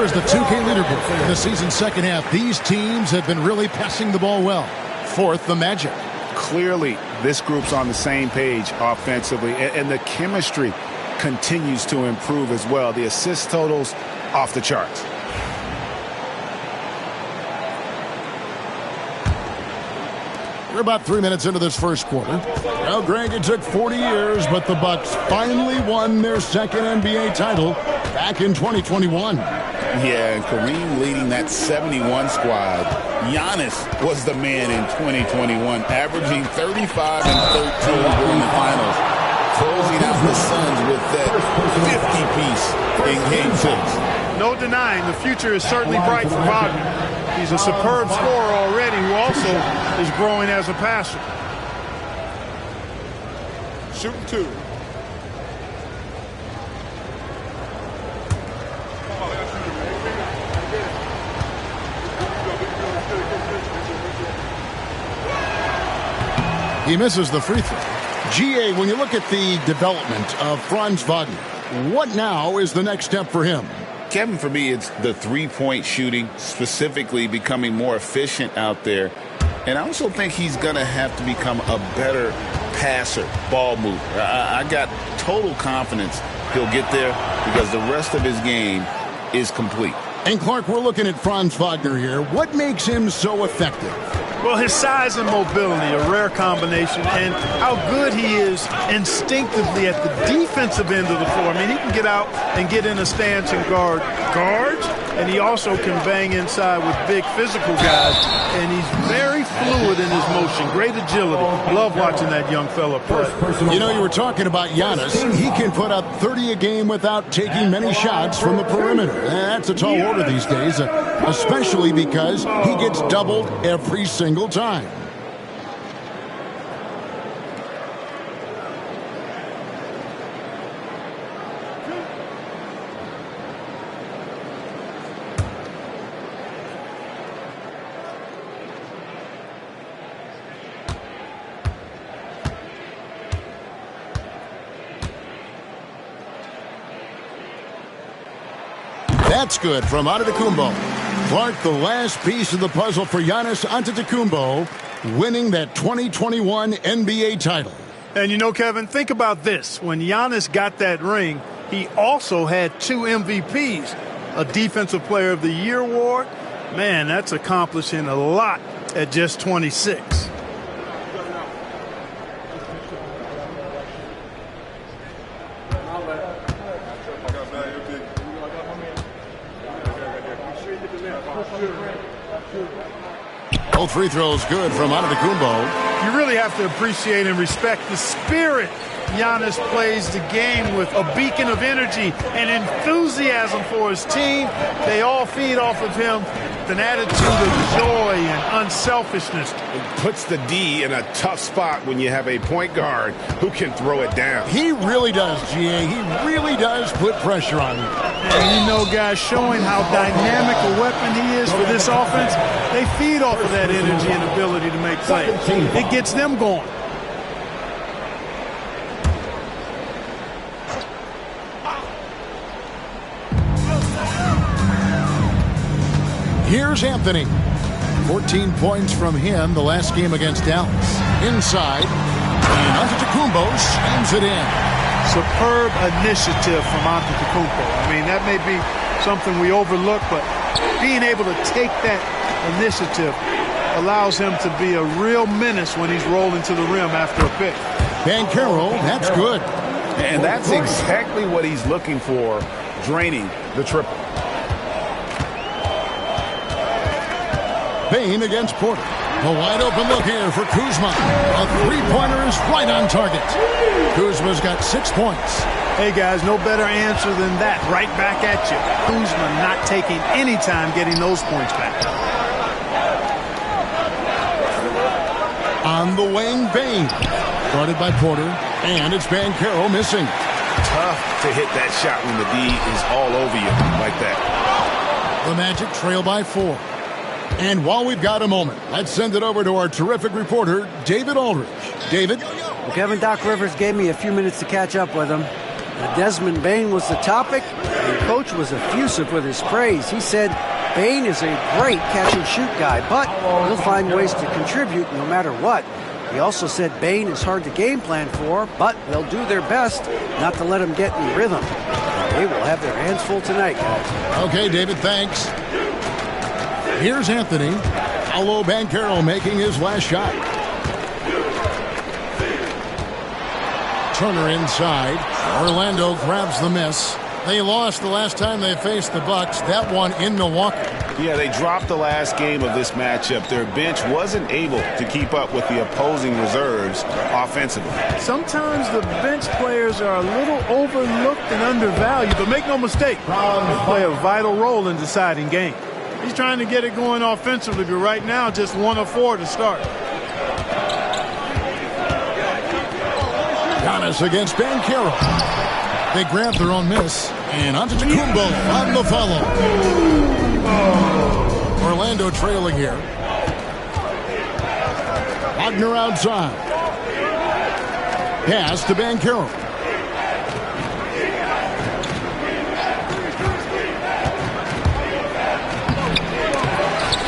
The 2K leaderboard in the season's second half. These teams have been really passing the ball well. 4th, the Magic. Clearly, this group's on the same page offensively, and the chemistry continues to improve as well. The assist totals off the charts. We're about 3 minutes into this first quarter. Well, Greg, it took 40 years, but the Bucks finally won their second NBA title back in 2021. Yeah, and Kareem leading that 71 squad. Giannis was the man in 2021, averaging 35 and 13 during the finals, closing out the Suns with that 50-piece in Game 6. No denying, the future is certainly bright for Wagner. He's a superb scorer already who also is growing as a passer. Shooting 2. He misses the free throw. GA, when you look at the development of Franz Wagner, what now is the next step for him? Kevin, for me, it's the three-point shooting, specifically becoming more efficient out there. And I also think he's going to have to become a better passer, ball mover. I got total confidence he'll get there because the rest of his game is complete. And, Clark, we're looking at Franz Wagner here. What makes him so effective? Well, his size and mobility, a rare combination, and how good he is instinctively at the defensive end of the floor. I mean, he can get out and get in a stance and guard guards, and he also can bang inside with big physical guys, and he's very fluid in his motion, great agility. Love watching that young fella play. You know, you were talking about Giannis. He can put up 30 a game without taking many shots from the perimeter. That's a tall order these days, especially because he gets doubled every single time. That's good from Antetokounmpo. Clark, the last piece of the puzzle for Giannis Antetokounmpo, winning that 2021 NBA title. And you know, Kevin, think about this. When Giannis got that ring, he also had 2 MVPs, a Defensive Player of the Year award. Man, that's accomplishing a lot at just 26. Both free throws good from Antetokounmpo. You really have to appreciate and respect the spirit Giannis plays the game with, a beacon of energy and enthusiasm for his team. They all feed off of him with an attitude of joy and unselfishness. It puts the D in a tough spot when you have a point guard who can throw it down. He really does, GA. He really does put pressure on him. And you know, guys, showing how dynamic a weapon he is for this offense, they feed off of that energy and ability to make plays. It gets them going. Here's Anthony. 14 points from him the last game against Dallas. Inside, and Antetokounmpo slams it in. Superb initiative from Antetokounmpo. I mean, that may be something we overlook, but being able to take that initiative allows him to be a real menace when he's rolling to the rim after a pick. Banchero, that's good. And that's exactly what he's looking for, draining the triple. Bane against Porter. A wide open look here for Kuzma. A three-pointer is right on target. Kuzma's got 6 points. Hey, guys, no better answer than that. Right back at you. Kuzma not taking any time getting those points back. On the wing, Bane. Guarded by Porter. And it's Banchero missing. Tough to hit that shot when the D is all over you like that. The Magic trail by 4. And while we've got a moment, let's send it over to our terrific reporter, David Aldridge. David? Well, Kevin, Doc Rivers gave me a few minutes to catch up with him. Desmond Bane was the topic, and Coach was effusive with his praise. He said Bane is a great catch-and-shoot guy, but he'll find ways to contribute no matter what. He also said Bane is hard to game plan for, but they'll do their best not to let him get in rhythm. They will have their hands full tonight, guys. Okay, David, thanks. Here's Anthony. Paolo Banchero making his last shot. Turner inside. Orlando grabs the miss. They lost the last time they faced the Bucks. That one in Milwaukee. Yeah, they dropped the last game of this matchup. Their bench wasn't able to keep up with the opposing reserves offensively. Sometimes the bench players are a little overlooked and undervalued, but make no mistake, they play a vital role in deciding games. He's trying to get it going offensively, but right now just 1 of 4 to start. Giannis against Banchero. They grab their own miss. And Antetokounmpo on the follow. Orlando trailing here. Wagner outside. Pass to Banchero.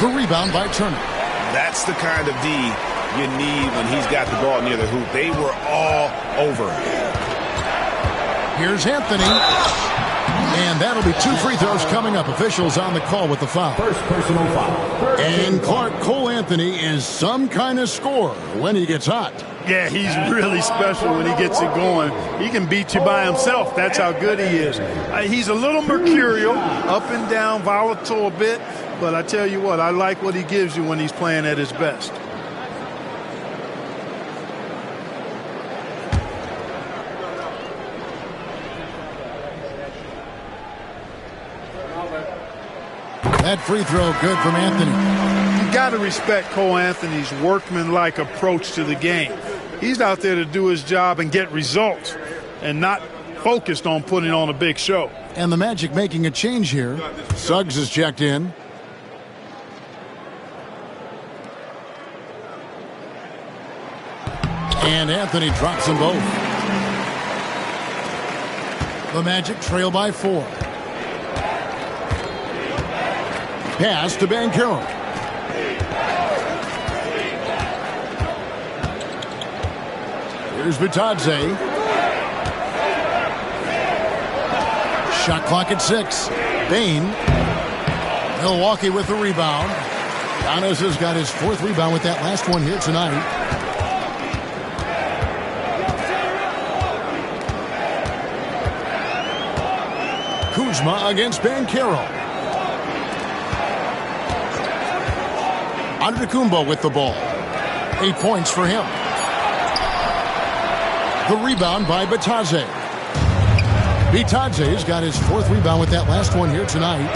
The rebound by Turner. That's the kind of D you need when he's got the ball near the hoop. They were all over him. Here's Anthony. And that'll be 2 free throws coming up. Officials on the call with the foul. First personal foul. And Clark, Cole Anthony is some kind of scorer when he gets hot. Yeah, he's really special when he gets it going. He can beat you by himself. That's how good he is. He's a little mercurial, up and down, volatile a bit. But I tell you what, I like what he gives you when he's playing at his best. That free throw good from Anthony. You got to respect Cole Anthony's workmanlike approach to the game. He's out there to do his job and get results and not focused on putting on a big show. And the Magic making a change here. Suggs is checked in. And Anthony drops them both. The Magic trail by 4. Pass to Banchero. Here's Bitadze. Shot clock at 6. Bane. Milwaukee with the rebound. Giannis has got his 4th rebound with that last one here tonight. Kuzma against Banchero. Antetokounmpo with the ball. 8 points for him. The rebound by Bitadze. Bitadze's got his 4th rebound with that last one here tonight.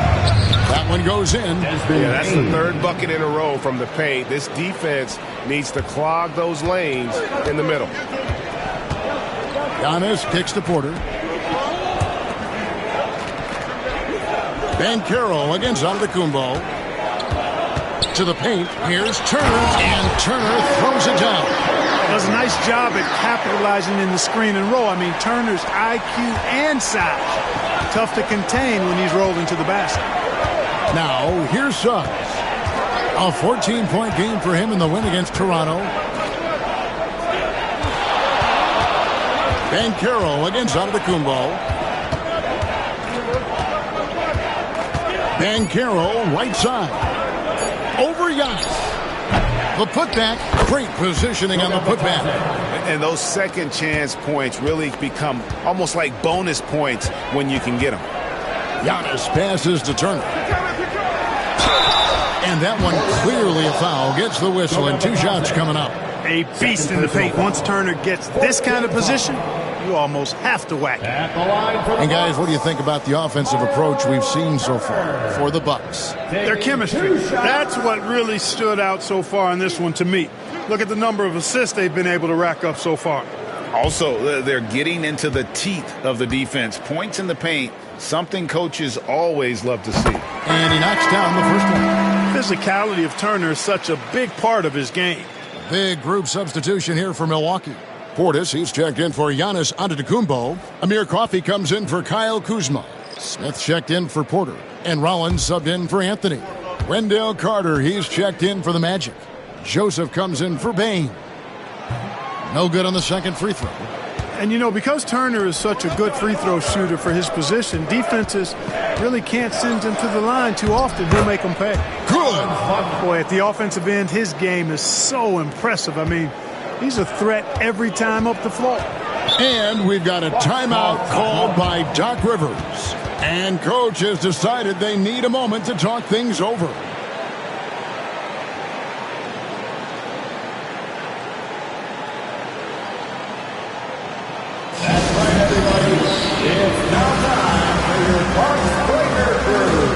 That one goes in. Yeah, that's the 3rd bucket in a row from the paint. This defense needs to clog those lanes in the middle. Giannis kicks to Porter. Banchero against Antetokounmpo. To the paint. Here's Turner, and Turner throws it down. Does a nice job at capitalizing in the screen and roll. I mean, Turner's IQ and size. Tough to contain when he's rolling to the basket. Now, here's Suggs. A 14-point game for him in the win against Toronto. Banchero against Antetokounmpo. Banchero, right side. Over Giannis. The putback, great positioning on the putback. And those second chance points really become almost like bonus points when you can get them. Giannis passes to Turner. And that one clearly a foul. Gets the whistle and 2 shots coming up. A beast in the paint. Once Turner gets this kind of position, you almost have to whack it. And guys, what do you think about the offensive approach we've seen so far for the Bucks? Their chemistry. That's what really stood out so far in this one to me. Look at the number of assists they've been able to rack up so far. Also, they're getting into the teeth of the defense. Points in the paint, something coaches always love to see. And he knocks down the first one. Physicality of Turner is such a big part of his game. Big group substitution here for Milwaukee. Portis, he's checked in for Giannis Antetokounmpo. Amir Coffey comes in for Kyle Kuzma. Smith checked in for Porter. And Rollins subbed in for Anthony. Wendell Carter, he's checked in for the Magic. Joseph comes in for Bane. No good on the second free throw. And, you know, because Turner is such a good free throw shooter for his position, defenses really can't send him to the line too often. He'll make them pay. Good. Boy, at the offensive end, his game is so impressive. I mean, he's a threat every time up the floor. And we've got a timeout called by Doc Rivers. And coach has decided they need a moment to talk things over. That's right, everybody. It's now time for your Bucks Breaker Crew.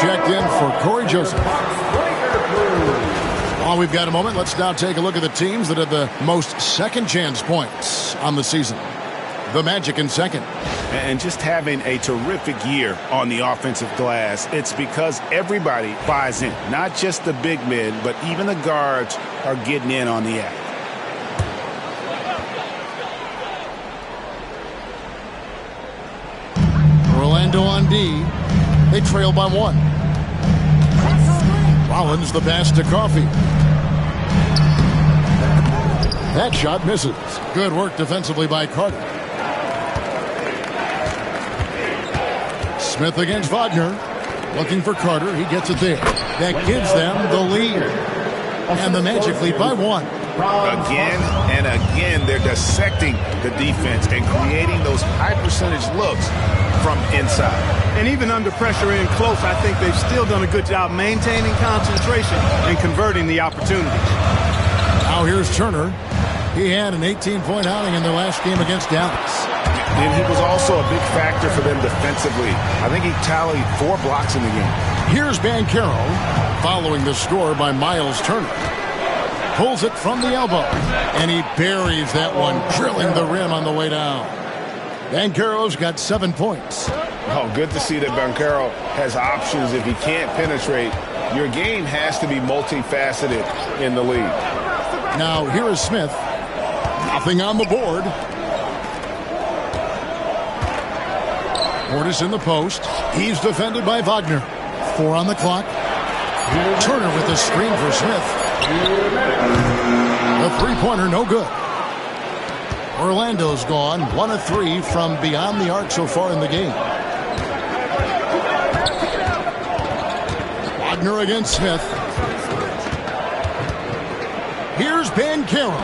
Checked in for Corey Joseph. While we've got a moment, let's now take a look at the teams that have the most second chance points on the season. The Magic in second. And just having a terrific year on the offensive glass, it's because everybody buys in. Not just the big men, but even the guards are getting in on the act. Orlando on D. They trail by 1. Rollins the pass to Coffey. That shot misses. Good work defensively by Carter. Smith against Wagner. Looking for Carter. He gets it there. That gives them the lead. And the Magic lead by 1. Again and again, they're dissecting the defense and creating those high percentage looks from inside. And even under pressure in close, I think they've still done a good job maintaining concentration and converting the opportunities. Now here's Turner. He had an 18-point outing in their last game against Dallas. And he was also a big factor for them defensively. I think he tallied 4 blocks in the game. Here's Banchero following the score by Miles Turner. Pulls it from the elbow, and he buries that one, drilling the rim on the way down. Banchero's got 7 points. Oh, good to see that Banchero has options if he can't penetrate. Your game has to be multifaceted in the league. Now, here is Smith. Nothing on the board. Portis in the post. He's defended by Wagner. 4 on the clock. Turner with the screen for Smith. The three-pointer, no good. Orlando's gone 1 of 3 from beyond the arc so far in the game. Wagner against Smith. Here's Banchero.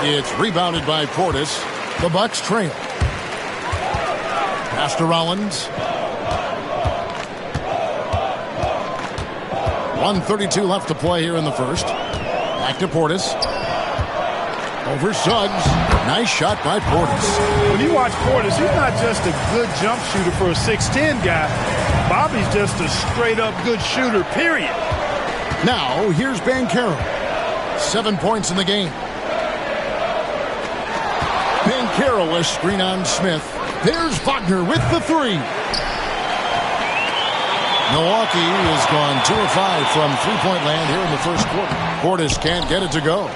It's rebounded by Portis. The Bucks trail. Pass to Rollins. 1:32 left to play here in the first. Back to Portis. Over Suggs. Nice shot by Portis. When you watch Portis, he's not just a good jump shooter for a 6'10 guy. Bobby's just a straight-up good shooter, period. Now, here's Banchero. 7 points in the game. Banchero a screen on Smith. There's Wagner with the 3. Milwaukee has gone 2 of 5 from three-point land here in the first quarter. Portis can't get it to go.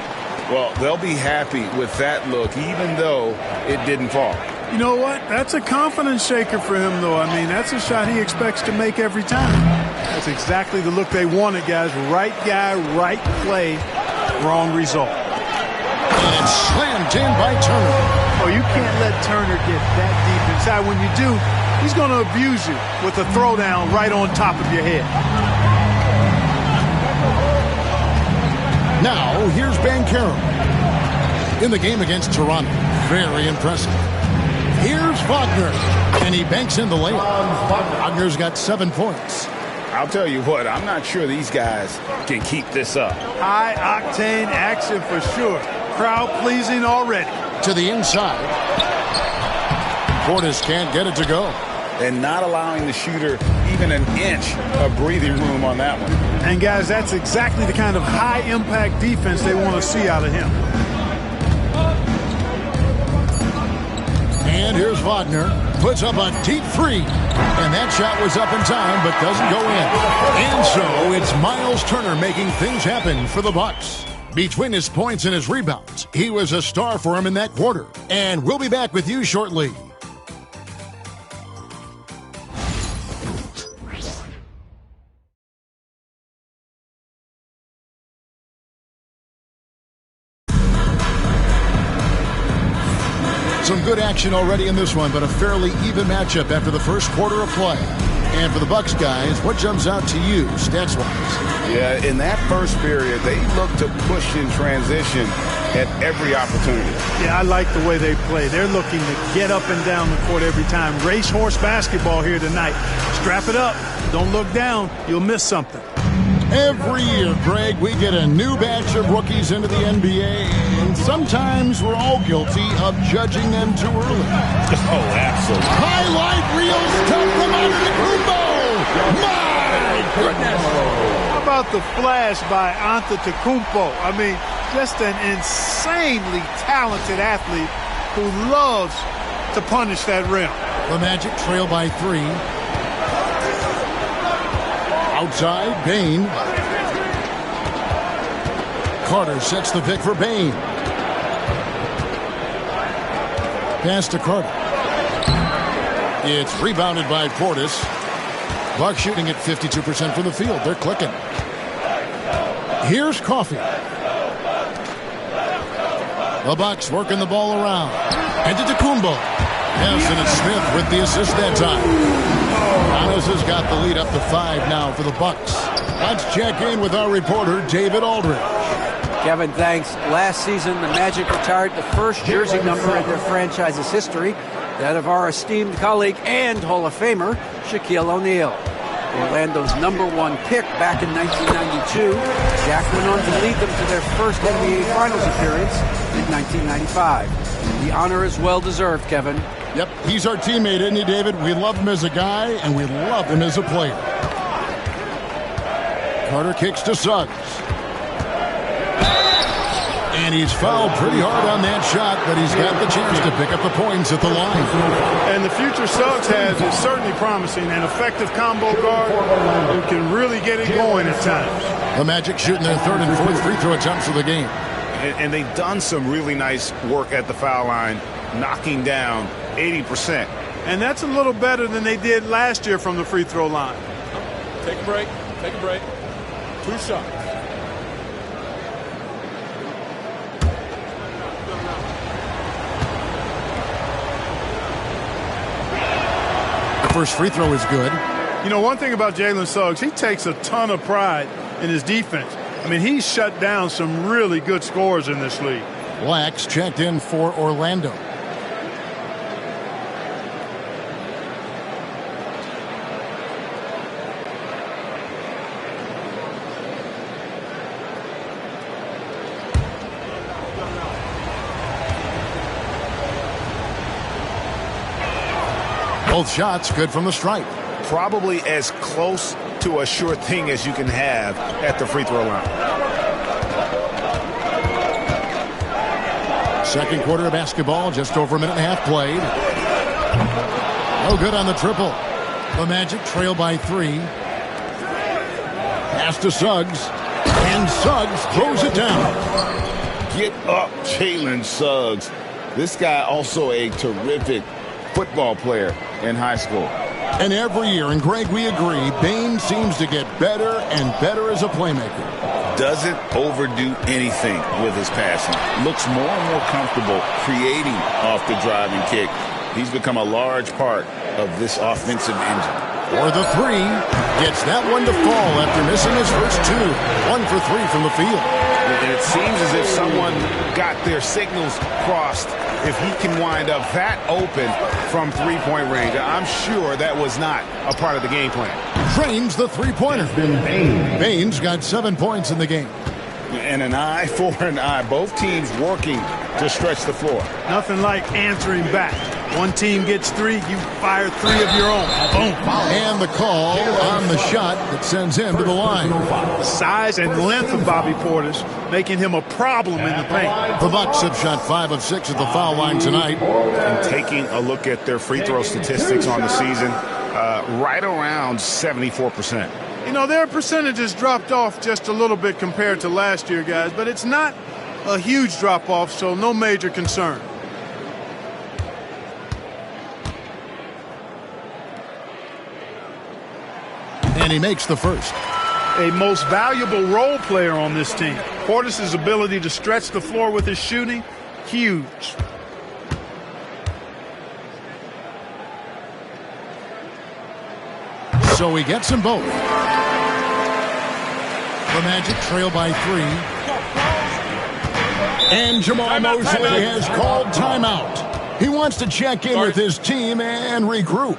Well, they'll be happy with that look, even though it didn't fall. You know what? That's a confidence shaker for him, though. I mean, that's a shot he expects to make every time. That's exactly the look they wanted, guys. Right guy, right play, wrong result. And slammed in by Turner. Oh, you can't let Turner get that deep inside. When you do, he's going to abuse you with a throwdown right on top of your head. Now, here's Banchero. In the game against Toronto. Very impressive. Here's Wagner. And he banks in the layup. Wagner's got 7 points. I'll tell you what, I'm not sure these guys can keep this up. High-octane action for sure. Crowd-pleasing already. To the inside. Portis can't get it to go. And not allowing the shooter even an inch of breathing room on that one. And, guys, that's exactly the kind of high-impact defense they want to see out of him. And here's Wagner. Puts up a deep 3. And that shot was up in time, but doesn't go in. And so it's Miles Turner making things happen for the Bucks. Between his points and his rebounds, he was a star for him in that quarter. And we'll be back with you shortly. Some good action already in this one, but a fairly even matchup after the first quarter of play. And for the Bucks guys, what jumps out to you stats-wise? Yeah, in that first period, they looked to push in transition at every opportunity. Yeah, I like the way they play. They're looking to get up and down the court every time. Racehorse basketball here tonight. Strap it up. Don't look down. You'll miss something. Every year, Greg, we get a new batch of rookies into the NBA, and sometimes we're all guilty of judging them too early. Oh, absolutely. Highlight reels from Antetokounmpo. My goodness. How about the flash by Antetokounmpo? I mean, just an insanely talented athlete who loves to punish that rim. The Magic trail by 3. Outside, Bane. Carter sets the pick for Bane. Pass to Carter. It's rebounded by Portis. Bucks shooting at 52% from the field. They're clicking. Here's Coffey. The Bucks working the ball around. And to Tacumbo. Yes, and it's Smith with the assist that time. Giannis has got the lead up to 5 now for the Bucks. Let's check in with our reporter, David Aldridge. Kevin, thanks. Last season, the Magic retired the first jersey number in their franchise's history, that of our esteemed colleague and Hall of Famer, Shaquille O'Neal. Orlando's #1 pick back in 1992, Shaq went on to lead them to their first NBA Finals appearance in 1995. The honor is well-deserved, Kevin. Yep, he's our teammate, isn't he, David? We love him as a guy, and we love him as a player. Carter kicks to Suggs. And he's fouled pretty hard on that shot, but he's got the chance to pick up the points at the line. And the future Suggs has is certainly promising. An effective combo guard who can really get it going at times. The Magic shooting their 3rd and 4th free throw attempts of the game. And they've done some really nice work at the foul line, knocking down 80%. And that's a little better than they did last year from the free throw line. Take a break. Take a break. 2 shots. The first free throw is good. You know, one thing about Jalen Suggs, he takes a ton of pride in his defense. I mean, he's shut down some really good scorers in this league. Lax checked in for Orlando. Both shots good from the stripe. Probably as close to a sure thing as you can have at the free throw line. Second quarter of basketball, just over a minute and a half played. No good on the triple. The Magic trail by 3. Pass to Suggs. And Suggs throws it down. Get up, Jalen Suggs. This guy also a terrific football player in high school. And every year, and Greg, we agree, Bane seems to get better and better as a playmaker. Doesn't overdo anything with his passing. Looks more and more comfortable creating off the driving kick. He's become a large part of this offensive engine. For the 3, gets that one to fall after missing his first 2. 1 for 3 from the field. And it seems as if someone got their signals crossed. If he can wind up that open from three-point range, I'm sure that was not a part of the game plan. Trains the three-pointer. Baines got 7 points in the game. And an eye for an eye. Both teams working to stretch the floor. Nothing like answering back. One team gets 3, you fire 3 of your own. Boom. And the call on the shot that sends him to the line. The size and length of Bobby Portis making him a problem in the paint. The Bucks have shot 5 of 6 at the foul line tonight. And taking a look at their free throw statistics on the season, right around 74%. You know, their percentages dropped off just a little bit compared to last year, guys, but it's not a huge drop-off, so no major concern. And he makes the first. A most valuable role player on this team. Portis' ability to stretch the floor with his shooting, huge. So he gets them both. The Magic trail by 3. And Jamal Mosley has called timeout. He wants to check in with his team and regroup.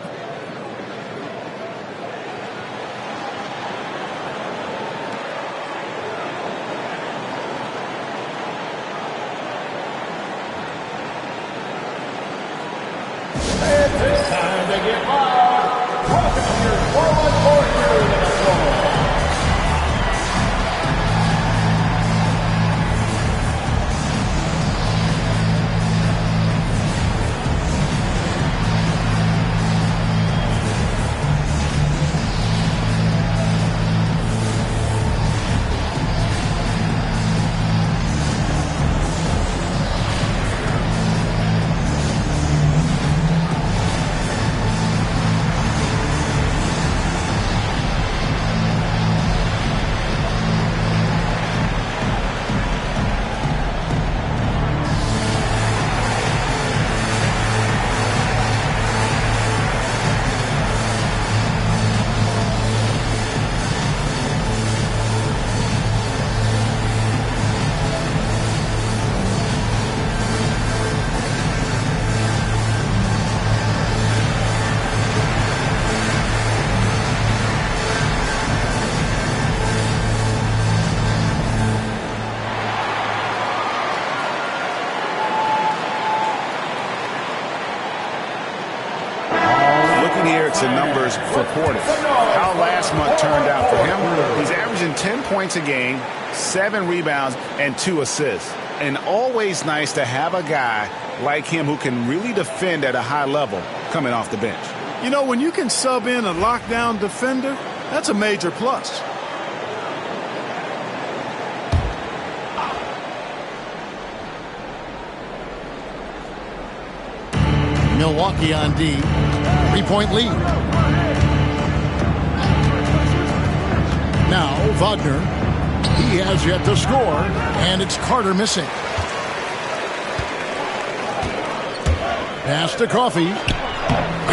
Time to get live. Welcome to your forward court here in the floor. metrics and numbers for Portis. How last month turned out for him, he's averaging 10 points a game, 7 rebounds, and 2 assists. And always nice to have a guy like him who can really defend at a high level coming off the bench. You know, when you can sub in a lockdown defender, that's a major plus. Milwaukee on D. 3-point lead. Now Wagner. He has yet to score, and it's Carter missing. Pass to Coffee.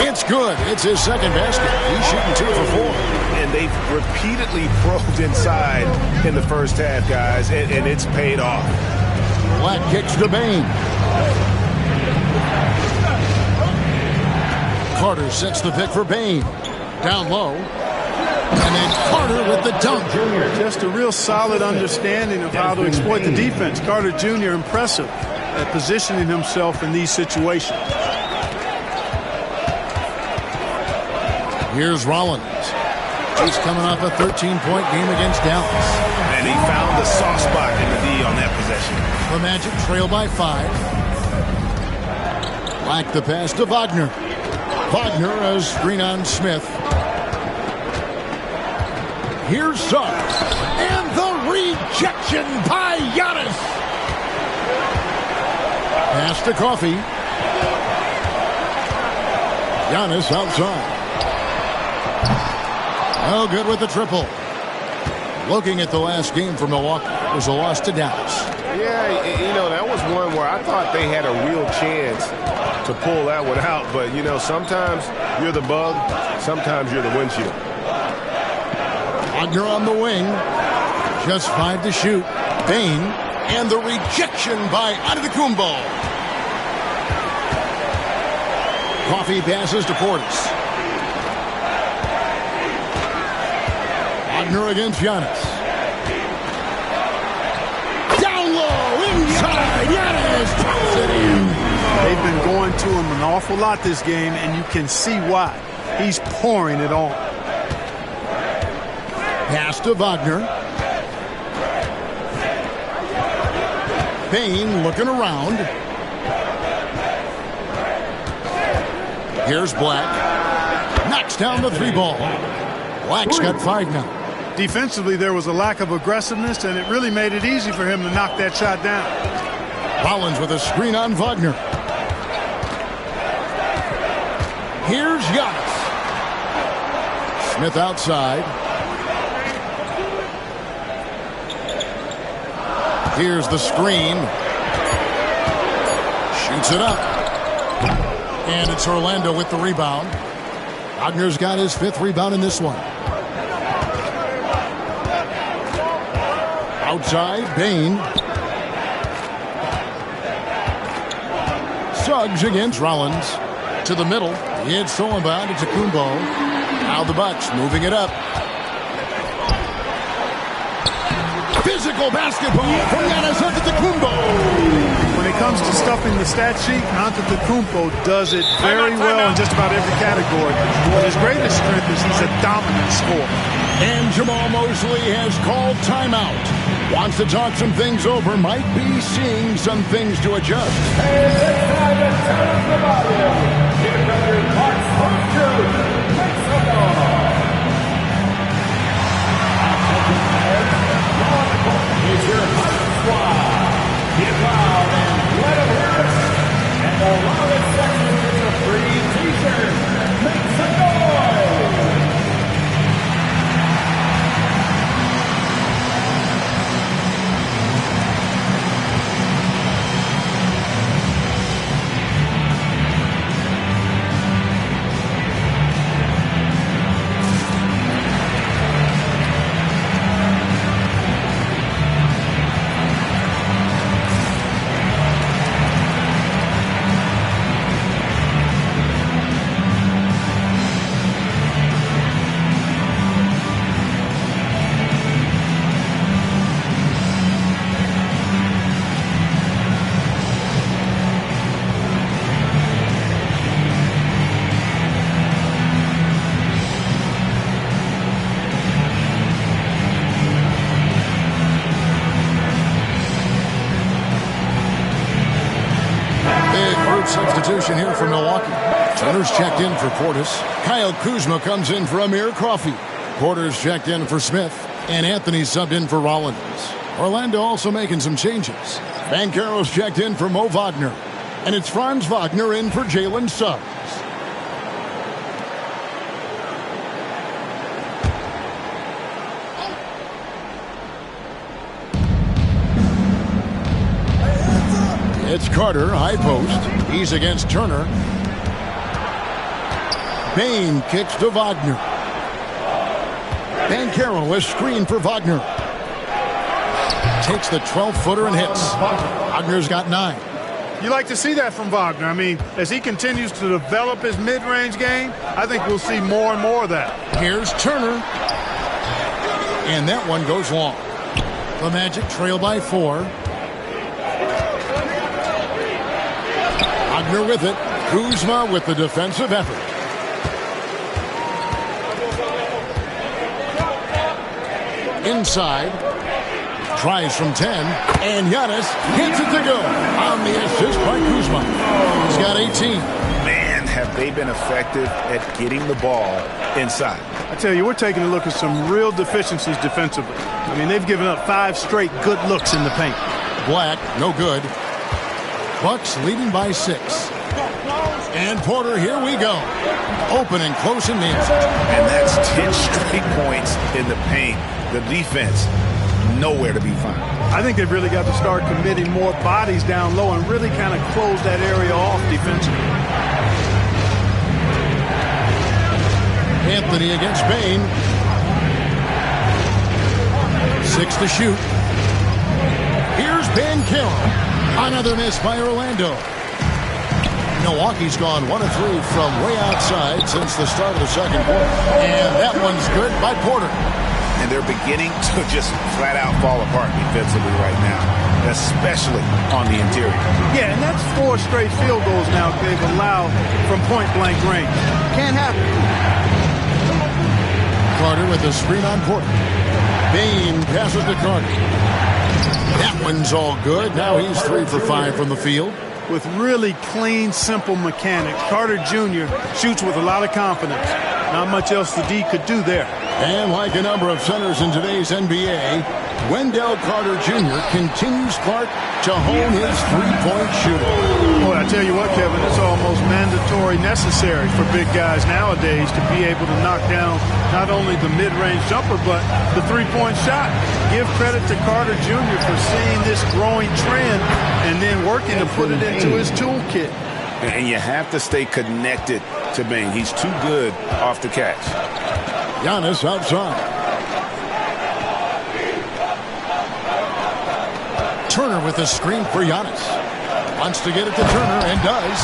It's good. It's his second basket. He's shooting 2 for 4. And they've repeatedly probed inside in the first half, guys, and it's paid off. Black kicks to Bain. Carter sets the pick for Bain. Down low. And then Carter with the dunk. Just a real solid understanding of how to exploit the defense. Carter Jr. impressive at positioning himself in these situations. Here's Rollins. He's coming off a 13-point game against Dallas. And he found the soft spot in the D on that possession. The Magic trail by 5. Black the pass to Wagner. Wagner a screen on Smith. Here's Suggs. And the rejection by Giannis. Pass to Coffee. Giannis outside. No good with the triple. Looking at the last game for Milwaukee, it was a loss to Dallas. Yeah, you know, that was one where I thought they had a real chance to pull that one out. But, you know, sometimes you're the bug, sometimes you're the windshield. Wagner on the wing. Just 5 to shoot. Bain. And the rejection by Antetokounmpo. Coffee passes to Portis. Wagner against Giannis. Down low, inside, Giannis puts it in. They've been going to him an awful lot this game, and you can see why. He's pouring it on. Pass to Wagner. Bain looking around. Here's Black. Knocks down the 3 ball. Black's got 5 now. Defensively, there was a lack of aggressiveness, and it really made it easy for him to knock that shot down. Rollins with a screen on Wagner. Here's Giannis. Smith outside. Here's the screen. Shoots it up. And it's Orlando with the rebound. Wagner's got his 5th rebound in this one. Outside, Bain. Suggs against Rollins. To the middle. It's stolen by Antetokounmpo. Now the Bucks moving it up. Physical basketball from Giannis Antetokounmpo. When it comes to stuffing the stat sheet, Antetokounmpo does it very well in just about every category. But his greatest strength is he's a dominant scorer. And Jamal Mosley has called timeout. Wants to talk some things over. Might be seeing some things to adjust. Hey, it's time to turn up the volume. Here come your Parks Crew. Make some noise. Is your Parks Squad. Get loud and let them hear us. And the loudest section is a free t-shirt. Make some noise. third substitution here for Milwaukee. Turner's checked in for Portis. Kyle Kuzma comes in for Amir Coffey. Porter's checked in for Smith. And Anthony subbed in for Rollins. Orlando also making some changes. Banchero's checked in for Mo Wagner. And it's Franz Wagner in for Jalen Suggs. It's Carter, high post. He's against Turner. Bain kicks to Wagner. Banchero is screen for Wagner. Takes the 12-footer and hits. Wagner's got 9. You like to see that from Wagner. I mean, as he continues to develop his mid-range game, I think we'll see more and more of that. Here's Turner. And that one goes long. The Magic trail by 4. Wagner with it. Kuzma with the defensive effort. Inside. Tries from 10. And Giannis hits it to go. On the assist by Kuzma. He's got 18. Man, have they been effective at getting the ball inside. I tell you, we're taking a look at some real deficiencies defensively. I mean, they've given up 5 straight good looks in the paint. Black, no good. Bucks leading by 6. And Porter, here we go. Open and close and nails it. And that's 10 straight points in the paint. The defense, nowhere to be found. I think they've really got to start committing more bodies down low and really kind of close that area off defensively. Anthony against Bain. 6 to shoot. Here's Banchero. Another miss by Orlando. Milwaukee's gone 1 of 3 from way outside since the start of the second quarter. And that one's good by Porter. And they're beginning to just flat out fall apart defensively right now, especially on the interior. Yeah, and that's 4 straight field goals now they've allowed from point-blank range. Can't happen. Carter with the screen on Porter. Bain passes to Carter. That one's all good. Now he's 3 for 5 from the field. With really clean, simple mechanics, Carter Jr. shoots with a lot of confidence. Not much else the D could do there. And like a number of centers in today's NBA, Wendell Carter Jr. continues Clark to hone his three-point shooting. Boy, I tell you what, Kevin, it's almost mandatory necessary for big guys nowadays to be able to knock down not only the mid-range jumper, but the three-point shot. Give credit to Carter Jr. for seeing this growing trend and then working to put it into his toolkit. And you have to stay connected to Bain. He's too good off the catch. Giannis outside. Turner with the screen for Giannis. Wants to get it to Turner and does.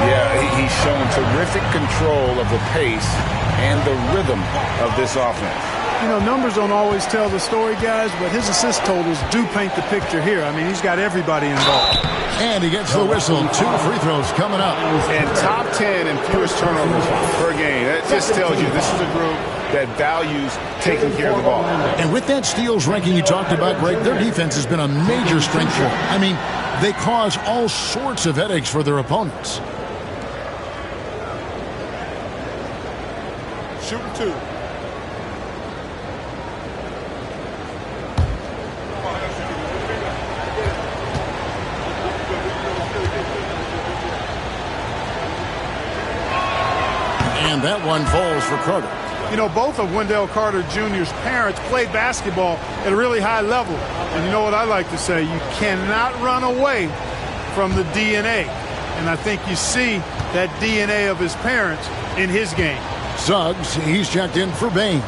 Yeah, he's shown terrific control of the pace and the rhythm of this offense. You know, numbers don't always tell the story, guys, but his assist totals do paint the picture here. I mean, he's got everybody involved. And he gets the whistle. 2 free throws coming up. And top 10 in fewest turnovers per game. That just tells you this is a group that values taking care of the ball. And with that steals ranking you talked about, Greg, their defense has been a major strength for them. I mean, they cause all sorts of headaches for their opponents. Shooting 2. And that one falls for Carter. You know, both of Wendell Carter Jr.'s parents played basketball at a really high level. And you know what I like to say? You cannot run away from the DNA. And I think you see that DNA of his parents in his game. Suggs, he's checked in for Bain.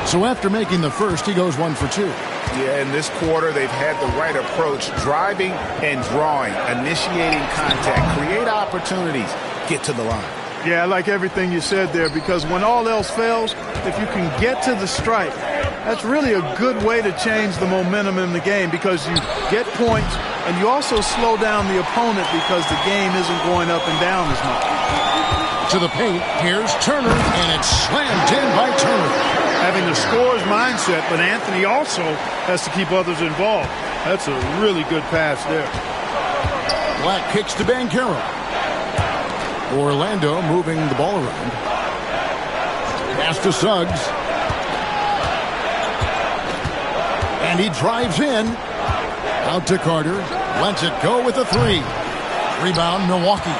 So after making the first, he goes 1 for 2. Yeah, in this quarter, they've had the right approach, driving and drawing, initiating contact, create opportunities, get to the line. Yeah, I like everything you said there, because when all else fails, if you can get to the stripe, that's really a good way to change the momentum in the game, because you get points and you also slow down the opponent because the game isn't going up and down as much. To the paint, here's Turner, and it's slammed in by Turner. Having the scorer's mindset, but Anthony also has to keep others involved. That's a really good pass there. Black kicks to Banchero. Orlando moving the ball around. Pass to Suggs. And he drives in. Out to Carter. Lets it go with a 3. Rebound, Milwaukee.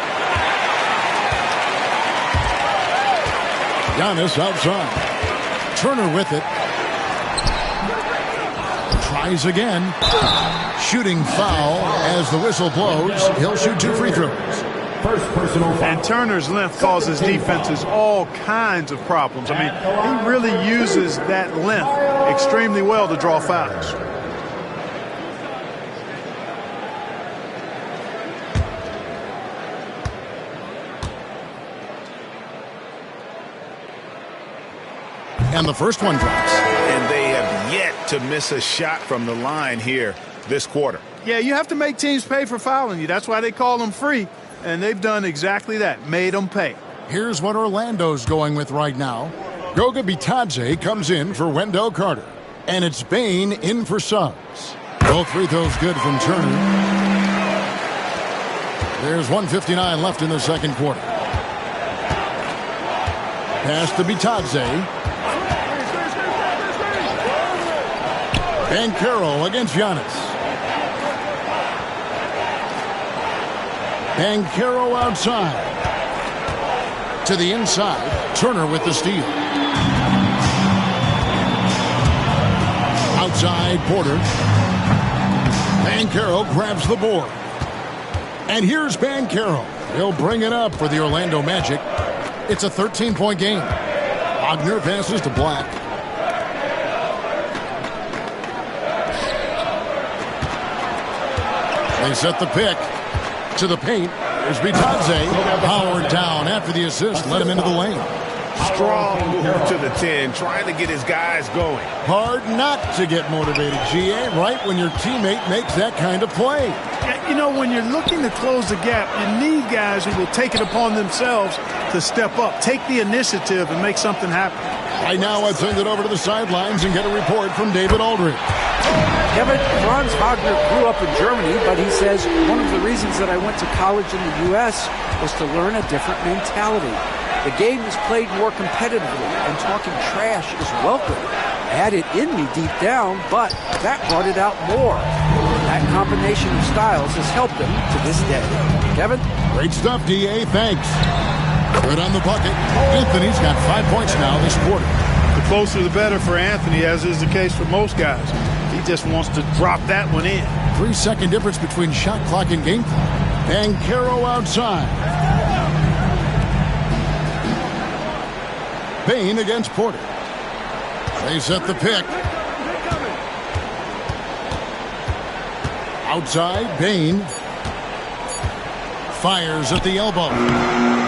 Giannis outside. Turner with it. Tries again. Shooting foul as the whistle blows. He'll shoot 2 free throws. First personal foul. And Turner's length causes defenses all kinds of problems. I mean, he really uses that length extremely well to draw fouls. And the first one drops. And they have yet to miss a shot from the line here this quarter. Yeah, you have to make teams pay for fouling you. That's why they call them free. And they've done exactly that, made them pay. Here's what Orlando's going with right now. Goga Bitadze comes in for Wendell Carter. And it's Bane in for Suggs. Both free throws good from Turner. There's 1:59 left in the second quarter. Pass to Bitadze. Banchero against Giannis. Banchero outside. To the inside. Turner with the steal. Outside, Porter. Banchero grabs the board. And here's Banchero. He'll bring it up for the Orlando Magic. It's a 13-point game. Wagner passes to Black. They set the pick. To the paint. There's Bitadze. Powered down after the assist. Let him into the lane. Strong move to the 10, trying to get his guys going. Hard not to get motivated, GA, right when your teammate makes that kind of play. You know, when you're looking to close the gap, you need guys who will take it upon themselves to step up, take the initiative, and make something happen. Right now, I send it over to the sidelines and get a report from David Aldridge. Kevin, Franz Wagner grew up in Germany, but he says one of the reasons that I went to college in the U.S. was to learn a different mentality. The game is played more competitively, and talking trash is welcome. I had it in me deep down, but that brought it out more. That combination of styles has helped him to this day. Kevin? Great stuff, D.A. Thanks. Good on the bucket. Anthony's got 5 points now this quarter. The closer the better for Anthony, as is the case for most guys. He just wants to drop that one in. 3-second difference between shot clock and game clock. Banchero outside. Bane against Porter. They set the pick. Outside, Bane. Fires at the elbow.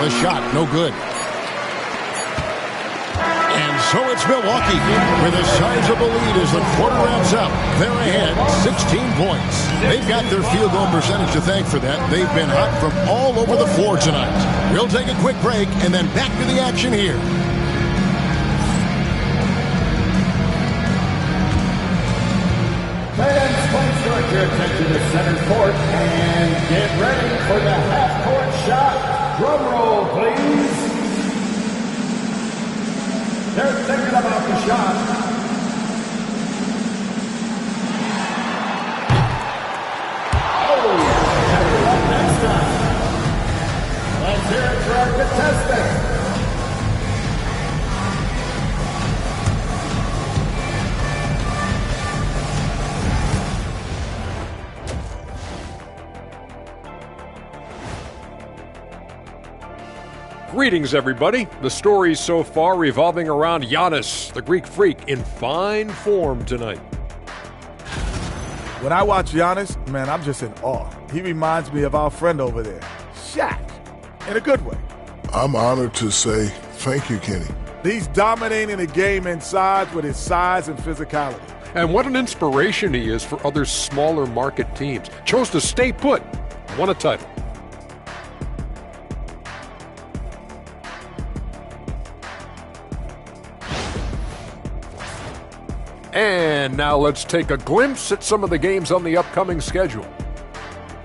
The shot, no good. And so it's Milwaukee with a sizable lead as the quarter wraps up. They're ahead 16 points. They've got their field goal percentage to thank for that. They've been hot from all over the floor tonight. We'll take a quick break and then back to the action here. Fans, please direct your attention to center court and get ready for the half-court shot. Drum roll, please. They're thinking about the shot. Oh, next time. Let's hear it for our contestant. Greetings, everybody. The stories so far revolving around Giannis, the Greek freak, in fine form tonight. When I watch Giannis, man, I'm just in awe. He reminds me of our friend over there, Shaq, in a good way. I'm honored to say thank you, Kenny. He's dominating the game inside with his size and physicality. And what an inspiration he is for other smaller market teams. Chose to stay put, won a title. And now let's take a glimpse at some of the games on the upcoming schedule.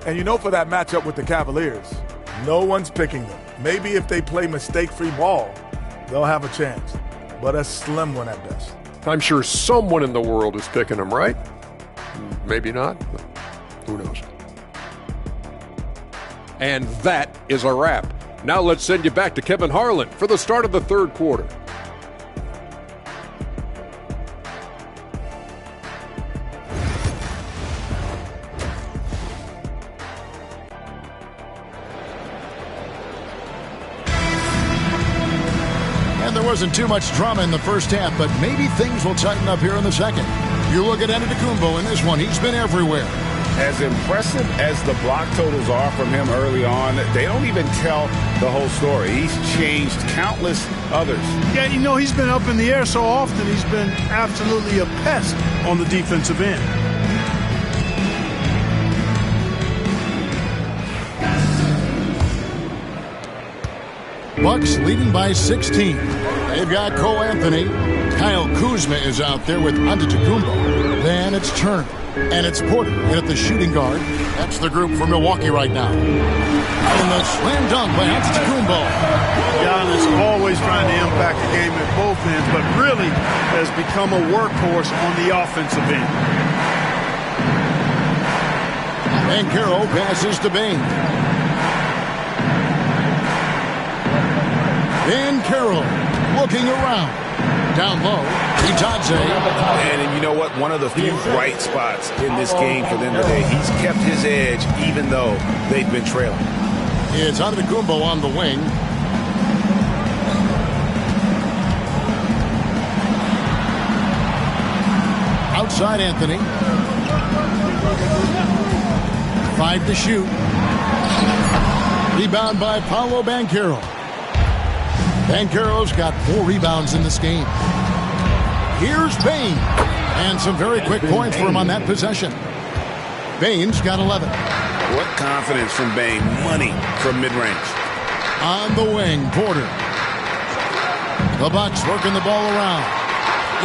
And you know, for that matchup with the Cavaliers, no one's picking them. Maybe if they play mistake-free ball, they'll have a chance, but a slim one at best. I'm sure someone in the world is picking them, right? Maybe not, but who knows? And that is a wrap. Now let's send you back to Kevin Harlan for the start of the third quarter. And there wasn't too much drama in the first half, but maybe things will tighten up here in the second. You look at Antetokounmpo in this one, he's been everywhere. As impressive as the block totals are from him early on, they don't even tell the whole story. He's changed countless others. Yeah, you know, he's been up in the air so often, he's been absolutely a pest on the defensive end. Bucks leading by 16. They've got Cole Anthony. Kyle Kuzma is out there with Antetokounmpo. Then it's Turner. And it's Porter in at the shooting guard. That's the group for Milwaukee right now. And the slam dunk by Antetokounmpo. Giannis always trying to impact the game at both ends, but really has become a workhorse on the offensive end. And Carroll passes to Bane. And Carroll looking around. Down low, Itadze. And you know what? One of the few bright spots in this game for them today. He's kept his edge even though they've been trailing. It's Antetokounmpo on the wing. Outside Anthony. 5 to shoot. Rebound by Paolo Banchero. Banchero's got 4 rebounds in this game. Here's Bane. And some very quick points for him on that possession. Bane's got 11. What confidence from Bane. Money from mid-range. On the wing, Porter. The Bucks working the ball around.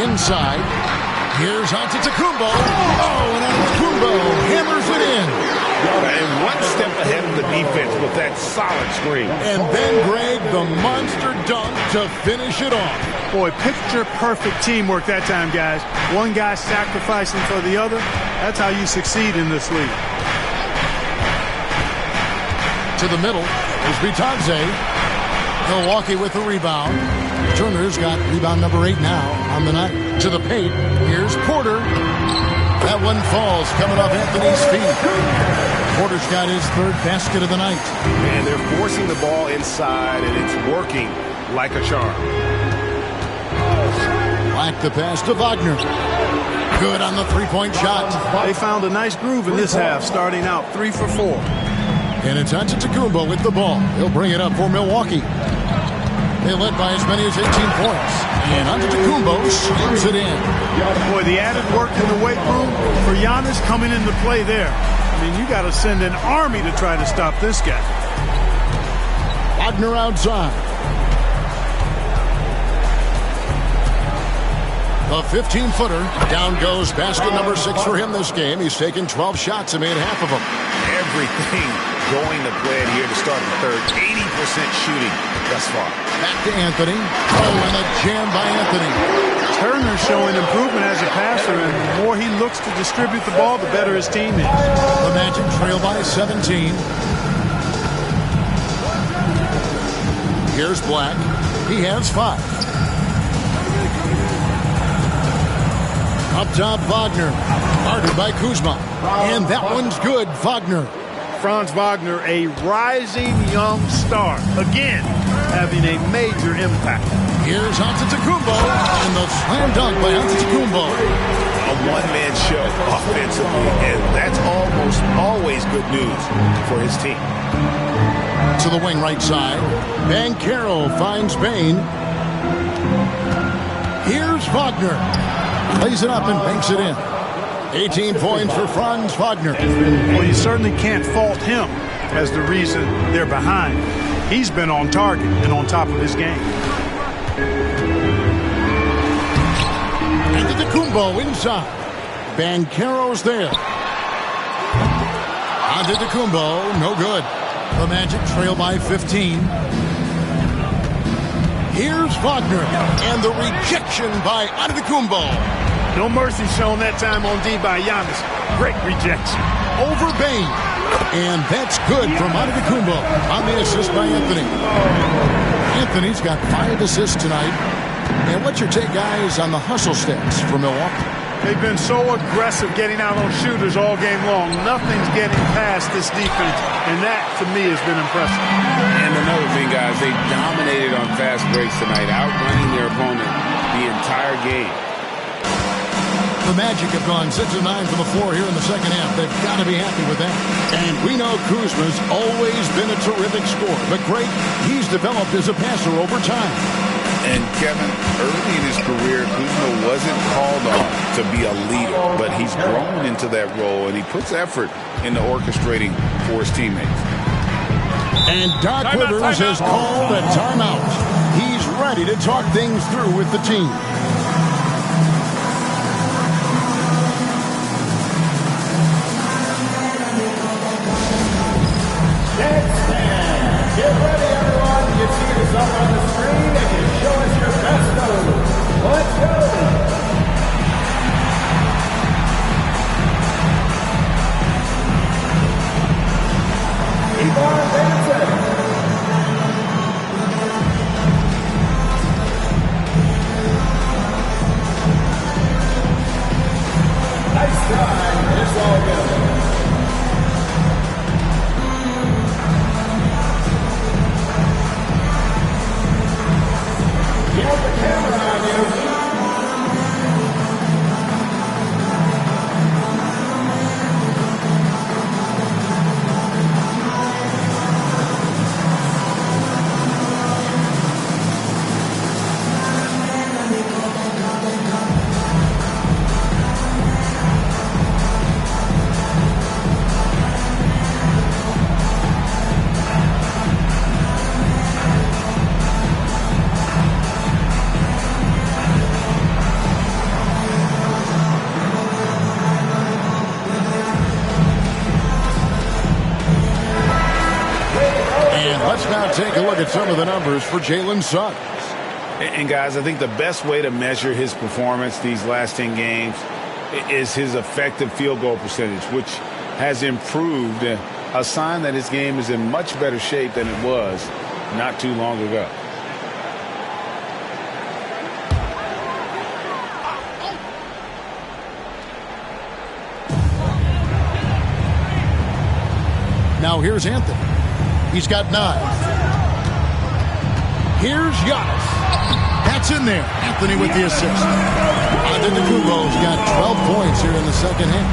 Inside. Here's Antetokounmpo. Oh, and Antetokounmpo hammers it in. And one step ahead of the defense with that solid screen. And then Greg, the monster dunk to finish it off. Boy, picture-perfect teamwork that time, guys. One guy sacrificing for the other. That's how you succeed in this league. To the middle is Itadze. Milwaukee with the rebound. Turner's got rebound number 8 now on the night. To the paint. Here's Porter. That one falls coming off Anthony's feet. Porter's got his 3rd basket of the night. And they're forcing the ball inside, and it's working like a charm. Black the pass to Wagner. Good on the 3-point shot. They found a nice groove in this half, starting out 3 for 4. And it's Antetokounmpo with the ball. He'll bring it up for Milwaukee. They led by as many as 18 points. And Antetokounmpo slams it in. Boy, the added work in the weight room for Giannis coming into play there. I mean, you got to send an army to try to stop this guy. Wagner outside. A 15-footer. Down goes basket number 6 for him this game. He's taken 12 shots and made half of them. Everything going to plan here to start the third. 80% shooting thus far. Back to Anthony. Oh, and a jam by Anthony. Turner showing improvement as a passer, and the more he looks to distribute the ball, the better his team is. The Magic trail by 17. Here's Black. He has 5. Up top, Wagner. Guarded by Kuzma. And that one's good, Wagner. Franz Wagner, a rising young star. Again, having a major impact. Here's Antetokounmpo. And the slam dunk by Antetokounmpo. A one-man show offensively, and that's almost always good news for his team. To the wing right side. Banchero finds Bane. Here's Wagner. Lays it up and banks it in. 18 points for Franz Wagner. Well, you certainly can't fault him as the reason they're behind. He's been on target and on top of his game. Antetokounmpo inside. Banchero's there. Antetokounmpo, no good. The Magic trail by 15. Here's Wagner, and the rejection by Antetokounmpo. No mercy shown that time on D by Giannis. Great rejection. Over Bane. And that's good from Antetokounmpo on the assist by Anthony. Anthony's got 5 assists tonight. And what's your take, guys, on the hustle stats for Milwaukee? They've been so aggressive getting out on shooters all game long. Nothing's getting past this defense, and that, to me, has been impressive. And another thing, guys, they dominated on fast breaks tonight, outrunning their opponent the entire game. The Magic have gone 6 of 9 from the floor here in the second half. They've got to be happy with that. And we know Kuzma's always been a terrific scorer. But great, he's developed as a passer over time. And Kevin, early in his career, Kuzma wasn't called on to be a leader, but he's grown into that role, and he puts effort into orchestrating for his teammates. And Doc Rivers has called a timeout. He's ready to talk things through with the team. Next man, get ready, everyone. You see yourself on the screen and you show us your best move. Let's go. Ivan Benson. Nice try. It's all good. Get the camera on you. Let's now take a look at some of the numbers for Jalen Suggs. And guys, I think the best way to measure his performance these last 10 games is his effective field goal percentage, which has improved, a sign that his game is in much better shape than it was not too long ago. Now here's Anthony. He's got 9. Here's Giannis. That's in there. Anthony with the assist. Antetokounmpo's got 12 points here in the second half.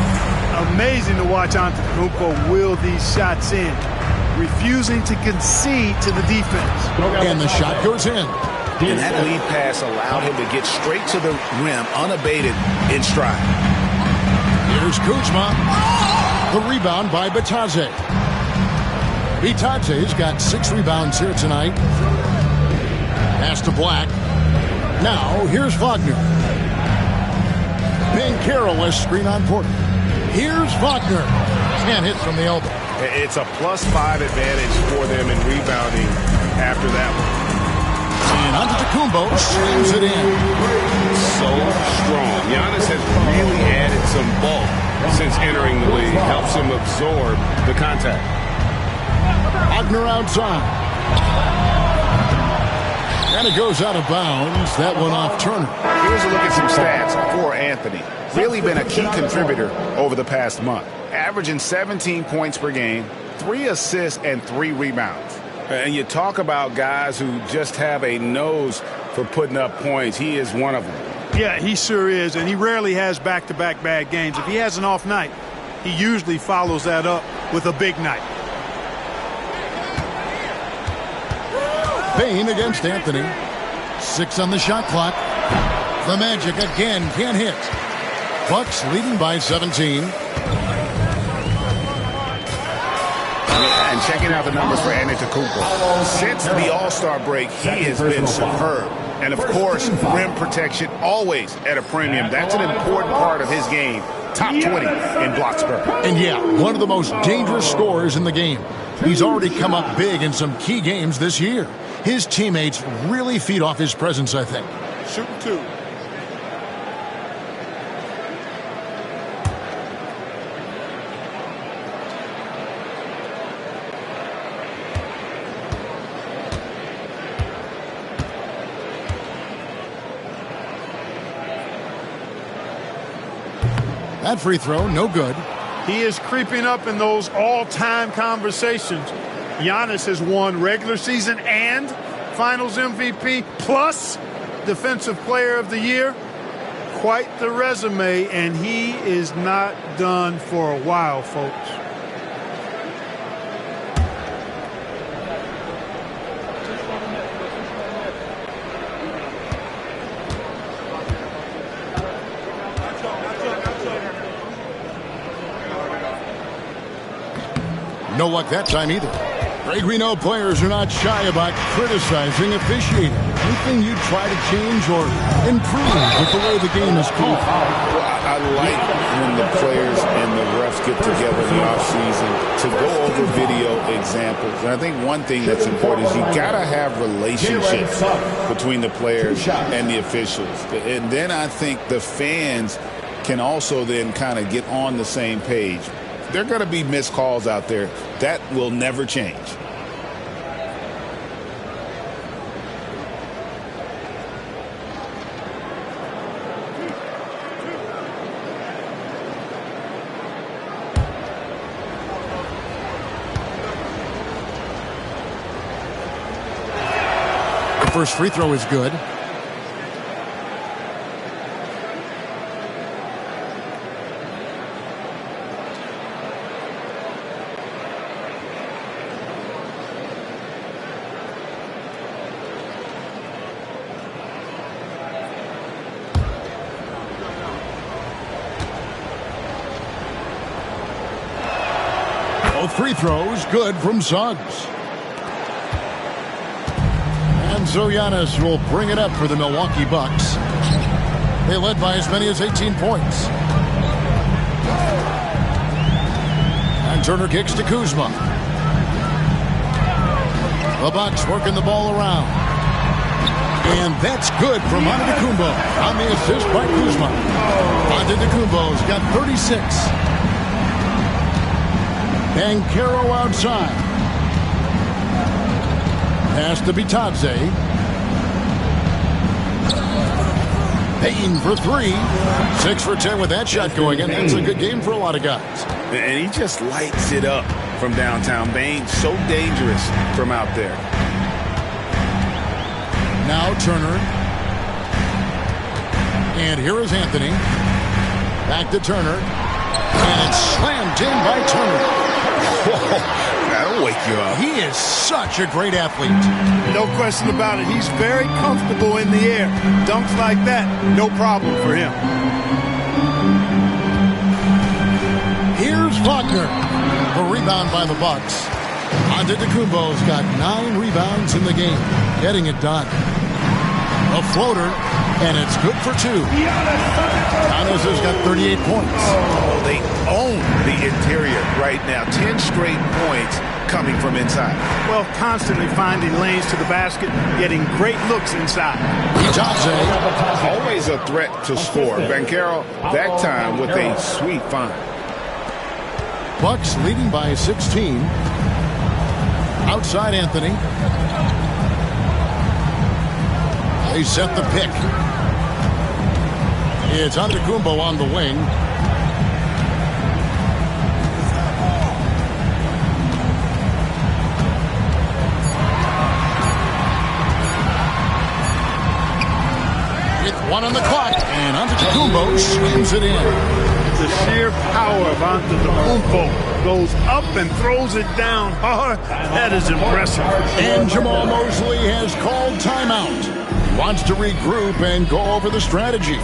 Amazing to watch Antetokounmpo will these shots in, refusing to concede to the defense. And the shot goes in. And that lead pass allowed him to get straight to the rim, unabated, in stride. Here's Kuzma. The rebound by Bataze. Bataze's got 6 rebounds here tonight. Pass to Black. Now, here's Wagner. Ben Carroll screen on Porter. Here's Wagner. Can't hit from the elbow. It's a +5 advantage for them in rebounding after that one. And Antetokounmpo slams it in. So strong. Giannis has really added some bulk since entering the league. Helps him absorb the contact. Wagner outside. And it goes out of bounds. That one off Turner. Here's a look at some stats for Anthony. Really been a key contributor over the past month. Averaging 17 points per game, 3 assists, and 3 rebounds. And you talk about guys who just have a nose for putting up points. He is one of them. Yeah, he sure is, and he rarely has back-to-back bad games. If he has an off night, he usually follows that up with a big night. Bane against Anthony. 6 on the shot clock. The Magic again can't hit. Bucks leading by 17. And checking out the numbers for Antetokounmpo. Since the All-Star break, he has been superb. And, of course, rim protection always at a premium. That's an important part of his game. Top 20 in Bloxburg. And, yeah, one of the most dangerous scorers in the game. He's already come up big in some key games this year. His teammates really feed off his presence, I think. Shooting 2. That free throw, no good. He is creeping up in those all-time conversations. Giannis has won regular season and Finals MVP plus Defensive Player of the Year. Quite the resume, and he is not done for a while, folks. No luck that time either. Greg, we know players are not shy about criticizing officiating. Anything you try to change or improve with the way the game is called? Well, I like when the players and the refs get together in the offseason to go over video examples. And I think one thing that's important is you got to have relationships between the players and the officials. And then I think the fans can also then kind of get on the same page. There are going to be missed calls out there. That will never change. The first free throw is good. Free throws good from Suggs. And so Giannis will bring it up for the Milwaukee Bucks. They led by as many as 18 points. And Turner kicks to Kuzma. The Bucks working the ball around. And that's good from Antetokounmpo on the assist by Kuzma. Antetokounmpo's got 36. And Caro outside. Pass to Bitadze. Payton for 3. 6 for 10 with that shot going in. That's a good game for a lot of guys. And he just lights it up from downtown. Bane, so dangerous from out there. Now Turner. And here is Anthony. Back to Turner. And it's slammed in by Turner. That'll wake you up. He is such a great athlete. No question about it. He's very comfortable in the air. Dunks like that, no problem for him. Here's Wagner. The rebound by the Bucks. Antetokounmpo's got 9 rebounds in the game. Getting it done. A floater, and it's good for 2. Giannis has got 38 points. Oh, they own the interior right now. 10 straight points coming from inside. Well, constantly finding lanes to the basket, getting great looks inside. Always a threat to score. Banchero, that time with a sweet find. Bucks leading by 16. Outside Anthony. They set the pick. It's Antetokounmpo on the wing. With 1 on the clock, and Antetokounmpo slams it in. The sheer power of Antetokounmpo goes up and throws it down hard. That is impressive. And Jamal Mosley has called timeout. Wants to regroup and go over the strategy.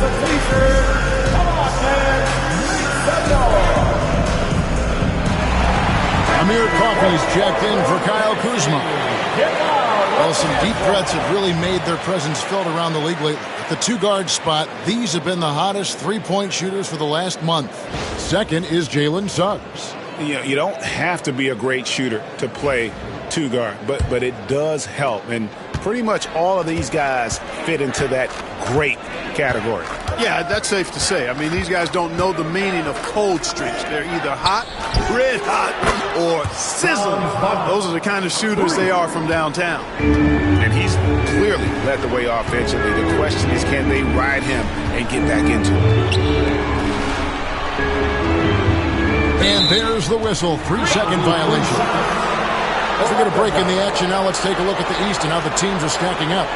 the teacher, come on, man, Senor. Amir Coffey's checked in for Kyle Kuzma. Well, some deep threats have really made their presence felt around the league lately. At the two-guard spot, these have been the hottest three-point shooters for the last month. Second is Jalen Suggs. You don't have to be a great shooter to play two-guard, but it does help. And pretty much all of these guys fit into that great category. Yeah, that's safe to say. I mean, these guys don't know the meaning of cold streaks. They're either hot, red hot, or sizzling. Those are the kind of shooters they are from downtown. And he's clearly led the way offensively. The question is, can they ride him and get back into it? And there's the whistle. 3-second violation. As we get a break in the action, now let's take a look at the East and how the teams are stacking up.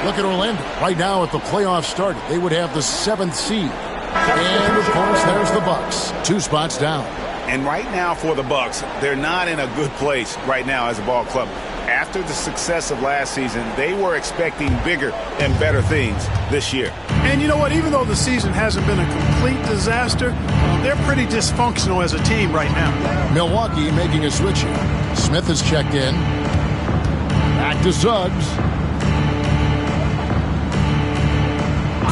Look at Orlando. Right now, if the playoffs started, they would have the 7th seed. And, of course, there's the Bucks. 2 spots down. And right now for the Bucks, they're not in a good place right now as a ball club. After the success of last season, they were expecting bigger and better things this year. And you know what? Even though the season hasn't been a complete disaster, they're pretty dysfunctional as a team right now. Milwaukee making a switch here. Smith is checked in. Back to Suggs.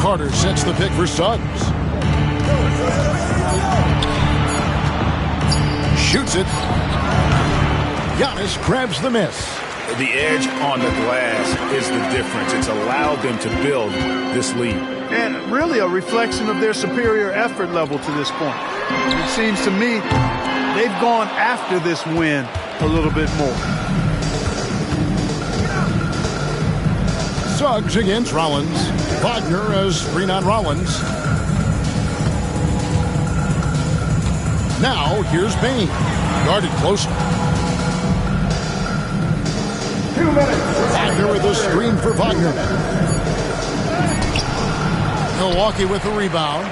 Carter sets the pick for Suggs. Shoots it. Giannis grabs the miss. The edge on the glass is the difference. It's allowed them to build this lead. And really a reflection of their superior effort level to this point. It seems to me they've gone after this win a little bit more. Suggs against Rollins. Wagner as screen on Rollins. Now here's Payne. Guarded closer. 2 minutes. Wagner with a screen for Wagner. Milwaukee with the rebound.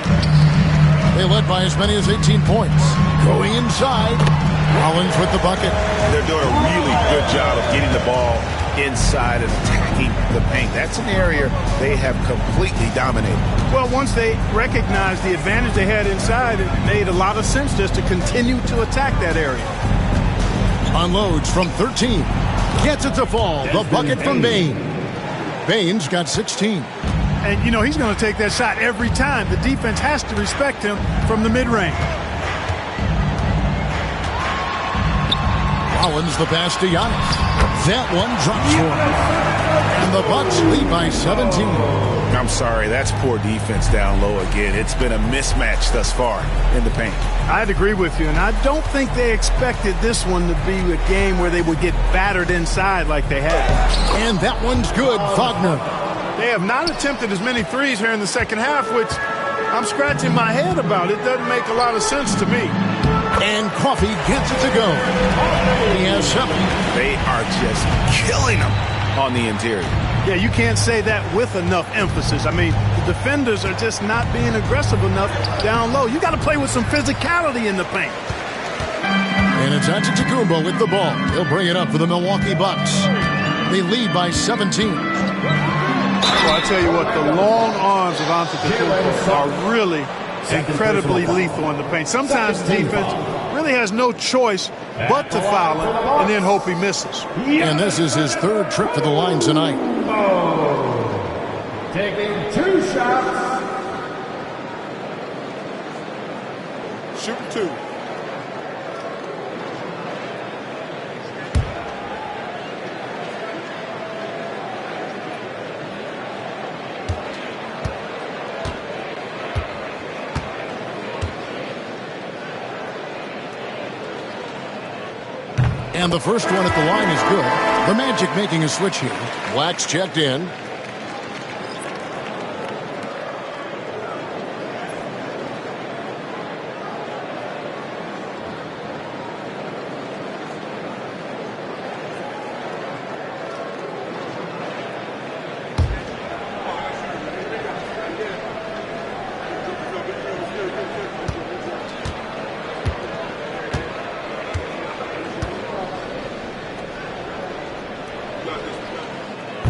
They led by as many as 18 points. Going inside. Rollins with the bucket. They're doing a really good job of getting the ball inside and attacking the paint. That's an area they have completely dominated. Well, once they recognized the advantage they had inside, it made a lot of sense just to continue to attack that area. Unloads from 13. Gets it to fall. The bucket from Bane. Bane's got 16. And, you know, he's going to take that shot every time. The defense has to respect him from the mid-range. Rollins the pass to Giannis. That one drops for him. And the Bucks lead by 17. I'm sorry, that's poor defense down low again. It's been a mismatch thus far in the paint. I'd agree with you, and I don't think they expected this one to be a game where they would get battered inside like they have. And that one's good, Wagner. They have not attempted as many threes here in the second half, which I'm scratching my head about. It doesn't make a lot of sense to me. And Coffey gets it to go. He has 7. They are just killing them on the interior. Yeah, you can't say that with enough emphasis. I mean, the defenders are just not being aggressive enough down low. You got to play with some physicality in the paint. And it's Antetokounmpo with the ball. He'll bring it up for the Milwaukee Bucks. They lead by 17. Well, I tell you what, the long arms of Antetokounmpo are really incredibly lethal in the paint. Sometimes the defense really has no choice but to foul him and then hope he misses. And this is his 3rd trip to the line tonight. Taking 2 shots. Shooting 2. And the first one at the line is good. The Magic making a switch here. Black's checked in.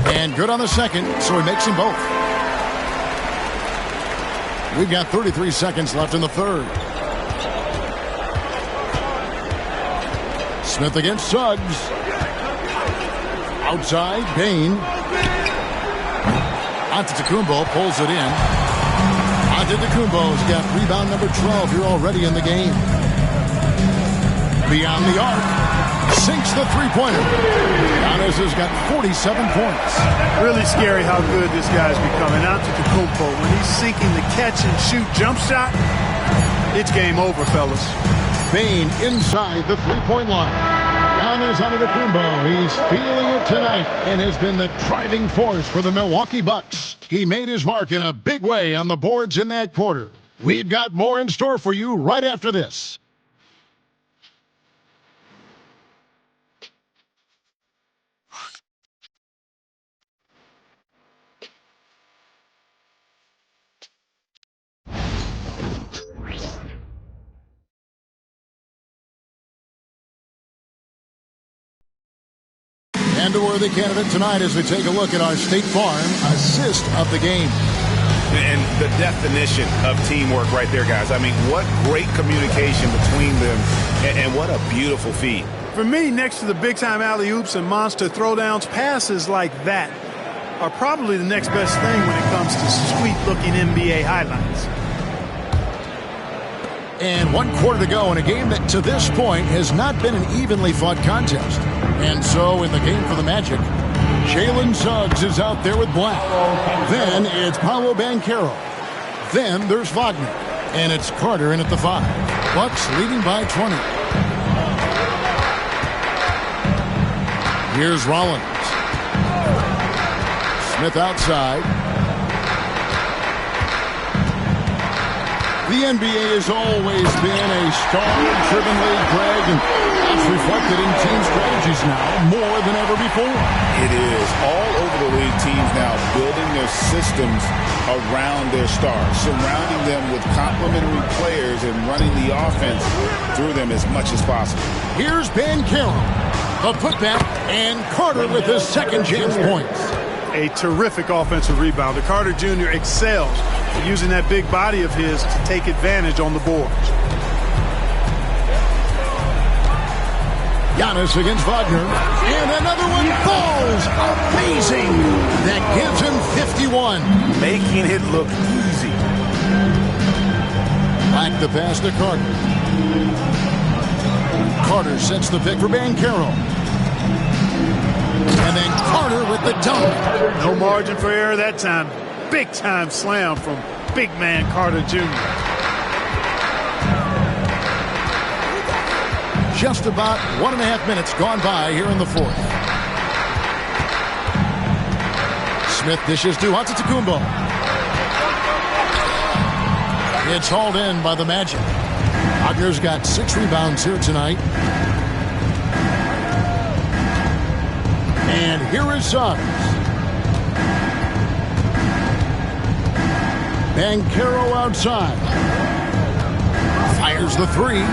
And good on the second, so he makes them both. We've got 33 seconds left in the third. Smith against Suggs. Outside, Bain. Antetokounmpo pulls it in. Antetokounmpo's got rebound number 12 here already in the game. Beyond the arc. Sinks the three-pointer. Giannis has got 47 points. Really scary how good this guy's becoming. Antetokounmpo, when he's sinking the catch-and-shoot jump shot, it's game over, fellas. Bain inside the three-point line. Giannis Antetokounmpo, he's feeling it tonight and has been the driving force for the Milwaukee Bucks. He made his mark in a big way on the boards in that quarter. We've got more in store for you right after this. And a worthy candidate tonight as we take a look at our State Farm assist of the game. And the definition of teamwork right there, guys. I mean, what great communication between them, and what a beautiful feed. For me, next to the big-time alley-oops and monster throwdowns, passes like that are probably the next best thing when it comes to sweet-looking NBA highlights. And 1 quarter to go in a game that to this point has not been an evenly fought contest. And so in the game for the Magic, Jalen Suggs is out there with Black. Then it's Paolo Banchero. Then there's Wagner. And it's Carter in at the 5. Bucks leading by 20. Here's Rollins. Smith outside. The NBA has always been a star-driven league, Greg, and that's reflected in team strategies now more than ever before. It is. All over the league, teams now building their systems around their stars, surrounding them with complementary players and running the offense through them as much as possible. Here's Banchero. A putback, and Carter with his second chance points. A terrific offensive rebounder. Carter Jr. excels at using that big body of his to take advantage on the boards. Giannis against Wagner. And another one falls. Amazing. That gives him 51. Making it look easy. Back the pass to Carter. Carter sets the pick for Banchero. And then Carter with the dunk. No margin for error that time. Big-time slam from big man Carter Jr. Just about 1.5 minutes gone by here in the fourth. Smith dishes to Antetokounmpo. It's hauled in by the Magic. Wagner's got 6 rebounds here tonight. And here is Suggs. Banchero outside. Fires the 3.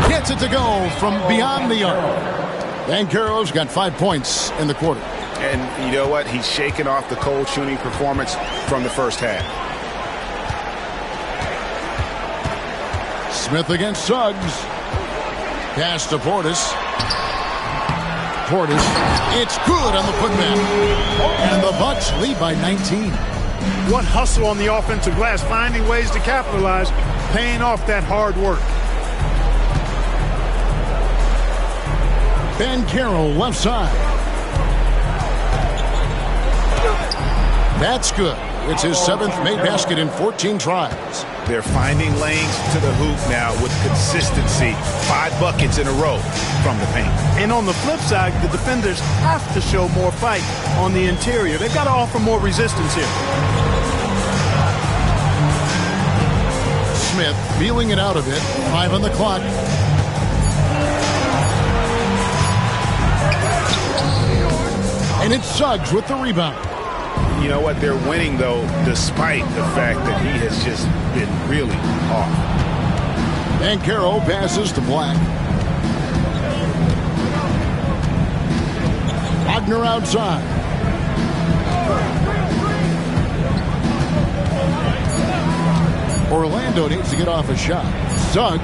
Gets it to go from beyond the arc. Banchero's got 5 points in the quarter. And you know what? He's shaking off the cold shooting performance from the first half. Smith against Suggs. Pass to Portis. Portis. It's good on the putback. And the Bucks lead by 19. What hustle on the offensive glass, finding ways to capitalize, paying off that hard work. Banchero left side. That's good. It's his 7th made basket in 14 tries. They're finding lanes to the hoop now with consistency. 5 buckets in a row from the paint. And on the flip side, the defenders have to show more fight on the interior. They've got to offer more resistance here. Smith feeling it out a bit. 5 on the clock. And it's Suggs with the rebound. You know what? They're winning, though, despite the fact that he has just been really off. Banchero passes to Black. Wagner outside. Orlando needs to get off a shot. Suggs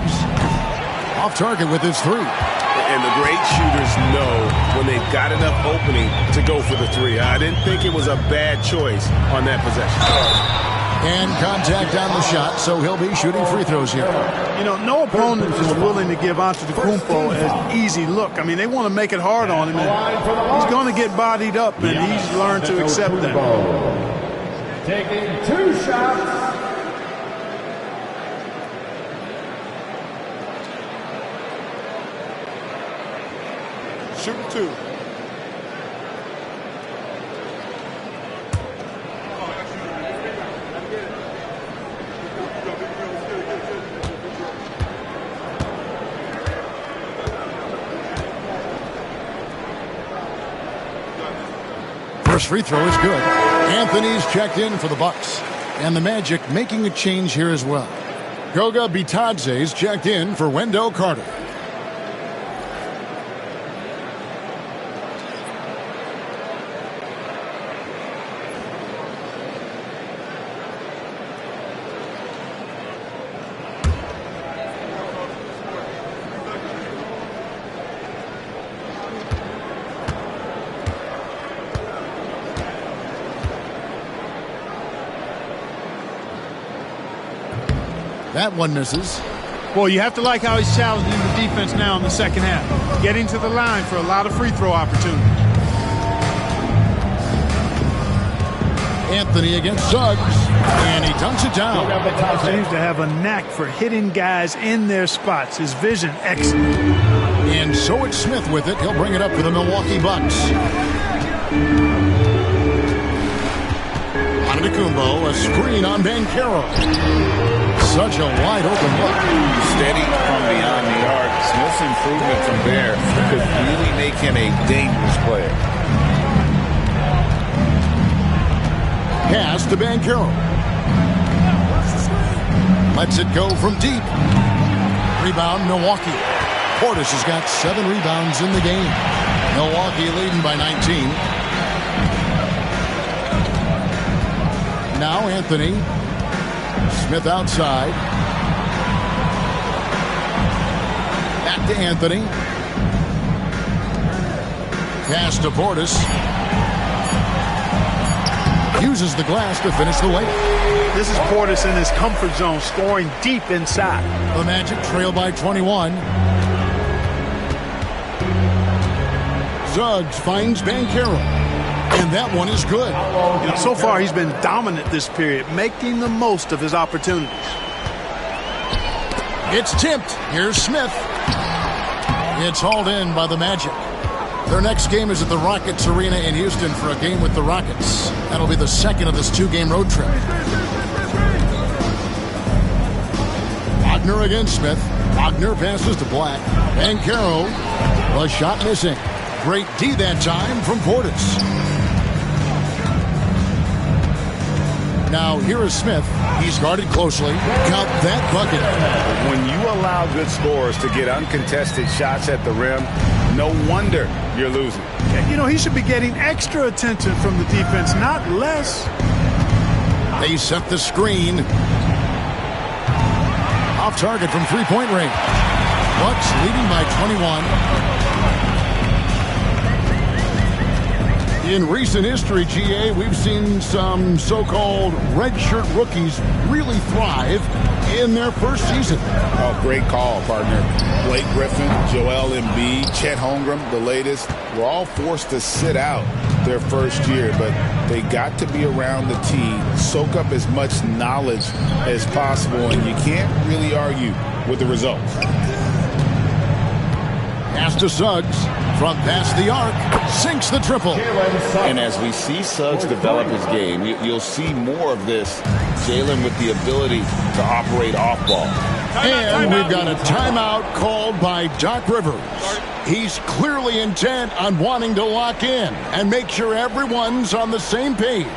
off target with his three. And the great shooters know when they've got enough opening to go for the three. I didn't think it was a bad choice on that possession. And contact on the shot, so he'll be shooting free throws here. You know, no opponent is willing to give Antetokounmpo an easy look. I mean, they want to make it hard on him. And he's going to get bodied up, and he's learned to accept that. Taking 2 shots. Shoot 2. First free throw is good. Anthony's checked in for the Bucks. And the Magic making a change here as well. Goga Bitadze's checked in for Wendell Carter. That one misses. Well, you have to like how he's challenging the defense now in the second half. Getting to the line for a lot of free throw opportunities. Anthony against Suggs. And he dunks it down. He seems to have a knack for hitting guys in their spots. His vision, excellent. And so it's Smith with it. He'll bring it up for the Milwaukee Bucks. Antetokounmpo, a screen on Banchero. Such a wide open look. Steady from beyond the arc. Smith's improvement from there could really make him a dangerous player. Pass to Banchero. Lets it go from deep. Rebound, Milwaukee. Portis has got 7 rebounds in the game. Milwaukee leading by 19. Now Anthony. Smith outside. Back to Anthony. Pass to Portis. Uses the glass to finish the layup. This is Portis in his comfort zone, scoring deep inside. The Magic trail by 21. Suggs finds Banchero. And that one is good. You know, so far, he's been dominant this period, making the most of his opportunities. It's tipped. Here's Smith. It's hauled in by the Magic. Their next game is at the Rockets Arena in Houston for a game with the Rockets. That'll be the second of this 2-game road trip. Wagner against Smith. Wagner passes to Black. Banchero. The shot missing. Great D that time from Portis. Now, here is Smith. He's guarded closely. Got that bucket. When you allow good scorers to get uncontested shots at the rim, no wonder you're losing. You know, he should be getting extra attention from the defense, not less. They set the screen. Off target from three-point range. Bucks leading by 21. In recent history, GA, we've seen some so-called redshirt rookies really thrive in their first season. Oh, great call, partner. Blake Griffin, Joel Embiid, Chet Holmgren, the latest, were all forced to sit out their first year, but they got to be around the team, soak up as much knowledge as possible, and you can't really argue with the results. Pass to Suggs from past the arc, sinks the triple. And as we see Suggs develop his game, you'll see more of this. Jalen with the ability to operate off ball. And we've got a timeout called by Doc Rivers. He's clearly intent on wanting to lock in and make sure everyone's on the same page.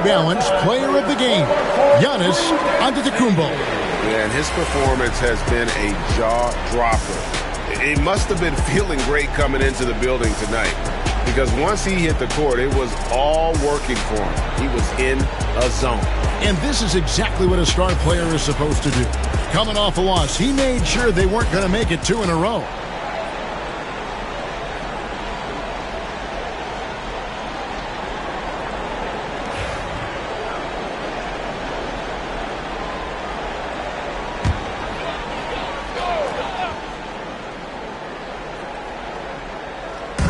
balanced player of the game, Giannis Antetokounmpo. Yeah, and his performance has been a jaw-dropper. He must have been feeling great coming into the building tonight, because once he hit the court, it was all working for him. He was in a zone. And this is exactly what a star player is supposed to do. Coming off a loss, he made sure they weren't going to make it 2 in a row.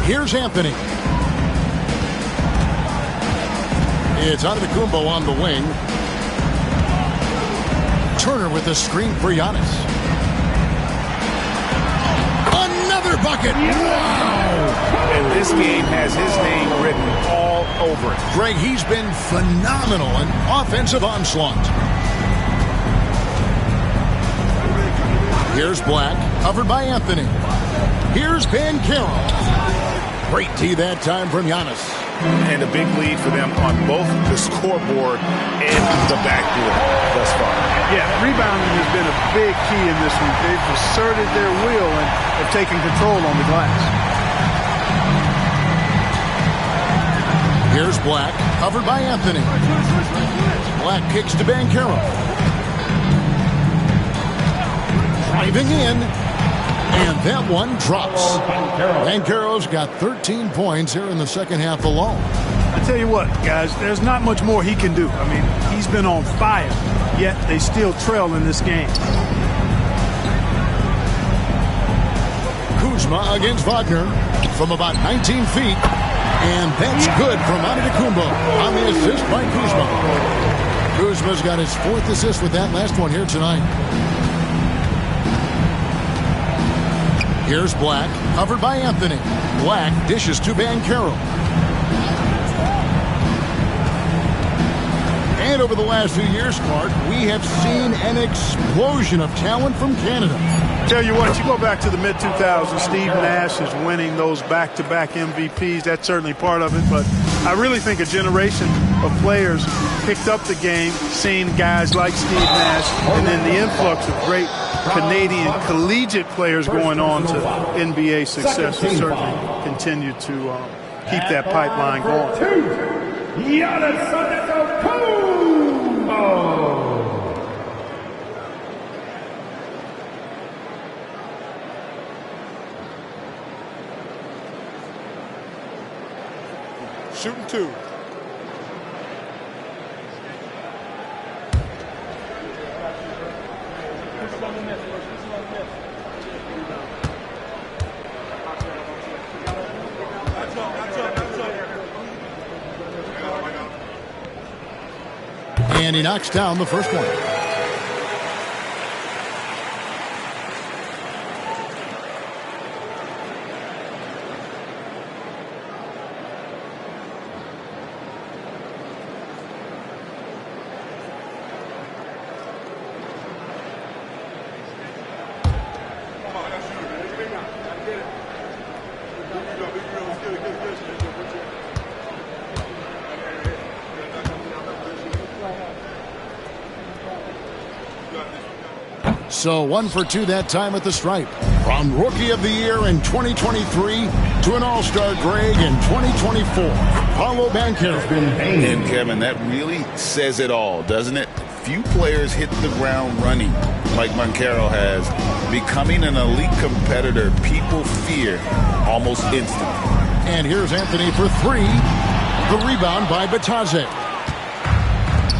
Here's Anthony. It's Antetokounmpo on the wing. Turner with the screen for Giannis. Another bucket! Wow! And this game has his name written all over it. Greg, he's been phenomenal in offensive onslaught. Here's Black, covered by Anthony. Here's Banchero. Great tee that time from Giannis. And a big lead for them on both the scoreboard and the backboard thus far. Yeah, rebounding has been a big key in this one. They've asserted their will and have taken control on the glass. Here's Black, covered by Anthony. Black kicks to Banchero. Driving in. And that one drops. Banchero's got 13 points here in the second half alone. I tell you what, guys, there's not much more he can do. I mean, he's been on fire, yet they still trail in this game. Kuzma against Wagner from about 19 feet. And that's good from Antetokounmpo on the assist by Kuzma. Kuzma's got his 4th assist with that last one here tonight. Here's Black, covered by Anthony. Black dishes to Banchero. And over the last few years, Clark, we have seen an explosion of talent from Canada. Tell you what, you go back to the mid-2000s, Steve Nash is winning those back-to-back MVPs. That's certainly part of it, but I really think a generation of players picked up the game, seeing guys like Steve Nash, and then the influx of great Canadian collegiate players going on to NBA success has certainly continued to keep that pipeline going. Giannis Antetokounmpo. Shooting 2. And he knocks down the first one. So 1 for 2 that time at the stripe. From Rookie of the Year in 2023 to an All-Star Greg in 2024. Paolo Banchero. And Kevin, that really says it all, doesn't it? Few players hit the ground running like Banchero has. Becoming an elite competitor, people fear almost instantly. And here's Anthony for 3. The rebound by Bitadze.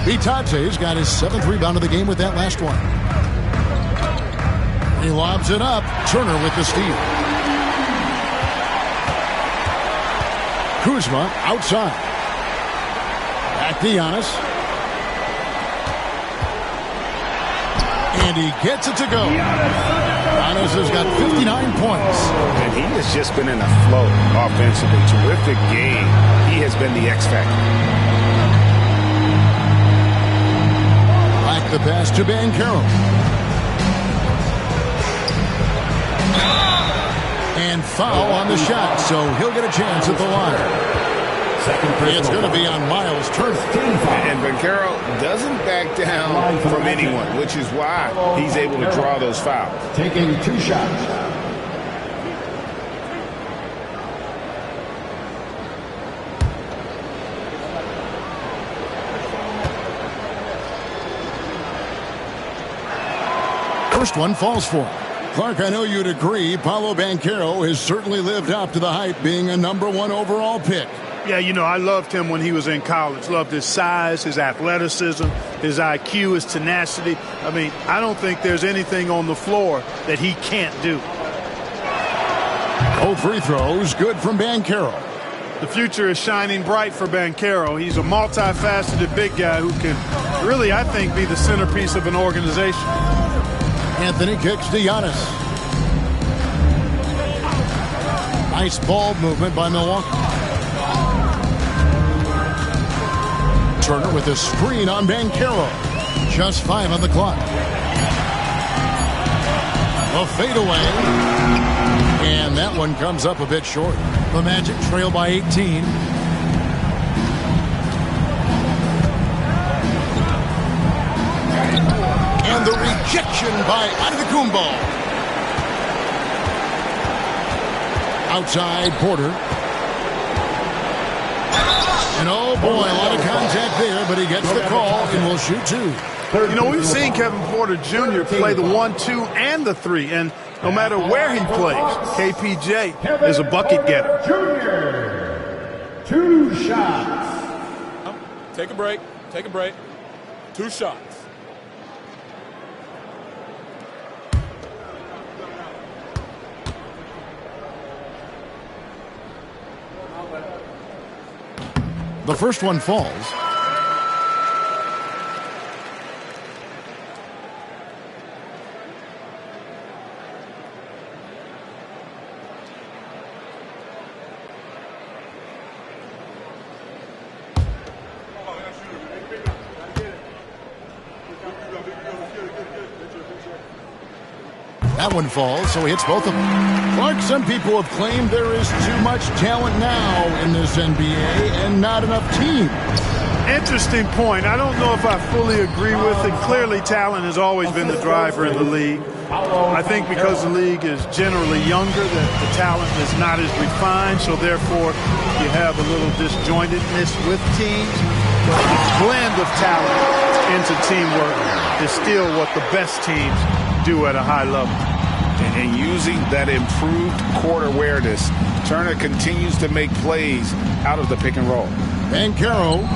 Bitadze's got his 7th rebound of the game with that last one. He lobs it up. Turner with the steal. Kuzma outside. Back to Giannis. And he gets it to go. Giannis has got 59 points. And he has just been in a flow offensively. Terrific game. He has been the X factor. Back the pass to Banchero. And foul on the shot, so he'll get a chance at the line. It's going to be on Miles Turner. And Banchero doesn't back down from anyone, which is why he's able to draw those fouls. Taking 2 shots. First one falls for him. Clark, I know you'd agree, Paolo Banchero has certainly lived up to the hype, being a #1 overall pick. Yeah, you know, I loved him when he was in college. Loved his size, his athleticism, his IQ, his tenacity. I mean, I don't think there's anything on the floor that he can't do. Both free throws, good from Banchero. The future is shining bright for Banchero. He's a multifaceted big guy who can really, I think, be the centerpiece of an organization. Anthony kicks to Giannis. Nice ball movement by Milwaukee. Turner with a screen on Banchero. Just 5 on the clock. A fadeaway. And that one comes up a bit short. The Magic trail by 18. And the rejection by Antetokounmpo. Outside Porter. And oh boy, a lot of contact there, but he gets the call and will shoot 2. You know, we've seen Kevin Porter Jr. play the 1, 2, and the 3, and no matter where he plays, KPJ is a bucket getter. Jr. 2 shots. Take a break. Take a break. 2 shots. The first one falls. That one falls, so he hits both of them. Clark, some people have claimed there is too much talent now in this NBA and not enough teams. Interesting point. I don't know if I fully agree with it. Clearly, talent has always been the driver in the league. I think because the league is generally younger, that the talent is not as refined, so therefore you have a little disjointedness with teams. But the blend of talent into teamwork is still what the best teams do at a high level. And using that improved court awareness, Turner continues to make plays out of the pick and roll. Banchero,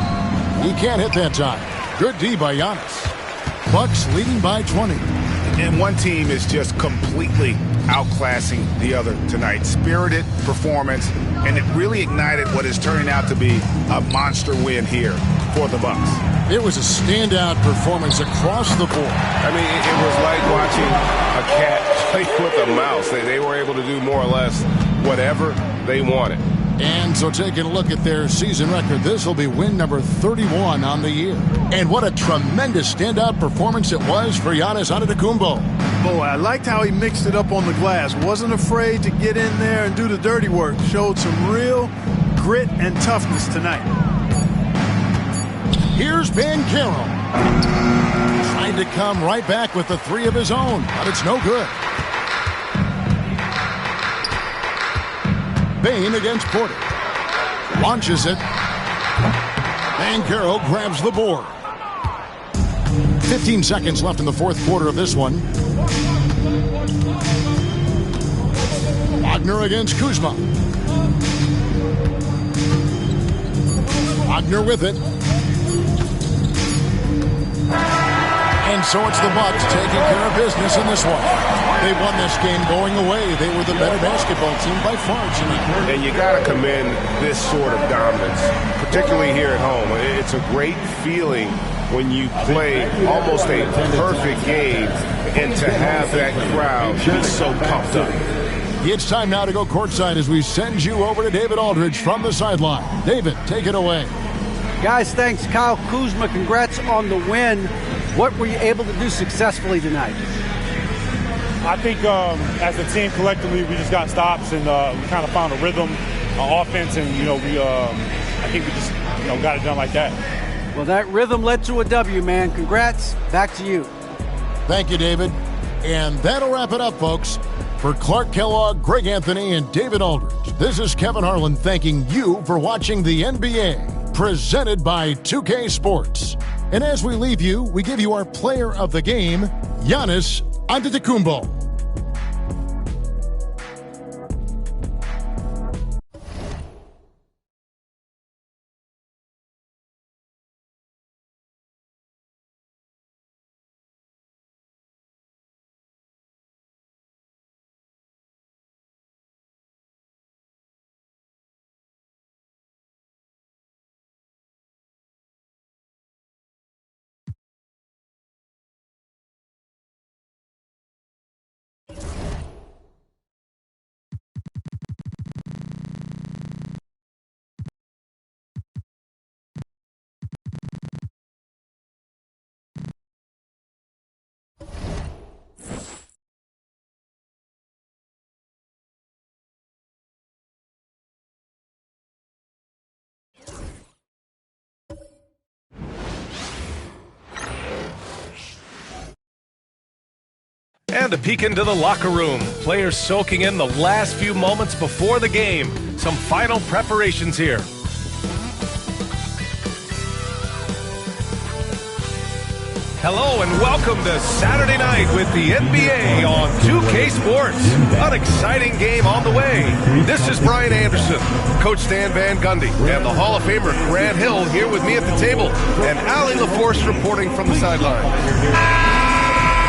he can't hit that time. Good D by Giannis. Bucks leading by 20. And one team is just completely outclassing the other tonight. Spirited performance, and it really ignited what is turning out to be a monster win here for the Bucks. It was a standout performance across the board. I mean, it was like watching a cat play with a mouse. They were able to do more or less whatever they wanted. And so taking a look at their season record, this will be win number 31 on the year. And what a tremendous standout performance it was for Giannis Antetokounmpo. Boy, I liked how he mixed it up on the glass. Wasn't afraid to get in there and do the dirty work. Showed some real grit and toughness tonight. Here's Banchero. Trying to come right back with the 3 of his own, but it's no good. Bane against Porter. Launches it. Banchero grabs the board. 15 seconds left in the fourth quarter of this one. Wagner against Kuzma. Wagner with it. And so it's the Bucks taking care of business in this one. They won this game going away. They were the better basketball team by far tonight. And you got to commend this sort of dominance, particularly here at home. It's a great feeling when you play almost a perfect game and to have that crowd be so pumped up. It's time now to go courtside as we send you over to David Aldridge from the sideline. David, take it away. Guys, thanks. Kyle Kuzma, congrats on the win. What were you able to do successfully tonight? I think as a team collectively, we just got stops and we kind of found a rhythm. offense, and I think we just got it done like that. Well, that rhythm led to a W, man. Congrats. Back to you. Thank you, David. And that'll wrap it up, folks. For Clark Kellogg, Greg Anthony, and David Aldridge, this is Kevin Harlan thanking you for watching the NBA, presented by 2K Sports. And as we leave you, we give you our player of the game, Giannis Antetokounmpo. And a peek into the locker room. Players soaking in the last few moments before the game. Some final preparations here. Hello and welcome to Saturday night with the NBA on 2K Sports. An exciting game on the way. This is Brian Anderson, Coach Stan Van Gundy, and the Hall of Famer Grant Hill here with me at the table, and Allie LaForce reporting from the sideline.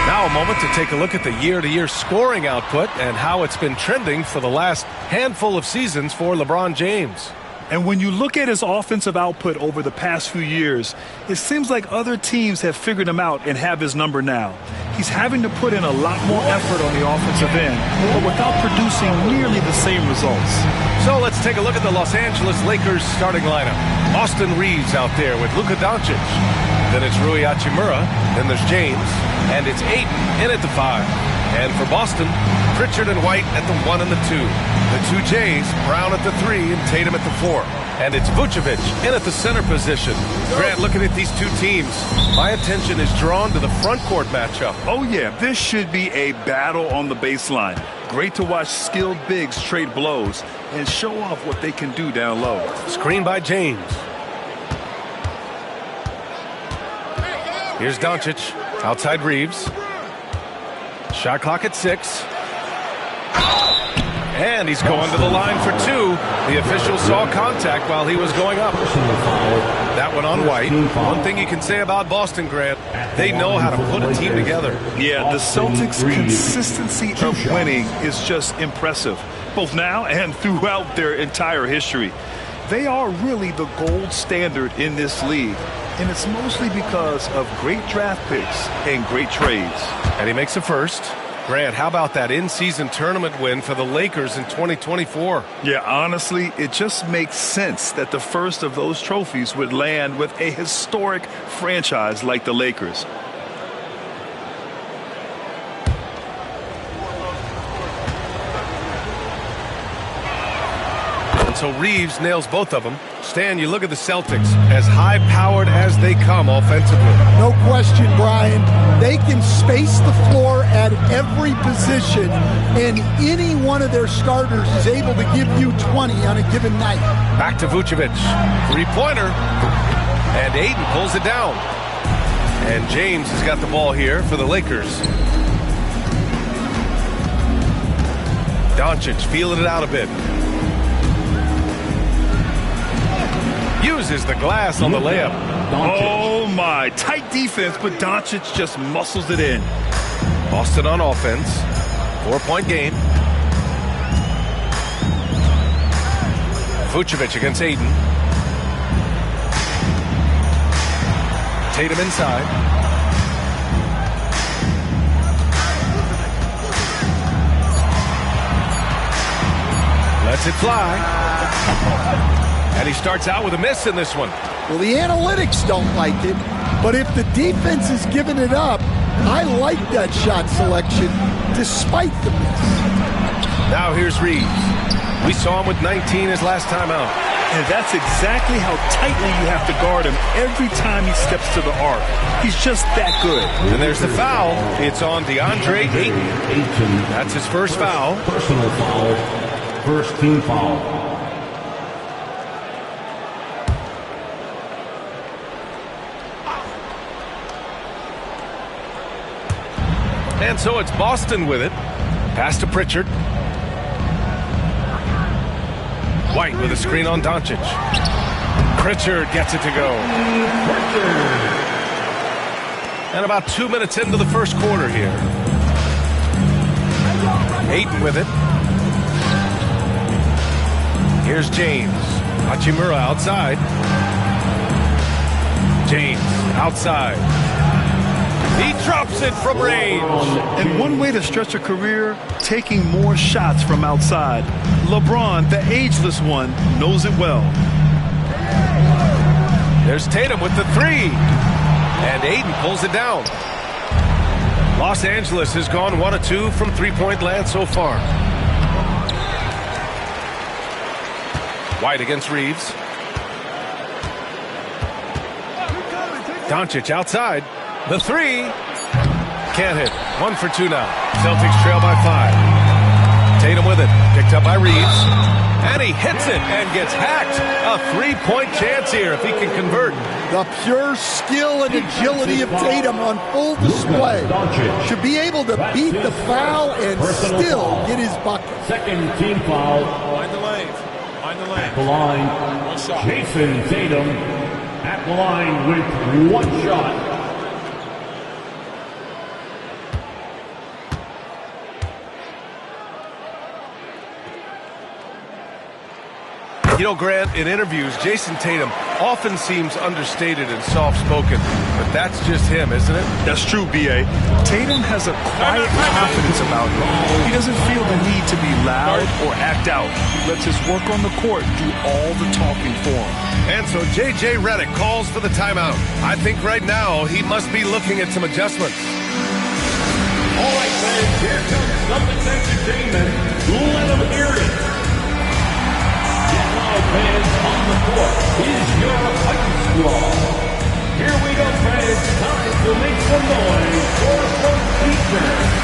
Now a moment to take a look at the year-to-year scoring output and how it's been trending for the last handful of seasons for LeBron James. And when you look at his offensive output over the past few years, it seems like other teams have figured him out and have his number now. He's having to put in a lot more effort on the offensive end, but without producing nearly the same results. So let's take a look at the Los Angeles Lakers starting lineup. Austin Reeves out there with Luka Doncic. Then it's Rui Hachimura. Then there's James. And it's Ayton in at the 5. And for Boston, Pritchard and White at the 1 and the 2. The two Jays, Brown at the 3 and Tatum at the 4. And it's Vucevic in at the center position. Grant, looking at these two teams, my attention is drawn to the front court matchup. Oh, yeah, this should be a battle on the baseline. Great to watch skilled bigs trade blows and show off what they can do down low. Screen by James. Here's Doncic, outside Reeves. Shot clock at 6. And he's going to the line for 2. The official saw contact while he was going up. That one on White. One thing you can say about Boston, Grant, they know how to put a team together. Yeah, the Celtics' consistency of winning is just impressive, both now and throughout their entire history. They are really the gold standard in this league, and it's mostly because of great draft picks and great trades. And he makes a first. Grant, how about that in-season tournament win for the Lakers in 2024? Yeah, honestly, it just makes sense that the first of those trophies would land with a historic franchise like the Lakers. So Reeves nails both of them. Stan, you look at the Celtics, as high-powered as they come offensively. No question, Brian. They can space the floor at every position, and any one of their starters is able to give you 20 on a given night. Back to Vucevic. Three-pointer. And Ayton pulls it down. And James has got the ball here for the Lakers. Doncic feeling it out a bit. Uses the glass on the layup. Oh, my. Tight defense, but Doncic just muscles it in. Boston on offense. 4-point game. Vucevic against Ayton. Tatum inside. Lets it fly. And he starts out with a miss in this one. Well, the analytics don't like it, but if the defense is giving it up, I like that shot selection despite the miss. Now here's Reeves. We saw him with 19 his last time out. And that's exactly how tightly you have to guard him every time he steps to the arc. He's just that good. And there's the foul. It's on DeAndre Ayton. That's his first foul. Personal foul. First team foul. And so it's Boston with it. Pass to Pritchard. White with a screen on Doncic. Pritchard gets it to go. And about 2 minutes into the first quarter here. Ayton with it. Here's James. Hachimura outside. James outside. He drops it from range. And one way to stretch a career, taking more shots from outside. LeBron, the ageless one, knows it well. There's Tatum with the three. And Ayton pulls it down. Los Angeles has gone 1 of 2 from three-point land so far. White against Reeves. Doncic outside. The three. Can't hit. 1 for 2 now. Celtics trail by 5. Tatum with it. Picked up by Reeves. And he hits it and gets hacked. A three-point chance here if he can convert. The pure skill and agility of Tatum on full display. Should be able to beat the foul and still get his bucket. Second team foul. Line the lane. Line the lane. At the line, Jason Tatum at the line with 1 shot. You know, Grant, in interviews, Jason Tatum often seems understated and soft-spoken, but that's just him, isn't it? That's true, B.A. Tatum has a quiet confidence about him. He doesn't feel the need to be loud or act out. He lets his work on the court do all the talking for him. And so J.J. Redick calls for the timeout. I think right now he must be looking at some adjustments. All right, fans, here comes Celtics Entertainment. Let them hear it. Fans on the court is your Fighting Squad. Here we go, fans. Time to make some noise for some teachers.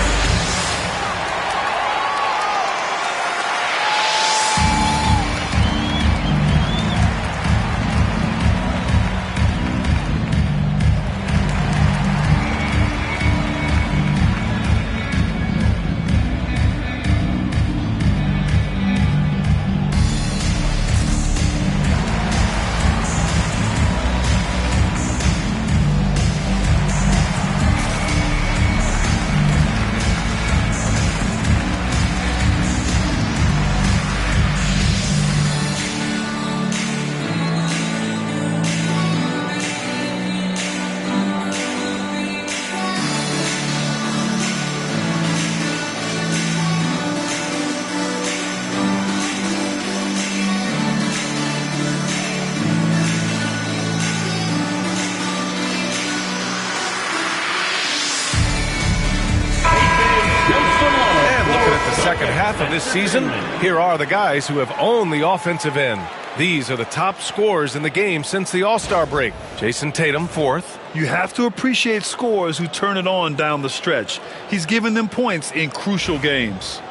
Of this season, here are the guys who have owned the offensive end. These are the top scorers in the game since the All-Star break. Jason Tatum, 4th. You have to appreciate scorers who turn it on down the stretch. He's given them points in crucial games.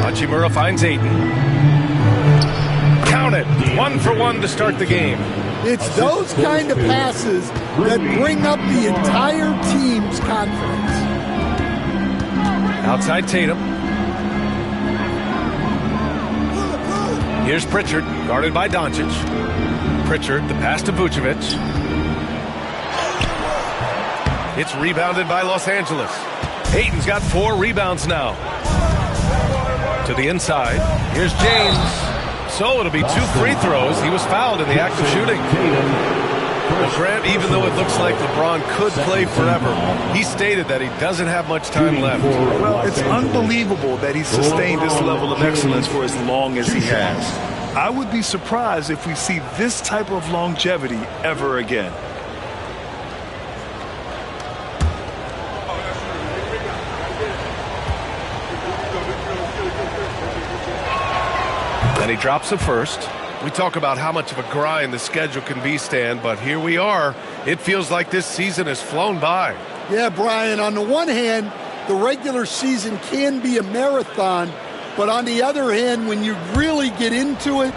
Hachimura finds Ayton. Count it. 1 for 1 to start the game. It's those kind of passes that bring up the entire team's confidence. Outside Tatum. Here's Pritchard, guarded by Doncic. Pritchard, the pass to Vucevic. It's rebounded by Los Angeles. Ayton's got 4 rebounds now. To the inside. Here's James. So it'll be 2 free throws. He was fouled in the act of shooting. Well, Grant, even though it looks like LeBron could play forever, he stated that he doesn't have much time left. Well, it's unbelievable that he's sustained this level of excellence for as long as he has. I would be surprised if we see this type of longevity ever again. And he drops the first. We talk about how much of a grind the schedule can be, Stan, but here we are. It feels like this season has flown by. Yeah, Brian, on the one hand, the regular season can be a marathon, but on the other hand, when you really get into it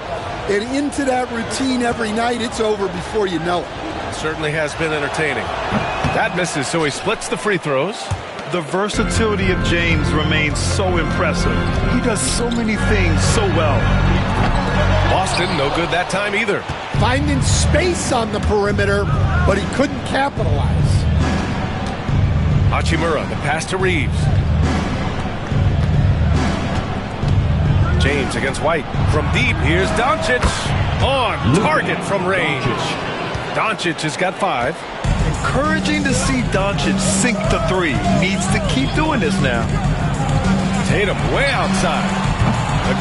and into that routine every night, it's over before you know it. It certainly has been entertaining. That misses, so he splits the free throws. The versatility of James remains so impressive. He does so many things so well. Boston, no good that time either. Finding space on the perimeter, but he couldn't capitalize. Hachimura, the pass to Reeves. James against White. From deep, here's Doncic. On target from range. Doncic has got 5. Encouraging to see Doncic sink the 3. Needs to keep doing this now. Tatum way outside.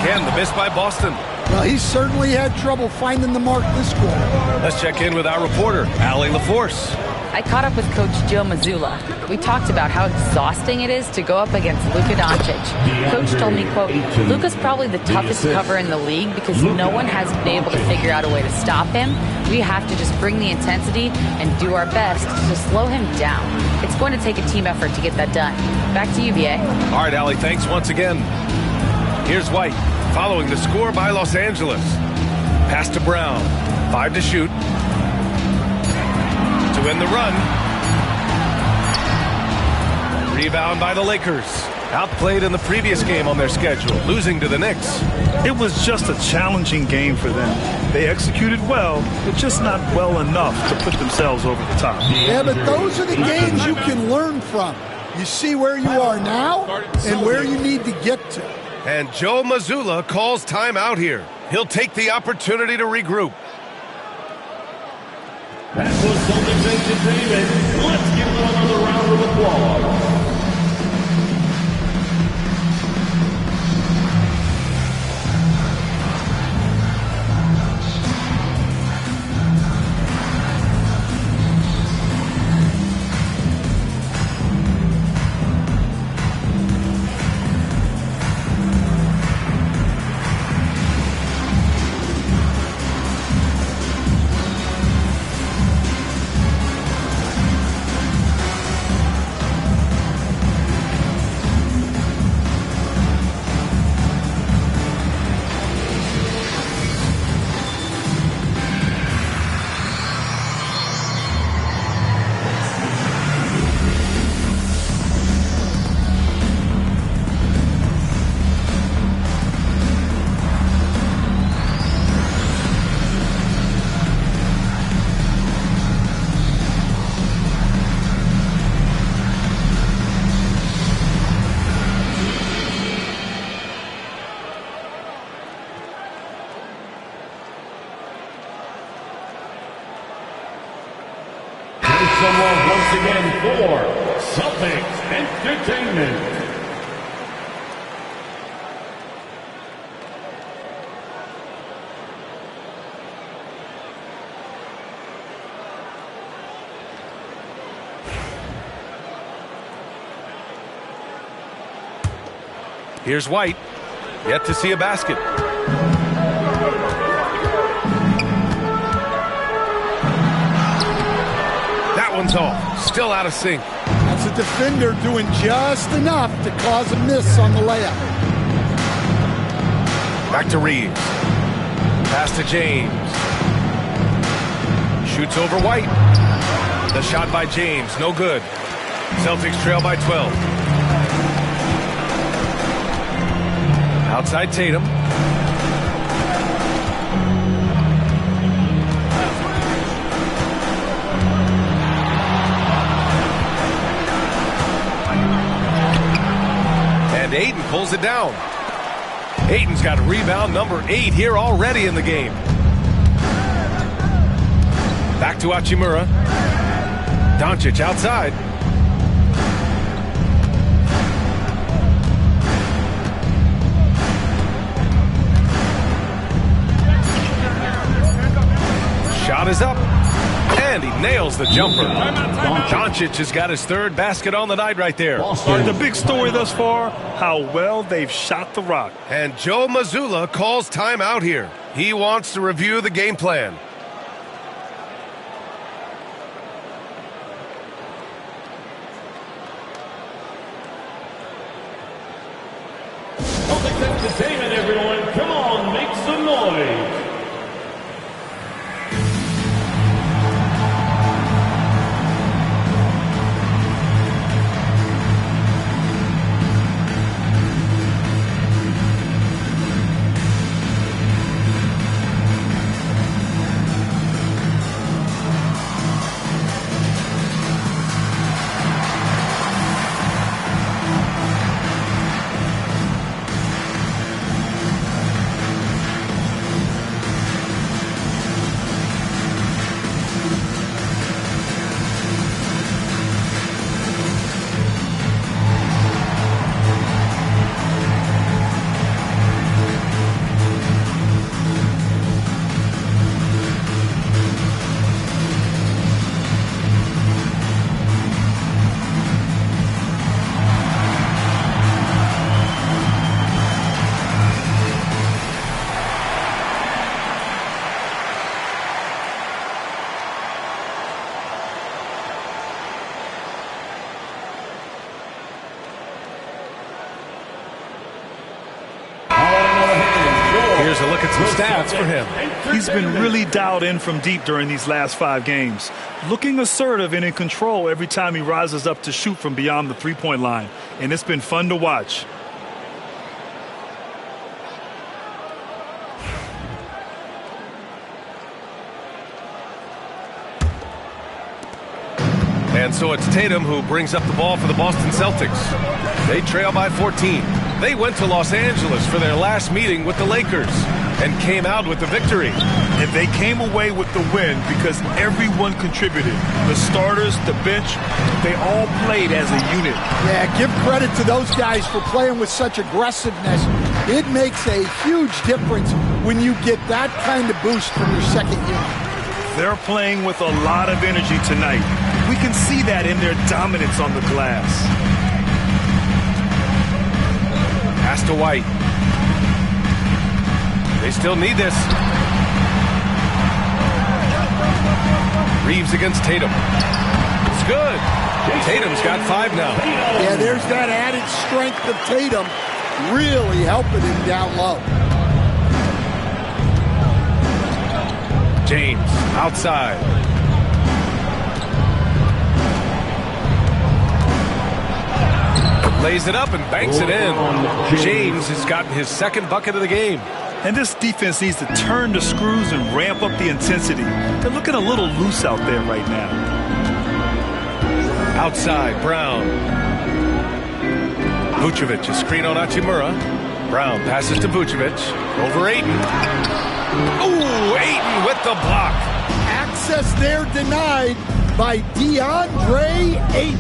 Again, the miss by Boston. Well, he certainly had trouble finding the mark this quarter. Let's check in with our reporter, Allie LaForce. I caught up with Coach Joe Mazzulla. We talked about how exhausting it is to go up against Luka Doncic. Coach told me, quote, Luka's probably the toughest cover in the league because no one has been able to figure out a way to stop him. We have to just bring the intensity and do our best to slow him down. It's going to take a team effort to get that done. Back to you, VA. All right, Allie, thanks once again. Here's White, following the score by Los Angeles. Pass to Brown. 5 to shoot. To win the run. Rebound by the Lakers. Outplayed in the previous game on their schedule, losing to the Knicks. It was just a challenging game for them. They executed well, but just not well enough to put themselves over the top. Yeah, but those are the games you can learn from. You see where you are now and where you need to get to. And Joe Mazzulla calls timeout here. He'll take the opportunity to regroup. That was Celtics entertainment. Let's give them another round of applause. Someone once again for Celtics Entertainment. Here's White. Yet to see a basket. One's off. Still out of sync. That's a defender doing just enough to cause a miss on the layup. Back to Reeves. Pass to James. Shoots over White. The shot by James. No good. Celtics trail by 12. Outside Tatum. And Ayton pulls it down. Ayton's got rebound number 8 here already in the game. Back to Hachimura. Doncic outside. Shot is up. And he nails the jumper. Doncic has got his third basket on the night right there. The big story thus far, how well they've shot the rock. And Joe Mazzulla calls timeout here. He wants to review the game plan. Celtics entertainment, everyone. Come on, make some noise. Here's a look at some stats for him. He's been really dialed in from deep during these last 5 games. Looking assertive and in control every time he rises up to shoot from beyond the three-point line. And it's been fun to watch. And so it's Tatum who brings up the ball for the Boston Celtics. They trail by 14. They went to Los Angeles for their last meeting with the Lakers and came out with the victory. And they came away with the win because everyone contributed. The starters, the bench, they all played as a unit. Yeah, give credit to those guys for playing with such aggressiveness. It makes a huge difference when you get that kind of boost from your second unit. They're playing with a lot of energy tonight. We can see that in their dominance on the glass. Pass to White. They still need this. Reeves against Tatum. It's good. Tatum's got 5 now. Yeah, there's that added strength of Tatum really helping him down low. James outside. Lays it up and banks it in. James has gotten his second bucket of the game. And this defense needs to turn the screws and ramp up the intensity. They're looking a little loose out there right now. Outside, Brown. Vucevic, a screen on Hachimura. Brown passes to Vucevic. Over Ayton. Ooh, Ayton with the block. Access there denied by DeAndre Ayton.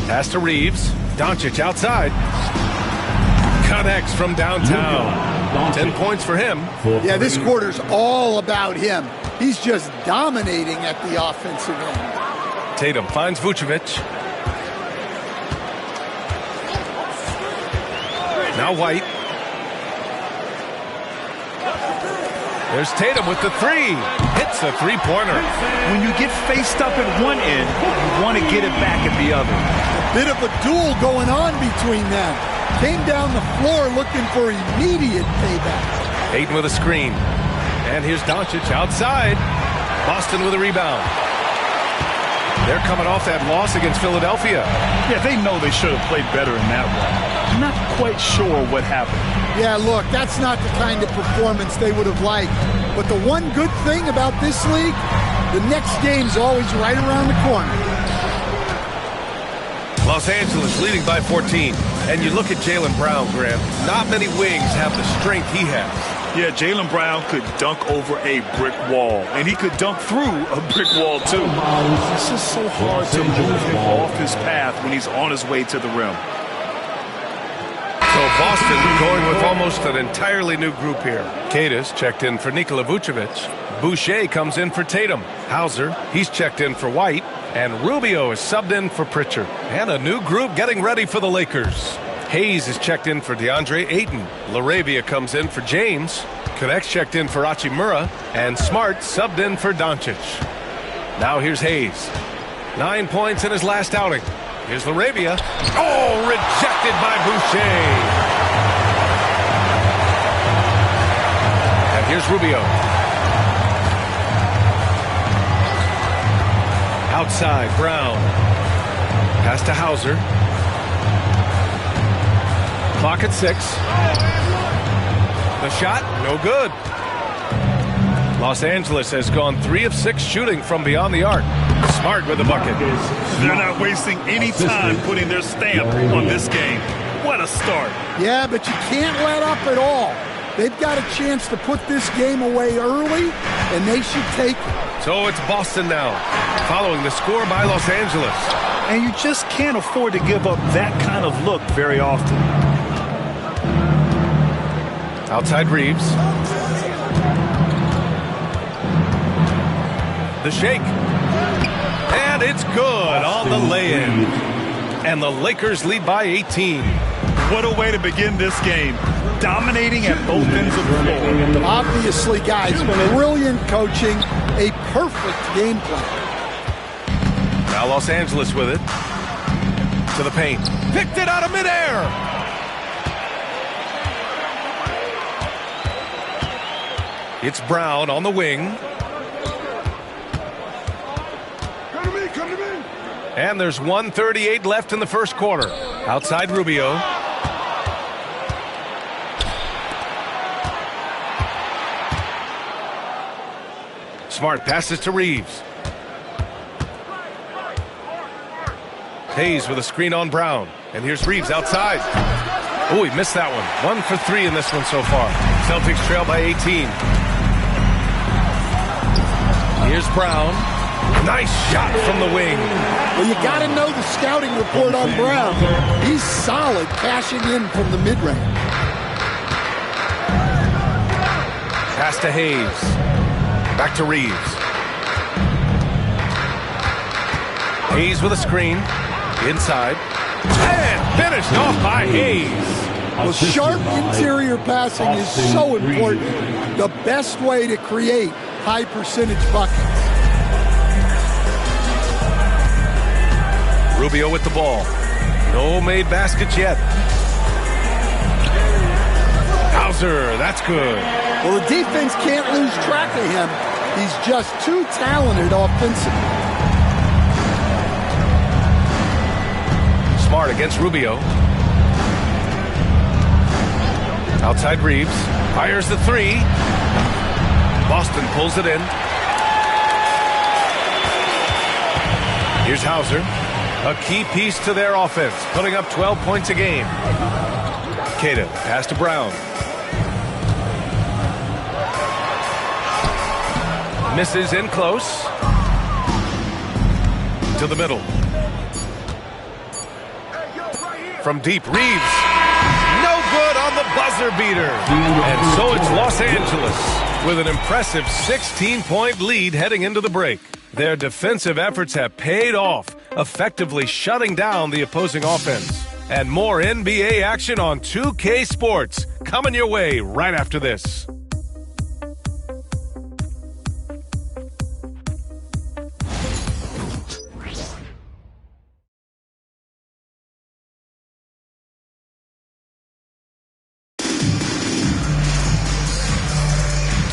Pass to Reeves. Doncic outside. Connects from downtown. 10 points for him. Yeah, this quarter's all about him. He's just dominating at the offensive end. Tatum finds Vucevic. Now White. There's Tatum with the 3. Hits the three-pointer. When you get faced up at one end, you want to get it back at the other. Bit of a duel going on between them. Came down the floor looking for immediate payback. Ayton with a screen. And here's Doncic outside. Boston with a rebound. They're coming off that loss against Philadelphia. Yeah, they know they should have played better in that one. Not quite sure what happened. Yeah, look, that's not the kind of performance they would have liked. But the one good thing about this league, the next game's always right around the corner. Los Angeles leading by 14. And you look at Jaylen Brown, Graham. Not many wings have the strength he has. Yeah, Jaylen Brown could dunk over a brick wall. And he could dunk through a brick wall, too. It's just so hard to move him off his path when he's on his way to the rim. So Boston going with almost an entirely new group here. Kadis checked in for Nikola Vucevic. Boucher comes in for Tatum. Hauser, he's checked in for White. And Rubio is subbed in for Pritchard. And a new group getting ready for the Lakers. Hayes is checked in for DeAndre Ayton. LaRavia comes in for James. Connect's checked in for Hachimura. And Smart subbed in for Doncic. Now here's Hayes. 9 points in his last outing. Here's LaRavia. Oh, rejected by Boucher. And here's Rubio. Outside, Brown. Pass to Hauser. Clock at 6. The shot, no good. Los Angeles has gone 3 of 6 shooting from beyond the arc. Smart with the bucket. They're not wasting any time putting their stamp on this game. What a start. Yeah, but you can't let up at all. They've got a chance to put this game away early, and they should take it. So it's Boston now, following the score by Los Angeles. And you just can't afford to give up that kind of look very often. Outside Reeves. The shake. And it's good on the lay-in. And the Lakers lead by 18. What a way to begin this game. Dominating at both ends of the floor. Obviously, guys, brilliant coaching. A perfect game plan. Now Los Angeles with it. To the paint. Picked it out of midair. It's Brown on the wing. Come to me. And there's 1:38 left in the first quarter. Outside Rubio. Smart passes to Reeves. Hayes with a screen on Brown. And here's Reeves outside. Oh, he missed that one. 1 for 3 in this one so far. Celtics trail by 18. Here's Brown. Nice shot from the wing. Well, you got to know the scouting report on Brown. He's solid cashing in from the mid-range. Pass to Hayes. Back to Reeves. Hayes with a screen. Inside. And finished off by Hayes. Well, sharp interior passing is so important. The best way to create high percentage buckets. Rubio with the ball. No made baskets yet. Hauser, that's good. Well, the defense can't lose track of him. He's just too talented offensively. Smart against Rubio. Outside Reeves. Fires the 3. Boston pulls it in. Here's Hauser. A key piece to their offense, putting up 12 points a game. Queta, pass to Brown. Misses in close. To the middle. From deep, Reeves. No good on the buzzer beater. And so it's Los Angeles with an impressive 16-point lead heading into the break. Their defensive efforts have paid off, effectively shutting down the opposing offense. And more NBA action on 2K Sports coming your way right after this.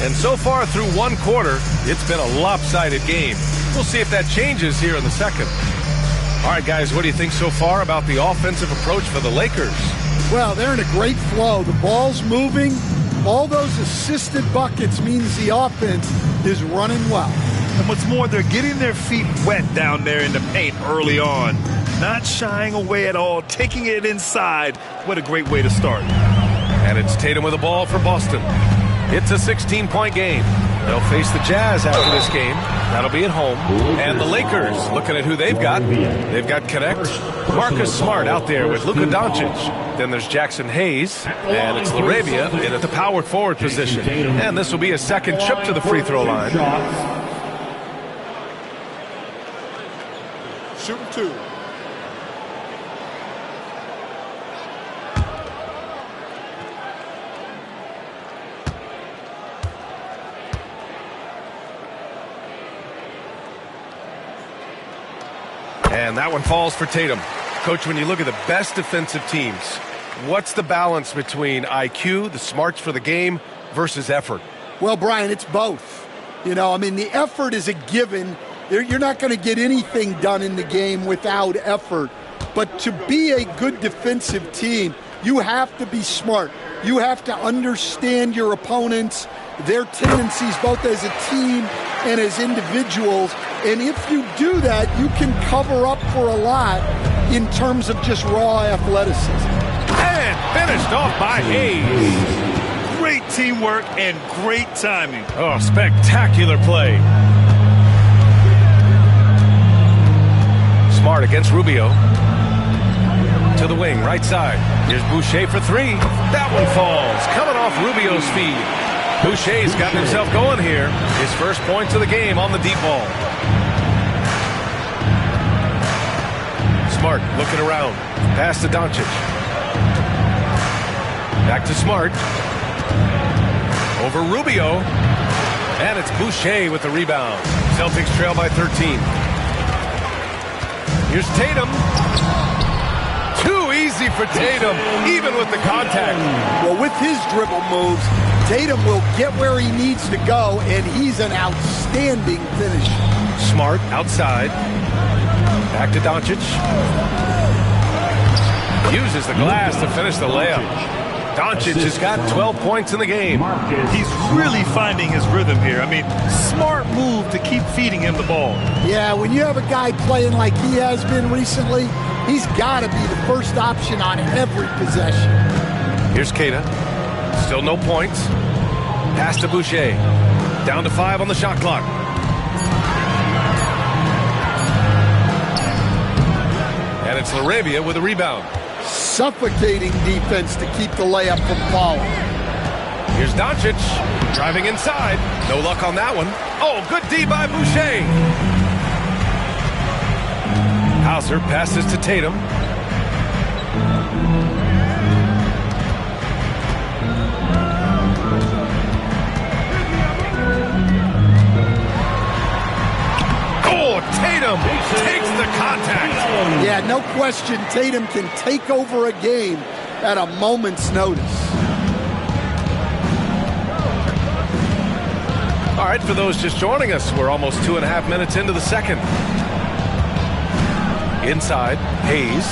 And so far through one quarter, it's been a lopsided game. We'll see if that changes here in the second. All right, guys, what do you think so far about the offensive approach for the Lakers? Well, they're in a great flow. The ball's moving. All those assisted buckets means the offense is running well. And what's more, they're getting their feet wet down there in the paint early on. Not shying away at all, taking it inside. What a great way to start. And it's Tatum with the ball for Boston. It's a 16-point game. They'll face the Jazz after this game. That'll be at home. And the Lakers, looking at who they've got. They've got Connect. Marcus Smart out there with Luka Doncic. Then there's Jackson Hayes. And it's LaRavia in at the power forward position. And this will be a second trip to the free throw line. Shooting 2. And that one falls for Tatum. Coach, when you look at the best defensive teams, what's the balance between IQ, the smarts for the game, versus effort? Well, Brian, it's both. You know, I mean, the effort is a given. You're not going to get anything done in the game without effort. But to be a good defensive team, you have to be smart. You have to understand your opponents, their tendencies, both as a team and as individuals. And if you do that, you can cover up for a lot in terms of just raw athleticism. And finished off by Hayes. Great teamwork and great timing. Oh, spectacular play. Smart against Rubio. To the wing, right side. Here's Boucher for 3. That one falls. Coming off Rubio's feed. Boucher's gotten himself going here. His first points of the game on the deep ball. Smart looking around. Pass to Doncic. Back to Smart. Over Rubio. And it's Boucher with the rebound. Celtics trail by 13. Here's Tatum. Too easy for Tatum, even with the contact. Well, with his dribble moves, Tatum will get where he needs to go, and he's an outstanding finisher. Smart outside. Back to Doncic. Uses the glass to finish the layup. Doncic has got 12 points in the game. He's really finding his rhythm here. I mean, smart move to keep feeding him the ball. Yeah, when you have a guy playing like he has been recently, he's got to be the first option on every possession. Here's Keita. Still no points. Pass to Boucher. Down to 5 on the shot clock. And it's LaRavia with a rebound. Suffocating defense to keep the layup from falling. Here's Doncic driving inside. No luck on that one. Oh, good D by Boucher. Hauser passes to Tatum. Oh, Tatum takes the contact. Yeah, no question, Tatum can take over a game at a moment's notice. All right, for those just joining us, we're almost 2.5 minutes into the second. Inside, Hayes.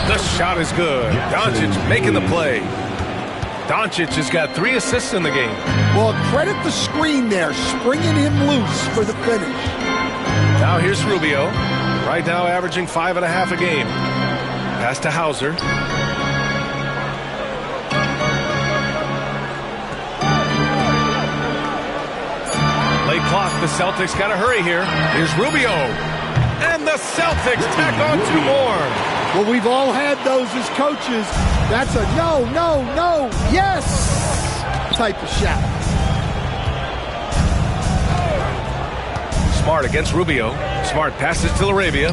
The shot is good. Doncic making the play. Doncic has got 3 assists in the game. Well, credit the screen there, springing him loose for the finish. Now here's Rubio. Right now averaging 5.5 a game. Pass to Hauser. Late clock. The Celtics got to hurry here. Here's Rubio. And the Celtics tack on 2 more. Well, we've all had those as coaches. That's a no, no, no, yes type of shot. Smart against Rubio. Smart passes to LaRavia.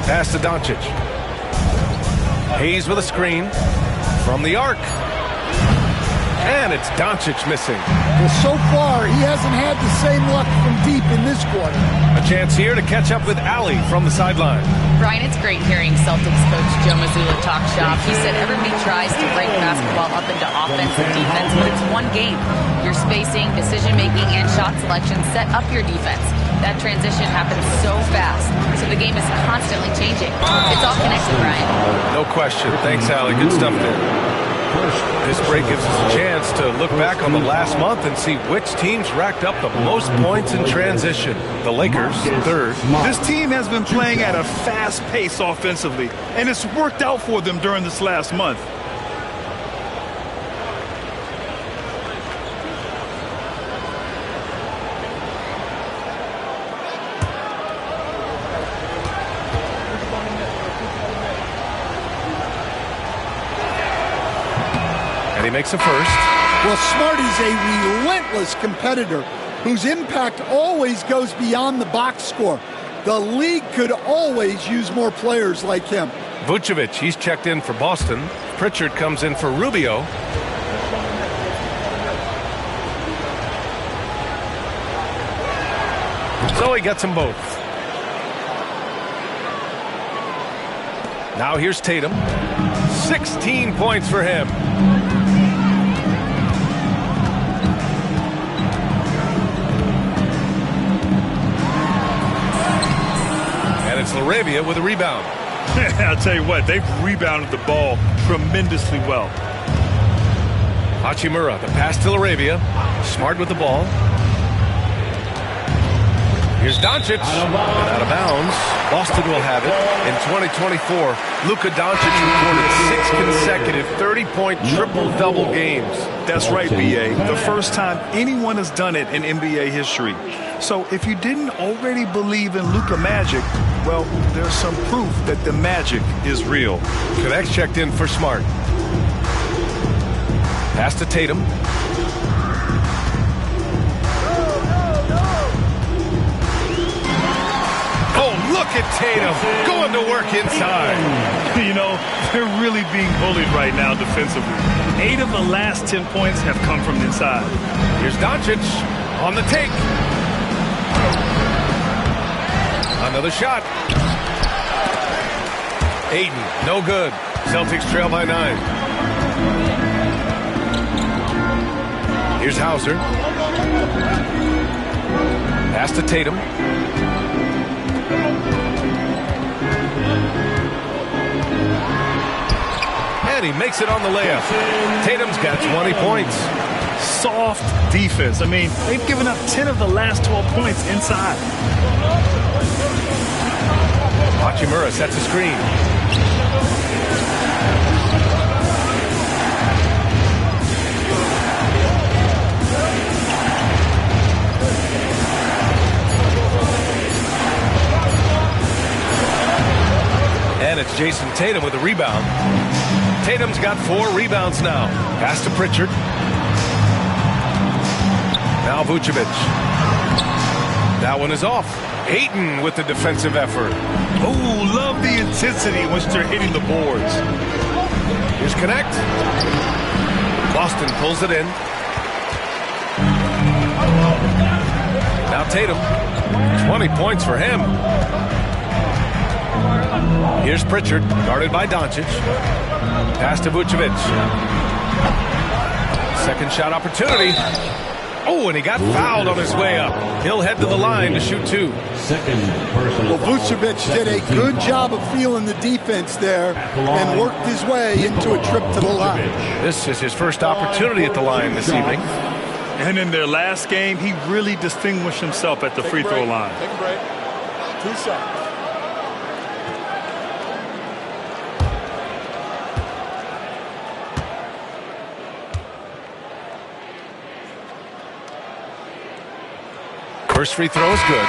Pass to Doncic. Hayes with a screen from the arc. And it's Doncic missing. Well, so far, he hasn't had the same luck from deep in this quarter. A chance here to catch up with Allie from the sideline. Brian, it's great hearing Celtics coach Joe Mazzulla talk shop. He said everybody tries to break basketball up into offense and defense, but it's one game. Your spacing, decision-making, and shot selection set up your defense. That transition happens so fast, so the game is constantly changing. It's all connected, Brian. No question. Thanks, Allie. Good stuff there. This break gives us a chance to look back on the last month and see which teams racked up the most points in transition. The Lakers, 3rd. This team has been playing at a fast pace offensively, and it's worked out for them during this last month. makes a first. Well, Smart is a relentless competitor whose impact always goes beyond the box score. The league could always use more players like him. Vucevic, he's checked in for Boston. Pritchard comes in for Rubio. So he gets them both. Now here's Tatum. 16 points for him. And it's LaRavia with a rebound. I'll tell you what, they've rebounded the ball tremendously well. Hachimura, the pass to LaRavia. Smart with the ball. Here's Doncic, and out of bounds. Boston will have it. In 2024, Luka Doncic recorded 6 consecutive 30-point triple-double games. That's right, B.A. The first time anyone has done it in NBA history. So if you didn't already believe in Luka Magic, well, there's some proof that the magic is real. Connects checked in for Smart. Pass to Tatum. Look at Tatum going to work inside. You know, they're really being bullied right now defensively. 8 of the last 10 points have come from inside. Here's Doncic on the take. Another shot. Ayton, no good. Celtics trail by 9. Here's Hauser. Pass to Tatum. And he makes it on the layup. Tatum's got 20 points. Soft defense. I mean, they've given up 10 of the last 12 points inside. Hachimura sets a screen. And it's Jason Tatum with a rebound. Tatum's got 4 rebounds now. Pass to Pritchard. Now Vucevic. That one is off. Ayton with the defensive effort. Oh, love the intensity once they're hitting the boards. Here's Connect. Boston pulls it in. Now Tatum. 20 points for him. Here's Pritchard, guarded by Doncic. Pass to Vucevic. Second shot opportunity. Oh, and he got fouled on his way up. He'll head to the line to shoot 2. Well, Vucevic did a good job of feeling the defense there and worked his way into a trip to the line. This is his first opportunity at the line this evening. And in their last game, he really distinguished himself at the free throw line. Take a break. 2 shots. First free throw is good.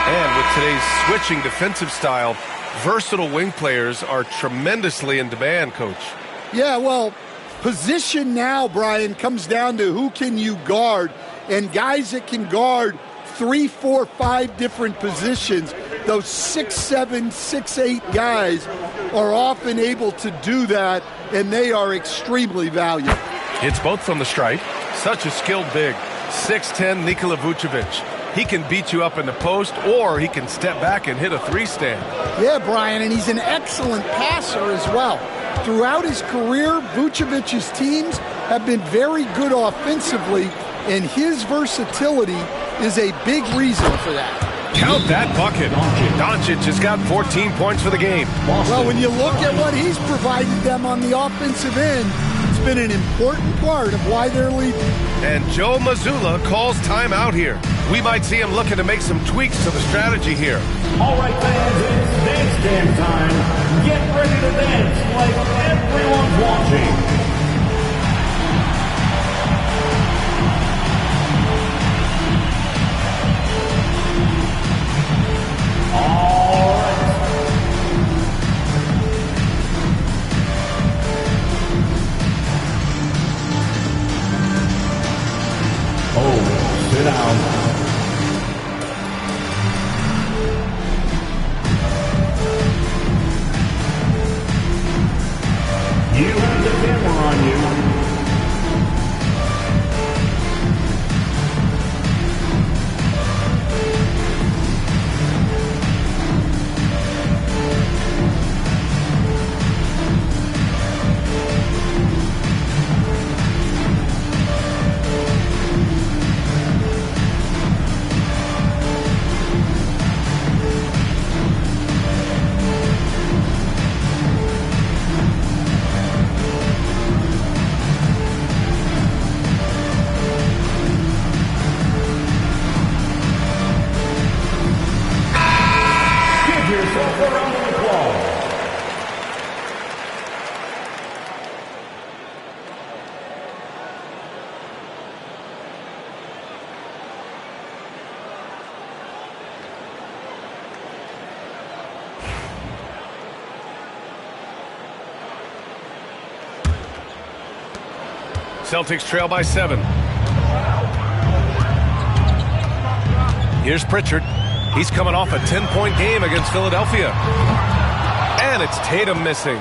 And with today's switching defensive style, versatile wing players are tremendously in demand, Coach. Yeah, well, position now, Brian, comes down to who can you guard. And guys that can guard 3, 4, 5 different positions, those 6'7", 6'8" guys are often able to do that, and they are extremely valuable. It's both from the stripe. Such a skilled big. 6'10" Nikola Vucevic. He can beat you up in the post, or he can step back and hit a 3-stand. Yeah, Brian, and he's an excellent passer as well. Throughout his career, Vucevic's teams have been very good offensively, and his versatility is a big reason for that. Count that bucket. Doncic has got 14 points for the game. Well, when you look at what he's provided them on the offensive end, it's been an important part of why they're leading. And Joe Mazzulla calls timeout here. We might see him looking to make some tweaks to the strategy here. All right, fans, it's dance jam time. Get ready to dance like everyone's watching. out. You have the camera on you. Celtics trail by 7. Here's Pritchard. He's coming off a 10-point game against Philadelphia. And it's Tatum missing.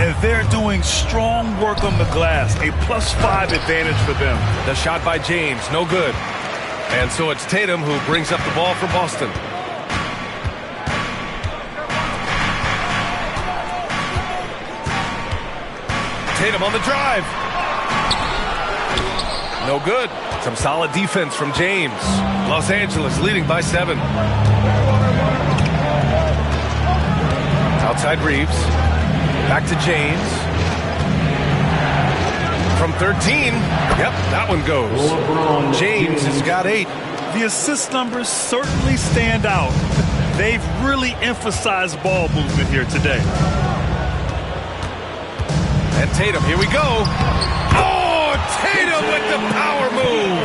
And they're doing strong work on the glass. A +5 advantage for them. The shot by James, no good. And so it's Tatum who brings up the ball for Boston. Tatum on the drive. No good. Some solid defense from James. Los Angeles leading by 7. Outside Reeves. Back to James. From 13. Yep, that one goes. James has got 8. The assist numbers certainly stand out. They've really emphasized ball movement here today. And Tatum, here we go. Tatum with the power move.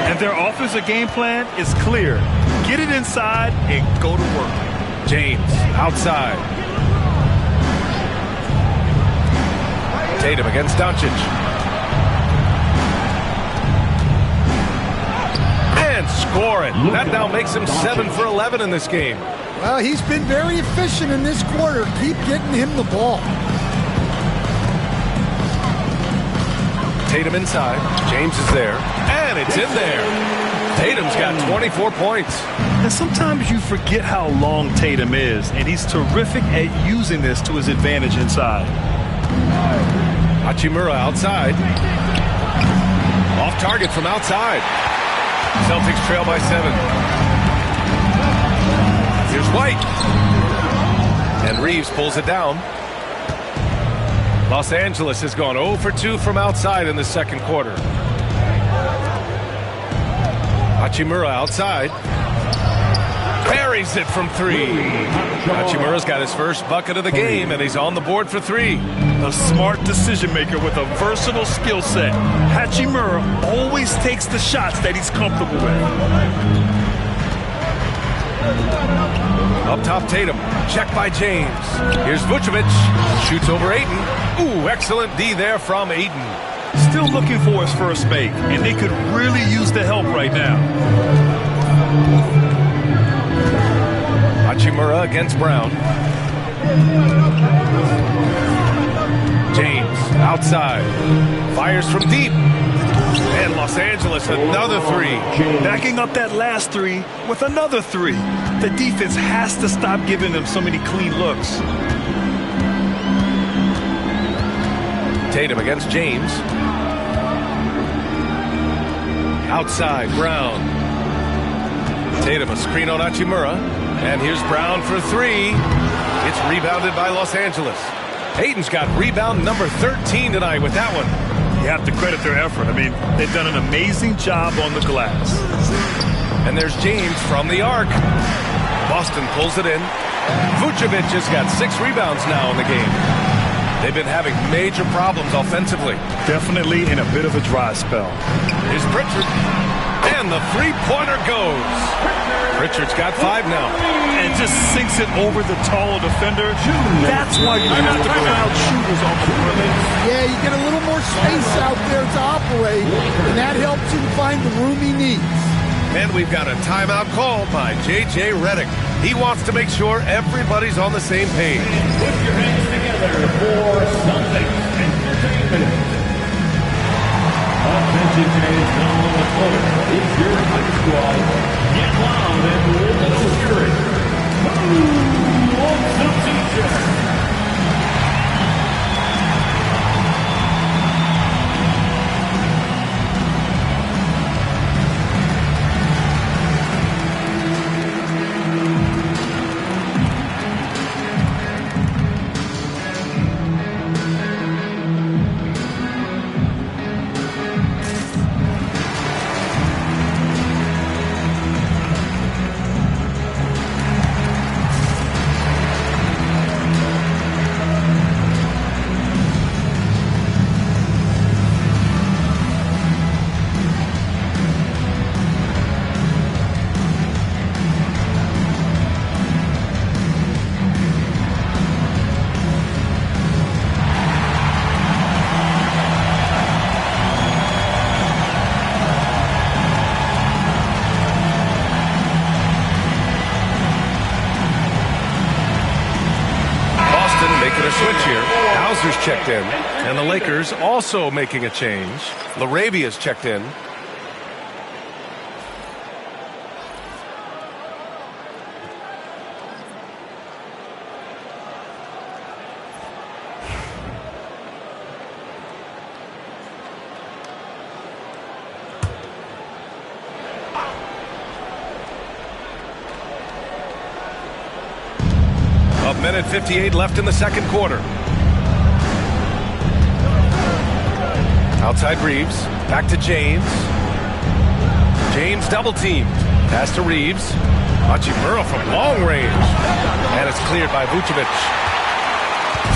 And their offensive game plan is clear. Get it inside and go to work. James outside. Tatum against Doncic. And score it. That now makes him 7 for 11 in this game. Well, he's been very efficient in this quarter. Keep getting him the ball. Tatum inside. James is there. And it's in there. Tatum's got 24 points. And sometimes you forget how long Tatum is, and he's terrific at using this to his advantage inside. Hachimura outside. Off target from outside. Celtics trail by 7. Here's White. And Reeves pulls it down. Los Angeles has gone 0 for 2 from outside in the second quarter. Hachimura outside. Buries it from 3. Hachimura's got his first bucket of the game, and he's on the board for 3. A smart decision maker with a versatile skill set. Hachimura always takes the shots that he's comfortable with. Up top, Tatum. Check by James. Here's Vucevic. Shoots over Ayton. Ooh, excellent D there from Ayton. Still looking for his first make, and they could really use the help right now. Hachimura against Brown. James outside. Fires from deep. And Los Angeles, another 3. Backing up that last 3 with another 3. The defense has to stop giving them so many clean looks. Tatum against James. Outside, Brown. Tatum a screen on Hachimura. And here's Brown for 3. It's rebounded by Los Angeles. Ayton's got rebound number 13 tonight with that one. You have to credit their effort. I mean, they've done an amazing job on the glass. And there's James from the arc. Boston pulls it in. Vucevic has got 6 rebounds now in the game. They've been having major problems offensively. Definitely in a bit of a dry spell. Here's Pritchard. And the 3-pointer goes. Pritchard's got 5 now. And just sinks it over the taller defender. That's why you have to crowd shooters on the perimeter. Yeah, you get a little more space out there to operate, and that helps him find the room he needs. And we've got a timeout called by J.J. Redick. He wants to make sure everybody's on the same page. Put your hands together for Celtics Entertainment. Attention fans down on the court. It's your high squad. Get loud and let's hear it. Who wants a t-shirt? Switch here. Hauser's checked in. And the Lakers also making a change. Larabia's checked in. A minute 58 left in the second quarter. Outside Reeves. Back to James. James double teamed. Pass to Reeves. Hachimura from long range. And it's cleared by Vucevic.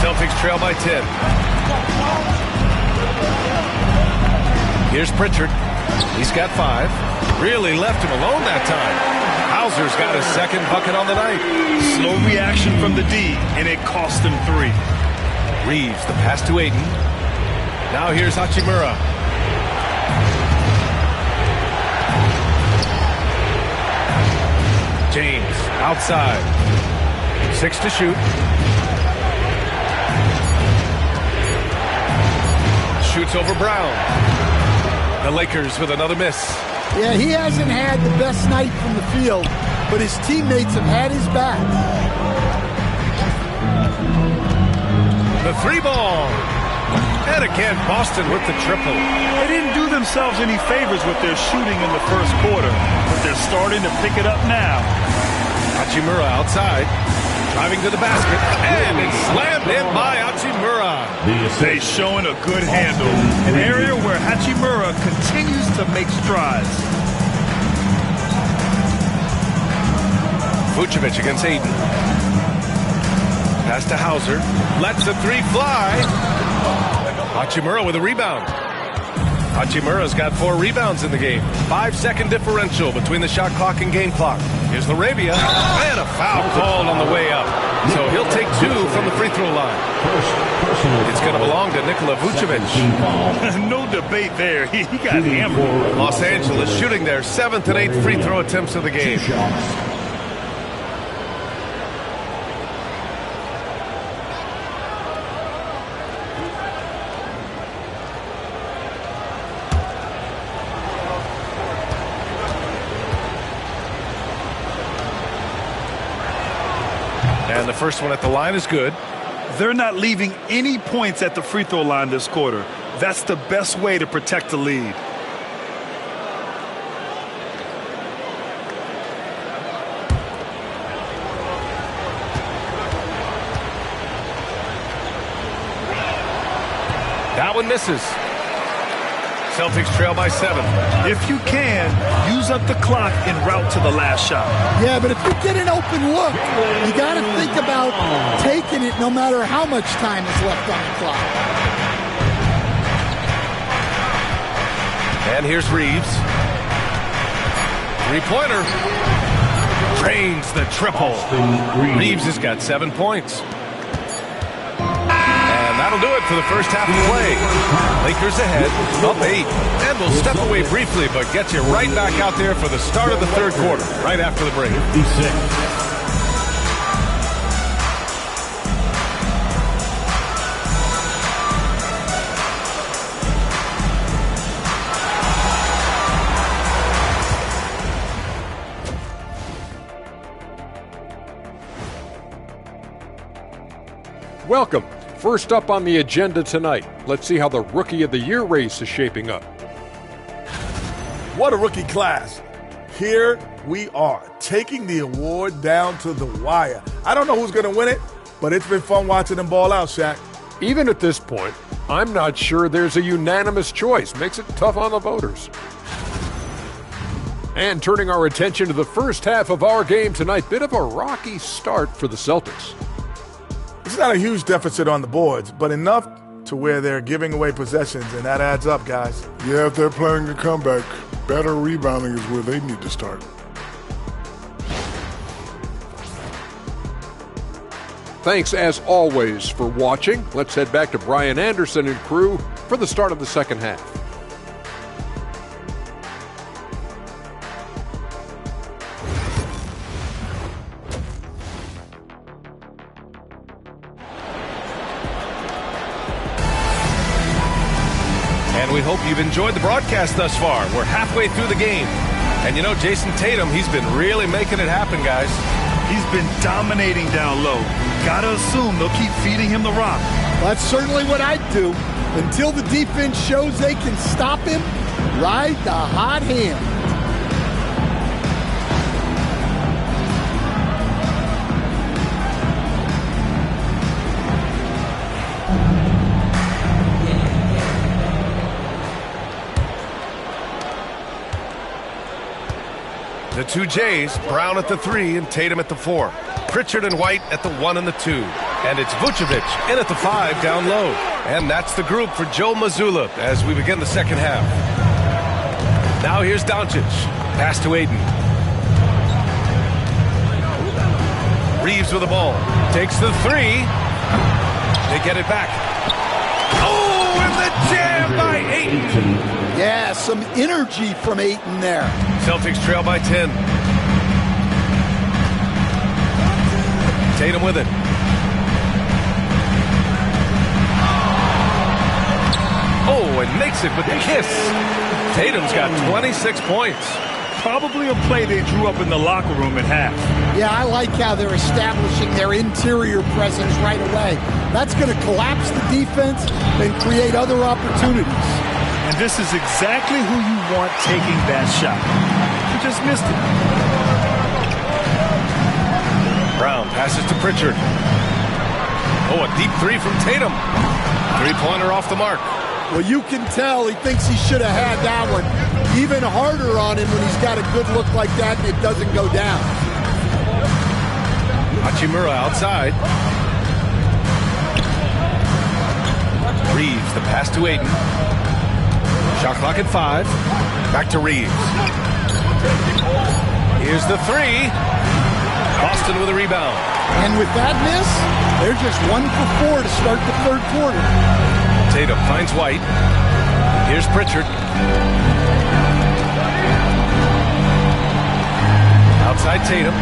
Celtics trail by 10. Here's Pritchard. He's got 5. Really left him alone that time. Hauser's got his second bucket on the night. Slow reaction from the D, and it cost him 3. Reeves, the pass to Aiden. Now here's Hachimura. James, outside. 6 to shoot. Shoots over Brown. The Lakers with another miss. Yeah, he hasn't had the best night from the field, but his teammates have had his back. The 3-ball. And again, Boston with the triple. They didn't do themselves any favors with their shooting in the first quarter, but they're starting to pick it up now. Hachimura outside. Driving to the basket. And it's slammed in by Hachimura. They're showing a good handle. An area where Hachimura continues to make strides. Vucevic against Aiden. Pass to Hauser. Lets the 3 fly. Hachimura with a rebound. Hachimura's got 4 rebounds in the game. 5-second differential between the shot clock and game clock. Here's Larabia. And a foul called on the way up. So he'll take 2 from the free throw line. It's going to belong to Nikola Vucevic. No debate there. He got hammered. Los Angeles shooting their 7th and 8th free throw attempts of the game. And the first one at the line is good. They're not leaving any points at the free throw line this quarter. That's the best way to protect the lead. That one misses. Celtics trail by 7. If you can, use up the clock en route to the last shot. Yeah, but if you get an open look, you got to think about taking it no matter how much time is left on the clock. And here's Reeves. 3-pointer. Drains the triple. Reeves has got 7 points. And That'll do it for the first half of play. Lakers ahead, up 8. And we'll step away briefly, but get you right back out there for the start of the third quarter, right after the break. 56. Welcome. First up on the agenda tonight, let's see how the Rookie of the Year race is shaping up. What a rookie class. Here we are, taking the award down to the wire. I don't know who's going to win it, but it's been fun watching them ball out, Shaq. Even at this point, I'm not sure there's a unanimous choice. Makes it tough on the voters. And turning our attention to the first half of our game tonight, bit of a rocky start for the Celtics. It's not a huge deficit on the boards, but enough to where they're giving away possessions, and that adds up, guys. Yeah, if they're playing a comeback, better rebounding is where they need to start. Thanks, as always, for watching. Let's head back to Brian Anderson and crew for the start of the second half. And we hope you've enjoyed the broadcast thus far. We're halfway through the game. And you know, Jason Tatum, he's been really making it happen, guys. He's been dominating down low. Gotta assume they'll keep feeding him the rock. That's certainly what I'd do. Until the defense shows they can stop him, ride the hot hand. The two Jays, Brown at the 3 and Tatum at the 4. Pritchard and White at the 1 and the 2. And it's Vucevic in at the 5 down low. And that's the group for Joe Mazzulla as we begin the second half. Now here's Doncic. Pass to Aiden. Reeves with the ball. Takes the 3. They get it back. Oh, and the jam by Ayton. Yeah, some energy from Ayton there. Celtics trail by 10. Tatum with it. Oh, and makes it with the kiss. Tatum's got 26 points. Probably a play they drew up in the locker room at half. Yeah, I like how they're establishing their interior presence right away. That's going to collapse the defense and create other opportunities. And this is exactly who you want taking that shot. You just missed it. Brown passes to Pritchard. Oh, a deep 3 from Tatum. Three-pointer off the mark. Well, you can tell he thinks he should have had that one. Even harder on him when he's got a good look like that and it doesn't go down. Hachimura outside. Reeves, the pass to Ayton. Shot clock at 5. Back to Reeves. Here's the 3. Boston with a rebound. And with that miss, they're just 1 for 4 to start the third quarter. Tatum finds White. Here's Pritchard. Outside Tatum.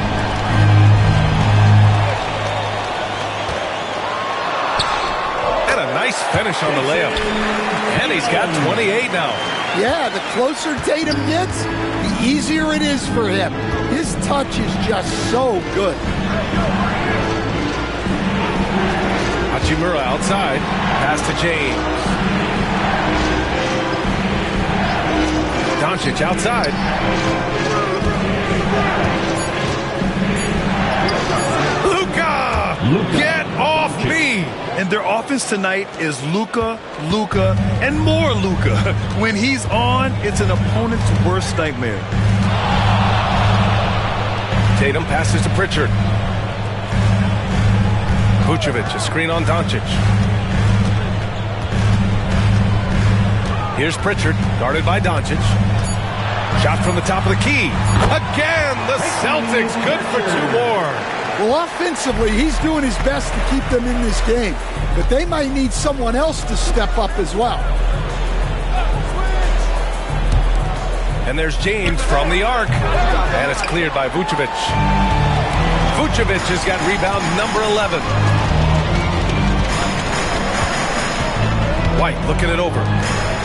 And a nice finish on the layup. And he's got 28 now. Yeah, the closer Tatum gets, the easier it is for him. His touch is just so good. Hachimura outside. Pass to James. Doncic outside. Luka! Get off me! And their offense tonight is Luka, and more Luka. When he's on, it's an opponent's worst nightmare. Tatum passes to Pritchard. Vucevic, a screen on Doncic. Here's Pritchard, guarded by Doncic. Shot from the top of the key. Again, the Celtics good for 2 more. Well, offensively, he's doing his best to keep them in this game, but they might need someone else to step up as well. And there's James from the arc. And it's cleared by Vucevic. Vucevic has got rebound number 11. White looking it over.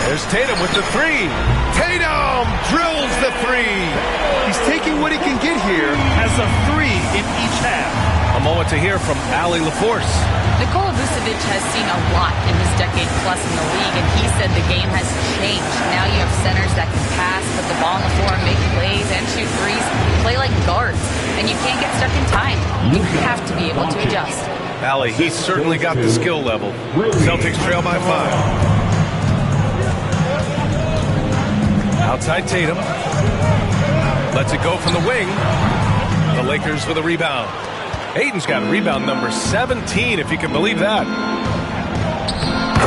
There's Tatum with the three. Tatum drills the three. He's taking what he can get here, has a three in each half. A moment to hear from Allie LaForce. Nikola Vucevic has seen a lot in his decade plus in the league, and he said the game has changed. Now you have centers that can pass, put the ball on the floor, make plays, and shoot threes, play like guards, and you can't get stuck in time. You have to be able to adjust. Allie, he's certainly got the skill level. Celtics trail by 5. Outside Tatum. Lets it go from the wing. The Lakers with a rebound. Ayton's got rebound number 17, if you can believe that.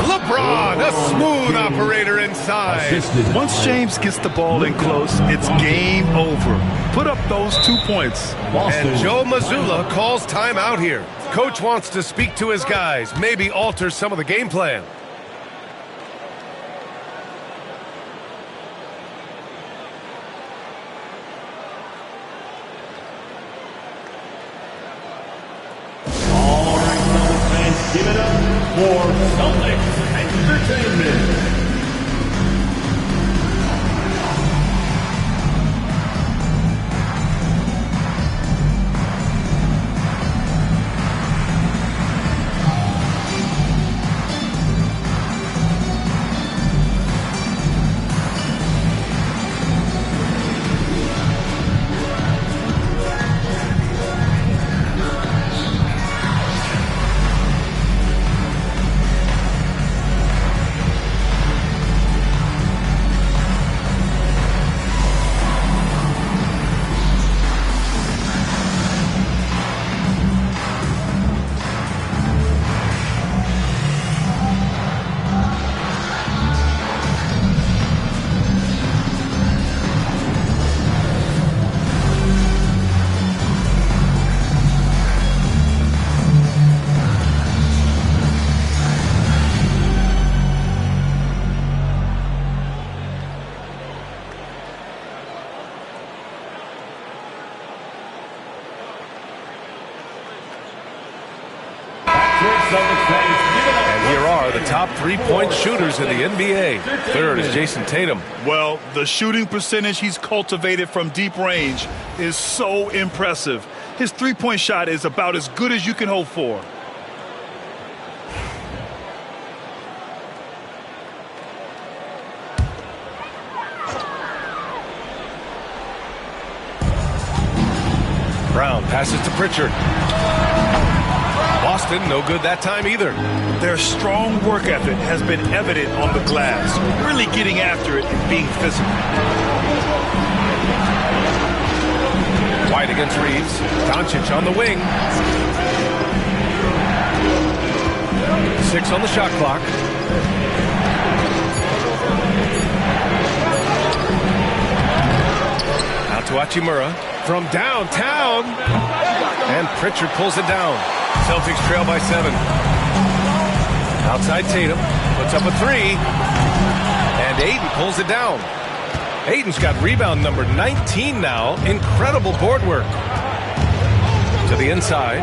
LeBron, a smooth operator inside. Once James gets the ball in close, it's game over. Put up those 2 points. And Joe Mazzulla calls timeout here. Coach wants to speak to his guys, maybe alter some of the game plan. Give it up for Celtics Entertainment. And here are the top three-point shooters in the NBA. Third is Jason Tatum. Well, the shooting percentage he's cultivated from deep range is so impressive. His three-point shot is about as good as you can hope for. Brown passes to Pritchard. Boston, no good that time either. Their strong work ethic has been evident on the glass, really getting after it and being physical. White against Reeves. Doncic on the wing. 6 on the shot clock. Out to Hachimura from downtown. And Pritchard pulls it down. Celtics trail by 7. Outside Tatum. Puts up a 3. And Ayton pulls it down. Ayton's got rebound number 19 now. Incredible board work. To the inside.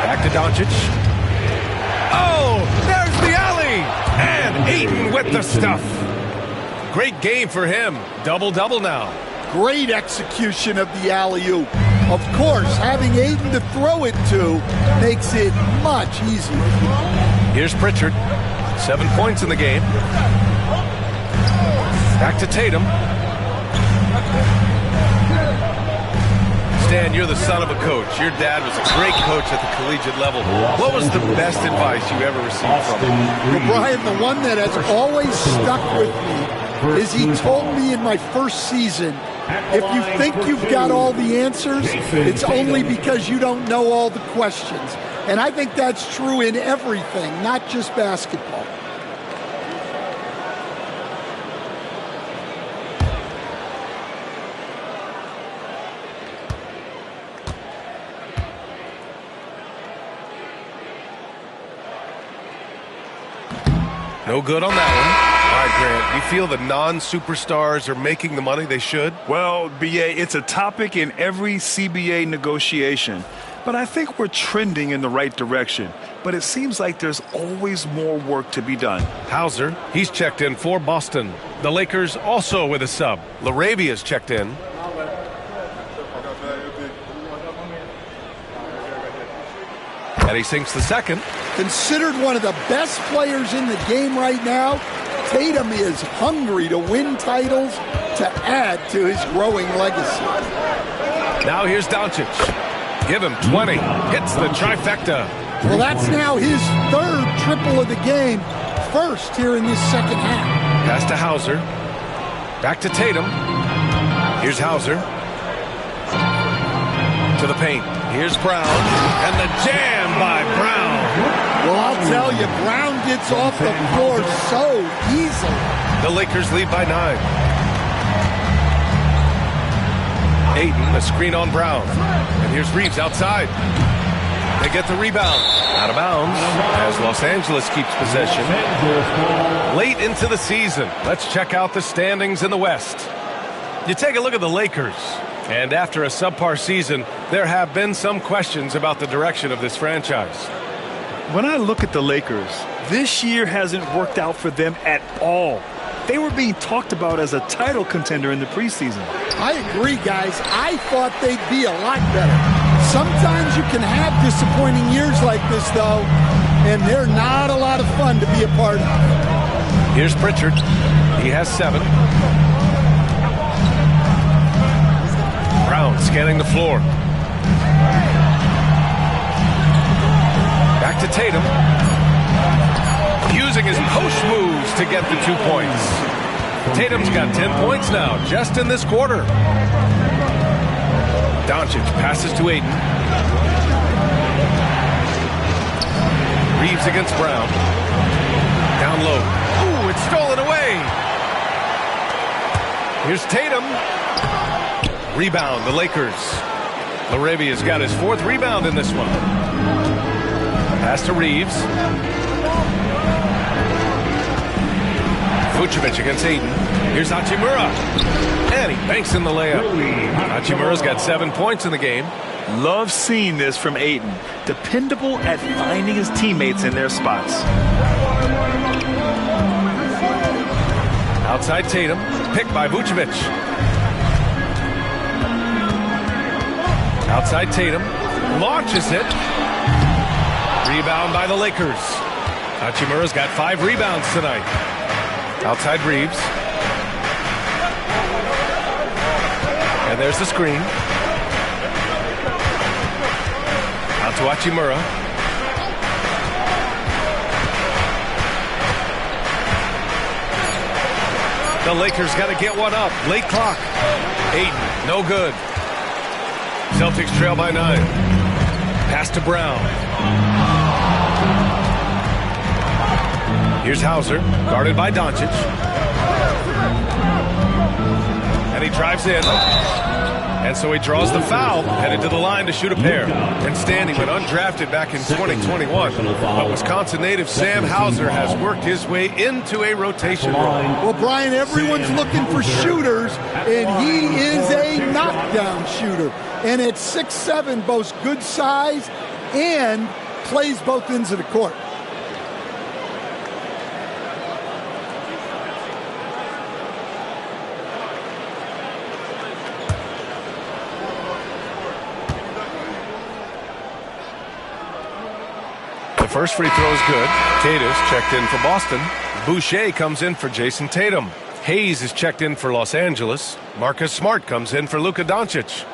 Back to Doncic. Oh, there's the alley. And Ayton with the stuff. Great game for him. Double-double now. Great execution of the alley-oop. Of course, having Ayton to throw it to makes it much easier. Here's Pritchard. 7 points in the game. Back to Tatum. Stan, you're the son of a coach. Your dad was a great coach at the collegiate level. What was the best advice you ever received from him? Well, Brian, the one that has always stuck with me is he told me in my first season, if you think you've got all the answers, it's only because you don't know all the questions. And I think that's true in everything, not just basketball. No good on that one. All right, Grant, you feel the non-superstars are making the money they should? Well, B.A., it's a topic in every CBA negotiation. But I think we're trending in the right direction. But it seems like there's always more work to be done. Hauser, he's checked in for Boston. The Lakers also with a sub. Larabia's checked in. And he sinks the second. Considered one of the best players in the game right now, Tatum is hungry to win titles to add to his growing legacy. Now here's Doncic. Give him 20. Hits the trifecta. Well, that's now his third triple of the game. First here in this second half. Pass to Hauser. Back to Tatum. Here's Hauser. To the paint. Here's Brown. And the jam by Brown. Well, I'll tell you, Brown gets off the floor so easily. The Lakers lead by 9. Ayton, a screen on Brown. And here's Reeves outside. They get the rebound. Out of bounds as Los Angeles keeps possession. Late into the season, let's check out the standings in the West. You take a look at the Lakers. And after a subpar season, there have been some questions about the direction of this franchise. When I look at the Lakers, this year hasn't worked out for them at all. They were being talked about as a title contender in the preseason. I agree, guys. I thought they'd be a lot better. Sometimes you can have disappointing years like this, though, and they're not a lot of fun to be a part of. Here's Pritchard. He has 7. Brown scanning the floor. Back to Tatum. Using his post moves to get the 2 points. Tatum's got 10 points now, just in this quarter. Doncic passes to Ayton. Reeves against Brown. Down low. Ooh, it's stolen away. Here's Tatum. Rebound, the Lakers. Larabia's got his 4th rebound in this one. Pass to Reeves. Vucevic against Ayton. Here's Hachimura. And he banks in the layup. Hachimura's got 7 points in the game. Love seeing this from Ayton. Dependable at finding his teammates in their spots. Outside Tatum. Picked by Vucevic. Outside Tatum. Launches it. Rebound by the Lakers. Hachimura's got 5 rebounds tonight. Outside Reeves. And there's the screen. Out to Hachimura. The Lakers got to get one up. Late clock. Ayton, no good. Celtics trail by 9. Pass to Brown. Here's Hauser, guarded by Doncic. And he drives in. And so he draws the foul, headed to the line to shoot a pair. And standing went undrafted back in 2021. But Wisconsin native Sam Hauser has worked his way into a rotation role. Well, Brian, everyone's looking for shooters, and he is a knockdown shooter. And at 6'7", boasts good size and plays both ends of the court. The first free throw is good. Tatus checked in for Boston. Boucher comes in for Jason Tatum. Hayes is checked in for Los Angeles. Marcus Smart comes in for Luka Doncic.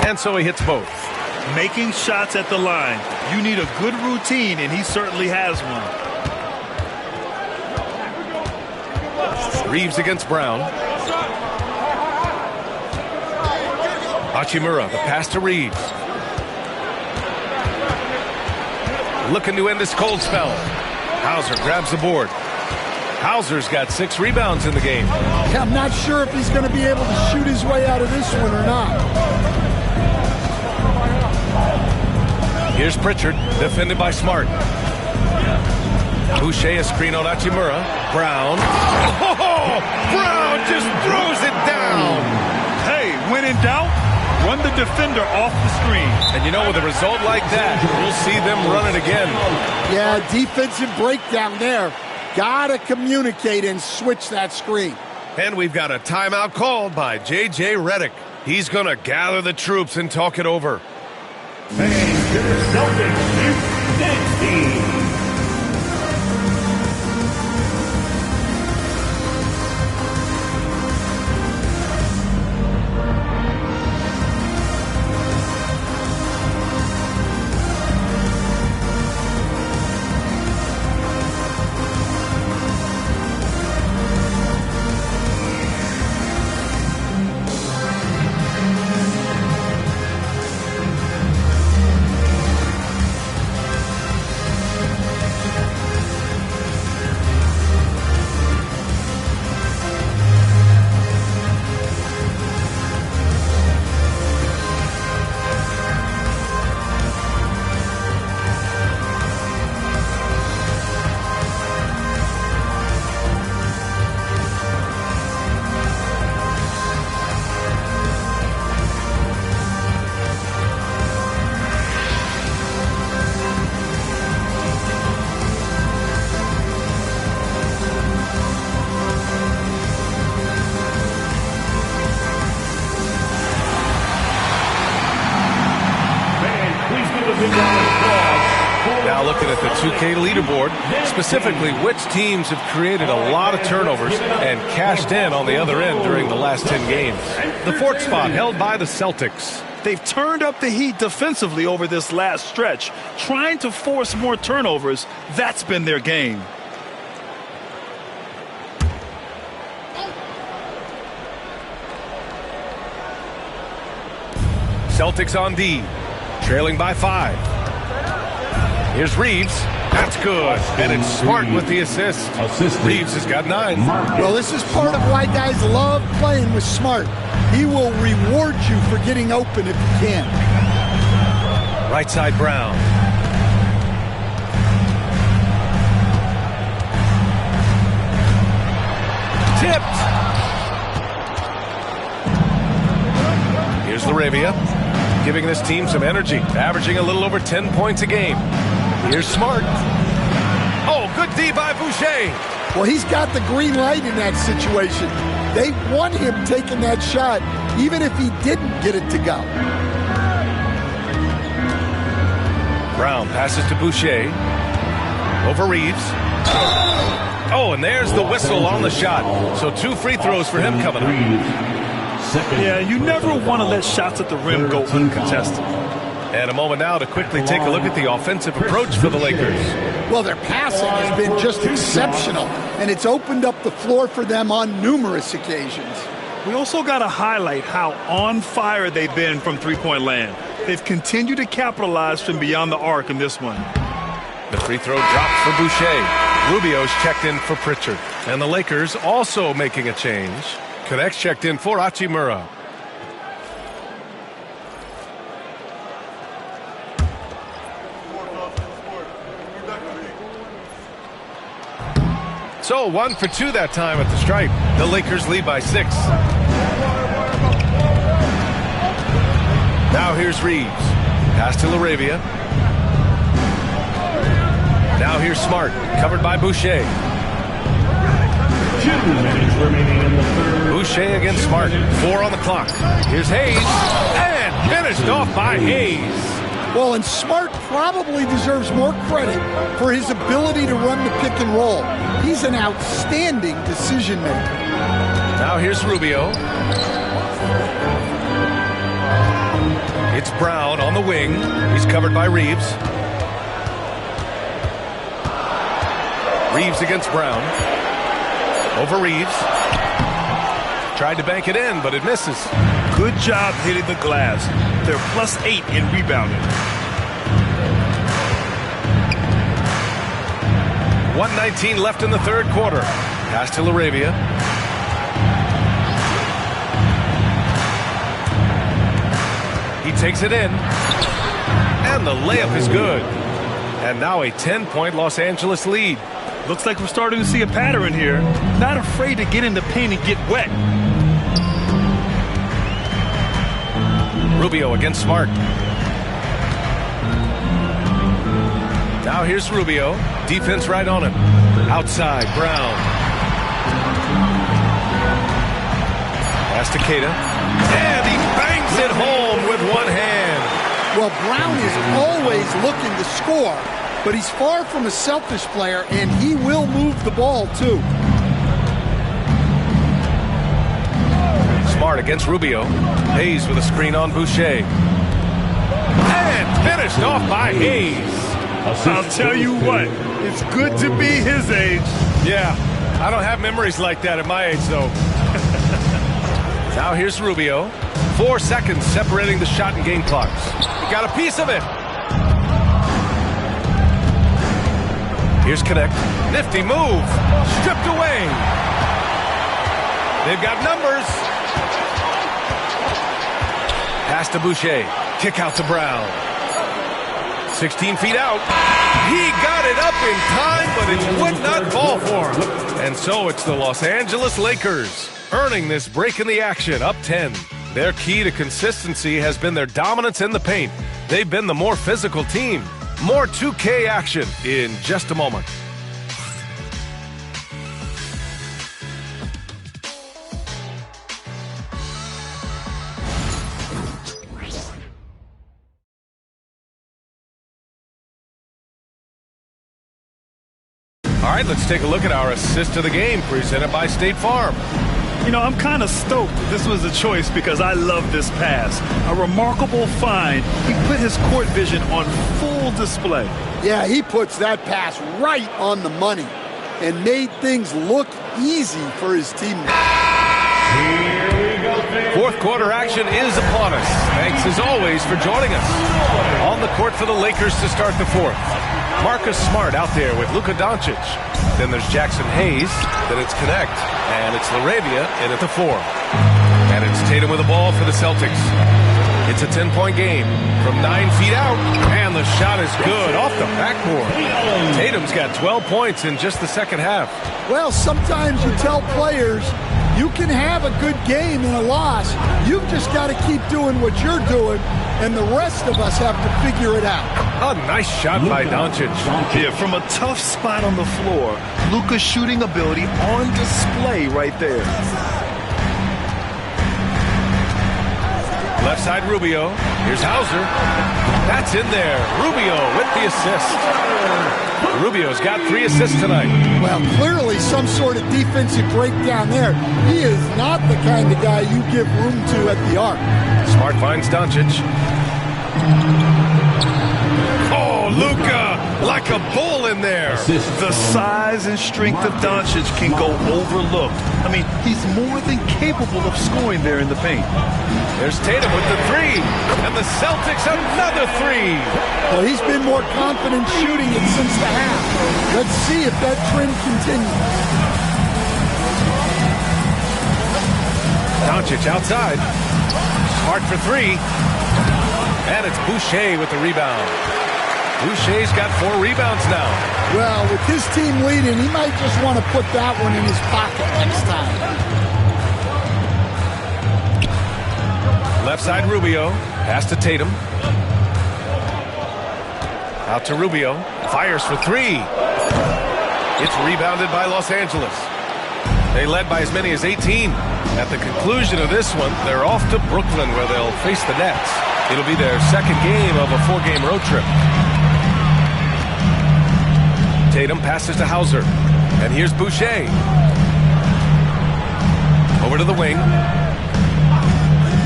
And so he hits both. Making shots at the line. You need a good routine, and he certainly has one. Reeves against Brown. Hachimura, the pass to Reeves. looking to end this cold spell. Hauser grabs the board. Hauser's got 6 rebounds in the game. Yeah, I'm not sure if he's going to be able to shoot his way out of this one or not. Here's Pritchard, defended by Smart. Boucher, a screen on Hachimura. Brown. Oh, Brown just throws it down. Hey, when in doubt, run the defender off the screen. And you know, with a result like that, we'll see them run it again. Yeah, defensive breakdown there. Gotta communicate and switch that screen. And we've got a timeout called by J.J. Redick. He's going to gather the troops and talk it over. And your Celtics, next team. Now looking at the 2K leaderboard, specifically which teams have created a lot of turnovers and cashed in on the other end during the last 10 games. The 4th spot held by the Celtics. They've turned up the heat defensively over this last stretch, trying to force more turnovers. That's been their game. Celtics on D, trailing by 5. Here's Reeves. That's good. And it's Smart with the assist. Reeves has got 9. Well, this is part of why guys love playing with Smart. He will reward you for getting open if you can. Right side Brown. Tipped. Here's Laravia, giving this team some energy, averaging a little over 10 points a game. Here's Smart. Oh, good D by Boucher. Well, he's got the green light in that situation. They want him taking that shot, even if he didn't get it to go. Brown passes to Boucher. Over Reeves. Oh, and there's the whistle on the shot. So 2 free throws for him coming up. Yeah, you never want to let shots at the rim go uncontested. And a moment now to quickly take a look at the offensive approach for the Lakers. Well, their passing has been just exceptional, and it's opened up the floor for them on numerous occasions. We also got to highlight how on fire they've been from three-point land. They've continued to capitalize from beyond the arc in this one. The free throw dropped for Boucher. Rubio's checked in for Pritchard. And the Lakers also making a change. Connects checked in for Hachimura. So 1 for 2 that time at the stripe. The Lakers lead by 6. Now here's Reeves. Pass to Laravia. Now here's Smart. Covered by Boucher. 2 minutes remaining in the third. Boucher against Smart. 4 on the clock. Here's Hayes. And finished off by Hayes. Well, and Smart probably deserves more credit for his ability to run the pick and roll. He's an outstanding decision maker. Now here's Rubio. It's Brown on the wing. He's covered by Reeves. Reeves against Brown. Over Reeves. Tried to bank it in, but it misses. Good job hitting the glass. They're +8 in rebounding. 1:19 left in the third quarter. Pass to Laravia. He takes it in. And the layup is good. And now a 10-point Los Angeles lead. Looks like we're starting to see a pattern here. Not afraid to get in the paint and get wet. Rubio against Smart. Now here's Rubio. Defense right on him. Outside, Brown. Pass to Keita. And he bangs it home with one hand. Well, Brown is always looking to score, but he's far from a selfish player, and he will move the ball, too. Smart against Rubio. Hayes with a screen on Boucher. And finished off by Hayes. I'll tell you what, it's good to be his age. Yeah, I don't have memories like that at my age, though. Now here's Rubio. 4 seconds separating the shot and game clocks. He got a piece of it. Here's Connect. Nifty move. Stripped away. They've got numbers. Pass to Boucher. Kick out to Brown. 16 feet out. He got it up in time, but it would not fall for him. And so it's the Los Angeles Lakers earning this break in the action, up 10. Their key to consistency has been their dominance in the paint. They've been the more physical team. More 2K action in just a moment. All right, let's take a look at our assist of the game presented by State Farm. You know, I'm kind of stoked this was a choice because I love this pass. A remarkable find. He put his court vision on full display. Yeah, he puts that pass right on the money and made things look easy for his teammates. Fourth quarter action is upon us. Thanks as always for joining us. On the court for the Lakers to start the fourth. Marcus Smart out there with Luka Doncic. Then there's Jackson Hayes. Then it's Connect. And it's Laravia in at the 4. And it's Tatum with the ball for the Celtics. It's a 10-point game from 9 feet out. And the shot is good off the backboard. Tatum's got 12 points in just the second half. Well, sometimes you tell players you can have a good game and a loss. You've just got to keep doing what you're doing, and the rest of us have to figure it out. A nice shot by Doncic. Yeah, from a tough spot on the floor, Luka's shooting ability on display right there. Left side Rubio. Here's Hauser. That's in there. Rubio with the assist. Rubio's got 3 assists tonight. Well, clearly some sort of defensive breakdown there. He is not the kind of guy you give room to at the arc. Smart finds Doncic. Oh, Luka, like a bull in there. The size and strength of Doncic can go overlooked. I mean, he's more than capable of scoring there in the paint. There's Tatum with the 3, and the Celtics another 3. Well, he's been more confident shooting it since the half. Let's see if that trend continues. Doncic outside. Smart for 3. And it's Boucher with the rebound. Boucher's got 4 rebounds now. Well, with his team leading, he might just want to put that one in his pocket next time. Left side Rubio. Pass to Tatum. Out to Rubio. Fires for 3. It's rebounded by Los Angeles. They led by as many as 18. At the conclusion of this one, they're off to Brooklyn where they'll face the Nets. It'll be their second game of a 4-game road trip. Tatum passes to Hauser. And here's Boucher. Over to the wing.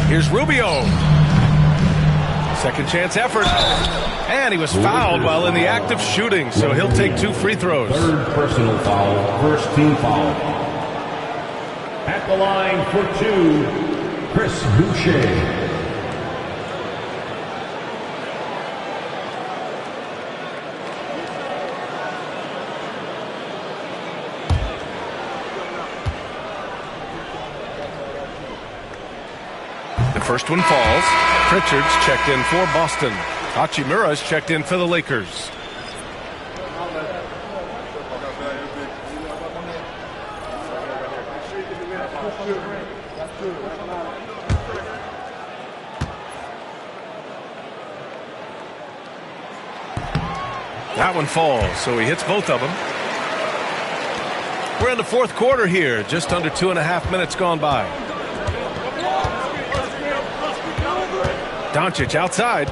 Here's Rubio. Second chance effort. And he was fouled while in the act of shooting, so he'll take 2 free throws. Third personal foul, first team foul. At the line for 2, Chris Boucher. First one falls. Pritchard's checked in for Boston. Hachimura's checked in for the Lakers. That one falls, so he hits both of them. We're in the fourth quarter here, just under 2.5 minutes gone by. Doncic outside.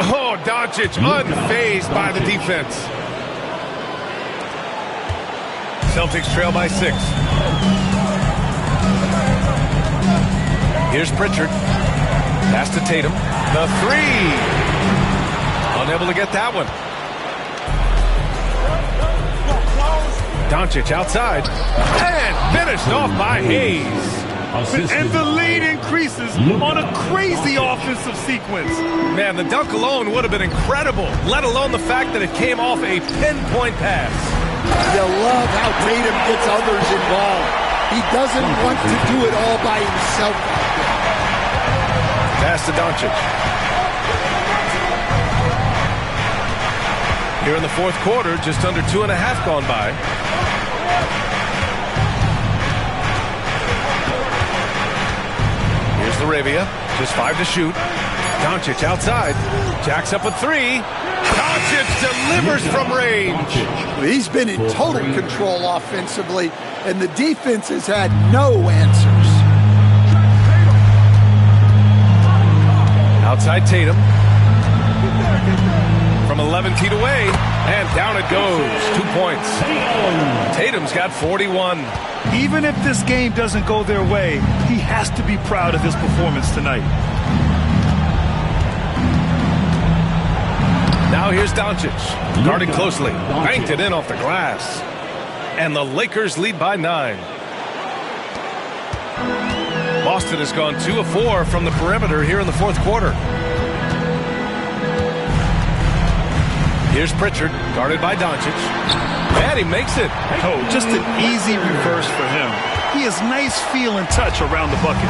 Oh, Doncic unfazed by the defense. Celtics trail by 6. Here's Pritchard. Pass to Tatum. The 3. Unable to get that one. Doncic outside. And finished off by Hayes. And the lead increases on a crazy offensive sequence. Man, the dunk alone would have been incredible, let alone the fact that it came off a pinpoint pass. You love how Tatum gets others involved. He doesn't want to do it all by himself. Pass to Doncic. Here in the fourth quarter, just under 2.5 gone by. Here's Laravia, just 5 to shoot. Doncic outside, jacks up a 3. Doncic delivers from range. He's been in total control offensively, and the defense has had no answers. Outside Tatum. From 11 feet away, and down it goes. 2 points. Tatum's got 41. Even if this game doesn't go their way, he has to be proud of his performance tonight. Now here's Doncic. Guarded closely. Banked it in off the glass. And the Lakers lead by 9. Boston has gone 2 of 4 from the perimeter here in the fourth quarter. Here's Pritchard, guarded by Doncic. And he makes it. Oh, just an easy reverse for him. He has nice feel and touch around the bucket.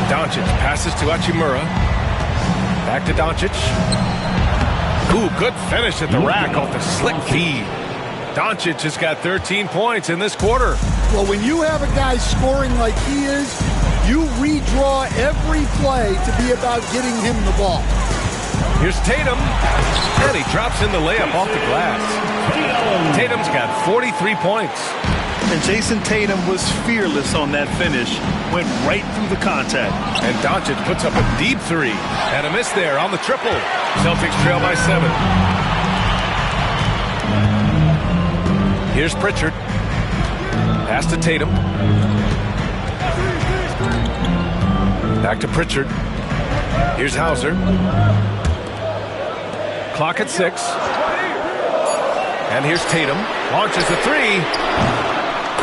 Doncic passes to Hachimura. Back to Doncic. Ooh, good finish at the rack off the slick feed. Doncic has got 13 points in this quarter. Well, when you have a guy scoring like he is, you redraw every play to be about getting him the ball. Here's Tatum, and he drops in the layup off the glass. Tatum's got 43 points. And Jason Tatum was fearless on that finish. Went right through the contact. And Doncic puts up a deep 3. And a miss there on the triple. Celtics trail by 7. Here's Pritchard. Pass to Tatum. Back to Pritchard. Here's Hauser. Clock at 6. And here's Tatum. Launches a 3.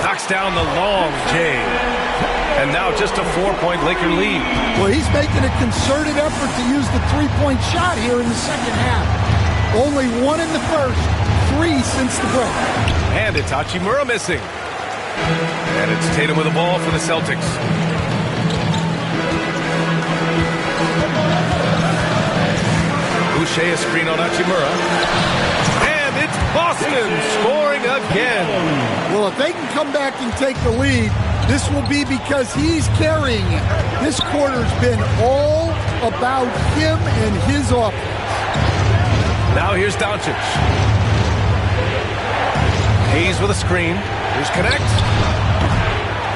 Knocks down the long J. And now just a 4-point Laker lead. Well, he's making a concerted effort to use the three-point shot here in the second half. Only 1 in the first, 3 since the break. And it's Hachimura missing. And it's Tatum with the ball for the Celtics. Boucher a screen on Hachimura. And it's Boston scoring again. Well, if they can come back and take the lead, this will be because he's carrying it. This quarter's been all about him and his offense. Now here's Doncic. Hayes with a screen. Here's Connect.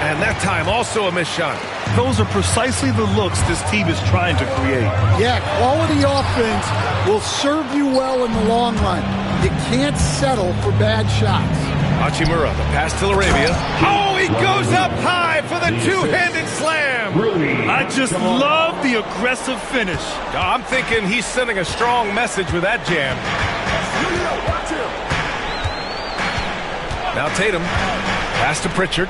And that time also a missed shot. Those are precisely the looks this team is trying to create. Yeah, quality offense will serve you well in the long run. You can't settle for bad shots. Hachimura, the pass to Laravia. Oh, he goes up high for the two-handed slam. I just love the aggressive finish. I'm thinking he's sending a strong message with that jam. Now Tatum, pass to Pritchard.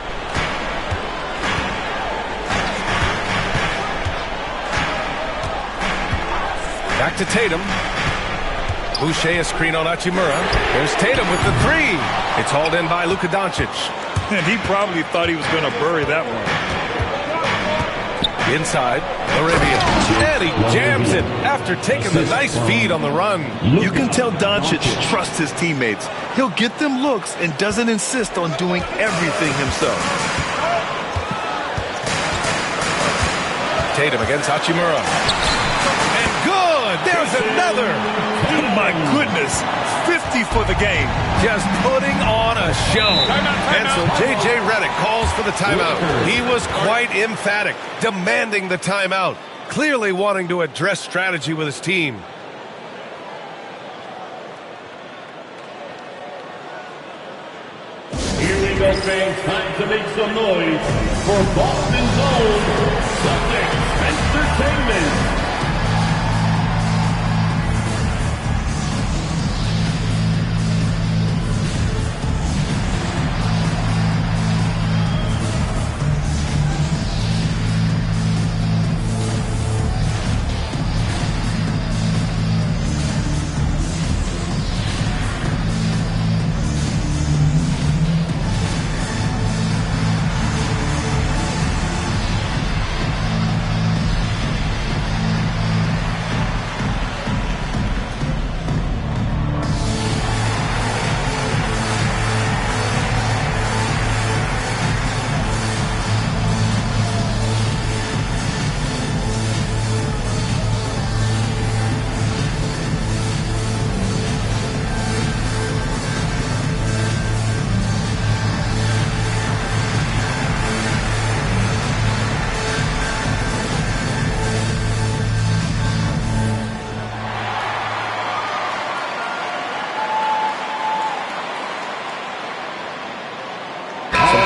Back to Tatum. Boucher a screen on Hachimura. There's Tatum with the three. It's hauled in by Luka Doncic. And he probably thought he was going to bury that one. Inside, Arabia. And he jams it after taking the nice feed on the run. You can tell Doncic trusts his teammates. He'll get them looks and doesn't insist on doing everything himself. Tatum against Hachimura. And good! There's another! Oh my goodness. 50 for the game. Just putting on a show. And so J.J. Redick calls for the timeout. He was quite emphatic, demanding the timeout, clearly wanting to address strategy with his team. Here we go, fans. Time to make some noise for Boston's own Celtics Entertainment.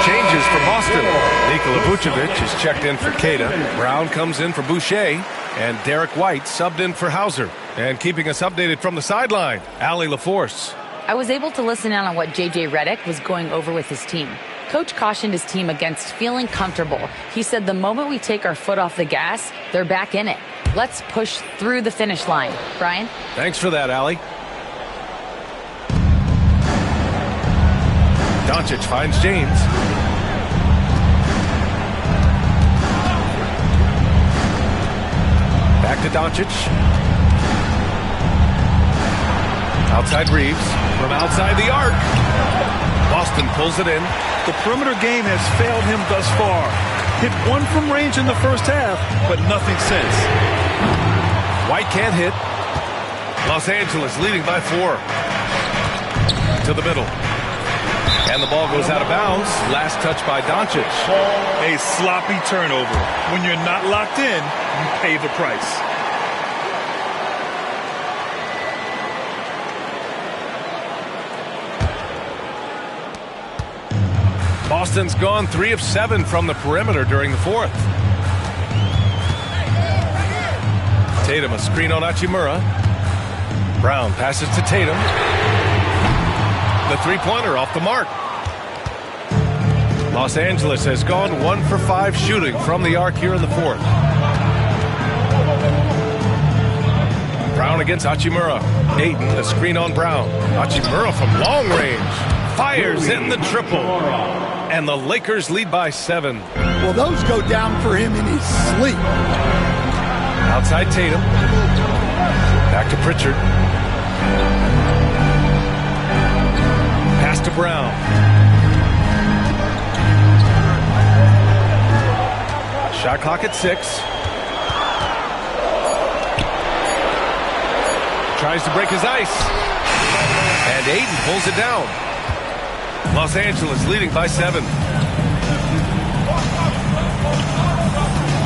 Changes for Boston. Nikola Vucevic is checked in for Queta. Brown comes in for Boucher. And Derek White subbed in for Hauser. And keeping us updated from the sideline, Allie LaForce. I was able to listen in on what J.J. Redick was going over with his team. Coach cautioned his team against feeling comfortable. He said the moment we take our foot off the gas, they're back in it. Let's push through the finish line. Brian? Thanks for that, Allie. Doncic finds James. Back to Doncic. Outside Reeves. From outside the arc. Boston pulls it in. The perimeter game has failed him thus far. Hit one from range in the first half, but nothing since. White can't hit. Los Angeles leading by 4. To the middle. And the ball goes out of bounds. Last touch by Doncic. A sloppy turnover. When you're not locked in, you pay the price. Boston's gone 3 of 7 from the perimeter during the fourth. Tatum a screen on Hachimura. Brown passes to Tatum. The three-pointer off the mark. Los Angeles has gone 1 for 5 shooting from the arc here in the fourth. Brown against Hachimura. Ayton, a screen on Brown. Hachimura from long range. Fires in the triple. And the Lakers lead by 7. Well, those go down for him in his sleep. Outside Tatum. Back to Pritchard. Pass to Brown. Shot clock at 6. Tries to break his ice. And Ayton pulls it down. Los Angeles leading by 7.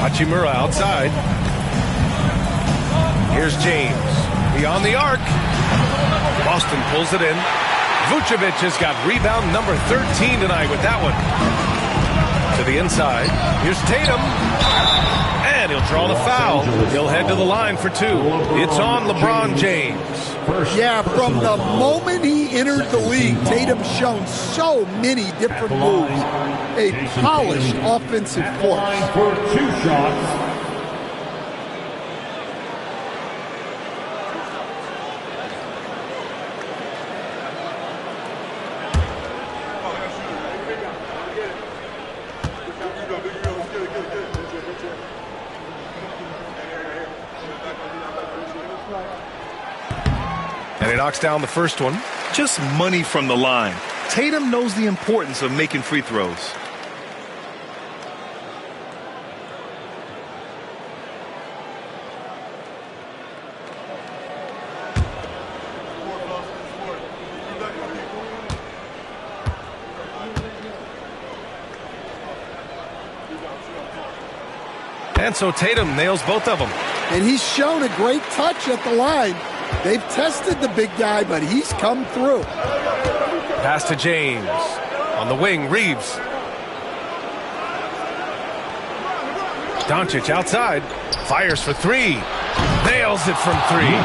Hachimura outside. Here's James. Beyond the arc. Boston pulls it in. Vucevic has got rebound number 13 tonight with that one. To the inside. Here's Tatum. And he'll draw the foul. He'll head to the line for 2. It's on LeBron James. Yeah, from the moment he entered the league, Tatum's shown so many different moves. A polished offensive force. For 2 shots. he knocks down the first one. Just money from the line. Tatum knows the importance of making free throws. And so Tatum nails both of them. And he's shown a great touch at the line. They've tested the big guy, but he's come through. Pass to James. On the wing, Reeves. Doncic outside. Fires for three. Nails it from three.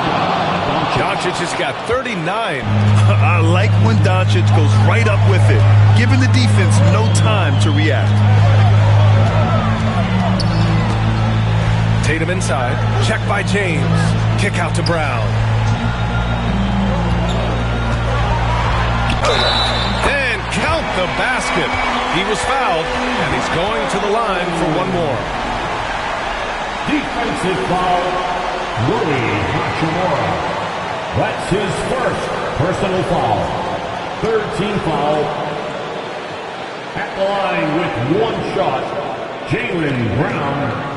Doncic has got 39. I like when Doncic goes right up with it, giving the defense no time to react. Tatum inside. Check by James. Kick out to Brown. And count the basket. He was fouled, and he's going to the line for one more. Defensive foul, Rui Hachimura. That's his first personal foul. Third team foul. At the line with one shot, Jaylen Brown.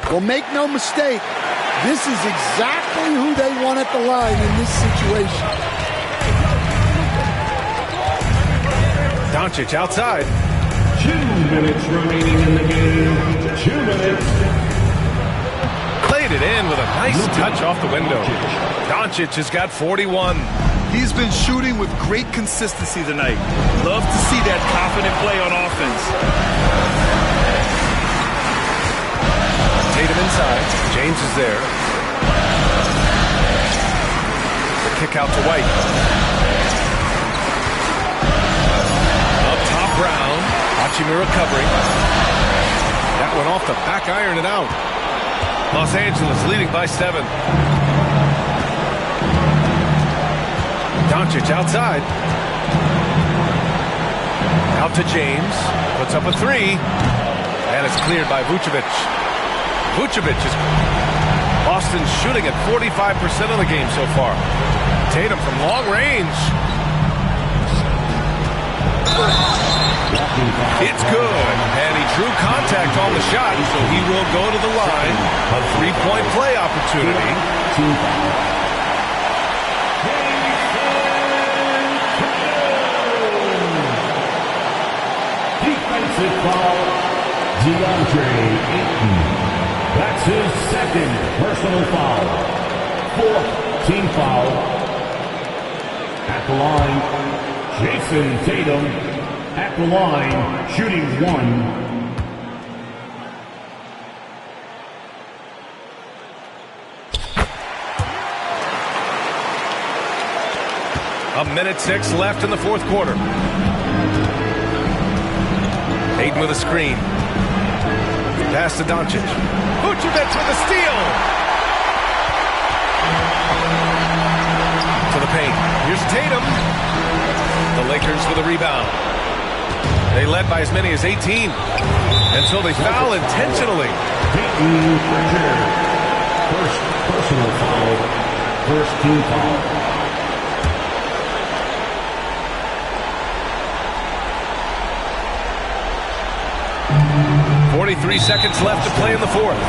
Well, make no mistake, this is exactly who they want at the line in this situation. Doncic outside. 2 minutes remaining in the game. 2 minutes. Played it in with a nice touch off the window. Doncic has got 41. He's been shooting with great consistency tonight. Love to see that confident play on offense. Tatum inside. James is there. The kick out to White. Up top, Brown. Hachimura covering. That went off the back iron and out. Los Angeles leading by 7. Doncic outside. Out to James. Puts up a 3. And it's cleared by Vucevic. Vucevic is Boston's shooting at 45% of the game so far. Tatum from long range. It's good. And he drew contact on the shot, so he will go to the line. A three-point play opportunity. Defensive foul, DeAndre Ayton. That's his second personal foul. 4th team foul. At the line, Jason Tatum. At the line, shooting 1. A minute 6 left in the fourth quarter. Ayton with a screen. Pass to Doncic. Vucevic with a steal. To the paint. Here's Tatum. The Lakers with a rebound. They led by as many as 18. And so they foul intentionally. First personal foul. First team foul. 43 seconds left to play in the fourth.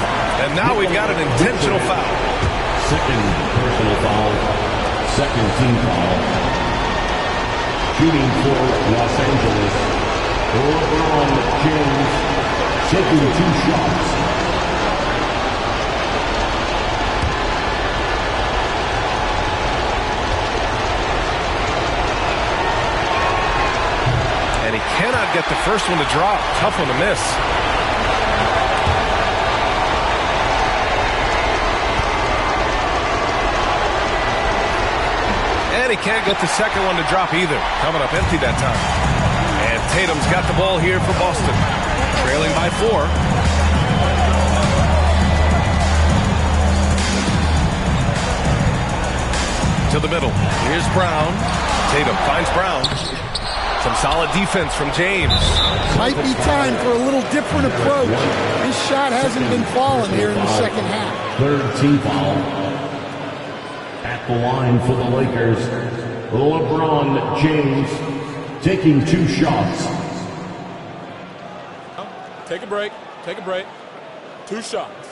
And now we've got an intentional foul. Second personal foul. Second team foul. Shooting for Los Angeles. LeBron James taking 2 shots. And he cannot get the first one to drop. Tough one to miss. And he can't get the second one to drop either. Coming up empty that time. And Tatum's got the ball here for Boston. Trailing by 4. To the middle. Here's Brown. Tatum finds Brown. Some solid defense from James. Might be time for a little different approach. His shot hasn't been falling here in the second half. Third team foul. At the line for the Lakers, LeBron James taking 2 shots. Take a break. Take a break. 2 shots.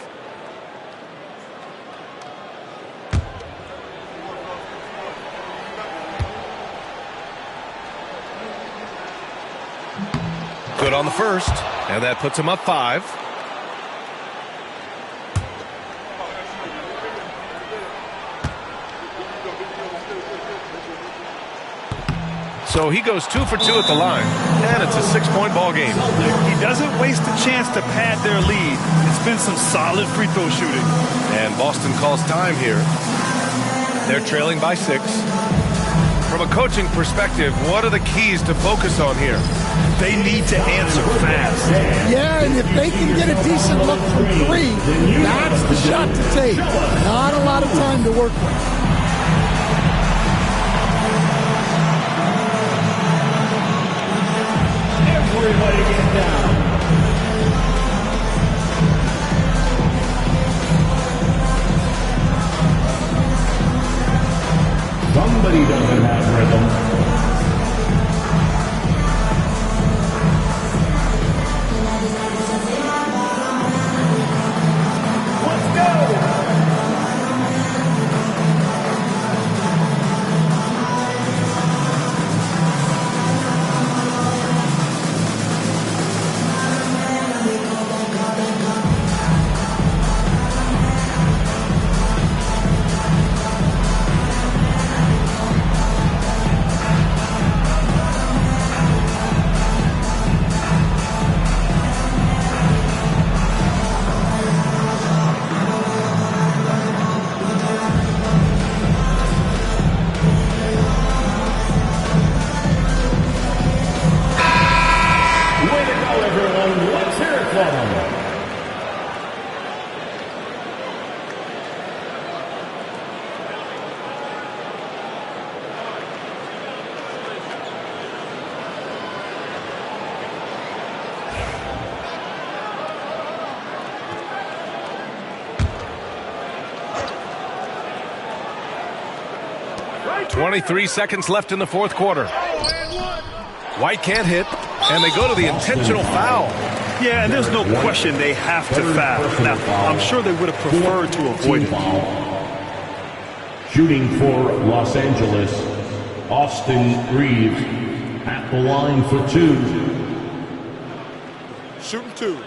Good on the first, and that puts him up 5. So he goes 2 for 2 at the line, and it's a 6-point ball game. He doesn't waste a chance to pad their lead. It's been some solid free throw shooting. And Boston calls time here. They're trailing by 6. From a coaching perspective, what are the keys to focus on here? They need to answer fast. Yeah, and if they can get a decent look from 3, that's the shot to take. Not a lot of time to work with. Everybody get down. Somebody doesn't have rhythm. Right. 23 seconds left in the fourth quarter. White can't hit, and they go to the intentional foul. Yeah, and there's no question they have to foul. Now, I'm sure they would have preferred to avoid it. Shooting for Los Angeles, Austin Reeves at the line for 2. Shooting 2.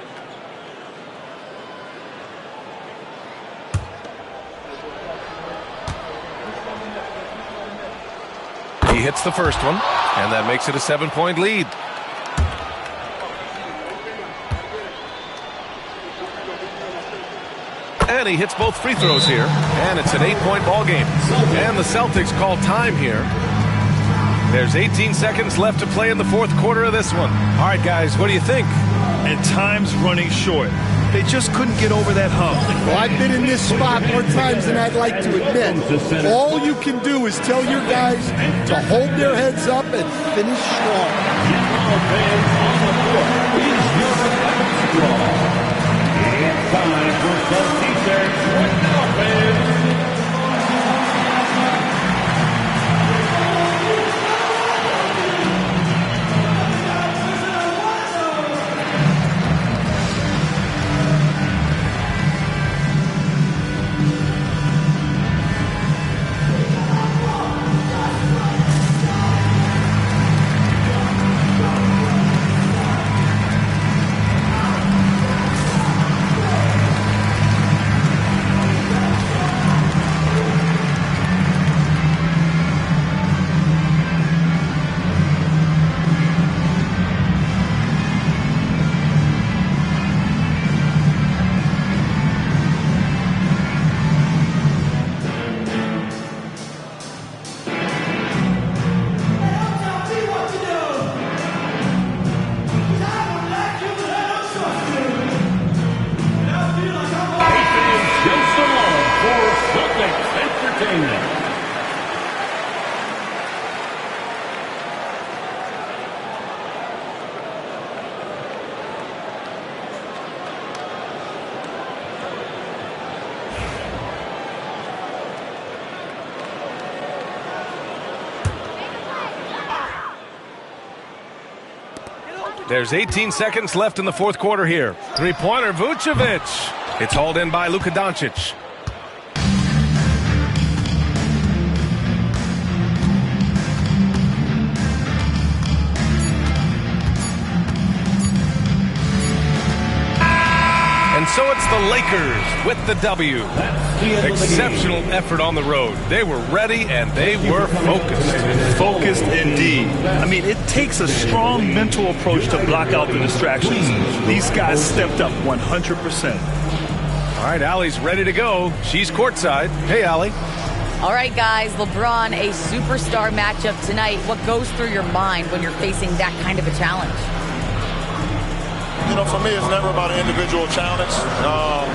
He hits the first one, and that makes it a 7-point lead. And he hits both free throws here, and it's an 8-point ball game. And the Celtics call time here. There's 18 seconds left to play in the fourth quarter of this one. All right, guys, what do you think? And time's running short. They just couldn't get over that hump. Well, I've been in this spot more times than I'd like to admit. All you can do is tell your guys to hold their heads up and finish strong. It's time for some t-shirts. What now, fans? There's 18 seconds left in the fourth quarter here. Three-pointer, Vucevic. It's hauled in by Luka Doncic. And so it's the Lakers with the W. Exceptional effort on the road. They were ready and they were focused. Focused indeed. I mean, it takes a strong mental approach to block out the distractions. These guys stepped up 100%. All right, Allie's ready to go. She's courtside. Hey, Allie. All right, guys, LeBron, a superstar matchup tonight. What goes through your mind when you're facing that kind of a challenge? You know, for me, it's never about an individual challenge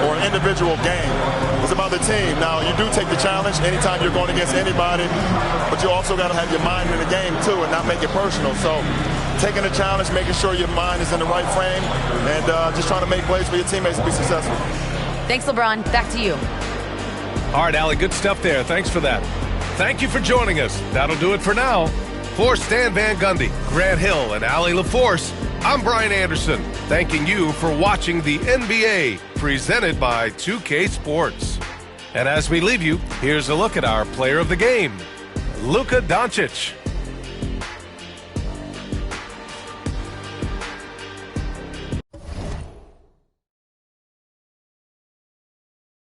or an individual game. It's about the team. Now, you do take the challenge anytime you're going against anybody, but you also got to have your mind in the game, too, and not make it personal. So taking the challenge, making sure your mind is in the right frame, and just trying to make plays for your teammates to be successful. Thanks, LeBron. Back to you. All right, Allie, good stuff there. Thanks for that. Thank you for joining us. That'll do it for now. For Stan Van Gundy, Grant Hill, and Allie LaForce, I'm Brian Anderson, thanking you for watching the NBA, presented by 2K Sports. And as we leave you, here's a look at our player of the game, Luka Doncic.